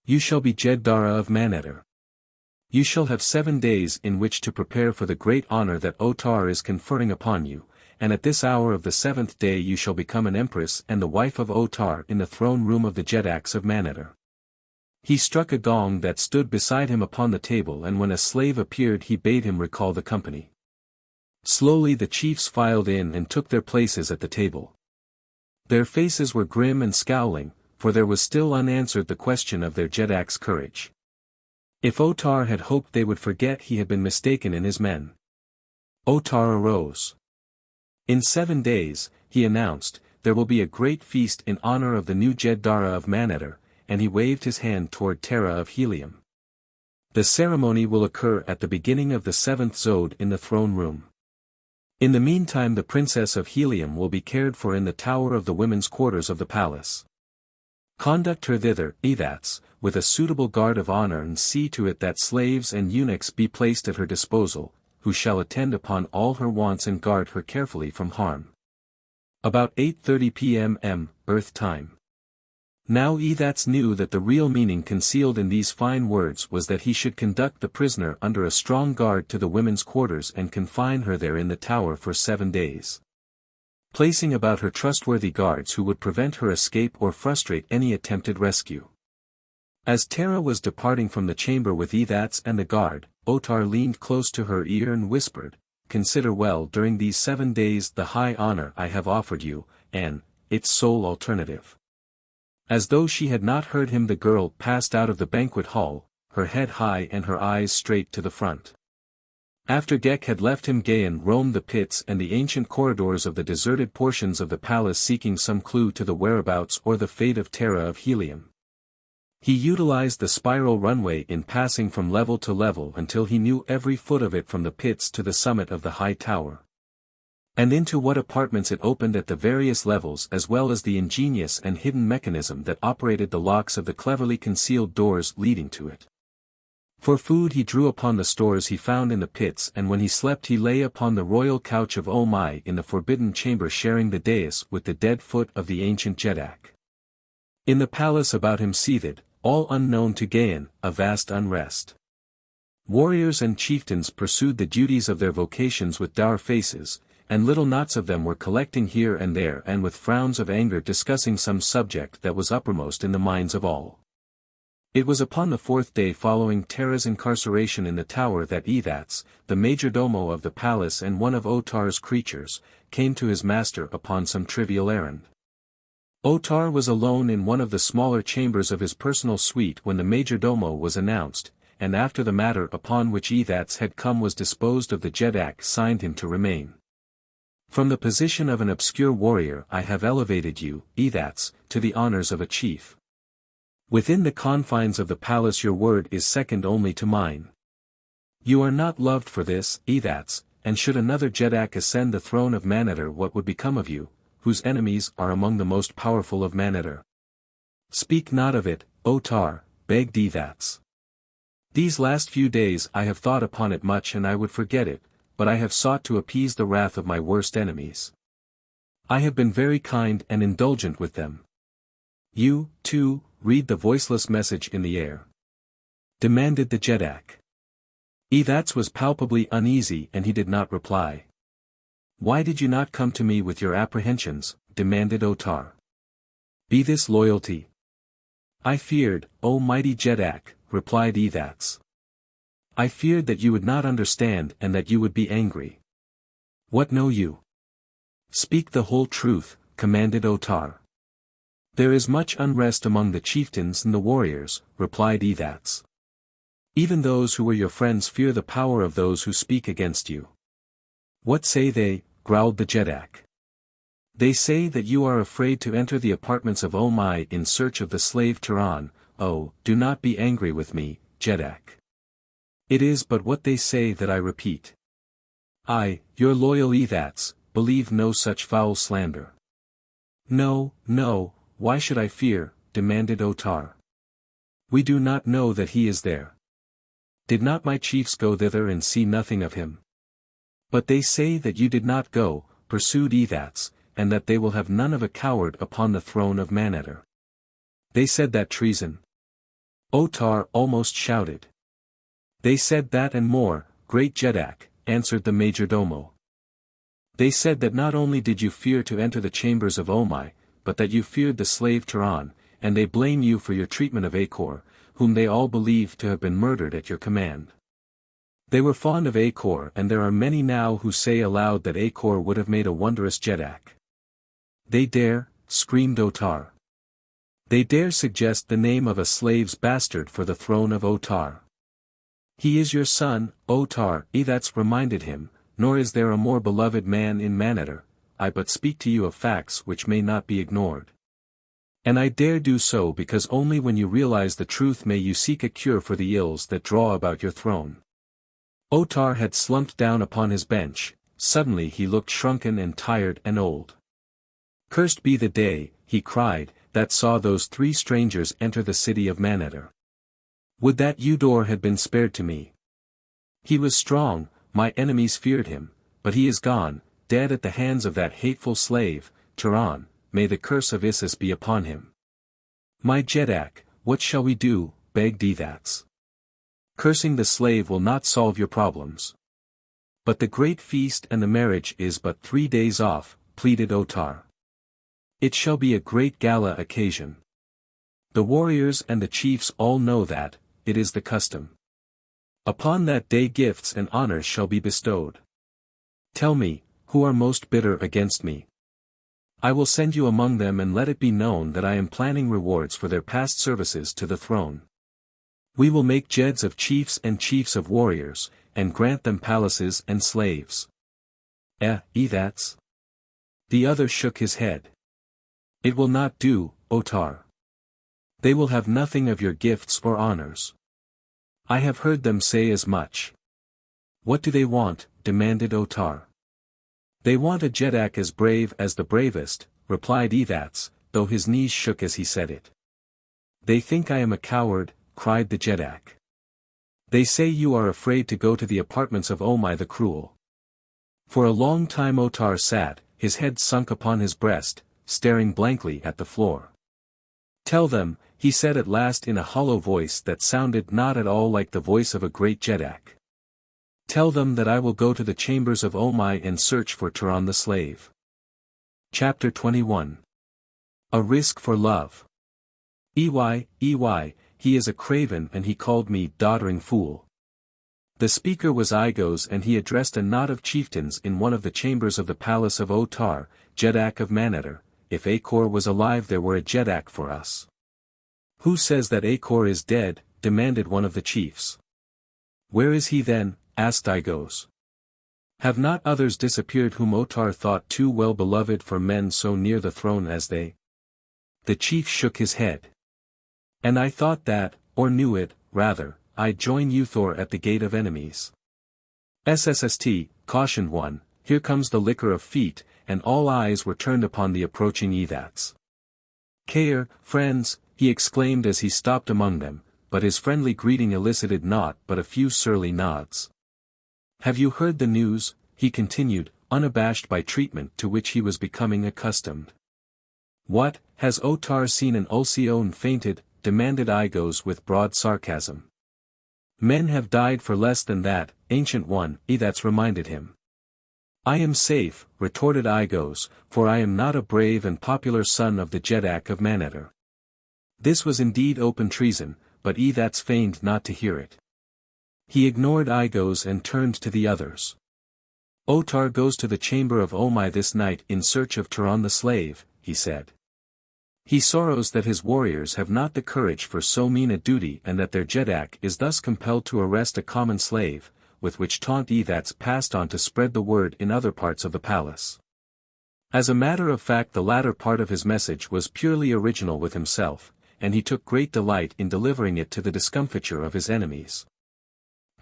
You shall be Jeddara of Manetter. You shall have 7 days in which to prepare for the great honor that Otar is conferring upon you, and at this hour of the 7th day you shall become an empress and the wife of Otar in the throne room of the Jedaks of Manetter." He struck a gong that stood beside him upon the table and when a slave appeared he bade him recall the company. Slowly the chiefs filed in and took their places at the table. Their faces were grim and scowling, for there was still unanswered the question of their Jedak's courage. If Otar had hoped they would forget he had been mistaken in his men. Otar arose. "In 7 days," he announced, "there will be a great feast in honor of the new Jeddara of Manetter," and he waved his hand toward Terra of Helium. "The ceremony will occur at the beginning of the 7th Zode in the throne room. In the meantime the Princess of Helium will be cared for in the tower of the women's quarters of the palace. Conduct her thither, Edats, with a suitable guard of honor and see to it that slaves and eunuchs be placed at her disposal, who shall attend upon all her wants and guard her carefully from harm. About 8:30 p.m. Earth time." Now Edats knew that the real meaning concealed in these fine words was that he should conduct the prisoner under a strong guard to the women's quarters and confine her there in the tower for 7 days. Placing about her trustworthy guards who would prevent her escape or frustrate any attempted rescue. As Terra was departing from the chamber with Edats and the guard, Otar leaned close to her ear and whispered, "Consider well during these 7 days the high honor I have offered you, and its sole alternative." As though she had not heard him the girl passed out of the banquet hall, her head high and her eyes straight to the front. After Ghek had left him Gahan roamed the pits and the ancient corridors of the deserted portions of the palace seeking some clue to the whereabouts or the fate of Terra of Helium. He utilized the spiral runway in passing from level to level until he knew every foot of it from the pits to the summit of the high tower. And into what apartments it opened at the various levels as well as the ingenious and hidden mechanism that operated the locks of the cleverly concealed doors leading to it. For food he drew upon the stores he found in the pits and when he slept he lay upon the royal couch of Omai in the forbidden chamber sharing the dais with the dead foot of the ancient Jedak. In the palace about him seethed, all unknown to Gahan, a vast unrest. Warriors and chieftains pursued the duties of their vocations with dour faces, and little knots of them were collecting here and there and with frowns of anger discussing some subject that was uppermost in the minds of all. It was upon the 4th day following Terra's incarceration in the tower that Ethats, the majordomo of the palace and one of Otar's creatures, came to his master upon some trivial errand. Otar was alone in one of the smaller chambers of his personal suite when the majordomo was announced, and after the matter upon which Ethats had come was disposed of the Jedak signed him to remain. From the position of an obscure warrior I have elevated you, Ethats, to the honors of a chief. Within the confines of the palace your word is second only to mine. You are not loved for this, Ethats, and should another Jedak ascend the throne of Maneter, what would become of you, whose enemies are among the most powerful of Maneter? Speak not of it, Otar, begged Ethats. These last few days I have thought upon it much and I would forget it, but I have sought to appease the wrath of my worst enemies. I have been very kind and indulgent with them. You, too, read the voiceless message in the air. Demanded the Jedak. Ethats was palpably uneasy and he did not reply. Why did you not come to me with your apprehensions? Demanded Otar. Be this loyalty? I feared, O mighty Jedak, replied Ethats. I feared that you would not understand and that you would be angry. What know you? Speak the whole truth, commanded Otar. There is much unrest among the chieftains and the warriors, replied Ethats. Even those who were your friends fear the power of those who speak against you. What say they? Growled the Jedak. They say that you are afraid to enter the apartments of Omai in search of the slave Turan. Oh, do not be angry with me, Jedak. It is but what they say that I repeat. I, your loyal Ethats, believe no such foul slander. No, no, why should I fear? Demanded Otar. We do not know that he is there. Did not my chiefs go thither and see nothing of him? But they say that you did not go, pursued Ethats, and that they will have none of a coward upon the throne of Maneter. They said that treason. Otar almost shouted. They said that and more, great Jedak, answered the majordomo. They said that not only did you fear to enter the chambers of Omai, but that you feared the slave Turan, and they blame you for your treatment of Acor, whom they all believe to have been murdered at your command. They were fond of Acor and there are many now who say aloud that Acor would have made a wondrous Jedak. They dare, screamed Otar. They dare suggest the name of a slave's bastard for the throne of Otar. He is your son, Otar, Ethats reminded him, nor is there a more beloved man in Maneter. I but speak to you of facts which may not be ignored. And I dare do so because only when you realize the truth may you seek a cure for the ills that draw about your throne. Otar had slumped down upon his bench, suddenly he looked shrunken and tired and old. Cursed be the day, he cried, that saw those 3 strangers enter the city of Maneter. Would that Eudor had been spared to me. He was strong, my enemies feared him, but he is gone, dead at the hands of that hateful slave, Turan, may the curse of Isis be upon him. My Jedak, what shall we do? Begged Ethats. Cursing the slave will not solve your problems. But the great feast and the marriage is but 3 days off, pleaded Otar. It shall be a great gala occasion. The warriors and the chiefs all know that, it is the custom. Upon that day gifts and honors shall be bestowed. Tell me, who are most bitter against me? I will send you among them and let it be known that I am planning rewards for their past services to the throne. We will make Jeds of chiefs and chiefs of warriors, and grant them palaces and slaves. Ethats? The other shook his head. It will not do, Otar. They will have nothing of your gifts or honors. I have heard them say as much. What do they want? Demanded Otar. They want a Jedak as brave as the bravest, replied Ethats, though his knees shook as he said it. They think I am a coward, cried the Jedak. They say you are afraid to go to the apartments of Omai the Cruel. For a long time Otar sat, his head sunk upon his breast, staring blankly at the floor. Tell them, he said at last in a hollow voice that sounded not at all like the voice of a great Jedak. Tell them that I will go to the chambers of Omai and search for Turan the slave. Chapter 21. A Risk for Love. Ey, he is a craven and he called me doddering fool. The speaker was Igos and he addressed a knot of chieftains in one of the chambers of the palace of Otar, Jedak of Manatar. If Acor was alive there were a Jedak for us. Who says that Acor is dead? Demanded one of the chiefs. Where is he then? Asked Igos. Have not others disappeared whom Otar thought too well beloved for men so near the throne as they? The chief shook his head. And I thought that, or knew it, rather, I'd join Uthor at the gate of enemies. SSST, cautioned one, here comes the liquor of feet, and all eyes were turned upon the approaching Ethats. Kair, friends, he exclaimed as he stopped among them, but his friendly greeting elicited naught but a few surly nods. Have you heard the news? He continued, unabashed by treatment to which he was becoming accustomed. What, has Otar seen an Ulsion fainted? Demanded Igos with broad sarcasm. Men have died for less than that, ancient one, Ethats reminded him. I am safe, retorted Igos, for I am not a brave and popular son of the Jedak of Manatar. This was indeed open treason, but Ethats feigned not to hear it. He ignored Igos and turned to the others. Otar goes to the chamber of Omai this night in search of Turan the slave, he said. He sorrows that his warriors have not the courage for so mean a duty and that their Jedak is thus compelled to arrest a common slave, with which taunt Ethats passed on to spread the word in other parts of the palace. As a matter of fact the latter part of his message was purely original with himself, and he took great delight in delivering it to the discomfiture of his enemies.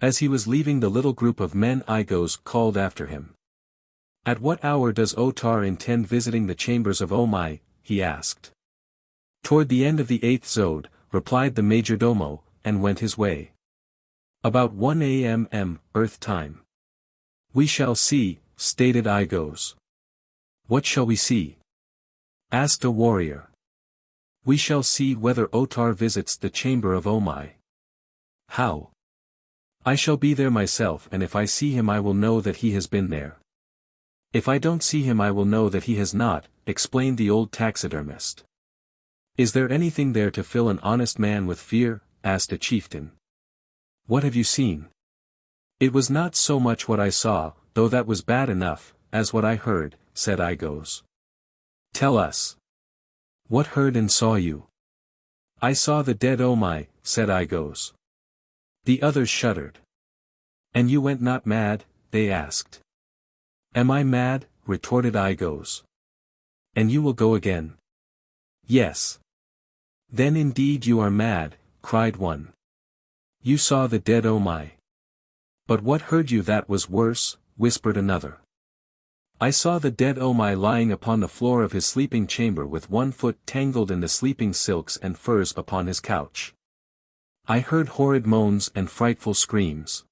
As he was leaving the little group of men Igos called after him. At what hour does Otar intend visiting the chambers of Omai? He asked. Toward the end of the 8th Zode, replied the majordomo, and went his way. About 1 a.m. Earth time. We shall see, stated Igos. What shall we see? Asked a warrior. We shall see whether Otar visits the chamber of Omai. How? I shall be there myself and if I see him I will know that he has been there. If I don't see him I will know that he has not, explained the old taxidermist. Is there anything there to fill an honest man with fear? Asked a chieftain. What have you seen? It was not so much what I saw, though that was bad enough, as what I heard, said Igos. Tell us. What heard and saw you? I saw the dead Omai, said Igos. The others shuddered. And you went not mad? They asked. Am I mad? Retorted Igos. And you will go again? Yes. Then indeed you are mad, cried one. You saw the dead Omai. But what heard you that was worse? Whispered another. I saw the dead Omai lying upon the floor of his sleeping chamber with one foot tangled in the sleeping silks and furs upon his couch. I heard horrid moans and frightful screams.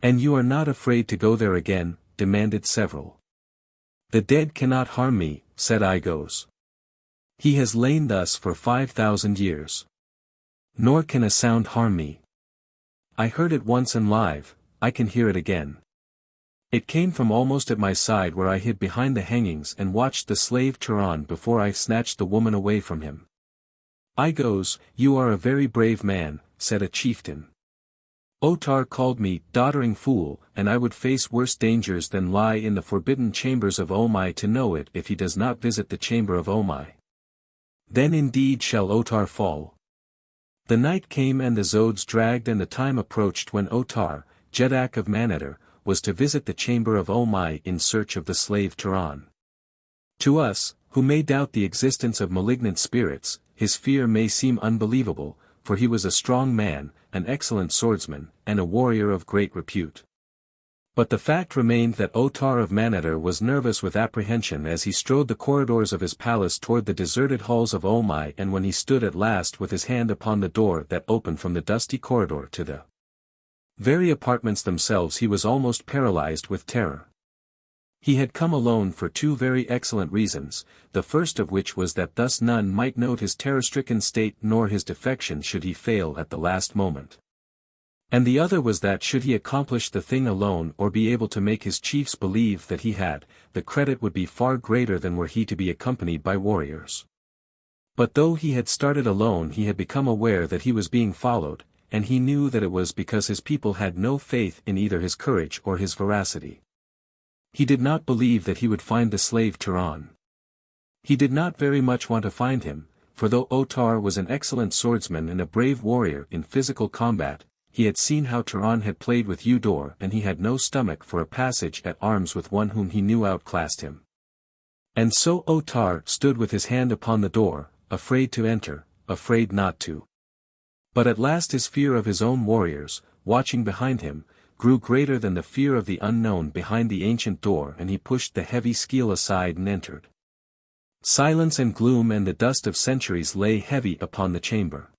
And you are not afraid to go there again? Demanded several. The dead cannot harm me, said Igos. He has lain thus for 5,000 years. Nor can a sound harm me. I heard it once and live, I can hear it again. It came from almost at my side where I hid behind the hangings and watched the slave Turan before I snatched the woman away from him. Igos, you are a very brave man, said a chieftain. Otar called me doddering fool, and I would face worse dangers than lie in the forbidden chambers of Omai to know it if he does not visit the chamber of Omai. Then indeed shall Otar fall. The night came and the Zodes dragged and the time approached when Otar, Jedak of Manatar, was to visit the chamber of Omai in search of the slave Turan. To us, who may doubt the existence of malignant spirits, his fear may seem unbelievable, for he was a strong man, an excellent swordsman, and a warrior of great repute. But the fact remained that Otar of Manatar was nervous with apprehension as he strode the corridors of his palace toward the deserted halls of Omai, and when he stood at last with his hand upon the door that opened from the dusty corridor to the very apartments themselves he was almost paralyzed with terror. He had come alone for two very excellent reasons, the first of which was that thus none might note his terror-stricken state nor his defection should he fail at the last moment. And the other was that should he accomplish the thing alone or be able to make his chiefs believe that he had, the credit would be far greater than were he to be accompanied by warriors. But though he had started alone, he had become aware that he was being followed, and he knew that it was because his people had no faith in either his courage or his veracity. He did not believe that he would find the slave Turan. He did not very much want to find him, for though Otar was an excellent swordsman and a brave warrior in physical combat, he had seen how Turan had played with Udor, and he had no stomach for a passage at arms with one whom he knew outclassed him. And so Otar stood with his hand upon the door, afraid to enter, afraid not to. But at last his fear of his own warriors, watching behind him, grew greater than the fear of the unknown behind the ancient door, and he pushed the heavy skeel aside and entered. Silence and gloom and the dust of centuries lay heavy upon the chamber.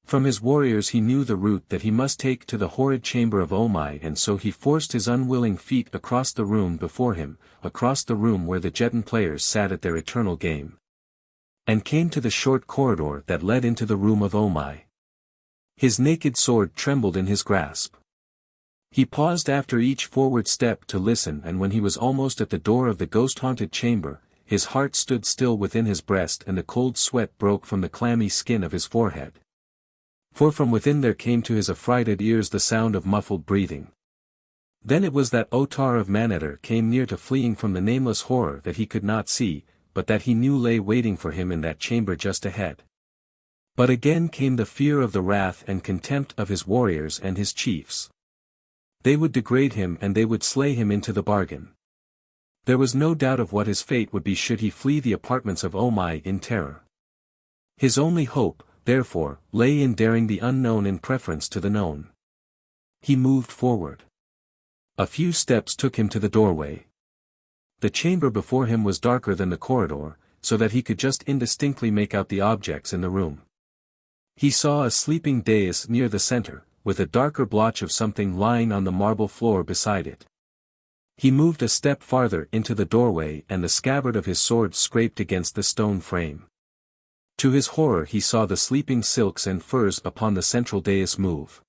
From his warriors he knew the route that he must take to the horrid chamber of Omai, and so he forced his unwilling feet across the room before him, across the room where the Jetan players sat at their eternal game. And came to the short corridor that led into the room of Omai. His naked sword trembled in his grasp. He paused after each forward step to listen, and when he was almost at the door of the ghost-haunted chamber, his heart stood still within his breast and the cold sweat broke from the clammy skin of his forehead. For from within there came to his affrighted ears the sound of muffled breathing. Then it was that Otar of Manetter came near to fleeing from the nameless horror that he could not see, but that he knew lay waiting for him in that chamber just ahead. But again came the fear of the wrath and contempt of his warriors and his chiefs. They would degrade him and they would slay him into the bargain. There was no doubt of what his fate would be should he flee the apartments of Omai in terror. His only hope, therefore, lay in daring the unknown in preference to the known. He moved forward. A few steps took him to the doorway. The chamber before him was darker than the corridor, so that he could just indistinctly make out the objects in the room. He saw a sleeping dais near the center, with a darker blotch of something lying on the marble floor beside it. He moved a step farther into the doorway and the scabbard of his sword scraped against the stone frame. To his horror he saw the sleeping silks and furs upon the central dais move.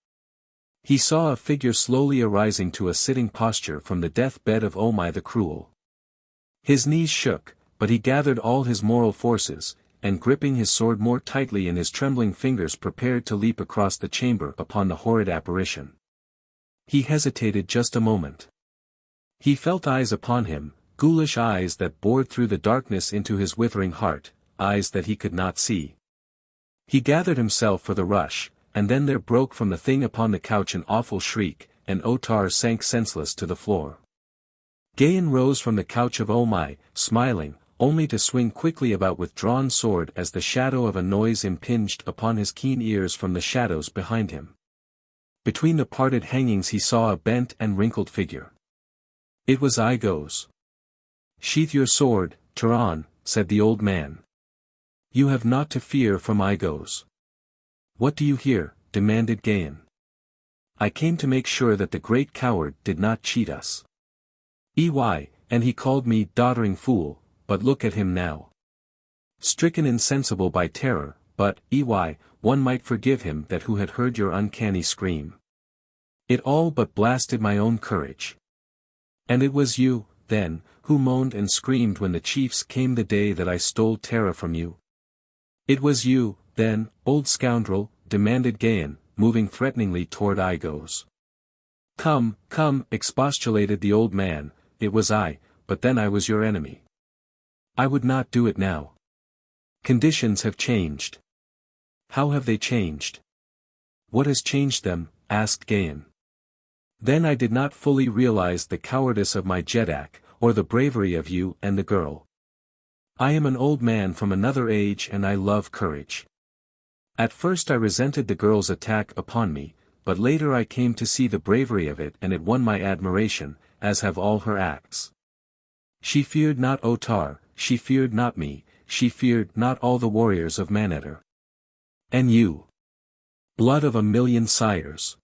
He saw a figure slowly arising to a sitting posture from the death-bed of Omai the Cruel. His knees shook, but he gathered all his moral forces, and gripping his sword more tightly in his trembling fingers prepared to leap across the chamber upon the horrid apparition. He hesitated just a moment. He felt eyes upon him, ghoulish eyes that bored through the darkness into his withering heart, eyes that he could not see. He gathered himself for the rush, and then there broke from the thing upon the couch an awful shriek, and Otar sank senseless to the floor. Gahan rose from the couch of Omai, smiling, only to swing quickly about with drawn sword as the shadow of a noise impinged upon his keen ears from the shadows behind him. Between the parted hangings he saw a bent and wrinkled figure. It was Igos. "Sheath your sword, Turan," said the old man. "You have naught to fear from Igos." "What do you hear?" demanded Gahan. "I came to make sure that the great coward did not cheat us. And he called me doddering fool, but look at him now. Stricken insensible by terror, but, one might forgive him that who had heard your uncanny scream. It all but blasted my own courage. And it was you, then, who moaned and screamed when the chiefs came the day that I stole Terra from you. It was you, then, old scoundrel," demanded Gahan, moving threateningly toward Igos. Come, expostulated the old man, "it was I, but then I was your enemy. I would not do it now. Conditions have changed." "How have they changed?" "What has changed them?" asked Gahan. "Then I did not fully realize the cowardice of my Jetak, or the bravery of you and the girl. I am an old man from another age and I love courage. At first I resented the girl's attack upon me, but later I came to see the bravery of it and it won my admiration, as have all her acts. She feared not Otar, she feared not me, she feared not all the warriors of Manetter. And you. Blood of a million sires.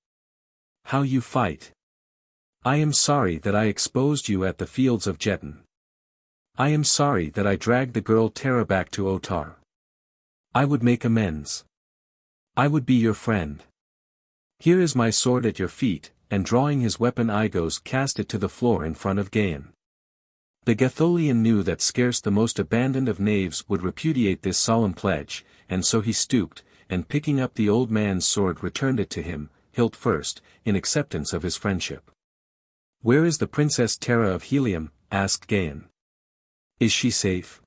How you fight. I am sorry that I exposed you at the fields of Jetan. I am sorry that I dragged the girl Terra back to Otar. I would make amends. I would be your friend. Here is my sword at your feet, and drawing his weapon Aigos cast it to the floor in front of Gahan. The Gatholian knew that scarce the most abandoned of knaves would repudiate this solemn pledge, and so he stooped, and picking up the old man's sword returned it to him, hilt first, in acceptance of his friendship. "Where is the Princess Terra of Helium?" asked Gahan. "Is she safe?"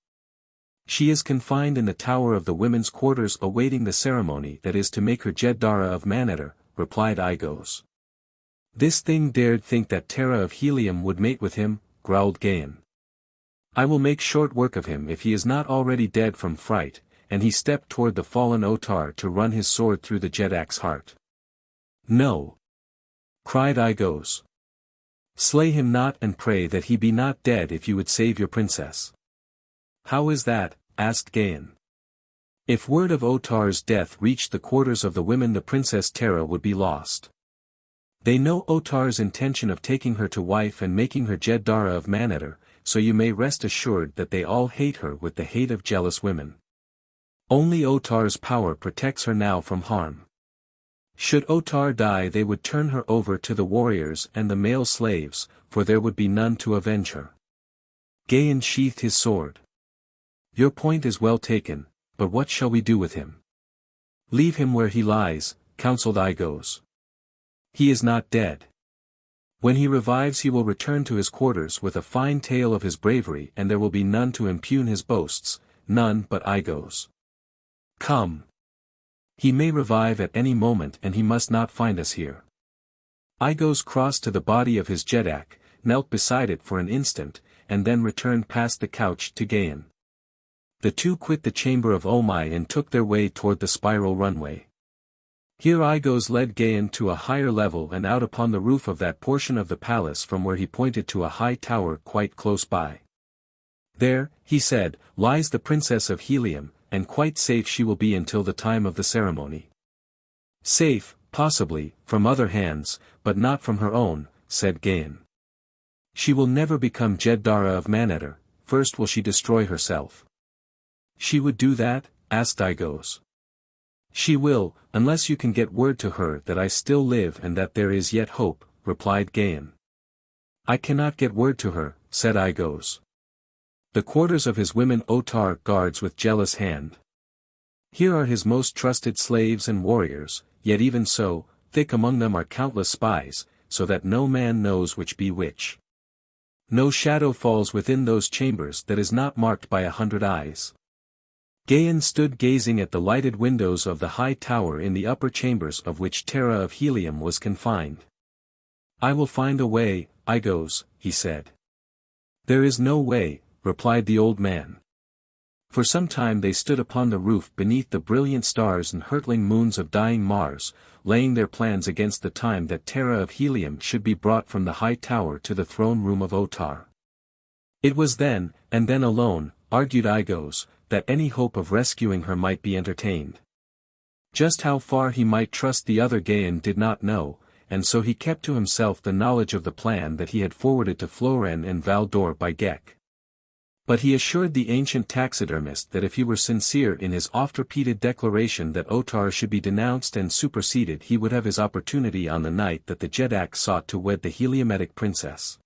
"She is confined in the tower of the women's quarters awaiting the ceremony that is to make her Jedara of Manetter," replied Aigos. "This thing dared think that Terra of Helium would mate with him," growled Gahan. "I will make short work of him if he is not already dead from fright," and he stepped toward the fallen Otar to run his sword through the Jedak's heart. "No!" cried Aigos. "Slay him not and pray that he be not dead if you would save your princess." "How is that?" asked Gahan. "If word of Otar's death reached the quarters of the women, the Princess Terra would be lost. They know Otar's intention of taking her to wife and making her Jedara of Manetter, so you may rest assured that they all hate her with the hate of jealous women. Only Otar's power protects her now from harm. Should Otar die, they would turn her over to the warriors and the male slaves, for there would be none to avenge her." Gahan sheathed his sword. "Your point is well taken, but what shall we do with him?" "Leave him where he lies," counseled Aigos. "He is not dead. When he revives he will return to his quarters with a fine tale of his bravery, and there will be none to impugn his boasts, none but Aigos. Come. He may revive at any moment and he must not find us here." Aigos crossed to the body of his Jedak, knelt beside it for an instant, and then returned past the couch to Gahan. The two quit the chamber of Omai and took their way toward the spiral runway. Here Aigos led Gahan to a higher level and out upon the roof of that portion of the palace from where he pointed to a high tower quite close by. "There," he said, "lies the Princess of Helium, and quite safe she will be until the time of the ceremony." "Safe, possibly, from other hands, but not from her own," said Gahan. "She will never become Jedara of Manetter, first will she destroy herself." "She would do that?" asked Aigos. "She will, unless you can get word to her that I still live and that there is yet hope," replied Gahan. "I cannot get word to her," said Aigos. "The quarters of his women Otar guards with jealous hand. Here are his most trusted slaves and warriors, yet even so, thick among them are countless spies, so that no man knows which be which. No shadow falls within those chambers that is not marked by 100 eyes." Gahan stood gazing at the lighted windows of the high tower in the upper chambers of which Terra of Helium was confined. "I will find a way, Aigos," he said. "There is no way," replied the old man. For some time they stood upon the roof beneath the brilliant stars and hurtling moons of dying Mars, laying their plans against the time that Terra of Helium should be brought from the high tower to the throne room of Otar. It was then, and then alone, argued Aigos, that any hope of rescuing her might be entertained. Just how far he might trust the other Gahan did not know, and so he kept to himself the knowledge of the plan that he had forwarded to Floren and Valdor by Ghek. But he assured the ancient taxidermist that if he were sincere in his oft-repeated declaration that Otar should be denounced and superseded, he would have his opportunity on the night that the Jedak sought to wed the Heliometic princess.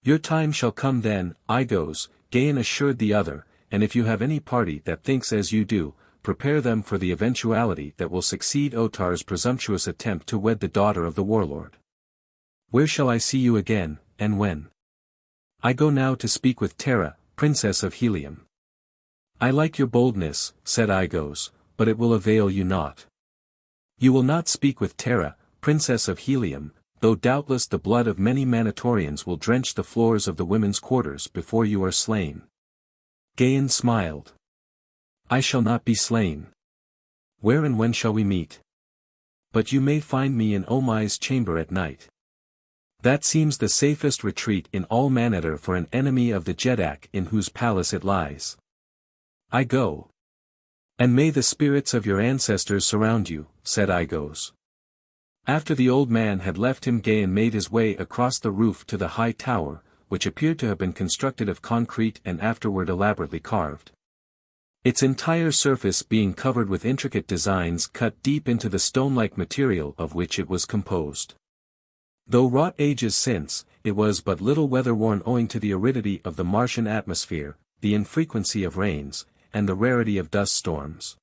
"Your time shall come then, Aigos," Gahan assured the other, "and if you have any party that thinks as you do, prepare them for the eventuality that will succeed Otar's presumptuous attempt to wed the daughter of the warlord. Where shall I see you again, and when?" "I go now to speak with Terra, Princess of Helium." "I like your boldness," said Aigos, "but it will avail you naught. You will not speak with Terra, Princess of Helium, though doubtless the blood of many Manatorians will drench the floors of the women's quarters before you are slain." Gahan smiled. "I shall not be slain. Where and when shall we meet?" "But you may find me in Omai's chamber at night. That seems the safest retreat in all Manetter for an enemy of the Jedak in whose palace it lies. I go. And may the spirits of your ancestors surround you," said Aigos. After the old man had left him, Gahan made his way across the roof to the high tower, which appeared to have been constructed of concrete and afterward elaborately carved. its entire surface being covered with intricate designs cut deep into the stone-like material of which it was composed. Though wrought ages since, it was but little weather-worn owing to the aridity of the Martian atmosphere, the infrequency of rains, and the rarity of dust storms.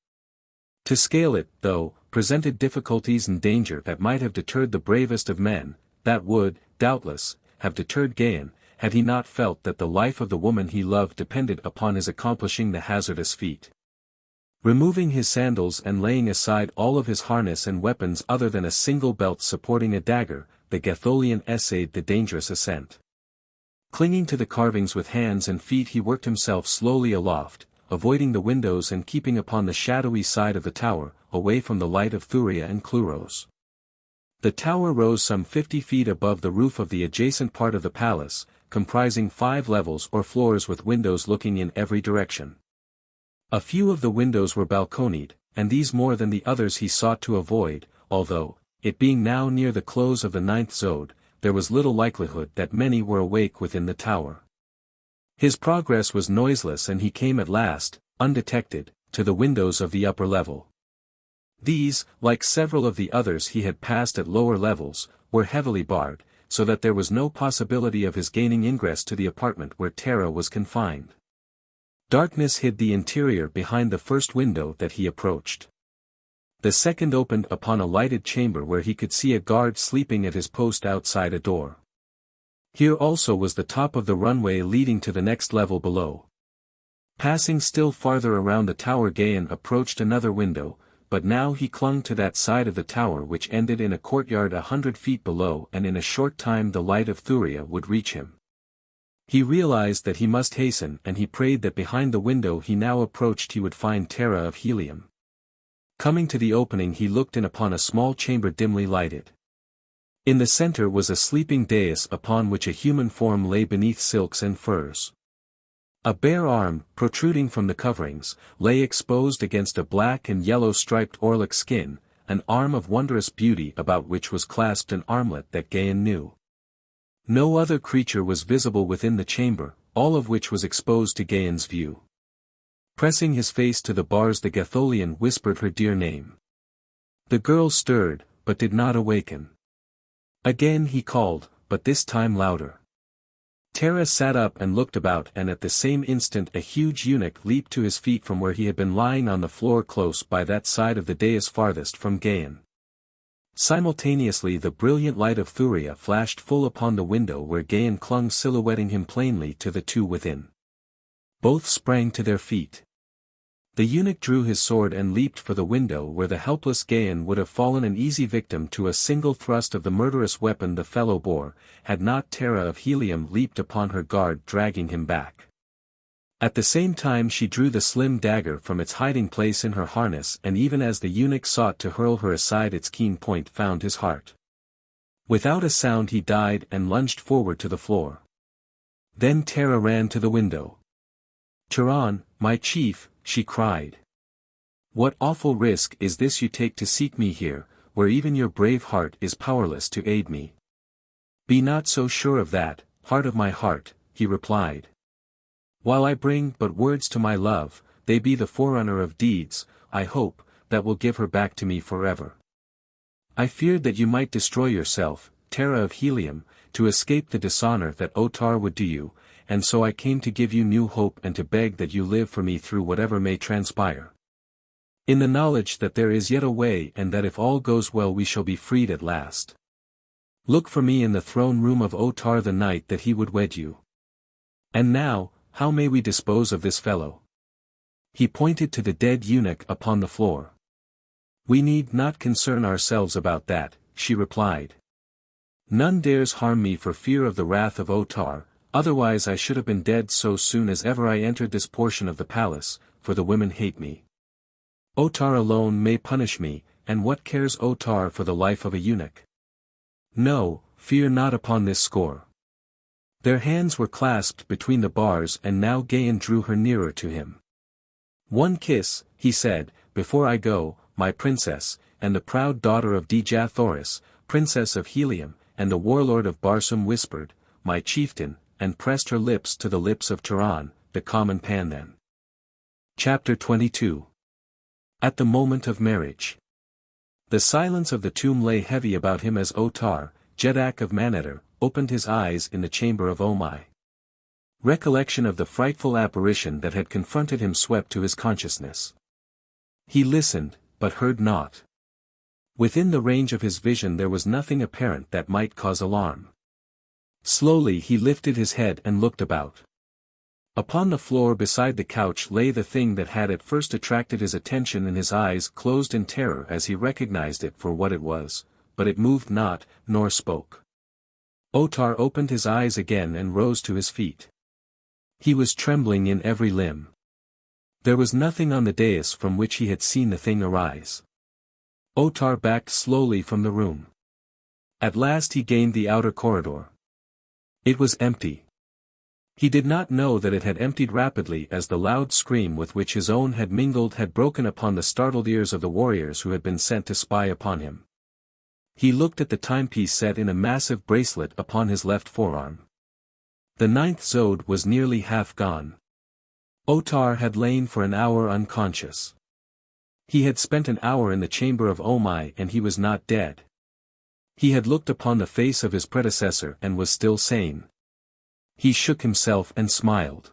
To scale it, though, presented difficulties and danger that might have deterred the bravest of men, that would, doubtless, have deterred Gahan, had he not felt that the life of the woman he loved depended upon his accomplishing the hazardous feat. Removing his sandals and laying aside all of his harness and weapons other than a single belt supporting a dagger, the Gatholian essayed the dangerous ascent. Clinging to the carvings with hands and feet, he worked himself slowly aloft, avoiding the windows and keeping upon the shadowy side of the tower, away from the light of Thuria and Cluros. The tower rose some 50 feet above the roof of the adjacent part of the palace, comprising 5 levels or floors with windows looking in every direction. A few of the windows were balconied, and these more than the others he sought to avoid, although, it being now near the close of the 9th zode, there was little likelihood that many were awake within the tower. His progress was noiseless and he came at last, undetected, to the windows of the upper level. These, like several of the others he had passed at lower levels, were heavily barred, so that there was no possibility of his gaining ingress to the apartment where Terra was confined. Darkness hid the interior behind the first window that he approached. The second opened upon a lighted chamber where he could see a guard sleeping at his post outside a door. Here also was the top of the runway leading to the next level below. Passing still farther around the tower, Gahan approached another window, but now he clung to that side of the tower which ended in a courtyard 100 feet below, and in a short time the light of Thuria would reach him. He realized that he must hasten, and he prayed that behind the window he now approached he would find Terra of Helium. Coming to the opening, he looked in upon a small chamber dimly lighted. In the center was a sleeping dais upon which a human form lay beneath silks and furs. A bare arm, protruding from the coverings, lay exposed against a black and yellow striped Orlic skin, an arm of wondrous beauty about which was clasped an armlet that Gahan knew. No other creature was visible within the chamber, all of which was exposed to Gahan's view. Pressing his face to the bars, the Gatholian whispered her dear name. The girl stirred, but did not awaken. Again he called, but this time louder. Terra sat up and looked about, and at the same instant a huge eunuch leaped to his feet from where he had been lying on the floor close by that side of the dais farthest from Gahan. Simultaneously the brilliant light of Thuria flashed full upon the window where Gahan clung, silhouetting him plainly to the two within. Both sprang to their feet. The eunuch drew his sword and leaped for the window where the helpless Gahan would have fallen an easy victim to a single thrust of the murderous weapon the fellow bore, had not Terra of Helium leaped upon her guard, dragging him back. At the same time she drew the slim dagger from its hiding place in her harness, and even as the eunuch sought to hurl her aside, its keen point found his heart. Without a sound he died and lunged forward to the floor. Then Terra ran to the window. "Turan, my chief," she cried. "What awful risk is this you take to seek me here, where even your brave heart is powerless to aid me?" "Be not so sure of that, heart of my heart," he replied. "While I bring but words to my love, they be the forerunner of deeds, I hope, that will give her back to me forever. I feared that you might destroy yourself, Terra of Helium, to escape the dishonor that Otar would do you, and so I came to give you new hope and to beg that you live for me through whatever may transpire. In the knowledge that there is yet a way, and that if all goes well we shall be freed at last. Look for me in the throne room of Otar the night that he would wed you. And now, how may we dispose of this fellow?" He pointed to the dead eunuch upon the floor. "We need not concern ourselves about that," she replied. "None dares harm me for fear of the wrath of Otar, otherwise I should have been dead so soon as ever I entered this portion of the palace, for the women hate me. Otar alone may punish me, and what cares Otar for the life of a eunuch? No, fear not upon this score." Their hands were clasped between the bars, and now Gahan drew her nearer to him. "One kiss," he said, "before I go, my princess, and the proud daughter of Djathoris, princess of Helium, and the warlord of Barsoom whispered, my chieftain, and pressed her lips to the lips of Turan, the common Pandan. Chapter 22. At the moment of marriage. The silence of the tomb lay heavy about him as Otar, Jetan of Manator, opened his eyes in the chamber of Omai. Recollection of the frightful apparition that had confronted him swept to his consciousness. He listened, but heard naught. Within the range of his vision there was nothing apparent that might cause alarm. Slowly he lifted his head and looked about. Upon the floor beside the couch lay the thing that had at first attracted his attention, and his eyes closed in terror as he recognized it for what it was, but it moved not, nor spoke. Otar opened his eyes again and rose to his feet. He was trembling in every limb. There was nothing on the dais from which he had seen the thing arise. Otar backed slowly from the room. At last he gained the outer corridor. It was empty. He did not know that it had emptied rapidly, as the loud scream with which his own had mingled had broken upon the startled ears of the warriors who had been sent to spy upon him. He looked at the timepiece set in a massive bracelet upon his left forearm. The 9th zode was nearly half gone. Otar had lain for an hour unconscious. He had spent an hour in the chamber of Omai and he was not dead. He had looked upon the face of his predecessor and was still sane. He shook himself and smiled.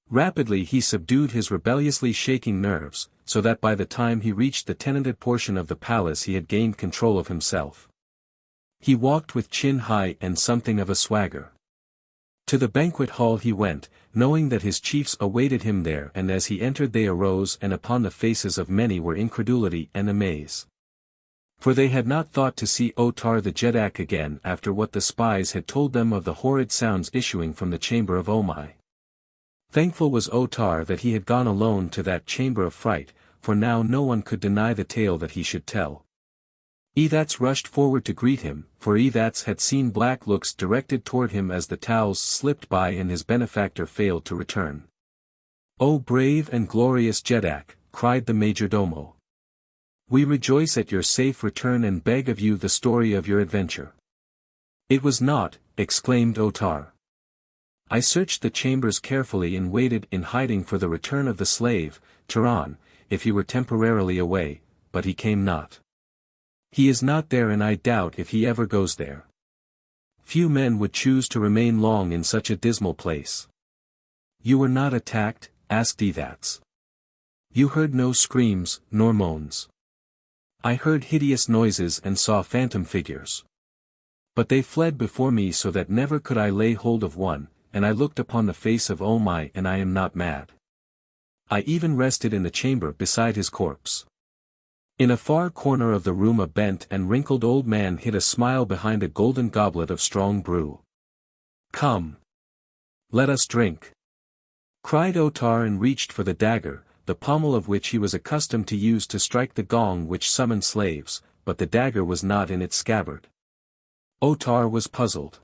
Rapidly he subdued his rebelliously shaking nerves, so that by the time he reached the tenanted portion of the palace he had gained control of himself. He walked with chin high and something of a swagger. To the banquet hall he went, knowing that his chiefs awaited him there, and as he entered they arose, and upon the faces of many were incredulity and amaze. For they had not thought to see Otar the Jetan again after what the spies had told them of the horrid sounds issuing from the chamber of Omai. Thankful was Otar that he had gone alone to that chamber of fright, for now no one could deny the tale that he should tell. Evats rushed forward to greet him, for Evats had seen black looks directed toward him as the towels slipped by and his benefactor failed to return. "O brave and glorious Jetan," cried the majordomo. "We rejoice at your safe return and beg of you the story of your adventure." "It was naught," exclaimed Otar. "I searched the chambers carefully and waited in hiding for the return of the slave, Tehran, if he were temporarily away, but he came not. He is not there, and I doubt if he ever goes there. Few men would choose to remain long in such a dismal place." "You were not attacked?" asked Evats. "You heard no screams, nor moans?" "I heard hideous noises and saw phantom figures. But they fled before me so that never could I lay hold of one, and I looked upon the face of Omai and I am not mad. I even rested in the chamber beside his corpse." In a far corner of the room a bent and wrinkled old man hid a smile behind a golden goblet of strong brew. "Come. Let us drink," cried Otar, and reached for the dagger, the pommel of which he was accustomed to use to strike the gong which summoned slaves, but the dagger was not in its scabbard. Otar was puzzled.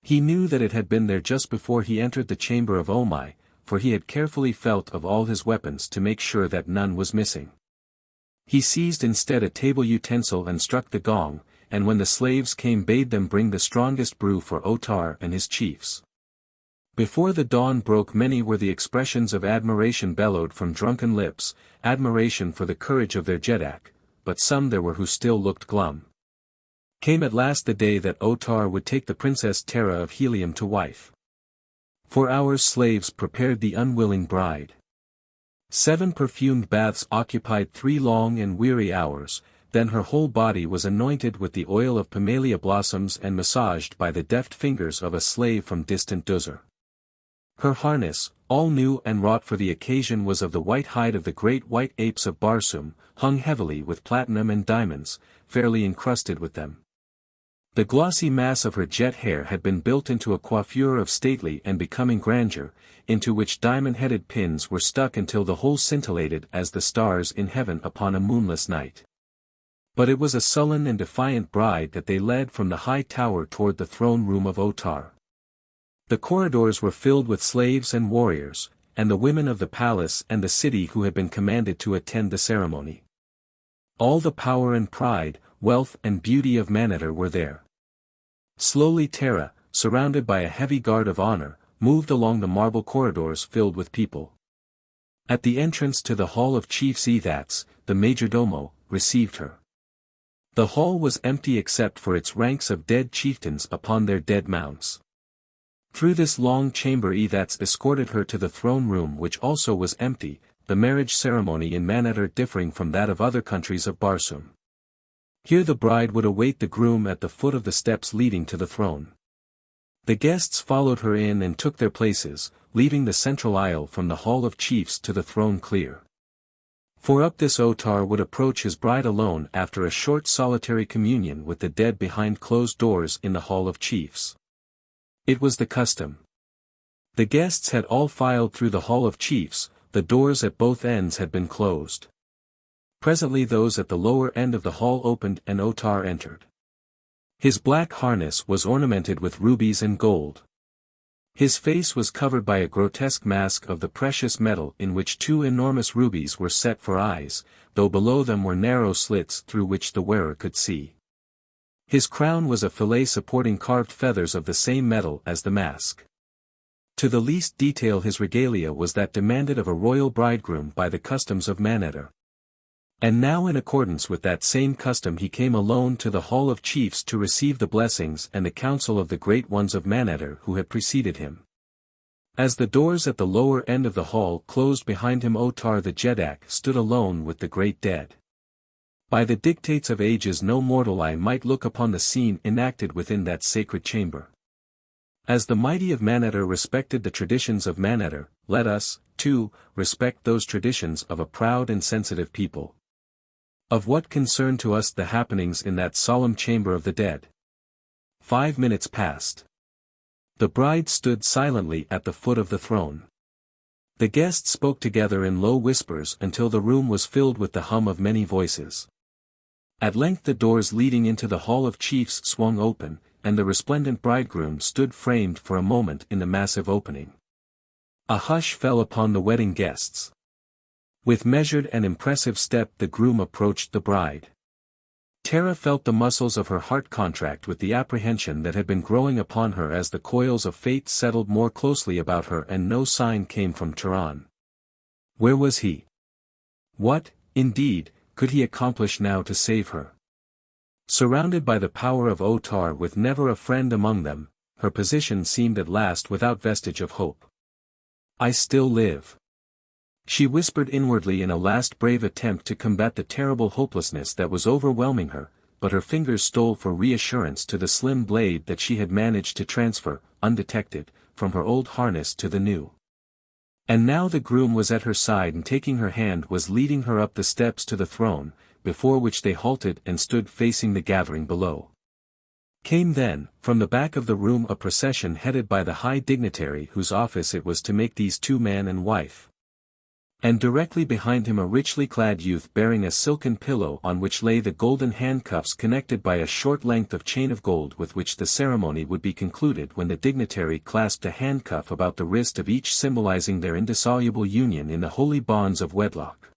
He knew that it had been there just before he entered the chamber of Omai, for he had carefully felt of all his weapons to make sure that none was missing. He seized instead a table utensil and struck the gong, and when the slaves came bade them bring the strongest brew for Otar and his chiefs. Before the dawn broke many were the expressions of admiration bellowed from drunken lips, admiration for the courage of their Jetan, but some there were who still looked glum. Came at last the day that Otar would take the Princess Tara of Helium to wife. 4 hours slaves prepared the unwilling bride. 7 perfumed baths occupied 3 long and weary hours, then her whole body was anointed with the oil of pimelia blossoms and massaged by the deft fingers of a slave from distant Duzur. Her harness, all new and wrought for the occasion, was of the white hide of the great white apes of Barsoom, hung heavily with platinum and diamonds, fairly encrusted with them. The glossy mass of her jet hair had been built into a coiffure of stately and becoming grandeur, into which diamond-headed pins were stuck until the whole scintillated as the stars in heaven upon a moonless night. But it was a sullen and defiant bride that they led from the high tower toward the throne room of Otar. The corridors were filled with slaves and warriors, and the women of the palace and the city who had been commanded to attend the ceremony. All the power and pride, wealth and beauty of Manator were there. Slowly Tara, surrounded by a heavy guard of honor, moved along the marble corridors filled with people. At the entrance to the Hall of Chiefs Ethats, the majordomo received her. The hall was empty except for its ranks of dead chieftains upon their dead mounts. Through this long chamber Ethats escorted her to the throne room, which also was empty, the marriage ceremony in Manetter differing from that of other countries of Barsoom. Here the bride would await the groom at the foot of the steps leading to the throne. The guests followed her in and took their places, leaving the central aisle from the Hall of Chiefs to the throne clear. For up this Otar would approach his bride alone after a short solitary communion with the dead behind closed doors in the Hall of Chiefs. It was the custom. The guests had all filed through the Hall of Chiefs, the doors at both ends had been closed. Presently those at the lower end of the hall opened and Otar entered. His black harness was ornamented with rubies and gold. His face was covered by a grotesque mask of the precious metal in which two enormous rubies were set for eyes, though below them were narrow slits through which the wearer could see. His crown was a fillet supporting carved feathers of the same metal as the mask. To the least detail his regalia was that demanded of a royal bridegroom by the customs of Manetter. And now in accordance with that same custom he came alone to the Hall of Chiefs to receive the blessings and the counsel of the great ones of Manetter who had preceded him. As the doors at the lower end of the hall closed behind him Otar the Jedak stood alone with the great dead. By the dictates of ages no mortal eye might look upon the scene enacted within that sacred chamber. As the mighty of Manetter respected the traditions of Manetter, let us, too, respect those traditions of a proud and sensitive people. Of what concern to us the happenings in that solemn chamber of the dead? 5 minutes passed. The bride stood silently at the foot of the throne. The guests spoke together in low whispers until the room was filled with the hum of many voices. At length the doors leading into the Hall of Chiefs swung open, and the resplendent bridegroom stood framed for a moment in the massive opening. A hush fell upon the wedding guests. With measured and impressive step the groom approached the bride. Tara felt the muscles of her heart contract with the apprehension that had been growing upon her as the coils of fate settled more closely about her and no sign came from Tehran. Where was he? What, indeed, could he accomplish now to save her? Surrounded by the power of Otar with never a friend among them, her position seemed at last without vestige of hope. I still live. She whispered inwardly in a last brave attempt to combat the terrible hopelessness that was overwhelming her, but her fingers stole for reassurance to the slim blade that she had managed to transfer, undetected, from her old harness to the new. And now the groom was at her side and taking her hand was leading her up the steps to the throne, before which they halted and stood facing the gathering below. Came then, from the back of the room a procession headed by the high dignitary whose office it was to make these two man and wife. And directly behind him a richly clad youth bearing a silken pillow on which lay the golden handcuffs connected by a short length of chain of gold with which the ceremony would be concluded when the dignitary clasped a handcuff about the wrist of each symbolizing their indissoluble union in the holy bonds of wedlock.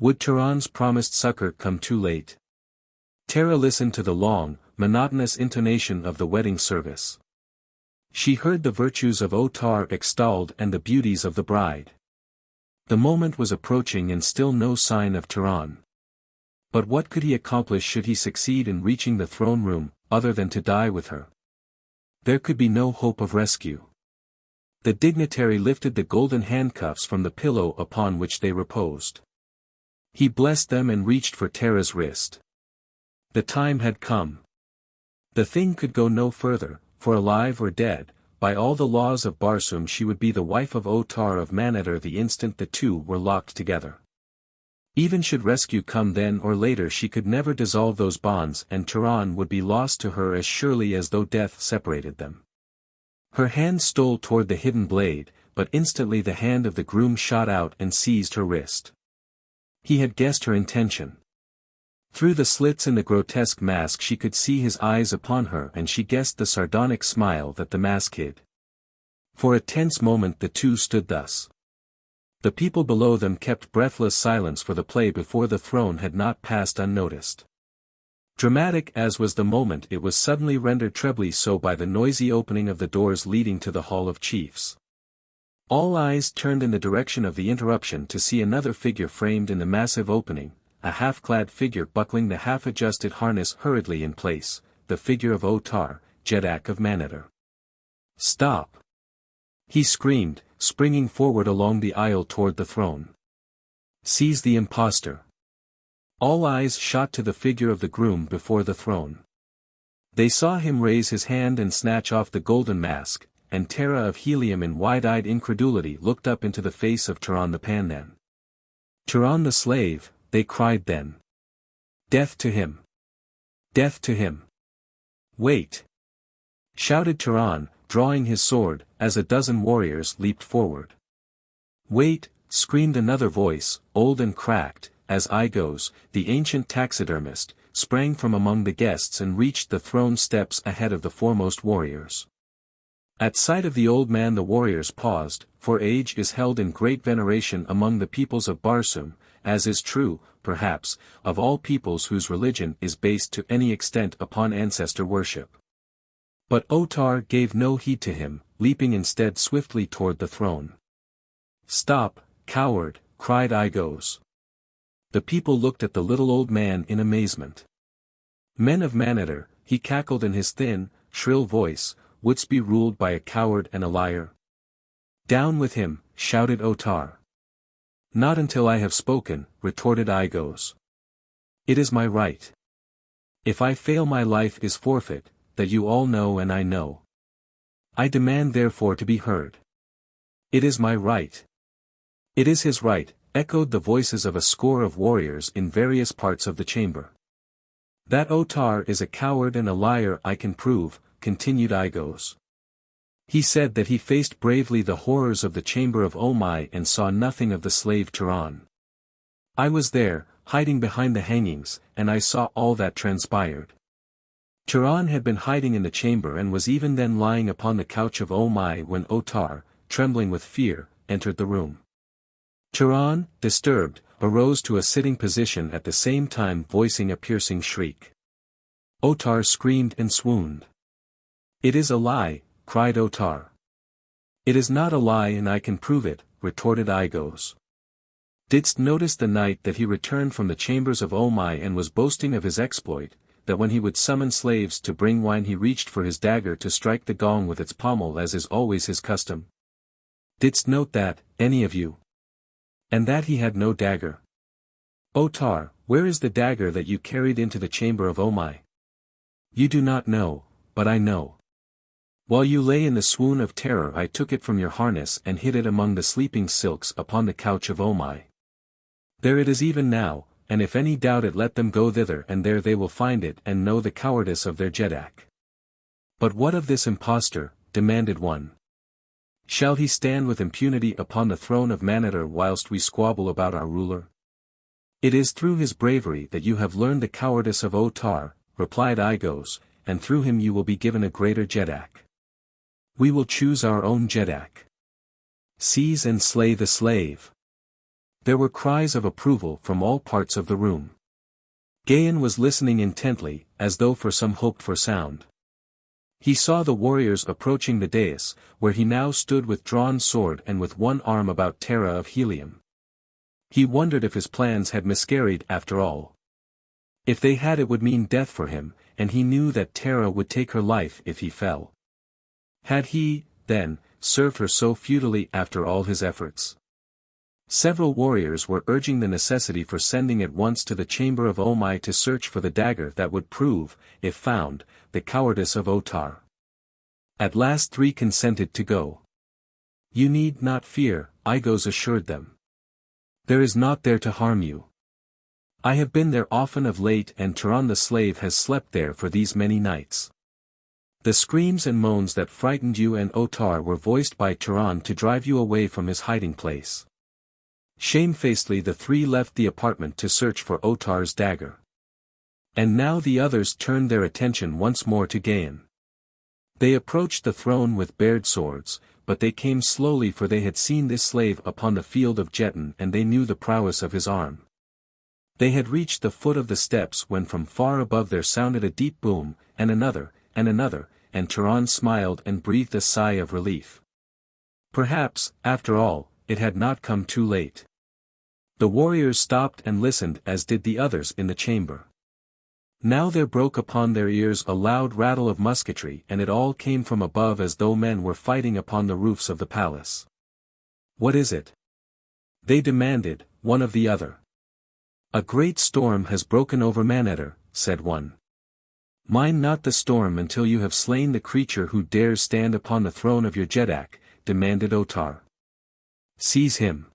Would Tehran's promised succor come too late? Tara listened to the long, monotonous intonation of the wedding service. She heard the virtues of Otar extolled and the beauties of the bride. The moment was approaching and still no sign of Tehran. But what could he accomplish should he succeed in reaching the throne room, other than to die with her? There could be no hope of rescue. The dignitary lifted the golden handcuffs from the pillow upon which they reposed. He blessed them and reached for Tara's wrist. The time had come. The thing could go no further, for alive or dead, by all the laws of Barsoom she would be the wife of Otar of Manetter the instant the two were locked together. Even should rescue come then or later she could never dissolve those bonds and Tehran would be lost to her as surely as though death separated them. Her hand stole toward the hidden blade, but instantly the hand of the groom shot out and seized her wrist. He had guessed her intention. Through the slits in the grotesque mask she could see his eyes upon her and she guessed the sardonic smile that the mask hid. For a tense moment the two stood thus. The people below them kept breathless silence for the play before the throne had not passed unnoticed. Dramatic as was the moment it was suddenly rendered trebly so by the noisy opening of the doors leading to the Hall of Chiefs. All eyes turned in the direction of the interruption to see another figure framed in the massive opening, a half-clad figure buckling the half-adjusted harness hurriedly in place, the figure of Otar, Jetan of Mars. "Stop!" he screamed, springing forward along the aisle toward the throne. "Seize the impostor!" All eyes shot to the figure of the groom before the throne. They saw him raise his hand and snatch off the golden mask, and Terra of Helium in wide-eyed incredulity looked up into the face of Turan the Pandan. "Turan the slave," they cried then. "Death to him! Death to him!" "Wait!" shouted Turan, drawing his sword, as a dozen warriors leaped forward. "Wait!" screamed another voice, old and cracked, as Igos, the ancient taxidermist, sprang from among the guests and reached the throne steps ahead of the foremost warriors. At sight of the old man the warriors paused, for age is held in great veneration among the peoples of Barsoom, as is true, perhaps, of all peoples whose religion is based to any extent upon ancestor worship. But Otar gave no heed to him, leaping instead swiftly toward the throne. "Stop, coward!" cried Igos. The people looked at the little old man in amazement. "Men of Mars," he cackled in his thin, shrill voice, "wouldst be ruled by a coward and a liar?" "Down with him," shouted Otar. "Not until I have spoken," retorted Igos. "It is my right. If I fail my life is forfeit, that you all know and I know. I demand therefore to be heard." "It is my right." "It is his right," echoed the voices of a score of warriors in various parts of the chamber. "That Otar is a coward and a liar I can prove," continued Igos. "He said that he faced bravely the horrors of the chamber of Omai and saw nothing of the slave Turan. I was there, hiding behind the hangings, and I saw all that transpired. Turan had been hiding in the chamber and was even then lying upon the couch of Omai when Otar, trembling with fear, entered the room. Turan, disturbed, arose to a sitting position at the same time voicing a piercing shriek. Otar screamed and swooned. "It is a lie," cried Otar. "It is not a lie and I can prove it," retorted Igos. "Didst notice the night that he returned from the chambers of Omai and was boasting of his exploit, that when he would summon slaves to bring wine he reached for his dagger to strike the gong with its pommel as is always his custom? Didst note that, any of you? And that he had no dagger? Otar, where is the dagger that you carried into the chamber of Omai? You do not know, but I know. While you lay in the swoon of terror I took it from your harness and hid it among the sleeping silks upon the couch of Omai. There it is even now, and if any doubt it let them go thither and there they will find it and know the cowardice of their Jetan." "But what of this impostor?" demanded one. "Shall he stand with impunity upon the throne of Mars whilst we squabble about our ruler?" "It is through his bravery that you have learned the cowardice of Otar," replied Igos, "and through him you will be given a greater Jetan. We will choose our own Jetan. Seize and slay the slave." There were cries of approval from all parts of the room. Gahan was listening intently, as though for some hoped-for sound. He saw the warriors approaching the dais, where he now stood with drawn sword and with one arm about Terra of Helium. He wondered if his plans had miscarried after all. If they had it would mean death for him, and he knew that Terra would take her life if he fell. Had he, then, served her so futilely after all his efforts? Several warriors were urging the necessity for sending at once to the chamber of Omai to search for the dagger that would prove, if found, the cowardice of Otar. At last 3 consented to go. "You need not fear," Igos assured them. "There is naught there to harm you. I have been there often of late and Turan the slave has slept there for these many nights. The screams and moans that frightened you and Otar were voiced by Turan to drive you away from his hiding place." Shamefacedly the 3 left the apartment to search for Otar's dagger. And now the others turned their attention once more to Gahan. They approached the throne with bared swords, but they came slowly for they had seen this slave upon the field of Jetan and they knew the prowess of his arm. They had reached the foot of the steps when from far above there sounded a deep boom, and another, and Turan smiled and breathed a sigh of relief. Perhaps, after all, it had not come too late. The warriors stopped and listened as did the others in the chamber. Now there broke upon their ears a loud rattle of musketry and it all came from above as though men were fighting upon the roofs of the palace. "What is it?" they demanded, one of the other. "A great storm has broken over Manetter," said one. "Mind not the storm until you have slain the creature who dares stand upon the throne of your Jedak," demanded Otar. "Seize him."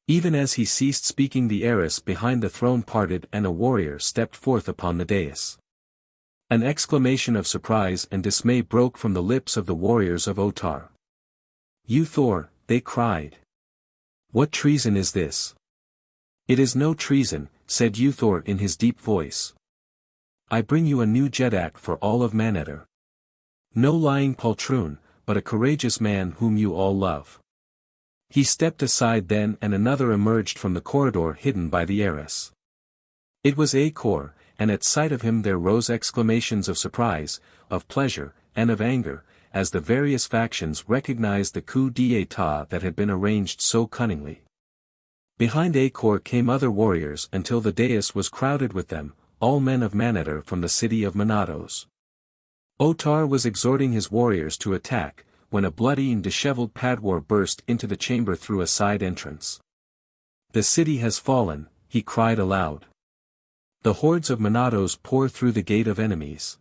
Even as he ceased speaking the arras behind the throne parted and a warrior stepped forth upon the dais. An exclamation of surprise and dismay broke from the lips of the warriors of Otar. "Uthor," they cried. "What treason is this?" "It is no treason," said Uthor in his deep voice. "I bring you a new Jedak for all of Manetter. No lying poltroon, but a courageous man whom you all love." He stepped aside then and another emerged from the corridor hidden by the arras. It was Acor, and at sight of him there rose exclamations of surprise, of pleasure, and of anger, as the various factions recognized the coup d'état that had been arranged so cunningly. Behind Acor came other warriors until the dais was crowded with them, all men of Manetter from the city of Monatos. Otar was exhorting his warriors to attack, when a bloody and disheveled Padwar burst into the chamber through a side entrance. "The city has fallen," he cried aloud. "The hordes of Monatos pour through the gate of enemies.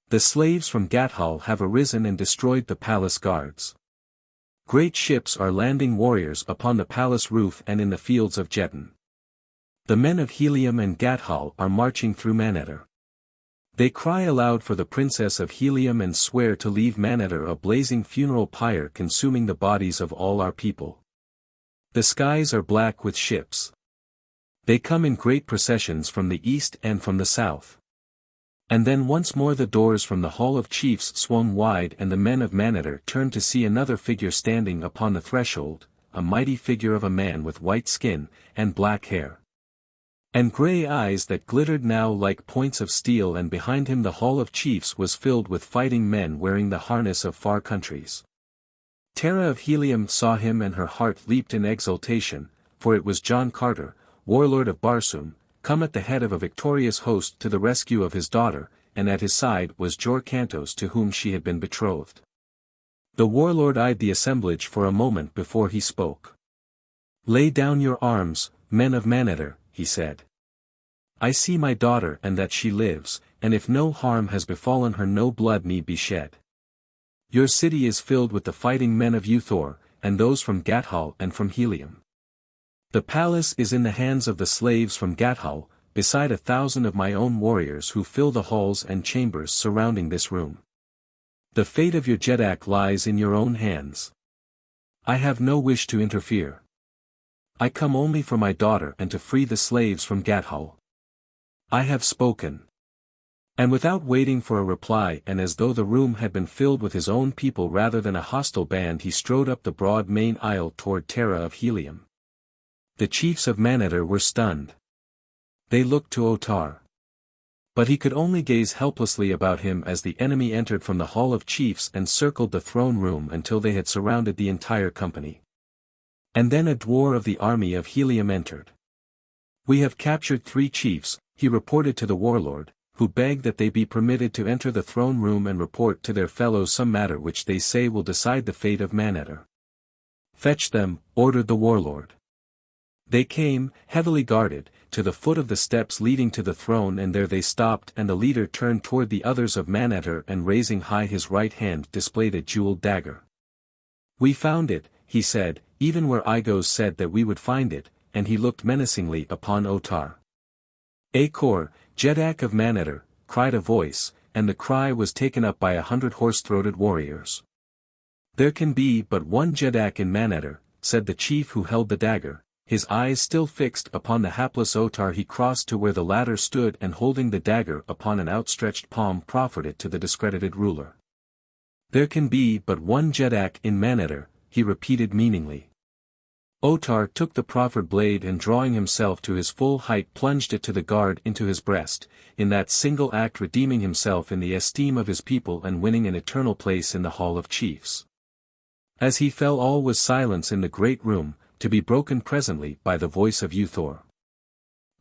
The slaves from Gathol have arisen and destroyed the palace guards. Great ships are landing warriors upon the palace roof and in the fields of Jetan. The men of Helium and Gathol are marching through Manetter. They cry aloud for the princess of Helium and swear to leave Manetter a blazing funeral pyre consuming the bodies of all our people. The skies are black with ships. They come in great processions from the east and from the south." And then once more the doors from the Hall of Chiefs swung wide and the men of Manetter turned to see another figure standing upon the threshold, a mighty figure of a man with white skin, and black hair. And grey eyes that glittered now like points of steel and behind him the Hall of Chiefs was filled with fighting men wearing the harness of far countries. Terra of Helium saw him and her heart leaped in exultation, for it was John Carter, warlord of Barsoom, come at the head of a victorious host to the rescue of his daughter, and at his side was Jor Cantos to whom she had been betrothed. The warlord eyed the assemblage for a moment before he spoke. "Lay down your arms, men of Manetter," he said. "I see my daughter and that she lives, and if no harm has befallen her no blood need be shed. Your city is filled with the fighting men of Uthor, and those from Gathol and from Helium. The palace is in the hands of the slaves from Gathol, beside 1,000 of my own warriors who fill the halls and chambers surrounding this room. The fate of your Jedak lies in your own hands. I have no wish to interfere. I come only for my daughter and to free the slaves from Gathol. I have spoken." And without waiting for a reply and as though the room had been filled with his own people rather than a hostile band he strode up the broad main aisle toward Terra of Helium. The chiefs of Manetter were stunned. They looked to Otar. But he could only gaze helplessly about him as the enemy entered from the Hall of Chiefs and circled the throne room until they had surrounded the entire company. And then a dwarf of the army of Helium entered. "We have captured 3 chiefs," he reported to the warlord, who begged that they be permitted to enter the throne room and report to their fellows some matter which they say will decide the fate of Manetter. "Fetch them," ordered the warlord. They came, heavily guarded, to the foot of the steps leading to the throne and there they stopped and the leader turned toward the others of Manetter and raising high his right hand displayed a jeweled dagger. "We found it," he said, "even where Igos said that we would find it," and he looked menacingly upon Otar. "Acor, Jedak of Manetter," cried a voice, and the cry was taken up by 100 horse-throated warriors. "There can be but one Jedak in Manetter," said the chief who held the dagger. His eyes still fixed upon the hapless Otar he crossed to where the latter stood and holding the dagger upon an outstretched palm proffered it to the discredited ruler. "There can be but one Jedak in Manetter," he repeated meaningly. Otar took the proffered blade and drawing himself to his full height plunged it to the guard into his breast, in that single act redeeming himself in the esteem of his people and winning an eternal place in the Hall of Chiefs. As he fell all was silence in the great room, to be broken presently by the voice of Uthor.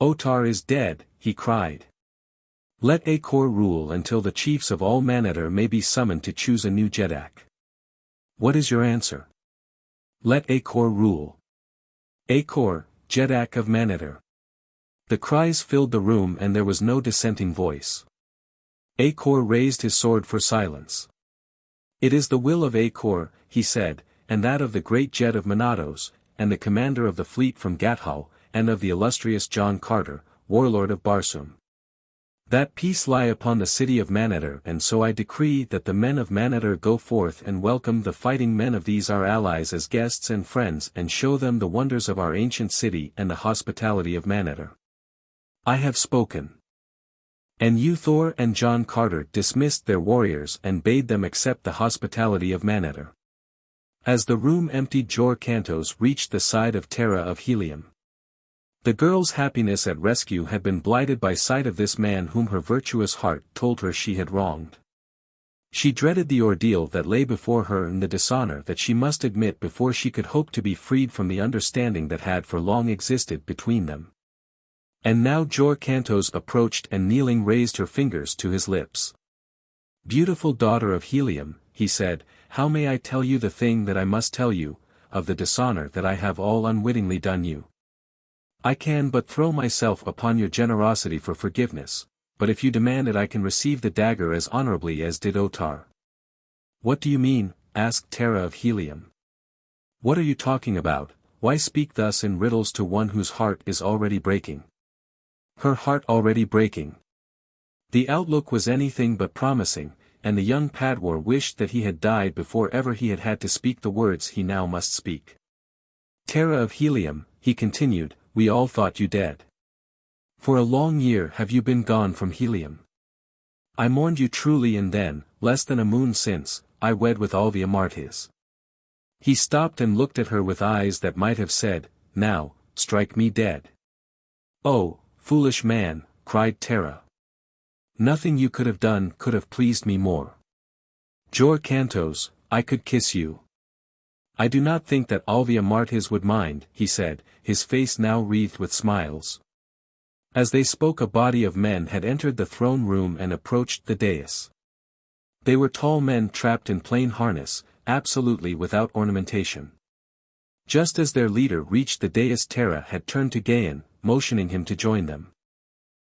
Otar is dead, he cried. Let Akor rule until the chiefs of all Manetter may be summoned to choose a new Jedak. What is your answer? Let Akor rule. Akor, Jedak of Manetter. The cries filled the room and there was no dissenting voice. Akor raised his sword for silence. It is the will of Akor, he said, and that of the great Jet of Monados, and the commander of the fleet from Gathol, and of the illustrious John Carter, warlord of Barsoom. That peace lie upon the city of Manetter, and so I decree that the men of Manetter go forth and welcome the fighting men of these our allies as guests and friends and show them the wonders of our ancient city and the hospitality of Manetter. I have spoken. And Uthor and John Carter dismissed their warriors and bade them accept the hospitality of Manetter. As the room emptied, Jor Kantos reached the side of Terra of Helium. The girl's happiness at rescue had been blighted by sight of this man whom her virtuous heart told her she had wronged. She dreaded the ordeal that lay before her and the dishonor that she must admit before she could hope to be freed from the understanding that had for long existed between them. And now Jor Kantos approached and kneeling raised her fingers to his lips. Beautiful daughter of Helium, he said, how may I tell you the thing that I must tell you, of the dishonor that I have all unwittingly done you? I can but throw myself upon your generosity for forgiveness, but if you demand it I can receive the dagger as honorably as did Otar. What do you mean? Asked Terra of Helium. What are you talking about? Why speak thus in riddles to one whose heart is already breaking? Her heart already breaking. The outlook was anything but promising, and the young Padwar wished that he had died before ever he had had to speak the words he now must speak. Terra of Helium, he continued, we all thought you dead. For a long year have you been gone from Helium. I mourned you truly, and then, less than a moon since, I wed with Alvia Martis. He stopped and looked at her with eyes that might have said, now, strike me dead. Oh, foolish man, cried Terra. Nothing you could have done could have pleased me more. Jor Kantos, I could kiss you. I do not think that Alvia Martis would mind, he said, his face now wreathed with smiles. As they spoke a body of men had entered the throne room and approached the dais. They were tall men trapped in plain harness, absolutely without ornamentation. Just as their leader reached the dais, Terra had turned to Gahan, motioning him to join them.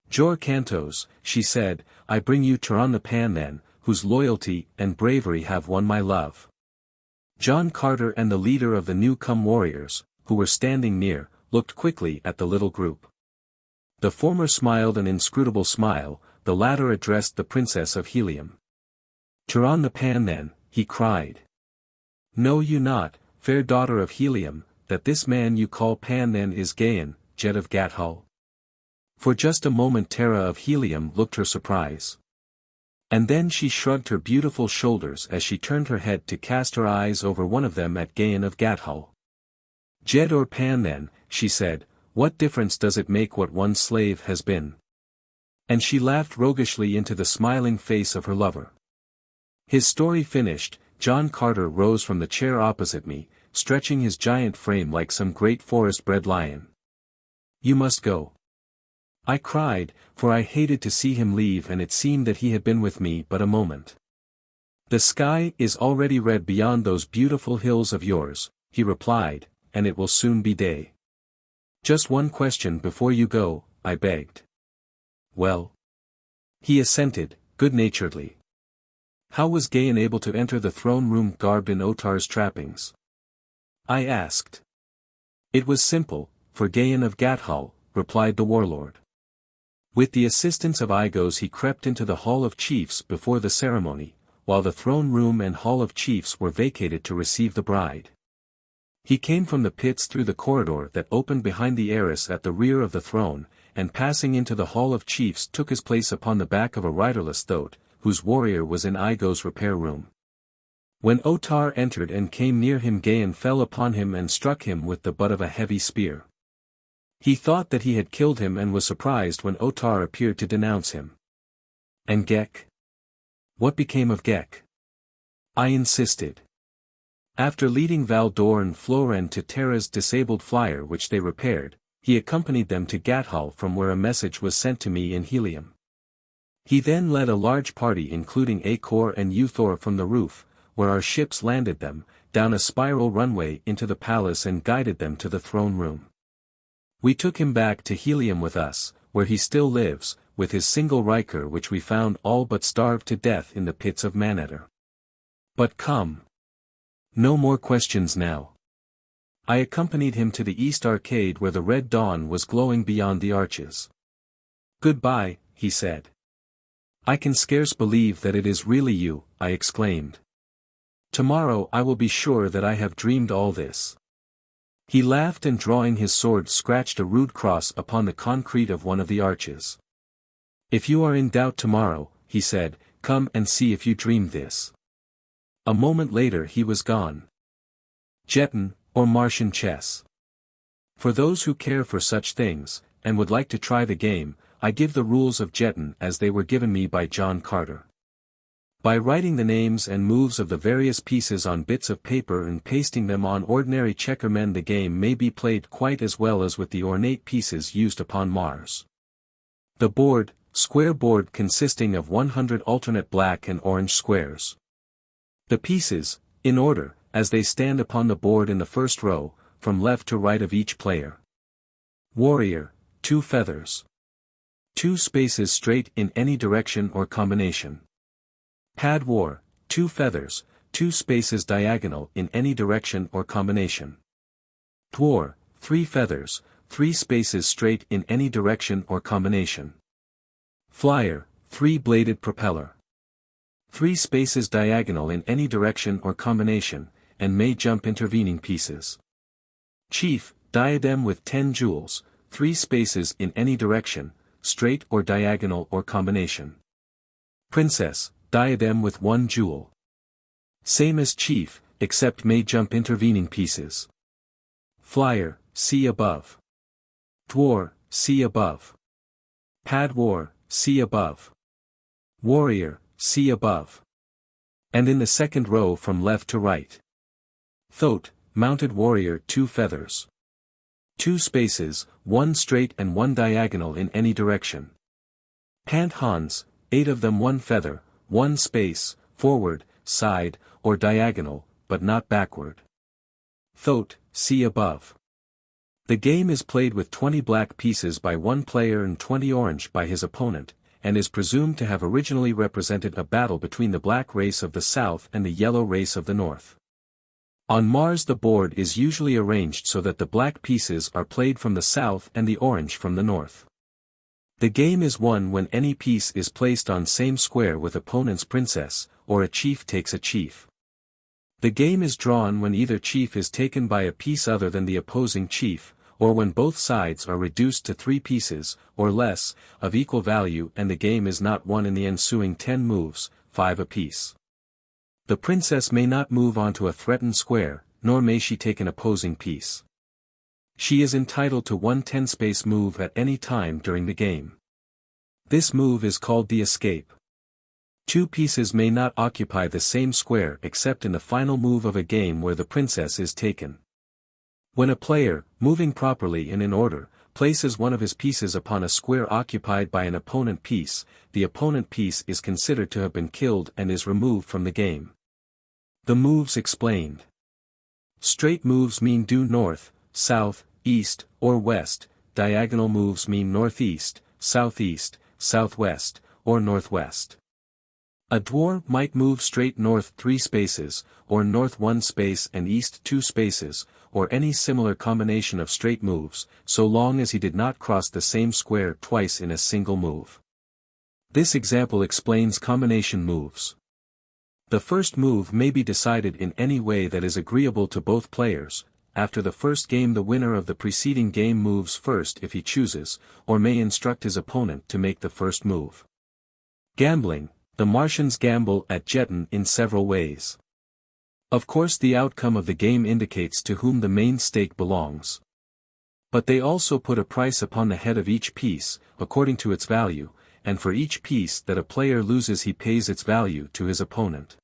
Jor Kantos, she said, I bring you Turan the Pandan, whose loyalty and bravery have won my love. John Carter and the leader of the new-come warriors, who were standing near, looked quickly at the little group. The former smiled an inscrutable smile, the latter addressed the Princess of Helium. Turan the Pandan, he cried. Know you not, fair daughter of Helium, that this man you call Pandan is Gahan, Jet of Gathol? For just a moment Terra of Helium looked her surprise. And then she shrugged her beautiful shoulders as she turned her head to cast her eyes over one of them at Gahan of Gathol. Jed or Pandan, she said, what difference does it make what one slave has been? And she laughed roguishly into the smiling face of her lover. His story finished, John Carter rose from the chair opposite me, stretching his giant frame like some great forest-bred lion. You must go. I cried, for I hated to see him leave, and it seemed that he had been with me but a moment. The sky is already red beyond those beautiful hills of yours, he replied, and it will soon be day. Just one question before you go, I begged. Well? He assented, good-naturedly. How was Gahan able to enter the throne room garbed in Otar's trappings? I asked. It was simple, for Gahan of Gathol, replied the warlord. With the assistance of Igos he crept into the Hall of Chiefs before the ceremony, while the throne room and Hall of Chiefs were vacated to receive the bride. He came from the pits through the corridor that opened behind the arras at the rear of the throne, and passing into the Hall of Chiefs took his place upon the back of a riderless thoat, whose warrior was in Igos' repair room. When Otar entered and came near him, Gahan fell upon him and struck him with the butt of a heavy spear. He thought that he had killed him and was surprised when Otar appeared to denounce him. And Ghek? What became of Ghek? I insisted. After leading Valdor and Floren to Terra's disabled flyer which they repaired, he accompanied them to Gathol from where a message was sent to me in Helium. He then led a large party including Acor and Uthor from the roof, where our ships landed them, down a spiral runway into the palace and guided them to the throne room. We took him back to Helium with us, where he still lives, with his single Riker which we found all but starved to death in the pits of Manetter. But come. No more questions now. I accompanied him to the East Arcade where the red dawn was glowing beyond the arches. "Goodbye," he said. "I can scarce believe that it is really you," I exclaimed. "Tomorrow I will be sure that I have dreamed all this." He laughed and drawing his sword scratched a rude cross upon the concrete of one of the arches. "If you are in doubt tomorrow," he said, "come and see if you dreamed this." A moment later he was gone. Jetan, or Martian chess. For those who care for such things, and would like to try the game, I give the rules of Jetan as they were given me by John Carter. By writing the names and moves of the various pieces on bits of paper and pasting them on ordinary checkermen, the game may be played quite as well as with the ornate pieces used upon Mars. The board, square board consisting of 100 alternate black and orange squares. The pieces, in order, as they stand upon the board in the first row, from left to right of each player. Warrior, 2 feathers. 2 spaces straight in any direction or combination. Pad War, 2 feathers, 2 spaces diagonal in any direction or combination. Dwar, 3 feathers, 3 spaces straight in any direction or combination. Flyer, 3-bladed propeller. 3 spaces diagonal in any direction or combination, and may jump intervening pieces. Chief, diadem with 10 jewels, 3 spaces in any direction, straight or diagonal or combination. Princess, diadem with 1 jewel. Same as chief, except may jump intervening pieces. Flyer, see above. Dwar, see above. Pad War, see above. Warrior, see above. And in the second row from left to right. Thoat, mounted warrior, 2 feathers. 2 spaces, 1 straight and 1 diagonal in any direction. Pant Hans, 8 of them 1 feather, 1 space, forward, side, or diagonal, but not backward. Thoat, see above. The game is played with 20 black pieces by one player and 20 orange by his opponent, and is presumed to have originally represented a battle between the black race of the south and the yellow race of the north. On Mars the board is usually arranged so that the black pieces are played from the south and the orange from the north. The game is won when any piece is placed on same square with opponent's princess, or a chief takes a chief. The game is drawn when either chief is taken by a piece other than the opposing chief, or when both sides are reduced to 3 pieces, or less, of equal value and the game is not won in the ensuing 10 moves, 5 apiece. The princess may not move onto a threatened square, nor may she take an opposing piece. She is entitled to 1 10-space move at any time during the game. This move is called the escape. 2 pieces may not occupy the same square except in the final move of a game where the princess is taken. When a player, moving properly and in order, places one of his pieces upon a square occupied by an opponent piece, the opponent piece is considered to have been killed and is removed from the game. The moves explained. Straight moves mean due north, south, east, or west, diagonal moves mean northeast, southeast, southwest, or northwest. A dwarf might move straight north 3 spaces, or north 1 space and east 2 spaces, or any similar combination of straight moves, so long as he did not cross the same square twice in a single move. This example explains combination moves. The first move may be decided in any way that is agreeable to both players. After the first game the winner of the preceding game moves first if he chooses, or may instruct his opponent to make the first move. Gambling. The Martians gamble at Jetan in several ways. Of course the outcome of the game indicates to whom the main stake belongs. But they also put a price upon the head of each piece, according to its value, and for each piece that a player loses he pays its value to his opponent.